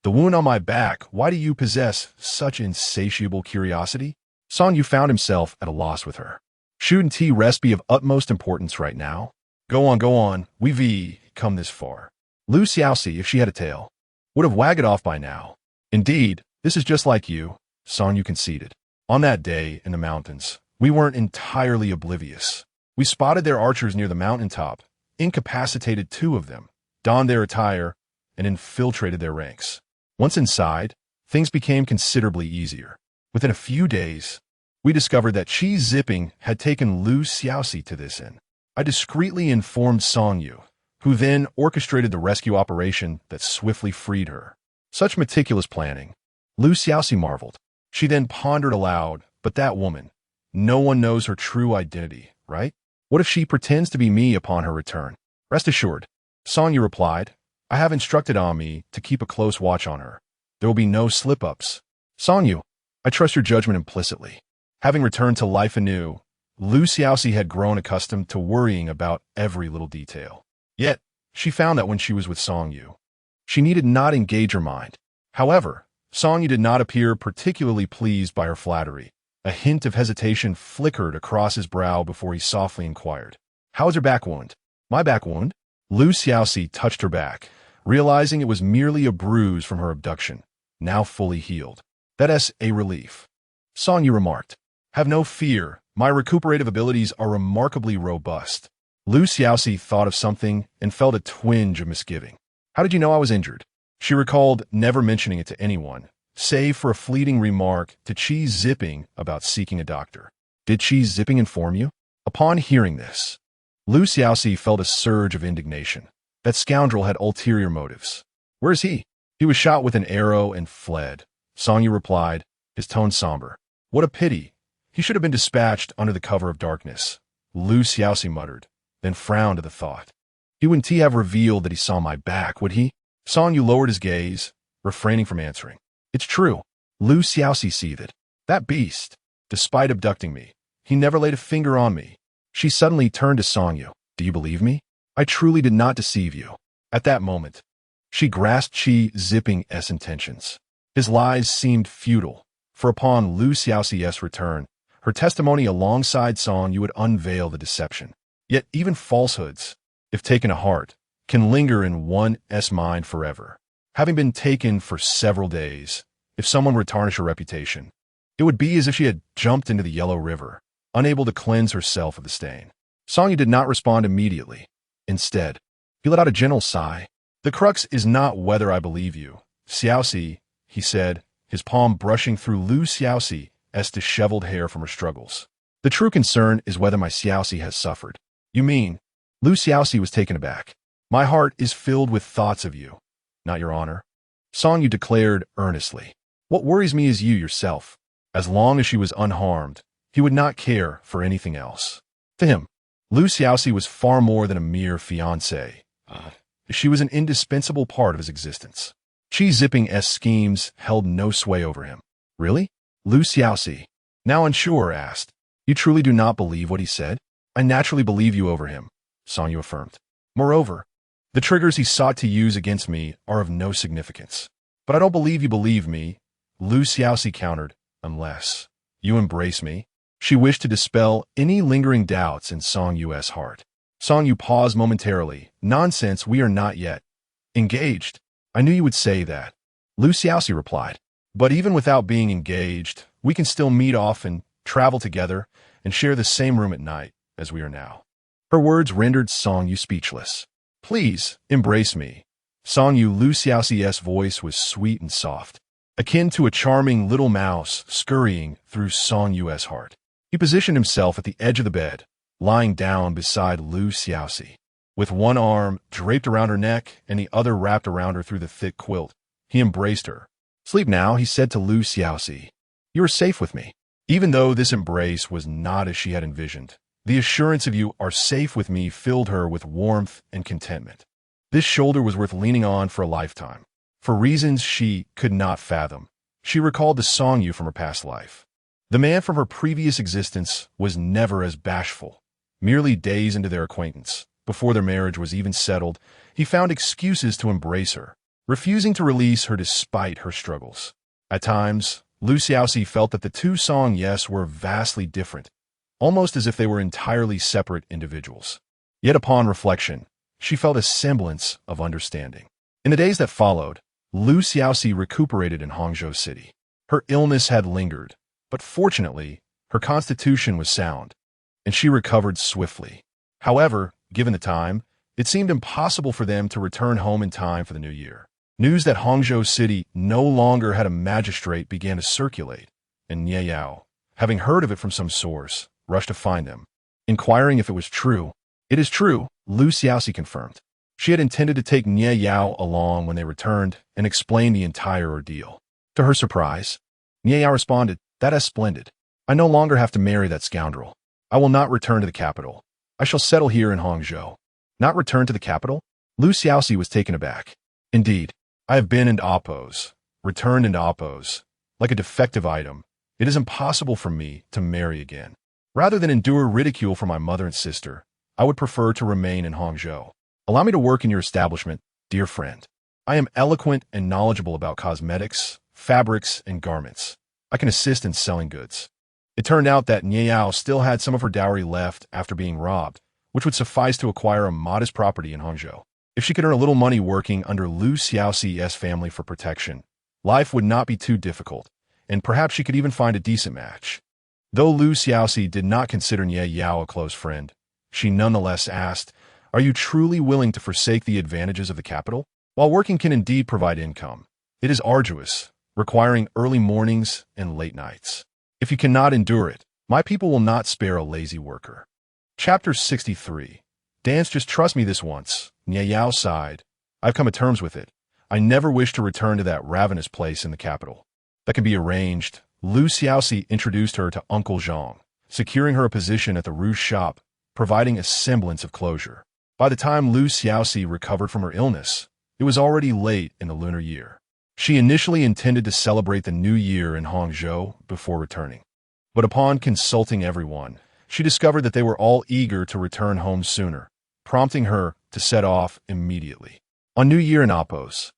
The wound on my back, why do you possess such insatiable curiosity? Song Yu found himself at a loss with her. Shouldn't tea rest be of utmost importance right now? Go on, we've come this far. Lu Xiaoxi, if she had a tail, would have wagged it off by now. Indeed, this is just like you, Song Yu conceded. On that day in the mountains, we weren't entirely oblivious. We spotted their archers near the mountaintop, incapacitated 2 of them, donned their attire, and infiltrated their ranks. Once inside, things became considerably easier. Within a few days, we discovered that Qi Zipping had taken Lu Xiaoxi to this inn. I discreetly informed Song Yu, who then orchestrated the rescue operation that swiftly freed her. Such meticulous planning. Lu Xiaoxi marveled. She then pondered aloud, but that woman, no one knows her true identity, right? What if she pretends to be me upon her return? Rest assured, Song Yu replied, I have instructed Ami to keep a close watch on her. There will be no slip-ups. Song Yu, I trust your judgment implicitly. Having returned to life anew, Lu Xiaoxi had grown accustomed to worrying about every little detail. Yet, she found that when she was with Song Yu, she needed not engage her mind. However, Song Yu did not appear particularly pleased by her flattery. A hint of hesitation flickered across his brow before he softly inquired, How is your back wound? My back wound? Lu Xiaoxi touched her back, realizing it was merely a bruise from her abduction, now fully healed. That's a relief. Song Yu remarked, Have no fear, my recuperative abilities are remarkably robust. Lu Xiaoxi thought of something and felt a twinge of misgiving. How did you know I was injured? She recalled never mentioning it to anyone, save for a fleeting remark to Qi Zipping about seeking a doctor. Did Qi Zipping inform you? Upon hearing this, Lu Xiaoxi felt a surge of indignation. That scoundrel had ulterior motives. Where is he? He was shot with an arrow and fled. Song Yu replied, his tone somber. What a pity. He should have been dispatched under the cover of darkness. Lu Xiaoxi muttered, then frowned at the thought. He wouldn't have revealed that he saw my back, would he? Song Yu lowered his gaze, refraining from answering. It's true. Lu Xiaoxi seethed. That beast, despite abducting me, he never laid a finger on me. She suddenly turned to Song Yu. Do you believe me? I truly did not deceive you. At that moment, she grasped Qi Zipping's intentions. His lies seemed futile, for upon Lu Xiaoxi's return, her testimony alongside Song Yu would unveil the deception. Yet even falsehoods, if taken to heart, can linger in one's mind forever. Having been taken for several days, if someone were to tarnish her reputation, it would be as if she had jumped into the Yellow River, unable to cleanse herself of the stain. Song Yu did not respond immediately. Instead, he let out a gentle sigh. The crux is not whether I believe you, Xiaoxi, he said, his palm brushing through Lu Xiaoxi's disheveled hair from her struggles. The true concern is whether my Xiaoxi has suffered. You mean? Lu Xiaoxi was taken aback. My heart is filled with thoughts of you, not your honor. Song Yu declared earnestly. What worries me is you yourself. As long as she was unharmed, he would not care for anything else. To him, Lu Xiaoxi was far more than a mere fiancée. She was an indispensable part of his existence. Qi Zipping's schemes held no sway over him. Really? Lu Xiaoxi, now unsure, asked. You truly do not believe what he said? I naturally believe you over him, Song Yu affirmed. Moreover, the triggers he sought to use against me are of no significance. But I don't believe you believe me, Lu Xiaoxi countered, unless you embrace me. She wished to dispel any lingering doubts in Song Yu's heart. Song Yu paused momentarily. Nonsense, we are not yet engaged. I knew you would say that, Lu Xiaoxi replied. But even without being engaged, we can still meet often, travel together, and share the same room at night, as we are now. Her words rendered Song Yu speechless. Please, embrace me. Song Yu Lu Xiaoxi's voice was sweet and soft, akin to a charming little mouse scurrying through Song Yu's heart. He positioned himself at the edge of the bed, lying down beside Lu Xiaoxi. With one arm draped around her neck and the other wrapped around her through the thick quilt, he embraced her. "Sleep now," he said to Lu Xiaoxi. "You are safe with me." Even though this embrace was not as she had envisioned, the assurance of "you are safe with me" filled her with warmth and contentment. This shoulder was worth leaning on for a lifetime. For reasons she could not fathom, she recalled the Songyu from her past life. The man from her previous existence was never as bashful. Merely days into their acquaintance, before their marriage was even settled, he found excuses to embrace her, refusing to release her despite her struggles. At times, Lu Xiaoxi felt that the two Song-yes were vastly different, almost as if they were entirely separate individuals. Yet upon reflection, she felt a semblance of understanding. In the days that followed, Lu Xiaoxi recuperated in Hangzhou City. Her illness had lingered, but fortunately, her constitution was sound, and she recovered swiftly. However, given the time, it seemed impossible for them to return home in time for the new year. News that Hangzhou City no longer had a magistrate began to circulate, and Nie Yao, having heard of it from some source, rushed to find them, inquiring if it was true. "It is true," Lu Xiaoxi confirmed. She had intended to take Nie Yao along when they returned and explain the entire ordeal. To her surprise, Nie Yao responded, "That is splendid. I no longer have to marry that scoundrel. I will not return to the capital. I shall settle here in Hangzhou." "Not return to the capital?" Lu Xiaoxi was taken aback. "Indeed. I have been into Oppos, returned into Oppos. Like a defective item, it is impossible for me to marry again. Rather than endure ridicule from my mother and sister, I would prefer to remain in Hangzhou. Allow me to work in your establishment, dear friend. I am eloquent and knowledgeable about cosmetics, fabrics, and garments. I can assist in selling goods." It turned out that Nie Yao still had some of her dowry left after being robbed, which would suffice to acquire a modest property in Hangzhou. If she could earn a little money working under Lu Xiaoxi's family for protection, life would not be too difficult, and perhaps she could even find a decent match. Though Lu Xiaoxi did not consider Nie Yao a close friend, she nonetheless asked, "Are you truly willing to forsake the advantages of the capital? While working can indeed provide income, it is arduous, requiring early mornings and late nights. If you cannot endure it, my people will not spare a lazy worker." Chapter 63. "Dance, just trust me this once," Nie Yao sighed. "I've come to terms with it. I never wish to return to that ravenous place in the capital." "That can be arranged." Lu Xiaoxi introduced her to Uncle Zhang, securing her a position at the rouge shop, providing a semblance of closure. By the time Lu Xiaoxi recovered from her illness, it was already late in the lunar year. She initially intended to celebrate the new year in Hangzhou before returning. But upon consulting everyone, she discovered that they were all eager to return home sooner, prompting her to set off immediately. On New Year in Oppos,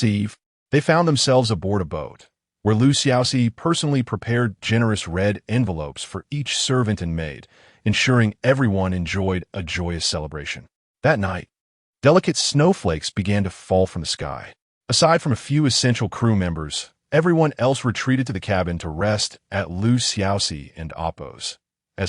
Eve, they found themselves aboard a boat, where Lu Xiaoxi personally prepared generous red envelopes for each servant and maid, ensuring everyone enjoyed a joyous celebration. That night, delicate snowflakes began to fall from the sky. Aside from a few essential crew members, everyone else retreated to the cabin to rest at Lu Xiaoxi and Oppos'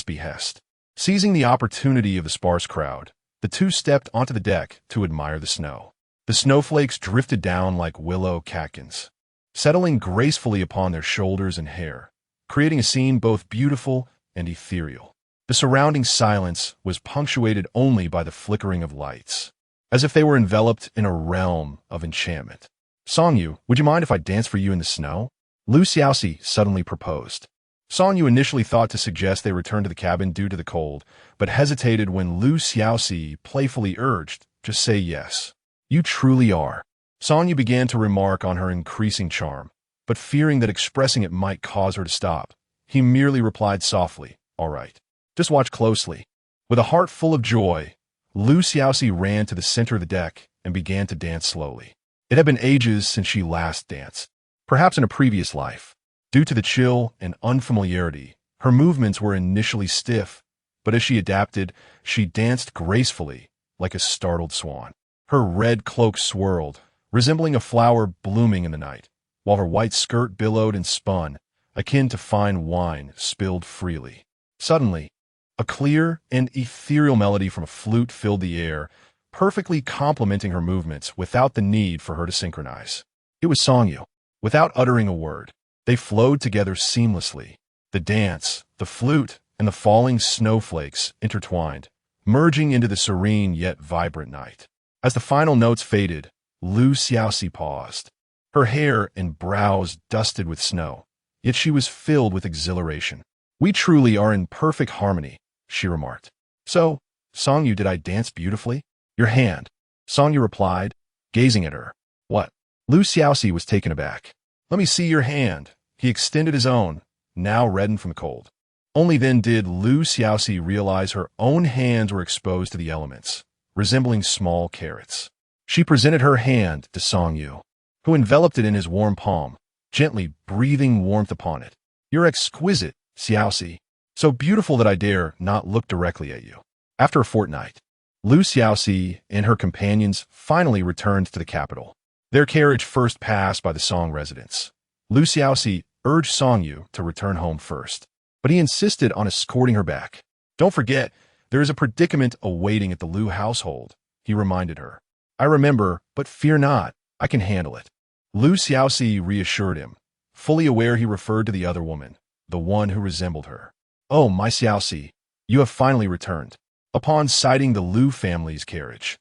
behest. Seizing the opportunity of the sparse crowd, the two stepped onto the deck to admire the snow. The snowflakes drifted down like willow catkins, settling gracefully upon their shoulders and hair, creating a scene both beautiful and ethereal. The surrounding silence was punctuated only by the flickering of lights, as if they were enveloped in a realm of enchantment. "Songyu, would you mind if I dance for you in the snow?" Lu Xiaoxi suddenly proposed. Songyu initially thought to suggest they return to the cabin due to the cold, but hesitated when Lu Xiaoxi playfully urged, "Just say yes. You truly are." Songyu began to remark on her increasing charm, but fearing that expressing it might cause her to stop, he merely replied softly, "All right. Just watch closely." With a heart full of joy, Lu Xiaoxi ran to the center of the deck and began to dance slowly. It had been ages since she last danced, perhaps in a previous life. Due to the chill and unfamiliarity, her movements were initially stiff, but as she adapted, she danced gracefully, like a startled swan. Her red cloak swirled, resembling a flower blooming in the night, while her white skirt billowed and spun, akin to fine wine spilled freely. Suddenly, a clear and ethereal melody from a flute filled the air, perfectly complementing her movements without the need for her to synchronize. It was Songyu. Without uttering a word, they flowed together seamlessly. The dance, the flute, and the falling snowflakes intertwined, merging into the serene yet vibrant night. As the final notes faded, Xiaoxi paused. Her hair and brows dusted with snow, yet she was filled with exhilaration. "We truly are in perfect harmony," she remarked. "So, Songyu, did I dance beautifully?" "Your hand," Songyu replied, gazing at her. "What?" Xiaoxi was taken aback. "Let me see your hand." He extended his own, now reddened from the cold. Only then did Xiaoxi realize her own hands were exposed to the elements, resembling small carrots. She presented her hand to Songyu, who enveloped it in his warm palm, gently breathing warmth upon it. "You're exquisite, Xiaoxi, so beautiful that I dare not look directly at you." After a fortnight, Xiaoxi and her companions finally returned to the capital. Their carriage first passed by the Song residence. Xiaoxi urged Songyu to return home first, but he insisted on escorting her back. "Don't forget, there is a predicament awaiting at the Liu household," he reminded her. "I remember, but fear not, I can handle it." Xiaoxi reassured him, fully aware he referred to the other woman, the one who resembled her. "Oh, my Xiaoxi, you have finally returned." Upon sighting the Liu family's carriage,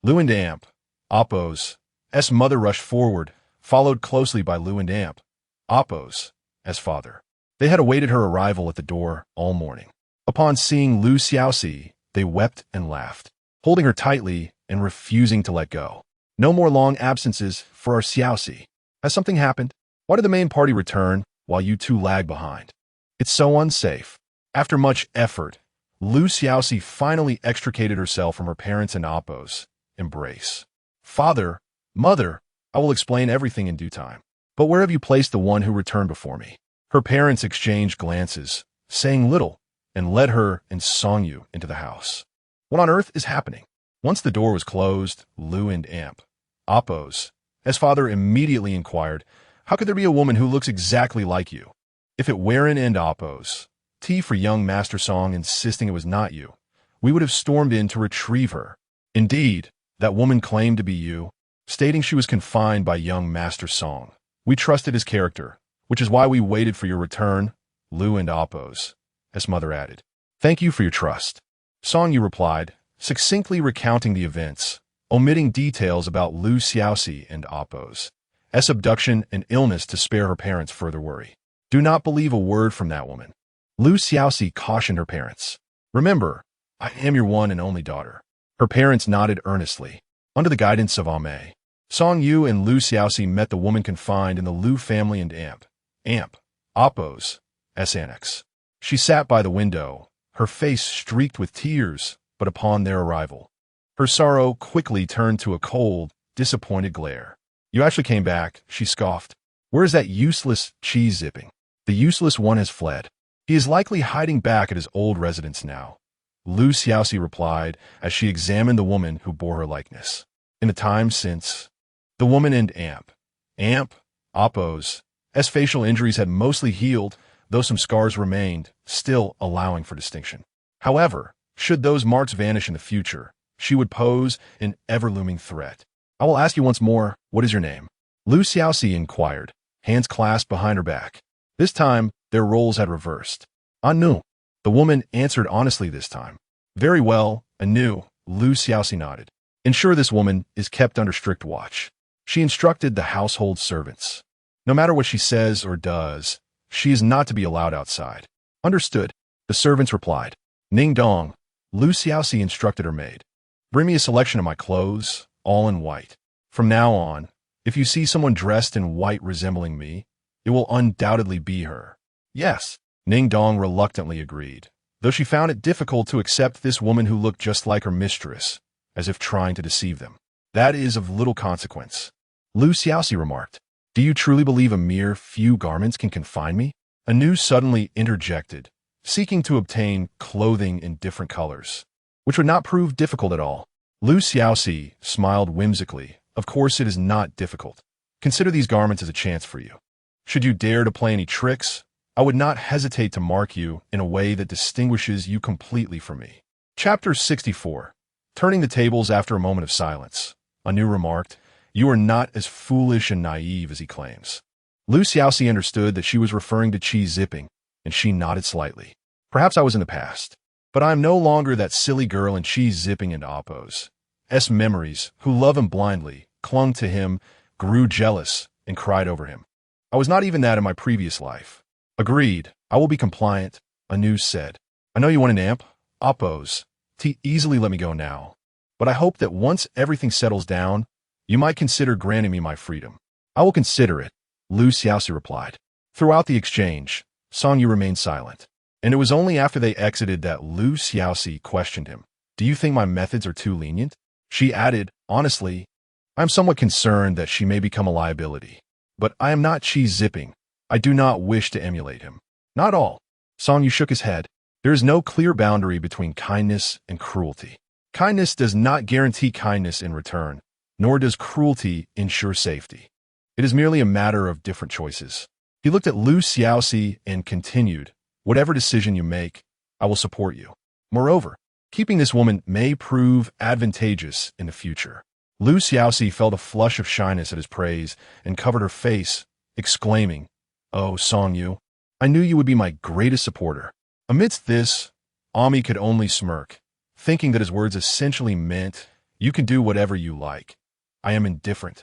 Liu and Amp, Appo's mother rushed forward, followed closely by Liu and Amp, Appo's father. They had awaited her arrival at the door all morning. Upon seeing Xiaoxi, they wept and laughed, holding her tightly and refusing to let go. "No more long absences for our Xiaoxi. Has something happened? Why did the main party return while you two lag behind? It's so unsafe." After much effort, Xiaoxi finally extricated herself from her parents' and Appo's embrace. "Father, mother, I will explain everything in due time. But where have you placed the one who returned before me?" Her parents exchanged glances, saying little, and led her and Songyu into the house. "What on earth is happening?" Once the door was closed, Liu and Amp, Appo's father, immediately inquired, "How could there be a woman who looks exactly like you?" "If it weren't and Appo's for young Master Song insisting it was not you, we would have stormed in to retrieve her. Indeed, that woman claimed to be you, stating she was confined by young Master Song. We trusted his character, which is why we waited for your return," Liu and Appo's mother added. "Thank you for your trust," Songyu replied, succinctly recounting the events, omitting details about Xiaoxi and Appo's abduction and illness to spare her parents further worry. "Do not believe a word from that woman," Xiaoxi cautioned her parents. "Remember, I am your one and only daughter." Her parents nodded earnestly. Under the guidance of Ame, Songyu and Xiaoxi met the woman confined in the Liu family and Amp, Appo's annex. She sat by the window, her face streaked with tears, but upon their arrival, her sorrow quickly turned to a cold, disappointed glare. "You actually came back," she scoffed. "Where is that useless cheese zipping?" "The useless one has fled. He is likely hiding back at his old residence now," Xiaoxi replied as she examined the woman who bore her likeness. In the time since, the woman and Amp, Appo's facial injuries had mostly healed, though some scars remained, still allowing for distinction. However, should those marks vanish in the future, she would pose an ever-looming threat. "I will ask you once more, what is your name?" Xiaoxi inquired, hands clasped behind her back. This time, their roles had reversed. "Anu," the woman answered honestly this time. "Very well, Anu," Xiaoxi nodded. "Ensure this woman is kept under strict watch." She instructed the household servants. "No matter what she says or does, she is not to be allowed outside." "Understood," the servants replied. "Ning Dong," Xiaoxi instructed her maid. "Bring me a selection of my clothes, all in white. From now on, if you see someone dressed in white resembling me, it will undoubtedly be her." "Yes," Ning Dong reluctantly agreed, though she found it difficult to accept this woman who looked just like her mistress, as if trying to deceive them. "That is of little consequence," Xiaoxi remarked. "Do you truly believe a mere few garments can confine me?" Anu suddenly interjected, seeking to obtain clothing in different colors, which would not prove difficult at all. Xiaoxi smiled whimsically. "Of course it is not difficult. Consider these garments as a chance for you. Should you dare to play any tricks, I would not hesitate to mark you in a way that distinguishes you completely from me." Chapter 64. Turning the tables after a moment of silence, Anu remarked, "You are not as foolish and naive as he claims." Xiaoxi understood that she was referring to cheese zipping, and she nodded slightly. "Perhaps I was in the past. But I am no longer that silly girl in cheese zipping and oppos. Memories, who love him blindly, clung to him, grew jealous, and cried over him. I was not even that in my previous life. Agreed, I will be compliant, Anu said. I know you want an amp, oppos. Easily let me go now. But I hope that once everything settles down, you might consider granting me my freedom. I will consider it, Xiaoxi replied. Throughout the exchange, Song Yu remained silent. And it was only after they exited that Xiaoxi questioned him. Do you think my methods are too lenient? She added, honestly, I am somewhat concerned that she may become a liability. But I am not cheese zipping. I do not wish to emulate him. Not all. Song Yu shook his head. There is no clear boundary between kindness and cruelty. Kindness does not guarantee kindness in return, nor does cruelty ensure safety. It is merely a matter of different choices. He looked at Xiaoxi and continued, whatever decision you make, I will support you. Moreover, keeping this woman may prove advantageous in the future. Xiaoxi felt a flush of shyness at his praise and covered her face, exclaiming, Oh, Song Yu, I knew you would be my greatest supporter. Amidst this, Ami could only smirk, thinking that his words essentially meant, you can do whatever you like. I am indifferent,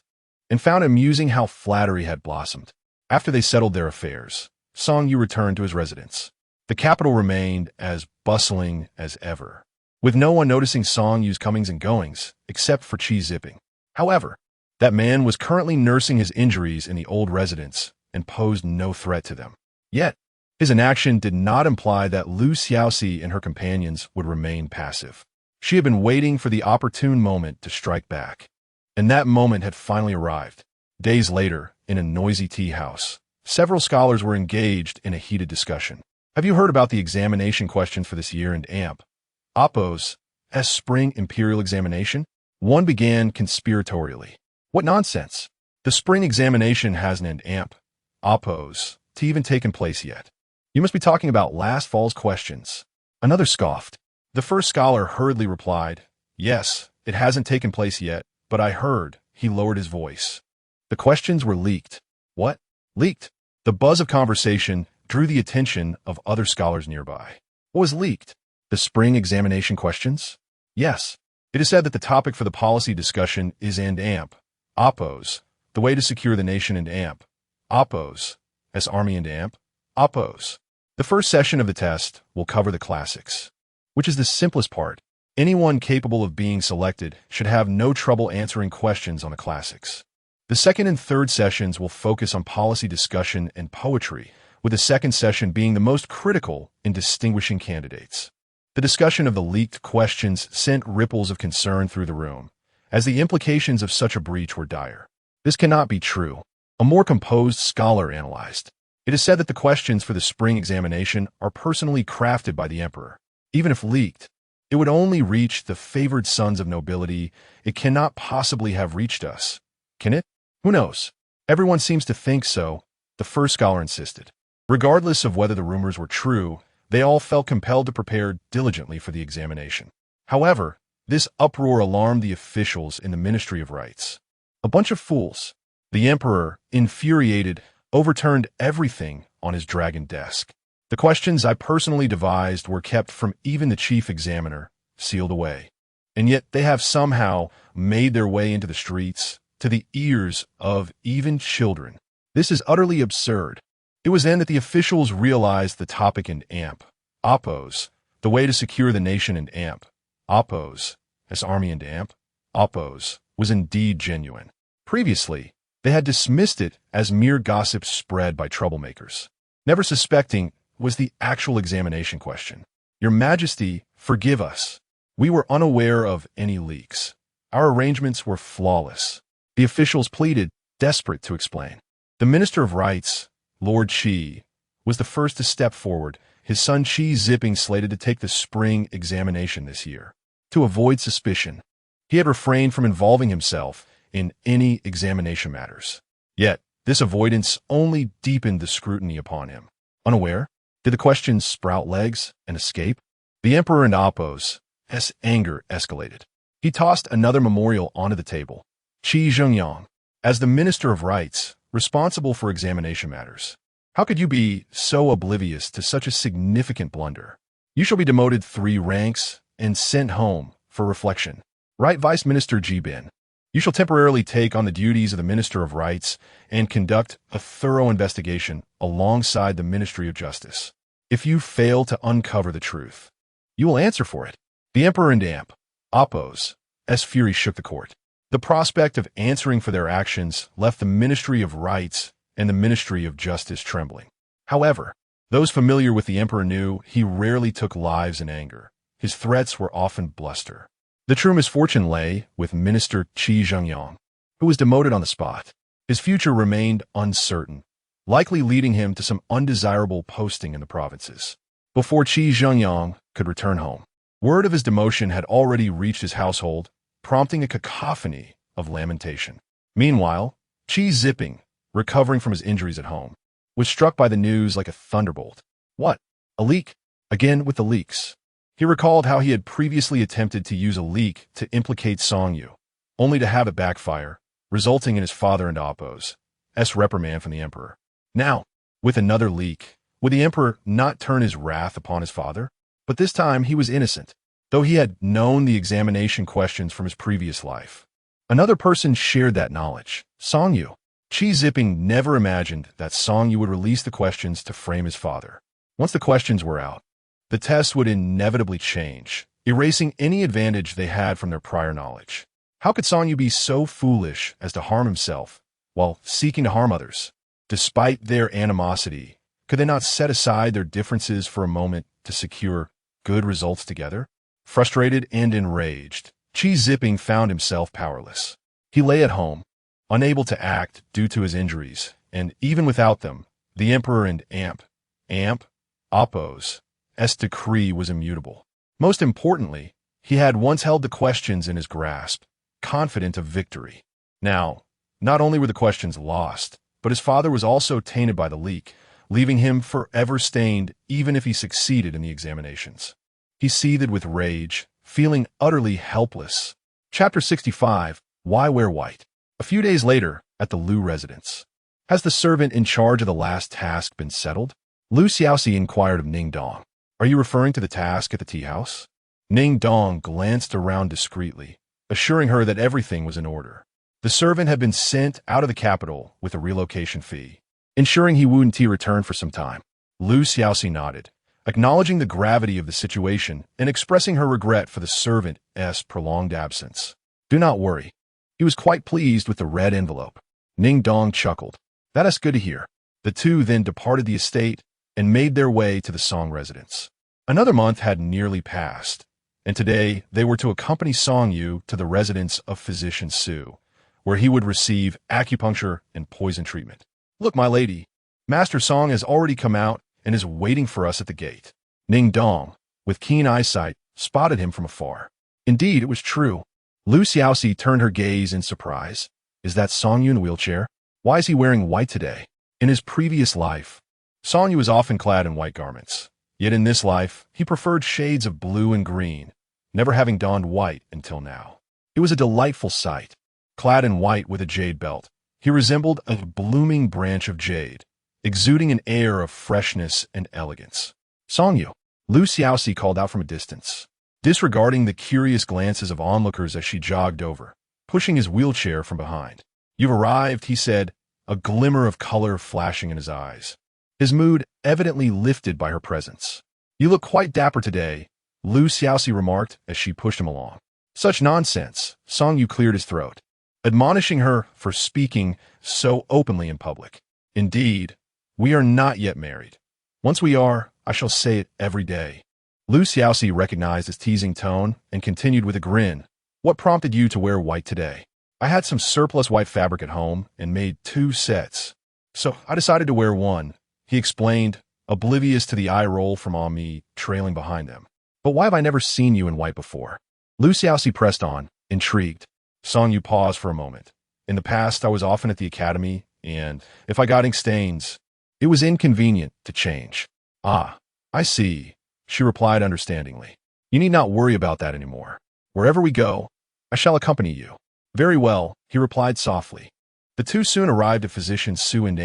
and found amusing how flattery had blossomed. After they settled their affairs, Song Yu returned to his residence. The capital remained as bustling as ever, with no one noticing Song Yu's comings and goings, except for cheese zipping. However, that man was currently nursing his injuries in the old residence and posed no threat to them. Yet, his inaction did not imply that Xiaoxi and her companions would remain passive. She had been waiting for the opportune moment to strike back, and that moment had finally arrived. Days later, in a noisy tea house, several scholars were engaged in a heated discussion. Have you heard about the examination questions for this year in AMP? Oppo's spring imperial examination? One began conspiratorially. What nonsense! The spring examination hasn't an AMP, Oppo's, to even taken place yet. You must be talking about last fall's questions. Another scoffed. The first scholar hurriedly replied, Yes, it hasn't taken place yet, but I heard. He lowered his voice. The questions were leaked. What? Leaked? The buzz of conversation drew the attention of other scholars nearby. What was leaked? The spring examination questions? Yes. It is said that the topic for the policy discussion is and AMP, Oppos, the way to secure the nation and AMP, Oppos, as army and AMP, Oppos. The first session of the test will cover the classics, which is the simplest part. Anyone capable of being selected should have no trouble answering questions on the classics. The second and third sessions will focus on policy discussion and poetry, with the second session being the most critical in distinguishing candidates. The discussion of the leaked questions sent ripples of concern through the room, as the implications of such a breach were dire. This cannot be true, a more composed scholar analyzed. It is said that the questions for the spring examination are personally crafted by the emperor. Even if leaked, it would only reach the favored sons of nobility. It cannot possibly have reached us. Can it? Who knows? Everyone seems to think so, the first scholar insisted. Regardless of whether the rumors were true, they all felt compelled to prepare diligently for the examination. However, this uproar alarmed the officials in the Ministry of Rights. A bunch of fools. The emperor, infuriated, overturned everything on his dragon desk. The questions I personally devised were kept from even the chief examiner, sealed away. And yet they have somehow made their way into the streets, to the ears of even children. This is utterly absurd. It was then that the officials realized the topic in AMP, Oppos, the way to secure the nation in AMP, Oppos, as army and AMP, Oppos, was indeed genuine. Previously, they had dismissed it as mere gossip spread by troublemakers. Never suspecting was the actual examination question. Your Majesty, forgive us. We were unaware of any leaks. Our arrangements were flawless. The officials pleaded, desperate to explain. The Minister of Rights, Lord Qi, was the first to step forward, his son Qi Zipping slated to take the spring examination this year. To avoid suspicion, he had refrained from involving himself in any examination matters. Yet, this avoidance only deepened the scrutiny upon him. Unaware, did the questions sprout legs and escape? The Emperor and Oppos' anger escalated. He tossed another memorial onto the table. Qi Zhengyang, as the Minister of Rights, responsible for examination matters. How could you be so oblivious to such a significant blunder? You shall be demoted 3 ranks and sent home for reflection. Right, Vice Minister Jibin. You shall temporarily take on the duties of the Minister of Rights and conduct a thorough investigation alongside the Ministry of Justice. If you fail to uncover the truth, you will answer for it. The Emperor and Amp, Oppos, fury shook the court. The prospect of answering for their actions left the Ministry of Rights and the Ministry of Justice trembling. However, those familiar with the Emperor knew he rarely took lives in anger. His threats were often bluster. The true misfortune lay with Minister Qi Zhengyang, who was demoted on the spot. His future remained uncertain, likely leading him to some undesirable posting in the provinces. Before Qi Zhengyang could return home, word of his demotion had already reached his household, prompting a cacophony of lamentation. Meanwhile, Qi Zipping, recovering from his injuries at home, was struck by the news like a thunderbolt. What? A leak? Again with the leaks. He recalled how he had previously attempted to use a leak to implicate Song Yu, only to have it backfire, resulting in his father and Oppo's reprimand from the Emperor. Now, with another leak, would the Emperor not turn his wrath upon his father? But this time he was innocent, though he had known the examination questions from his previous life. Another person shared that knowledge, Song Yu. Qi Zipping never imagined that Song Yu would release the questions to frame his father. Once the questions were out, the tests would inevitably change, erasing any advantage they had from their prior knowledge. How could Song Yu be so foolish as to harm himself while seeking to harm others? Despite their animosity, could they not set aside their differences for a moment to secure good results together? Frustrated and enraged, Qi Zipping found himself powerless. He lay at home, unable to act due to his injuries, and even without them, the Emperor and Oppos' decree was immutable. Most importantly, he had once held the questions in his grasp, confident of victory. Now, not only were the questions lost, but his father was also tainted by the leak, leaving him forever stained even if he succeeded in the examinations. He seethed with rage, feeling utterly helpless. Chapter 65, Why Wear White? A few days later, at the Lu residence. Has the servant in charge of the last task been settled? Lu Xiaoxi inquired of Ning Dong. Are you referring to the task at the tea house? Ning Dong glanced around discreetly, assuring her that everything was in order. The servant had been sent out of the capital with a relocation fee, ensuring he wouldn't return for some time. Lu Xiaoxi nodded, acknowledging the gravity of the situation and expressing her regret for the servant's prolonged absence. Do not worry. He was quite pleased with the red envelope. Ning Dong chuckled. That is good to hear. The two then departed the estate and made their way to the Song residence. Another month had nearly passed, and today they were to accompany Song Yu to the residence of physician Su, where he would receive acupuncture and poison treatment. Look, my lady, Master Song has already come out and is waiting for us at the gate. Ning Dong, with keen eyesight, spotted him from afar. Indeed, it was true. Lu Xiaoxi turned her gaze in surprise. Is that Song Yu in a wheelchair? Why is he wearing white today? In his previous life, Song Yu was often clad in white garments. Yet in this life, he preferred shades of blue and green, never having donned white until now. It was a delightful sight. Clad in white with a jade belt, he resembled a blooming branch of jade, exuding an air of freshness and elegance. Song Yu, Lu Xiaoxi called out from a distance, disregarding the curious glances of onlookers as she jogged over, pushing his wheelchair from behind. You've arrived, he said, a glimmer of color flashing in his eyes. His mood evidently lifted by her presence. You look quite dapper today, Lu Xiaoxi remarked as she pushed him along. Such nonsense, Song Yu cleared his throat, admonishing her for speaking so openly in public. Indeed, we are not yet married. Once we are, I shall say it every day. Lu Xiaoxi recognized his teasing tone and continued with a grin. What prompted you to wear white today? I had some surplus white fabric at home and made 2 sets. So I decided to wear one, he explained, oblivious to the eye roll from Ami trailing behind them. But why have I never seen you in white before? Lu Xiaoxi pressed on, intrigued. Song Yu paused for a moment. In the past, I was often at the academy, and if I got ink stains, it was inconvenient to change. Ah, I see, she replied understandingly. You need not worry about that anymore. Wherever we go, I shall accompany you. Very well, he replied softly. The two soon arrived at physician Su and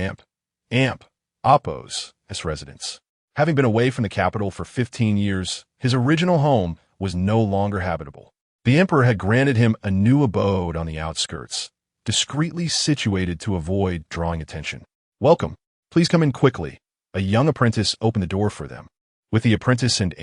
Oppos' residence. Having been away from the capital for 15 years, his original home was no longer habitable. The emperor had granted him a new abode on the outskirts, discreetly situated to avoid drawing attention. "Welcome. Please come in quickly." A young apprentice opened the door for them. With the apprentice and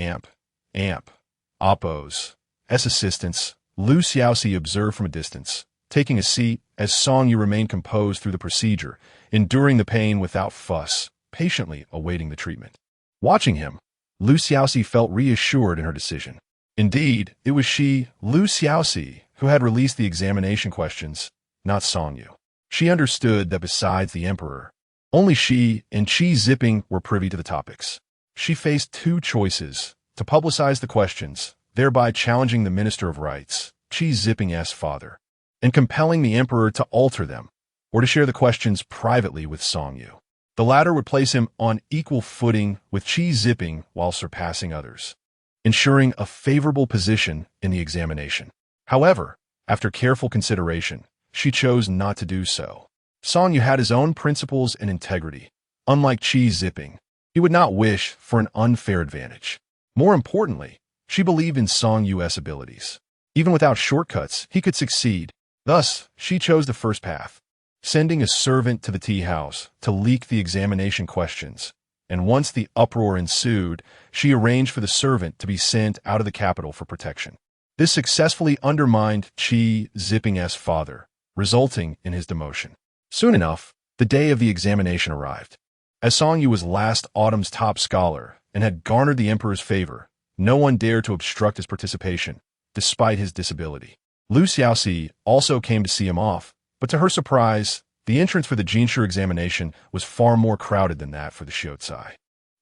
Appo's assistants, Xiaoxi observed from a distance, taking a seat as Song Yu remained composed through the procedure, enduring the pain without fuss, patiently awaiting the treatment. Watching him, Xiaoxi felt reassured in her decision. Indeed, it was Xiaoxi, who had released the examination questions, not Song Yu. She understood that besides the emperor, only she and Zipping were privy to the topics. She faced two choices: to publicize the questions, thereby challenging the Minister of Rights, Zipping's father, and compelling the emperor to alter them, or to share the questions privately with Song Yu. The latter would place him on equal footing with Zipping while surpassing others, ensuring a favorable position in the examination. However, after careful consideration, she chose not to do so. Song Yu had his own principles and integrity. Unlike Zipping, he would not wish for an unfair advantage. More importantly, she believed in Song Yu's abilities. Even without shortcuts, he could succeed. Thus, she chose the first path, sending a servant to the tea house to leak the examination questions. And once the uproar ensued, she arranged for the servant to be sent out of the capital for protection. This successfully undermined Zipping's father, resulting in his demotion. Soon enough, the day of the examination arrived. As Song Yu was last autumn's top scholar and had garnered the emperor's favor, no one dared to obstruct his participation, despite his disability. Xiaoxi also came to see him off, but to her surprise, the entrance for the Jinshi examination was far more crowded than that for the Xiaoxi.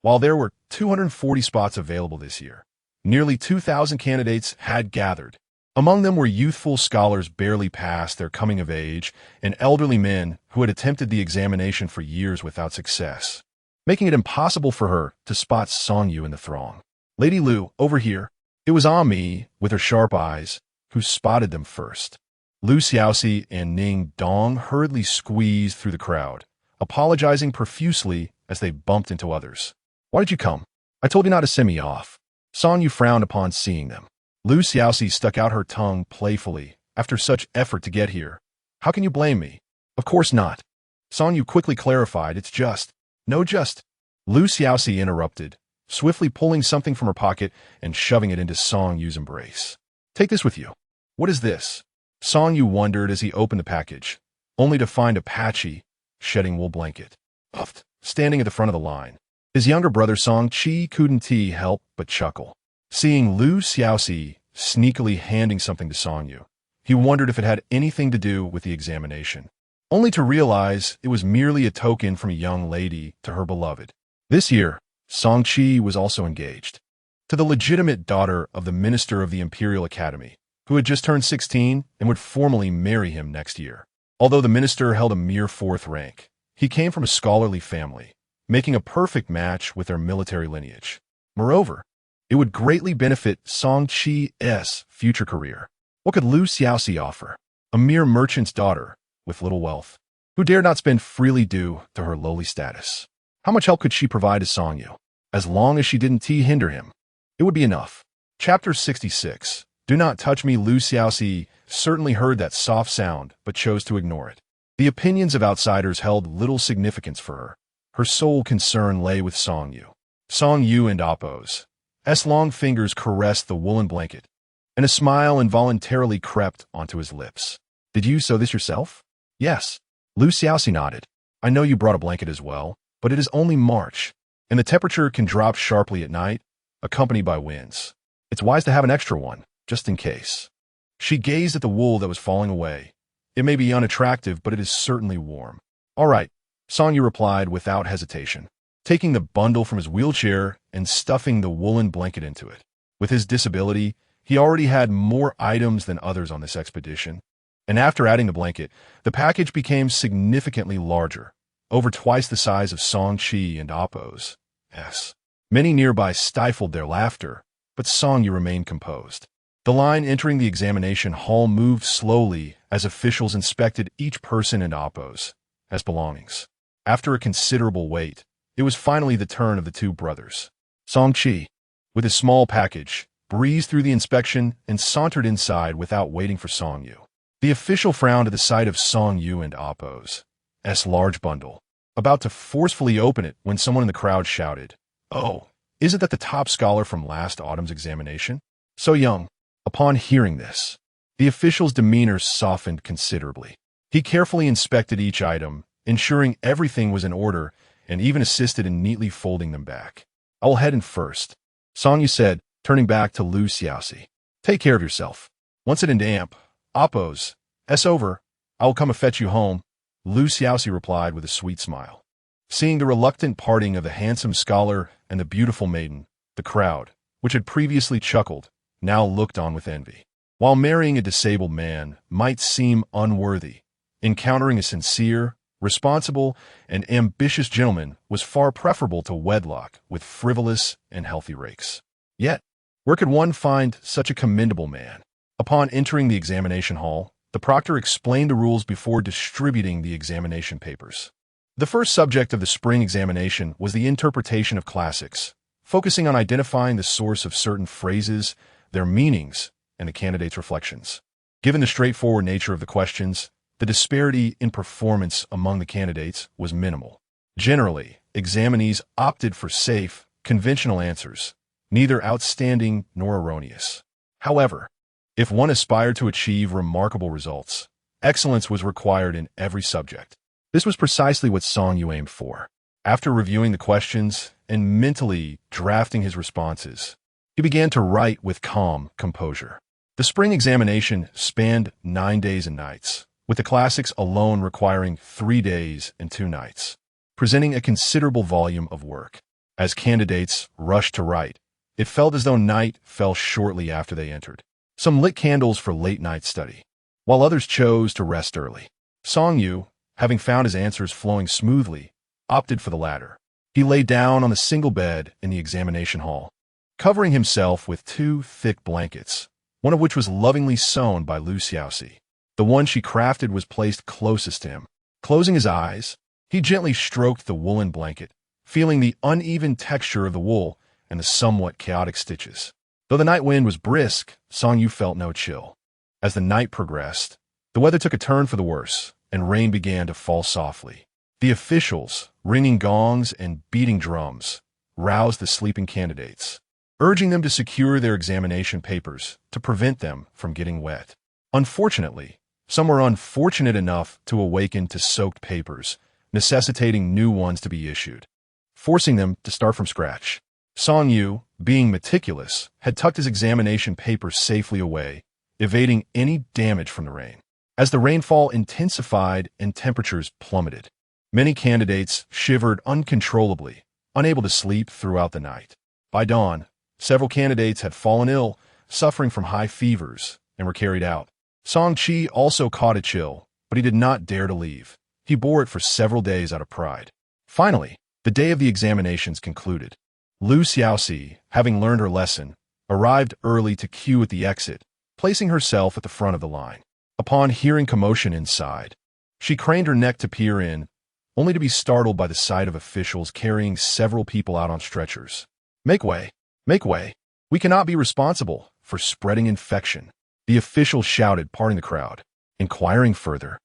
While there were 240 spots available this year, nearly 2,000 candidates had gathered. Among them were youthful scholars barely past their coming of age and elderly men who had attempted the examination for years without success, making it impossible for her to spot Song Yu in the throng. "Lady Lu, over here." It was Ami, with her sharp eyes, who spotted them first. Xiaoxi and Ning Dong hurriedly squeezed through the crowd, apologizing profusely as they bumped into others. "Why did you come? I told you not to send me off." Song Yu frowned upon seeing them. Xiaoxi stuck out her tongue playfully. "After such effort to get here, how can you blame me?" "Of course not." Song Yu quickly clarified, "It's just." "No just." Xiaoxi interrupted, swiftly pulling something from her pocket and shoving it into Song Yu's embrace. "Take this with you." "What is this?" Song Yu wondered as he opened the package, only to find a patchy, shedding wool blanket, standing at the front of the line. His younger brother Song-chi couldn't help but chuckle. Seeing Xiaoxi sneakily handing something to Song Yu, he wondered if it had anything to do with the examination, only to realize it was merely a token from a young lady to her beloved. This year, Song-chi was also engaged to the legitimate daughter of the minister of the Imperial Academy, who had just turned 16 and would formally marry him next year. Although the minister held a mere 4th rank, he came from a scholarly family, making a perfect match with their military lineage. Moreover, it would greatly benefit Song-chi's future career. What could Xiaoxi offer? A mere merchant's daughter, with little wealth, who dared not spend freely due to her lowly status. How much help could she provide to Song Yu? As long as she didn't hinder him, it would be enough. Chapter 66. Do not touch me. Xiaoxi certainly heard that soft sound, but chose to ignore it. The opinions of outsiders held little significance for her. Her sole concern lay with Song Yu. Song Yu and Appo's long fingers caressed the woolen blanket, and a smile involuntarily crept onto his lips. "Did you sew this yourself?" "Yes." Xiaoxi nodded. "I know you brought a blanket as well, but it is only March, and the temperature can drop sharply at night, accompanied by winds. It's wise to have an extra one, just in case." She gazed at the wool that was falling away. "It may be unattractive, but it is certainly warm." "All right," Song Yu replied without hesitation, taking the bundle from his wheelchair and stuffing the woolen blanket into it. With his disability, he already had more items than others on this expedition, and after adding the blanket, the package became significantly larger, over twice the size of Song-chi and Appo's. Many nearby stifled their laughter, but Song Yu remained composed. The line entering the examination hall moved slowly as officials inspected each person and Appo's belongings. After a considerable wait, it was finally the turn of the two brothers. Xiaoxi, with his small package, breezed through the inspection and sauntered inside without waiting for Song-yu. The official frowned at the sight of Song-yu and Appo's large bundle, about to forcefully open it when someone in the crowd shouted, "Oh, isn't that the top scholar from last autumn's examination? So young." Upon hearing this, the official's demeanor softened considerably. He carefully inspected each item, ensuring everything was in order, and even assisted in neatly folding them back. "I will head in first," Song-yu said, turning back to Lu Xiaoxi. "Take care of yourself. Once it into Appo's over, I will come and fetch you home," Lu Xiaoxi replied with a sweet smile. Seeing the reluctant parting of the handsome scholar and the beautiful maiden, the crowd, which had previously chuckled, now looked on with envy. While marrying a disabled man might seem unworthy, encountering a sincere, responsible, and ambitious gentleman was far preferable to wedlock with frivolous and healthy rakes. Yet, where could one find such a commendable man? Upon entering the examination hall, the proctor explained the rules before distributing the examination papers. The first subject of the spring examination was the interpretation of classics, focusing on identifying the source of certain phrases, their meanings, and the candidate's reflections. Given the straightforward nature of the questions, the disparity in performance among the candidates was minimal. Generally, examinees opted for safe, conventional answers, neither outstanding nor erroneous. However, if one aspired to achieve remarkable results, excellence was required in every subject. This was precisely what Song-yu aimed for. After reviewing the questions and mentally drafting his responses, he began to write with calm composure. The spring examination spanned 9 days and nights, with the classics alone requiring 3 days and 2 nights, presenting a considerable volume of work. As candidates rushed to write, it felt as though night fell shortly after they entered. Some lit candles for late-night study, while others chose to rest early. Song-yu, having found his answers flowing smoothly, opted for the latter. He lay down on the single bed in the examination hall, covering himself with 2 thick blankets, one of which was lovingly sewn by Lu Xiaoxi. The one she crafted was placed closest to him. Closing his eyes, he gently stroked the woolen blanket, feeling the uneven texture of the wool and the somewhat chaotic stitches. Though the night wind was brisk, Song-yu felt no chill. As the night progressed, the weather took a turn for the worse, and rain began to fall softly. The officials, ringing gongs and beating drums, roused the sleeping candidates, urging them to secure their examination papers to prevent them from getting wet. Unfortunately, some were unfortunate enough to awaken to soaked papers, necessitating new ones to be issued, forcing them to start from scratch. Song-yu, being meticulous, had tucked his examination papers safely away, evading any damage from the rain. As the rainfall intensified and temperatures plummeted, many candidates shivered uncontrollably, unable to sleep throughout the night. By dawn, several candidates had fallen ill, suffering from high fevers, and were carried out. Song-chi also caught a chill, but he did not dare to leave. He bore it for several days out of pride. Finally, the day of the examinations concluded. Lu Xiaoxi, having learned her lesson, arrived early to queue at the exit, placing herself at the front of the line. Upon hearing commotion inside, she craned her neck to peer in, only to be startled by the sight of officials carrying several people out on stretchers. Make way! Make way! We cannot be responsible for spreading infection," the official shouted, parting the crowd. Inquiring further,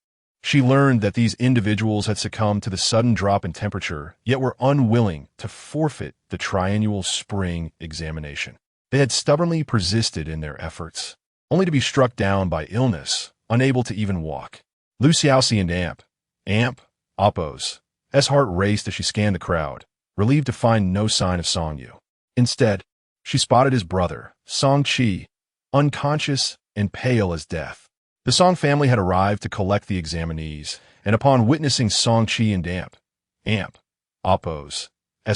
she learned that these individuals had succumbed to the sudden drop in temperature, yet were unwilling to forfeit the triennial spring examination. They had stubbornly persisted in their efforts, only to be struck down by illness, unable to even walk. Lu Xiaoxi and Appo's heart raced as she scanned the crowd, relieved to find no sign of Song-yu. Instead, she spotted his brother, Song-chi, unconscious and pale as death. The Song family had arrived to collect the examinees, and upon witnessing Song-chi and Appo's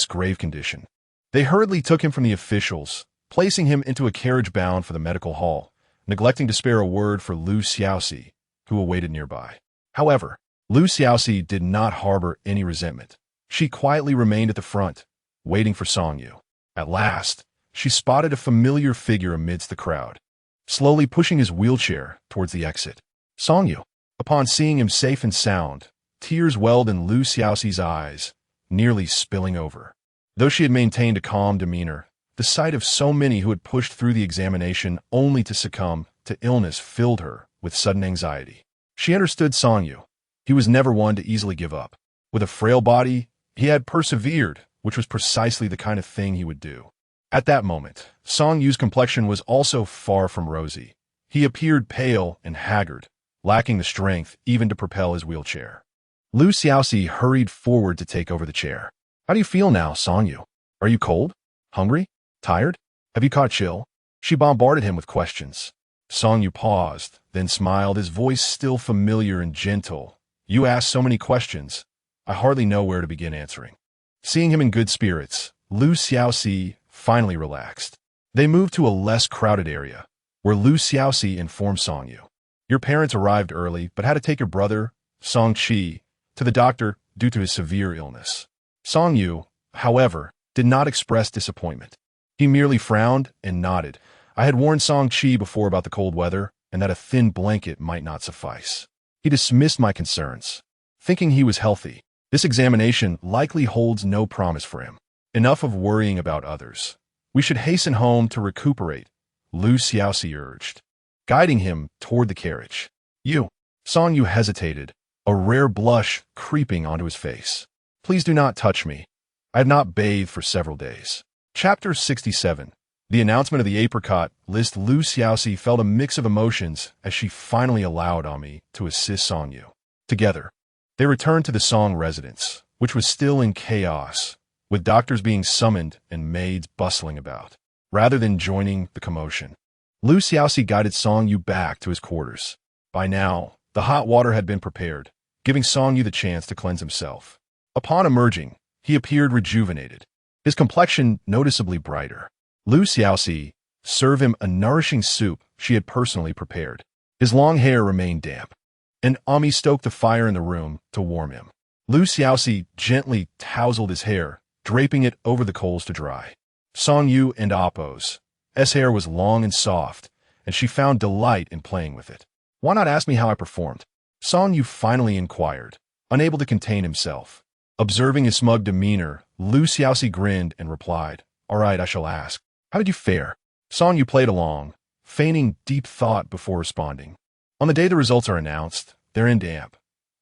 grave condition, they hurriedly took him from the officials, placing him into a carriage bound for the medical hall, neglecting to spare a word for Lu Xiaoxi, who awaited nearby. However, Lu Xiaoxi did not harbor any resentment. She quietly remained at the front, waiting for Song-yu. At last, she spotted a familiar figure amidst the crowd, slowly pushing his wheelchair towards the exit. Song-yu, upon seeing him safe and sound, tears welled in Lu Xiaoxi's eyes, nearly spilling over. Though she had maintained a calm demeanor, the sight of so many who had pushed through the examination only to succumb to illness filled her with sudden anxiety. She understood Song Yu. He was never one to easily give up. With a frail body, he had persevered, which was precisely the kind of thing he would do. At that moment, Song Yu's complexion was also far from rosy. He appeared pale and haggard, lacking the strength even to propel his wheelchair. Lu Xiaoxi hurried forward to take over the chair. "How do you feel now, Song Yu? Are you cold? Hungry? Tired? Have you caught a chill?" She bombarded him with questions. Song Yu paused, then smiled, his voice still familiar and gentle. "You ask so many questions, I hardly know where to begin answering." Seeing him in good spirits, Lu Xiaoxi finally relaxed. They moved to a less crowded area, where Lu Xiaoxi informed Song Yu. "Your parents arrived early, but had to take your brother, Song Qi, to the doctor due to his severe illness." Song Yu, however, did not express disappointment. He merely frowned and nodded. "I had warned Song Qi before about the cold weather, and that a thin blanket might not suffice. He dismissed my concerns, thinking he was healthy. This examination likely holds no promise for him. Enough of worrying about others. We should hasten home to recuperate," Lu Xiaoxi urged, guiding him toward the carriage. "You." Song Yu hesitated, a rare blush creeping onto his face. "Please do not touch me. I have not bathed for several days." Chapter 67. The announcement of the apricot list. Lu Xiaoxi felt a mix of emotions as she finally allowed Ami to assist Song Yu. Together, they returned to the Song residence, which was still in chaos, with doctors being summoned and maids bustling about. Rather than joining the commotion, Lu Xiaoxi guided Song Yu back to his quarters. By now, the hot water had been prepared, giving Song Yu the chance to cleanse himself. Upon emerging, he appeared rejuvenated, his complexion noticeably brighter. Lu Xiaoxi served him a nourishing soup she had personally prepared. His long hair remained damp, and Ami stoked the fire in the room to warm him. Lu Xiaoxi gently tousled his hair, draping it over the coals to dry. Song Yu and Appo's hair was long and soft, and she found delight in playing with it. "Why not ask me how I performed?" Song Yu finally inquired, unable to contain himself. Observing his smug demeanor, Lu Xiaoxi grinned and replied, "All right, I shall ask. How did you fare?" Song Yu played along, feigning deep thought before responding. "On the day the results are announced, they're in damp.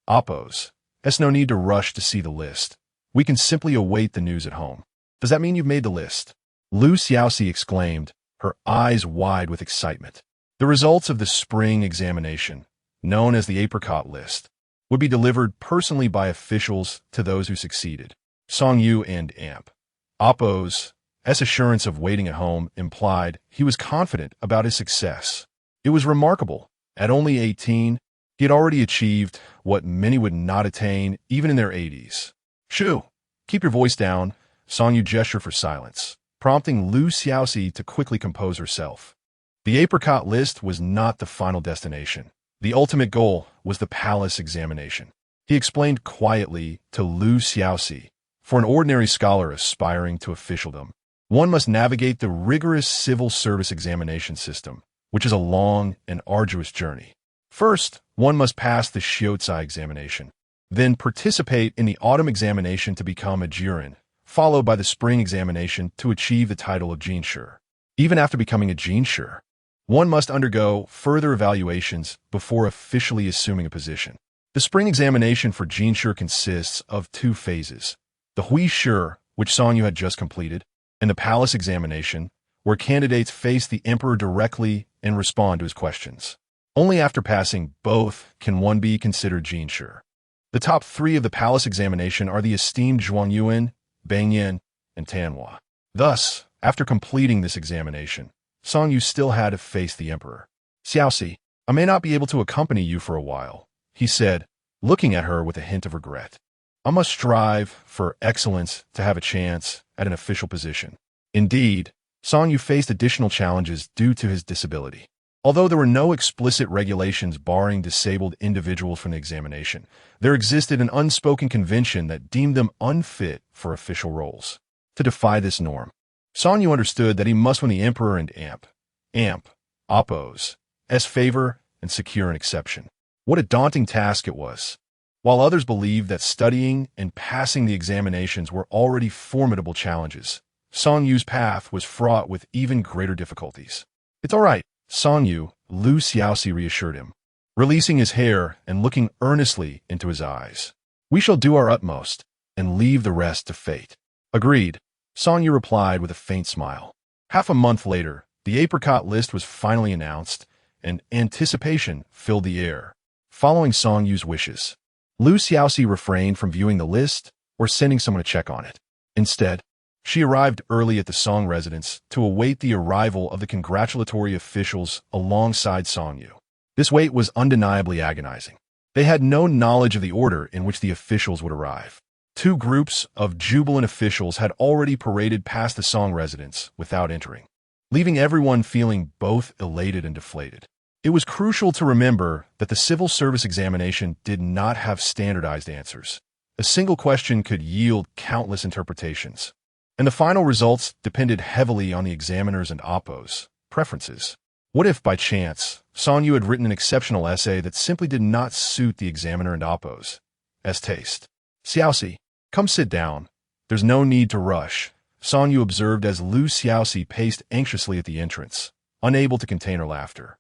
Appo's. There's no need to rush to see the list. We can simply await the news at home." "Does that mean you've made the list?" Lu Xiaoxi exclaimed, her eyes wide with excitement. The results of the spring examination, known as the apricot list, would be delivered personally by officials to those who succeeded. Song Yu and Appo's assurance of waiting at home implied he was confident about his success. It was remarkable. At only 18, he had already achieved what many would not attain even in their 80s. "Shoo! Keep your voice down," Song Yu gestured for silence, prompting Lu Xiaoxi to quickly compose herself. The apricot list was not the final destination. The ultimate goal was the palace examination. He explained quietly to Lu Xiaoxi, "For an ordinary scholar aspiring to officialdom, one must navigate the rigorous civil service examination system, which is a long and arduous journey. First, one must pass the Xiaoxi examination, then participate in the autumn examination to become a jurin, followed by the spring examination to achieve the title of jinshi. Even after becoming a jinshi, one must undergo further evaluations before officially assuming a position. The spring examination for jinshi consists of 2 phases: the huishi, which Song Yu had just completed, and the palace examination, where candidates face the emperor directly and respond to his questions. Only after passing both can one be considered jinshi. The top 3 of the palace examination are the esteemed Zhuangyuan, Bangyan, and Tanhua. Thus, after completing this examination, Song Yu still had to face the emperor. "Xiaoxi, I may not be able to accompany you for a while," he said, looking at her with a hint of regret. "I must strive for excellence to have a chance at an official position." Indeed, Song Yu faced additional challenges due to his disability. Although there were no explicit regulations barring disabled individuals from the examination, there existed an unspoken convention that deemed them unfit for official roles. To defy this norm, Song Yu understood that he must win the emperor and Appo's favor and secure an exception. What a daunting task it was. while others believed that studying and passing the examinations were already formidable challenges. Song Yu's path was fraught with even greater difficulties. "It's all right, Song Yu," Lu Xiaoxi reassured him, releasing his hair and looking earnestly into his eyes. "We shall do our utmost and leave the rest to fate." "Agreed," Song Yu replied with a faint smile. Half a month later, the apricot list was finally announced, and anticipation filled the air. Following Song Yu's wishes, Lu Xiaoxi refrained from viewing the list or sending someone to check on it. Instead, she arrived early at the Song residence to await the arrival of the congratulatory officials alongside Song Yu. This wait was undeniably agonizing. They had no knowledge of the order in which the officials would arrive. Two groups of jubilant officials had already paraded past the Song residence without entering, leaving everyone feeling both elated and deflated. It was crucial to remember that the civil service examination did not have standardized answers. A single question could yield countless interpretations, and the final results depended heavily on the examiners and oppos' preferences. What if, by chance, Song Yu had written an exceptional essay that simply did not suit the examiner and oppos' taste? "Xiaoxi, come sit down. There's no need to rush," Song Yu observed as Lu Xiaoxi paced anxiously at the entrance, unable to contain her laughter.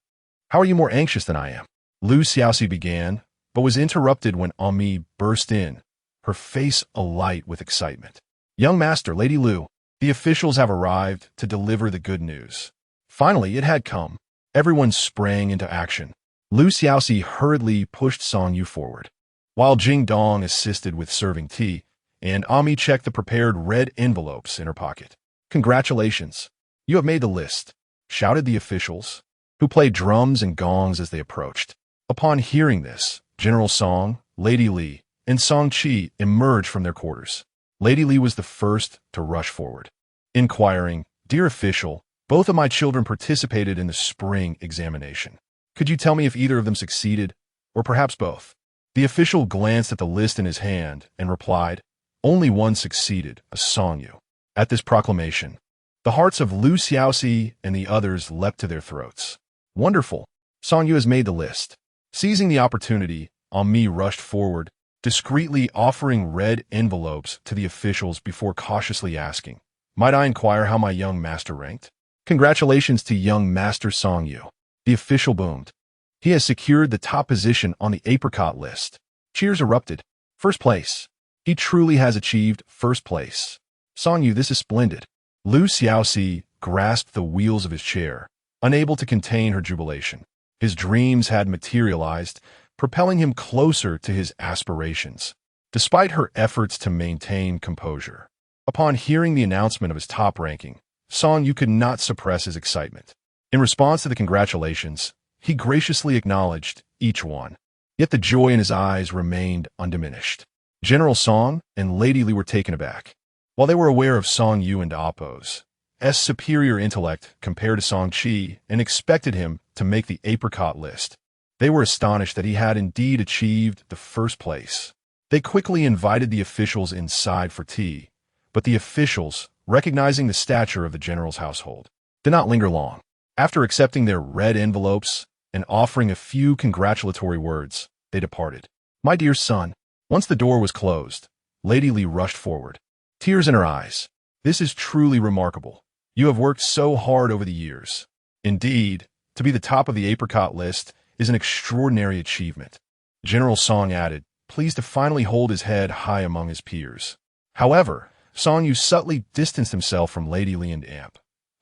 "How are you more anxious than I am?" Lu Xiaoxi began, but was interrupted when Ami burst in, her face alight with excitement. "Young master, Lady Lu, the officials have arrived to deliver the good news." Finally, it had come. Everyone sprang into action. Lu Xiaoxi hurriedly pushed Song Yu forward, while Jing Dong assisted with serving tea, and Ami checked the prepared red envelopes in her pocket. "Congratulations, you have made the list," shouted the officials, who played drums and gongs as they approached. Upon hearing this, General Song, Lady Li, and Song Qi emerged from their quarters. Lady Li was the first to rush forward, inquiring, "Dear official, both of my children participated in the spring examination. Could you tell me if either of them succeeded, or perhaps both?" The official glanced at the list in his hand and replied, "Only one succeeded, a Song Yu." At this proclamation, the hearts of Lu Xiaoxi and the others leapt to their throats. "Wonderful! Song Yu has made the list." Seizing the opportunity, Ami rushed forward, discreetly offering red envelopes to the officials before cautiously asking, "Might I inquire how my young master ranked?" "Congratulations to young master Song Yu," the official boomed. "He has secured the top position on the apricot list." Cheers erupted. "First place. He truly has achieved first place. Song Yu, this is splendid." Lu Xiaoxi grasped the wheels of his chair, unable to contain her jubilation. His dreams had materialized, propelling him closer to his aspirations, despite her efforts to maintain composure. Upon hearing the announcement of his top ranking, Song Yu could not suppress his excitement. In response to the congratulations, he graciously acknowledged each one, yet the joy in his eyes remained undiminished. General Song and Lady Li were taken aback. While they were aware of Song Yu and Oppo's superior intellect compared to Song Qi and expected him to make the apricot list, they were astonished that he had indeed achieved the first place. They quickly invited the officials inside for tea, but the officials, recognizing the stature of the general's household, did not linger long. After accepting their red envelopes and offering a few congratulatory words, they departed. "My dear son," once the door was closed, Lady Li rushed forward, tears in her eyes. "This is truly remarkable. You have worked so hard over the years. Indeed, to be the top of the apricot list is an extraordinary achievement." General Song added, pleased to finally hold his head high among his peers. However, Song Yu subtly distanced himself from Lady Li and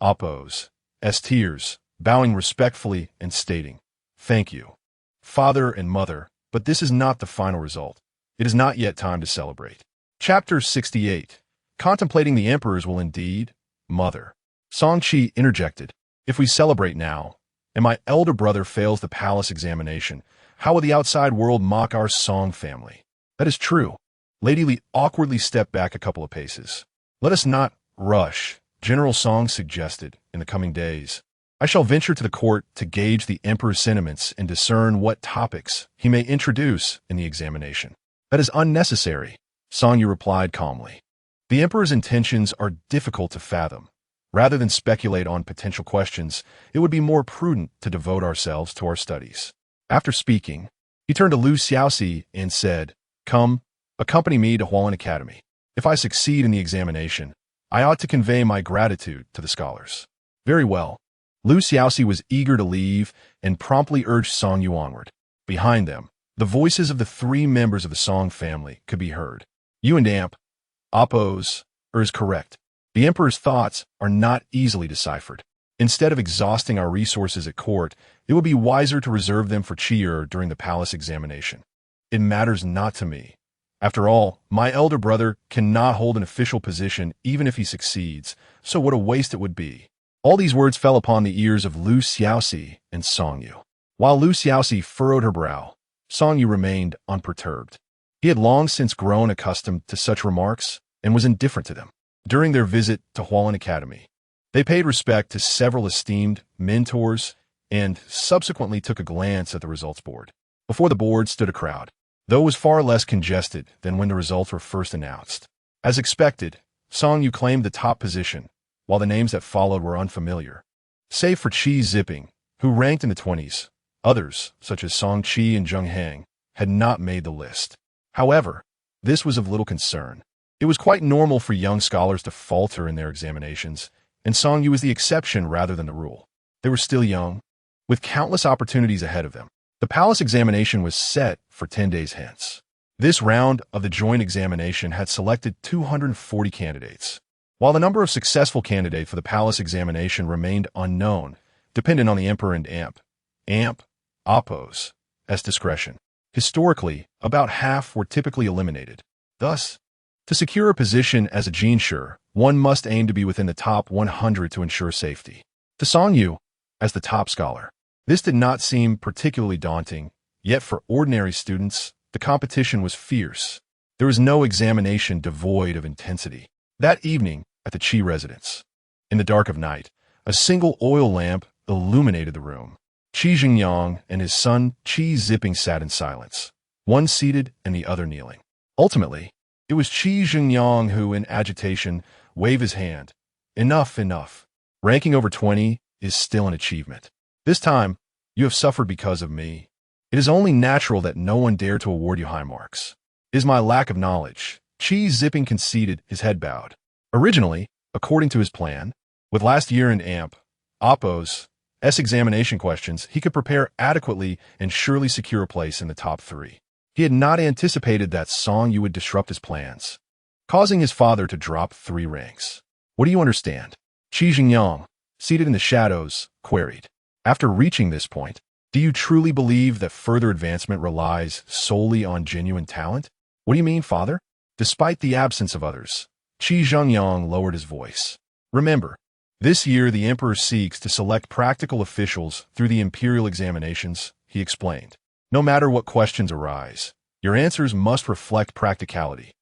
Oppo's tears, bowing respectfully and stating, "Thank you, father and mother, but this is not the final result. It is not yet time to celebrate." Chapter 68. Contemplating the emperors will indeed, mother. Song Qi interjected, "If we celebrate now, and my elder brother fails the palace examination, how will the outside world mock our Song family?" "That is true." Lady Li awkwardly stepped back a couple of paces. "Let us not rush," General Song suggested. "In the coming days, I shall venture to the court to gauge the emperor's sentiments and discern what topics he may introduce in the examination." "That is unnecessary," Song Yu replied calmly. "The emperor's intentions are difficult to fathom. Rather than speculate on potential questions, it would be more prudent to devote ourselves to our studies." After speaking, he turned to Lu Xiaoxi and said, Come, accompany me to Hualien Academy. If I succeed in the examination, I ought to convey my gratitude to the scholars. Very well. Xiaoxi was eager to leave and promptly urged Song Yu onward. Behind them, the voices of the three members of the Song family could be heard. You and Amp, oppose, is correct. The Emperor's thoughts are not easily deciphered. Instead of exhausting our resources at court, it would be wiser to reserve them for Qi during the palace examination. It matters not to me. After all, my elder brother cannot hold an official position even if he succeeds, so what a waste it would be. All these words fell upon the ears of Xiaoxi and Song Yu. While Xiaoxi furrowed her brow, Song Yu remained unperturbed. He had long since grown accustomed to such remarks and was indifferent to them. During their visit to Hualien Academy, they paid respect to several esteemed mentors and subsequently took a glance at the results board. Before the board stood a crowd, though it was far less congested than when the results were first announced. As expected, Song Yu claimed the top position, while the names that followed were unfamiliar. Save for Qi Zipping, who ranked in the 20s, others, such as Song Qi and Zheng Heng, had not made the list. However, this was of little concern. It was quite normal for young scholars to falter in their examinations, and Song Yu was the exception rather than the rule. They were still young, with countless opportunities ahead of them. The palace examination was set for 10 days hence. This round of the joint examination had selected 240 candidates. While the number of successful candidates for the palace examination remained unknown, dependent on the Emperor and Amp, oppose, as discretion. Historically, about half were typically eliminated. Thus, to secure a position as a Jinshi, one must aim to be within the top 100 to ensure safety. To Song Yu, as the top scholar, this did not seem particularly daunting, yet for ordinary students, the competition was fierce. There was no examination devoid of intensity. That evening, at the Qi residence, in the dark of night, a single oil lamp illuminated the room. Qi Jingyang and his son Qi Zipping sat in silence, one seated and the other kneeling. Ultimately, it was Qi Jingyang who, in agitation, waved his hand. Enough. Ranking over 20 is still an achievement. This time, you have suffered because of me. It is only natural that no one dare to award you high marks. It is my lack of knowledge. Qi Zipping conceded, his head bowed. Originally, according to his plan, with last year in Oppo's examination questions, he could prepare adequately and surely secure a place in the top 3. He had not anticipated that Song Yu would disrupt his plans, causing his father to drop 3 ranks. What do you understand? Qi Jingyang, seated in the shadows, queried. After reaching this point, do you truly believe that further advancement relies solely on genuine talent? What do you mean, father? Despite the absence of others, Qi Jingyang lowered his voice. Remember, this year the Emperor seeks to select practical officials through the imperial examinations, he explained. No matter what questions arise, your answers must reflect practicality,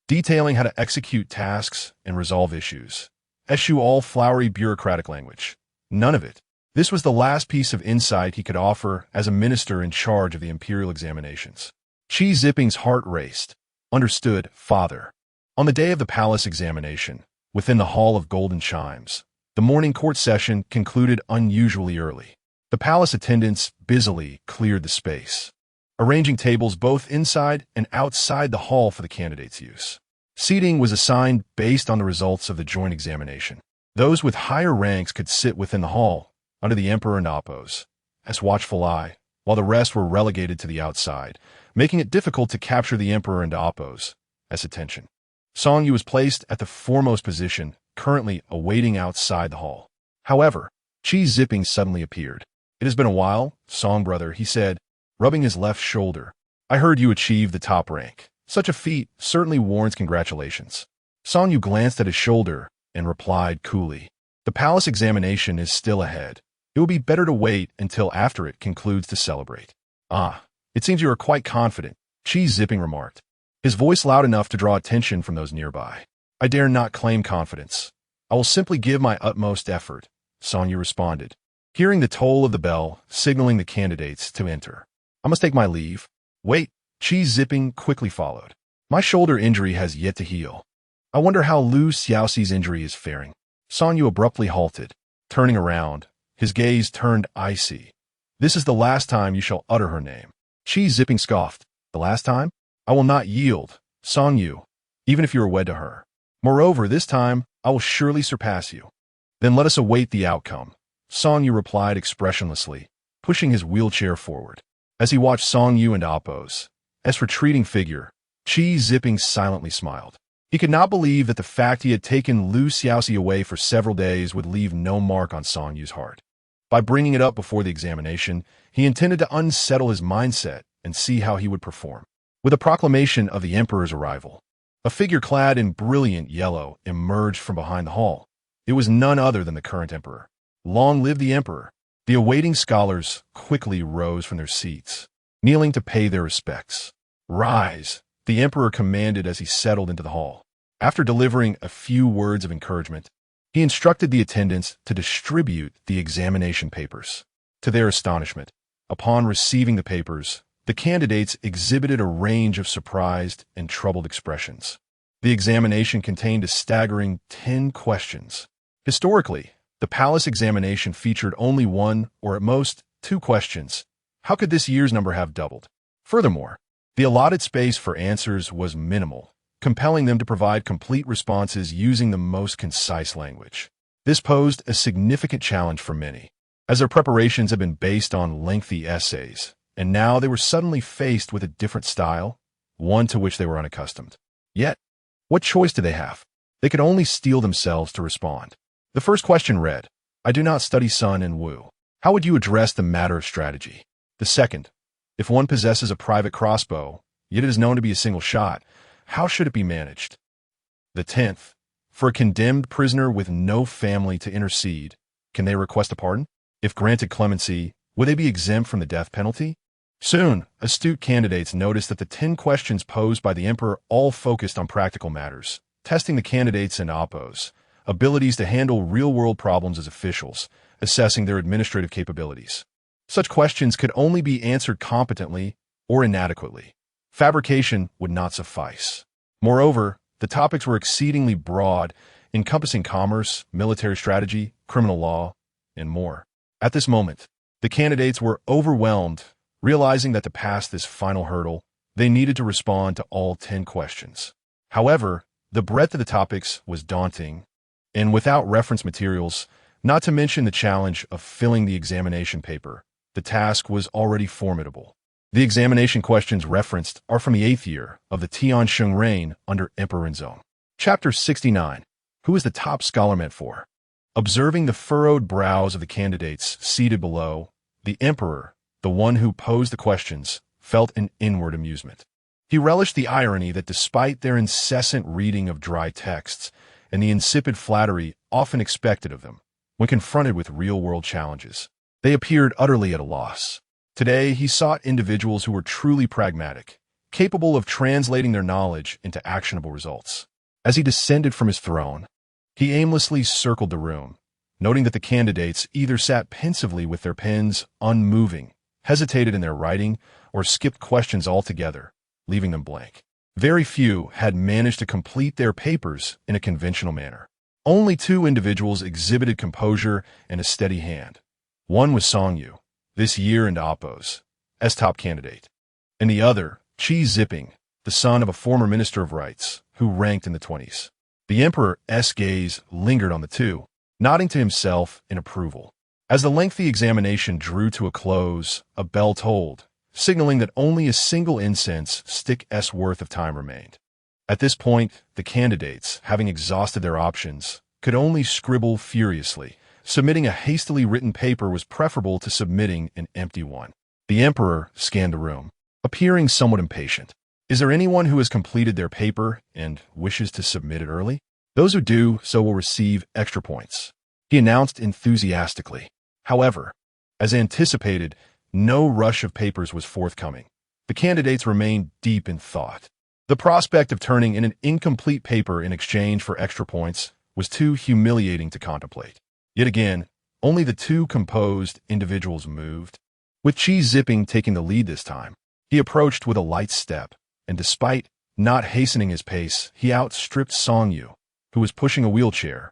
detailing how to execute tasks and resolve issues. Eschew all flowery bureaucratic language. None of it. This was the last piece of insight he could offer as a minister in charge of the imperial examinations. Qi Zipping's heart raced. Understood, father. On the day of the palace examination, within the Hall of Golden Chimes, the morning court session concluded unusually early. The palace attendants busily cleared the space, arranging tables both inside and outside the hall for the candidates' use. Seating was assigned based on the results of the joint examination. Those with higher ranks could sit within the hall, under the Emperor and Oppos, as watchful eye, while the rest were relegated to the outside, making it difficult to capture the Emperor and Oppos as attention. Song Yu was placed at the foremost position, currently awaiting outside the hall. However, Qi Zipping suddenly appeared. It has been a while, Song brother, he said, rubbing his left shoulder. I heard you achieved the top rank. Such a feat certainly warrants congratulations. Song Yu glanced at his shoulder and replied coolly. The palace examination is still ahead. It will be better to wait until after it concludes to celebrate. Ah, it seems you are quite confident, Qi Zipping remarked, his voice loud enough to draw attention from those nearby. I dare not claim confidence. I will simply give my utmost effort, Song Yu responded, hearing the toll of the bell signaling the candidates to enter. I must take my leave. Wait, Qi Zipping quickly followed. My shoulder injury has yet to heal. I wonder how Xiaoxi's injury is faring. Song Yu abruptly halted, turning around, his gaze turned icy. This is the last time you shall utter her name. Qi Zipping scoffed. The last time? I will not yield, Song Yu, even if you are wed to her. Moreover, this time, I will surely surpass you. Then let us await the outcome, Song Yu replied expressionlessly, pushing his wheelchair forward. As he watched Song Yu and Appo's retreating figure, Qi Zipping silently smiled. He could not believe that the fact he had taken Lu Xiaoxi away for several days would leave no mark on Song Yu's heart. By bringing it up before the examination, he intended to unsettle his mindset and see how he would perform. With a proclamation of the emperor's arrival, a figure clad in brilliant yellow emerged from behind the hall. It was none other than the current emperor. Long live the emperor! The awaiting scholars quickly rose from their seats, kneeling to pay their respects. Rise, the emperor commanded as he settled into the hall. After delivering a few words of encouragement, he instructed the attendants to distribute the examination papers. To their astonishment, upon receiving the papers, the candidates exhibited a range of surprised and troubled expressions. The examination contained a staggering 10 questions. Historically, the palace examination featured only one or at most 2 questions. How could this year's number have doubled? Furthermore, the allotted space for answers was minimal, compelling them to provide complete responses using the most concise language. This posed a significant challenge for many, as their preparations had been based on lengthy essays, and now they were suddenly faced with a different style, one to which they were unaccustomed. Yet, what choice did they have? They could only steel themselves to respond. The first question read, I do not study Sun and Wu. How would you address the matter of strategy? The second, if one possesses a private crossbow, yet it is known to be a single shot, how should it be managed? The 10th, for a condemned prisoner with no family to intercede, can they request a pardon? If granted clemency, would they be exempt from the death penalty? Soon, astute candidates noticed that the 10 questions posed by the emperor all focused on practical matters, testing the candidates and Appo's abilities to handle real-world problems as officials, assessing their administrative capabilities. Such questions could only be answered competently or inadequately. Fabrication would not suffice. Moreover, the topics were exceedingly broad, encompassing commerce, military strategy, criminal law, and more. At this moment, the candidates were overwhelmed, realizing that to pass this final hurdle, they needed to respond to all 10 questions. However, the breadth of the topics was daunting, and without reference materials, not to mention the challenge of filling the examination paper, the task was already formidable. The examination questions referenced are from the 8th year of the Tiansheng reign under Emperor Zong. Chapter 69. Who is the top scholar meant for? Observing the furrowed brows of the candidates seated below, the emperor, the one who posed the questions, felt an inward amusement. He relished the irony that despite their incessant reading of dry texts and the insipid flattery often expected of them, when confronted with real-world challenges, they appeared utterly at a loss. Today, he sought individuals who were truly pragmatic, capable of translating their knowledge into actionable results. As he descended from his throne, he aimlessly circled the room, noting that the candidates either sat pensively with their pens unmoving, hesitated in their writing, or skipped questions altogether, leaving them blank. Very few had managed to complete their papers in a conventional manner. Only 2 individuals exhibited composure and a steady hand. One was Song Yu, this year and Appo's top candidate, and the other, Qi Zipping, the son of a former minister of rights, who ranked in the 20s. The emperor's gaze lingered on the 2, nodding to himself in approval. As the lengthy examination drew to a close, a bell tolled, signaling that only a single incense stick's worth of time remained. At this point, the candidates, having exhausted their options, could only scribble furiously. Submitting a hastily written paper was preferable to submitting an empty one. The emperor scanned the room, appearing somewhat impatient. Is there anyone who has completed their paper and wishes to submit it early? Those who do so will receive extra points, he announced enthusiastically. However, as anticipated, no rush of papers was forthcoming. The candidates remained deep in thought. The prospect of turning in an incomplete paper in exchange for extra points was too humiliating to contemplate. Yet again, only the 2 composed individuals moved. With Qi Zipping taking the lead this time, he approached with a light step, and despite not hastening his pace, he outstripped Song Yu, who was pushing a wheelchair,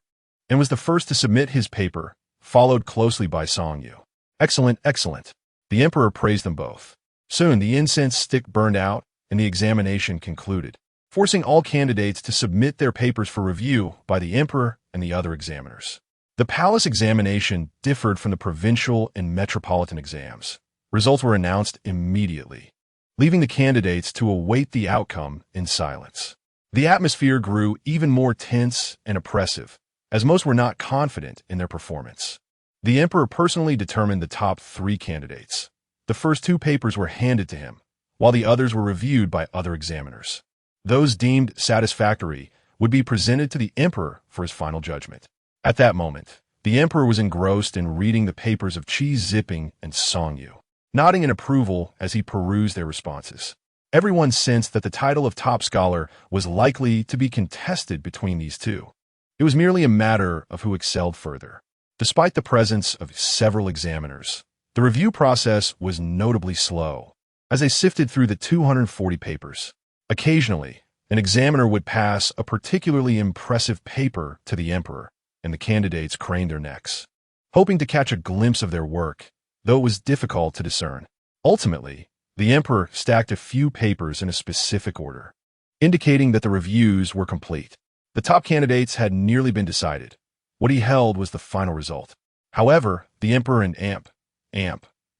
and was the first to submit his paper, followed closely by Song Yu. Excellent, excellent. The emperor praised them both. Soon the incense stick burned out, and the examination concluded, forcing all candidates to submit their papers for review by the emperor and the other examiners. The palace examination differed from the provincial and metropolitan exams. Results were announced immediately, leaving the candidates to await the outcome in silence. The atmosphere grew even more tense and oppressive, as most were not confident in their performance. The emperor personally determined the top 3 candidates. The first 2 papers were handed to him, while the others were reviewed by other examiners. Those deemed satisfactory would be presented to the emperor for his final judgment. At that moment, the emperor was engrossed in reading the papers of Qi Ziping and Song Yu, nodding in approval as he perused their responses. Everyone sensed that the title of top scholar was likely to be contested between these two. It was merely a matter of who excelled further. Despite the presence of several examiners, the review process was notably slow as they sifted through the 240 papers. Occasionally, an examiner would pass a particularly impressive paper to the emperor, and the candidates craned their necks, hoping to catch a glimpse of their work, though it was difficult to discern. Ultimately, the emperor stacked a few papers in a specific order, indicating that the reviews were complete. The top candidates had nearly been decided. What he held was the final result. However, the emperor and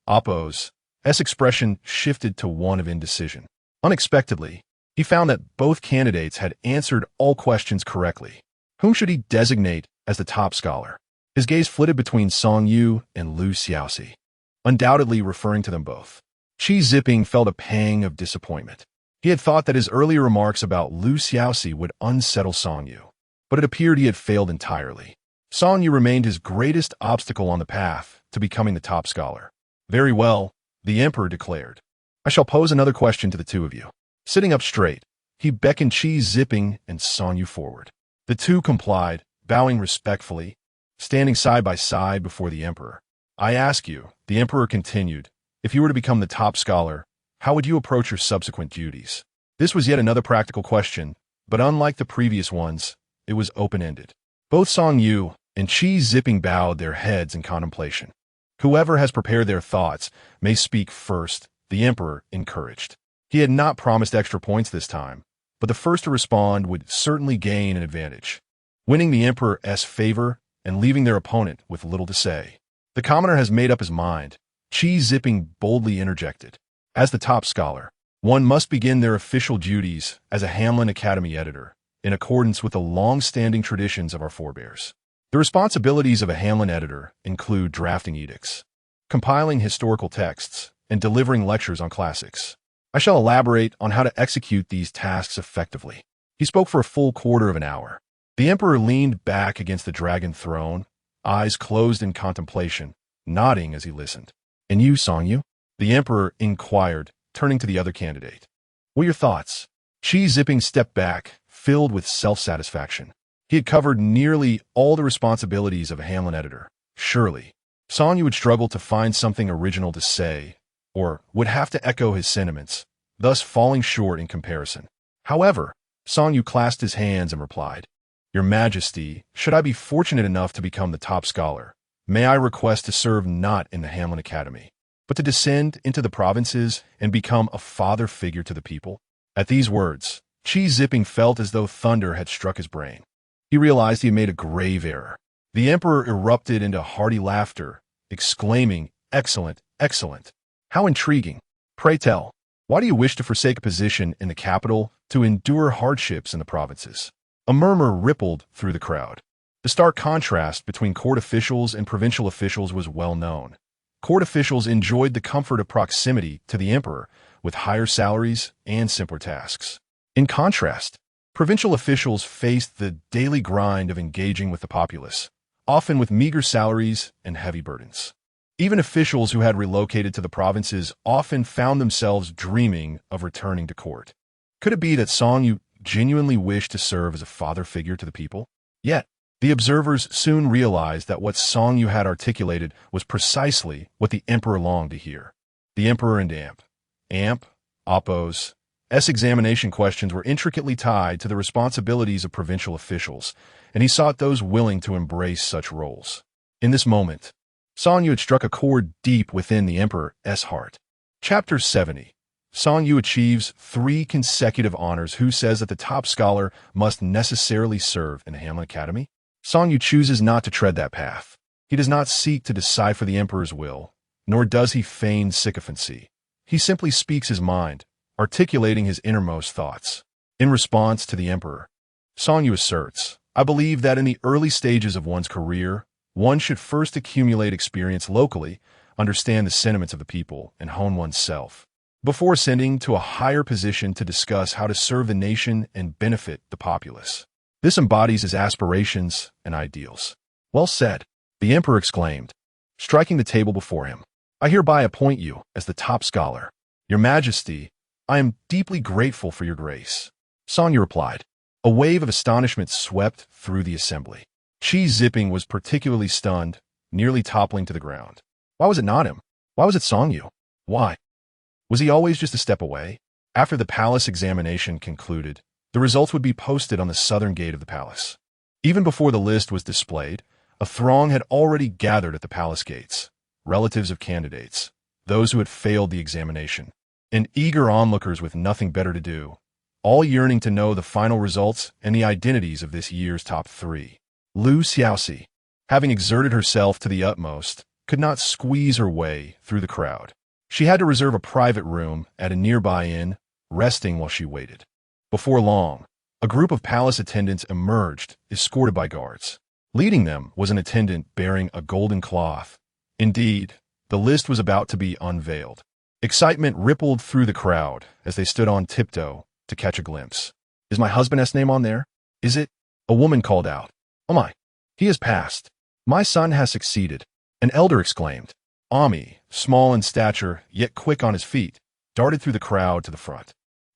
Oppo's expression shifted to one of indecision. Unexpectedly, he found that both candidates had answered all questions correctly. Whom should he designate as the top scholar? His gaze flitted between Song Yu and Lu Xiaoxi, undoubtedly referring to them both. Qi Ziping felt a pang of disappointment. He had thought that his earlier remarks about Lu Xiaoxi would unsettle Song Yu, but it appeared he had failed entirely. Song Yu remained his greatest obstacle on the path to becoming the top scholar. Very well, the emperor declared. I shall pose another question to the two of you. Sitting up straight, he beckoned Qi Ziping and Song Yu forward. The two complied, bowing respectfully, standing side by side before the emperor. I ask you, the emperor continued, if you were to become the top scholar, how would you approach your subsequent duties? This was yet another practical question, but unlike the previous ones, it was open-ended. Both Song Yu and Qi Ziping bowed their heads in contemplation. Whoever has prepared their thoughts may speak first, the emperor encouraged. He had not promised extra points this time, but the first to respond would certainly gain an advantage, winning the emperor's favor and leaving their opponent with little to say. The commoner has made up his mind, Qi Ziping boldly interjected. As the top scholar, one must begin their official duties as a Hamlin Academy editor, in accordance with the long-standing traditions of our forebears. The responsibilities of a Hamlin editor include drafting edicts, compiling historical texts, and delivering lectures on classics. I shall elaborate on how to execute these tasks effectively. He spoke for a full quarter of an hour. The emperor leaned back against the dragon throne, eyes closed in contemplation, nodding as he listened. And you, Song Yu? The emperor inquired, turning to the other candidate. What are your thoughts? Qi Ziping stepped back, filled with self-satisfaction. He had covered nearly all the responsibilities of a Hamlin editor. Surely, Song Yu would struggle to find something original to say, or would have to echo his sentiments, thus falling short in comparison. However, Song Yu clasped his hands and replied, Your Majesty, should I be fortunate enough to become the top scholar, may I request to serve not in the Hamlin Academy, but to descend into the provinces and become a father figure to the people? At these words, Qi Ziping felt as though thunder had struck his brain. He realized he had made a grave error. The emperor erupted into hearty laughter, exclaiming, Excellent, excellent. How intriguing. Pray tell, why do you wish to forsake a position in the capital to endure hardships in the provinces? A murmur rippled through the crowd. The stark contrast between court officials and provincial officials was well known. Court officials enjoyed the comfort of proximity to the emperor, with higher salaries and simpler tasks. In contrast, provincial officials faced the daily grind of engaging with the populace, often with meager salaries and heavy burdens. Even officials who had relocated to the provinces often found themselves dreaming of returning to court. Could it be that Song Yu genuinely wished to serve as a father figure to the people? Yet, the observers soon realized that what Song Yu had articulated was precisely what the emperor longed to hear. The emperor and Oppo's examination questions were intricately tied to the responsibilities of provincial officials, and he sought those willing to embrace such roles. In this moment, Song Yu had struck a chord deep within the emperor's heart. Chapter 70. Song Yu achieves 3 consecutive honors. Who says that the top scholar must necessarily serve in a Hamlet Academy? Song Yu chooses not to tread that path. He does not seek to decipher the emperor's will, nor does he feign sycophancy. He simply speaks his mind, articulating his innermost thoughts. In response to the emperor, Song Yu asserts, "I believe that in the early stages of one's career, one should first accumulate experience locally, understand the sentiments of the people, and hone oneself, before ascending to a higher position to discuss how to serve the nation and benefit the populace." This embodies his aspirations and ideals. "Well said," the emperor exclaimed, striking the table before him. "I hereby appoint you as the top scholar. Your Majesty, I am deeply grateful for your grace." Song Yu replied. A wave of astonishment swept through the assembly. Chi Zipping was particularly stunned, nearly toppling to the ground. Why was it not him? Why was it Song Yu? Why? Was he always just a step away? After the palace examination concluded, the results would be posted on the southern gate of the palace. Even before the list was displayed, a throng had already gathered at the palace gates, relatives of candidates, those who had failed the examination, and eager onlookers with nothing better to do, all yearning to know the final results and the identities of this year's top 3. Xiaoxi, having exerted herself to the utmost, could not squeeze her way through the crowd. She had to reserve a private room at a nearby inn, resting while she waited. Before long, a group of palace attendants emerged, escorted by guards. Leading them was an attendant bearing a golden cloth. Indeed, the list was about to be unveiled. Excitement rippled through the crowd as they stood on tiptoe to catch a glimpse. "Is my husband's name on there? Is it?" A woman called out. "Oh my, he has passed. My son has succeeded," an elder exclaimed. Ami, small in stature, yet quick on his feet, darted through the crowd to the front.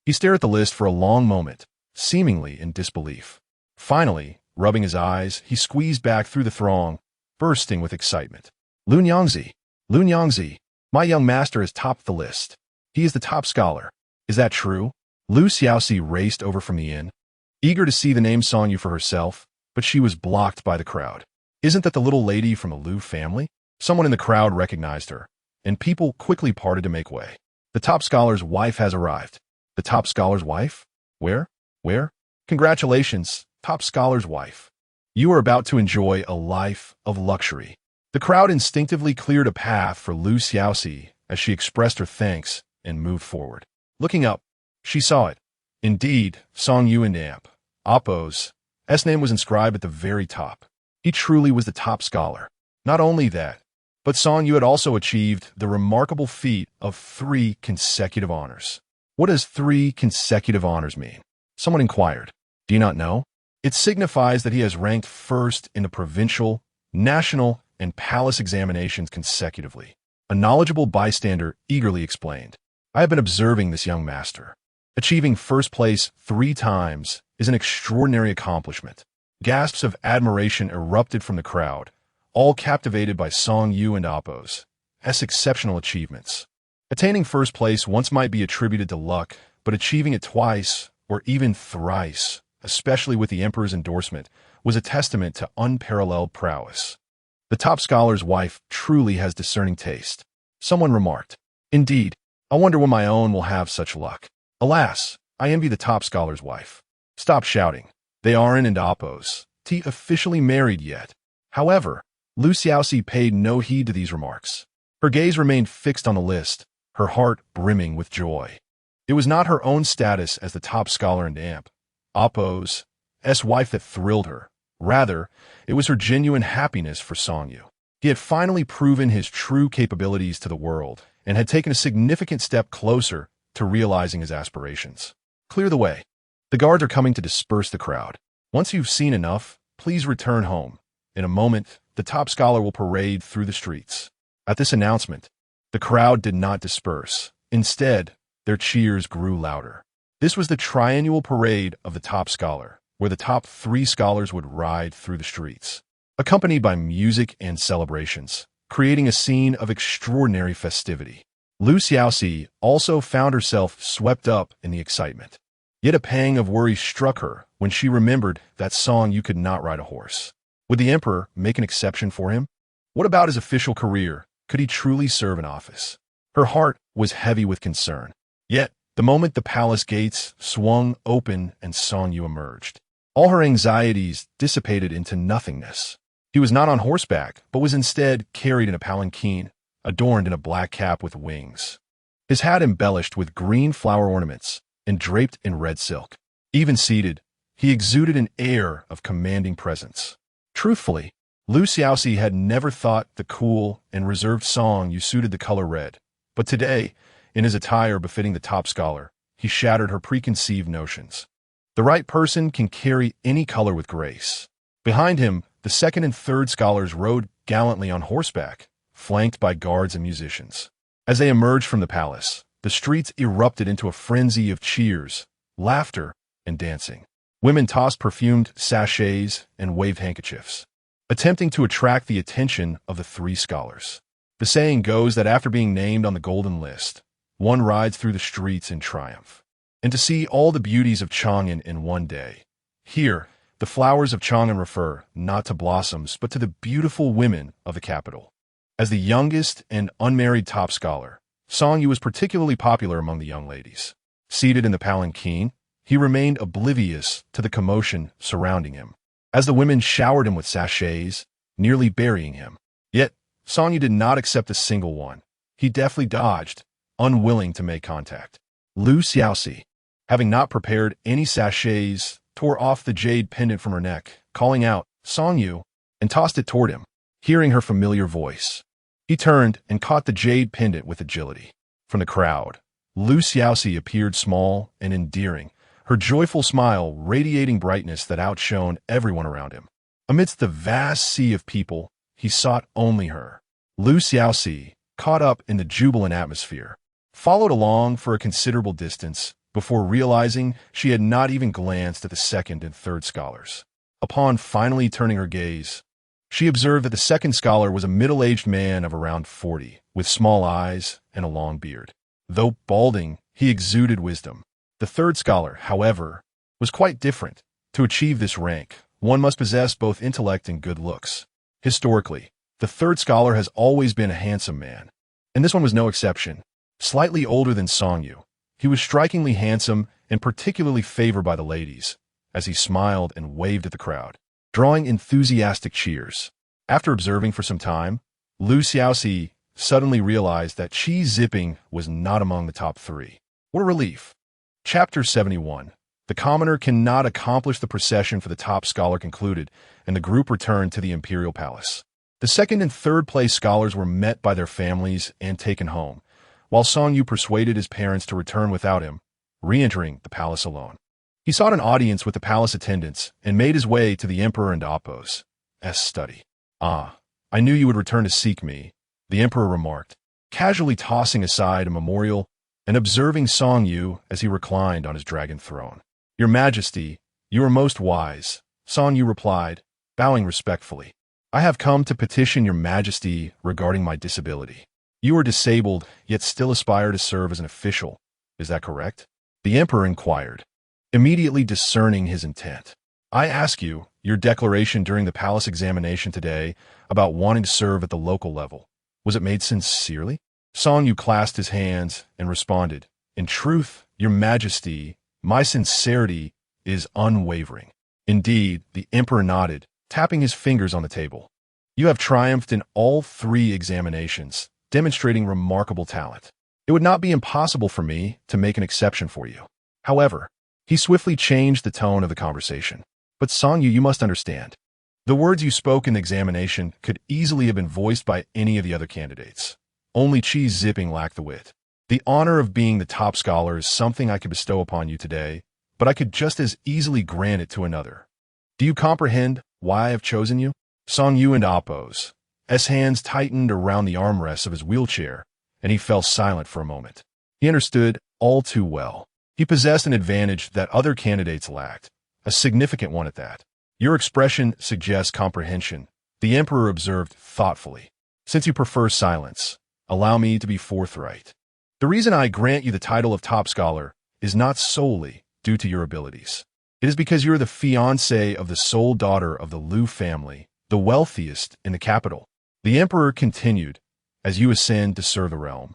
He stared at the list for a long moment, seemingly in disbelief. Finally, rubbing his eyes, he squeezed back through the throng, bursting with excitement. Lunyangzi, my young master has topped the list. He is the top scholar. Is that true?" Xiaoxi raced over from the inn, eager to see the name Song Yu for herself, but she was blocked by the crowd. "Isn't that the little lady from the Liu family?" Someone in the crowd recognized her, and people quickly parted to make way. "The top scholar's wife has arrived." "The top scholar's wife? Where? Congratulations, top scholar's wife. You are about to enjoy a life of luxury." The crowd instinctively cleared a path for Xiaoxi as she expressed her thanks and moved forward. Looking up, she saw it. Indeed, Song Yu and Appo's name was inscribed at the very top. He truly was the top scholar. Not only that, but Song Yu had also achieved the remarkable feat of 3 consecutive honors. What does 3 consecutive honors mean? Someone inquired. Do you not know? It signifies that he has ranked first in the provincial, national, and palace examinations consecutively. A knowledgeable bystander eagerly explained. "I have been observing this young master. Achieving first place 3 times is an extraordinary accomplishment." Gasps of admiration erupted from the crowd, all captivated by Song Yu and Appo's exceptional achievements. Attaining first place once might be attributed to luck, but achieving it twice, or even thrice, especially with the emperor's endorsement, was a testament to unparalleled prowess. "The top scholar's wife truly has discerning taste," someone remarked. "Indeed, I wonder when my own will have such luck. Alas, I envy the top scholar's wife." Stop shouting. They aren't and Appo's officially married yet. However, Xiaoxi paid no heed to these remarks. Her gaze remained fixed on the list, her heart brimming with joy. It was not her own status as the top scholar in Appo's wife that thrilled her. Rather, it was her genuine happiness for Song Yu. He had finally proven his true capabilities to the world and had taken a significant step closer to realizing his aspirations. "Clear the way. The guards are coming to disperse the crowd. Once you've seen enough, please return home. In a moment, the top scholar will parade through the streets." At this announcement, the crowd did not disperse. Instead, their cheers grew louder. This was the triennial parade of the top scholar, where the top 3 scholars would ride through the streets, accompanied by music and celebrations, creating a scene of extraordinary festivity. Xiaoxi also found herself swept up in the excitement. Yet a pang of worry struck her when she remembered that Song Yu could not ride a horse. Would the emperor make an exception for him? What about his official career? Could he truly serve in office? Her heart was heavy with concern. Yet, the moment the palace gates swung open and Song Yu emerged, all her anxieties dissipated into nothingness. He was not on horseback, but was instead carried in a palanquin, adorned in a black cap with wings. His hat embellished with green flower ornaments and draped in red silk. Even seated, he exuded an air of commanding presence. Truthfully, Xiaoxi had never thought the cool and reserved Song Yu suited the color red, but today, in his attire befitting the top scholar, he shattered her preconceived notions. The right person can carry any color with grace. Behind him, the second and third scholars rode gallantly on horseback, flanked by guards and musicians. As they emerged from the palace, the streets erupted into a frenzy of cheers, laughter, and dancing. Women tossed perfumed sachets and waved handkerchiefs, attempting to attract the attention of the three scholars. The saying goes that after being named on the golden list, one rides through the streets in triumph. And to see all the beauties of Chang'an in one day. Here, the flowers of Chang'an refer not to blossoms, but to the beautiful women of the capital. As the youngest and unmarried top scholar, Song Yu was particularly popular among the young ladies. Seated in the palanquin, he remained oblivious to the commotion surrounding him, as the women showered him with sachets, nearly burying him. Yet, Song Yu did not accept a single one. He deftly dodged, unwilling to make contact. Xiaoxi, having not prepared any sachets, tore off the jade pendant from her neck, calling out, "Song Yu," and tossed it toward him. Hearing her familiar voice, he turned and caught the jade pendant with agility. From the crowd, Xiaoxi appeared small and endearing, her joyful smile radiating brightness that outshone everyone around him. Amidst the vast sea of people, he sought only her. Xiaoxi, caught up in the jubilant atmosphere, followed along for a considerable distance before realizing she had not even glanced at the second and third scholars. Upon finally turning her gaze, she observed that the second scholar was a middle-aged man of around 40, with small eyes and a long beard. Though balding, he exuded wisdom. The third scholar, however, was quite different. To achieve this rank, one must possess both intellect and good looks. Historically, the third scholar has always been a handsome man, and this one was no exception. Slightly older than Song Yu, he was strikingly handsome and particularly favored by the ladies, as he smiled and waved at the crowd, drawing enthusiastic cheers. After observing for some time, Xiaoxi suddenly realized that cheese zipping was not among the top three. What a relief! Chapter 71. The commoner cannot accomplish the procession for the top scholar concluded, and the group returned to the imperial palace. The second and third place scholars were met by their families and taken home, while Song Yu persuaded his parents to return without him, re-entering the palace alone. He sought an audience with the palace attendants and made his way to the emperor and Appo's study. "Ah, I knew you would return to seek me," the emperor remarked, casually tossing aside a memorial and observing Song Yu as he reclined on his dragon throne. "Your Majesty, you are most wise," Song Yu replied, bowing respectfully. "I have come to petition your Majesty regarding my disability. You are disabled, yet still aspire to serve as an official. Is that correct?" The emperor inquired, immediately discerning his intent. "I ask you, your declaration during the palace examination today about wanting to serve at the local level, was it made sincerely?" Song Yu clasped his hands and responded, "In truth, your Majesty, my sincerity is unwavering." Indeed, the emperor nodded, tapping his fingers on the table. "You have triumphed in all three examinations, demonstrating remarkable talent. It would not be impossible for me to make an exception for you." However, he swiftly changed the tone of the conversation. "But Song Yu, you must understand. The words you spoke in the examination could easily have been voiced by any of the other candidates. Only cheese zipping lacked the wit. The honor of being the top scholar is something I could bestow upon you today, but I could just as easily grant it to another. Do you comprehend why I have chosen you?" Song Yu and Appo's hands tightened around the armrests of his wheelchair, and he fell silent for a moment. He understood all too well. He possessed an advantage that other candidates lacked, a significant one at that. "Your expression suggests comprehension," the emperor observed thoughtfully. "Since you prefer silence, allow me to be forthright. The reason I grant you the title of top scholar is not solely due to your abilities. It is because you are the fiancée of the sole daughter of the Liu family, the wealthiest in the capital." The emperor continued, "As you ascend to serve the realm,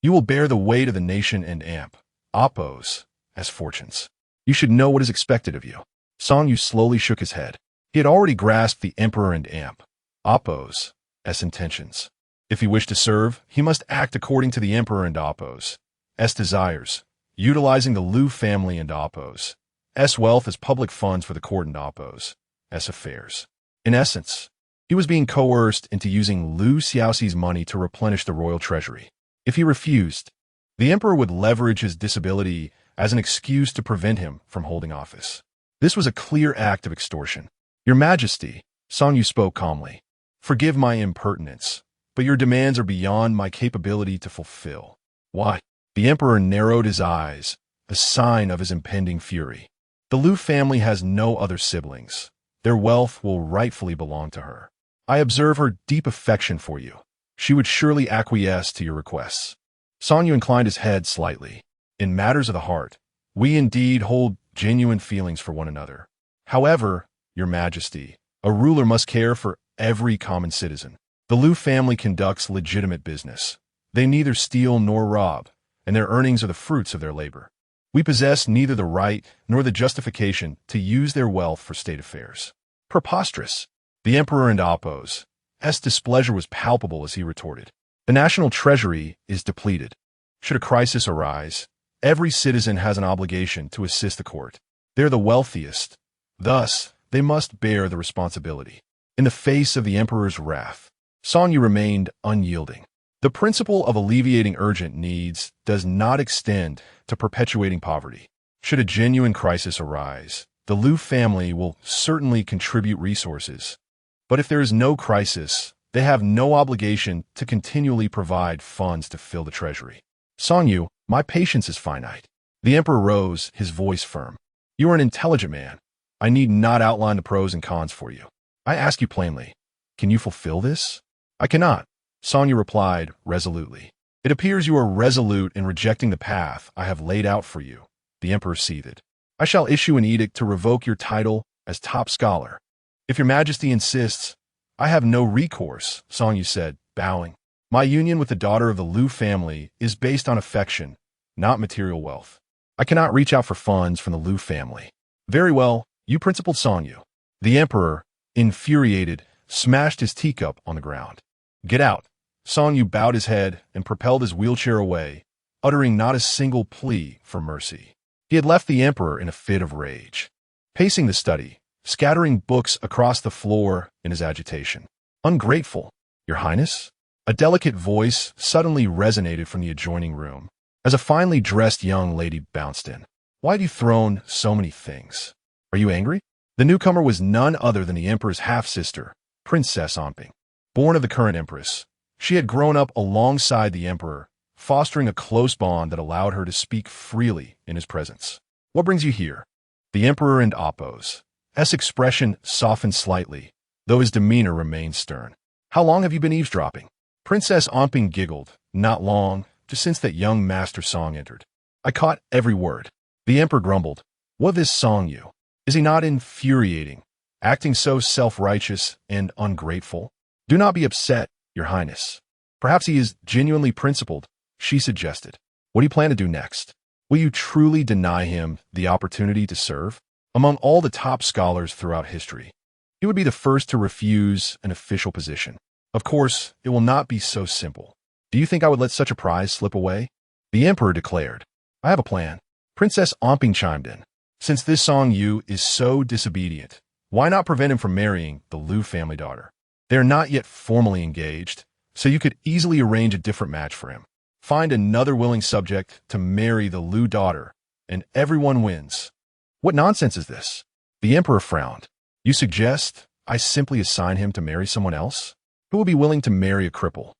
you will bear the weight of the nation and amp, Oppos, as fortunes. You should know what is expected of you. Song Yu slowly shook his head. He had already grasped the emperor and amp, Oppos, as intentions. If he wished to serve, he must act according to the emperor and Oppos, as desires, utilizing the Liu family and Oppos, as wealth as public funds for the court and Oppos, as affairs. In essence, he was being coerced into using Liu Xiaoxi's money to replenish the royal treasury. If he refused, the emperor would leverage his disability as an excuse to prevent him from holding office. This was a clear act of extortion. Your Majesty, Song Yu spoke calmly, forgive my impertinence, but your demands are beyond my capability to fulfill. Why? The emperor narrowed his eyes, a sign of his impending fury. The Liu family has no other siblings. Their wealth will rightfully belong to her. I observe her deep affection for you. She would surely acquiesce to your requests. Song Yu inclined his head slightly. In matters of the heart, we indeed hold genuine feelings for one another. However, Your Majesty, a ruler must care for every common citizen. The Liu family conducts legitimate business. They neither steal nor rob, and their earnings are the fruits of their labor. We possess neither the right nor the justification to use their wealth for state affairs. Preposterous. The emperor and Oppos' displeasure was palpable as he retorted. The national treasury is depleted. Should a crisis arise, every citizen has an obligation to assist the court. They're the wealthiest. Thus, they must bear the responsibility. In the face of the emperor's wrath, Song Yu remained unyielding. The principle of alleviating urgent needs does not extend to perpetuating poverty. Should a genuine crisis arise, the Liu family will certainly contribute resources. But if there is no crisis, they have no obligation to continually provide funds to fill the treasury. Song Yu, my patience is finite. The emperor rose, his voice firm. You are an intelligent man. I need not outline the pros and cons for you. I ask you plainly, can you fulfill this? I cannot, Song Yu replied resolutely. It appears you are resolute in rejecting the path I have laid out for you, the emperor seethed. I shall issue an edict to revoke your title as top scholar. If your majesty insists, I have no recourse, Song Yu said, bowing. My union with the daughter of the Liu family is based on affection, not material wealth. I cannot reach out for funds from the Liu family. Very well, you principled Song Yu. The emperor, infuriated, smashed his teacup on the ground. Get out. Song Yu bowed his head and propelled his wheelchair away, uttering not a single plea for mercy. He had left the emperor in a fit of rage, pacing the study, scattering books across the floor in his agitation. Ungrateful, Your Highness? A delicate voice suddenly resonated from the adjoining room, as a finely dressed young lady bounced in. Why have you thrown so many things? Are you angry? The newcomer was none other than the emperor's half-sister, Princess Onping. Born of the current empress, she had grown up alongside the emperor, fostering a close bond that allowed her to speak freely in his presence. What brings you here? The emperor and Oppos' expression softened slightly, though his demeanor remained stern. How long have you been eavesdropping? Princess Onping giggled. Not long, just since that young master Song entered. I caught every word. The emperor grumbled. What of this Song Yu? Is he not infuriating, acting so self-righteous and ungrateful? Do not be upset, Your Highness. Perhaps he is genuinely principled, she suggested. What do you plan to do next? Will you truly deny him the opportunity to serve? Among all the top scholars throughout history, he would be the first to refuse an official position. Of course, it will not be so simple. Do you think I would let such a prize slip away? The emperor declared. I have a plan. Princess Onping chimed in. Since this Song Yu is so disobedient, why not prevent him from marrying the Liu family daughter? They are not yet formally engaged, so you could easily arrange a different match for him. Find another willing subject to marry the Liu daughter, and everyone wins. What nonsense is this? The emperor frowned. You suggest I simply assign him to marry someone else? Who will be willing to marry a cripple?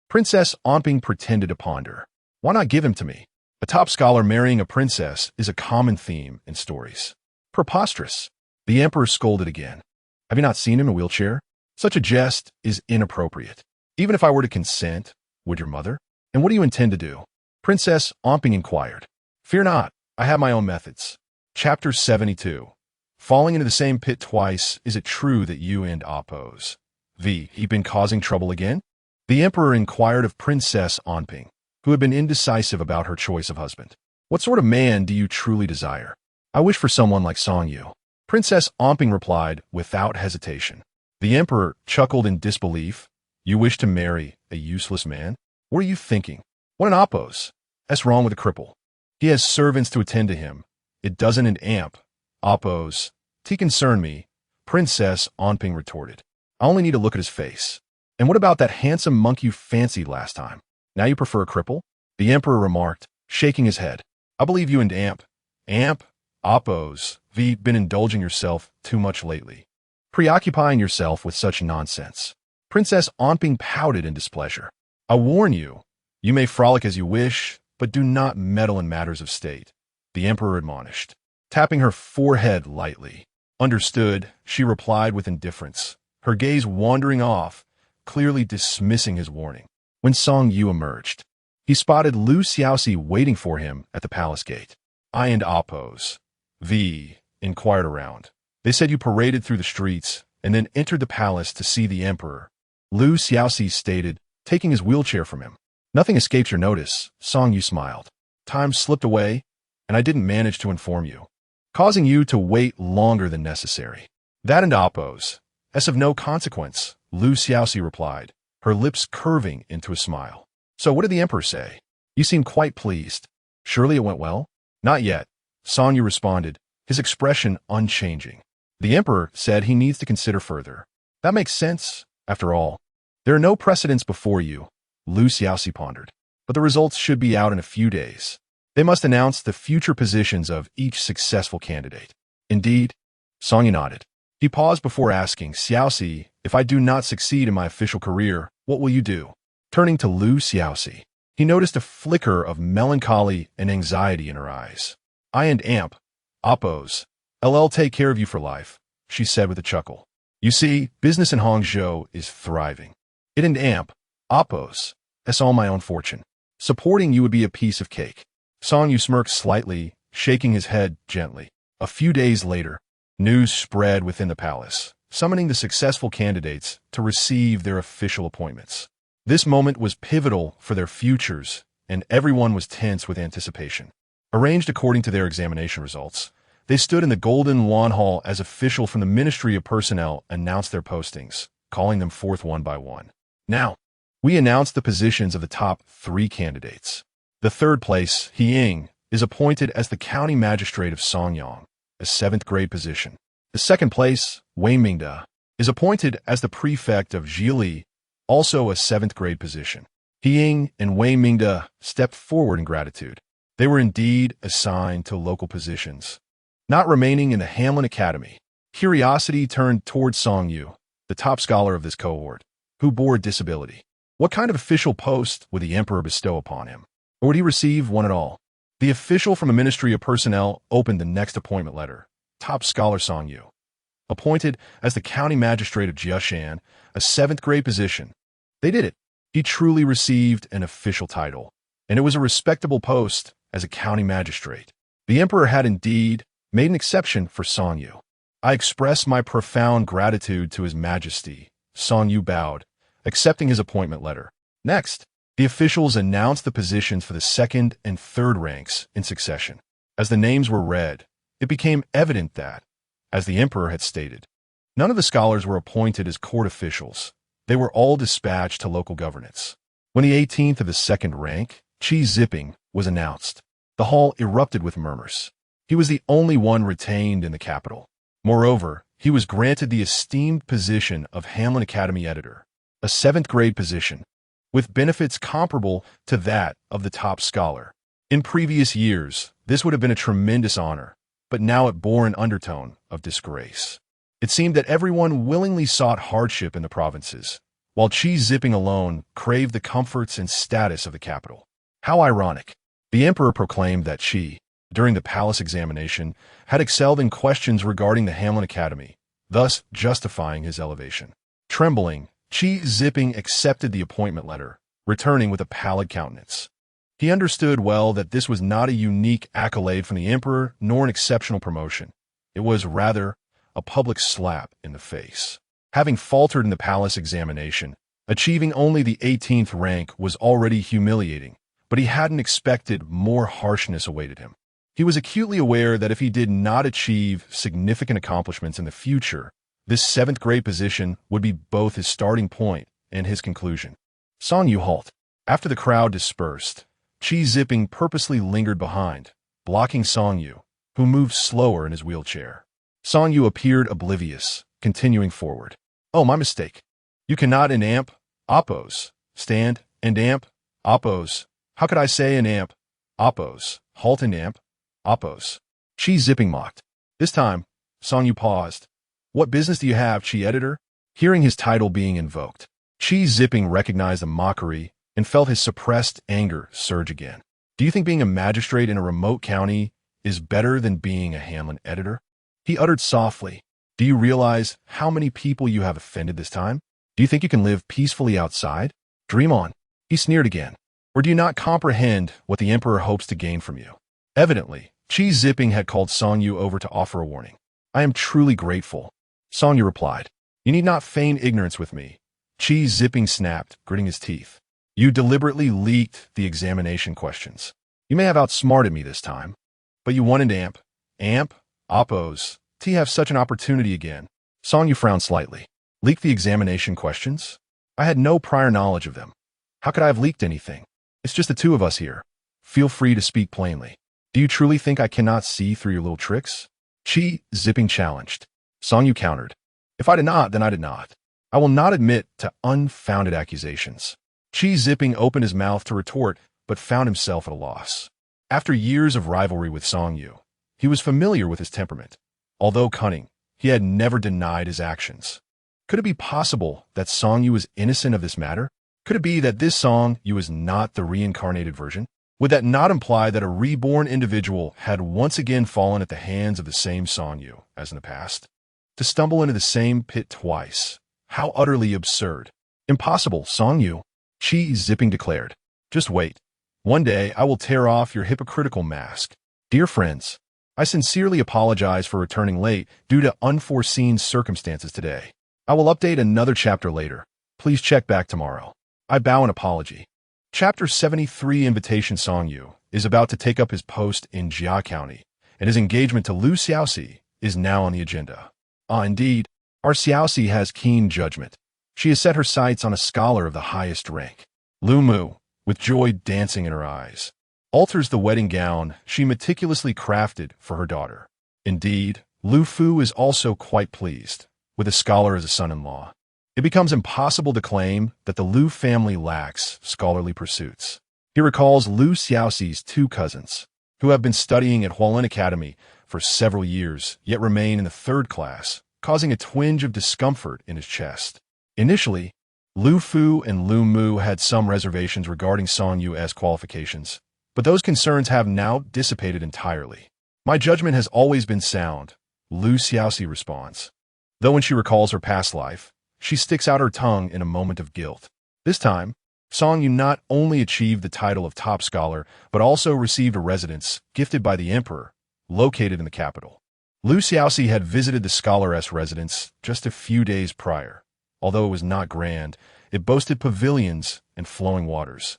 Princess Onping pretended to ponder. Why not give him to me? A top scholar marrying a princess is a common theme in stories. Preposterous. The emperor scolded again. Have you not seen him in a wheelchair? Such a jest is inappropriate. Even if I were to consent, would your mother? And what do you intend to do? Princess Onping inquired. Fear not, I have my own methods. Chapter 72. Falling into the same pit twice, is it true that you and Oppos' you've been causing trouble again? The emperor inquired of Princess Onping, who had been indecisive about her choice of husband. What sort of man do you truly desire? I wish for someone like Song Yu. Princess Omping replied without hesitation. The emperor chuckled in disbelief. You wish to marry a useless man? What are you thinking? What an oppose. That's wrong with a cripple. He has servants to attend to him. It doesn't an amp. Oppose. T concern me, Princess Omping retorted. I only need to look at his face. And what about that handsome monk you fancied last time? Now you prefer a cripple? The emperor remarked, shaking his head. I believe you and amp. Amp? Oppose. V. Been indulging yourself too much lately. Preoccupying yourself with such nonsense. Princess Omping pouted in displeasure. I warn you, you may frolic as you wish, but do not meddle in matters of state, the emperor admonished, tapping her forehead lightly. Understood, she replied with indifference, her gaze wandering off, clearly dismissing his warning. When Song Yu emerged, he spotted Lu Xiaoxi waiting for him at the palace gate. I and oppose. V. inquired around. They said you paraded through the streets and then entered the palace to see the emperor. Lu Xiaoxi stated, taking his wheelchair from him. Nothing escapes your notice, Song Yu smiled. Time slipped away, and I didn't manage to inform you, causing you to wait longer than necessary. That and oppose. As of no consequence, Lu Xiaoxi replied, her lips curving into a smile. So what did the emperor say? You seem quite pleased. Surely it went well? Not yet, Song Yu responded, his expression unchanging. The emperor said he needs to consider further. That makes sense, after all. There are no precedents before you, Lu Xiaoxi pondered, but the results should be out in a few days. They must announce the future positions of each successful candidate. Indeed, Song Yu nodded. He paused before asking, Xiaoxi, if I do not succeed in my official career, what will you do? Turning to Lu Xiaoxi, he noticed a flicker of melancholy and anxiety in her eyes. I and amp, oppose. I'll take care of you for life, she said with a chuckle. You see, business in Hangzhou is thriving. It and amp, oppose. That's all my own fortune. Supporting you would be a piece of cake. Song Yu smirked slightly, shaking his head gently. A few days later, news spread within the palace, summoning the successful candidates to receive their official appointments. This moment was pivotal for their futures, and everyone was tense with anticipation. Arranged according to their examination results, they stood in the Golden Lawn Hall as official from the Ministry of Personnel announced their postings, calling them forth one by one. Now, we announce the positions of the top 3 candidates. The third place, He Ying, is appointed as the county magistrate of Songyang, a 7th grade position. The second place, Wei Mingda, is appointed as the prefect of Zhili, also a 7th grade position. He Ying and Wei Mingda stepped forward in gratitude. They were indeed assigned to local positions, not remaining in the Hamlin Academy. Curiosity turned toward Song Yu, the top scholar of this cohort, who bore a disability. What kind of official post would the emperor bestow upon him? Or would he receive one at all? The official from the Ministry of Personnel opened the next appointment letter. Top scholar Song Yu, appointed as the county magistrate of Jiashan, a 7th grade position. They did it. He truly received an official title, and it was a respectable post as a county magistrate. The emperor had indeed made an exception for Song Yu. I express my profound gratitude to His Majesty, Song Yu bowed, accepting his appointment letter. Next, the officials announced the positions for the 2nd and 3rd ranks in succession. As the names were read, it became evident that, as the emperor had stated, none of the scholars were appointed as court officials. They were all dispatched to local governance. When the 18th of the 2nd rank, Qi Zipping, was announced, the hall erupted with murmurs. He was the only one retained in the capital. Moreover, he was granted the esteemed position of Hamlin Academy editor, a 7th grade position, with benefits comparable to that of the top scholar. In previous years, this would have been a tremendous honor, but now it bore an undertone of disgrace. It seemed that everyone willingly sought hardship in the provinces, while Qi Zipping alone craved the comforts and status of the capital. How ironic. The emperor proclaimed that Qi, during the palace examination, had excelled in questions regarding the Hamlin Academy, thus justifying his elevation. Trembling, Qi Zipping accepted the appointment letter, returning with a pallid countenance. He understood well that this was not a unique accolade from the emperor nor an exceptional promotion. It was rather a public slap in the face. Having faltered in the palace examination, achieving only the 18th rank was already humiliating, but he hadn't expected more harshness awaited him. He was acutely aware that if he did not achieve significant accomplishments in the future, this seventh-grade position would be both his starting point and his conclusion. Song Yu halt. After the crowd dispersed, Chi Zipping purposely lingered behind, blocking Song Yu, who moved slower in his wheelchair. Song Yu appeared oblivious, continuing forward. Oh, my mistake. You cannot in amp, oppose, stand, and amp, oppose. How could I say in amp, oppose, halt and amp, oppose? Chi Zipping mocked. This time, Song Yu paused. What business do you have, Chi Editor? Hearing his title being invoked, Chi Zipping recognized the mockery and felt his suppressed anger surge again. Do you think being a magistrate in a remote county is better than being a Hanlon editor? He uttered softly. Do you realize how many people you have offended this time? Do you think you can live peacefully outside? Dream on. He sneered again. Or do you not comprehend what the Emperor hopes to gain from you? Evidently, Chi Zipping had called Song Yu over to offer a warning. I am truly grateful. Song Yu replied. You need not feign ignorance with me. Chi Zipping snapped, gritting his teeth. You deliberately leaked the examination questions. You may have outsmarted me this time, but you won in amp, oppose. To have such an opportunity again. Song Yu frowned slightly. Leaked the examination questions? I had no prior knowledge of them. How could I have leaked anything? It's just the two of us here. Feel free to speak plainly. Do you truly think I cannot see through your little tricks? Chi Zipping challenged. Song Yu countered. If I did not, then I did not. I will not admit to unfounded accusations. Chi Zipping opened his mouth to retort, but found himself at a loss. After years of rivalry with Song Yu, he was familiar with his temperament. Although cunning, he had never denied his actions. Could it be possible that Song Yu was innocent of this matter? Could it be that this Song Yu is not the reincarnated version? Would that not imply that a reborn individual had once again fallen at the hands of the same Song Yu as in the past? To stumble into the same pit twice. How utterly absurd. Impossible, Song Yu. Chi Zipping declared. Just wait. One day I will tear off your hypocritical mask. Dear friends, I sincerely apologize for returning late due to unforeseen circumstances today. I will update another chapter later. Please check back tomorrow. I bow an apology. Chapter 73 Invitation Song Yu is about to take up his post in Jia County, and his engagement to Lu Xiaoxi is now on the agenda. Indeed, our Xiaoxi has keen judgment. She has set her sights on a scholar of the highest rank. Lu Mu, with joy dancing in her eyes, alters the wedding gown she meticulously crafted for her daughter. Indeed, Lu Fu is also quite pleased, with a scholar as a son-in-law. It becomes impossible to claim that the Lu family lacks scholarly pursuits. He recalls Lu Xiaoxi's two cousins, who have been studying at Hualin Academy for several years, yet remain in the third class, causing a twinge of discomfort in his chest. Initially, Lu Fu and Lu Mu had some reservations regarding Song Yu's qualifications, but those concerns have now dissipated entirely. My judgment has always been sound, Lu Xiaoxi responds. Though when she recalls her past life, she sticks out her tongue in a moment of guilt. This time, Song Yu not only achieved the title of top scholar, but also received a residence gifted by the Emperor, located in the capital. Lu Xiaoxi had visited the scholaress residence just a few days prior. Although it was not grand, it boasted pavilions and flowing waters,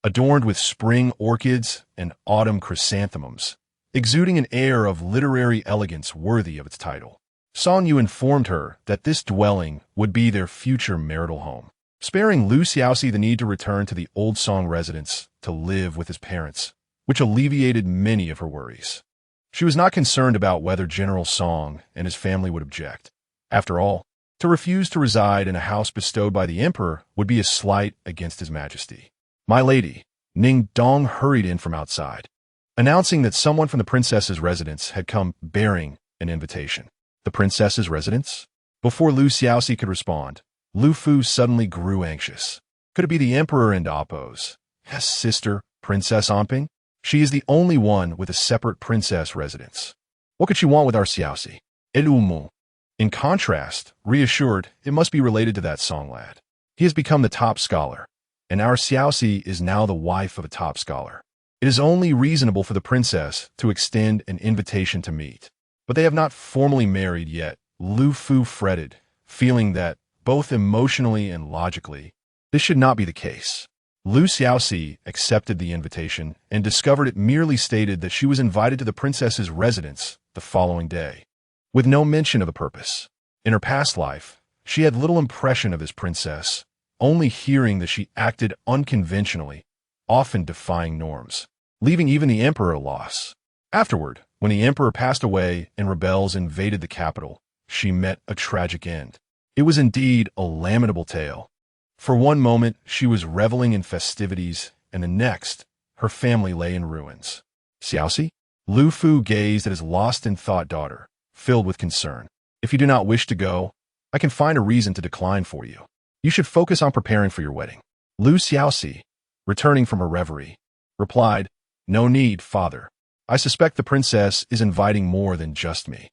adorned with spring orchids and autumn chrysanthemums, exuding an air of literary elegance worthy of its title. Song Yu informed her that this dwelling would be their future marital home, sparing Lu Xiaoxi the need to return to the old Song residence to live with his parents, which alleviated many of her worries. She was not concerned about whether General Song and his family would object. After all, to refuse to reside in a house bestowed by the Emperor would be a slight against His Majesty. My lady, Ning Dong hurried in from outside, announcing that someone from the princess's residence had come bearing an invitation. The princess's residence? Before Lu Xiaoxi could respond, Lu Fu suddenly grew anxious. Could it be the Emperor and Appo's sister, Princess Anping? She is the only one with a separate princess residence. What could she want with our Xiaoxi? Elumu. In contrast, reassured, it must be related to that Song lad. He has become the top scholar, and our Xiaoxi is now the wife of a top scholar. It is only reasonable for the princess to extend an invitation to meet. But they have not formally married yet. Lu Fu fretted, feeling that, both emotionally and logically, this should not be the case. Lu Xiaoxi accepted the invitation and discovered it merely stated that she was invited to the princess's residence the following day, with no mention of a purpose. In her past life, she had little impression of this princess, only hearing that she acted unconventionally, often defying norms, leaving even the emperor at a loss. Afterward, when the emperor passed away and rebels invaded the capital, she met a tragic end. It was indeed a lamentable tale. For one moment, she was reveling in festivities, and the next, her family lay in ruins. Xiaoxi? Lu Fu gazed at his lost-in-thought daughter, filled with concern. If you do not wish to go, I can find a reason to decline for you. You should focus on preparing for your wedding. Lu Xiaoxi, returning from her reverie, replied, No need, father. I suspect the princess is inviting more than just me.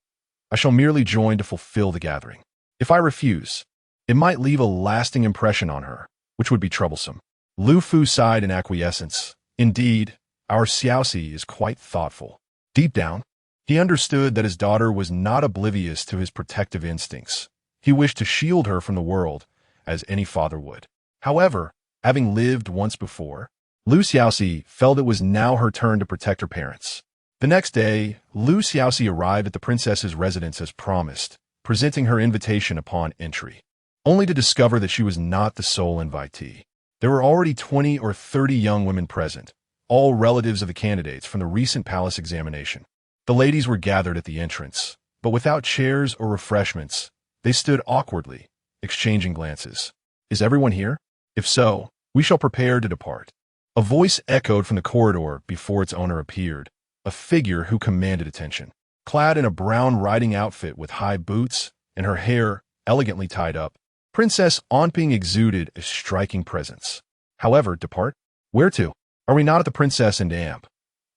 I shall merely join to fulfill the gathering. If I refuse, it might leave a lasting impression on her, which would be troublesome. Lu Fu sighed in acquiescence. Indeed, our Xiaoxi is quite thoughtful. Deep down, he understood that his daughter was not oblivious to his protective instincts. He wished to shield her from the world, as any father would. However, having lived once before, Lu Xiaoxi felt it was now her turn to protect her parents. The next day, Lu Xiaoxi arrived at the princess's residence as promised, presenting her invitation upon entry, only to discover that she was not the sole invitee. There were already 20 or 30 young women present, all relatives of the candidates from the recent palace examination. The ladies were gathered at the entrance, but without chairs or refreshments. They stood awkwardly, exchanging glances. Is everyone here? If so, we shall prepare to depart. A voice echoed from the corridor before its owner appeared, a figure who commanded attention. Clad in a brown riding outfit with high boots and her hair elegantly tied up, Princess Onping exuded a striking presence. However, depart? Where to? Are we not at the Princess and Amp?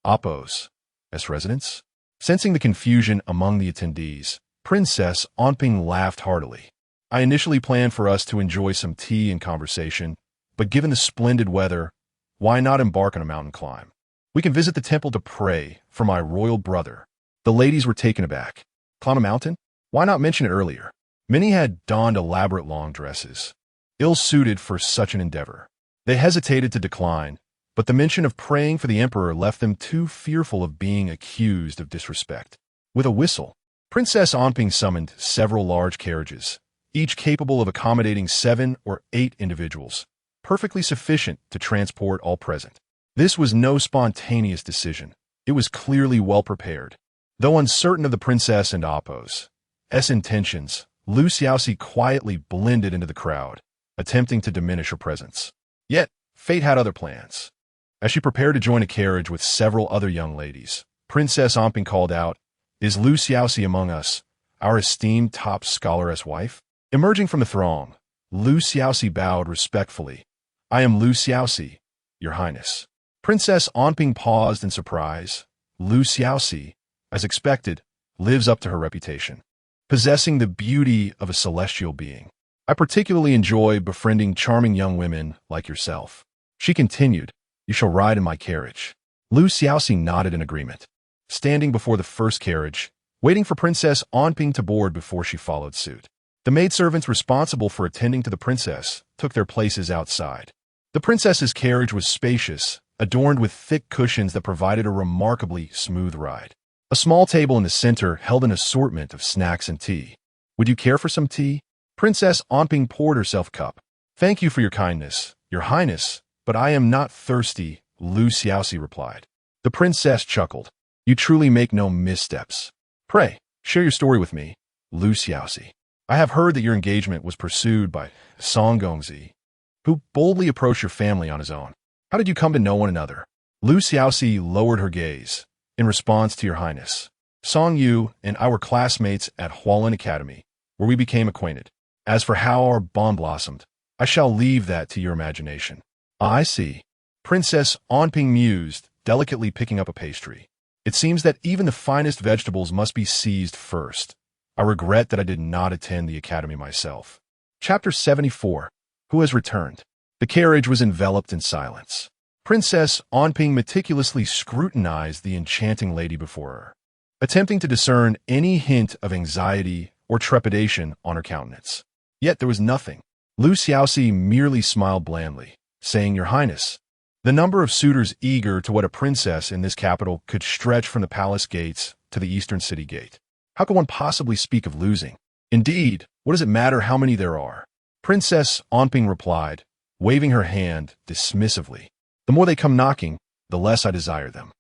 Oppo's residence? Sensing the confusion among the attendees, Princess Onping laughed heartily. I initially planned for us to enjoy some tea and conversation, but given the splendid weather, why not embark on a mountain climb? We can visit the temple to pray for my royal brother. The ladies were taken aback. Climb a mountain? Why not mention it earlier? Many had donned elaborate long dresses, ill-suited for such an endeavor. They hesitated to decline, but the mention of praying for the emperor left them too fearful of being accused of disrespect. With a whistle, Princess Onping summoned several large carriages, each capable of accommodating 7 or 8 individuals, perfectly sufficient to transport all present. This was no spontaneous decision. It was clearly well prepared. Though uncertain of the princess and Oppo's intentions, Lu Xiaoxi quietly blended into the crowd, attempting to diminish her presence. Yet, fate had other plans. As she prepared to join a carriage with several other young ladies, Princess Onping called out, Is Lu Xiaoxi among us, our esteemed top scholaress wife? Emerging from the throng, Lu Xiaoxi bowed respectfully. I am Lu Xiaoxi, Your Highness. Princess Onping paused in surprise. Lu Xiaoxi, as expected, lives up to her reputation, possessing the beauty of a celestial being. I particularly enjoy befriending charming young women like yourself. She continued, You shall ride in my carriage. Lu Xiaoxi nodded in agreement, standing before the first carriage, waiting for Princess Onping to board before she followed suit. The maidservants responsible for attending to the princess took their places outside. The princess's carriage was spacious, adorned with thick cushions that provided a remarkably smooth ride. A small table in the center held an assortment of snacks and tea. Would you care for some tea? Princess Onping poured herself a cup. Thank you for your kindness, Your Highness, but I am not thirsty, Lu Xiaoxi replied. The princess chuckled. You truly make no missteps. Pray, share your story with me, Lu Xiaoxi. I have heard that your engagement was pursued by Song Gongzi, who boldly approached your family on his own. How did you come to know one another? Lu Xiaoxi lowered her gaze. In response to Your Highness, Song Yu and I were classmates at Hualin Academy, where we became acquainted. As for how our bond blossomed, I shall leave that to your imagination. I see. Princess Onping mused, delicately picking up a pastry. It seems that even the finest vegetables must be seized first. I regret that I did not attend the academy myself. Chapter 74. Who has returned? The carriage was enveloped in silence. Princess Onping meticulously scrutinized the enchanting lady before her, attempting to discern any hint of anxiety or trepidation on her countenance. Yet there was nothing. Lu Xiaoxi merely smiled blandly. saying, "Your Highness." The number of suitors eager to wed a princess in this capital could stretch from the palace gates to the eastern city gate. How could one possibly speak of losing? Indeed, what does it matter how many there are? Princess Onping replied, waving her hand dismissively. The more they come knocking, the less I desire them.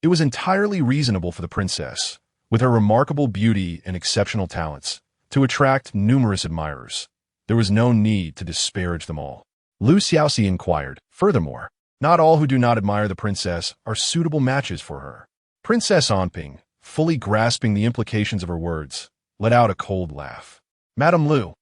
It was entirely reasonable for the princess, with her remarkable beauty and exceptional talents, to attract numerous admirers. There was no need to disparage them all. Xiaoxi inquired, furthermore, not all who do not admire the princess are suitable matches for her. Princess Onping, fully grasping the implications of her words, let out a cold laugh. Madame Lu,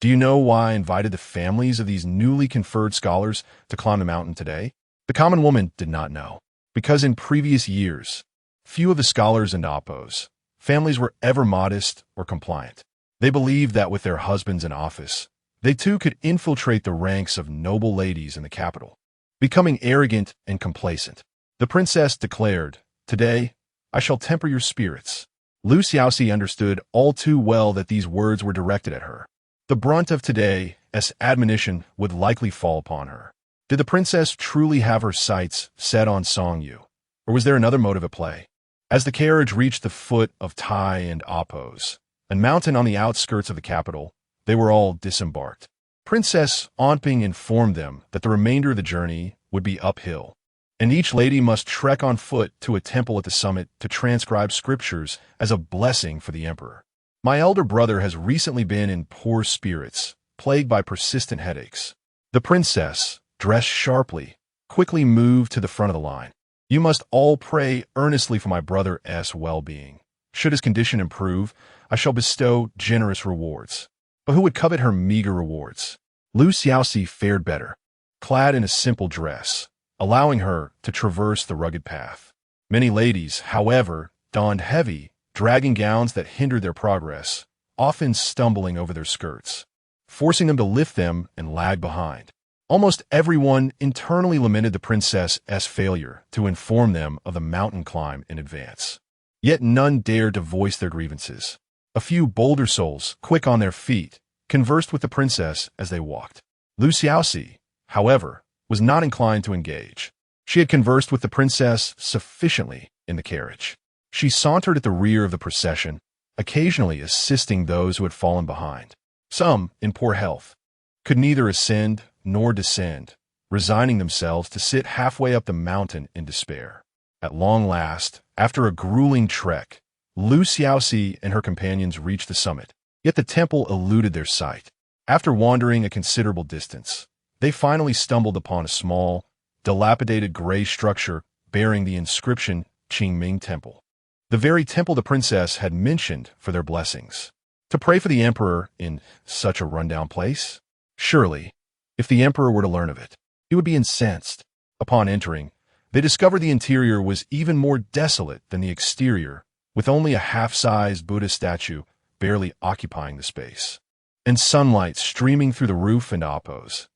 do you know why I invited the families of these newly conferred scholars to climb the mountain today? The common woman did not know, because in previous years, few of the scholars and oppos families were ever modest or compliant. They believed that with their husbands in office, they too could infiltrate the ranks of noble ladies in the capital, becoming arrogant and complacent. The princess declared, "Today, I shall temper your spirits." Xiaoxi understood all too well that these words were directed at her. The brunt of today's admonition would likely fall upon her. Did the princess truly have her sights set on Songyu, or was there another motive at play? As the carriage reached the foot of Tai and Oppos, a mountain on the outskirts of the capital, they were all disembarked. Princess Onping informed them that the remainder of the journey would be uphill, and each lady must trek on foot to a temple at the summit to transcribe scriptures as a blessing for the emperor. My elder brother has recently been in poor spirits, plagued by persistent headaches. The princess, dressed sharply, quickly moved to the front of the line. You must all pray earnestly for my brother's well-being. Should his condition improve, I shall bestow generous rewards. But who would covet her meager rewards? Xiaoxi fared better, clad in a simple dress, allowing her to traverse the rugged path. Many ladies, however, donned heavy, dragging gowns that hindered their progress, often stumbling over their skirts, forcing them to lift them and lag behind. Almost everyone internally lamented the princess's failure to inform them of the mountain climb in advance. Yet none dared to voice their grievances. A few bolder souls, quick on their feet, conversed with the princess as they walked. Xiaoxi, however, was not inclined to engage. She had conversed with the princess sufficiently in the carriage. She sauntered at the rear of the procession, occasionally assisting those who had fallen behind. Some, in poor health, could neither ascend nor descend, resigning themselves to sit halfway up the mountain in despair. At long last, after a grueling trek, Xiaoxi and her companions reached the summit, yet the temple eluded their sight. After wandering a considerable distance, they finally stumbled upon a small, dilapidated gray structure bearing the inscription Qingming Temple, the very temple the princess had mentioned for their blessings. To pray for the emperor in such a rundown place? Surely, if the emperor were to learn of it, he would be incensed. Upon entering, they discovered the interior was even more desolate than the exterior, with only a half-sized Buddha statue barely occupying the space, and sunlight streaming through the roof and Oppos'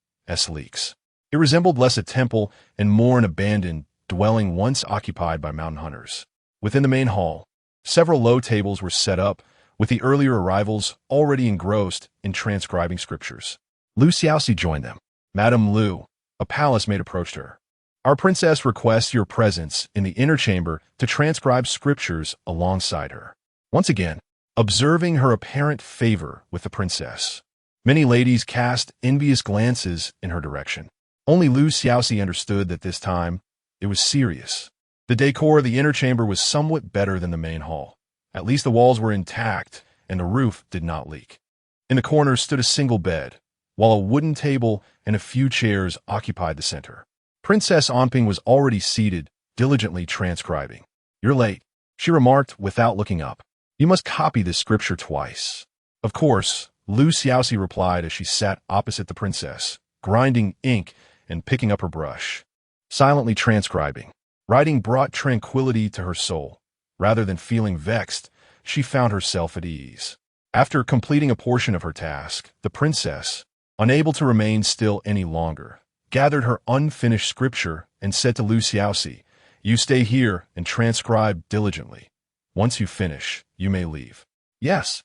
leaks. It resembled less a temple and more an abandoned dwelling once occupied by mountain hunters. Within the main hall, several low tables were set up, with the earlier arrivals already engrossed in transcribing scriptures. Xiaoxi joined them. Madame Lu, a palace maid, approached her. Our princess requests your presence in the inner chamber to transcribe scriptures alongside her. Once again, observing her apparent favor with the princess, many ladies cast envious glances in her direction. Only Xiaoxi understood that this time it was serious. The decor of the inner chamber was somewhat better than the main hall. At least the walls were intact and the roof did not leak. In the corner stood a single bed, while a wooden table and a few chairs occupied the center. Princess Onping was already seated, diligently transcribing. You're late, she remarked without looking up. You must copy this scripture twice. Of course, Xiaoxi replied as she sat opposite the princess, grinding ink and picking up her brush. Silently transcribing. Writing brought tranquility to her soul. Rather than feeling vexed, she found herself at ease. After completing a portion of her task, the princess, unable to remain still any longer, gathered her unfinished scripture and said to Xiaoxi, "You stay here and transcribe diligently. Once you finish, you may leave." "Yes."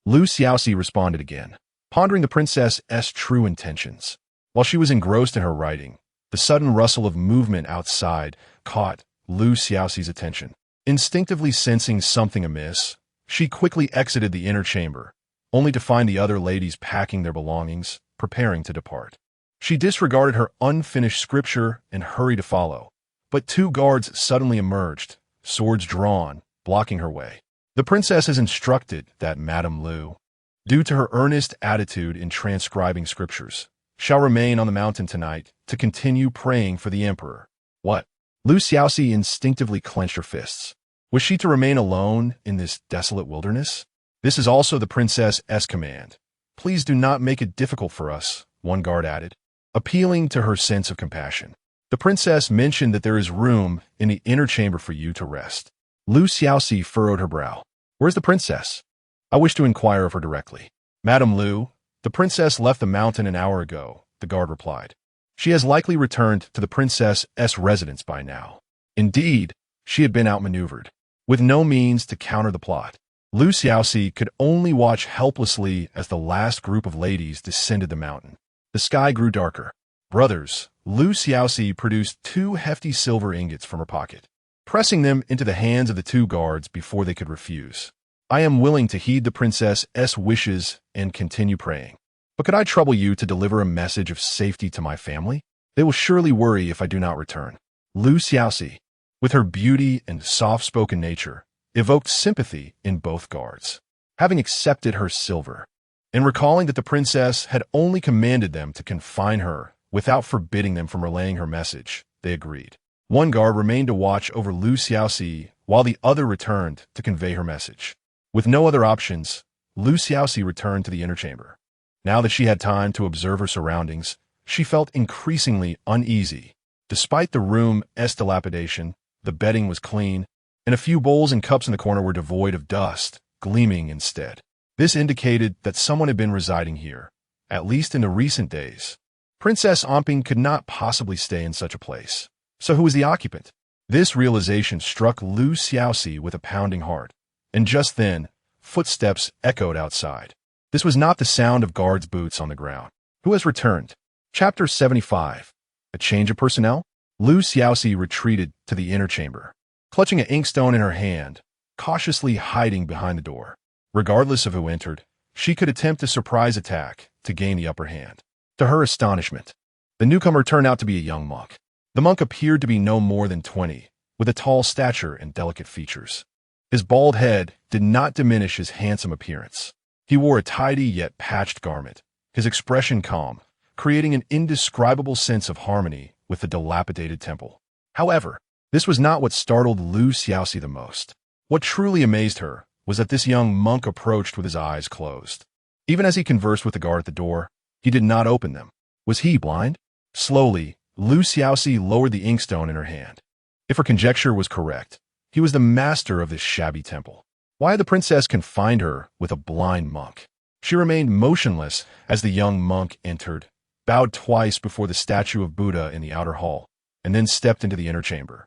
Xiaoxi responded again, pondering the princess's true intentions. While she was engrossed in her writing, The sudden rustle of movement outside caught Lu Xiaoxi's attention. Instinctively sensing something amiss, she quickly exited the inner chamber, only to find the other ladies packing their belongings, preparing to depart. She disregarded her unfinished scripture and hurried to follow, but two guards suddenly emerged, swords drawn, blocking her way. The princess is instructed that Madame Lu, due to her earnest attitude in transcribing scriptures, shall remain on the mountain tonight to continue praying for the emperor. What? Lu Xiaoxi instinctively clenched her fists. Was she to remain alone in this desolate wilderness? This is also the princess's command. Please do not make it difficult for us, one guard added, appealing to her sense of compassion. The princess mentioned that there is room in the inner chamber for you to rest. Lu Xiaoxi furrowed her brow. Where's the princess? I wish to inquire of her directly. Madame Lu, the princess left the mountain an hour ago, the guard replied. She has likely returned to the princess's residence by now. Indeed, she had been outmaneuvered. With no means to counter the plot, Lu Xiaoxi could only watch helplessly as the last group of ladies descended the mountain. The sky grew darker. Brothers, Lu Xiaoxi produced 2 hefty silver ingots from her pocket, pressing them into the hands of the 2 guards before they could refuse. I am willing to heed the princess's wishes and continue praying. But could I trouble you to deliver a message of safety to my family? They will surely worry if I do not return. Lu Xiaoxi, with her beauty and soft-spoken nature, evoked sympathy in both guards. Having accepted her silver, and recalling that the princess had only commanded them to confine her without forbidding them from relaying her message, they agreed. One guard remained to watch over Lu Xiaoxi while the other returned to convey her message. With no other options, Lu Xiaoxi returned to the inner chamber. Now that she had time to observe her surroundings, she felt increasingly uneasy. Despite the room's dilapidation, the bedding was clean, and a few bowls and cups in the corner were devoid of dust, gleaming instead. This indicated that someone had been residing here, at least in the recent days. Princess Amping could not possibly stay in such a place. So who was the occupant? This realization struck Lu Xiaoxi with a pounding heart, and just then, footsteps echoed outside. This was not the sound of guards' boots on the ground. Who has returned? Chapter 75. A change of personnel? Lu Xiaoxi retreated to the inner chamber, clutching an inkstone in her hand, cautiously hiding behind the door. Regardless of who entered, she could attempt a surprise attack to gain the upper hand. To her astonishment, the newcomer turned out to be a young monk. The monk appeared to be no more than 20, with a tall stature and delicate features. His bald head did not diminish his handsome appearance. He wore a tidy yet patched garment, his expression calm, creating an indescribable sense of harmony with the dilapidated temple. However, this was not what startled Lu Xiaoxi the most. What truly amazed her was that this young monk approached with his eyes closed. Even as he conversed with the guard at the door, he did not open them. Was he blind? Slowly, Lu Xiaoxi lowered the inkstone in her hand. If her conjecture was correct, he was the master of this shabby temple. Why had the princess confined her with a blind monk? She remained motionless as the young monk entered, bowed twice before the statue of Buddha in the outer hall, and then stepped into the inner chamber.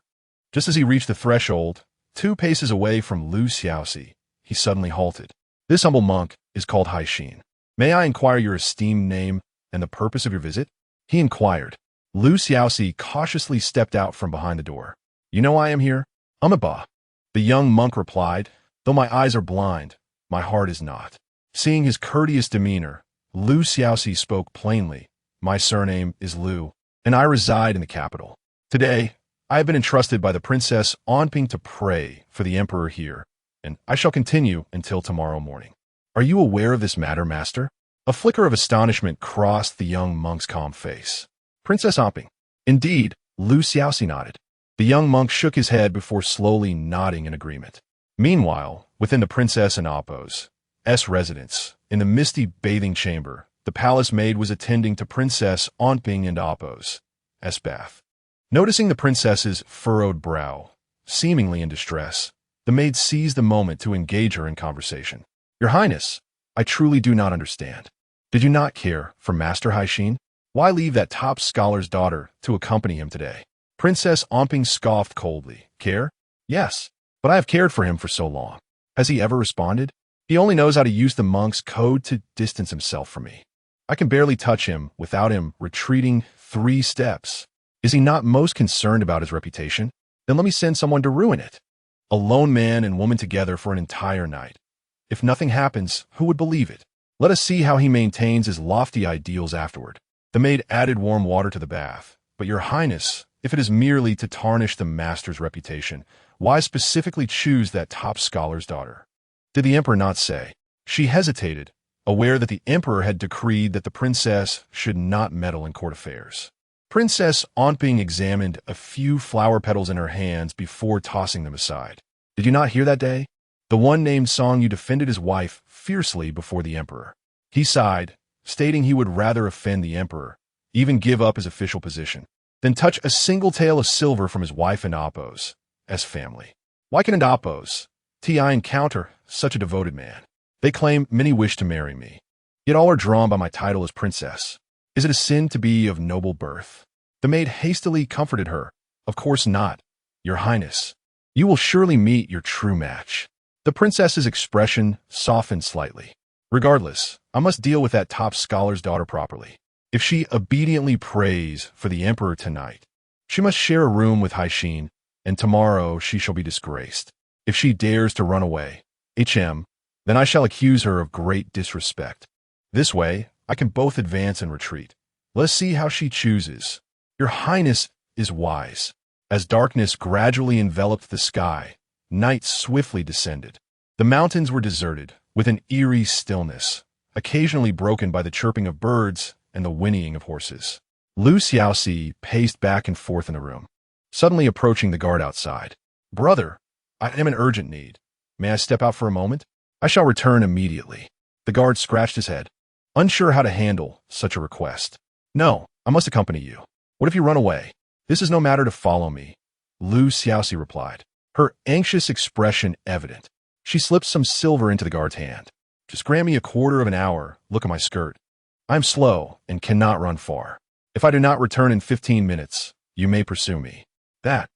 Just as he reached the threshold, 2 paces away from Lu Xiaoxi, he suddenly halted. This humble monk is called Haixin. May I inquire your esteemed name and the purpose of your visit? He inquired. Lu Xiaoxi cautiously stepped out from behind the door. You know I am here? Ba. The young monk replied, though my eyes are blind, my heart is not. Seeing his courteous demeanor, Lu Xiaoxi spoke plainly. My surname is Lu, and I reside in the capital. Today, I have been entrusted by the Princess Amping to pray for the emperor here, and I shall continue until tomorrow morning. Are you aware of this matter, master? A flicker of astonishment crossed the young monk's calm face. Princess Amping. Indeed, Lu Xiaoxi nodded. The young monk shook his head before slowly nodding in agreement. Meanwhile, within the Princess and Appo's residence, in the misty bathing chamber, the palace maid was attending to Princess Amping and Appo's bath. Noticing the princess's furrowed brow, seemingly in distress, the maid seized the moment to engage her in conversation. Your Highness, I truly do not understand. Did you not care for Master Haixin? Why leave that top scholar's daughter to accompany him today? Princess Amping scoffed coldly. Care? Yes, but I have cared for him for so long. Has he ever responded? He only knows how to use the monk's code to distance himself from me. I can barely touch him without him retreating 3 steps. Is he not most concerned about his reputation? Then let me send someone to ruin it. A lone man and woman together for an entire night. If nothing happens, who would believe it? Let us see how he maintains his lofty ideals afterward. The maid added warm water to the bath. But your highness, if it is merely to tarnish the master's reputation, why specifically choose that top scholar's daughter? Did the emperor not say? She hesitated, aware that the emperor had decreed that the princess should not meddle in court affairs. Princess Aunt being examined a few flower petals in her hands before tossing them aside. Did you not hear that day? The one named Song you defended his wife fiercely before the emperor. He sighed, stating he would rather offend the emperor, even give up his official position, than touch a single tael of silver from his wife and Apo's as family. Why can an Apo's encounter such a devoted man? They claim many wish to marry me, yet all are drawn by my title as princess. Is it a sin to be of noble birth? The maid hastily comforted her. Of course not, your highness. You will surely meet your true match. The princess's expression softened slightly. Regardless, I must deal with that top scholar's daughter properly. If she obediently prays for the emperor tonight, she must share a room with Haixin, and tomorrow she shall be disgraced. If she dares to run away, then I shall accuse her of great disrespect. This way, I can both advance and retreat. Let's see how she chooses. Your highness is wise. As darkness gradually enveloped the sky, night swiftly descended. The mountains were deserted, with an eerie stillness, occasionally broken by the chirping of birds and the whinnying of horses. Xiaoxi paced back and forth in the room, suddenly approaching the guard outside. Brother, I am in urgent need. May I step out for a moment? I shall return immediately. The guard scratched his head, unsure how to handle such a request. No, I must accompany you. What if you run away? This is no matter to follow me, Xiaoxi replied, her anxious expression evident. She slipped some silver into the guard's hand. Just grant me a quarter of an hour, look at my skirt. I am slow and cannot run far. If I do not return in 15 minutes, you may pursue me. That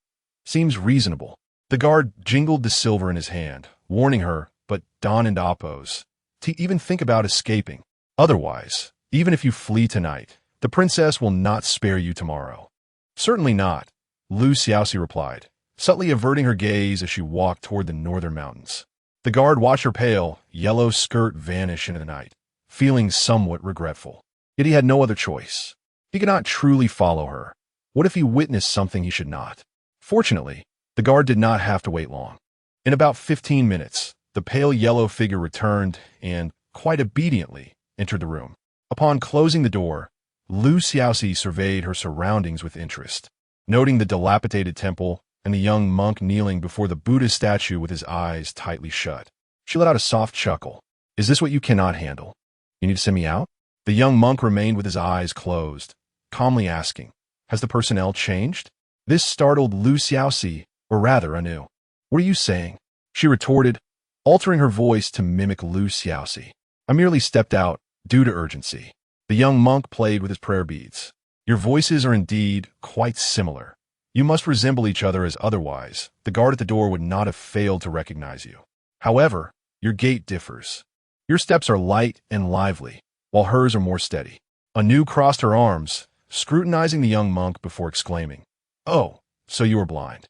seems reasonable. The guard jingled the silver in his hand, warning her, but Don and Apo's, to even think about escaping. Otherwise, even if you flee tonight, the princess will not spare you tomorrow. Certainly not, Xiaoxi replied, subtly averting her gaze as she walked toward the northern mountains. The guard watched her pale, yellow skirt vanish into the night, feeling somewhat regretful. Yet he had no other choice. He could not truly follow her. What if he witnessed something he should not? Fortunately, the guard did not have to wait long. In about 15 minutes, the pale yellow figure returned and, quite obediently, entered the room. Upon closing the door, Xiaoxi surveyed her surroundings with interest, noting the dilapidated temple and the young monk kneeling before the Buddha statue with his eyes tightly shut. She let out a soft chuckle. Is this what you cannot handle? You need to send me out? The young monk remained with his eyes closed, calmly asking, has the personnel changed? This startled Xiaoxi, or rather anew. What are you saying? She retorted, altering her voice to mimic Xiaoxi. I merely stepped out due to urgency. The young monk played with his prayer beads. Your voices are indeed quite similar. You must resemble each other, as otherwise the guard at the door would not have failed to recognize you. However, your gait differs. Your steps are light and lively, while hers are more steady. Anu crossed her arms, scrutinizing the young monk before exclaiming, Oh, so you are blind.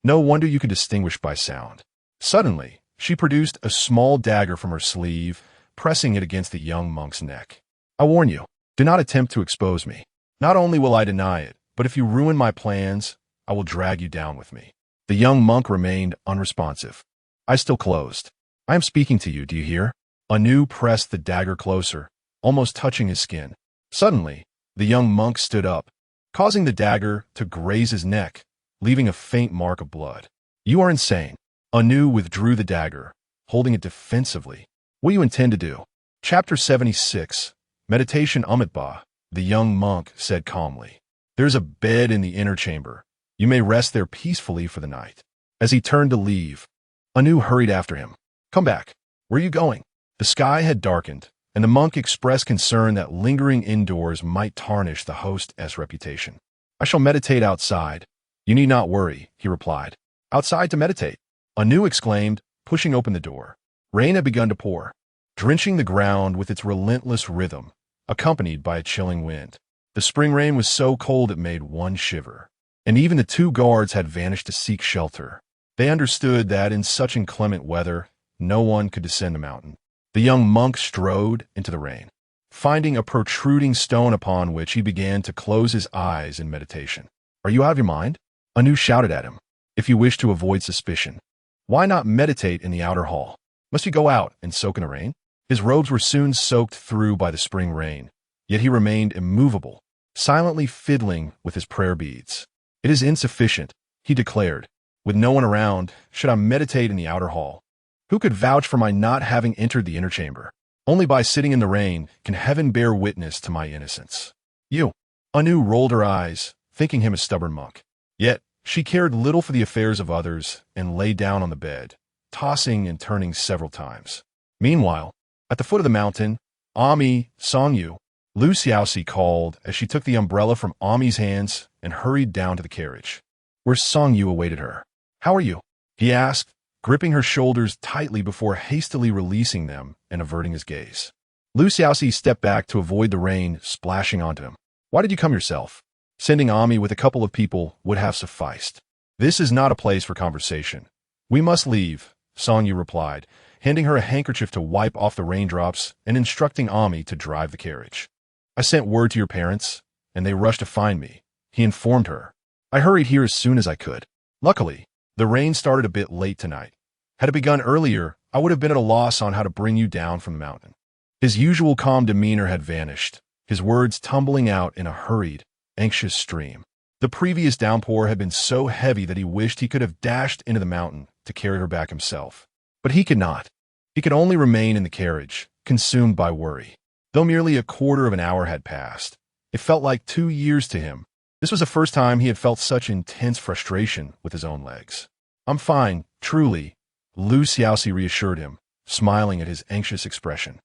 No wonder you can distinguish by sound. Suddenly, she produced a small dagger from her sleeve, pressing it against the young monk's neck. I warn you, do not attempt to expose me. Not only will I deny it, but if you ruin my plans, I will drag you down with me. The young monk remained unresponsive. Eyes still closed. I am speaking to you, do you hear? Anu pressed the dagger closer, almost touching his skin. Suddenly, the young monk stood up, causing the dagger to graze his neck, leaving a faint mark of blood. You are insane. Anu withdrew the dagger, holding it defensively. What do you intend to do? Chapter 76, Meditation Amitabha, the young monk said calmly. There's a bed in the inner chamber. You may rest there peacefully for the night. As he turned to leave, Anu hurried after him. Come back. Where are you going? The sky had darkened, and the monk expressed concern that lingering indoors might tarnish the host's reputation. I shall meditate outside. You need not worry, he replied. Outside to meditate? Anu exclaimed, pushing open the door. Rain had begun to pour, drenching the ground with its relentless rhythm, accompanied by a chilling wind. The spring rain was so cold it made one shiver, and even the two guards had vanished to seek shelter. They understood that in such inclement weather, no one could descend the mountain. The young monk strode into the rain, finding a protruding stone upon which he began to close his eyes in meditation. "Are you out of your mind?" Anu shouted at him. "If you wish to avoid suspicion, why not meditate in the outer hall? Must you go out and soak in the rain?" His robes were soon soaked through by the spring rain, yet he remained immovable, silently fiddling with his prayer beads. "It is insufficient," he declared. "With no one around, should I meditate in the outer hall? Who could vouch for my not having entered the inner chamber? Only by sitting in the rain can heaven bear witness to my innocence." "You." Anu rolled her eyes, thinking him a stubborn monk. Yet she cared little for the affairs of others and lay down on the bed, tossing and turning several times. Meanwhile, at the foot of the mountain, Ami Songyu, Lu Xiaoxi called as she took the umbrella from Ami's hands and hurried down to the carriage, where Songyu awaited her. "How are you?" he asked, gripping her shoulders tightly before hastily releasing them and averting his gaze. Lu Xiaoxi stepped back to avoid the rain splashing onto him. "Why did you come yourself? Sending Ami with a couple of people would have sufficed. This is not a place for conversation. We must leave," Songyu replied, handing her a handkerchief to wipe off the raindrops and instructing Ami to drive the carriage. "I sent word to your parents, and they rushed to find me," he informed her. "I hurried here as soon as I could. Luckily, the rain started a bit late tonight. Had it begun earlier, I would have been at a loss on how to bring you down from the mountain." His usual calm demeanor had vanished, his words tumbling out in a hurried, anxious stream. The previous downpour had been so heavy that he wished he could have dashed into the mountain to carry her back himself. But he could not. He could only remain in the carriage, consumed by worry. Though merely a quarter of an hour had passed, it felt like 2 years to him. This was the first time he had felt such intense frustration with his own legs. "I'm fine, truly," Lu Xiaoxi reassured him, smiling at his anxious expression.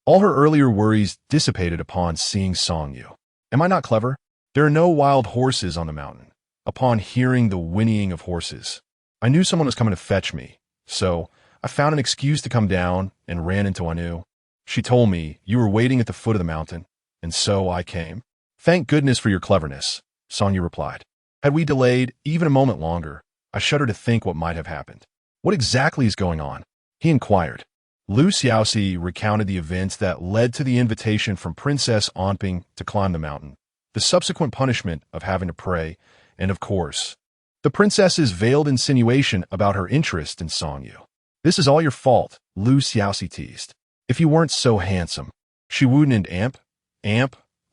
All her earlier worries dissipated upon seeing Songyu. "Am I not clever? There are no wild horses on the mountain." Upon hearing the whinnying of horses, I knew someone was coming to fetch me, so I found an excuse to come down and ran into Anu. She told me you were waiting at the foot of the mountain, and so I came. "Thank goodness for your cleverness," Songyu replied. "Had we delayed even a moment longer, I shudder to think what might have happened." "What exactly is going on?" he inquired. Lu Xiaoxi recounted the events that led to the invitation from Princess Anping to climb the mountain, the subsequent punishment of having to pray, and of course, the princess's veiled insinuation about her interest in Songyu. "This is all your fault," Lu Xiaoxi teased. "If you weren't so handsome, she wouldn't and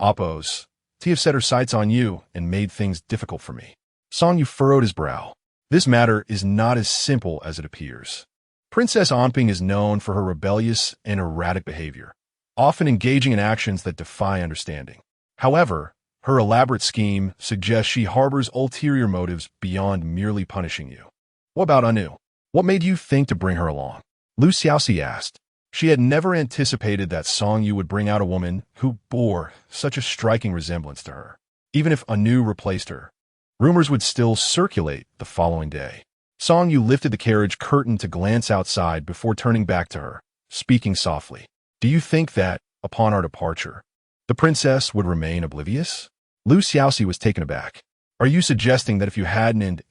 Oppos, to have set her sights on you and made things difficult for me." Songyu furrowed his brow. "This matter is not as simple as it appears. Princess Anping is known for her rebellious and erratic behavior, often engaging in actions that defy understanding. However, her elaborate scheme suggests she harbors ulterior motives beyond merely punishing you." "What about Anu? What made you think to bring her along?" Lu Xiaoxi asked. She had never anticipated that Songyu would bring out a woman who bore such a striking resemblance to her. Even if Anu replaced her, rumors would still circulate the following day. Songyu lifted the carriage curtain to glance outside before turning back to her, speaking softly. "Do you think that, upon our departure, the princess would remain oblivious?" Lu Xiaoxi was taken aback. "Are you suggesting that if you hadn't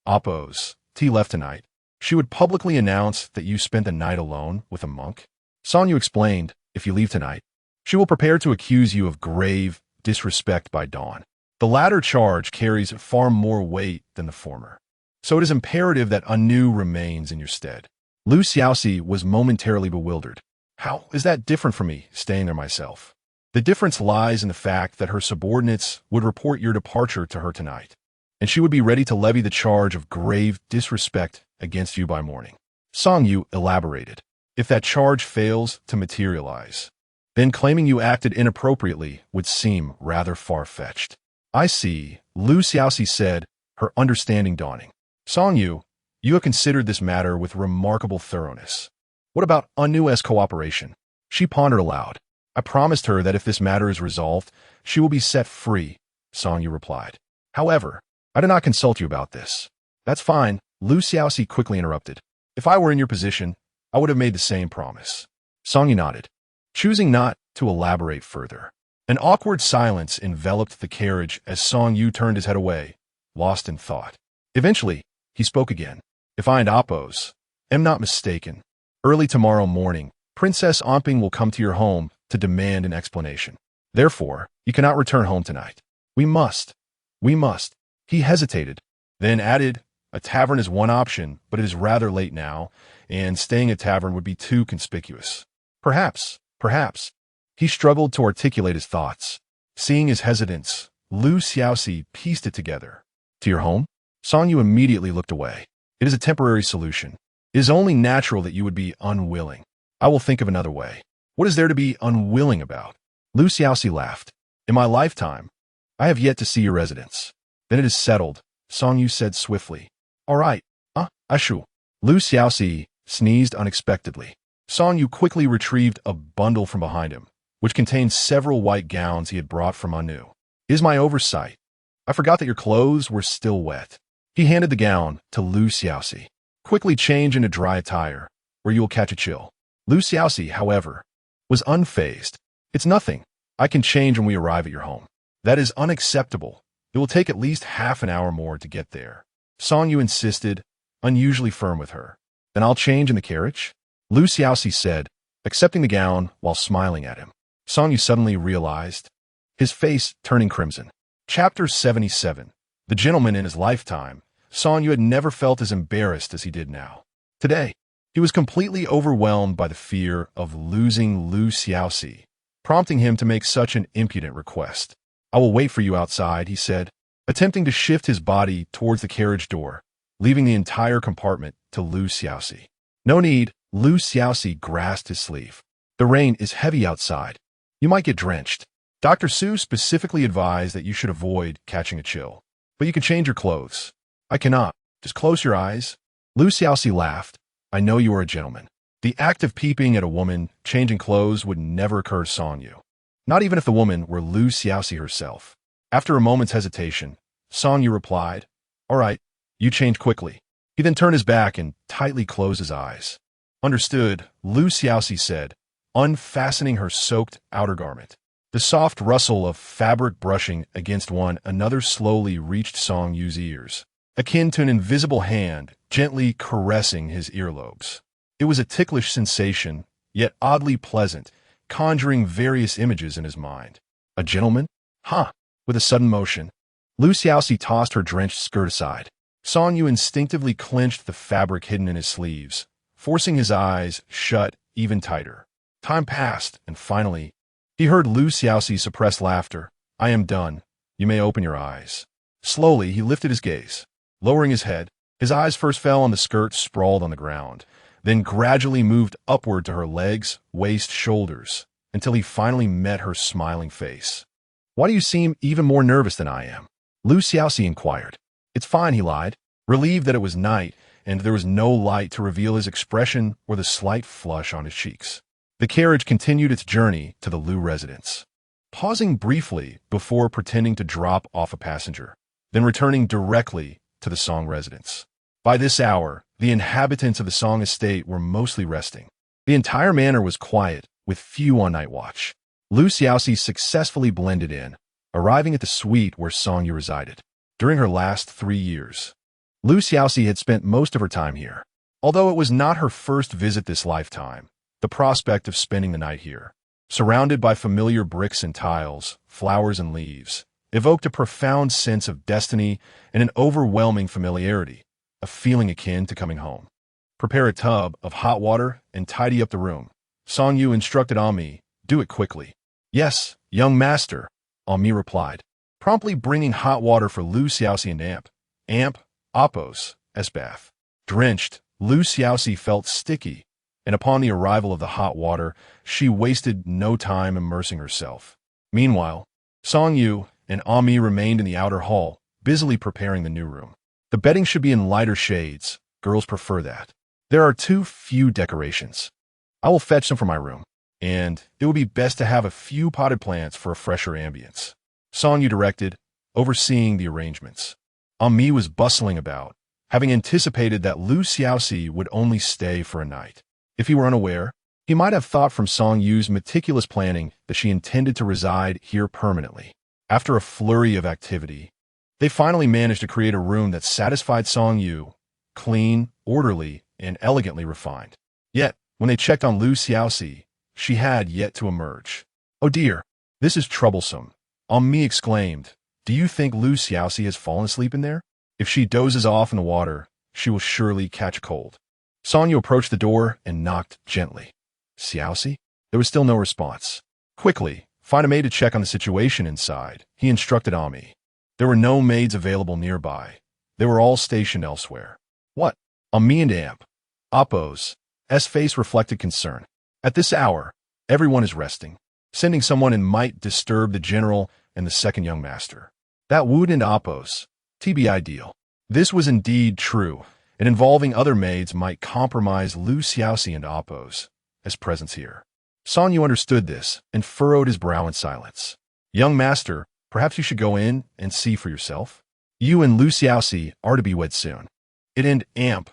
Oppos, left tonight, she would publicly announce that you spent the night alone with a monk?" Songyu explained, "If you leave tonight, she will prepare to accuse you of grave disrespect by dawn. The latter charge carries far more weight than the former. So it is imperative that Anu remains in your stead." Lu Xiaoxi was momentarily bewildered. "How is that different from me staying there myself?" "The difference lies in the fact that her subordinates would report your departure to her tonight, and she would be ready to levy the charge of grave disrespect against you by morning." Songyu elaborated. "If that charge fails to materialize, then claiming you acted inappropriately would seem rather far-fetched." "I see," Lu Xiaoxi said, her understanding dawning. "Songyu, you have considered this matter with remarkable thoroughness. What about Anu's cooperation?" She pondered aloud. "I promised her that if this matter is resolved, she will be set free," Songyu replied. "However, I did not consult you about this." "That's fine," Lu Xiaoxi quickly interrupted. "If I were in your position, I would have made the same promise." Songyu nodded, choosing not to elaborate further. An awkward silence enveloped the carriage as Song Yu turned his head away, lost in thought. Eventually, he spoke again. If I and Appos am not mistaken, early tomorrow morning, Princess Omping will come to your home to demand an explanation. Therefore, you cannot return home tonight. We must. He hesitated, then added, a tavern is one option, but it is rather late now, and staying at a tavern would be too conspicuous. Perhaps. He struggled to articulate his thoughts. Seeing his hesitance, Lu Xiaoxi pieced it together. To your home? Song Yu immediately looked away. It is a temporary solution. It is only natural that you would be unwilling. I will think of another way. What is there to be unwilling about? Lu Xiaoxi laughed. In my lifetime, I have yet to see your residence. Then it is settled, Song Yu said swiftly. All right, Ashu. Lu Xiaoxi sneezed unexpectedly. Song Yu quickly retrieved a bundle from behind him, which contained several white gowns he had brought from Anu. Is my oversight. I forgot that your clothes were still wet. He handed the gown to Lu Xiaoxi. Quickly change into dry attire, or you will catch a chill. Lu Xiaoxi, however, was unfazed. It's nothing. I can change when we arrive at your home. That is unacceptable. It will take at least half an hour more to get there. Song Yu insisted, unusually firm with her. Then I'll change in the carriage? Lu Xiaoxi said, accepting the gown while smiling at him. Song Yu suddenly realized, his face turning crimson. Chapter 77. The gentleman in his lifetime, Song Yu had never felt as embarrassed as he did now. Today, he was completely overwhelmed by the fear of losing Lu Xiaoxi, prompting him to make such an impudent request. I will wait for you outside, he said, attempting to shift his body towards the carriage door, leaving the entire compartment to Lu Xiaoxi. No need, Lu Xiaoxi grasped his sleeve. The rain is heavy outside. You might get drenched. Dr. Su specifically advised that you should avoid catching a chill. But you can change your clothes. I cannot. Just close your eyes. Lu Xiaoxi laughed. I know you are a gentleman. The act of peeping at a woman changing clothes would never occur to Song Yu. Not even if the woman were Lu Xiaoxi herself. After a moment's hesitation, Song Yu replied, all right, you change quickly. He then turned his back and tightly closed his eyes. Understood, Lu Xiaoxi said, unfastening her soaked outer garment. The soft rustle of fabric brushing against one another slowly reached Song Yu's ears, akin to an invisible hand gently caressing his earlobes. It was a ticklish sensation, yet oddly pleasant, conjuring various images in his mind. A gentleman? Huh. With a sudden motion, Lu Xiaoxi tossed her drenched skirt aside. Song Yu instinctively clenched the fabric hidden in his sleeves, forcing his eyes shut even tighter. Time passed, and finally, he heard Lu Xiaoxi's suppressed laughter. I am done. You may open your eyes. Slowly, he lifted his gaze. Lowering his head, his eyes first fell on the skirt sprawled on the ground, then gradually moved upward to her legs, waist, shoulders, until he finally met her smiling face. Why do you seem even more nervous than I am? Lu Xiaoxi inquired. It's fine, he lied, relieved that it was night and there was no light to reveal his expression or the slight flush on his cheeks. The carriage continued its journey to the Lu residence, pausing briefly before pretending to drop off a passenger, then returning directly to the Song residence. By this hour, the inhabitants of the Song estate were mostly resting. The entire manor was quiet, with few on night watch. Lu Xiaoxi successfully blended in, arriving at the suite where Song Yu resided. During her last 3 years, Lu Xiaoxi had spent most of her time here. Although it was not her first visit this lifetime, the prospect of spending the night here, surrounded by familiar bricks and tiles, flowers and leaves, evoked a profound sense of destiny and an overwhelming familiarity, a feeling akin to coming home. Prepare a tub of hot water and tidy up the room. Song Yu instructed Ami, do it quickly. Yes, young master, Ami replied, promptly bringing hot water for Lu Xiaoxi and Appos, as bath. Drenched, Lu Xiaoxi felt sticky, and upon the arrival of the hot water, she wasted no time immersing herself. Meanwhile, Song Yu and Ami remained in the outer hall, busily preparing the new room. The bedding should be in lighter shades. Girls prefer that. There are too few decorations. I will fetch some from my room, and it would be best to have a few potted plants for a fresher ambience. Song Yu directed, overseeing the arrangements. Ami was bustling about, having anticipated that Lu Xiaoxi would only stay for a night. If he were unaware, He might have thought from Song Yu's meticulous planning that she intended to reside here permanently. After a flurry of activity, they finally managed to create a room that satisfied Song Yu, clean, orderly, and elegantly refined. Yet, when they checked on Xiaoxi, she had yet to emerge. "Oh dear, this is troublesome," Mi exclaimed. "Do you think Xiaoxi has fallen asleep in there? If she dozes off in the water, she will surely catch a cold." Song Yu approached the door and knocked gently. "Xiaoxi?" There was still no response. "Quickly, find a maid to check on the situation inside," he instructed Mi. There were no maids available nearby. They were all stationed elsewhere. "What?" Mi and Oppo's face reflected concern. "At this hour, everyone is resting. Sending someone in might disturb the general and the second young master. That wouldn't Oppo's be ideal." This was indeed true, and involving other maids might compromise Xiaoxi and Oppo's presence here. Song Yu understood this and furrowed his brow in silence. "Young master, perhaps you should go in and see for yourself. You and Xiaoxi are to be wed soon. It and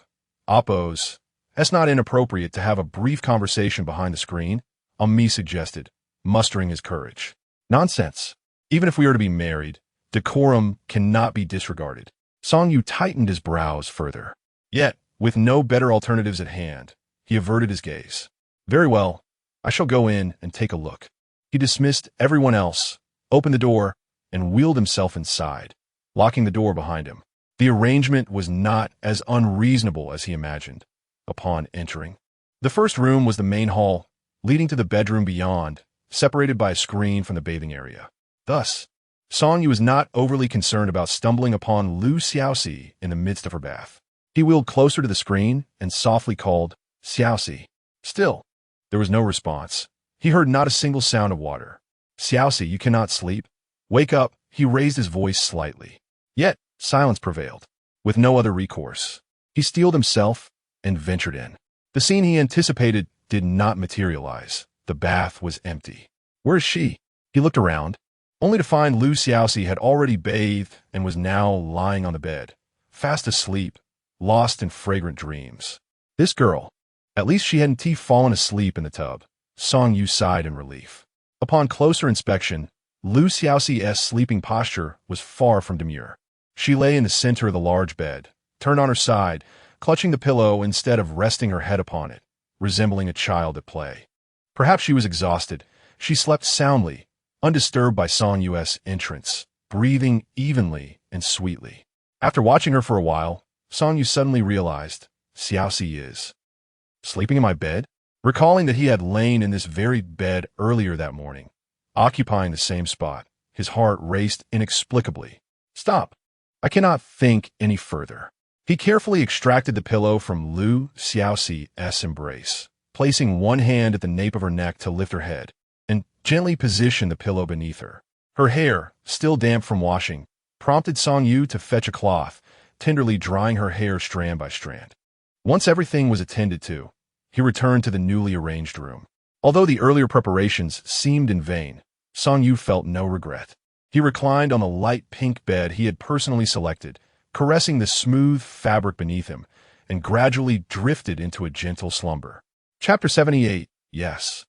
Oppo's. It's not inappropriate to have a brief conversation behind the screen," Mi suggested, mustering his courage. "Nonsense. Even if we are to be married, decorum cannot be disregarded." Song Yu tightened his brows further. Yet, with no better alternatives at hand, he averted his gaze. "Very well, I shall go in and take a look." He dismissed everyone else, opened the door, and wheeled himself inside, locking the door behind him. The arrangement was not as unreasonable as he imagined. Upon entering, the first room was the main hall, leading to the bedroom beyond, separated by a screen from the bathing area. Thus, Song Yu was not overly concerned about stumbling upon Xiaoxi in the midst of her bath. He wheeled closer to the screen and softly called, "Xiaoxi." Still, there was no response. He heard not a single sound of water. "Xiaoxi, you cannot sleep. Wake up." He raised his voice slightly. Yet, silence prevailed. With no other recourse, he steeled himself and ventured in. The scene he anticipated did not materialize. The bath was empty. "Where is she?" He looked around, only to find Xiaoxi had already bathed and was now lying on the bed, fast asleep, lost in fragrant dreams. This girl, at least she hadn't fallen asleep in the tub. Song Yu sighed in relief. Upon closer inspection, Xiaoxi's sleeping posture was far from demure. She lay in the center of the large bed, turned on her side, clutching the pillow instead of resting her head upon it, resembling a child at play. Perhaps she was exhausted. She slept soundly, undisturbed by Song Yu's entrance, breathing evenly and sweetly. After watching her for a while, Song Yu suddenly realized, "Xiaoxi is sleeping in my bed?" Recalling that he had lain in this very bed earlier that morning, occupying the same spot, his heart raced inexplicably. "Stop. I cannot think any further." He carefully extracted the pillow from Xiaoxi's embrace, placing one hand at the nape of her neck to lift her head, and gently positioned the pillow beneath her. Her hair, still damp from washing, prompted Song Yu to fetch a cloth, tenderly drying her hair strand by strand. Once everything was attended to, he returned to the newly arranged room. Although the earlier preparations seemed in vain, Song Yu felt no regret. He reclined on the light pink bed he had personally selected, caressing the smooth fabric beneath him, and gradually drifted into a gentle slumber. Chapter 78. Yes.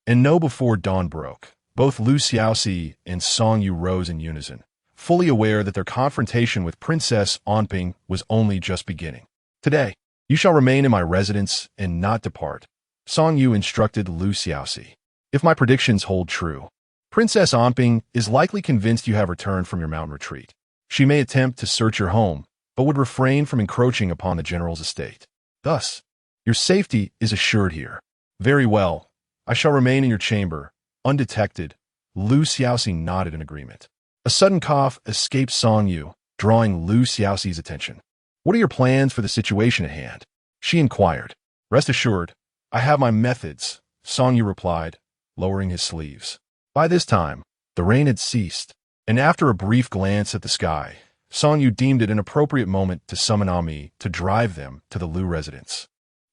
And no before dawn broke, both Xiaoxi and Song Yu rose in unison, fully aware that their confrontation with Princess Onping was only just beginning. "Today, you shall remain in my residence and not depart," Song Yu instructed Xiaoxi. "If my predictions hold true, Princess Onping is likely convinced you have returned from your mountain retreat. She may attempt to search your home, but would refrain from encroaching upon the general's estate. Thus, your safety is assured here." "Very well. I shall remain in your chamber, undetected." Xiaoxi nodded in agreement. A sudden cough escaped Song Yu, drawing Xiaoxi's attention. "What are your plans for the situation at hand?" she inquired. "Rest assured, I have my methods," Song Yu replied, lowering his sleeves. By this time, the rain had ceased, and after a brief glance at the sky, Song Yu deemed it an appropriate moment to summon Mi to drive them to the Lu residence.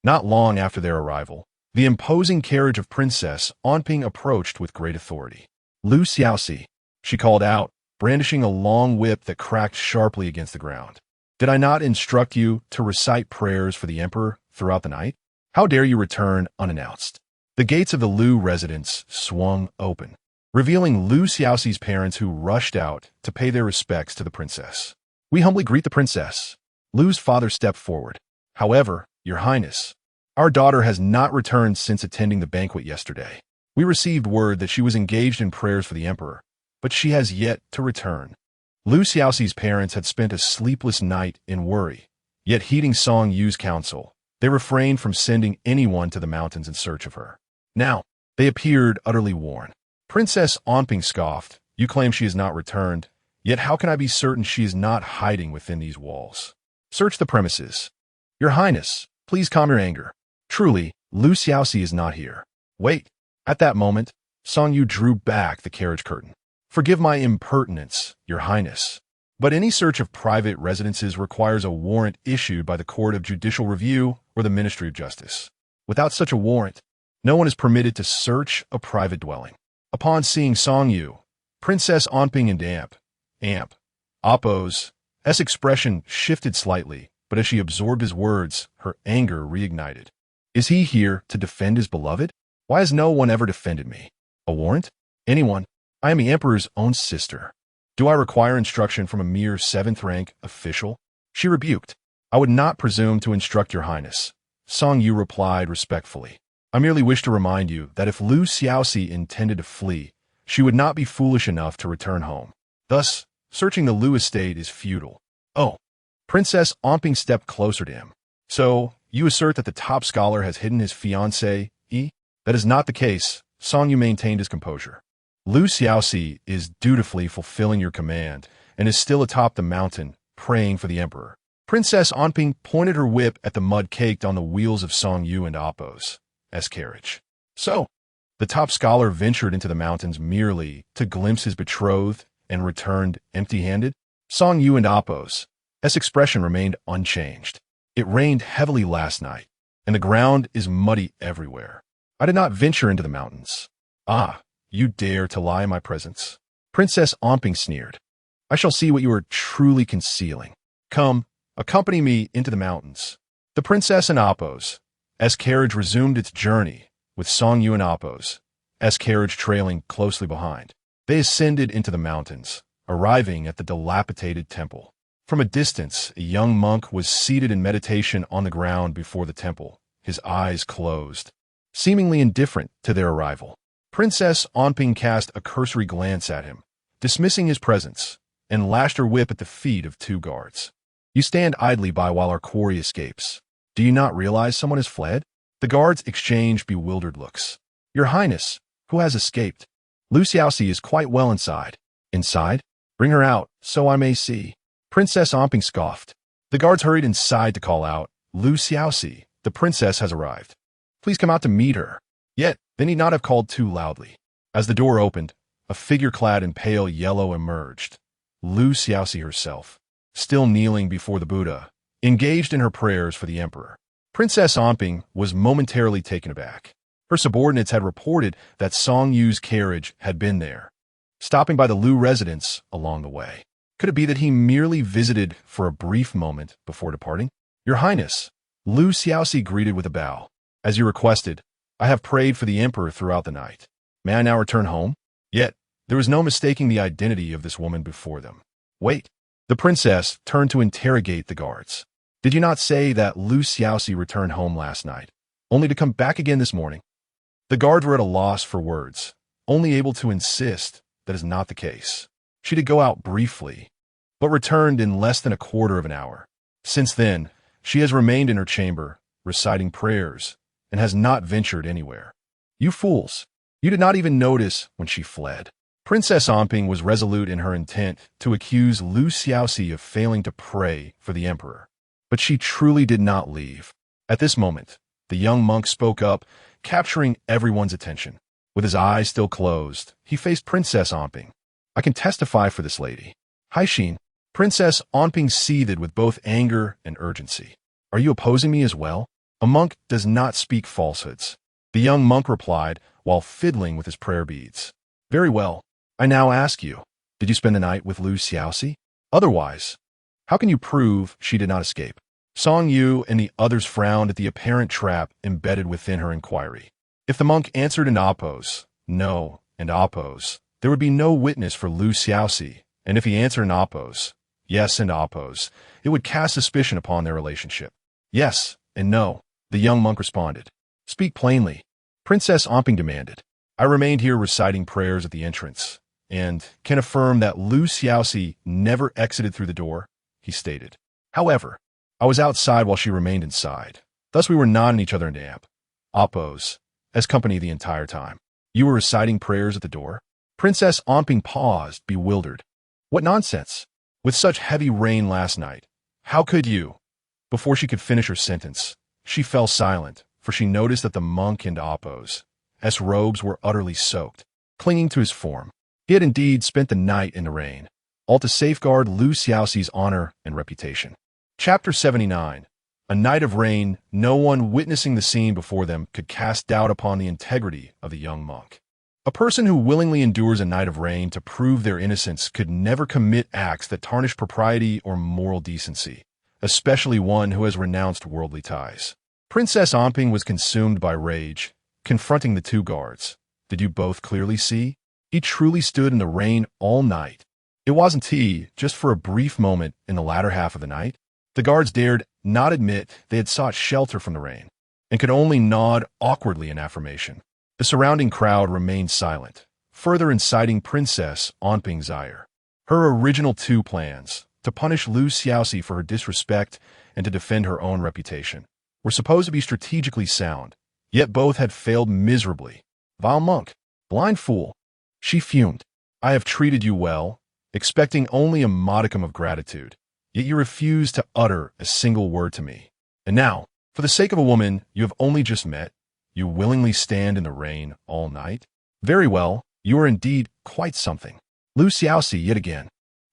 Not long after their arrival, the imposing carriage of Princess Onping approached with great authority. "Xiaoxi," she called out, brandishing a long whip that cracked sharply against the ground. "Did I not instruct you to recite prayers for the emperor throughout the night? How dare you return unannounced?" The gates of the Lu residence swung open, revealing Lu Xiaoxi's parents who rushed out to pay their respects to the princess. "We humbly greet the princess." Lu's father stepped forward. "However, Your Highness, our daughter has not returned since attending the banquet yesterday. We received word that she was engaged in prayers for the emperor, but she has yet to return." Lu Xiaoxi's parents had spent a sleepless night in worry, yet heeding Song Yu's counsel, they refrained from sending anyone to the mountains in search of her. Now, they appeared utterly worn. Princess Onping scoffed, "You claim she has not returned, yet how can I be certain she is not hiding within these walls? Search the premises." "Your Highness, please calm your anger. Truly, Lu Xiaoxi is not here." "Wait." At that moment, Song Yu drew back the carriage curtain. "Forgive my impertinence, Your Highness, but any search of private residences requires a warrant issued by the Court of Judicial Review or the Ministry of Justice. Without such a warrant, no one is permitted to search a private dwelling." Upon seeing Song Yu, Princess Onping and Appo's expression shifted slightly, but as she absorbed his words, her anger reignited. "Is he here to defend his beloved? Why has no one ever defended me? A warrant? Anyone? I am the emperor's own sister. Do I require instruction from a mere 7th-rank official?" She rebuked. "I would not presume to instruct Your Highness," Song Yu replied respectfully. "I merely wish to remind you that if Lu Xiaoxi intended to flee, she would not be foolish enough to return home. Thus, searching the Lu estate is futile." "Oh." Princess Onping stepped closer to him. "So, you assert that the top scholar has hidden his fiancée, eh?" "That is not the case." Song Yu maintained his composure. "Lu Xiaoxi is dutifully fulfilling your command and is still atop the mountain, praying for the emperor." Princess Onping pointed her whip at the mud caked on the wheels of Song Yu and Appo's carriage. "So, the top scholar ventured into the mountains merely to glimpse his betrothed and returned empty-handed?" Song Yu and Appo's expression remained unchanged. "It rained heavily last night, and the ground is muddy everywhere. I did not venture into the mountains." "Ah, you dare to lie in my presence?" Princess Onping sneered. "I shall see what you are truly concealing. Come, accompany me into the mountains." The princess and Appo's carriage resumed its journey, with Song Yu and Appo's carriage trailing closely behind. They ascended into the mountains, arriving at the dilapidated temple. From a distance, a young monk was seated in meditation on the ground before the temple, his eyes closed, seemingly indifferent to their arrival. Princess Onping cast a cursory glance at him, dismissing his presence, and lashed her whip at the feet of 2 guards. "You stand idly by while our quarry escapes. Do you not realize someone has fled?" The guards exchanged bewildered looks. "Your Highness, who has escaped?" "Lu Xiaoxi is quite well inside." "Inside? Bring her out, so I may see." Princess Onping scoffed. The guards hurried inside to call out, "Lu Xiaoxi, the princess has arrived. Please come out to meet her." Yet, they need not have called too loudly. As the door opened, a figure clad in pale yellow emerged. Lu Xiaoxi herself, still kneeling before the Buddha, engaged in her prayers for the emperor. Princess Onping was momentarily taken aback. Her subordinates had reported that Song Yu's carriage had been there, stopping by the Lu residence along the way. Could it be that he merely visited for a brief moment before departing? "Your Highness," Lu Xiaoxi greeted with a bow. "As you requested, I have prayed for the emperor throughout the night. May I now return home?" Yet, there was no mistaking the identity of this woman before them. "Wait." The princess turned to interrogate the guards. "Did you not say that Lu Xiaoxi returned home last night, only to come back again this morning?" The guards were at a loss for words, only able to insist that is not the case. She did go out briefly, but returned in less than a quarter of an hour. Since then, she has remained in her chamber, reciting prayers, and has not ventured anywhere. "You fools! You did not even notice when she fled." Princess Onping was resolute in her intent to accuse Lu Xiaoxi of failing to pray for the emperor. But she truly did not leave. At this moment, the young monk spoke up, capturing everyone's attention. With his eyes still closed, he faced Princess Onping. "I can testify for this lady." "Haixin." Princess Onping seethed with both anger and urgency. "Are you opposing me as well? A monk does not speak falsehoods." The young monk replied while fiddling with his prayer beads. "Very well. I now ask you, did you spend the night with Lu Xiaoxi? Otherwise, how can you prove she did not escape?" Song Yu and the others frowned at the apparent trap embedded within her inquiry. If the monk answered in oppose, no, and oppose, there would be no witness for Xiaoxi, and if he answered in oppose, yes and oppose, it would cast suspicion upon their relationship. Yes and no, the young monk responded. Speak plainly, Princess Omping demanded. I remained here reciting prayers at the entrance, and can affirm that Xiaoxi never exited through the door, he stated. However, I was outside while she remained inside. Thus we were nodding each other in damp. Oppose, as company the entire time. You were reciting prayers at the door? Princess Omping paused, bewildered. What nonsense! With such heavy rain last night, how could you? Before she could finish her sentence, she fell silent, for she noticed that the monk and Oppo's robes were utterly soaked, clinging to his form. He had indeed spent the night in the rain, all to safeguard Xiaoxi's honor and reputation. Chapter 79. A night of rain, no one witnessing the scene before them could cast doubt upon the integrity of the young monk. A person who willingly endures a night of rain to prove their innocence could never commit acts that tarnish propriety or moral decency, especially one who has renounced worldly ties. Princess Omping was consumed by rage, confronting the two guards. Did you both clearly see? He truly stood in the rain all night. It wasn't he, just for a brief moment in the latter half of the night. The guards dared not admit they had sought shelter from the rain, and could only nod awkwardly in affirmation. The surrounding crowd remained silent, further inciting Princess Omping's ire. Her original two plans, to punish Xiaoxi for her disrespect and to defend her own reputation, were supposed to be strategically sound, yet both had failed miserably. Vile monk, blind fool, she fumed. I have treated you well, expecting only a modicum of gratitude, yet you refuse to utter a single word to me. And now, for the sake of a woman you have only just met, you willingly stand in the rain all night? Very well, you are indeed quite something. Xiaoxi yet again.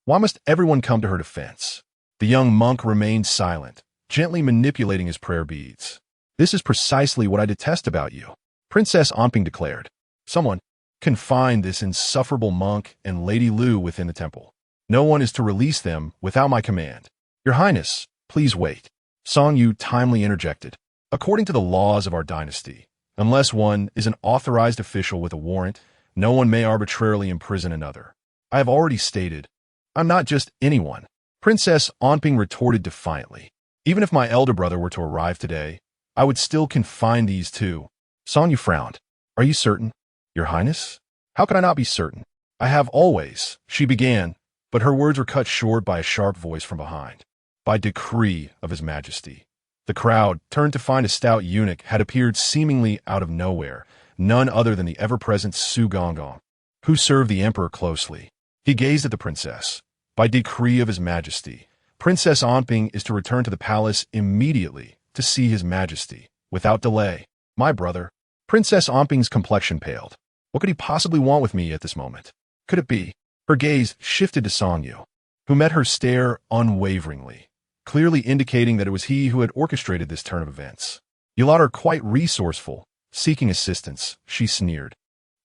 Why must everyone come to her defense? The young monk remained silent, gently manipulating his prayer beads. This is precisely what I detest about you, Princess Omping declared. Someone, confine this insufferable monk and Lady Lu within the temple. No one is to release them without my command. Your Highness, please wait. Song Yu timely interjected. According to the laws of our dynasty, unless one is an authorized official with a warrant, no one may arbitrarily imprison another. I have already stated, I'm not just anyone. Princess Omping retorted defiantly. Even if my elder brother were to arrive today, I would still confine these two. Song Yu frowned. Are you certain? Your Highness? How could I not be certain? I have always, she began, but her words were cut short by a sharp voice from behind. By decree of His Majesty. The crowd turned to find a stout eunuch had appeared seemingly out of nowhere, none other than the ever-present Su Gonggong, who served the emperor closely. He gazed at the princess. By decree of His Majesty, Princess Omping is to return to the palace immediately to see His Majesty, without delay. My brother. Princess Omping's complexion paled. What could he possibly want with me at this moment? Could it be? Her gaze shifted to Song Yu, who met her stare unwaveringly, clearly indicating that it was he who had orchestrated this turn of events. You lot are quite resourceful, seeking assistance, she sneered.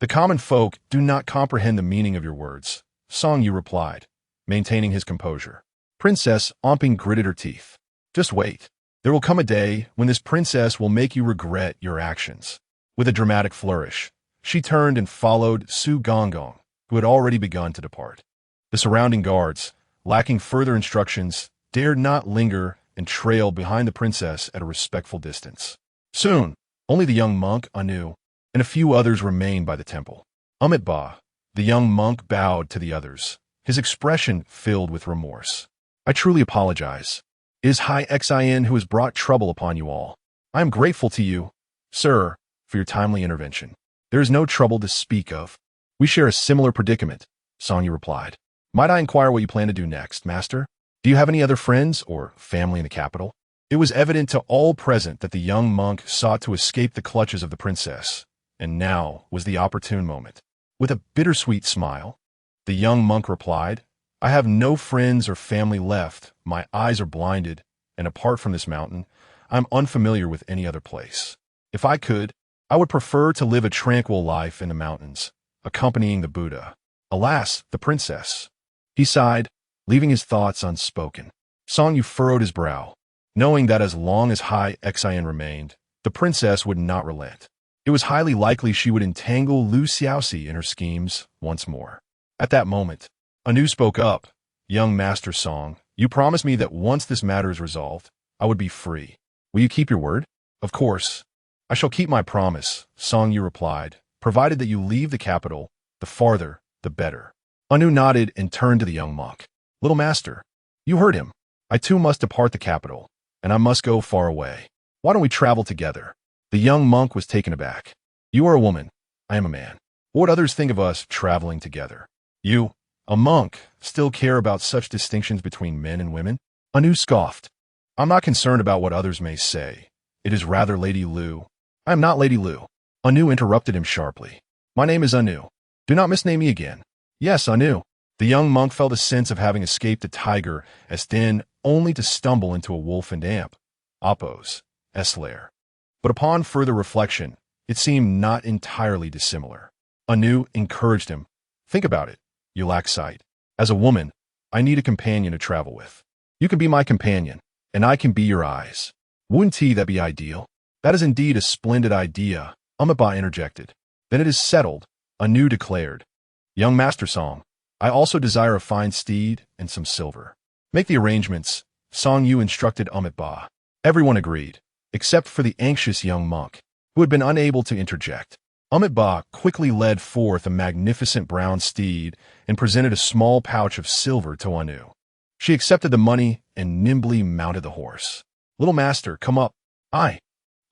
The common folk do not comprehend the meaning of your words, Song Yu replied, maintaining his composure. Princess Omping gritted her teeth. Just wait. There will come a day when this princess will make you regret your actions. With a dramatic flourish, she turned and followed Su Gonggong, who had already begun to depart. The surrounding guards, lacking further instructions, dared not linger and trail behind the princess at a respectful distance. Soon, only the young monk, Anu, and a few others remained by the temple. Ba, the young monk bowed to the others, his expression filled with remorse. I truly apologize. It is High Xin who has brought trouble upon you all. I am grateful to you, sir, for your timely intervention. There is no trouble to speak of. We share a similar predicament, Song Yu replied. Might I inquire what you plan to do next, master? Do you have any other friends or family in the capital? It was evident to all present that the young monk sought to escape the clutches of the princess, and now was the opportune moment. With a bittersweet smile, the young monk replied, I have no friends or family left, my eyes are blinded, and apart from this mountain, I am unfamiliar with any other place. If I could, I would prefer to live a tranquil life in the mountains, accompanying the Buddha. Alas, the princess. He sighed, leaving his thoughts unspoken. Song Yu furrowed his brow, knowing that as long as High Xin remained, the princess would not relent. It was highly likely she would entangle Lu Xiaoxi in her schemes once more. At that moment, Anu spoke up. Young Master Song, you promised me that once this matter is resolved, I would be free. Will you keep your word? Of course. I shall keep my promise, Song Yu replied, provided that you leave the capital, the farther, the better. Anu nodded and turned to the young monk. Little master, you heard him. I too must depart the capital, and I must go far away. Why don't we travel together? The young monk was taken aback. You are a woman. I am a man. What would others think of us traveling together? You, a monk, still care about such distinctions between men and women? Anu scoffed. I'm not concerned about what others may say. It is rather Lady Lu. I am not Lady Lu. Anu interrupted him sharply. My name is Anu. Do not misname me again. Yes, Anu. The young monk felt a sense of having escaped a tiger as den only to stumble into a wolf and amp. Appo's lair. But upon further reflection, it seemed not entirely dissimilar. Anu encouraged him. Think about it. You lack sight. As a woman, I need a companion to travel with. You can be my companion, and I can be your eyes. Wouldn't that be ideal? That is indeed a splendid idea, Amiba interjected. Then it is settled, Anu declared. Young Master Song, I also desire a fine steed and some silver. Make the arrangements, Song Yu instructed Amiba. Everyone agreed, except for the anxious young monk, who had been unable to interject. Amiba quickly led forth a magnificent brown steed and presented a small pouch of silver to Anu. She accepted the money and nimbly mounted the horse. Little master, come up. I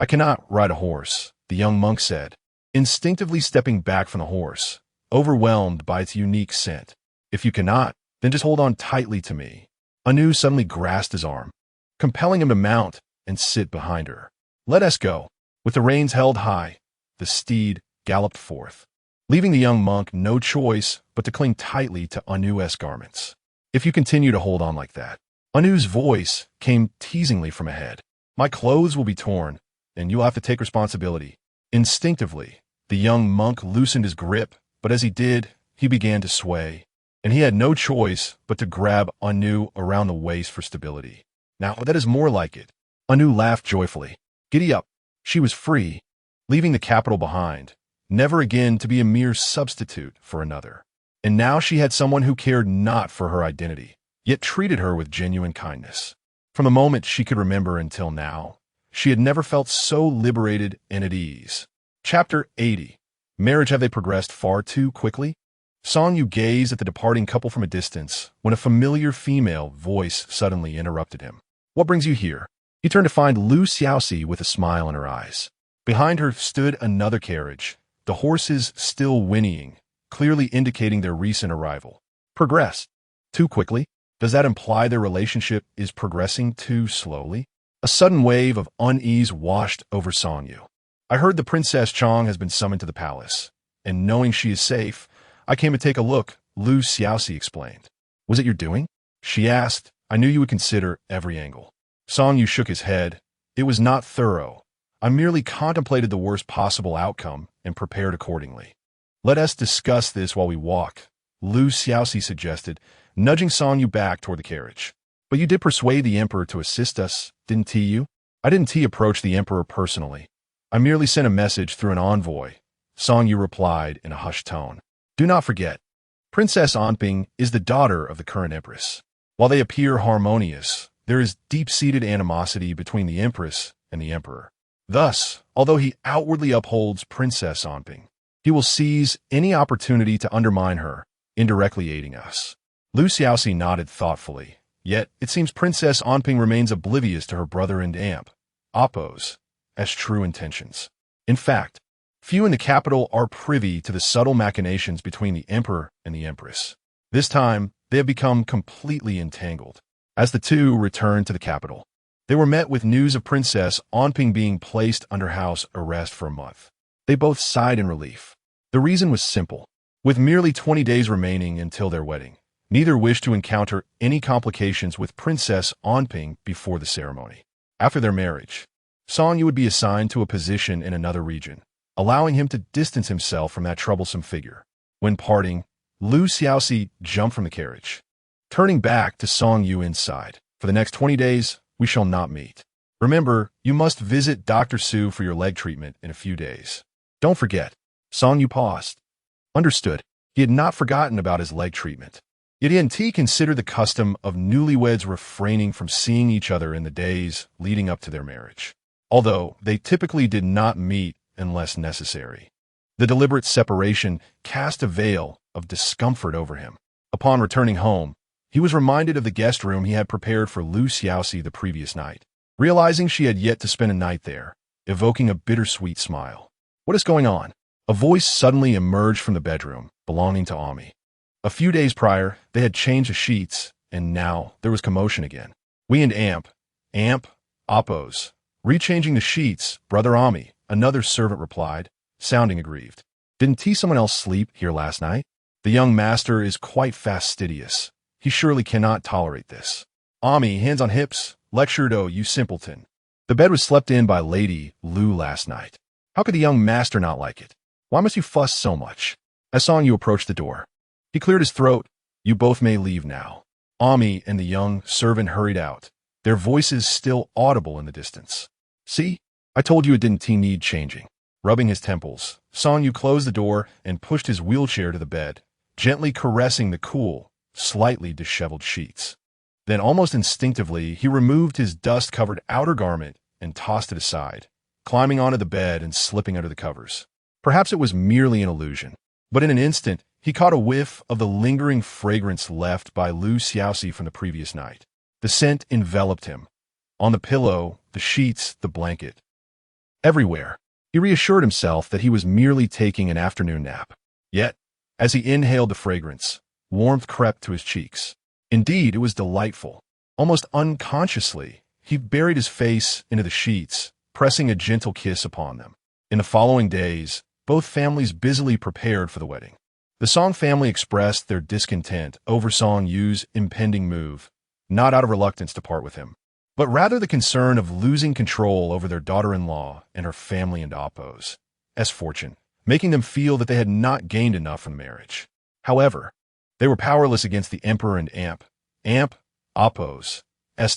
cannot ride a horse, the young monk said, instinctively stepping back from the horse, overwhelmed by its unique scent. If you cannot, then just hold on tightly to me. Anu suddenly grasped his arm, compelling him to mount and sit behind her. Let us go. With the reins held high, the steed galloped forth, leaving the young monk no choice but to cling tightly to Anu's garments. If you continue to hold on like that, Anu's voice came teasingly from ahead. My clothes will be torn, and you'll have to take responsibility. Instinctively, the young monk loosened his grip, but as he did, he began to sway, and he had no choice but to grab Anu around the waist for stability. Now that is more like it. Anu laughed joyfully. Giddy up. She was free, leaving the capital behind, never again to be a mere substitute for another. And now she had someone who cared not for her identity, yet treated her with genuine kindness. From the moment she could remember until now, she had never felt so liberated and at ease. Chapter 80. Marriage. Have they progressed far too quickly? Song Yu gazed at the departing couple from a distance when a familiar female voice suddenly interrupted him. What brings you here? He turned to find Lu Xiaoxi with a smile in her eyes. Behind her stood another carriage, the horses still whinnying, clearly indicating their recent arrival. Progressed too quickly? Does that imply their relationship is progressing too slowly? A sudden wave of unease washed over Song Yu. I heard the Princess Chong has been summoned to the palace, and knowing she is safe, I came to take a look, Lu Xiaoxi explained. Was it your doing? She asked. I knew you would consider every angle. Song Yu shook his head. It was not thorough. I merely contemplated the worst possible outcome and prepared accordingly. Let us discuss this while we walk, Lu Xiaoxi suggested, nudging Song Yu back toward the carriage. But you did persuade the emperor to assist us, didn't you? I didn't approach the emperor personally. I merely sent a message through an envoy, Song Yu replied in a hushed tone. Do not forget, Princess Anping is the daughter of the current empress. While they appear harmonious, there is deep-seated animosity between the empress and the emperor. Thus, although he outwardly upholds Princess Anping, he will seize any opportunity to undermine her, indirectly aiding us. Lu Xiaoxi nodded thoughtfully, yet it seems Princess Anping remains oblivious to her brother and aunt, Appo's, true intentions. In fact, few in the capital are privy to the subtle machinations between the emperor and the empress. This time, they have become completely entangled. As the two returned to the capital, they were met with news of Princess Anping being placed under house arrest for a month. They both sighed in relief. The reason was simple. With merely 20 days remaining until their wedding, neither wished to encounter any complications with Princess Anping before the ceremony. After their marriage, Song Yu would be assigned to a position in another region, allowing him to distance himself from that troublesome figure. When parting, Lu Xiaoxi jumped from the carriage, turning back to Song Yu inside. For the next 20 days, we shall not meet. Remember, you must visit Dr. Su for your leg treatment in a few days. Don't forget. Song Yu paused. Understood. He had not forgotten about his leg treatment. Yet he considered the custom of newlyweds refraining from seeing each other in the days leading up to their marriage, although they typically did not meet unless necessary. The deliberate separation cast a veil of discomfort over him. Upon returning home, he was reminded of the guest room he had prepared for Xiaoxi the previous night, realizing she had yet to spend a night there, evoking a bittersweet smile. What is going on? A voice suddenly emerged from the bedroom, belonging to Ami. A few days prior, they had changed the sheets, and now there was commotion again. We and Amp, Oppos. Rechanging the sheets, Brother Ami, another servant replied, sounding aggrieved. Didn't someone else sleep here last night? The young master is quite fastidious. He surely cannot tolerate this. Ami, hands on hips, lectured, oh, you simpleton. The bed was slept in by Lady Lu last night. How could the young master not like it? Why must you fuss so much? As Song Yu approached the door, he cleared his throat. You both may leave now. Ami and the young servant hurried out, their voices still audible in the distance. See? I told you it didn't need changing. Rubbing his temples, Song Yu closed the door and pushed his wheelchair to the bed, gently caressing the cool, slightly disheveled sheets. Then almost instinctively, he removed his dust-covered outer garment and tossed it aside, climbing onto the bed and slipping under the covers. Perhaps it was merely an illusion, but in an instant, he caught a whiff of the lingering fragrance left by Xiaoxi from the previous night. The scent enveloped him. On the pillow, the sheets, the blanket. Everywhere, he reassured himself that he was merely taking an afternoon nap. Yet, as he inhaled the fragrance, warmth crept to his cheeks. Indeed, it was delightful. Almost unconsciously, he buried his face into the sheets, pressing a gentle kiss upon them. In the following days, both families busily prepared for the wedding. The Song family expressed their discontent over Song Yu's impending move, not out of reluctance to part with him, but rather the concern of losing control over their daughter-in-law and her family and Oppos' fortune, making them feel that they had not gained enough from the marriage. However, they were powerless against the Emperor and Oppos'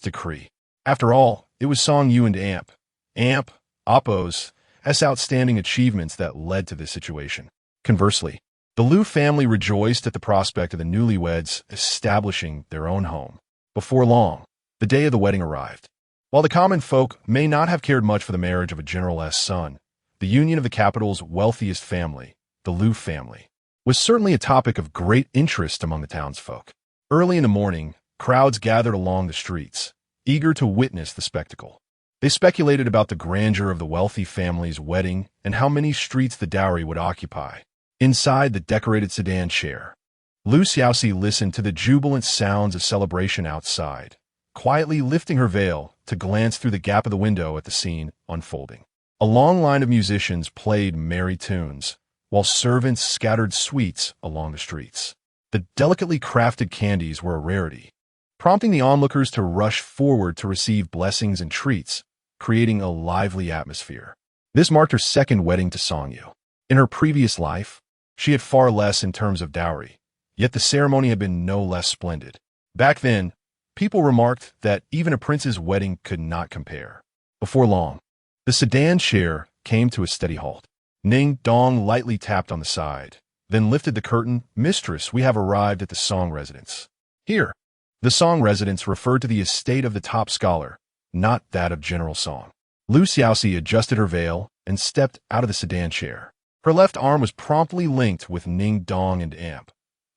decree. After all, it was Song Yu and Oppos' outstanding achievements that led to this situation. Conversely, the Lu family rejoiced at the prospect of the newlyweds establishing their own home. Before long, the day of the wedding arrived. While the common folk may not have cared much for the marriage of a general's son, the union of the capital's wealthiest family, the Lu family, was certainly a topic of great interest among the townsfolk. Early in the morning, crowds gathered along the streets, eager to witness the spectacle. They speculated about the grandeur of the wealthy family's wedding and how many streets the dowry would occupy. Inside the decorated sedan chair, Xiaoxi listened to the jubilant sounds of celebration outside, quietly lifting her veil to glance through the gap of the window at the scene unfolding. A long line of musicians played merry tunes, while servants scattered sweets along the streets. The delicately crafted candies were a rarity, prompting the onlookers to rush forward to receive blessings and treats, creating a lively atmosphere. This marked her second wedding to Song Yu. In her previous life, she had far less in terms of dowry, yet the ceremony had been no less splendid. Back then, people remarked that even a prince's wedding could not compare. Before long, the sedan chair came to a steady halt. Ning Dong lightly tapped on the side, then lifted the curtain. Mistress, we have arrived at the Song residence. Here, the Song residence referred to the estate of the top scholar, not that of General Song. Xiaoxi adjusted her veil and stepped out of the sedan chair. Her left arm was promptly linked with Ning Dong and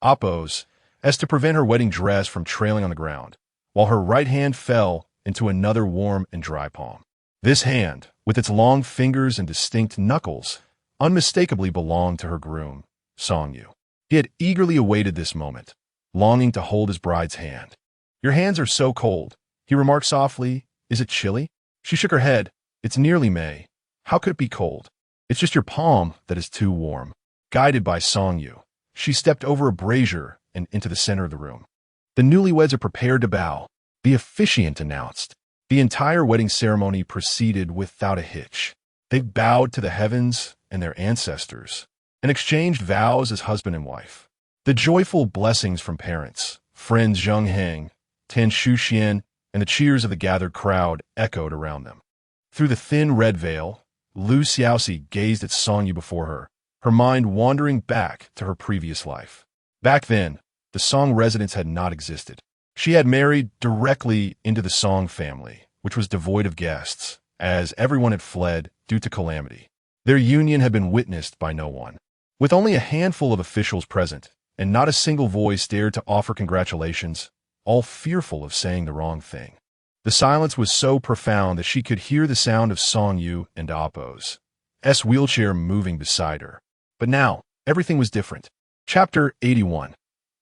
Oppos, as to prevent her wedding dress from trailing on the ground, while her right hand fell into another warm and dry palm. This hand, with its long fingers and distinct knuckles, unmistakably belonged to her groom, Song Yu. He had eagerly awaited this moment, longing to hold his bride's hand. Your hands are so cold, he remarked softly. Is it chilly? She shook her head. It's nearly May. How could it be cold? It's just your palm that is too warm. Guided by Song Yu, she stepped over a brazier and into the center of the room. The newlyweds are prepared to bow, the officiant announced. The entire wedding ceremony proceeded without a hitch. They bowed to the heavens and their ancestors, and exchanged vows as husband and wife. The joyful blessings from parents, friends Zheng Heng, Tan Shuxian, and the cheers of the gathered crowd echoed around them. Through the thin red veil, Lu Xiaoxi gazed at Song Yu before her, her mind wandering back to her previous life. Back then, the Song residence had not existed. She had married directly into the Song family, which was devoid of guests, as everyone had fled due to calamity. Their union had been witnessed by no one. With only a handful of officials present, and not a single voice dared to offer congratulations, all fearful of saying the wrong thing. The silence was so profound that she could hear the sound of Song Yu and Appo's wheelchair moving beside her. But now, everything was different. Chapter 81.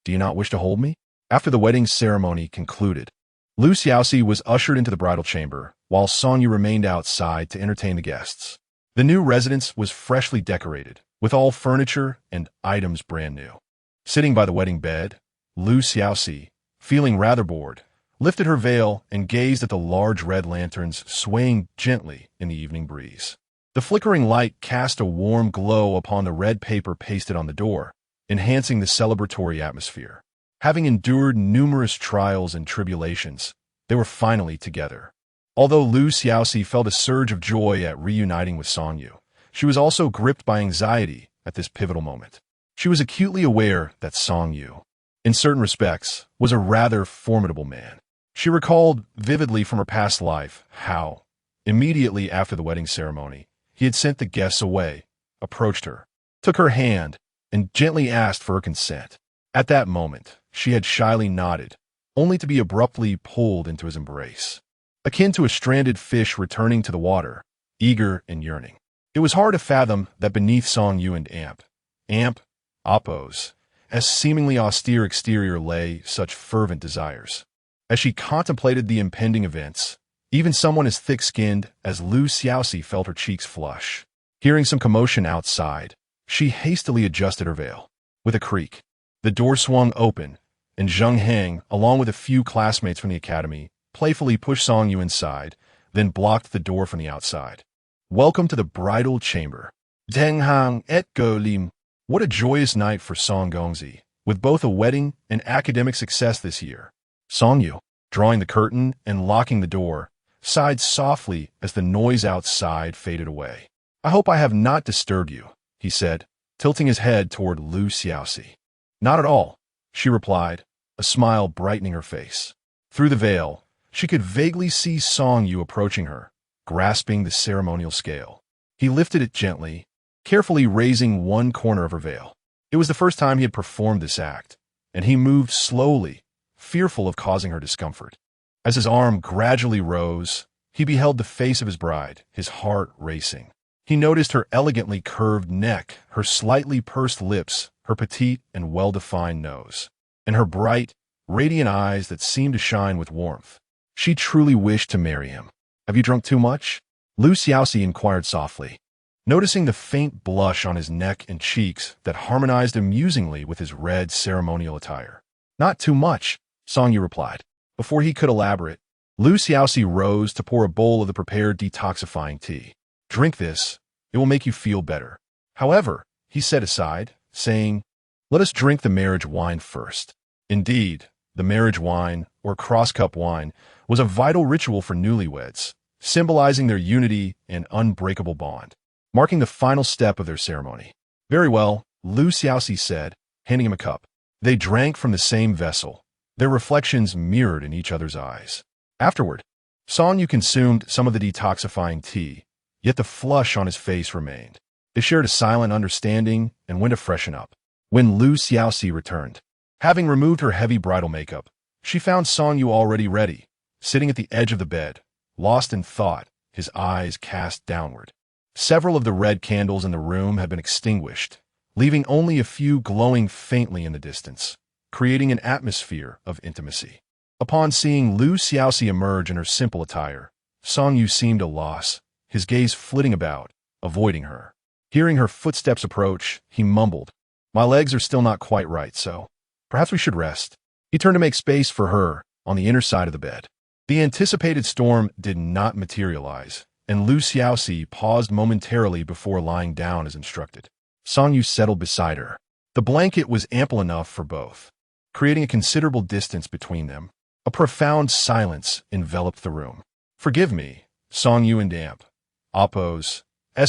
Do you not wish to hold me? After the wedding ceremony concluded, Lu Xiaoxi was ushered into the bridal chamber, while Song Yu remained outside to entertain the guests. The new residence was freshly decorated, with all furniture and items brand new. Sitting by the wedding bed, Lu Xiaoxi, feeling rather bored, lifted her veil and gazed at the large red lanterns swaying gently in the evening breeze. The flickering light cast a warm glow upon the red paper pasted on the door, enhancing the celebratory atmosphere. Having endured numerous trials and tribulations, they were finally together. Although Lu Xiaoxi felt a surge of joy at reuniting with Song Yu, she was also gripped by anxiety at this pivotal moment. She was acutely aware that Song Yu, in certain respects, was a rather formidable man. She recalled vividly from her past life how, immediately after the wedding ceremony, he had sent the guests away, approached her, took her hand, and gently asked for her consent. At that moment, she had shyly nodded, only to be abruptly pulled into his embrace. Akin to a stranded fish returning to the water, eager and yearning. It was hard to fathom that beneath Song Yu and Appo's seemingly austere exterior lay such fervent desires. As she contemplated the impending events, even someone as thick-skinned as Lu Xiaoxi felt her cheeks flush. Hearing some commotion outside, she hastily adjusted her veil. With a creak, the door swung open, and Zheng Heng, along with a few classmates from the academy, playfully pushed Song Yu inside, then blocked the door from the outside. Welcome to the bridal chamber. Deng Hang et Go Lim. What a joyous night for Song Gongzi, with both a wedding and academic success this year. Song Yu, drawing the curtain and locking the door, sighed softly as the noise outside faded away. I hope I have not disturbed you, he said, tilting his head toward Lu Xiaoxi. Not at all, she replied, a smile brightening her face. Through the veil, she could vaguely see Song Yu approaching her, grasping the ceremonial scale. He lifted it gently, carefully raising one corner of her veil. It was the first time he had performed this act, and he moved slowly, fearful of causing her discomfort. As his arm gradually rose, he beheld the face of his bride, his heart racing. He noticed her elegantly curved neck, her slightly pursed lips, her petite and well-defined nose, and her bright, radiant eyes that seemed to shine with warmth. She truly wished to marry him. Have you drunk too much? Lu Xiaoxi inquired softly, noticing the faint blush on his neck and cheeks that harmonized amusingly with his red ceremonial attire. Not too much, Song Yu replied. Before he could elaborate, Lu Xiaoxi rose to pour a bowl of the prepared detoxifying tea. Drink this, it will make you feel better. However, he said aside, saying, let us drink the marriage wine first. Indeed, the marriage wine, or cross-cup wine, was a vital ritual for newlyweds, symbolizing their unity and unbreakable bond, marking the final step of their ceremony. Very well, Lu Xiaoxi said, handing him a cup. They drank from the same vessel, their reflections mirrored in each other's eyes. Afterward, Song Yu consumed some of the detoxifying tea, yet the flush on his face remained. They shared a silent understanding and went to freshen up. When Lu Xiaoxi returned, having removed her heavy bridal makeup, she found Song Yu already ready, sitting at the edge of the bed, lost in thought, his eyes cast downward. Several of the red candles in the room had been extinguished, leaving only a few glowing faintly in the distance, creating an atmosphere of intimacy. Upon seeing Lu Xiaoxi emerge in her simple attire, Song Yu seemed a loss, his gaze flitting about, avoiding her. Hearing her footsteps approach, he mumbled, my legs are still not quite right, so perhaps we should rest. He turned to make space for her on the inner side of the bed. The anticipated storm did not materialize, and Lu Xiaoxi paused momentarily before lying down as instructed. Song Yu settled beside her. The blanket was ample enough for both, creating a considerable distance between them. A profound silence enveloped the room. Forgive me, Song Yu and Appo's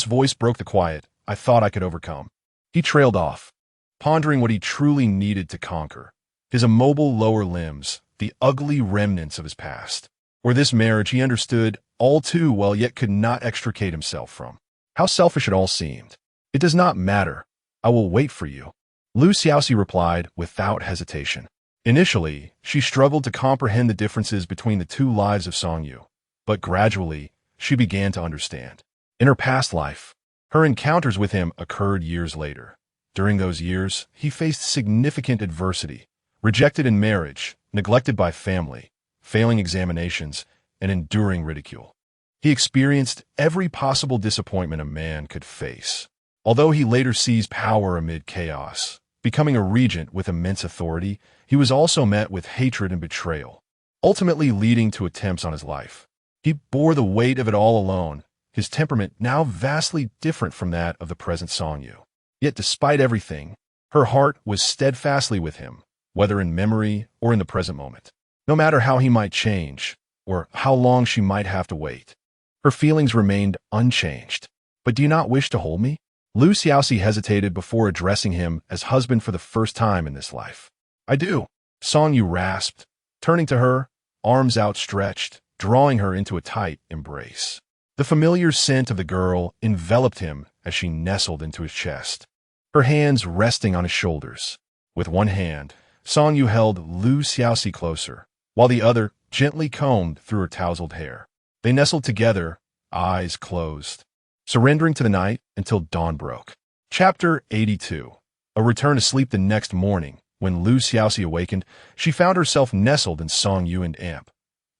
voice broke the quiet I thought I could overcome. He trailed off, pondering what he truly needed to conquer. His immobile lower limbs, the ugly remnants of his past. Or this marriage he understood all too well yet could not extricate himself from. How selfish it all seemed. It does not matter. I will wait for you. Xiaoxi replied without hesitation. Initially, she struggled to comprehend the differences between the two lives of Yu, but gradually, she began to understand. In her past life, her encounters with him occurred years later. During those years, he faced significant adversity, rejected in marriage, neglected by family, failing examinations, and enduring ridicule. He experienced every possible disappointment a man could face. Although he later seized power amid chaos, becoming a regent with immense authority, he was also met with hatred and betrayal, ultimately leading to attempts on his life. He bore the weight of it all alone, his temperament now vastly different from that of the present Yu. Yet despite everything, her heart was steadfastly with him, whether in memory or in the present moment. No matter how he might change, or how long she might have to wait, her feelings remained unchanged. But do you not wish to hold me? Xiaoxi hesitated before addressing him as husband for the first time in this life. I do, Yu rasped, turning to her, arms outstretched, drawing her into a tight embrace. The familiar scent of the girl enveloped him as she nestled into his chest, her hands resting on his shoulders. With one hand, Yu held Xiaoxi closer, while the other gently combed through her tousled hair. They nestled together, eyes closed, surrendering to the night until dawn broke. Chapter 82. A return to sleep the next morning. When Xiaoxi awakened, she found herself nestled in Yu and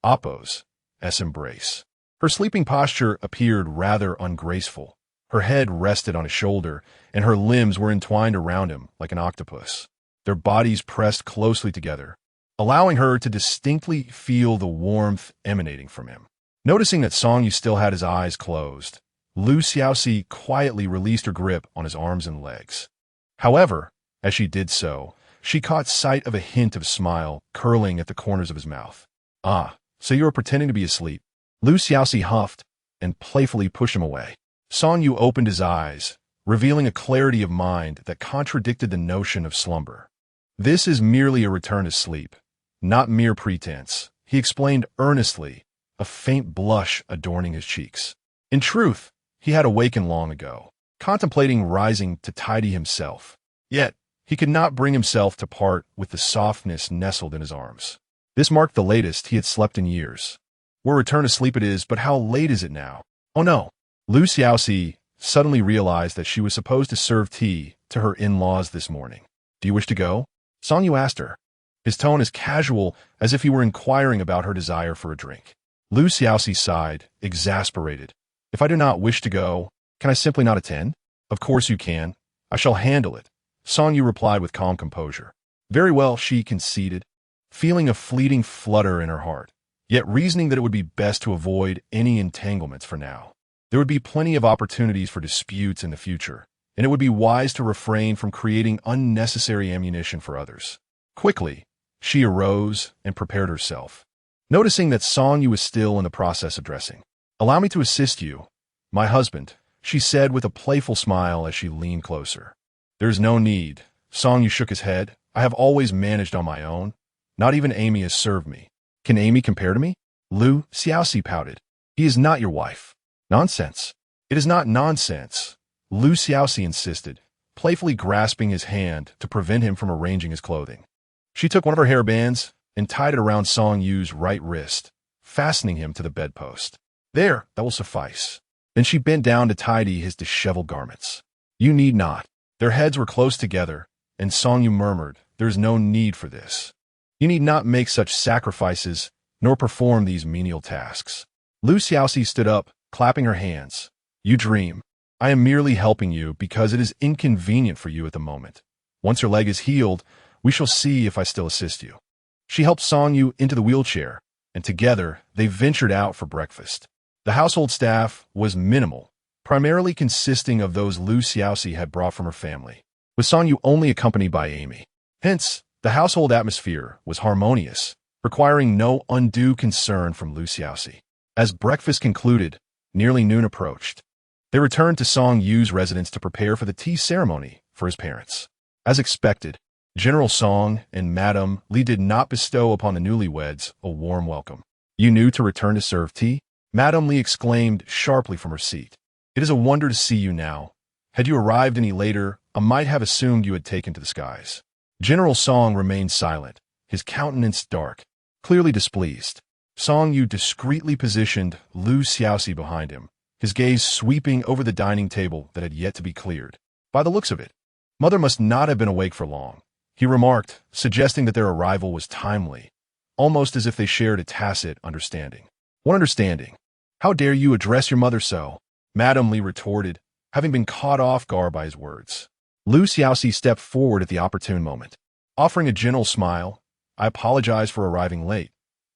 Appo's embrace. Her sleeping posture appeared rather ungraceful. Her head rested on his shoulder, and her limbs were entwined around him like an octopus. Their bodies pressed closely together, allowing her to distinctly feel the warmth emanating from him. Noticing that Yu still had his eyes closed, Xiaoxi quietly released her grip on his arms and legs. However, as she did so, she caught sight of a hint of a smile curling at the corners of his mouth. Ah, so you are pretending to be asleep. Xiaoxi huffed and playfully pushed him away. Yu opened his eyes, revealing a clarity of mind that contradicted the notion of slumber. This is merely a return to sleep, not mere pretense, he explained earnestly, a faint blush adorning his cheeks. In truth, he had awakened long ago, contemplating rising to tidy himself. Yet, he could not bring himself to part with the softness nestled in his arms. This marked the latest he had slept in years. We're return to sleep it is, but how late is it now? Oh no. Xiaoxi suddenly realized that she was supposed to serve tea to her in-laws this morning. Do you wish to go? Yu asked her, his tone as casual as if he were inquiring about her desire for a drink. Xiaoxi sighed, exasperated. If I do not wish to go, can I simply not attend? Of course you can. I shall handle it. Yu replied with calm composure. Very well, she conceded, feeling a fleeting flutter in her heart, yet reasoning that it would be best to avoid any entanglements for now. There would be plenty of opportunities for disputes in the future, and it would be wise to refrain from creating unnecessary ammunition for others. Quickly, she arose and prepared herself, noticing that Yu was still in the process of dressing. Allow me to assist you, my husband, she said with a playful smile as she leaned closer. There's no need. Yu shook his head. I have always managed on my own. Not even Amy has served me. Can Amy compare to me? Xiaoxi pouted. He is not your wife. Nonsense. It is not nonsense, Xiaoxi insisted, playfully grasping his hand to prevent him from arranging his clothing. She took one of her hairbands and tied it around Yu's right wrist, fastening him to the bedpost. There, that will suffice. Then she bent down to tidy his disheveled garments. You need not. Their heads were close together, and Yu murmured, There is no need for this. You need not make such sacrifices, nor perform these menial tasks. Xiaoxi stood up, clapping her hands. You dream. I am merely helping you because it is inconvenient for you at the moment. Once your leg is healed, we shall see if I still assist you. She helped Yu into the wheelchair, and together they ventured out for breakfast. The household staff was minimal, primarily consisting of those Xiaoxi had brought from her family, with Yu only accompanied by Amy. Hence, the household atmosphere was harmonious, requiring no undue concern from Xiaoxi. As breakfast concluded, nearly noon approached. They returned to Song Yu's residence to prepare for the tea ceremony for his parents. As expected, General Song and Madame Li did not bestow upon the newlyweds a warm welcome. "You knew to return to serve tea?" Madame Li exclaimed sharply from her seat. "It is a wonder to see you now. Had you arrived any later, I might have assumed you had taken to the skies." General Song remained silent, his countenance dark, clearly displeased. Song Yu discreetly positioned Lu Xiaoxi behind him, his gaze sweeping over the dining table that had yet to be cleared. "By the looks of it, Mother must not have been awake for long," he remarked, suggesting that their arrival was timely, almost as if they shared a tacit understanding. "What understanding? How dare you address your mother so?" Madame Li retorted, having been caught off guard by his words. Lu Xiaoxi stepped forward at the opportune moment. Offering a gentle smile, "I apologize for arriving late.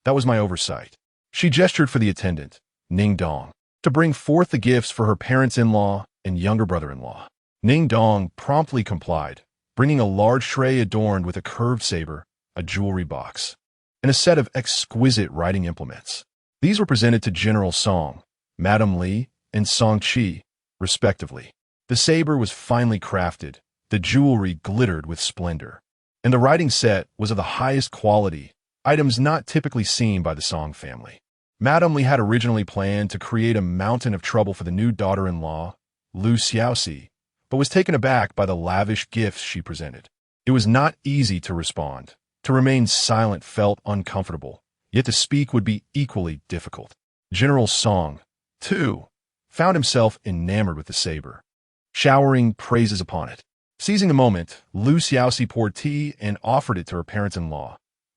That was my oversight." She gestured for the attendant, Ning Dong, to bring forth the gifts for her parents-in-law and younger brother-in-law. Ning Dong promptly complied, bringing a large tray adorned with a curved saber, a jewelry box, and a set of exquisite writing implements. These were presented to General Song, Madame Li, and Song Qi, respectively. The saber was finely crafted, the jewelry glittered with splendor, and the writing set was of the highest quality, items not typically seen by the Song family. Madame Li had originally planned to create a mountain of trouble for the new daughter-in-law, Lu Xiaoxi, but was taken aback by the lavish gifts she presented. It was not easy to respond. To remain silent felt uncomfortable, yet to speak would be equally difficult. General Song, too, found himself enamored with the saber, showering praises upon it. Seizing the moment, Lu Xiaoxi poured tea and offered it to her parents-in-law.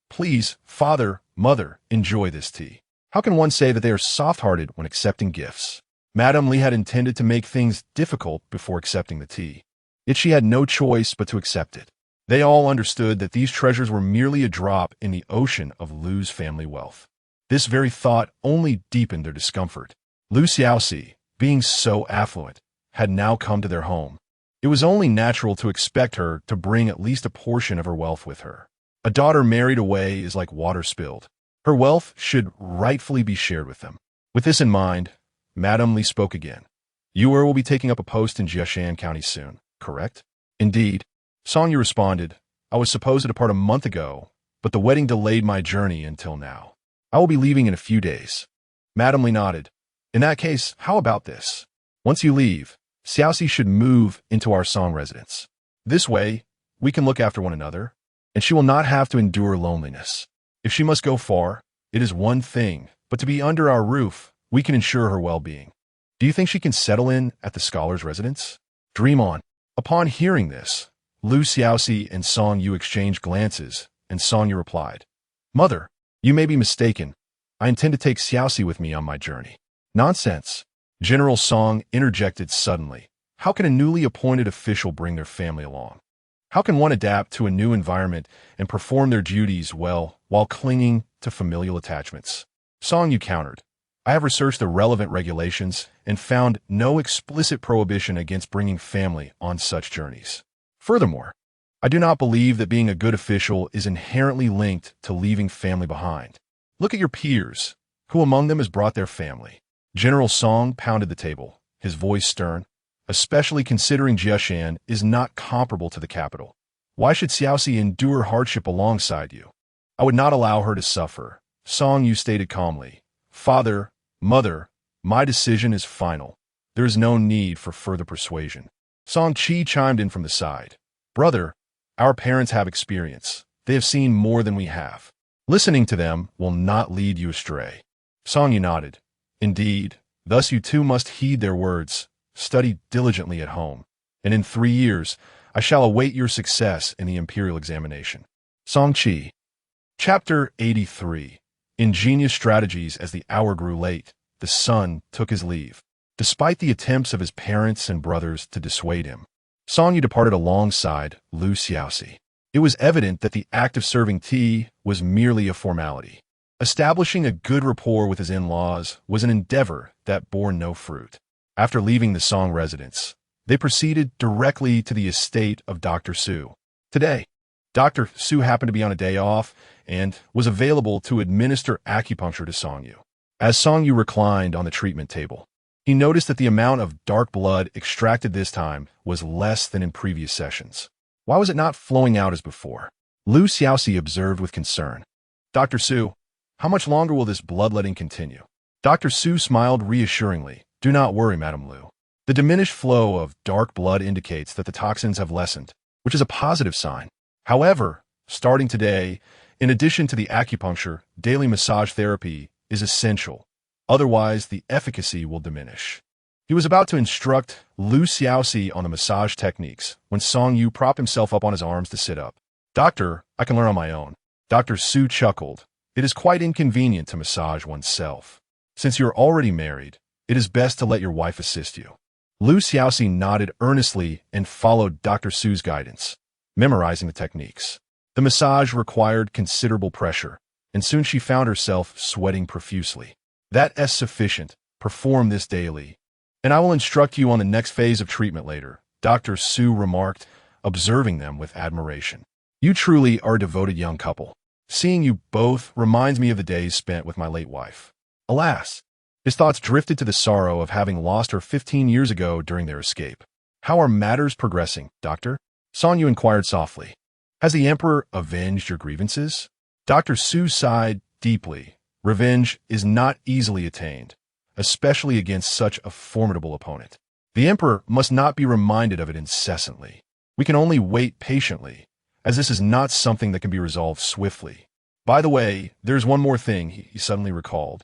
"Please, father, mother, enjoy this tea." How can one say that they are soft-hearted when accepting gifts? Madame Li had intended to make things difficult before accepting the tea, yet she had no choice but to accept it. They all understood that these treasures were merely a drop in the ocean of Lu's family wealth. This very thought only deepened their discomfort. Lu Xiaoxi, being so affluent, had now come to their home. It was only natural to expect her to bring at least a portion of her wealth with her. A daughter married away is like water spilled. Her wealth should rightfully be shared with them. With this in mind, Madame Li spoke again. "You will be taking up a post in Jiashan County soon, correct?" "Indeed." Song Yu responded, "I was supposed to depart a month ago, but the wedding delayed my journey until now. I will be leaving in a few days." Madame Li nodded. "In that case, how about this? Once you leave, Xiaoxi should move into our Song residence. This way, we can look after one another, and she will not have to endure loneliness. If she must go far, it is one thing, but to be under our roof, we can ensure her well-being. Do you think she can settle in at the scholar's residence?" "Dream on." Upon hearing this, Lu Xiaoxi and Song Yu exchanged glances, and Song Yu replied, "Mother, you may be mistaken. I intend to take Xiaoxi with me on my journey." "Nonsense." General Song interjected suddenly. "How can a newly appointed official bring their family along? How can one adapt to a new environment and perform their duties well while clinging to familial attachments?" Song Yu countered, "I have researched the relevant regulations and found no explicit prohibition against bringing family on such journeys. Furthermore, I do not believe that being a good official is inherently linked to leaving family behind. Look at your peers. Who among them has brought their family?" General Song pounded the table, his voice stern. "Especially considering Jiashan is not comparable to the capital. Why should Xiaoxi endure hardship alongside you? I would not allow her to suffer." Song Yu stated calmly, "Father, mother, my decision is final. There is no need for further persuasion." Song Qi chimed in from the side. "Brother, our parents have experience. They have seen more than we have. Listening to them will not lead you astray." Song Yu nodded. "Indeed, thus you too must heed their words. Study diligently at home, and in 3 years I shall await your success in the imperial examination." Song Qi. Chapter 83. Ingenious strategies. As the hour grew late, the son took his leave. Despite the attempts of his parents and brothers to dissuade him, Song Yu departed alongside Lu Xiaoxi. It was evident that the act of serving tea was merely a formality. Establishing a good rapport with his in-laws was an endeavor that bore no fruit. After leaving the Song residence, they proceeded directly to the estate of Dr. Su. Today, Dr. Su happened to be on a day off and was available to administer acupuncture to Song Yu. As Song Yu reclined on the treatment table, He noticed that the amount of dark blood extracted this time was less than in previous sessions. Why was it not flowing out as before? Xiaoxi observed with concern. Dr. Su, how much longer will this bloodletting continue? Dr. Su smiled reassuringly. Do not worry, Madame Lu. The diminished flow of dark blood indicates that the toxins have lessened, which is a positive sign. However, starting today, in addition to the acupuncture, daily massage therapy is essential. Otherwise, the efficacy will diminish. He was about to instruct Xiaoxi on the massage techniques when Song Yu propped himself up on his arms to sit up. Doctor, I can learn on my own. Dr. Su chuckled. It is quite inconvenient to massage oneself. Since you're already married, it is best to let your wife assist you. Xiaoxi nodded earnestly and followed Dr. Su's guidance, memorizing the techniques. The massage required considerable pressure, and soon she found herself sweating profusely. That is sufficient. Perform this daily, and I will instruct you on the next phase of treatment later, Dr. Su remarked, observing them with admiration. You truly are a devoted young couple. Seeing you both reminds me of the days spent with my late wife. Alas, his thoughts drifted to the sorrow of having lost her 15 years ago during their escape. How are matters progressing, Doctor? Song Yu inquired softly. Has the Emperor avenged your grievances? Dr. Su sighed deeply. Revenge is not easily attained, especially against such a formidable opponent. The Emperor must not be reminded of it incessantly. We can only wait patiently, as this is not something that can be resolved swiftly. By the way, there's one more thing, he suddenly recalled.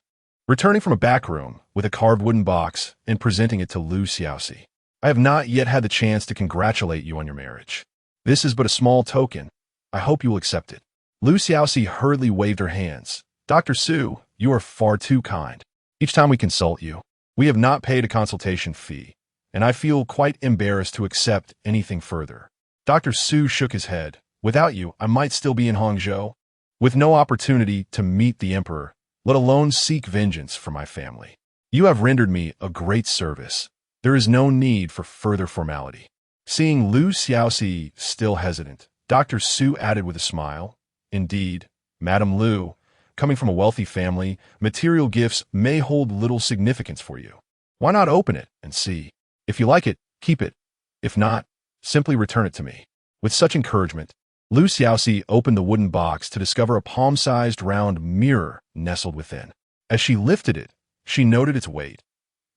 Returning from a back room with a carved wooden box and presenting it to Xiaoxi. I have not yet had the chance to congratulate you on your marriage. This is but a small token. I hope you will accept it. Xiaoxi hurriedly waved her hands. Dr. Su, you are far too kind. Each time we consult you, we have not paid a consultation fee, and I feel quite embarrassed to accept anything further. Dr. Su shook his head. Without you, I might still be in Hangzhou, with no opportunity to meet the Emperor, let alone seek vengeance for my family. You have rendered me a great service. There is no need for further formality. Seeing Xiaoxi still hesitant, Dr. Su added with a smile, Indeed, Madame Lu, coming from a wealthy family, material gifts may hold little significance for you. Why not open it and see? If you like it, keep it. If not, simply return it to me. With such encouragement, Xiaoxi opened the wooden box to discover a palm-sized round mirror nestled within. As she lifted it, she noted its weight.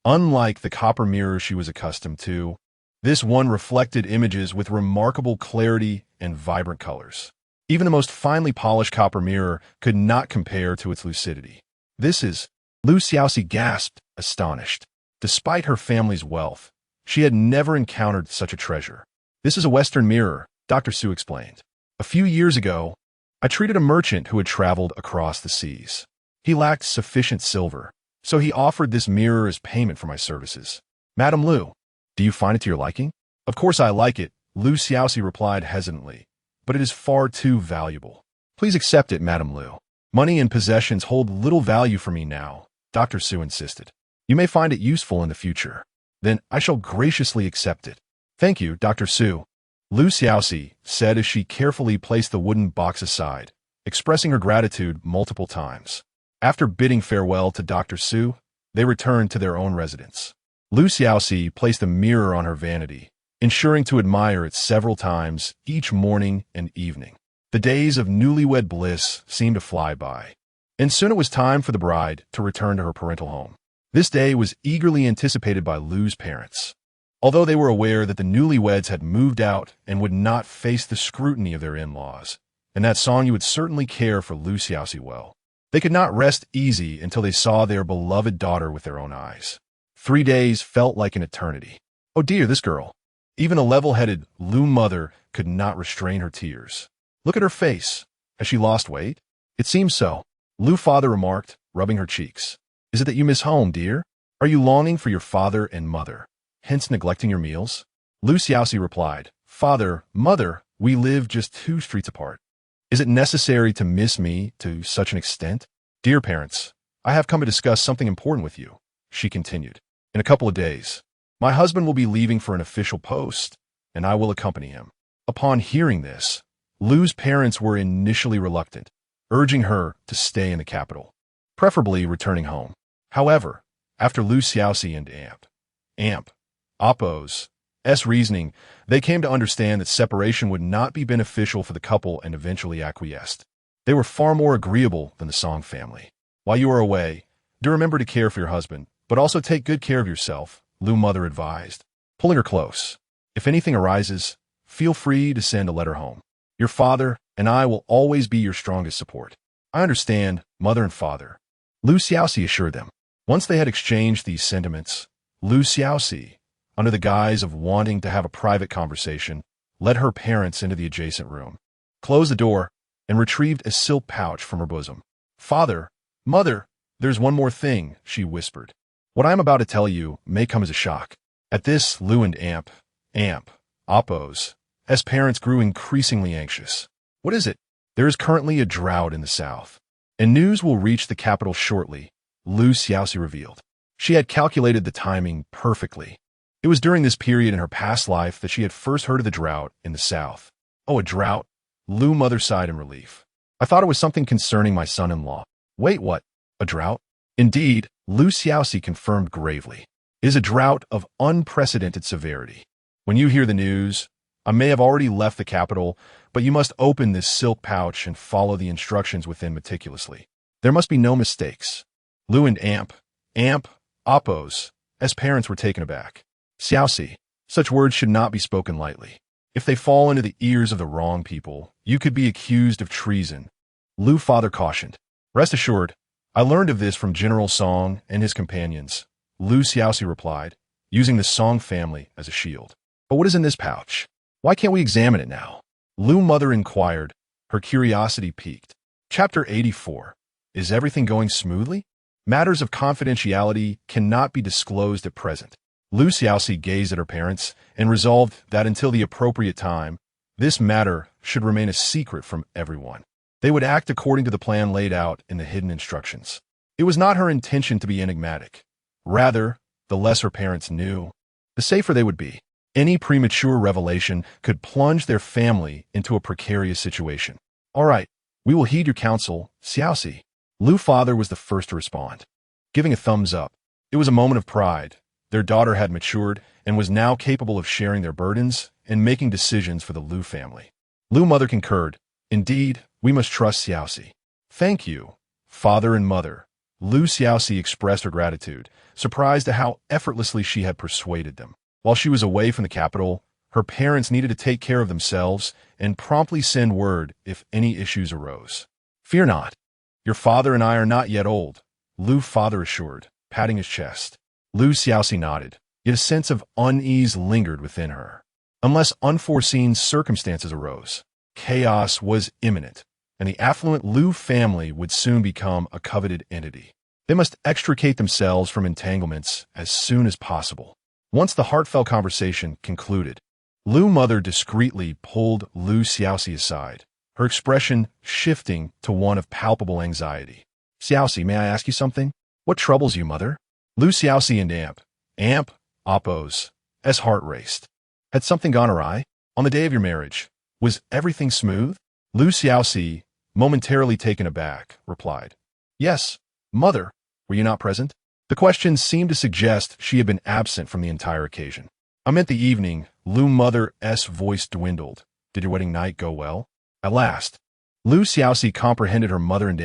Unlike the copper mirror she was accustomed to, this one reflected images with remarkable clarity and vibrant colors. Even the most finely polished copper mirror could not compare to its lucidity. This is, Xiaoxi gasped, astonished. Despite her family's wealth, she had never encountered such a treasure. This is a Western mirror, Dr. Su explained. A few years ago, I treated a merchant who had traveled across the seas. He lacked sufficient silver, so he offered this mirror as payment for my services. Madame Lu, do you find it to your liking? Of course I like it, Xiaoxi replied hesitantly, but it is far too valuable. Please accept it, Madame Lu. Money and possessions hold little value for me now, Dr. Su insisted. You may find it useful in the future. Then I shall graciously accept it. Thank you, Dr. Su. Xiaoxi said as she carefully placed the wooden box aside, expressing her gratitude multiple times. After bidding farewell to Dr. Su, they returned to their own residence. Xiaoxi placed a mirror on her vanity, ensuring to admire it several times each morning and evening. The days of newlywed bliss seemed to fly by, and soon it was time for the bride to return to her parental home. This day was eagerly anticipated by Lu's parents. Although they were aware that the newlyweds had moved out and would not face the scrutiny of their in-laws, and that Song Yu would certainly care for Xiaoxi well, they could not rest easy until they saw their beloved daughter with their own eyes. 3 days felt like an eternity. Oh dear, this girl. Even a level-headed Lu mother could not restrain her tears. Look at her face. Has she lost weight? It seems so, Lu father remarked, rubbing her cheeks. Is it that you miss home, dear? Are you longing for your father and mother, hence neglecting your meals? Xiaoxi replied, Father, mother, we live just 2 streets apart. Is it necessary to miss me to such an extent? Dear parents, I have come to discuss something important with you, she continued. In a couple of days, my husband will be leaving for an official post, and I will accompany him. Upon hearing this, Lu's parents were initially reluctant, urging her to stay in the capital, preferably returning home. However, After Lu Xiaoxi and Amp, Oppo's reasoning, they came to understand that separation would not be beneficial for the couple and eventually acquiesced. They were far more agreeable than the Song family. While you are away, do remember to care for your husband, but also take good care of yourself, Lu mother advised, pulling her close. If anything arises, feel free to send a letter home. Your father and I will always be your strongest support. I understand, mother and father, Lu Xiaoxi assured them. Once they had exchanged these sentiments, Lu Xiaoxi, under the guise of wanting to have a private conversation, led her parents into the adjacent room, closed the door, and retrieved a silk pouch from her bosom. Father, mother, there's one more thing, she whispered. What I am about to tell you may come as a shock. At this, Lu and Oppo's parents grew increasingly anxious. What is it? There is currently a drought in the south, and news will reach the capital shortly, Lu Xiaoxi revealed. She had calculated the timing perfectly. It was during this period in her past life that she had first heard of the drought in the south. Oh, a drought? Lu mother sighed in relief. I thought it was something concerning my son-in-law. Wait, what? A drought? Indeed, Lu Xiaoxi confirmed gravely. It is a drought of unprecedented severity. When you hear the news, I may have already left the capital, but you must open this silk pouch and follow the instructions within meticulously. There must be no mistakes. Lu and Oppo's parents were taken aback. Xiaoxi, such words should not be spoken lightly. If they fall into the ears of the wrong people, you could be accused of treason, Lu father cautioned. Rest assured, I learned of this from General Song and his companions, Lu Xiaoxi replied, using the Song family as a shield. But what is in this pouch? Why can't we examine it now? Lu mother inquired, her curiosity piqued. Chapter 84. Is everything going smoothly? Matters of confidentiality cannot be disclosed at present. Lu Xiaoxi gazed at her parents and resolved that until the appropriate time, this matter should remain a secret from everyone. They would act according to the plan laid out in the hidden instructions. It was not her intention to be enigmatic. Rather, the less her parents knew, the safer they would be. Any premature revelation could plunge their family into a precarious situation. All right, we will heed your counsel, Xiaoxi. Lu father was the first to respond, giving a thumbs up. It was a moment of pride. Their daughter had matured and was now capable of sharing their burdens and making decisions for the Lu family. Lu mother concurred. Indeed, we must trust Xiaoxi. Thank you, father and mother. Lu Xiaoxi expressed her gratitude, surprised at how effortlessly she had persuaded them. While she was away from the capital, her parents needed to take care of themselves and promptly send word if any issues arose. Fear not. Your father and I are not yet old, Lu father assured, patting his chest. Lu Xiaoxi nodded, yet a sense of unease lingered within her. Unless unforeseen circumstances arose, chaos was imminent, and the affluent Lu family would soon become a coveted entity. They must extricate themselves from entanglements as soon as possible. Once the heartfelt conversation concluded, Lu mother discreetly pulled Lu Xiaoxi aside, her expression shifting to one of palpable anxiety. Xiaoxi, may I ask you something? What troubles you, mother? Lu Xiaoxi and Oppo's heart raced. Had something gone awry? On the day of your marriage, was everything smooth? Lu Xiaoxi, momentarily taken aback, replied, Yes, mother. Were you not present? The question seemed to suggest she had been absent from the entire occasion. I meant the evening. Lu mother's voice dwindled. Did your wedding night go well? At last, Lu Xiaoxi comprehended her mother and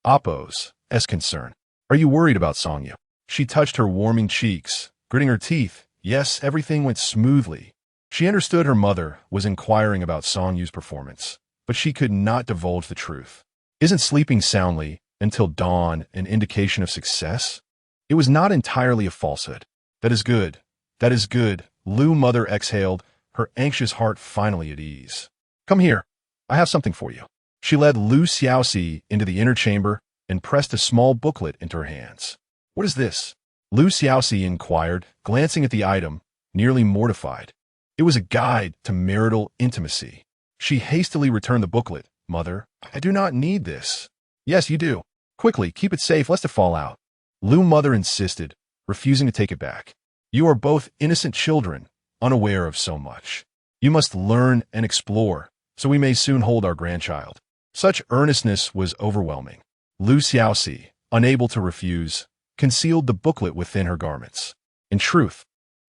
Oppo's concern. Are you worried about Songyu? She touched her warming cheeks, gritting her teeth. Yes, everything went smoothly. She understood her mother was inquiring about Songyu's performance, but she could not divulge the truth. Isn't sleeping soundly until dawn an indication of success? It was not entirely a falsehood. That is good. That is good. Lu mother exhaled, her anxious heart finally at ease. Come here. I have something for you. She led Lu Xiaoxi into the inner chamber and pressed a small booklet into her hands. What is this? Lu Xiaoxi inquired, glancing at the item, nearly mortified. It was a guide to marital intimacy. She hastily returned the booklet. Mother, I do not need this. Yes, you do. Quickly, keep it safe lest it fall out. Lu mother insisted, refusing to take it back. You are both innocent children, unaware of so much. You must learn and explore, so we may soon hold our grandchild. Such earnestness was overwhelming. Lu Xiaoxi, unable to refuse, concealed the booklet within her garments. In truth,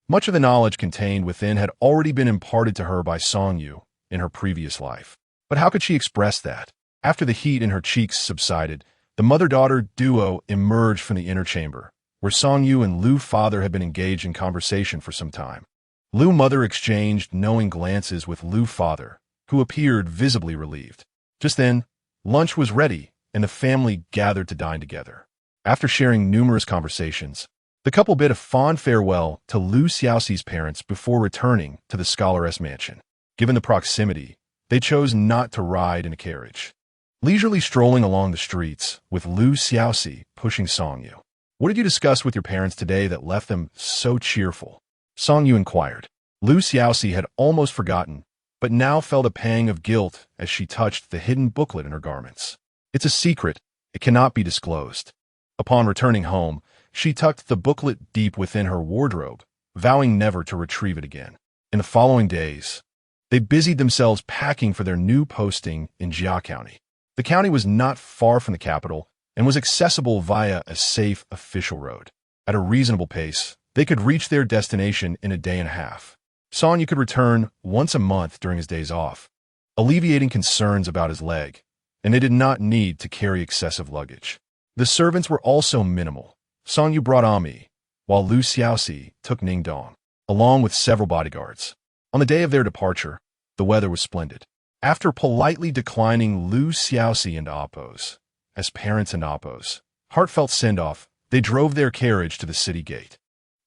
much of the knowledge contained within had already been imparted to her by Songyu in her previous life. But how could she express that? After the heat in her cheeks subsided, the mother-daughter duo emerged from the inner chamber, where Songyu and Lu father had been engaged in conversation for some time. Lu mother exchanged knowing glances with Lu father, who appeared visibly relieved. Just then, lunch was ready, and the family gathered to dine together. After sharing numerous conversations, the couple bid a fond farewell to Lu Xiaoxi's parents before returning to the scholaress mansion. Given the proximity, they chose not to ride in a carriage. Leisurely strolling along the streets, with Lu Xiaoxi pushing Songyu. "What did you discuss with your parents today that left them so cheerful?" Songyu inquired. Lu Xiaoxi had almost forgotten, but now felt a pang of guilt as she touched the hidden booklet in her garments. "It's a secret. It cannot be disclosed." Upon returning home, she tucked the booklet deep within her wardrobe, vowing never to retrieve it again. In the following days, they busied themselves packing for their new posting in Jia County. The county was not far from the capital and was accessible via a safe official road. At a reasonable pace, they could reach their destination in a day and a half. Songyu could return once a month during his days off, alleviating concerns about his leg, and they did not need to carry excessive luggage. The servants were also minimal. Songyu brought Ami, while Lu Xiaoxi took Ningdong, along with several bodyguards. On the day of their departure, the weather was splendid. After politely declining Lu Xiaoxi and Appos, as parents and Appos, heartfelt send-off, they drove their carriage to the city gate,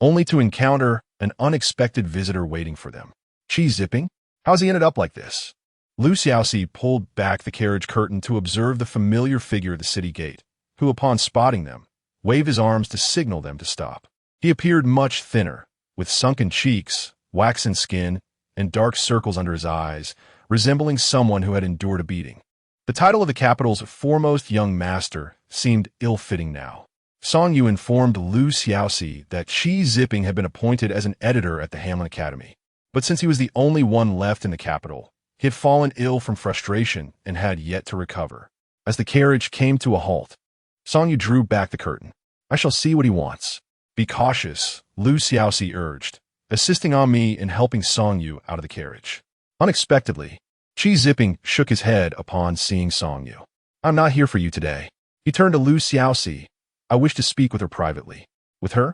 only to encounter an unexpected visitor waiting for them. "Chi zipping? How's he ended up like this?" Lu Xiaoxi pulled back the carriage curtain to observe the familiar figure at the city gate, who, upon spotting them, waved his arms to signal them to stop. He appeared much thinner, with sunken cheeks, waxen skin, and dark circles under his eyes, resembling someone who had endured a beating. The title of the capital's foremost young master seemed ill-fitting now. Songyu informed Lu Xiaoxi that Chi Zipping had been appointed as an editor at the Hamlin Academy. But since he was the only one left in the capital, he had fallen ill from frustration and had yet to recover. As the carriage came to a halt, Songyu drew back the curtain. "I shall see what he wants." "Be cautious," Lu Xiaoxi urged, assisting Ami in helping Songyu out of the carriage. Unexpectedly, Chi Zipping shook his head upon seeing Songyu. "I'm not here for you today." He turned to Lu Xiaoxi. "I wish to speak with her privately." "With her?"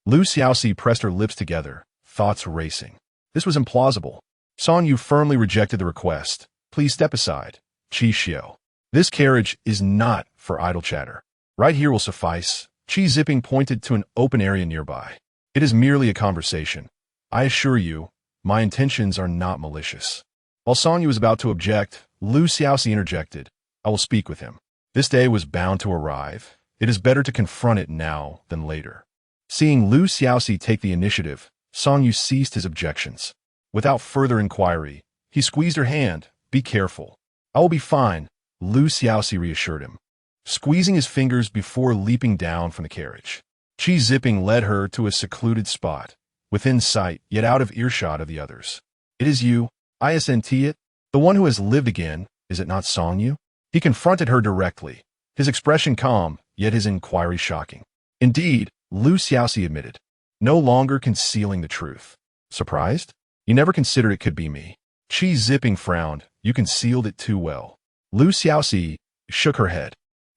Lu Xiaoxi pressed her lips together, thoughts racing. This was implausible. Songyu firmly rejected the request. "Please step aside, Chi Xiao. This carriage is not for idle chatter. Right here will suffice." Chi Zipping pointed to an open area nearby. "It is merely a conversation. I assure you, my intentions are not malicious." While Songyu was about to object, Lu Xiaoxi interjected. "I will speak with him. This day was bound to arrive. It is better to confront it now than later." Seeing Lu Xiaoxi take the initiative, Songyu ceased his objections. Without further inquiry, he squeezed her hand. "Be careful." "I will be fine," Lu Xiaoxi reassured him, squeezing his fingers before leaping down from the carriage. Chi Zipping led her to a secluded spot, within sight yet out of earshot of the others. "It is you, isn't it? The one who has lived again, is it not Songyu?" He confronted her directly, his expression calm, yet his inquiry shocking. "Indeed," Lu Xiaoxi admitted, no longer concealing the truth. "Surprised? You never considered it could be me." Chi Zipping frowned. "You concealed it too well." Lu Xiaoxi shook her head.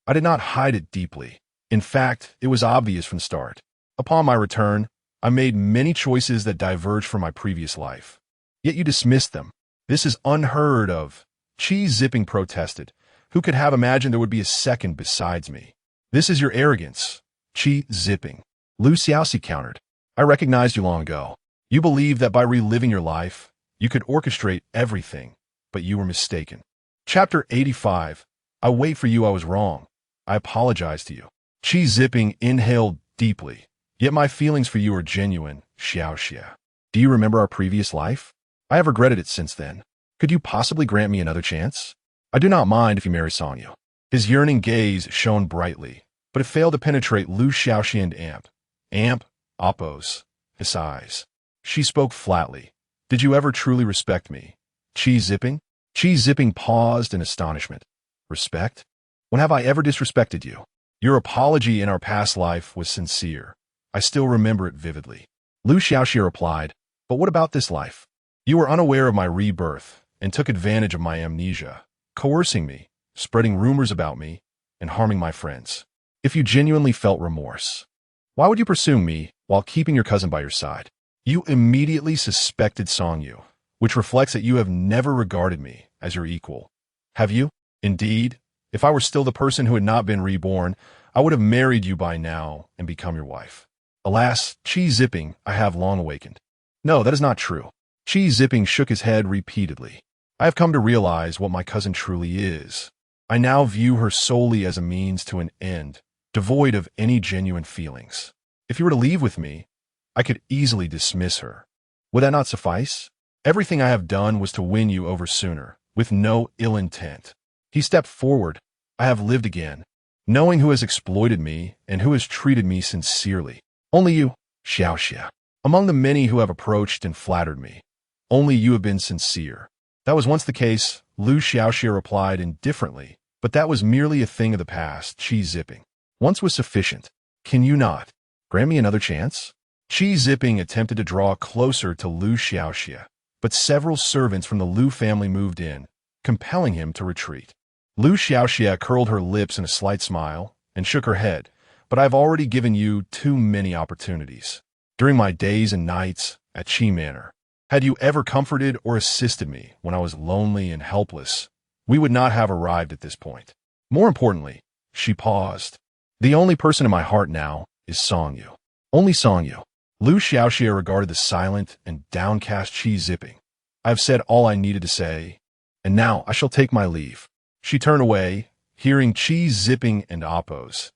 "I did not hide it deeply. In fact, it was obvious from the start. Upon my return, I made many choices that diverged from my previous life. Yet you dismissed them. This is unheard of." Chi Zipping protested. "Who could have imagined there would be a second besides me?" "This is your arrogance, Chi Zipping," Lu Xiaoxi countered. "I recognized you long ago. You believed that by reliving your life, you could orchestrate everything, but you were mistaken." Chapter 85. "I wait for you, I was wrong. I apologize to you." Chi Zipping inhaled deeply. "Yet my feelings for you are genuine, Xiaoxi. Do you remember our previous life? I have regretted it since then. Could you possibly grant me another chance? I do not mind if you marry Songyu." His yearning gaze shone brightly, but it failed to penetrate Lu Xiaoxi and Appos, his eyes. She spoke flatly. "Did you ever truly respect me, Chi Zipping?" Chi Zipping paused in astonishment. "Respect? When have I ever disrespected you?" Your apology in our past life was sincere. I still remember it vividly. Lu Xiaoxi replied, but what about this life? You were unaware of my rebirth and took advantage of my amnesia, coercing me, spreading rumors about me, and harming my friends. If you genuinely felt remorse, why would you pursue me while keeping your cousin by your side? You immediately suspected Songyu, which reflects that you have never regarded me as your equal. Have you? Indeed, if I were still the person who had not been reborn, I would have married you by now and become your wife. Alas, Chi Zipping, I have long awakened. No, that is not true. Chi Zipping shook his head repeatedly. I have come to realize what my cousin truly is. I now view her solely as a means to an end, devoid of any genuine feelings. If you were to leave with me, I could easily dismiss her. Would that not suffice? Everything I have done was to win you over sooner, with no ill intent. He stepped forward. I have lived again, knowing who has exploited me and who has treated me sincerely. Only you, Xiaoxi. Among the many who have approached and flattered me, only you have been sincere. That was once the case, Lu Xiaoxi replied indifferently, but that was merely a thing of the past, Chi Zipping. Once was sufficient. Can you not grant me another chance? Chi Zipping attempted to draw closer to Lu Xiaoxi, but several servants from the Lu family moved in, compelling him to retreat. Lu Xiaoxi curled her lips in a slight smile and shook her head, but I've already given you too many opportunities. During my days and nights at Qi Manor, had you ever comforted or assisted me when I was lonely and helpless, we would not have arrived at this point. More importantly, she paused. The only person in my heart now is Songyu. Only Songyu. Lu Xiaoxi regarded the silent and downcast Chi Zipping. I have said all I needed to say, and now I shall take my leave. She turned away, hearing Chi Zipping and Appo's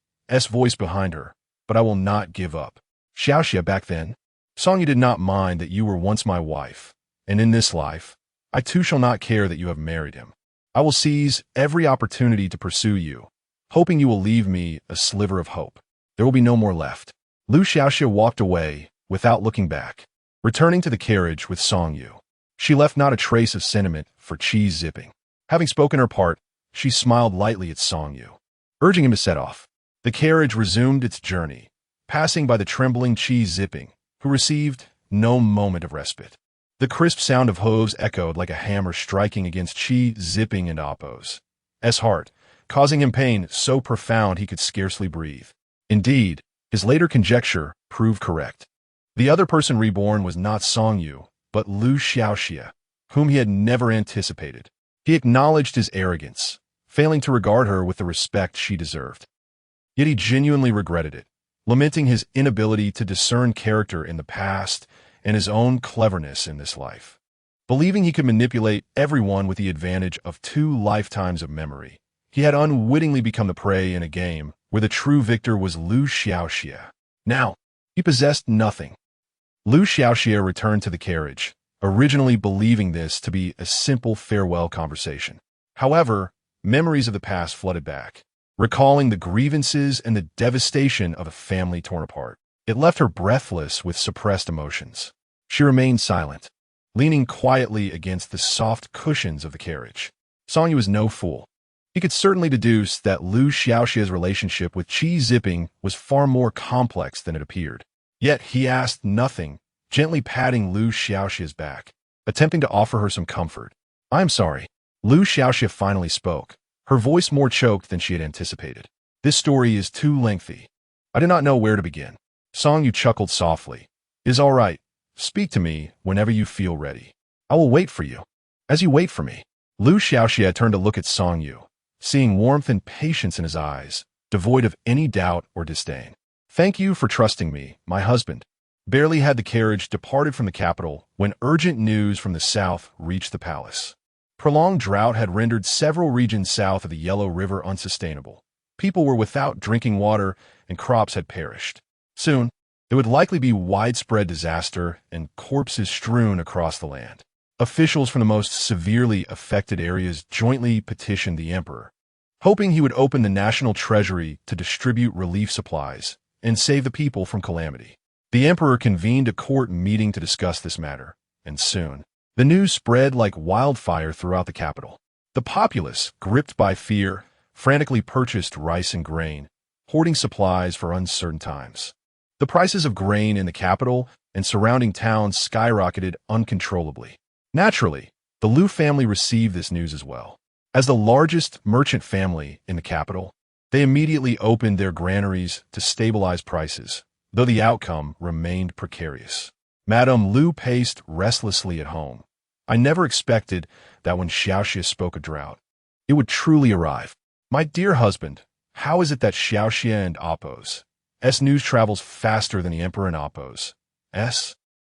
voice behind her, but I will not give up. Xiaoxi, back then, Songyu did not mind that you were once my wife, and in this life, I too shall not care that you have married him. I will seize every opportunity to pursue you, hoping you will leave me a sliver of hope. There will be no more left. Lu Xiaoxi walked away without looking back, returning to the carriage with Songyu. She left not a trace of sentiment for Chi Zipping. Having spoken her part, she smiled lightly at Songyu, urging him to set off. The carriage resumed its journey, passing by the trembling Chi Zipping, who received no moment of respite. The crisp sound of hooves echoed like a hammer striking against Chi Zipping and Appo's heart, causing him pain so profound he could scarcely breathe. Indeed, his later conjecture proved correct. The other person reborn was not Songyu, but Lu Xiaoxi, whom he had never anticipated. He acknowledged his arrogance, failing to regard her with the respect she deserved. Yet he genuinely regretted it, lamenting his inability to discern character in the past and his own cleverness in this life. Believing he could manipulate everyone with the advantage of 2 lifetimes of memory, he had unwittingly become the prey in a game where the true victor was Lu Xiaoxi. Now, he possessed nothing. Lu Xiaoxi returned to the carriage, originally believing this to be a simple farewell conversation. However, memories of the past flooded back, recalling the grievances and the devastation of a family torn apart. It left her breathless with suppressed emotions. She remained silent, leaning quietly against the soft cushions of the carriage. Songyu was no fool. He could certainly deduce that Lu Xiaoxi's relationship with Chi Zipping was far more complex than it appeared. Yet he asked nothing, gently patting Lu Xiaoxi's back, attempting to offer her some comfort. I'm sorry. Lu Xiaoxi finally spoke, her voice more choked than she had anticipated. This story is too lengthy. I do not know where to begin. Songyu chuckled softly. It is all right. Speak to me whenever you feel ready. I will wait for you. As you wait for me. Lu Xiaoxi turned to look at Songyu, seeing warmth and patience in his eyes, devoid of any doubt or disdain. Thank you for trusting me, my husband. Barely had the carriage departed from the capital when urgent news from the south reached the palace. Prolonged drought had rendered several regions south of the Yellow River unsustainable. People were without drinking water and crops had perished. Soon, there would likely be widespread disaster and corpses strewn across the land. Officials from the most severely affected areas jointly petitioned the emperor, hoping he would open the national treasury to distribute relief supplies and save the people from calamity. The emperor convened a court meeting to discuss this matter, and soon, the news spread like wildfire throughout the capital. The populace, gripped by fear, frantically purchased rice and grain, hoarding supplies for uncertain times. The prices of grain in the capital and surrounding towns skyrocketed uncontrollably. Naturally, the Lu family received this news as well. As the largest merchant family in the capital, they immediately opened their granaries to stabilize prices, though the outcome remained precarious. Madame Lu paced restlessly at home. I never expected that when Xiaoxi spoke of drought, it would truly arrive. My dear husband, how is it that Xiaoxi and Appo's news travels faster than the Emperor and Appo's?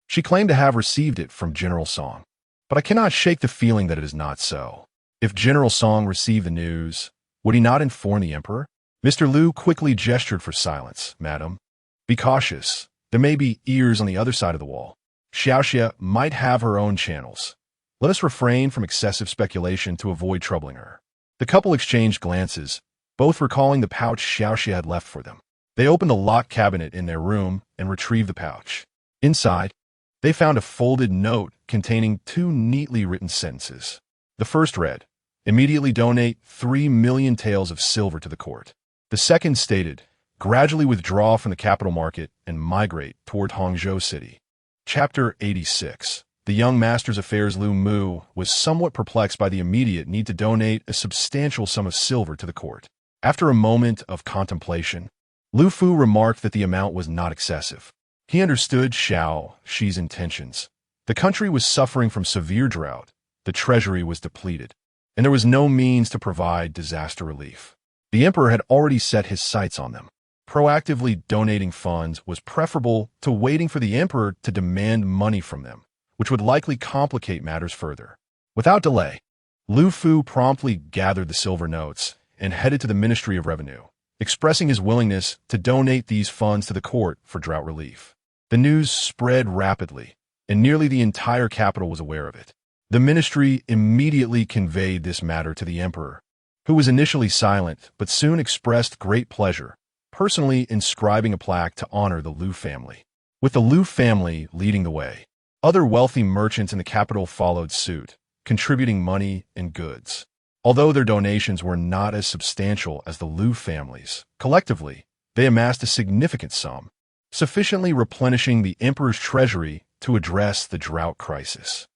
She claimed to have received it from General Song, but I cannot shake the feeling that it is not so. If General Song received the news, would he not inform the Emperor? Mr. Lu quickly gestured for silence. Madam, be cautious. There may be ears on the other side of the wall. Xiaoxi might have her own channels. Let us refrain from excessive speculation to avoid troubling her. The couple exchanged glances, both recalling the pouch Xiaoxi had left for them. They opened the locked cabinet in their room and retrieved the pouch. Inside, they found a folded note containing 2 neatly written sentences. The first read, "Immediately donate 3 million taels of silver to the court." The second stated, "Gradually withdraw from the capital market and migrate toward Hangzhou City." Chapter 86. The young master's affairs Lu Mu was somewhat perplexed by the immediate need to donate a substantial sum of silver to the court. After a moment of contemplation, Lu Fu remarked that the amount was not excessive. He understood Xiaoxi's intentions. The country was suffering from severe drought, the treasury was depleted, and there was no means to provide disaster relief. The emperor had already set his sights on them. Proactively donating funds was preferable to waiting for the emperor to demand money from them, which would likely complicate matters further. Without delay, Lu Fu promptly gathered the silver notes and headed to the Ministry of Revenue, expressing his willingness to donate these funds to the court for drought relief. The news spread rapidly, and nearly the entire capital was aware of it. The ministry immediately conveyed this matter to the emperor, who was initially silent but soon expressed great pleasure, personally inscribing a plaque to honor the Lu family. With the Lu family leading the way, other wealthy merchants in the capital followed suit, contributing money and goods. Although their donations were not as substantial as the Lu family's, collectively, they amassed a significant sum, sufficiently replenishing the emperor's treasury to address the drought crisis.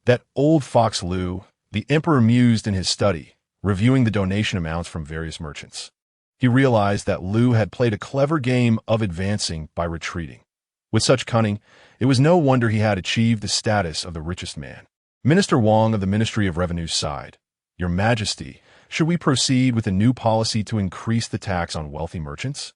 That old fox Lu, the emperor mused in his study, reviewing the donation amounts from various merchants. He realized that Lu had played a clever game of advancing by retreating. With such cunning, it was no wonder he had achieved the status of the richest man. Minister Wang of the Ministry of Revenue sighed. "Your Majesty, should we proceed with a new policy to increase the tax on wealthy merchants?"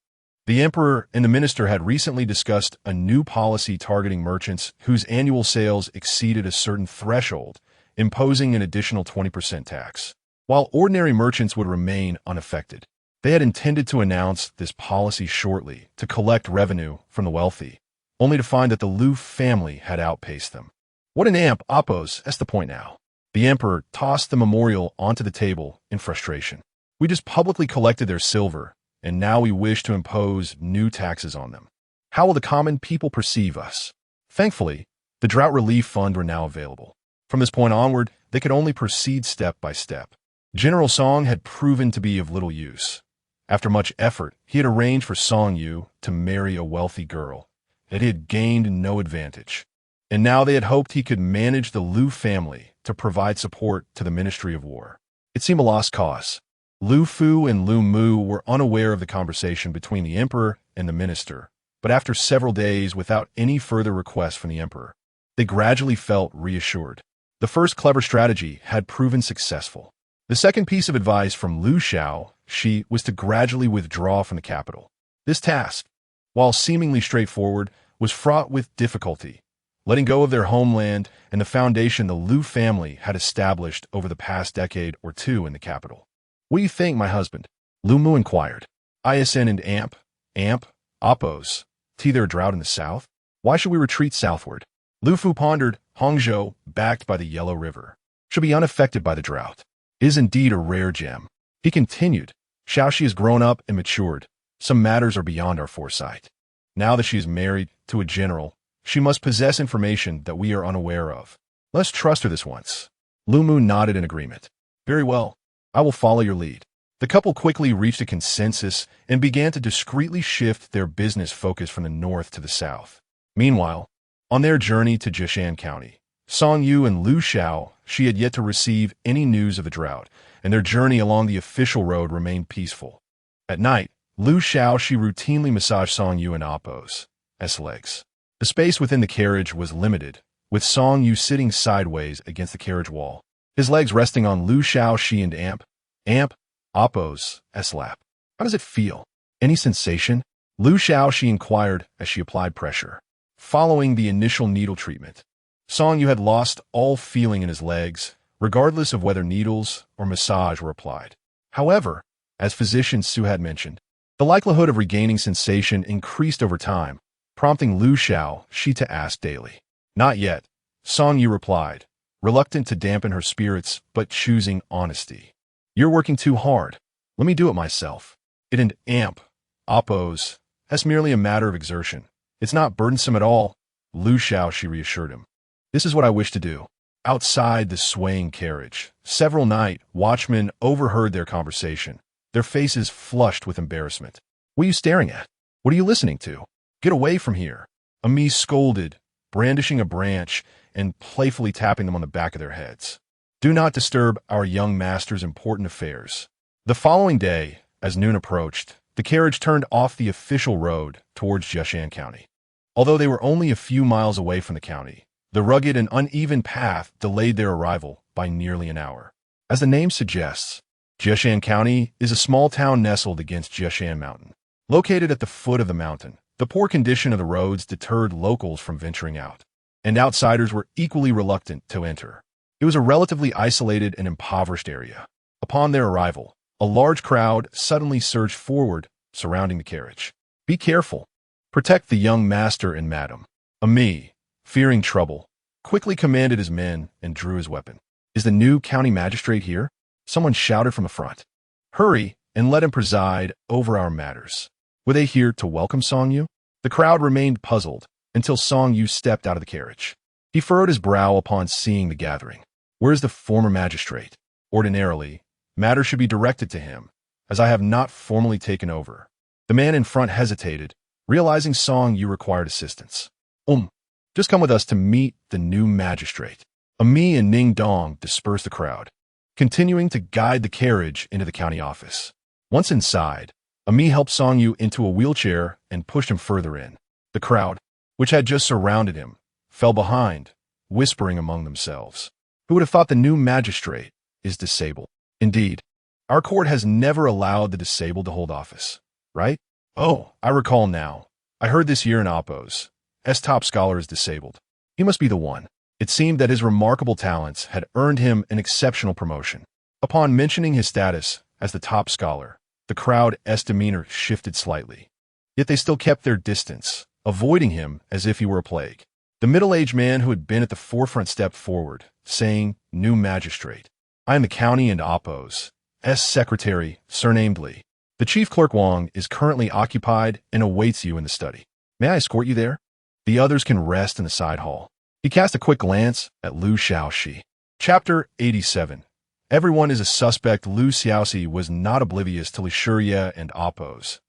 The emperor and the minister had recently discussed a new policy targeting merchants whose annual sales exceeded a certain threshold, imposing an additional 20% tax, while ordinary merchants would remain unaffected. They had intended to announce this policy shortly to collect revenue from the wealthy, only to find that the Lu family had outpaced them. "What an amp, Appo's, that's the point now." The emperor tossed the memorial onto the table in frustration. "We just publicly collected their silver, and now we wish to impose new taxes on them. How will the common people perceive us?" Thankfully, the drought relief fund were now available. From this point onward, they could only proceed step by step. General Song had proven to be of little use. After much effort, he had arranged for Song Yu to marry a wealthy girl, that he had gained no advantage. And now they had hoped he could manage the Lu family to provide support to the Ministry of War. It seemed a lost cause. Lu Fu and Lu Mu were unaware of the conversation between the emperor and the minister, but after several days without any further request from the emperor, they gradually felt reassured. The first clever strategy had proven successful. The second piece of advice from Lu Xiaoxi was to gradually withdraw from the capital. This task, while seemingly straightforward, was fraught with difficulty, letting go of their homeland and the foundation the Lu family had established over the past decade or two in the capital. "What do you think, my husband?" Lu Mu inquired. "ISN and Appo's, their drought in the south? Why should we retreat southward?" Lu Fu pondered. "Hangzhou, backed by the Yellow River, should be unaffected by the drought. It is indeed a rare gem." He continued. "Xiaoxi has grown up and matured. Some matters are beyond our foresight. Now that she is married to a general, she must possess information that we are unaware of. Let's trust her this once." Lu Mu nodded in agreement. "Very well. I will follow your lead." The couple quickly reached a consensus and began to discreetly shift their business focus from the north to the south. Meanwhile, on their journey to Jishan County, Song Yu and Lu Xiaoxi had yet to receive any news of the drought, and their journey along the official road remained peaceful. At night, Lu Xiaoxi routinely massaged Song Yu and Appo's legs. The space within the carriage was limited, with Song Yu sitting sideways against the carriage wall, his legs resting on Lu Xiaoxi and Appo's lap. How does it feel? Any sensation? Lu Xiaoxi inquired as she applied pressure. Following the initial needle treatment, Song Yu had lost all feeling in his legs, regardless of whether needles or massage were applied. However, as physician Su had mentioned, the likelihood of regaining sensation increased over time, prompting Lu Xiaoxi to ask daily. Not yet, Song Yu replied, reluctant to dampen her spirits but choosing honesty. You're working too hard. Let me do it myself. It and Appo's. That's merely a matter of exertion. It's not burdensome at all, Lu Xiaoxi reassured him. This is what I wish to do. Outside the swaying carriage, several night watchmen overheard their conversation, their faces flushed with embarrassment. What are you staring at? What are you listening to? Get away from here. Ami scolded, brandishing a branch and playfully tapping them on the back of their heads. Do not disturb our young master's important affairs. The following day, as noon approached, the carriage turned off the official road towards Jishan County. Although they were only a few miles away from the county, the rugged and uneven path delayed their arrival by nearly an hour. As the name suggests, Jishan County is a small town nestled against Jishan Mountain. Located at the foot of the mountain, the poor condition of the roads deterred locals from venturing out, and outsiders were equally reluctant to enter. It was a relatively isolated and impoverished area. Upon their arrival, a large crowd suddenly surged forward, surrounding the carriage. Be careful. Protect the young master and madam. Ami, fearing trouble, quickly commanded his men and drew his weapon. Is the new county magistrate here? Someone shouted from the front. Hurry and let him preside over our matters. Were they here to welcome Song Yu? The crowd remained puzzled until Song Yu stepped out of the carriage. He furrowed his brow upon seeing the gathering. Where is the former magistrate? Ordinarily, matters should be directed to him, as I have not formally taken over. The man in front hesitated, realizing Song Yu required assistance. Just come with us to meet the new magistrate. Ami and Ning Dong dispersed the crowd, continuing to guide the carriage into the county office. Once inside, Ami helped Song Yu into a wheelchair and pushed him further in. The crowd, which had just surrounded him, fell behind, whispering among themselves. Who would have thought the new magistrate is disabled? Indeed, our court has never allowed the disabled to hold office, right? Oh, I recall now. I heard this year in Appo's top scholar is disabled. He must be the one. It seemed that his remarkable talents had earned him an exceptional promotion. Upon mentioning his status as the top scholar, the crowd's demeanor shifted slightly. Yet they still kept their distance, avoiding him as if he were a plague. The middle-aged man who had been at the forefront stepped forward, saying, New magistrate. I am the county and Appo's secretary, surnamed Li. The chief clerk Wang is currently occupied and awaits you in the study. May I escort you there? The others can rest in the side hall. He cast a quick glance at Lu Xiaoxi. Chapter 87. Everyone is a suspect. Lu Xiaoxi was not oblivious to Li Shiria and Appo's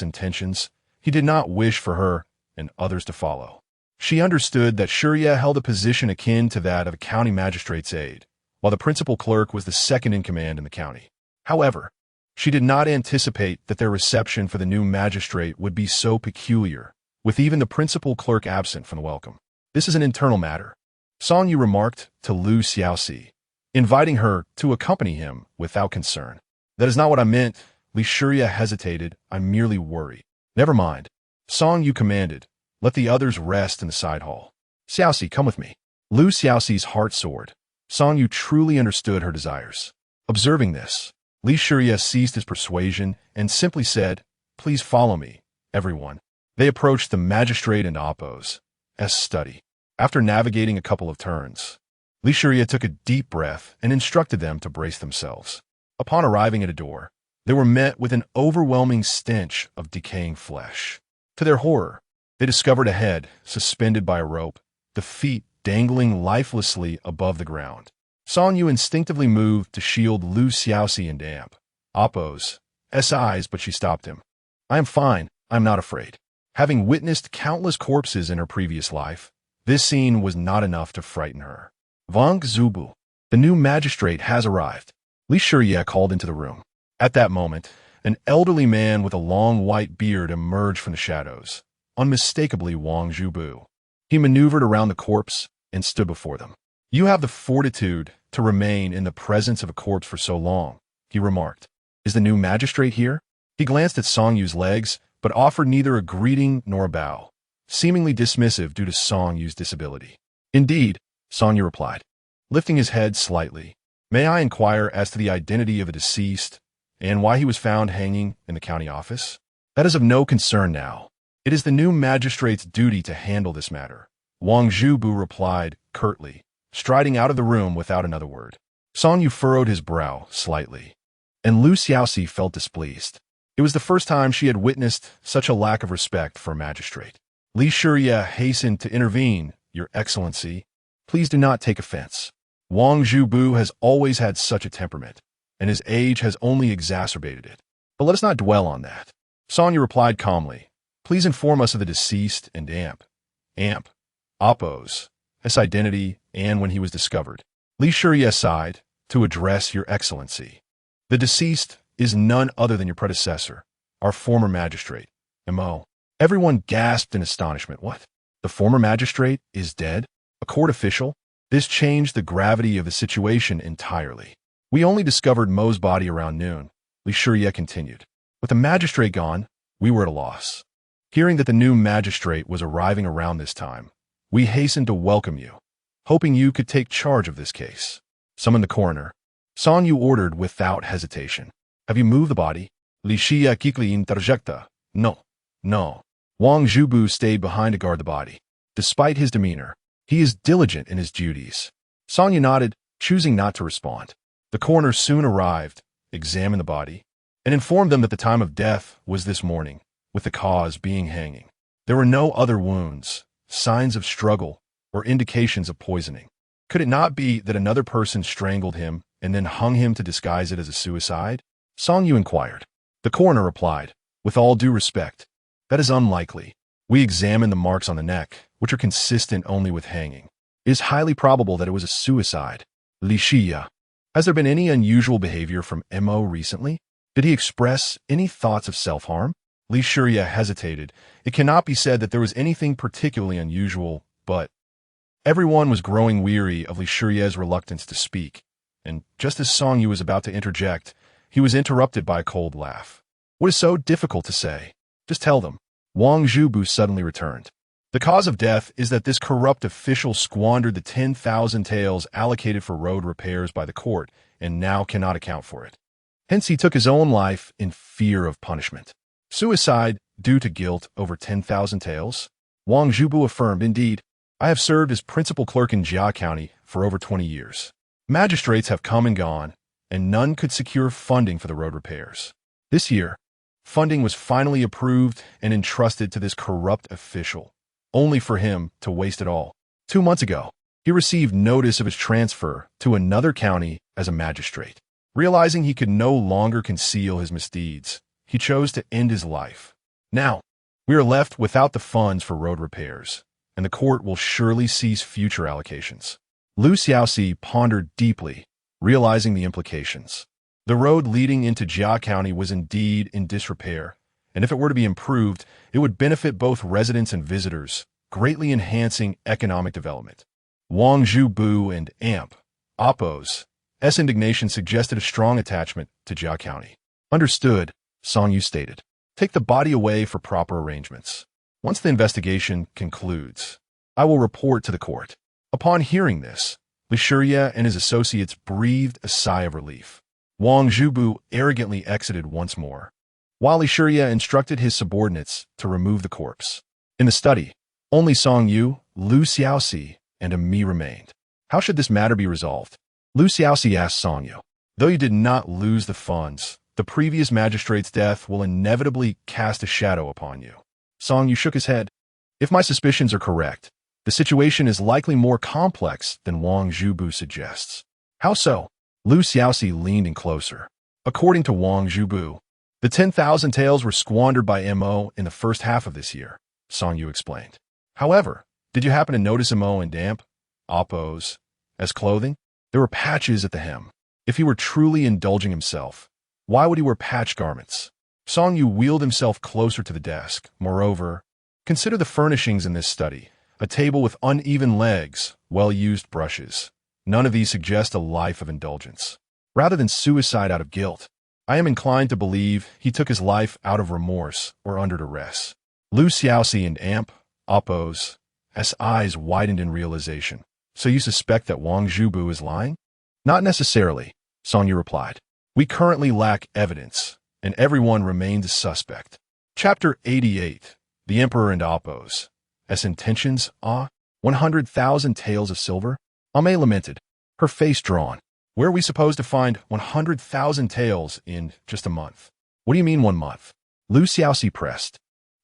intentions. He did not wish for her and others to follow. She understood that Shiria held a position akin to that of a county magistrate's aide, while the principal clerk was the second in command in the county. However, she did not anticipate that their reception for the new magistrate would be so peculiar, with even the principal clerk absent from the welcome. This is an internal matter, Song Yu remarked to Lu Xiaoxi, inviting her to accompany him without concern. That is not what I meant. Li Shiria hesitated. I'm merely worried. Never mind. Song Yu commanded. Let the others rest in the side hall. Xiaoxi, come with me. Lu Xiaoxi's heart soared. Song Yu truly understood her desires. Observing this, Li Shiria ceased his persuasion and simply said, Please follow me, everyone. They approached the magistrate and Appo's study. After navigating a couple of turns, Li Shiria took a deep breath and instructed them to brace themselves. Upon arriving at a door, they were met with an overwhelming stench of decaying flesh. To their horror, they discovered a head suspended by a rope, the feet dangling lifelessly above the ground. Song Yu instinctively moved to shield Lu Xiaoxi and Oppo's eyes, but she stopped him. I am fine. I am not afraid. Having witnessed countless corpses in her previous life, this scene was not enough to frighten her. Wang Zubu, the new magistrate, has arrived. Li Shiye called into the room. At that moment, an elderly man with a long white beard emerged from the shadows, unmistakably Wang Zubu. He maneuvered around the corpse and stood before them. You have the fortitude to remain in the presence of a corpse for so long, he remarked. Is the new magistrate here? He glanced at Song Yu's legs, but offered neither a greeting nor a bow, seemingly dismissive due to Song Yu's disability. Indeed, Song Yu replied, lifting his head slightly. May I inquire as to the identity of the deceased and why he was found hanging in the county office? That is of no concern now. It is the new magistrate's duty to handle this matter, Wang Zubu replied curtly, striding out of the room without another word. Song Yu furrowed his brow slightly, and Lu Xiaoxi felt displeased. It was the first time she had witnessed such a lack of respect for a magistrate. Li Shiye hastened to intervene. Your Excellency, please do not take offense. Wang Zubu has always had such a temperament, and his age has only exacerbated it. But let us not dwell on that. Song Yu replied calmly, please inform us of the deceased and Oppo's identity and when he was discovered. Li Shiye sighed, to address Your Excellency. The deceased is none other than your predecessor, our former magistrate, Mo. Everyone gasped in astonishment. What? The former magistrate is dead? A court official? This changed the gravity of the situation entirely. We only discovered Mo's body around noon, Li Shiye continued. With the magistrate gone, we were at a loss. Hearing that the new magistrate was arriving around this time, we hastened to welcome you, hoping you could take charge of this case. Summon the coroner. Song Yu ordered without hesitation. Have you moved the body? Li Shiye quickly interjected. No. Wang Zubu stayed behind to guard the body. Despite his demeanor, he is diligent in his duties. Song Yu nodded, choosing not to respond. The coroner soon arrived, examined the body, and informed them that the time of death was this morning, with the cause being hanging. There were no other wounds, signs of struggle, or indications of poisoning. Could it not be that another person strangled him and then hung him to disguise it as a suicide? Song Yu inquired. The coroner replied, with all due respect, that is unlikely. We examined the marks on the neck, which are consistent only with hanging. It is highly probable that it was a suicide. Li Shiye, has there been any unusual behavior from Mo recently? Did he express any thoughts of self-harm? Li Shiye hesitated. It cannot be said that there was anything particularly unusual, but everyone was growing weary of Li Shiye's reluctance to speak, and just as Song Yu was about to interject, he was interrupted by a cold laugh. What is so difficult to say? Just tell them. Wang Zubu suddenly returned. The cause of death is that this corrupt official squandered the 10,000 taels allocated for road repairs by the court and now cannot account for it. Hence he took his own life in fear of punishment. Suicide due to guilt over 10,000 taels? Wang Zubu affirmed, indeed, I have served as principal clerk in Jia County for over 20 years. Magistrates have come and gone, and none could secure funding for the road repairs. This year, funding was finally approved and entrusted to this corrupt official, only for him to waste it all. 2 months ago, he received notice of his transfer to another county as a magistrate. Realizing he could no longer conceal his misdeeds, he chose to end his life. Now, we are left without the funds for road repairs, and the court will surely cease future allocations. Lu Xiaoxi pondered deeply, realizing the implications. The road leading into Jia County was indeed in disrepair, and if it were to be improved, it would benefit both residents and visitors, greatly enhancing economic development. Wang Zubu and Oppo's indignation suggested a strong attachment to Jia County. Understood, Song Yu stated. Take the body away for proper arrangements. Once the investigation concludes, I will report to the court. Upon hearing this, Li Shiye and his associates breathed a sigh of relief. Wang Zubu arrogantly exited once more, while Li Shiye instructed his subordinates to remove the corpse. In the study, only Song Yu, Lu Xiaoxi, and a me remained. How should this matter be resolved? Lu Xiaoxi asked Song Yu. Though you did not lose the funds, the previous magistrate's death will inevitably cast a shadow upon you. Song Yu shook his head. If my suspicions are correct, the situation is likely more complex than Wang Zubu suggests. How so? Lu Xiaoxi leaned in closer. According to Wang Zhubu, the 10,000 taels were squandered by Mo in the first half of this year, Song Yu explained. However, did you happen to notice Mo in damp, oppos, as clothing? There were patches at the hem. If he were truly indulging himself, why would he wear patch garments? Song Yu wheeled himself closer to the desk. Moreover, consider the furnishings in this study. A table with uneven legs, well-used brushes. None of these suggest a life of indulgence. Rather than suicide out of guilt, I am inclined to believe he took his life out of remorse or under duress. Lu Xiaoxi and Amp, Oppos, S eyes widened in realization. So you suspect that Wang Zhubu is lying? Not necessarily, Song Yu replied. We currently lack evidence, and everyone remains a suspect. Chapter 88. The Emperor and Oppos. S intentions, 100,000 taels of silver? Ame lamented, her face drawn. Where are we supposed to find 100,000 taels in just a month? What do you mean 1 month? Lu Xiaoxi pressed.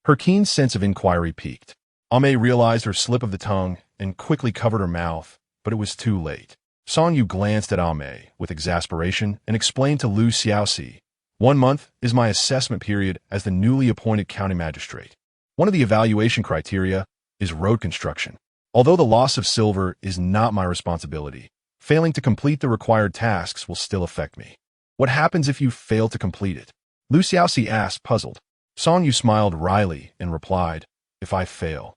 Her keen sense of inquiry piqued. Ame realized her slip of the tongue and quickly covered her mouth, but it was too late. Song Yu glanced at Ame with exasperation and explained to Lu Xiaoxi, 1 month is my assessment period as the newly appointed county magistrate. One of the evaluation criteria is road construction. Although the loss of silver is not my responsibility, failing to complete the required tasks will still affect me. What happens if you fail to complete it? Lu Xiaoxi asked, puzzled. Song Yu smiled wryly and replied, if I fail,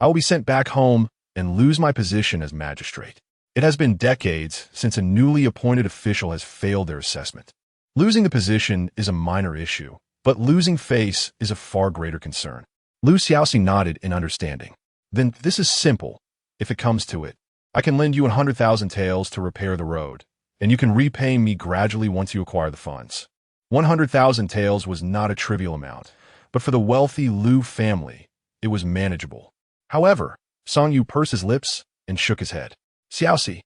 I will be sent back home and lose my position as magistrate. It has been decades since a newly appointed official has failed their assessment. Losing the position is a minor issue, but losing face is a far greater concern. Lu Xiaoxi nodded in understanding. Then this is simple. If it comes to it, I can lend you 100,000 taels to repair the road, and you can repay me gradually once you acquire the funds. 100,000 taels was not a trivial amount, but for the wealthy Lu family, it was manageable. However, Song Yu pursed his lips and shook his head. Xiaoxi,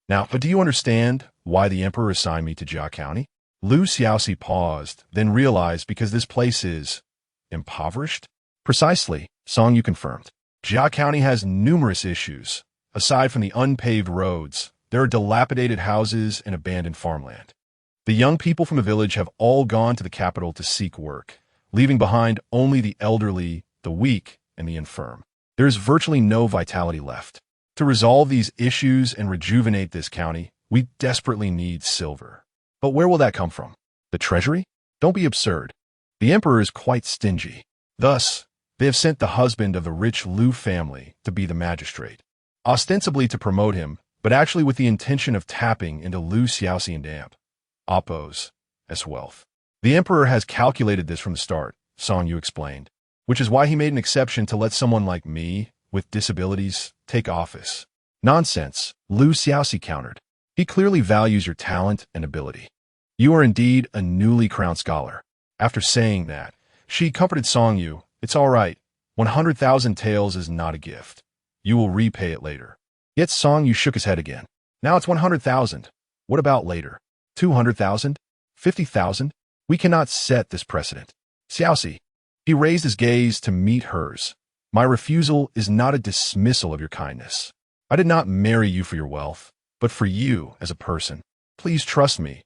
now, but do you understand why the emperor assigned me to Jia County? Lu Xiaoxi paused, then realized because this place is impoverished? Precisely, Song Yu confirmed. Jia County has numerous issues. Aside from the unpaved roads, there are dilapidated houses and abandoned farmland. The young people from the village have all gone to the capital to seek work, leaving behind only the elderly, the weak, and the infirm. There is virtually no vitality left. To resolve these issues and rejuvenate this county, we desperately need silver. But where will that come from? The treasury? Don't be absurd. The emperor is quite stingy. Thus, they have sent the husband of the rich Lu family to be the magistrate, ostensibly to promote him, but actually with the intention of tapping into Lu Xiaoxi and Amp, Oppos, as wealth. The emperor has calculated this from the start, Song Yu explained, which is why he made an exception to let someone like me, with disabilities, take office. Nonsense, Lu Xiaoxi countered. He clearly values your talent and ability. You are indeed a newly crowned scholar. After saying that, she comforted Song Yu. It's all right. 100,000 taels is not a gift. You will repay it later. Yet Song Yu shook his head again. Now it's 100,000. What about later? 200,000? 50,000? We cannot set this precedent. Xiaoxi. He raised his gaze to meet hers. My refusal is not a dismissal of your kindness. I did not marry you for your wealth, but for you as a person. Please trust me.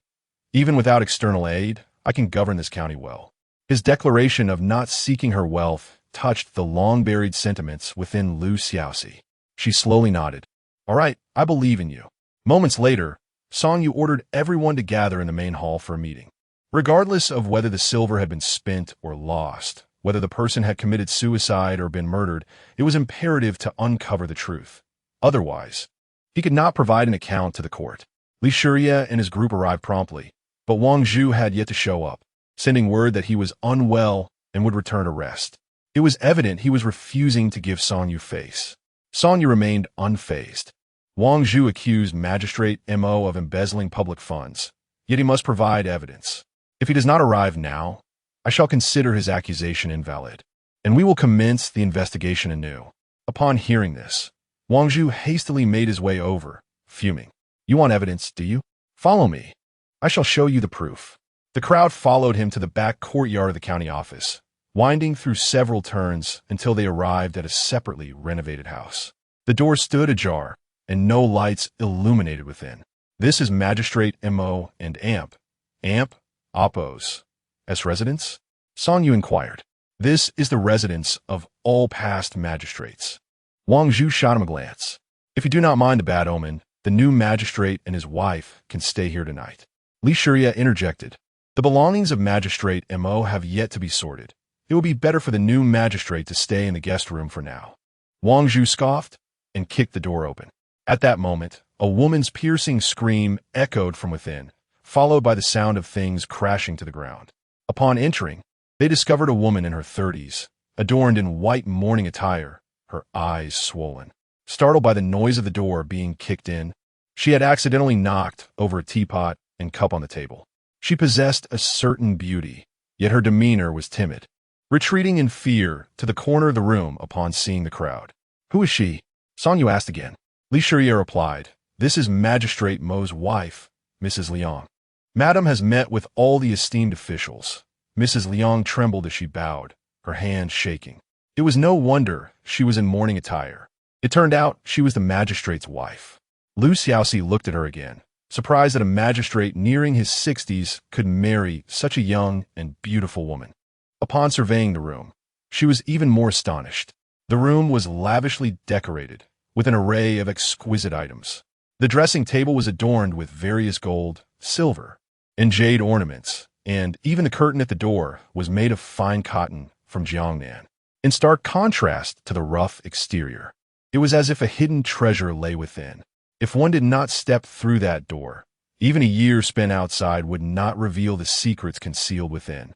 Even without external aid, I can govern this county well. His declaration of not seeking her wealth touched the long-buried sentiments within Lu Xiaoxi. She slowly nodded. All right, I believe in you. Moments later, Song Yu ordered everyone to gather in the main hall for a meeting. Regardless of whether the silver had been spent or lost, whether the person had committed suicide or been murdered, it was imperative to uncover the truth. Otherwise, he could not provide an account to the court. Li Shiya and his group arrived promptly, but Wang Zhu had yet to show up, sending word that he was unwell and would return to rest. It was evident he was refusing to give Song Yu face. Song Yu remained unfazed. Wang Zhu accused Magistrate Mo of embezzling public funds, yet he must provide evidence. If he does not arrive now, I shall consider his accusation invalid, and we will commence the investigation anew. Upon hearing this, Wang Zhu hastily made his way over, fuming. You want evidence, do you? Follow me. I shall show you the proof. The crowd followed him to the back courtyard of the county office, winding through several turns until they arrived at a separately renovated house. The door stood ajar, and no lights illuminated within. This is Magistrate Mo and Amp. Amp, Oppos. S residence? Song Yu inquired. This is the residence of all past magistrates. Wang Zhu shot him a glance. If you do not mind the bad omen, the new magistrate and his wife can stay here tonight. Li Shiria interjected. The belongings of Magistrate Mo have yet to be sorted. It would be better for the new magistrate to stay in the guest room for now. Wang Zhu scoffed and kicked the door open. At that moment, a woman's piercing scream echoed from within, followed by the sound of things crashing to the ground. Upon entering, they discovered a woman in her 30s, adorned in white mourning attire, her eyes swollen. Startled by the noise of the door being kicked in, she had accidentally knocked over a teapot and cup on the table. She possessed a certain beauty, yet her demeanor was timid, retreating in fear to the corner of the room upon seeing the crowd. Who is she? Song Yu asked again. Li Shiria replied, This is Magistrate Mo's wife, Mrs. Liang. Madam has met with all the esteemed officials. Mrs. Liang trembled as she bowed, her hands shaking. It was no wonder she was in mourning attire. It turned out she was the magistrate's wife. Lu Xiaoxi looked at her again, surprised that a magistrate nearing his 60s could marry such a young and beautiful woman. Upon surveying the room, she was even more astonished. The room was lavishly decorated, with an array of exquisite items. The dressing table was adorned with various gold, silver, and jade ornaments, and even the curtain at the door was made of fine cotton from Jiangnan, in stark contrast to the rough exterior. It was as if a hidden treasure lay within. If one did not step through that door, even a year spent outside would not reveal the secrets concealed within.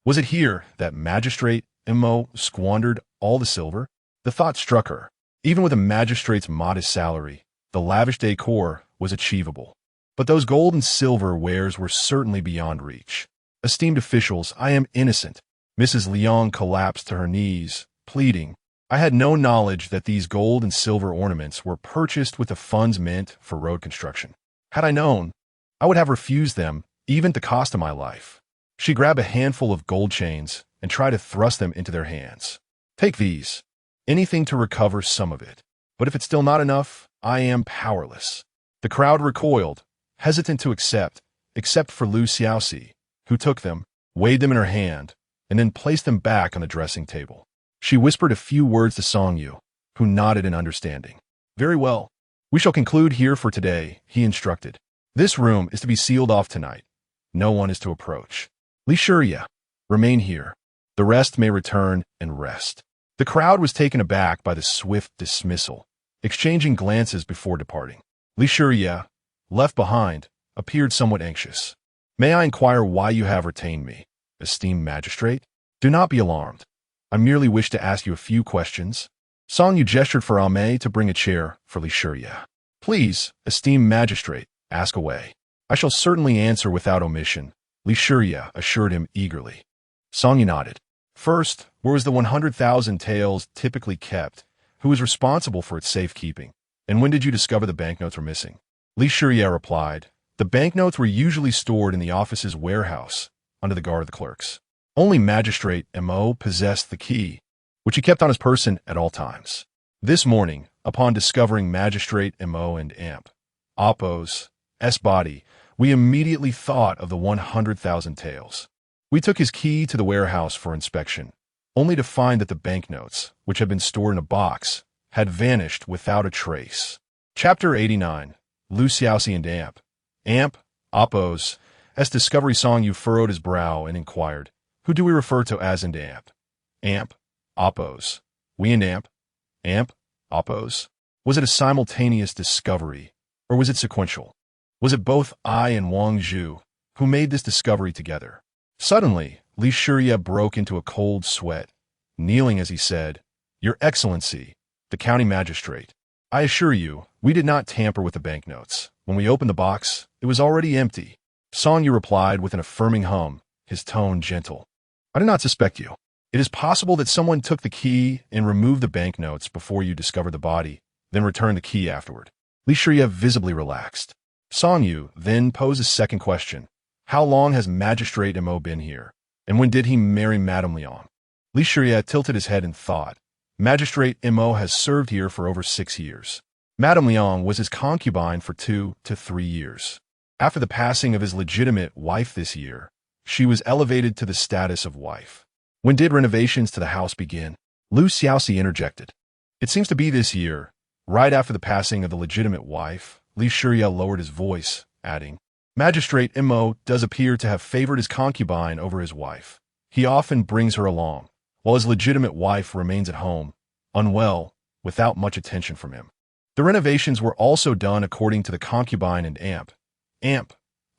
Was it here that Magistrate Mo squandered all the silver? The thought struck her. Even with a magistrate's modest salary, the lavish decor was achievable. But those gold and silver wares were certainly beyond reach. Esteemed officials, I am innocent. Mrs. Liang collapsed to her knees, pleading. I had no knowledge that these gold and silver ornaments were purchased with the funds meant for road construction. Had I known, I would have refused them, even at the cost of my life. She grabbed a handful of gold chains and tried to thrust them into their hands. Take these. Anything to recover some of it. But if it's still not enough, I am powerless. The crowd recoiled, hesitant to accept, except for Lu Xiaoxi, who took them, weighed them in her hand, and then placed them back on the dressing table. She whispered a few words to Song Yu, who nodded in understanding. Very well. We shall conclude here for today, he instructed. This room is to be sealed off tonight. No one is to approach. Li Shiria, remain here. The rest may return and rest. The crowd was taken aback by the swift dismissal, exchanging glances before departing. Li Shiria, left behind, appeared somewhat anxious. May I inquire why you have retained me, esteemed magistrate? Do not be alarmed. I merely wish to ask you a few questions. Song Yu gestured for Ame to bring a chair for Li Shiria. Please, esteemed magistrate, ask away. I shall certainly answer without omission, Li Shiria assured him eagerly. Song Yu nodded. First, where was the 100,000 taels typically kept? Who was responsible for its safekeeping? And when did you discover the banknotes were missing? Li Shiria replied, The banknotes were usually stored in the office's warehouse, under the guard of the clerks. Only Magistrate Mo possessed the key, which he kept on his person at all times. This morning, upon discovering Magistrate Mo and Amp, Oppo's body, we immediately thought of the 100,000 taels. We took his key to the warehouse for inspection, only to find that the banknotes, which had been stored in a box, had vanished without a trace. Chapter 89. Lu Xiaoxi and Amp. Amp, Oppo's discovery. Song Yu furrowed his brow and inquired, Who do we refer to as and Amp? Amp, Oppo's. We and Amp? Amp, Oppo's. Was it a simultaneous discovery, or was it sequential? Was it both I and Wang Zhu who made this discovery together? Suddenly, Li Shiria broke into a cold sweat, kneeling as he said, Your Excellency, the county magistrate, I assure you, we did not tamper with the banknotes. When we opened the box, it was already empty. Song Yu replied with an affirming hum, his tone gentle. I do not suspect you. It is possible that someone took the key and removed the banknotes before you discovered the body, then returned the key afterward. Li Shiria visibly relaxed. Song Yu then posed a second question. How long has Magistrate Mo been here? And when did he marry Madame Liang? Li Shiria tilted his head in thought. Magistrate Mo has served here for over 6 years. Madame Liang was his concubine for 2 to 3 years. After the passing of his legitimate wife this year, she was elevated to the status of wife. When did renovations to the house begin? Xiaoxi interjected. It seems to be this year, right after the passing of the legitimate wife. Li Shiya lowered his voice, adding, Magistrate Mo does appear to have favored his concubine over his wife. He often brings her along, while his legitimate wife remains at home, unwell, without much attention from him. The renovations were also done according to the concubine and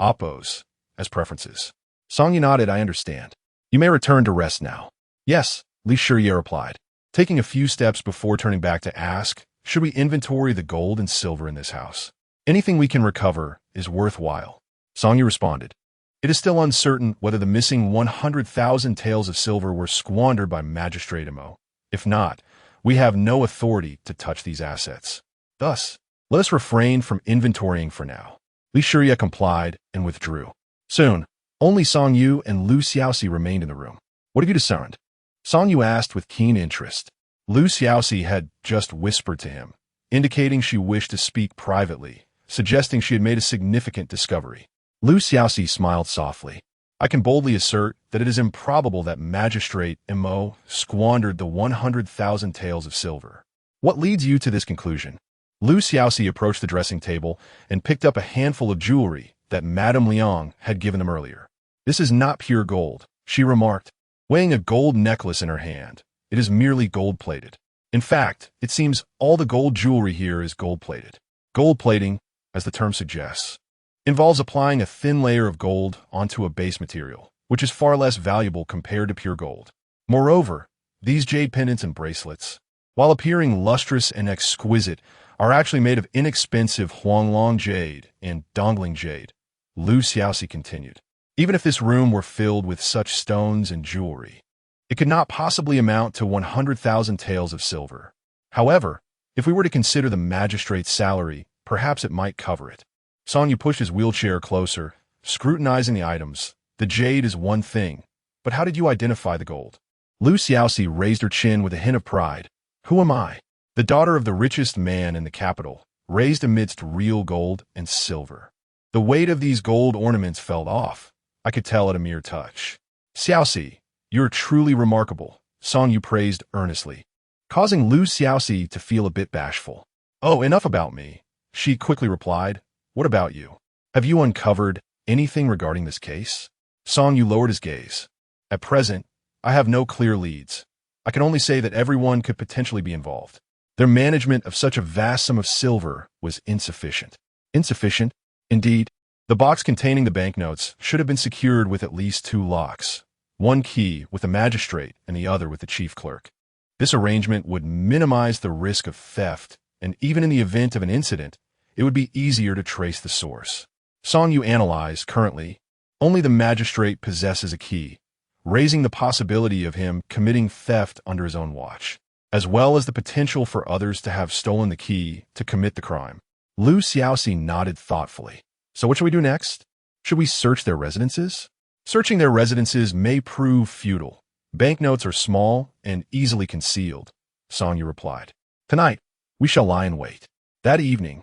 Oppos, as preferences. Song Yu nodded. I understand. You may return to rest now. Yes, Li Shiya replied, taking a few steps before turning back to ask, should we inventory the gold and silver in this house? Anything we can recover is worthwhile. Song Yu responded. It is still uncertain whether the missing 100,000 taels of silver were squandered by Magistrate Mo. If not, we have no authority to touch these assets. Thus, let us refrain from inventorying for now. Li Shiya complied and withdrew. Soon, only Song Yu and Xiaoxi remained in the room. What have you discerned? Song Yu asked with keen interest. Xiaoxi had just whispered to him, indicating she wished to speak privately, suggesting she had made a significant discovery. Xiaoxi smiled softly. I can boldly assert that it is improbable that Magistrate Mo squandered the 100,000 taels of silver. What leads you to this conclusion? Xiaoxi approached the dressing table and picked up a handful of jewelry that Madame Liang had given them earlier. This is not pure gold, she remarked, weighing a gold necklace in her hand. It is merely gold-plated. In fact, it seems all the gold jewelry here is gold-plated. Gold plating, as the term suggests, involves applying a thin layer of gold onto a base material, which is far less valuable compared to pure gold. Moreover, these jade pendants and bracelets, while appearing lustrous and exquisite, are actually made of inexpensive Huanglong jade and Dongling jade. Xiaoxi continued. Even if this room were filled with such stones and jewelry, it could not possibly amount to 100,000 taels of silver. However, if we were to consider the magistrate's salary, perhaps it might cover it. Song Yu pushed his wheelchair closer, scrutinizing the items. The jade is one thing, but how did you identify the gold? Xiaoxi raised her chin with a hint of pride. Who am I? The daughter of the richest man in the capital, raised amidst real gold and silver. The weight of these gold ornaments fell off. I could tell at a mere touch. Xiaoxi, you're truly remarkable, Song Yu praised earnestly, causing Xiaoxi to feel a bit bashful. Oh, enough about me, she quickly replied. What about you? Have you uncovered anything regarding this case? Song Yu lowered his gaze. At present, I have no clear leads. I can only say that everyone could potentially be involved. Their management of such a vast sum of silver was insufficient. Insufficient? Indeed, the box containing the banknotes should have been secured with at least 2 locks, one key with the magistrate and the other with the chief clerk. This arrangement would minimize the risk of theft, and even in the event of an incident, it would be easier to trace the source. Song Yu analyzed. Currently, only the magistrate possesses a key, raising the possibility of him committing theft under his own watch, as well as the potential for others to have stolen the key to commit the crime. Xiaoxi nodded thoughtfully. So what should we do next? Should we search their residences? Searching their residences may prove futile. Banknotes are small and easily concealed, Song Yu replied. Tonight, we shall lie in wait. That evening,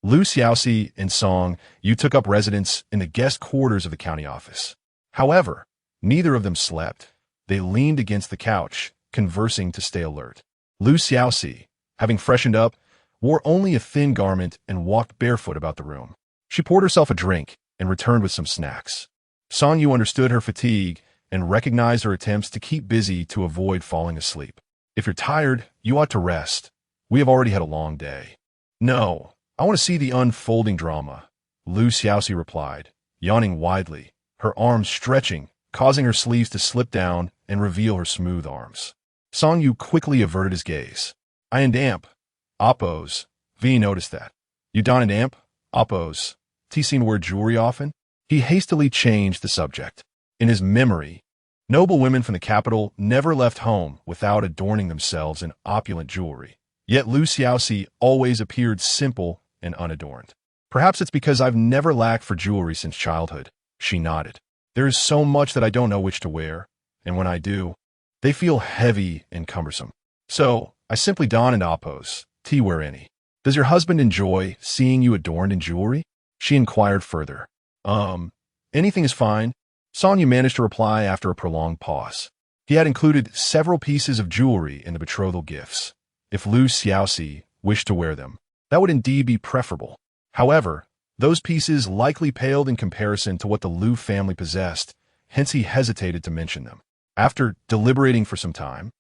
Xiaoxi and Song Yu took up residence in the guest quarters of the county office. However, neither of them slept. They leaned against the couch, conversing to stay alert. Xiaoxi, having freshened up, wore only a thin garment and walked barefoot about the room. She poured herself a drink and returned with some snacks. Song Yu understood her fatigue and recognized her attempts to keep busy to avoid falling asleep. If you're tired, you ought to rest. We have already had a long day. No, I want to see the unfolding drama, Xiaoxi replied, yawning widely, her arms stretching, causing her sleeves to slip down and reveal her smooth arms. Song Yu quickly averted his gaze. I and Amp. Oppos. V noticed that. You don and Amp? Oppos. T seemed to wear jewelry often. He hastily changed the subject. In his memory, noble women from the capital never left home without adorning themselves in opulent jewelry. Yet Xiaoxi always appeared simple and unadorned. Perhaps it's because I've never lacked for jewelry since childhood. She nodded. There is so much that I don't know which to wear, and when I do, they feel heavy and cumbersome. So, I simply don and Oppos. T wear any. Does your husband enjoy seeing you adorned in jewelry? She inquired further. Anything is fine. Song Yu managed to reply after a prolonged pause. He had included several pieces of jewelry in the betrothal gifts. If Lu Xiaoxi wished to wear them, that would indeed be preferable. However, those pieces likely paled in comparison to what the Lu family possessed, hence he hesitated to mention them. After deliberating for some time,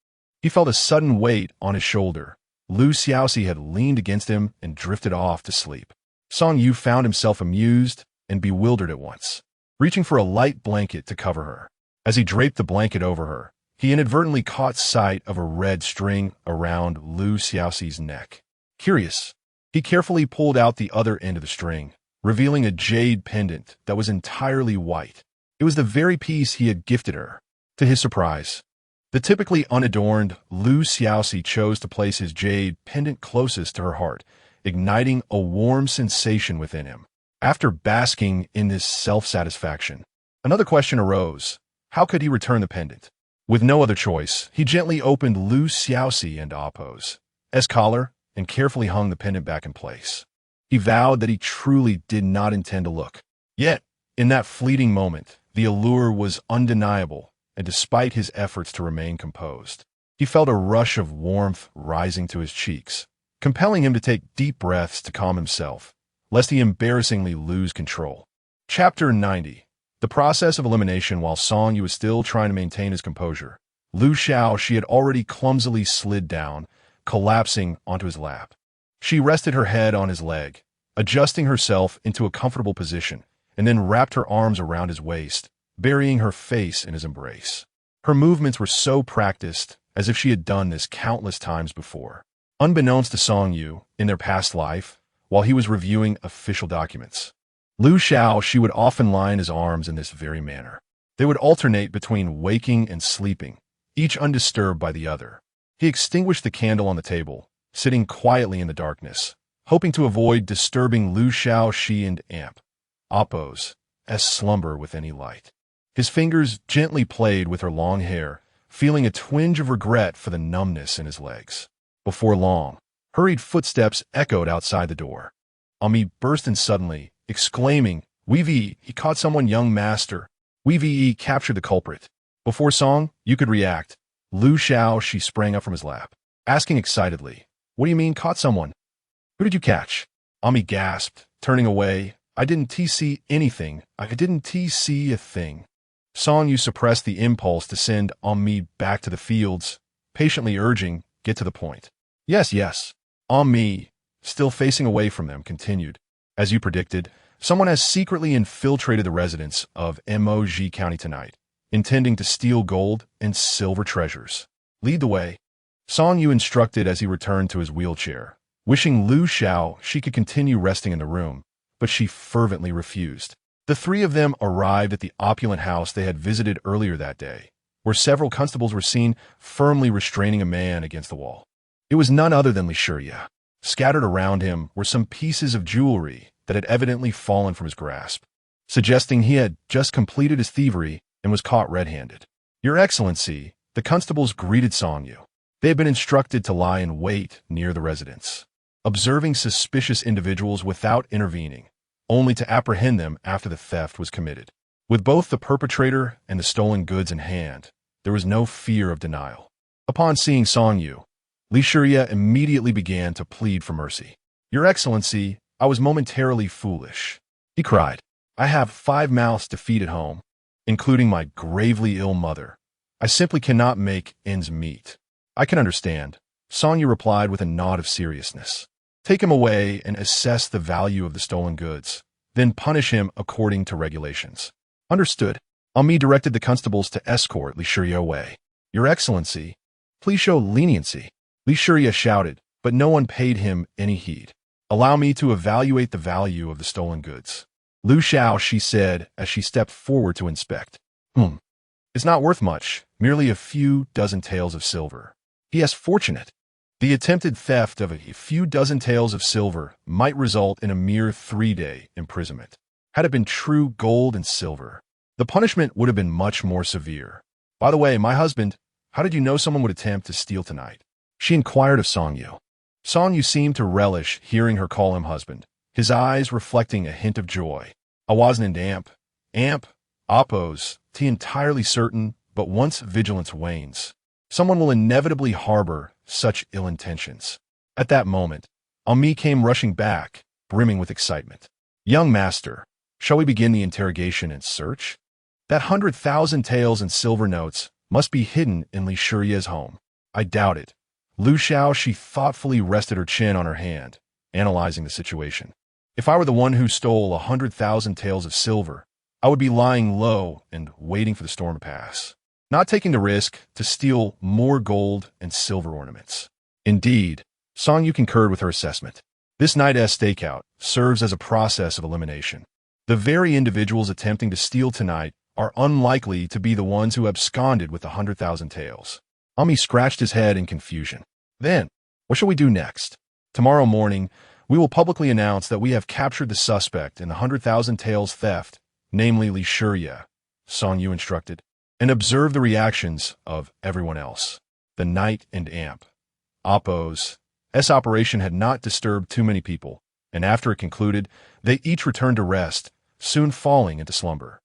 he felt a sudden weight on his shoulder. Lu Xiaoxi had leaned against him and drifted off to sleep. Song Yu found himself amused and bewildered at once, reaching for a light blanket to cover her. As he draped the blanket over her, he inadvertently caught sight of a red string around Lu Xiaoxi's neck. Curious, he carefully pulled out the other end of the string, revealing a jade pendant that was entirely white. It was the very piece he had gifted her. To his surprise, the typically unadorned Lu Xiaoxi chose to place his jade pendant closest to her heart, igniting a warm sensation within him. After basking in this self-satisfaction, another question arose. How could he return the pendant? With no other choice, he gently opened Lu Xiaoxi and Appo's collar and carefully hung the pendant back in place. He vowed that he truly did not intend to look. Yet, in that fleeting moment, the allure was undeniable, and despite his efforts to remain composed, he felt a rush of warmth rising to his cheeks, compelling him to take deep breaths to calm himself, lest he embarrassingly lose control. Chapter 90. The process of elimination. While Song Yu was still trying to maintain his composure, Lu Xiaoxi had already clumsily slid down, collapsing onto his lap. She rested her head on his leg, adjusting herself into a comfortable position, and then wrapped her arms around his waist, burying her face in his embrace. Her movements were so practiced, as if she had done this countless times before. Unbeknownst to Song Yu, in their past life, while he was reviewing official documents, Lu Xiaoxi would often lie in his arms in this very manner. They would alternate between waking and sleeping, each undisturbed by the other. He extinguished the candle on the table, sitting quietly in the darkness, hoping to avoid disturbing Lu Xiaoxi and Appo's slumber with any light. His fingers gently played with her long hair, feeling a twinge of regret for the numbness in his legs. Before long, hurried footsteps echoed outside the door. Ami burst in suddenly, exclaiming, "Weevee, he caught someone, young master. Weevee captured the culprit." Before Song Yu could react, Lu Xiaoxi sprang up from his lap, asking excitedly, "What do you mean, caught someone? Who did you catch?" Ami gasped, turning away. "I didn't see anything. I didn't see a thing." Song Yu suppressed the impulse to send Ami back to the fields, patiently urging, "Get to the point." Yes. Ami, still facing away from them, continued, "As you predicted, someone has secretly infiltrated the residence of Moj County tonight, intending to steal gold and silver treasures. Lead the way." Song Yu instructed as he returned to his wheelchair, wishing Lu Xiaoxi could continue resting in the room, but she fervently refused. The three of them arrived at the opulent house they had visited earlier that day, where several constables were seen firmly restraining a man against the wall. It was none other than Xiaoxi. Scattered around him were some pieces of jewelry that had evidently fallen from his grasp, suggesting he had just completed his thievery and was caught red-handed. "Your Excellency," the constables greeted Song Yu. They had been instructed to lie in wait near the residence, observing suspicious individuals without intervening, only to apprehend them after the theft was committed. With both the perpetrator and the stolen goods in hand, there was no fear of denial. Upon seeing Song Yu, Xiaoxi immediately began to plead for mercy. "Your Excellency, I was momentarily foolish," he cried. "I have 5 mouths to feed at home, including my gravely ill mother. I simply cannot make ends meet." "I can understand," Song Yu replied with a nod of seriousness. "Take him away and assess the value of the stolen goods, then punish him according to regulations." "Understood." Ami directed the constables to escort Xiaoxi away. "Your Excellency, please show leniency," Xiaoxi shouted, but no one paid him any heed. "Allow me to evaluate the value of the stolen goods," Lu Xiaoxi said as she stepped forward to inspect. It's not worth much, merely a few dozen taels of silver." "Yes, fortunate." The attempted theft of a few dozen taels of silver might result in a mere 3-day imprisonment. Had it been true gold and silver, the punishment would have been much more severe. "By the way, my husband, how did you know someone would attempt to steal tonight?" she inquired of Song Yu. Song Yu seemed to relish hearing her call him husband, his eyes reflecting a hint of joy. "I wasn't an Appo's T entirely certain, but once vigilance wanes, someone will inevitably harbor such ill intentions. At that moment, Ami came rushing back, brimming with excitement. Young master, shall we begin the interrogation and search? That 100,000 taels and silver notes must be hidden in Li Shurye's home. I doubt it. Xiaoxi thoughtfully rested her chin on her hand, analyzing the situation. If I were the one who stole 100,000 taels of silver, I would be lying low and waiting for the storm to pass, not taking the risk to steal more gold and silver ornaments. Indeed, Song Yu concurred with her assessment. This night's stakeout serves as a process of elimination. The very individuals attempting to steal tonight are unlikely to be the ones who absconded with the 100,000 taels. Ami scratched his head in confusion. Then, what shall we do next? Tomorrow morning, we will publicly announce that we have captured the suspect in the 100,000 taels theft, namely Li Shurye, Song Yu instructed, and observe the reactions of everyone else. The Knight and Amp, Oppo's operation had not disturbed too many people, and after it concluded, they each returned to rest, soon falling into slumber.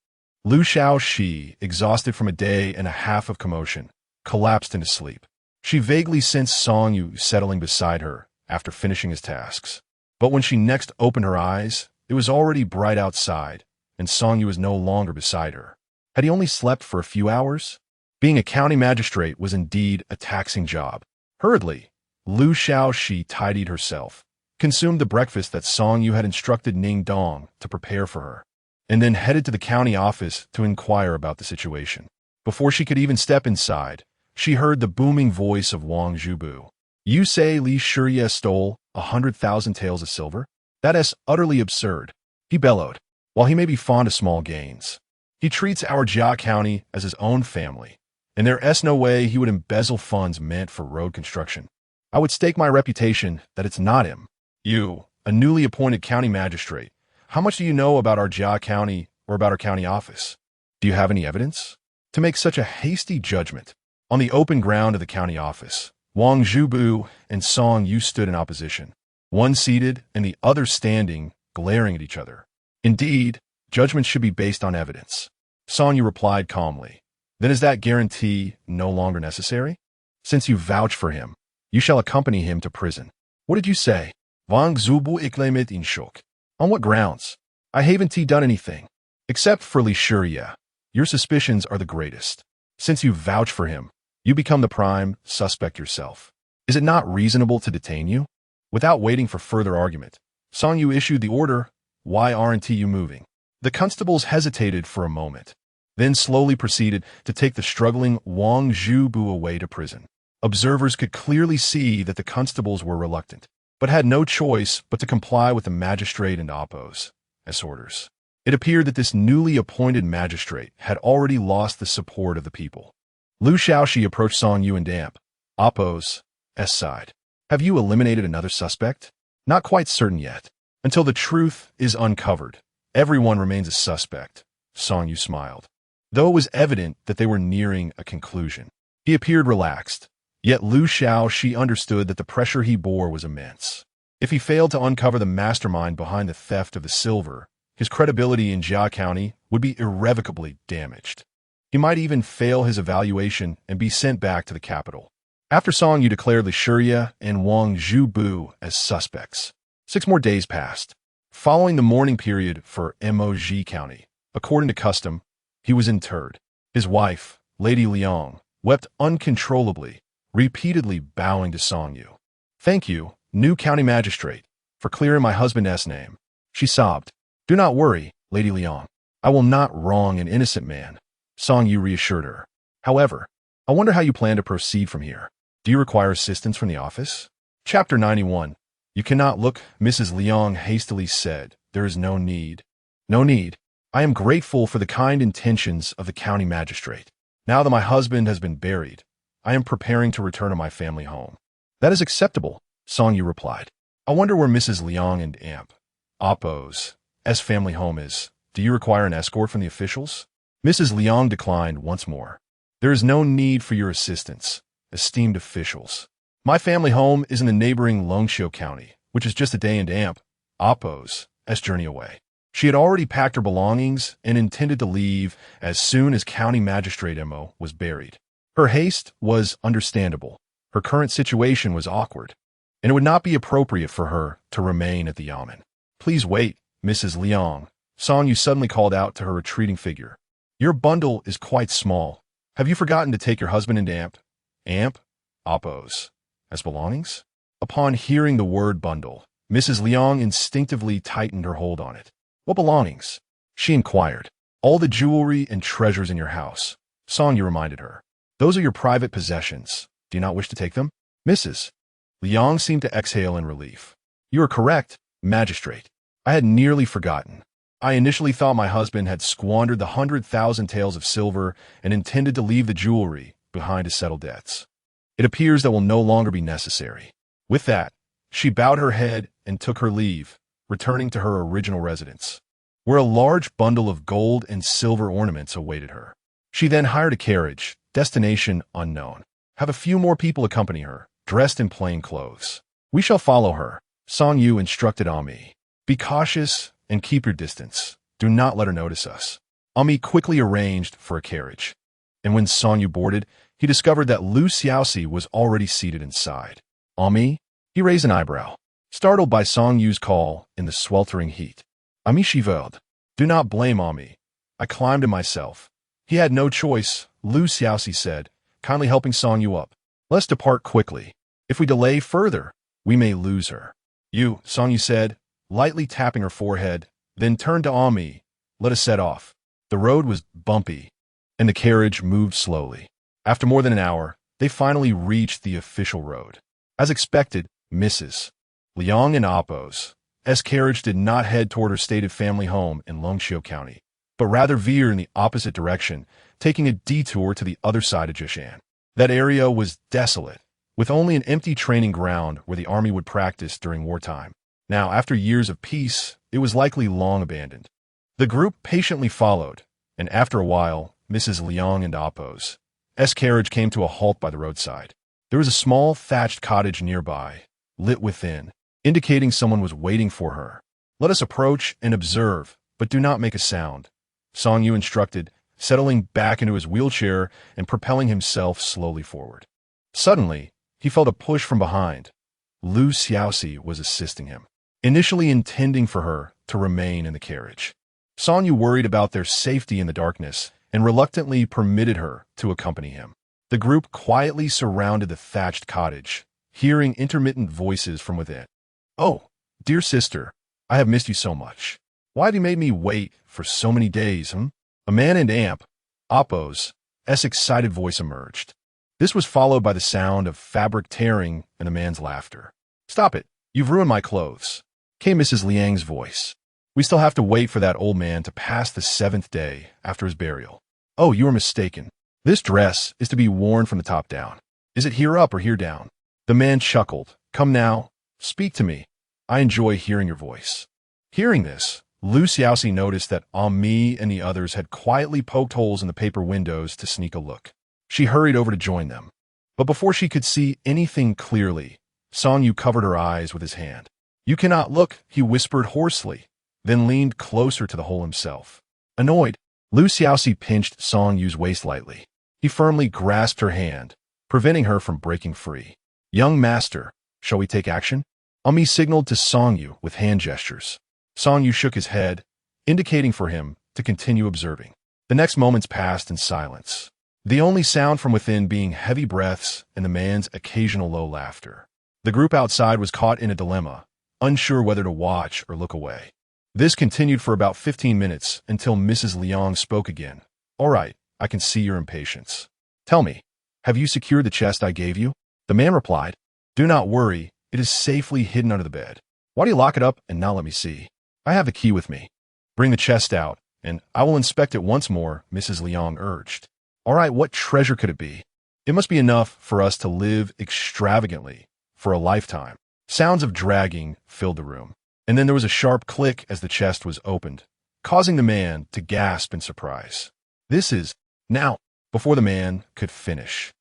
Xiaoxi, exhausted from a day and a half of commotion, collapsed into sleep. She vaguely sensed Song Yu settling beside her after finishing his tasks. But when she next opened her eyes, it was already bright outside, and Song Yu was no longer beside her. Had he only slept for a few hours? Being a county magistrate was indeed a taxing job. Hurriedly, Xiaoxi tidied herself, consumed the breakfast that Song Yu had instructed Ning Dong to prepare for her, and then headed to the county office to inquire about the situation. Before she could even step inside, she heard the booming voice of Wang Zhubu. You say Li Shurye stole 100,000 taels of silver? That is utterly absurd, he bellowed. While he may be fond of small gains, he treats our Jia County as his own family, and there's no way he would embezzle funds meant for road construction. I would stake my reputation that it's not him. You, a newly appointed county magistrate, how much do you know about our Jia County or about our county office? Do you have any evidence? To make such a hasty judgment. On the open ground of the county office, Wang Zhubu and Song Yu stood in opposition, one seated and the other standing, glaring at each other. Indeed, judgment should be based on evidence. Song Yu replied calmly. Then is that guarantee no longer necessary? Since you vouch for him, you shall accompany him to prison. What did you say? Wang Zhubu exclaimed in shock. On what grounds? I haven't done anything. Except for Li Shurye. Your suspicions are the greatest. Since you vouch for him, you become the prime suspect yourself. Is it not reasonable to detain you? Without waiting for further argument, Song Yu issued the order, why aren't you moving? The constables hesitated for a moment, then slowly proceeded to take the struggling Wang Zhubu away to prison. Observers could clearly see that the constables were reluctant, but had no choice but to comply with the magistrate and Oppo's orders. It appeared that this newly appointed magistrate had already lost the support of the people. Xiaoxi approached Song Yu and Amp, Oppo's side. Have you eliminated another suspect? Not quite certain yet. Until the truth is uncovered, everyone remains a suspect, Song Yu smiled. Though it was evident that they were nearing a conclusion, he appeared relaxed. Yet Xiaoxi understood that the pressure he bore was immense. If he failed to uncover the mastermind behind the theft of the silver, his credibility in Jia County would be irrevocably damaged. He might even fail his evaluation and be sent back to the capital. After Song Yu declared Li Shurye and Wang Zhubu as suspects, 6 more days passed. Following the mourning period for Moj County, according to custom, he was interred. His wife, Lady Liang, wept uncontrollably, repeatedly bowing to Song Yu. Thank you, new county magistrate, for clearing my husband's name. She sobbed. Do not worry, Lady Liang. I will not wrong an innocent man. Song Yu reassured her. However, I wonder how you plan to proceed from here. Do you require assistance from the office? Chapter 91. You cannot look, Mrs. Liang hastily said. There is no need. No need. I am grateful for the kind intentions of the county magistrate. Now that my husband has been buried, I am preparing to return to my family home. That is acceptable, Song Yu replied. I wonder where Mrs. Liang and Amp, Oppo's family home is. Do you require an escort from the officials? Mrs. Liang declined once more. There is no need for your assistance, esteemed officials. My family home is in the neighboring Longxiu County, which is just a day and Amp, Oppo's journey away. She had already packed her belongings and intended to leave as soon as County Magistrate Emo was buried. Her haste was understandable. Her current situation was awkward, and it would not be appropriate for her to remain at the yamen. "Please wait, Mrs. Liang," Song Yu suddenly called out to her retreating figure. "Your bundle is quite small. Have you forgotten to take your husband and Amp? Oppos, as belongings?" Upon hearing the word bundle, Mrs. Liang instinctively tightened her hold on it. "What belongings?" she inquired. "All the jewelry and treasures in your house," Song Yu reminded her. "Those are your private possessions. Do you not wish to take them?" Mrs. Liang seemed to exhale in relief. "You are correct, Magistrate. I had nearly forgotten. I initially thought my husband had squandered the 100,000 taels of silver and intended to leave the jewelry behind to settle debts. It appears that will no longer be necessary." With that, she bowed her head and took her leave, returning to her original residence, where a large bundle of gold and silver ornaments awaited her. She then hired a carriage, destination unknown. Have a few more people accompany her, dressed in plain clothes. "We shall follow her," Song Yu instructed Ami. "Be cautious and keep your distance. Do not let her notice us." Ami quickly arranged for a carriage, and when Song Yu boarded, he discovered that Xiaoxi was already seated inside. "Ami?" He raised an eyebrow, startled by Song Yu's call in the sweltering heat. "Ami shivered." "Do not blame Ami. I climbed him myself." "He had no choice," Xiaoxi said, kindly helping Song Yu up. "Let's depart quickly. If we delay further, we may lose her." Song Yu said, lightly tapping her forehead, then turned to Ami. "Let us set off." The road was bumpy, and the carriage moved slowly. After more than an hour, they finally reached the official road. As expected, Mrs. Liang and Appo's carriage did not head toward her stated family home in Longqiu County, but rather veered in the opposite direction, taking a detour to the other side of Jishan. That area was desolate, with only an empty training ground where the army would practice during wartime. Now, after years of peace, it was likely long abandoned. The group patiently followed, and after a while, Mrs. Liang and Appo's carriage came to a halt by the roadside. There was a small thatched cottage nearby, lit within, indicating someone was waiting for her. "Let us approach and observe, but do not make a sound," Song Yu instructed, settling back into his wheelchair and propelling himself slowly forward. Suddenly, he felt a push from behind. Xiaoxi was assisting him, initially intending for her to remain in the carriage. Song Yu worried about their safety in the darkness and reluctantly permitted her to accompany him. The group quietly surrounded the thatched cottage, hearing intermittent voices from within. "Oh, dear sister, I have missed you so much. Why have you made me wait for so many days, A man and Appo's excited voice emerged. This was followed by the sound of fabric tearing and a man's laughter. "Stop it, you've ruined my clothes," came Mrs. Liang's voice. "We still have to wait for that old man to pass the 7th day after his burial." "Oh, you are mistaken. This dress is to be worn from the top down. Is it here up or here down?" The man chuckled. "Come now, speak to me. I enjoy hearing your voice." Hearing this, Xiaoxi noticed that Ami and the others had quietly poked holes in the paper windows to sneak a look. She hurried over to join them. But before she could see anything clearly, Song Yu covered her eyes with his hand. "You cannot look," he whispered hoarsely, then leaned closer to the hole himself. Annoyed, Xiaoxi pinched Song Yu's waist lightly. He firmly grasped her hand, preventing her from breaking free. "Young master, shall we take action?" Ami signaled to Song Yu with hand gestures. Song Yu shook his head, indicating for him to continue observing. The next moments passed in silence, the only sound from within being heavy breaths and the man's occasional low laughter. The group outside was caught in a dilemma, unsure whether to watch or look away. This continued for about 15 minutes until Mrs. Liang spoke again. "All right, I can see your impatience. Tell me, have you secured the chest I gave you?" The man replied, "Do not worry, it is safely hidden under the bed. Why do you lock it up and not let me see? I have the key with me." "Bring the chest out, and I will inspect it once more," Mrs. Liang urged. "All right, what treasure could it be? It must be enough for us to live extravagantly for a lifetime." Sounds of dragging filled the room, and then there was a sharp click as the chest was opened, causing the man to gasp in surprise. "This is..." Now, before the man could finish,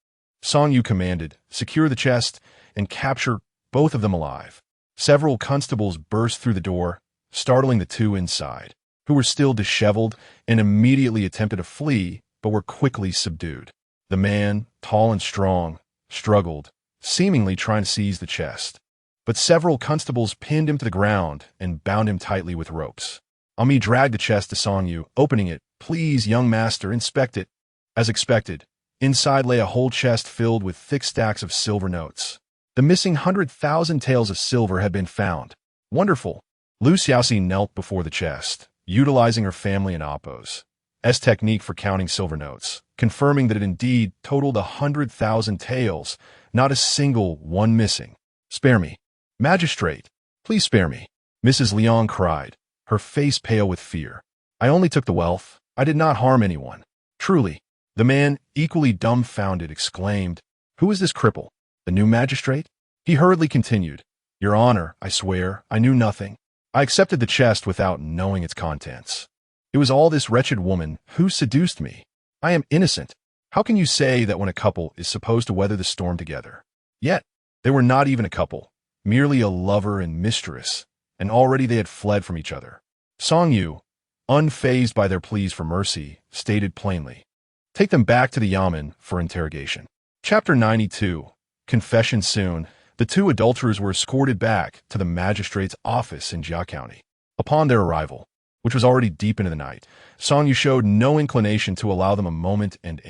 Song Yu commanded, "Secure the chest and capture both of them alive." Several constables burst through the door, startling the two inside. who were still disheveled and immediately attempted to flee, but were quickly subdued. The man, tall and strong, struggled, seemingly trying to seize the chest. But several constables pinned him to the ground and bound him tightly with ropes. Ami dragged the chest to Song Yu, opening it. "Please, young master, inspect it." As expected, inside lay a whole chest filled with thick stacks of silver notes. The missing 100,000 taels of silver had been found. Wonderful. Xiaoxi knelt before the chest, utilizing her family and Appo's technique for counting silver notes, confirming that it indeed totaled 100,000 taels, not a single one missing. "Spare me. Magistrate, please spare me," Mrs. Liang cried, her face pale with fear. "I only took the wealth. I did not harm anyone." "Truly," the man, equally dumbfounded, exclaimed. "Who is this cripple? The new magistrate?" He hurriedly continued. "Your Honor, I swear, I knew nothing. I accepted the chest without knowing its contents. It was all this wretched woman who seduced me. I am innocent. How can you say that when a couple is supposed to weather the storm together? Yet, they were not even a couple, merely a lover and mistress, and already they had fled from each other." Song Yu, unfazed by their pleas for mercy, stated plainly, "Take them back to the Yamen for interrogation." Chapter 92. Confession soon. The two adulterers were escorted back to the magistrate's office in Jia County. Upon their arrival, which was already deep into the night, Song Yu showed no inclination to allow them a moment and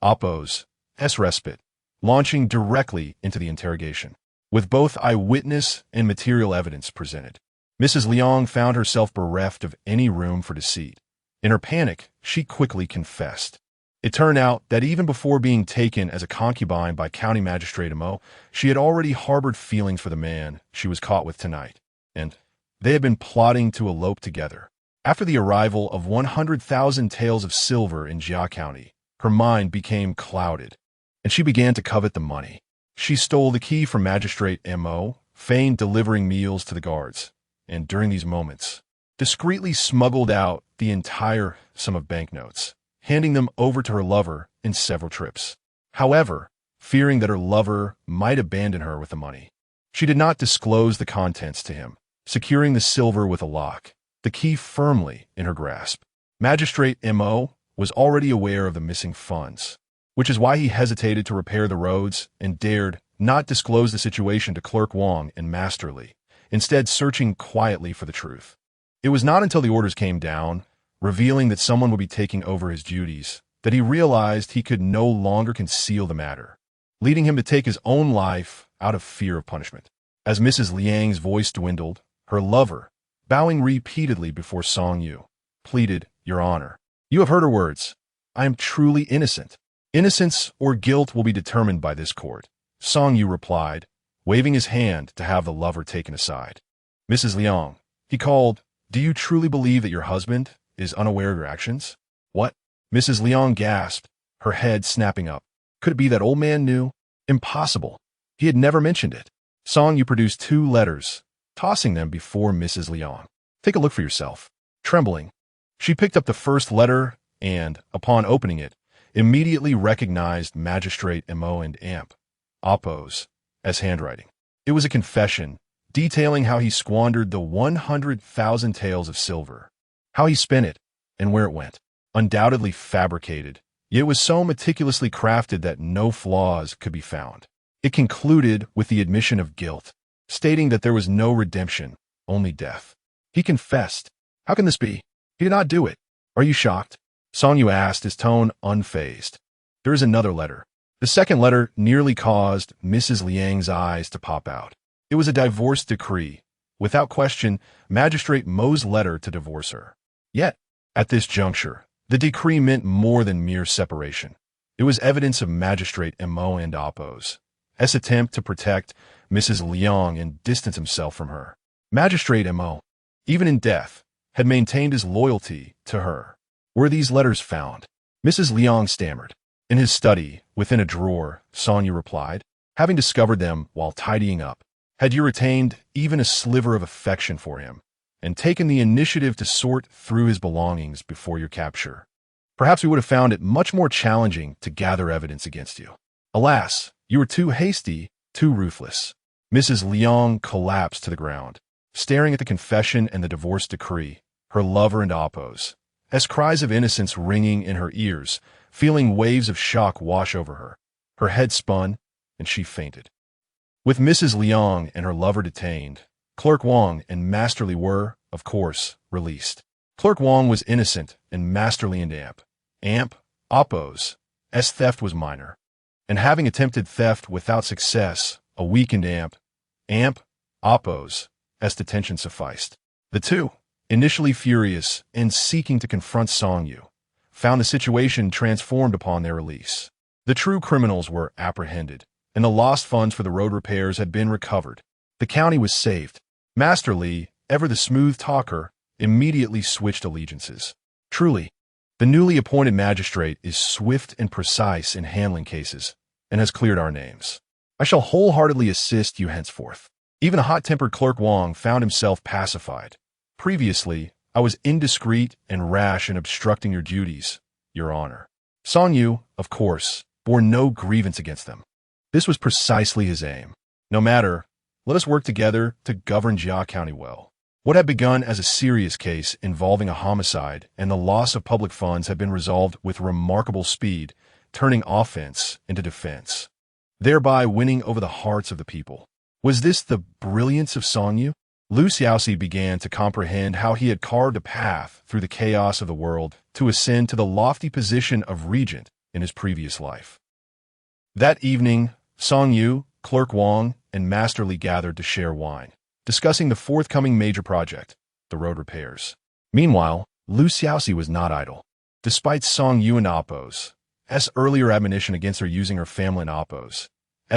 Appo's respite, launching directly into the interrogation. With both eyewitness and material evidence presented, Mrs. Liang found herself bereft of any room for deceit. In her panic, she quickly confessed. It turned out that even before being taken as a concubine by County Magistrate Mo, she had already harbored feelings for the man she was caught with tonight, and they had been plotting to elope together. After the arrival of 100,000 taels of silver in Jia County, her mind became clouded, and she began to covet the money. She stole the key from Magistrate Mo, feigned delivering meals to the guards, and during these moments, discreetly smuggled out the entire sum of banknotes, handing them over to her lover in several trips. However, fearing that her lover might abandon her with the money, she did not disclose the contents to him, securing the silver with a lock, the key firmly in her grasp. Magistrate Mo was already aware of the missing funds, which is why he hesitated to repair the roads and dared not disclose the situation to Clerk Wang and Master Li, instead searching quietly for the truth. It was not until the orders came down, revealing that someone would be taking over his duties, that he realized he could no longer conceal the matter, leading him to take his own life out of fear of punishment. As Mrs. Liang's voice dwindled, her lover, bowing repeatedly before Song Yu, pleaded, "Your Honor, you have heard her words. I am truly innocent. Innocence or guilt will be determined by this court," Song Yu replied, waving his hand to have the lover taken aside. "Mrs. Liang," he called, "do you truly believe that your husband is unaware of your actions?" "What?" Mrs. Liang gasped, her head snapping up. Could it be that old man knew? Impossible. He had never mentioned it. Song Yu produced 2 letters, tossing them before Mrs. Liang. "Take a look for yourself." Trembling, she picked up the first letter and, upon opening it, immediately recognized Magistrate Mo and Appo's as handwriting. It was a confession, detailing how he squandered the 100,000 taels of silver, how he spent it, and where it went. Undoubtedly fabricated, yet it was so meticulously crafted that no flaws could be found. It concluded with the admission of guilt, stating that there was no redemption, only death. He confessed. How can this be? He did not do it. Are you shocked? Song Yu asked, his tone unfazed. There is another letter. The second letter nearly caused Mrs. Liang's eyes to pop out. It was a divorce decree, without question, Magistrate Mo's letter to divorce her. Yet, at this juncture, the decree meant more than mere separation. It was evidence of Magistrate Mo and Appo's attempt to protect Mrs. Liang and distance himself from her. Magistrate Mo, even in death, had maintained his loyalty to her. Were these letters found? Mrs. Liang stammered. In his study, within a drawer, Song Yu replied, having discovered them while tidying up. Had you retained even a sliver of affection for him, and taken the initiative to sort through his belongings before your capture, perhaps we would have found it much more challenging to gather evidence against you. Alas, you were too hasty, too ruthless. Mrs. Liang collapsed to the ground, staring at the confession and the divorce decree, her lover and Apo's, as cries of innocence ringing in her ears, feeling waves of shock wash over her. Her head spun, and she fainted. With Mrs. Liang and her lover detained, Clerk Wang and Masterly were, of course, released. Clerk Wang was innocent and Masterly and Apo's, as theft was minor. And having attempted theft without success, a weakened Apo's, as detention sufficed. The two, initially furious and seeking to confront Song Yu, found the situation transformed upon their release. The true criminals were apprehended, and the lost funds for the road repairs had been recovered. The county was saved. Master Li, ever the smooth talker, immediately switched allegiances. Truly, the newly appointed magistrate is swift and precise in handling cases, and has cleared our names. I shall wholeheartedly assist you henceforth. Even a hot-tempered Clerk Wang found himself pacified. Previously, I was indiscreet and rash in obstructing your duties, Your Honor. Song Yu, of course, bore no grievance against them. This was precisely his aim. No matter, let us work together to govern Jia County well. What had begun as a serious case involving a homicide and the loss of public funds had been resolved with remarkable speed, turning offense into defense, thereby winning over the hearts of the people. Was this the brilliance of Song Yu? Xiaoxi began to comprehend how he had carved a path through the chaos of the world to ascend to the lofty position of regent in his previous life. That evening, Song Yu, Clerk Wang, and Master Li gathered to share wine, discussing the forthcoming major project, the road repairs. Meanwhile, Xiaoxi was not idle. Despite Song Yu and Apo's earlier admonition against her using her family and Apo's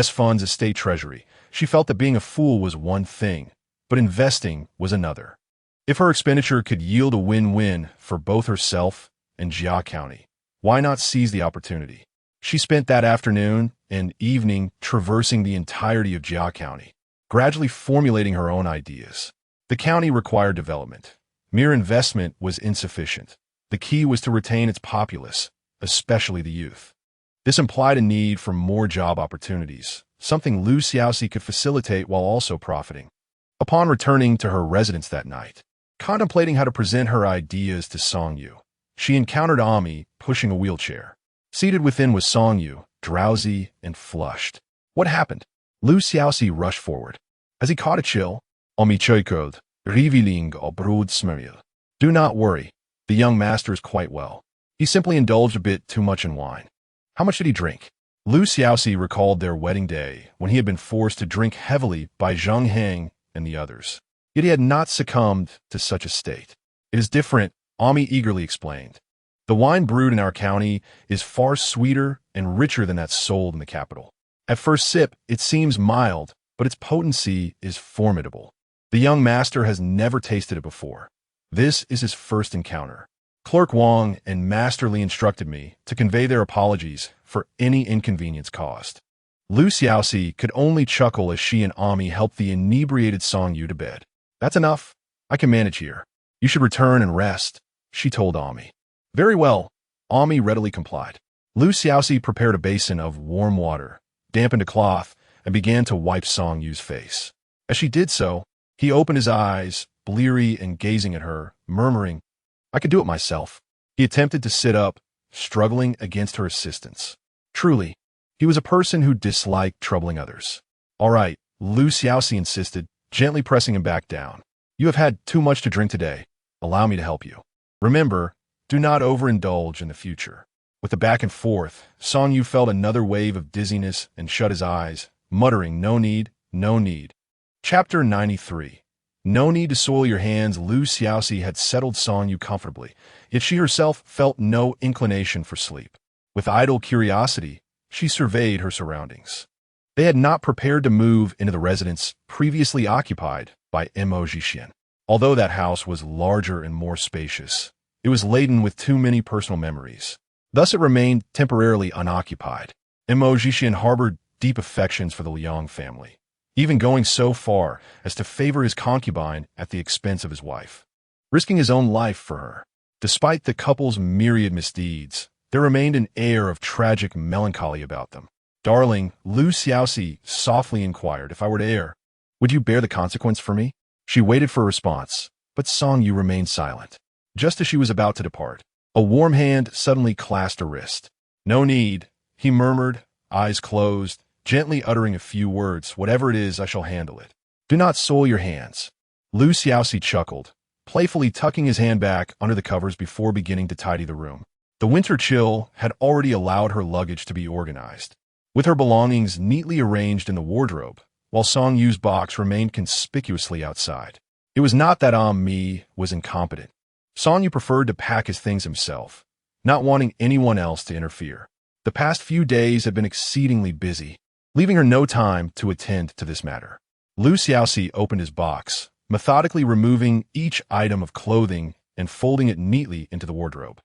funds as state treasury, she felt that being a fool was one thing, but investing was another. If her expenditure could yield a win-win for both herself and Jia County, why not seize the opportunity? She spent that afternoon and evening traversing the entirety of Jia County, gradually formulating her own ideas. The county required development. Mere investment was insufficient. The key was to retain its populace, especially the youth. This implied a need for more job opportunities, something Xiaoxi could facilitate while also profiting. Upon returning to her residence that night, contemplating how to present her ideas to Song Yu, she encountered Ami pushing a wheelchair. Seated within was Song Yu, drowsy and flushed. What happened? Xiaoxi rushed forward. As he caught a chill, Ami chuckled, revealing a broad smile. Do not worry, the young master is quite well. He simply indulged a bit too much in wine. How much did he drink? Xiaoxi recalled their wedding day when he had been forced to drink heavily by Zheng Heng and the others. Yet he had not succumbed to such a state. It is different, Ami eagerly explained. The wine brewed in our county is far sweeter and richer than that sold in the capital. At first sip, it seems mild, but its potency is formidable. The young master has never tasted it before. This is his first encounter. Clerk Wang and Master Li instructed me to convey their apologies for any inconvenience caused. Xiaoxi could only chuckle as she and Ami helped the inebriated Song Yu to bed. That's enough. I can manage here. You should return and rest, she told Ami. Very well, Ami readily complied. Xiaoxi prepared a basin of warm water, dampened a cloth, and began to wipe Song Yu's face. As she did so, he opened his eyes, bleary and gazing at her, murmuring, I could do it myself. He attempted to sit up, struggling against her assistance. Truly, he was a person who disliked troubling others. All right, Xiaoxi insisted, gently pressing him back down. You have had too much to drink today. Allow me to help you. Remember, do not overindulge in the future. With the back and forth, Song Yu felt another wave of dizziness and shut his eyes, muttering, no need, no need. Chapter 93. No need to soil your hands. Xiaoxi had settled Song Yu comfortably, yet she herself felt no inclination for sleep. With idle curiosity, she surveyed her surroundings. They had not prepared to move into the residence previously occupied by Mo Zhixian. Although that house was larger and more spacious, it was laden with too many personal memories. Thus it remained temporarily unoccupied. Mo Zhixian harbored deep affections for the Liang family, even going so far as to favor his concubine at the expense of his wife, risking his own life for her. Despite the couple's myriad misdeeds, there remained an air of tragic melancholy about them. Darling, Xiaoxi softly inquired, if I were to err, would you bear the consequence for me? She waited for a response, but Song Yu remained silent. Just as she was about to depart, a warm hand suddenly clasped her wrist. "No need," he murmured, eyes closed, gently uttering a few words. "Whatever it is, I shall handle it. Do not soil your hands." Xiaoxi chuckled, playfully tucking his hand back under the covers before beginning to tidy the room. The winter chill had already allowed her luggage to be organized, with her belongings neatly arranged in the wardrobe, while Song Yu's box remained conspicuously outside. It was not that Mi was incompetent. Song Yu preferred to pack his things himself, not wanting anyone else to interfere. The past few days had been exceedingly busy, leaving her no time to attend to this matter. Xiaoxi opened his box, methodically removing each item of clothing and folding it neatly into the wardrobe.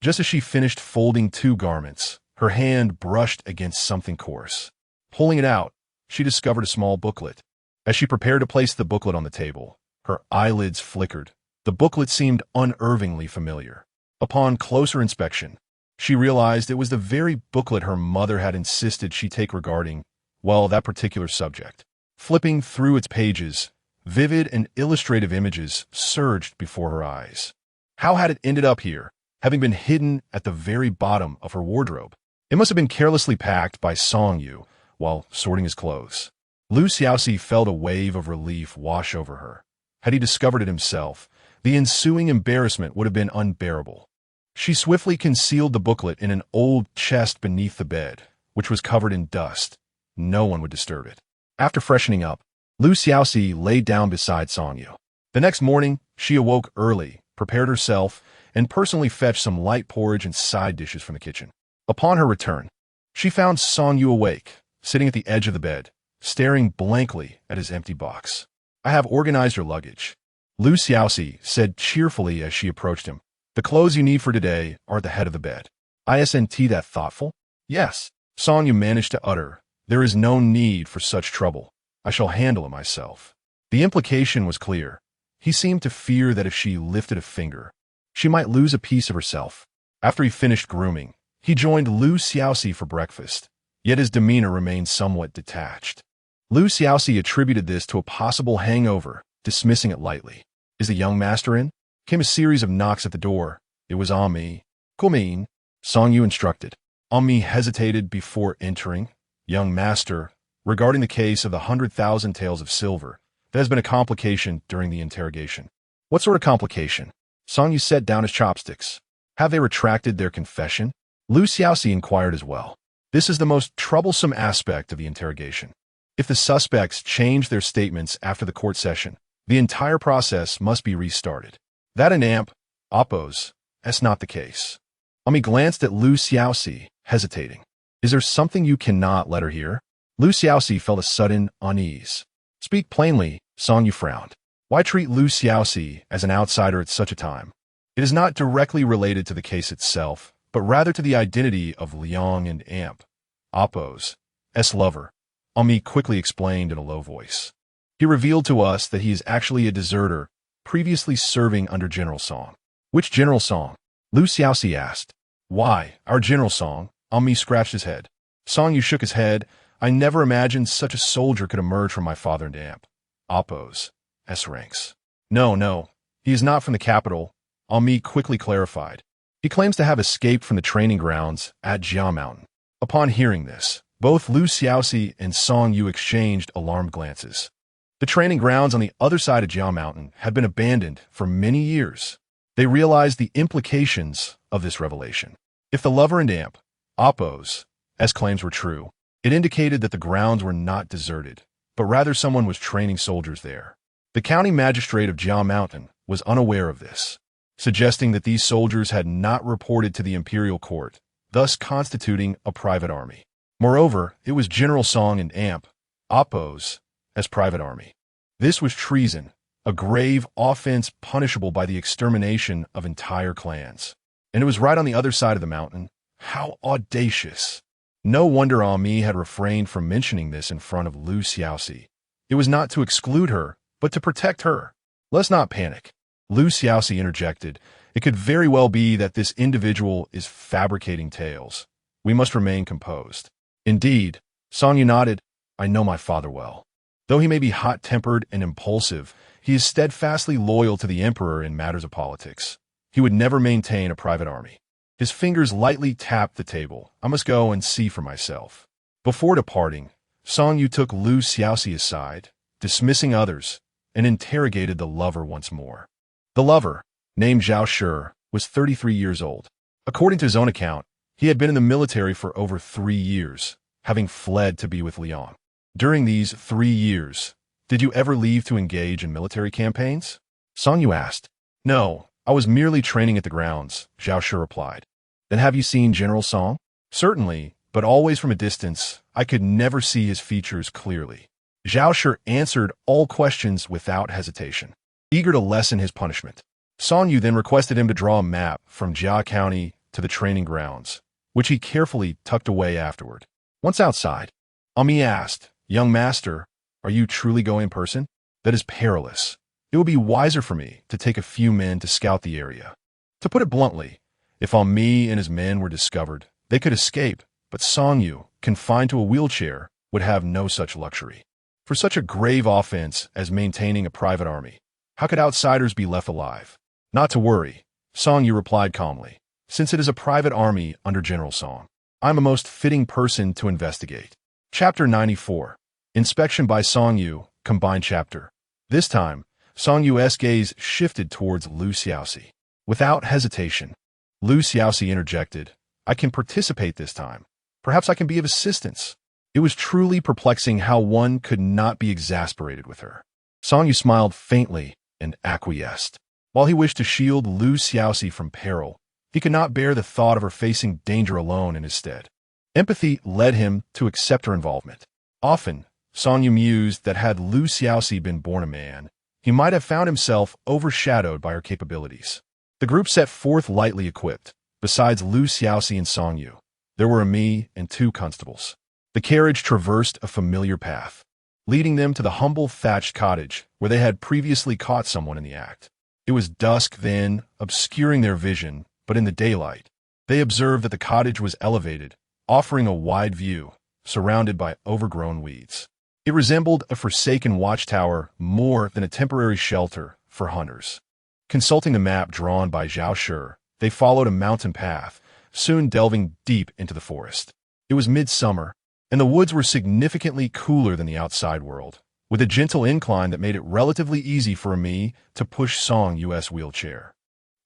Just as she finished folding 2 garments, her hand brushed against something coarse. Pulling it out, she discovered a small booklet. As she prepared to place the booklet on the table, her eyelids flickered. The booklet seemed unervingly familiar. Upon closer inspection, she realized it was the very booklet her mother had insisted she take regarding, well, that particular subject. Flipping through its pages, vivid and illustrative images surged before her eyes. How had it ended up here, having been hidden at the very bottom of her wardrobe? It must have been carelessly packed by Song Yu while sorting his clothes. Xiaoxi felt a wave of relief wash over her. Had he discovered it himself, the ensuing embarrassment would have been unbearable. She swiftly concealed the booklet in an old chest beneath the bed, which was covered in dust. No one would disturb it. After freshening up, Xiaoxi laid down beside Song Yu. The next morning, she awoke early, prepared herself, and personally fetched some light porridge and side dishes from the kitchen. Upon her return, she found Song Yu awake, sitting at the edge of the bed, staring blankly at his empty box. "I have organized your luggage," Xiaoxi said cheerfully as she approached him. "The clothes you need for today are at the head of the bed." "Isn't that thoughtful?" "Yes," Song Yu managed to utter. "There is no need for such trouble. I shall handle it myself." The implication was clear. He seemed to fear that if she lifted a finger, she might lose a piece of herself. After he finished grooming, he joined Xiaoxi for breakfast, yet his demeanor remained somewhat detached. Xiaoxi attributed this to a possible hangover, dismissing it lightly. "Is the young master in?" Came a series of knocks at the door. It was Mi. "Come in," Song Yu instructed. Mi hesitated before entering. "Young master, regarding the case of the 100,000 taels of silver, there has been a complication during the interrogation." "What sort of complication?" Song Yu set down his chopsticks. "Have they retracted their confession?" Xiaoxi inquired as well. "This is the most troublesome aspect of the interrogation. If the suspects change their statements after the court session, the entire process must be restarted. That in Oppos, that's not the case." Mi glanced at Xiaoxi, hesitating. "Is there something you cannot let her hear?" Xiaoxi felt a sudden unease. "Speak plainly," Song Yu frowned. "Why treat Xiaoxi as an outsider at such a time? It is not directly related to the case itself, but rather to the identity of Liang and Oppos' lover," Mi quickly explained in a low voice. "He revealed to us that he is actually a deserter, previously serving under General Song." "Which General Song?" Xiaoxi asked. "Why, our General Song." Mi scratched his head. Song Yu shook his head. "I never imagined such a soldier could emerge from my father and Oppos' ranks." No, he is not from the capital," Mi quickly clarified. "He claims to have escaped from the training grounds at Jia Mountain." Upon hearing this, both Xiaoxi and Song Yu exchanged alarmed glances. The training grounds on the other side of Jia Mountain had been abandoned for many years. They realized the implications of this revelation. If the lover and Oppos' claims were true, it indicated that the grounds were not deserted, but rather someone was training soldiers there. The county magistrate of Jia Mountain was unaware of this, suggesting that these soldiers had not reported to the imperial court, thus constituting a private army. Moreover, it was General Song and Oppos' private army. This was treason, a grave offense punishable by the extermination of entire clans. And it was right on the other side of the mountain. How audacious! No wonder Mi had refrained from mentioning this in front of Xiaoxi. It was not to exclude her, but to protect her. "Let's not panic," Xiaoxi interjected. "It could very well be that this individual is fabricating tales. We must remain composed." "Indeed," Song Yu nodded. "I know my father well. Though he may be hot-tempered and impulsive, he is steadfastly loyal to the emperor in matters of politics. he would never maintain a private army. His fingers lightly tapped the table. I must go and see for myself. Before departing, Song Yu took Lu Xiaoxi aside, dismissing others, and interrogated the lover once more. The lover, named Xiaoxi, was 33 years old. According to his own account, he had been in the military for over 3 years, having fled to be with Liang. During these 3 years, did you ever leave to engage in military campaigns? Song Yu asked. No, I was merely training at the grounds, Xiaoxi replied. Then have you seen General Song? Certainly, but always from a distance. I could never see his features clearly. Xiaoxi answered all questions without hesitation, eager to lessen his punishment. Song Yu then requested him to draw a map from Jia County to the training grounds, which he carefully tucked away afterward. Once outside, Ami asked, Young master, are you truly going in person? That is perilous. It would be wiser for me to take a few men to scout the area. To put it bluntly, if Ami and his men were discovered, they could escape, but Song Yu, confined to a wheelchair, would have no such luxury. For such a grave offense as maintaining a private army, how could outsiders be left alive? Not to worry, Song Yu replied calmly. Since it is a private army under General Song, I'm a most fitting person to investigate. Chapter 94. Inspection by Song Yu, combined chapter. This time, Song Yu's gaze shifted towards Lu Xiaoxi. Without hesitation, Lu Xiaoxi interjected, I can participate this time. Perhaps I can be of assistance. It was truly perplexing how one could not be exasperated with her. Song Yu smiled faintly and acquiesced. While he wished to shield Lu Xiaoxi from peril, he could not bear the thought of her facing danger alone in his stead. Empathy led him to accept her involvement. Often, Song Yu mused that had Lu Xiaoxi been born a man, he might have found himself overshadowed by her capabilities. The group set forth lightly equipped. Besides Lu Xiaoxi and Song Yu, there were Ami and 2 constables. The carriage traversed a familiar path, leading them to the humble thatched cottage where they had previously caught someone in the act. It was dusk then, obscuring their vision, but in the daylight, they observed that the cottage was elevated, offering a wide view, surrounded by overgrown weeds. It resembled a forsaken watchtower more than a temporary shelter for hunters. Consulting the map drawn by Xiaoxi, they followed a mountain path, soon delving deep into the forest. It was midsummer, and the woods were significantly cooler than the outside world, with a gentle incline that made it relatively easy for Ami to push Song Yu's wheelchair.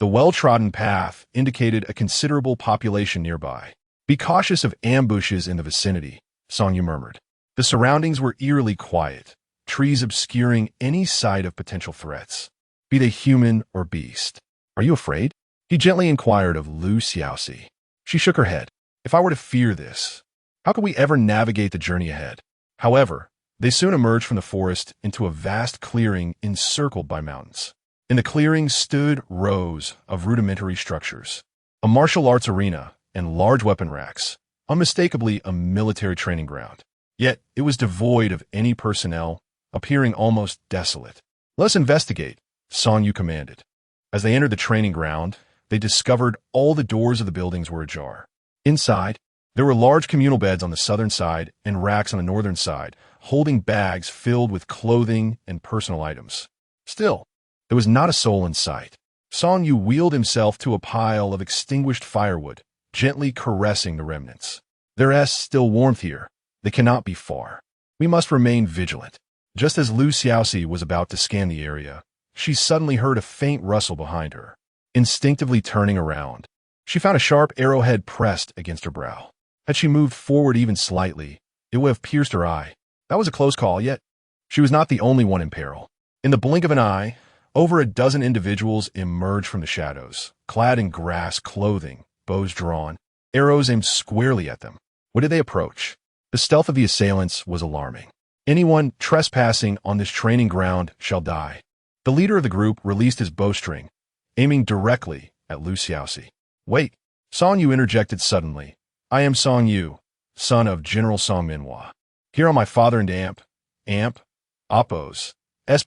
The well-trodden path indicated a considerable population nearby. Be cautious of ambushes in the vicinity, Song Yu murmured. The surroundings were eerily quiet, trees obscuring any sight of potential threats, be they human or beast. Are you afraid? He gently inquired of Lu Xiaoxi. She shook her head. If I were to fear this, how could we ever navigate the journey ahead? However, they soon emerged from the forest into a vast clearing encircled by mountains. In the clearing stood rows of rudimentary structures, a martial arts arena, and large weapon racks, unmistakably a military training ground. Yet it was devoid of any personnel, appearing almost desolate. Let's investigate, Song Yu commanded. As they entered the training ground, they discovered all the doors of the buildings were ajar. Inside, there were large communal beds on the southern side and racks on the northern side, holding bags filled with clothing and personal items. Still, there was not a soul in sight. Song Yu wheeled himself to a pile of extinguished firewood, gently caressing the remnants. There is still warmth here. They cannot be far. We must remain vigilant. Just as Lu Xiaoxi was about to scan the area, she suddenly heard a faint rustle behind her. Instinctively turning around, she found a sharp arrowhead pressed against her brow. Had she moved forward even slightly, it would have pierced her eye. That was a close call, yet she was not the only one in peril. In the blink of an eye, over a dozen individuals emerged from the shadows, clad in grass clothing, bows drawn, arrows aimed squarely at them. What did they approach? The stealth of the assailants was alarming. Anyone trespassing on this training ground shall die. The leader of the group released his bowstring, aiming directly at Lu Xiaoxi. Wait, Song Yu interjected suddenly. I am Song Yu, son of General Song Minhua. Here on my father and Appo's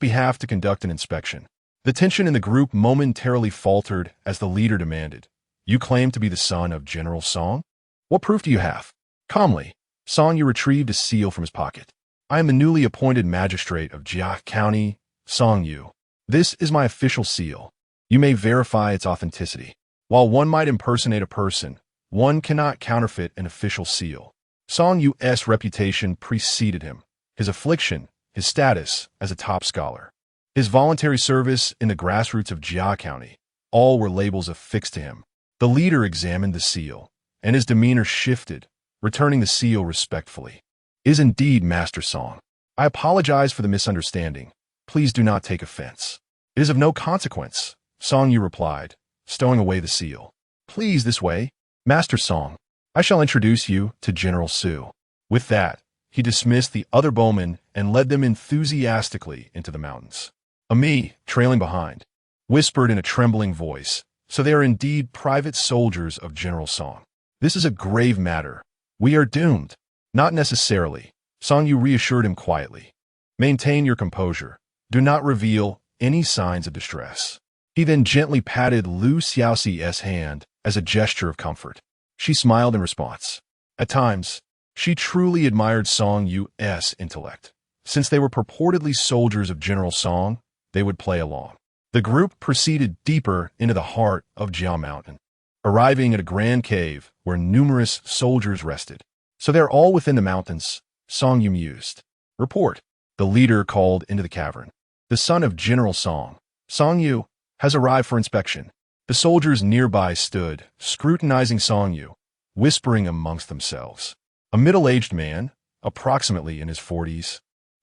behalf to conduct an inspection. The tension in the group momentarily faltered as the leader demanded, You claim to be the son of General Song? What proof do you have? Calmly, Song Yu retrieved a seal from his pocket. I am the newly appointed magistrate of Jia County, Song Yu. This is my official seal. You may verify its authenticity. While one might impersonate a person, one cannot counterfeit an official seal. Song Yu's reputation preceded him, his affliction, his status as a top scholar, his voluntary service in the grassroots of Jia County, all were labels affixed to him. The leader examined the seal, and his demeanor shifted, returning the seal respectfully. "Is indeed Master Song. I apologize for the misunderstanding. Please do not take offense." "It is of no consequence," Song Yu replied, stowing away the seal. "Please, this way, Master Song. I shall introduce you to General Su." With that, he dismissed the other bowmen and led them enthusiastically into the mountains. Ami, trailing behind, whispered in a trembling voice, "So they are indeed private soldiers of General Song. This is a grave matter. We are doomed." "Not necessarily," Song Yu reassured him quietly. "Maintain your composure. Do not reveal any signs of distress." He then gently patted Lu Xiaoxi's hand as a gesture of comfort. She smiled in response. At times, she truly admired Song Yu's intellect. Since they were purportedly soldiers of General Song, they would play along. The group proceeded deeper into the heart of Jia Mountain, arriving at a grand cave where numerous soldiers rested. "So they're all within the mountains," Song Yu mused. "Report," the leader called into the cavern. "The son of General Song, Song Yu, has arrived for inspection." The soldiers nearby stood, scrutinizing Song Yu, whispering amongst themselves. A middle-aged man, approximately in his 40s,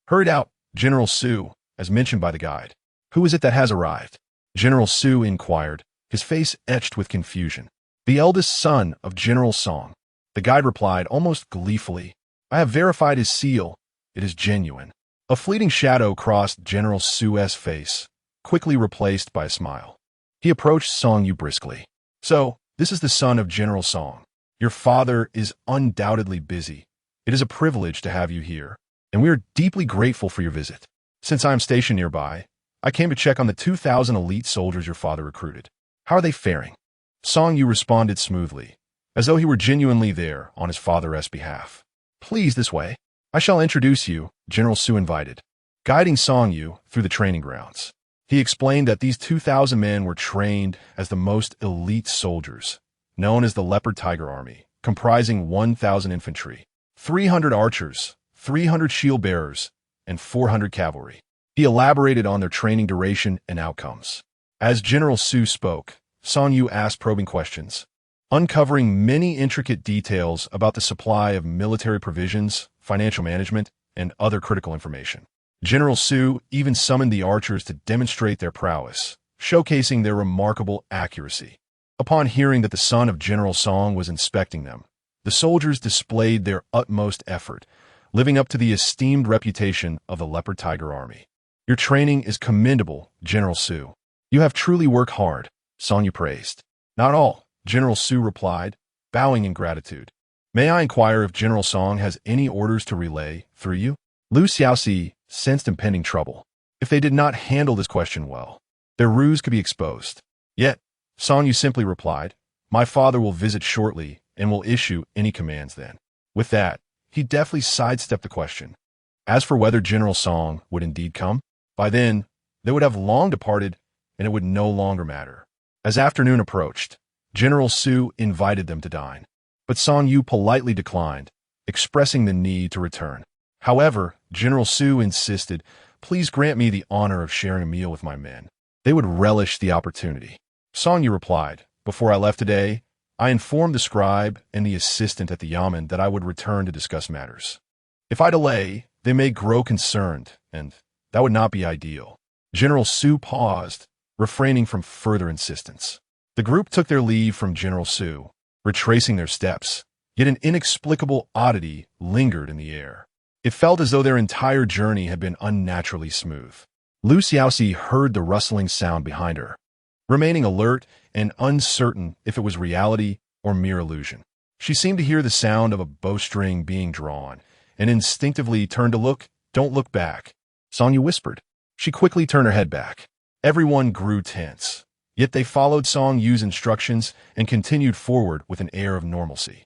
hurried out. "General Su, as mentioned by the guide." "Who is it that has arrived?" General Su inquired, his face etched with confusion. "The eldest son of General Song." The guide replied almost gleefully. "I have verified his seal. It is genuine." A fleeting shadow crossed General Su's face, quickly replaced by a smile. He approached Song Yu briskly. "So, this is the son of General Song. Your father is undoubtedly busy. It is a privilege to have you here, and we are deeply grateful for your visit. Since I am stationed nearby, I came to check on the 2,000 elite soldiers your father recruited. How are they faring?" Song Yu responded smoothly, as though he were genuinely there on his father's behalf. "Please, this way. I shall introduce you," General Su invited, guiding Song Yu through the training grounds. He explained that these 2,000 men were trained as the most elite soldiers, known as the Leopard Tiger Army, comprising 1,000 infantry, 300 archers, 300 shield bearers, and 400 cavalry. He elaborated on their training duration and outcomes. As General Su spoke, Song Yu asked probing questions, uncovering many intricate details about the supply of military provisions, financial management, and other critical information. General Su even summoned the archers to demonstrate their prowess, showcasing their remarkable accuracy. Upon hearing that the son of General Song was inspecting them, the soldiers displayed their utmost effort, living up to the esteemed reputation of the Leopard Tiger Army. "Your training is commendable, General Su. You have truly worked hard," Song Yu praised. "Not all," General Su replied, bowing in gratitude. "May I inquire if General Song has any orders to relay through you?" Lu Xiaoxi sensed impending trouble. If they did not handle this question well, their ruse could be exposed. Yet, Song Yu simply replied, "My father will visit shortly and will issue any commands then." With that, he deftly sidestepped the question. As for whether General Song would indeed come, by then, they would have long departed and it would no longer matter. As afternoon approached, General Su invited them to dine, but Song Yu politely declined, expressing the need to return. However, General Su insisted, "Please grant me the honor of sharing a meal with my men. They would relish the opportunity." Song Yu replied, "Before I left today, I informed the scribe and the assistant at the yamen that I would return to discuss matters. If I delay, they may grow concerned, and that would not be ideal." General Su paused, refraining from further insistence. The group took their leave from General Su, retracing their steps, yet an inexplicable oddity lingered in the air. It felt as though their entire journey had been unnaturally smooth. Lu Xiaoxi heard the rustling sound behind her, remaining alert and uncertain if it was reality or mere illusion. She seemed to hear the sound of a bowstring being drawn, and instinctively turned to look. "Don't look back," Song Yu whispered. She quickly turned her head back. Everyone grew tense, yet they followed Song Yu's instructions and continued forward with an air of normalcy.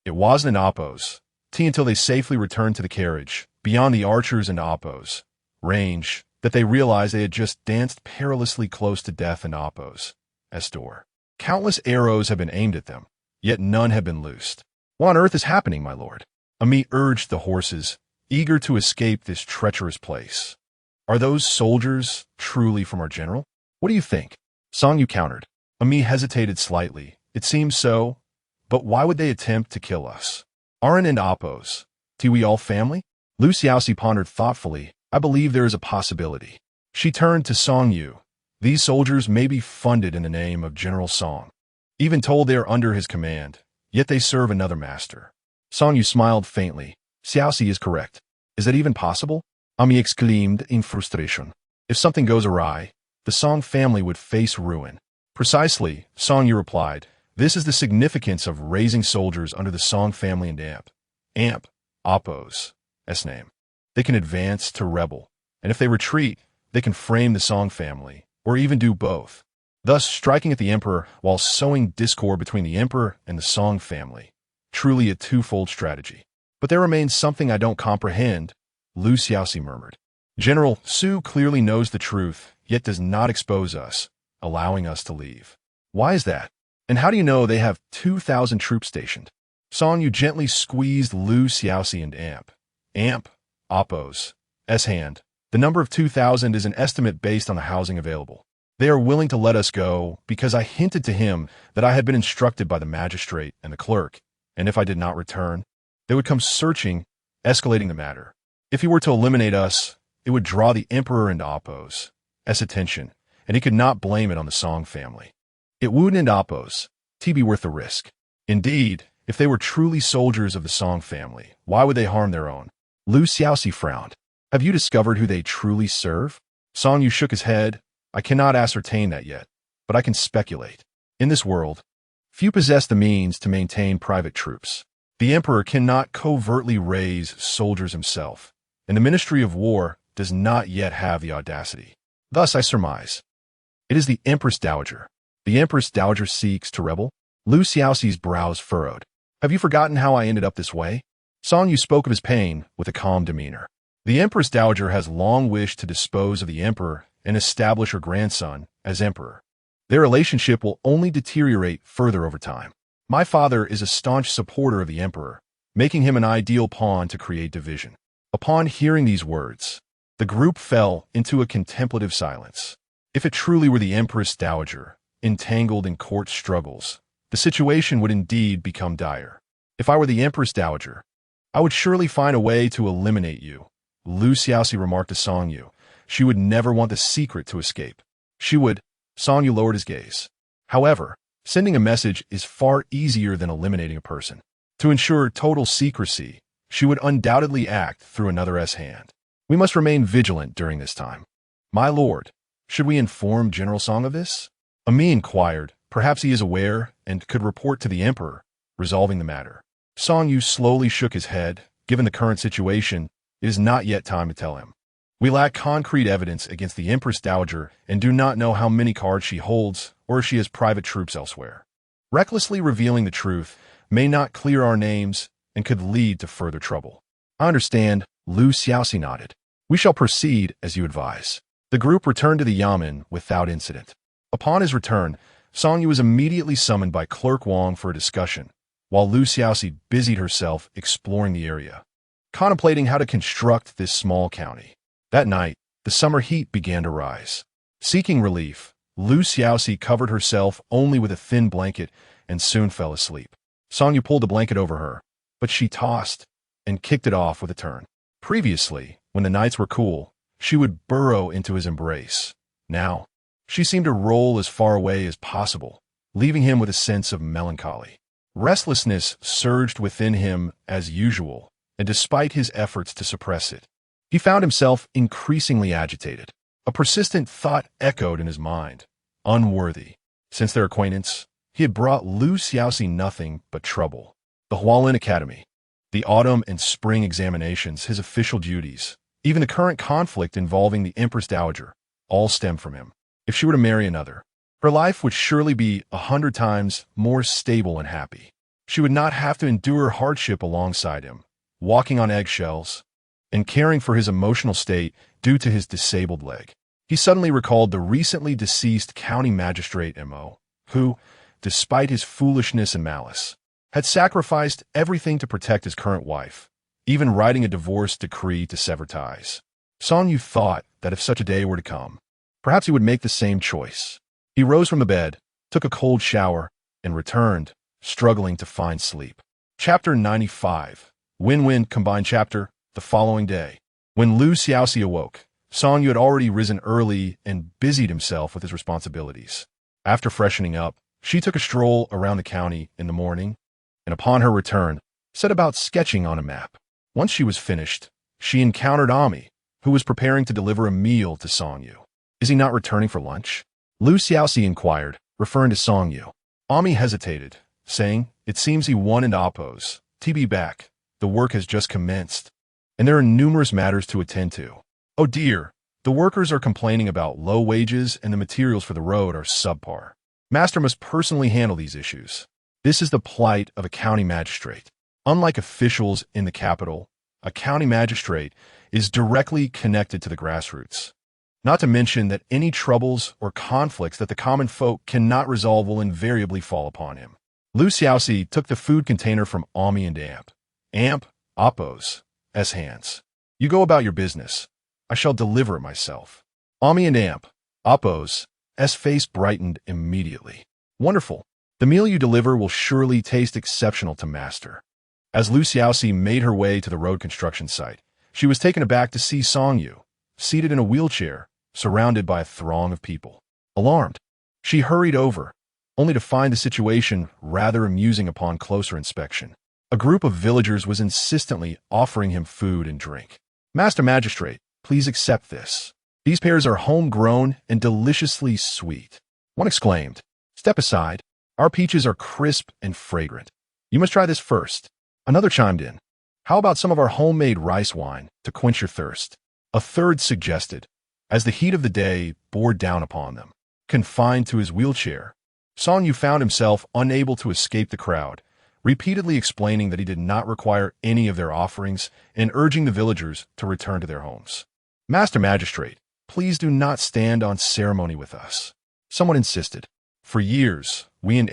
It wasn't an oppose until they safely returned to the carriage. Beyond the archers and oppos, range, that they realized they had just danced perilously close to death and Apo's door. Countless arrows had been aimed at them, yet none had been loosed. What on earth is happening, my lord? Ami urged the horses, eager to escape this treacherous place. Are those soldiers truly from our general? What do you think? Song Yu countered. Ami hesitated slightly. It seems so, but why would they attempt to kill us? Aren't and Apo's. Do we all family? Xiaoxi pondered thoughtfully. I believe there is a possibility. She turned to Song Yu. These soldiers may be funded in the name of General Song, even told they are under his command, yet they serve another master. Song Yu smiled faintly. Xiaoxi is correct. Is that even possible? Ami exclaimed in frustration. If something goes awry, the Song family would face ruin. Precisely, Song Yu replied. This is the significance of raising soldiers under the Song family and Amp, Apo's name. They can advance to rebel, and if they retreat, they can frame the Song family, or even do both, thus striking at the emperor while sowing discord between the emperor and the Song family. Truly a twofold strategy. But there remains something I don't comprehend, Xiaoxi murmured. General Su clearly knows the truth, yet does not expose us, allowing us to leave. Why is that? And how do you know they have 2,000 troops stationed? Song Yu gently squeezed Xiaoxi and Amp, Apo's hand. The number of 2,000 is an estimate based on the housing available. They are willing to let us go because I hinted to him that I had been instructed by the magistrate and the clerk, and if I did not return, they would come searching, escalating the matter. If he were to eliminate us, it would draw the emperor and Apo's attention, and he could not blame it on the Song family. It would end Apo's be worth the risk. Indeed, if they were truly soldiers of the Song family, why would they harm their own? Xiaoxi frowned. Have you discovered who they truly serve? Song Yu shook his head. I cannot ascertain that yet, but I can speculate. In this world, few possess the means to maintain private troops. The emperor cannot covertly raise soldiers himself, and the Ministry of War does not yet have the audacity. Thus, I surmise, it is the Empress Dowager. The Empress Dowager seeks to rebel? Xiaoxi's brows furrowed. Have you forgotten how I ended up this way? Song Yu spoke of his pain with a calm demeanor. The Empress Dowager has long wished to dispose of the emperor and establish her grandson as emperor. Their relationship will only deteriorate further over time. My father is a staunch supporter of the emperor, making him an ideal pawn to create division. Upon hearing these words, the group fell into a contemplative silence. If it truly were the Empress Dowager, entangled in court struggles, the situation would indeed become dire. If I were the Empress Dowager, I would surely find a way to eliminate you, Xiaoxi remarked to Song Yu. She would never want the secret to escape. She would. Song Yu lowered his gaze. However, sending a message is far easier than eliminating a person. To ensure total secrecy, she would undoubtedly act through another's hand. We must remain vigilant during this time. My lord, should we inform General Song of this? Ami inquired. Perhaps he is aware and could report to the emperor, resolving the matter. Song Yu slowly shook his head. Given the current situation, it is not yet time to tell him. We lack concrete evidence against the Empress Dowager and do not know how many cards she holds or if she has private troops elsewhere. Recklessly revealing the truth may not clear our names and could lead to further trouble. I understand, Xiaoxi nodded. We shall proceed as you advise. The group returned to the Yamen without incident. Upon his return, Song Yu was immediately summoned by Clerk Wang for a discussion, while Xiaoxi busied herself exploring the area, contemplating how to construct this small county. That night, the summer heat began to rise. Seeking relief, Xiaoxi covered herself only with a thin blanket and soon fell asleep. Song Yu pulled the blanket over her, but she tossed and kicked it off with a turn. Previously, when the nights were cool, she would burrow into his embrace. Now, she seemed to roll as far away as possible, leaving him with a sense of melancholy. Restlessness surged within him as usual, and despite his efforts to suppress it, he found himself increasingly agitated. A persistent thought echoed in his mind. Unworthy. Since their acquaintance, he had brought Xiaoxi nothing but trouble. The Hualin Academy, the autumn and spring examinations, his official duties, even the current conflict involving the Empress Dowager, all stemmed from him. If she were to marry another, her life would surely be 100 times more stable and happy. She would not have to endure hardship alongside him, walking on eggshells, and caring for his emotional state due to his disabled leg. He suddenly recalled the recently deceased county magistrate M.O., who, despite his foolishness and malice, had sacrificed everything to protect his current wife, even writing a divorce decree to sever ties. Song Yu thought that if such a day were to come, perhaps he would make the same choice. He rose from the bed, took a cold shower, and returned, struggling to find sleep. Chapter 95. Win-win combined chapter. The following day, when Lu Xiaoxi awoke, Song Yu had already risen early and busied himself with his responsibilities. After freshening up, she took a stroll around the county in the morning, and upon her return, set about sketching on a map. Once she was finished, she encountered Ami, who was preparing to deliver a meal to Song Yu. Is he not returning for lunch? Lu Xiaoxi inquired, referring to Song Yu. Ami hesitated, saying, it seems he won and oppose. TB back. The work has just commenced, and there are numerous matters to attend to. Oh dear, the workers are complaining about low wages and the materials for the road are subpar. Master must personally handle these issues. This is the plight of a county magistrate. Unlike officials in the capital, a county magistrate is directly connected to the grassroots. Not to mention that any troubles or conflicts that the common folk cannot resolve will invariably fall upon him. Lu Xiaoxi took the food container from Ami and Amp, Oppo's hands. You go about your business. I shall deliver it myself. Ami and Oppo's face brightened immediately. Wonderful. The meal you deliver will surely taste exceptional to master. As Lu Xiaoxi made her way to the road construction site, she was taken aback to see Song Yu, seated in a wheelchair, surrounded by a throng of people. Alarmed, she hurried over, only to find the situation rather amusing upon closer inspection. A group of villagers was insistently offering him food and drink. Master Magistrate, please accept this. These pears are homegrown and deliciously sweet. One exclaimed, step aside. Our peaches are crisp and fragrant. You must try this first. Another chimed in. How about some of our homemade rice wine to quench your thirst? A third suggested, as the heat of the day bore down upon them. Confined to his wheelchair, Song Yu found himself unable to escape the crowd, repeatedly explaining that he did not require any of their offerings and urging the villagers to return to their homes. Master Magistrate, please do not stand on ceremony with us. Someone insisted. For years, we and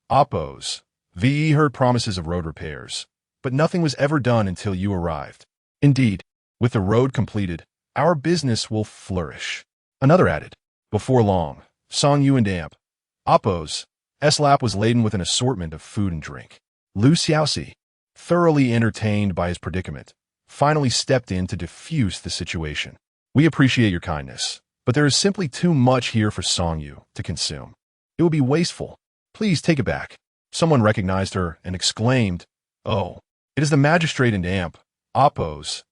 Oppo's VE heard promises of road repairs, but nothing was ever done until you arrived. Indeed, with the road completed, our business will flourish. Another added. Before long, Song Yu and Oppo's lap was laden with an assortment of food and drink. Lu Xiaoxi, thoroughly entertained by his predicament, finally stepped in to diffuse the situation. We appreciate your kindness, but there is simply too much here for Song Yu to consume. It would be wasteful. Please take it back. Someone recognized her and exclaimed, oh, it is the magistrate and Oppo's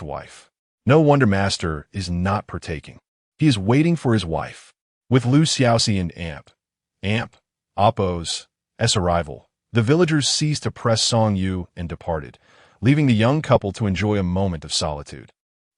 wife. No wonder Master is not partaking. He is waiting for his wife. With Lu Xiaoxi and Oppo's arrival, the villagers ceased to press Song Yu and departed, leaving the young couple to enjoy a moment of solitude.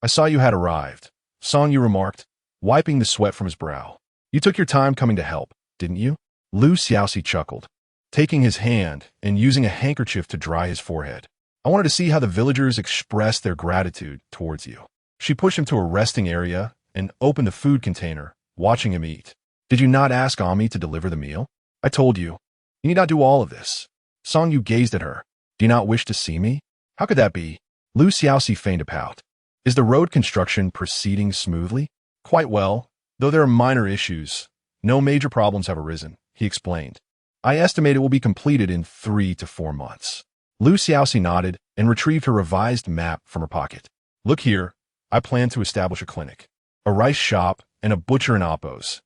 I saw you had arrived, Song Yu remarked, wiping the sweat from his brow. You took your time coming to help, didn't you? Lu Xiaoxi chuckled, taking his hand and using a handkerchief to dry his forehead. I wanted to see how the villagers expressed their gratitude towards you. She pushed him to a resting area and opened the food container, watching him eat. Did you not ask Ami to deliver the meal? I told you. You need not do all of this. Song Yu gazed at her. Do you not wish to see me? How could that be? Lu Xiaoxi feigned a pout. Is the road construction proceeding smoothly? Quite well, though there are minor issues. No major problems have arisen, he explained. I estimate it will be completed in 3 to 4 months. Lu Xiaoxi nodded and retrieved her revised map from her pocket. Look here, I plan to establish a clinic, a rice shop, and a butcher and Oppo's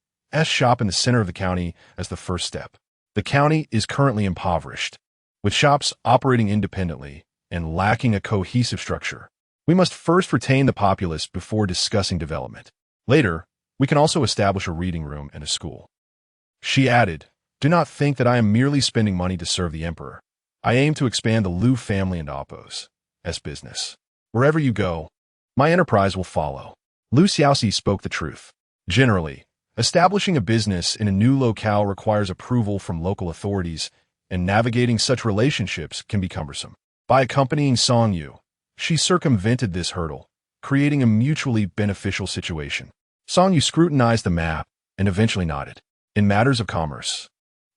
shop in the center of the county as the first step. The county is currently impoverished, with shops operating independently and lacking a cohesive structure. We must first retain the populace before discussing development. Later, we can also establish a reading room and a school. She added, do not think that I am merely spending money to serve the emperor. I aim to expand the Lu family and Oppo's business. Wherever you go, my enterprise will follow. Lu Xiaoxi spoke the truth. Generally, establishing a business in a new locale requires approval from local authorities, and navigating such relationships can be cumbersome. By accompanying Song Yu, She circumvented this hurdle, creating a mutually beneficial situation. Song Yu scrutinized the map and eventually nodded. In matters of commerce,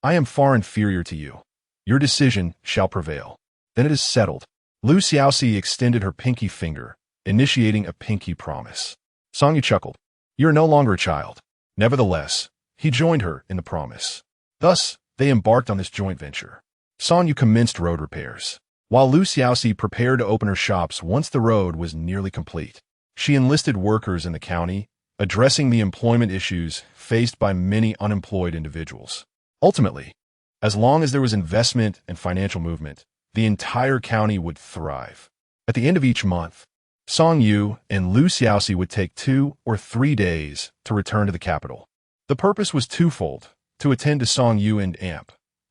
I am far inferior to you. Your decision shall prevail. Then it is settled. Lu Xiaoxi extended her pinky finger, initiating a pinky promise. Song Yu chuckled. You are no longer a child. Nevertheless, he joined her in the promise. Thus, they embarked on this joint venture. Song Yu commenced road repairs, while Lu Xiaoxi prepared to open her shops once the road was nearly complete. She enlisted workers in the county, addressing the employment issues faced by many unemployed individuals. Ultimately, as long as there was investment and financial movement, the entire county would thrive. At the end of each month, Song Yu and Lu Xiaoxi would take 2 or 3 days to return to the capital. The purpose was twofold: to attend to Song Yu and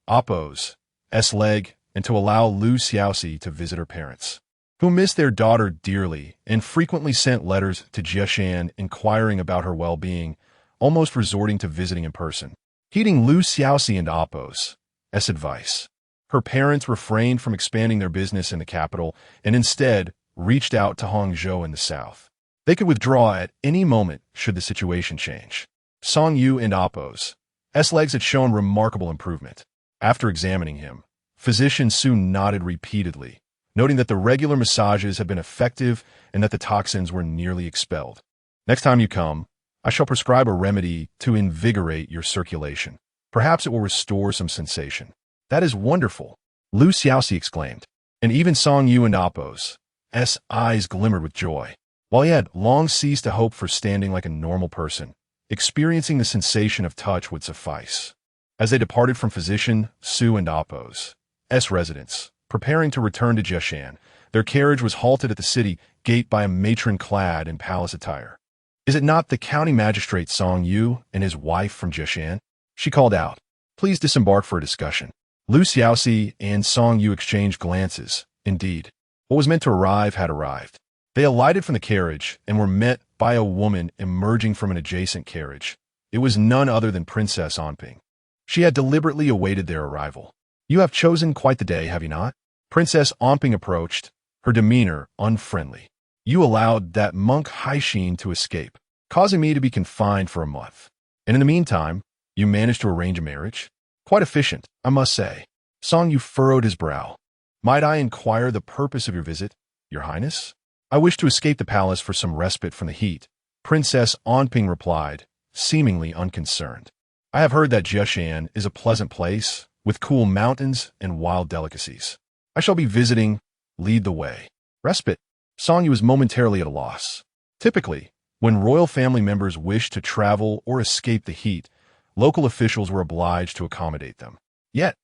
Oppo's leg, and to allow Lu Xiaoxi to visit her parents, who missed their daughter dearly and frequently sent letters to Jiashan inquiring about her well-being, almost resorting to visiting in person. Heeding Lu Xiaoxi and Oppo's advice, her parents refrained from expanding their business in the capital and instead reached out to Hangzhou in the south. They could withdraw at any moment should the situation change. Song Yu and Oppo's legs had shown remarkable improvement. After examining him, physician Su nodded repeatedly, noting that the regular massages had been effective and that the toxins were nearly expelled. Next time you come, I shall prescribe a remedy to invigorate your circulation. Perhaps it will restore some sensation. That is wonderful, Lu Xiaoxi exclaimed, and even Song Yu and Oppo's eyes glimmered with joy. While he had long ceased to hope for standing like a normal person, experiencing the sensation of touch would suffice. As they departed from physician Su and Oppo's residence, preparing to return to Jiashan, their carriage was halted at the city gate by a matron clad in palace attire. Is it not the county magistrate Song Yu and his wife from Jiashan? She called out. Please disembark for a discussion. Lu Xiaoxi and Song Yu exchanged glances. Indeed, what was meant to arrive had arrived. They alighted from the carriage and were met by a woman emerging from an adjacent carriage. It was none other than Princess Anping. She had deliberately awaited their arrival. You have chosen quite the day, have you not? Princess Anping approached, her demeanor unfriendly. You allowed that monk Haixin to escape, causing me to be confined for a month. And in the meantime, you managed to arrange a marriage? Quite efficient, I must say. Song Yu furrowed his brow. Might I inquire the purpose of your visit, Your Highness? I wish to escape the palace for some respite from the heat, Princess Anping replied, seemingly unconcerned. I have heard that Jiashan is a pleasant place, with cool mountains and wild delicacies. I shall be visiting. Lead the way. Respite. Song Yu was momentarily at a loss. Typically, when royal family members wished to travel or escape the heat, local officials were obliged to accommodate them. Yet,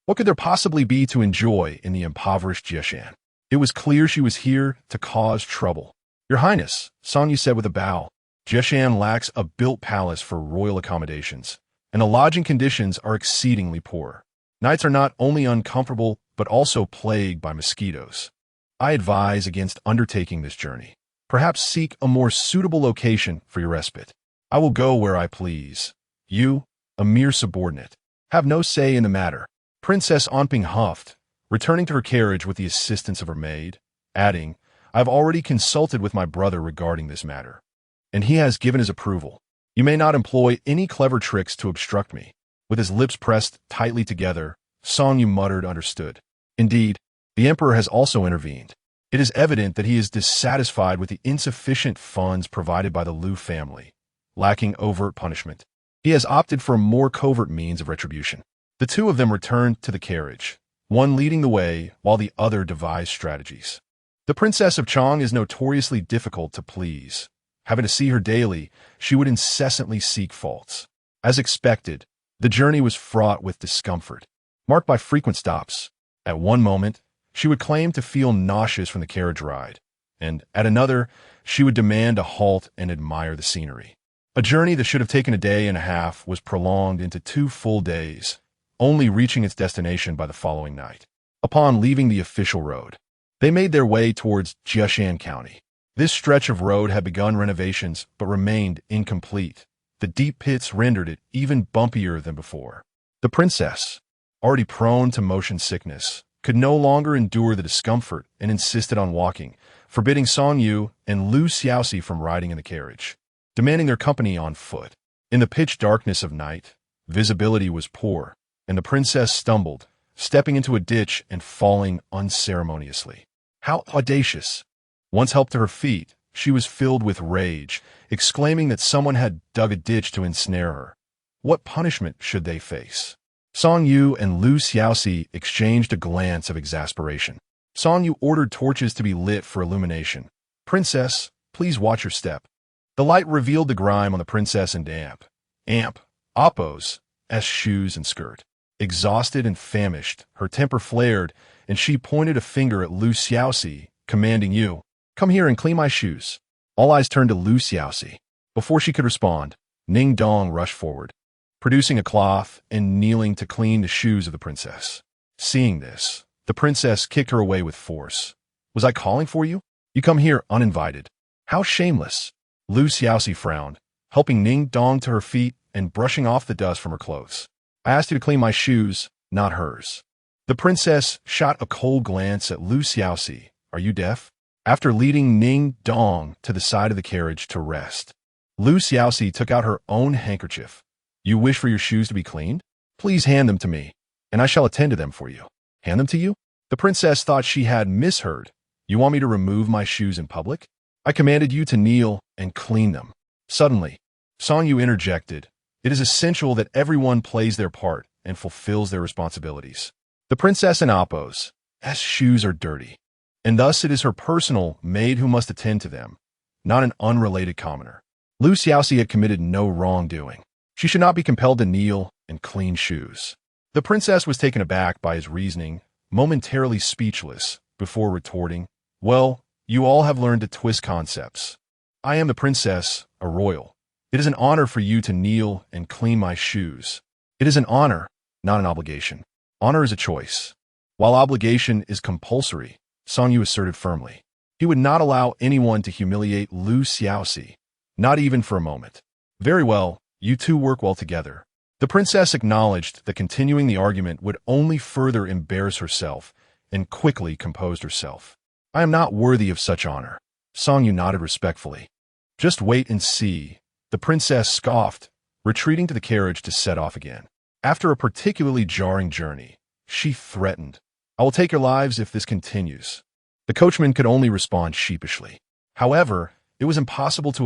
what could there possibly be to enjoy in the impoverished Jiashan? It was clear she was here to cause trouble. Your Highness, Song Yu said with a bow, Jiashan lacks a built palace for royal accommodations, and the lodging conditions are exceedingly poor. Nights are not only uncomfortable, but also plagued by mosquitoes. I advise against undertaking this journey. Perhaps seek a more suitable location for your respite. I will go where I please. You, a mere subordinate, have no say in the matter. Princess Anping huffed, returning to her carriage with the assistance of her maid, adding, I have already consulted with my brother regarding this matter, and he has given his approval. You may not employ any clever tricks to obstruct me. With his lips pressed tightly together, Song Yu muttered understood. Indeed, the emperor has also intervened. It is evident that he is dissatisfied with the insufficient funds provided by the Lu family, lacking overt punishment. He has opted for a more covert means of retribution. The two of them returned to the carriage, one leading the way while the other devised strategies. The Princess of Chang is notoriously difficult to please. Having to see her daily, she would incessantly seek faults. As expected, the journey was fraught with discomfort, marked by frequent stops. At one moment, she would claim to feel nauseous from the carriage ride, and at another, she would demand a halt and admire the scenery. A journey that should have taken a day and a half was prolonged into 2 full days, only reaching its destination by the following night. Upon leaving the official road, they made their way towards Jiashan County. This stretch of road had begun renovations but remained incomplete. The deep pits rendered it even bumpier than before. The princess, already prone to motion sickness, could no longer endure the discomfort and insisted on walking, forbidding Song Yu and Lu Xiaoxi from riding in the carriage, demanding their company on foot. In the pitch darkness of night, visibility was poor, and the princess stumbled, stepping into a ditch and falling unceremoniously. How audacious! Once helped to her feet, she was filled with rage, exclaiming that someone had dug a ditch to ensnare her. What punishment should they face? Song Yu and Lu Xiaoxi exchanged a glance of exasperation. Song Yu ordered torches to be lit for illumination. "Princess, please watch your step." The light revealed the grime on the princess and Oppo's shoes and skirt. Exhausted and famished, her temper flared, and she pointed a finger at Lu Xiaoxi, commanding "You, come here and clean my shoes." All eyes turned to Lu Xiaoxi. Before she could respond, Ning Dong rushed forward, producing a cloth and kneeling to clean the shoes of the princess. Seeing this, the princess kicked her away with force. "Was I calling for you? You come here uninvited. How shameless." Lu Xiaoxi frowned, helping Ning Dong to her feet and brushing off the dust from her clothes. "I asked you to clean my shoes, not hers." The princess shot a cold glance at Lu Xiaoxi. "Are you deaf?" After leading Ning Dong to the side of the carriage to rest, Lu Xiaoxi took out her own handkerchief. "You wish for your shoes to be cleaned? Please hand them to me, and I shall attend to them for you." "Hand them to you?" The princess thought she had misheard. "You want me to remove my shoes in public? I commanded you to kneel and clean them." Suddenly, Song Yu interjected. "It is essential that everyone plays their part and fulfills their responsibilities. The princess and Oppo's shoes are dirty, and thus it is her personal maid who must attend to them, not an unrelated commoner." Lu Xiaoxi had committed no wrongdoing. She should not be compelled to kneel and clean shoes. The princess was taken aback by his reasoning, momentarily speechless, before retorting, "Well, you all have learned to twist concepts. I am the princess, a royal. It is an honor for you to kneel and clean my shoes. It is an honor, not an obligation. Honor is a choice, while obligation is compulsory," Song Yu asserted firmly. He would not allow anyone to humiliate Lu Xiaoxi, not even for a moment. "Very well, you two work well together." The princess acknowledged that continuing the argument would only further embarrass herself and quickly composed herself. "I am not worthy of such honor." Song Yu nodded respectfully. "Just wait and see," the princess scoffed, retreating to the carriage to set off again. After a particularly jarring journey, she threatened, "I will take your lives if this continues." The coachman could only respond sheepishly. However, it was impossible to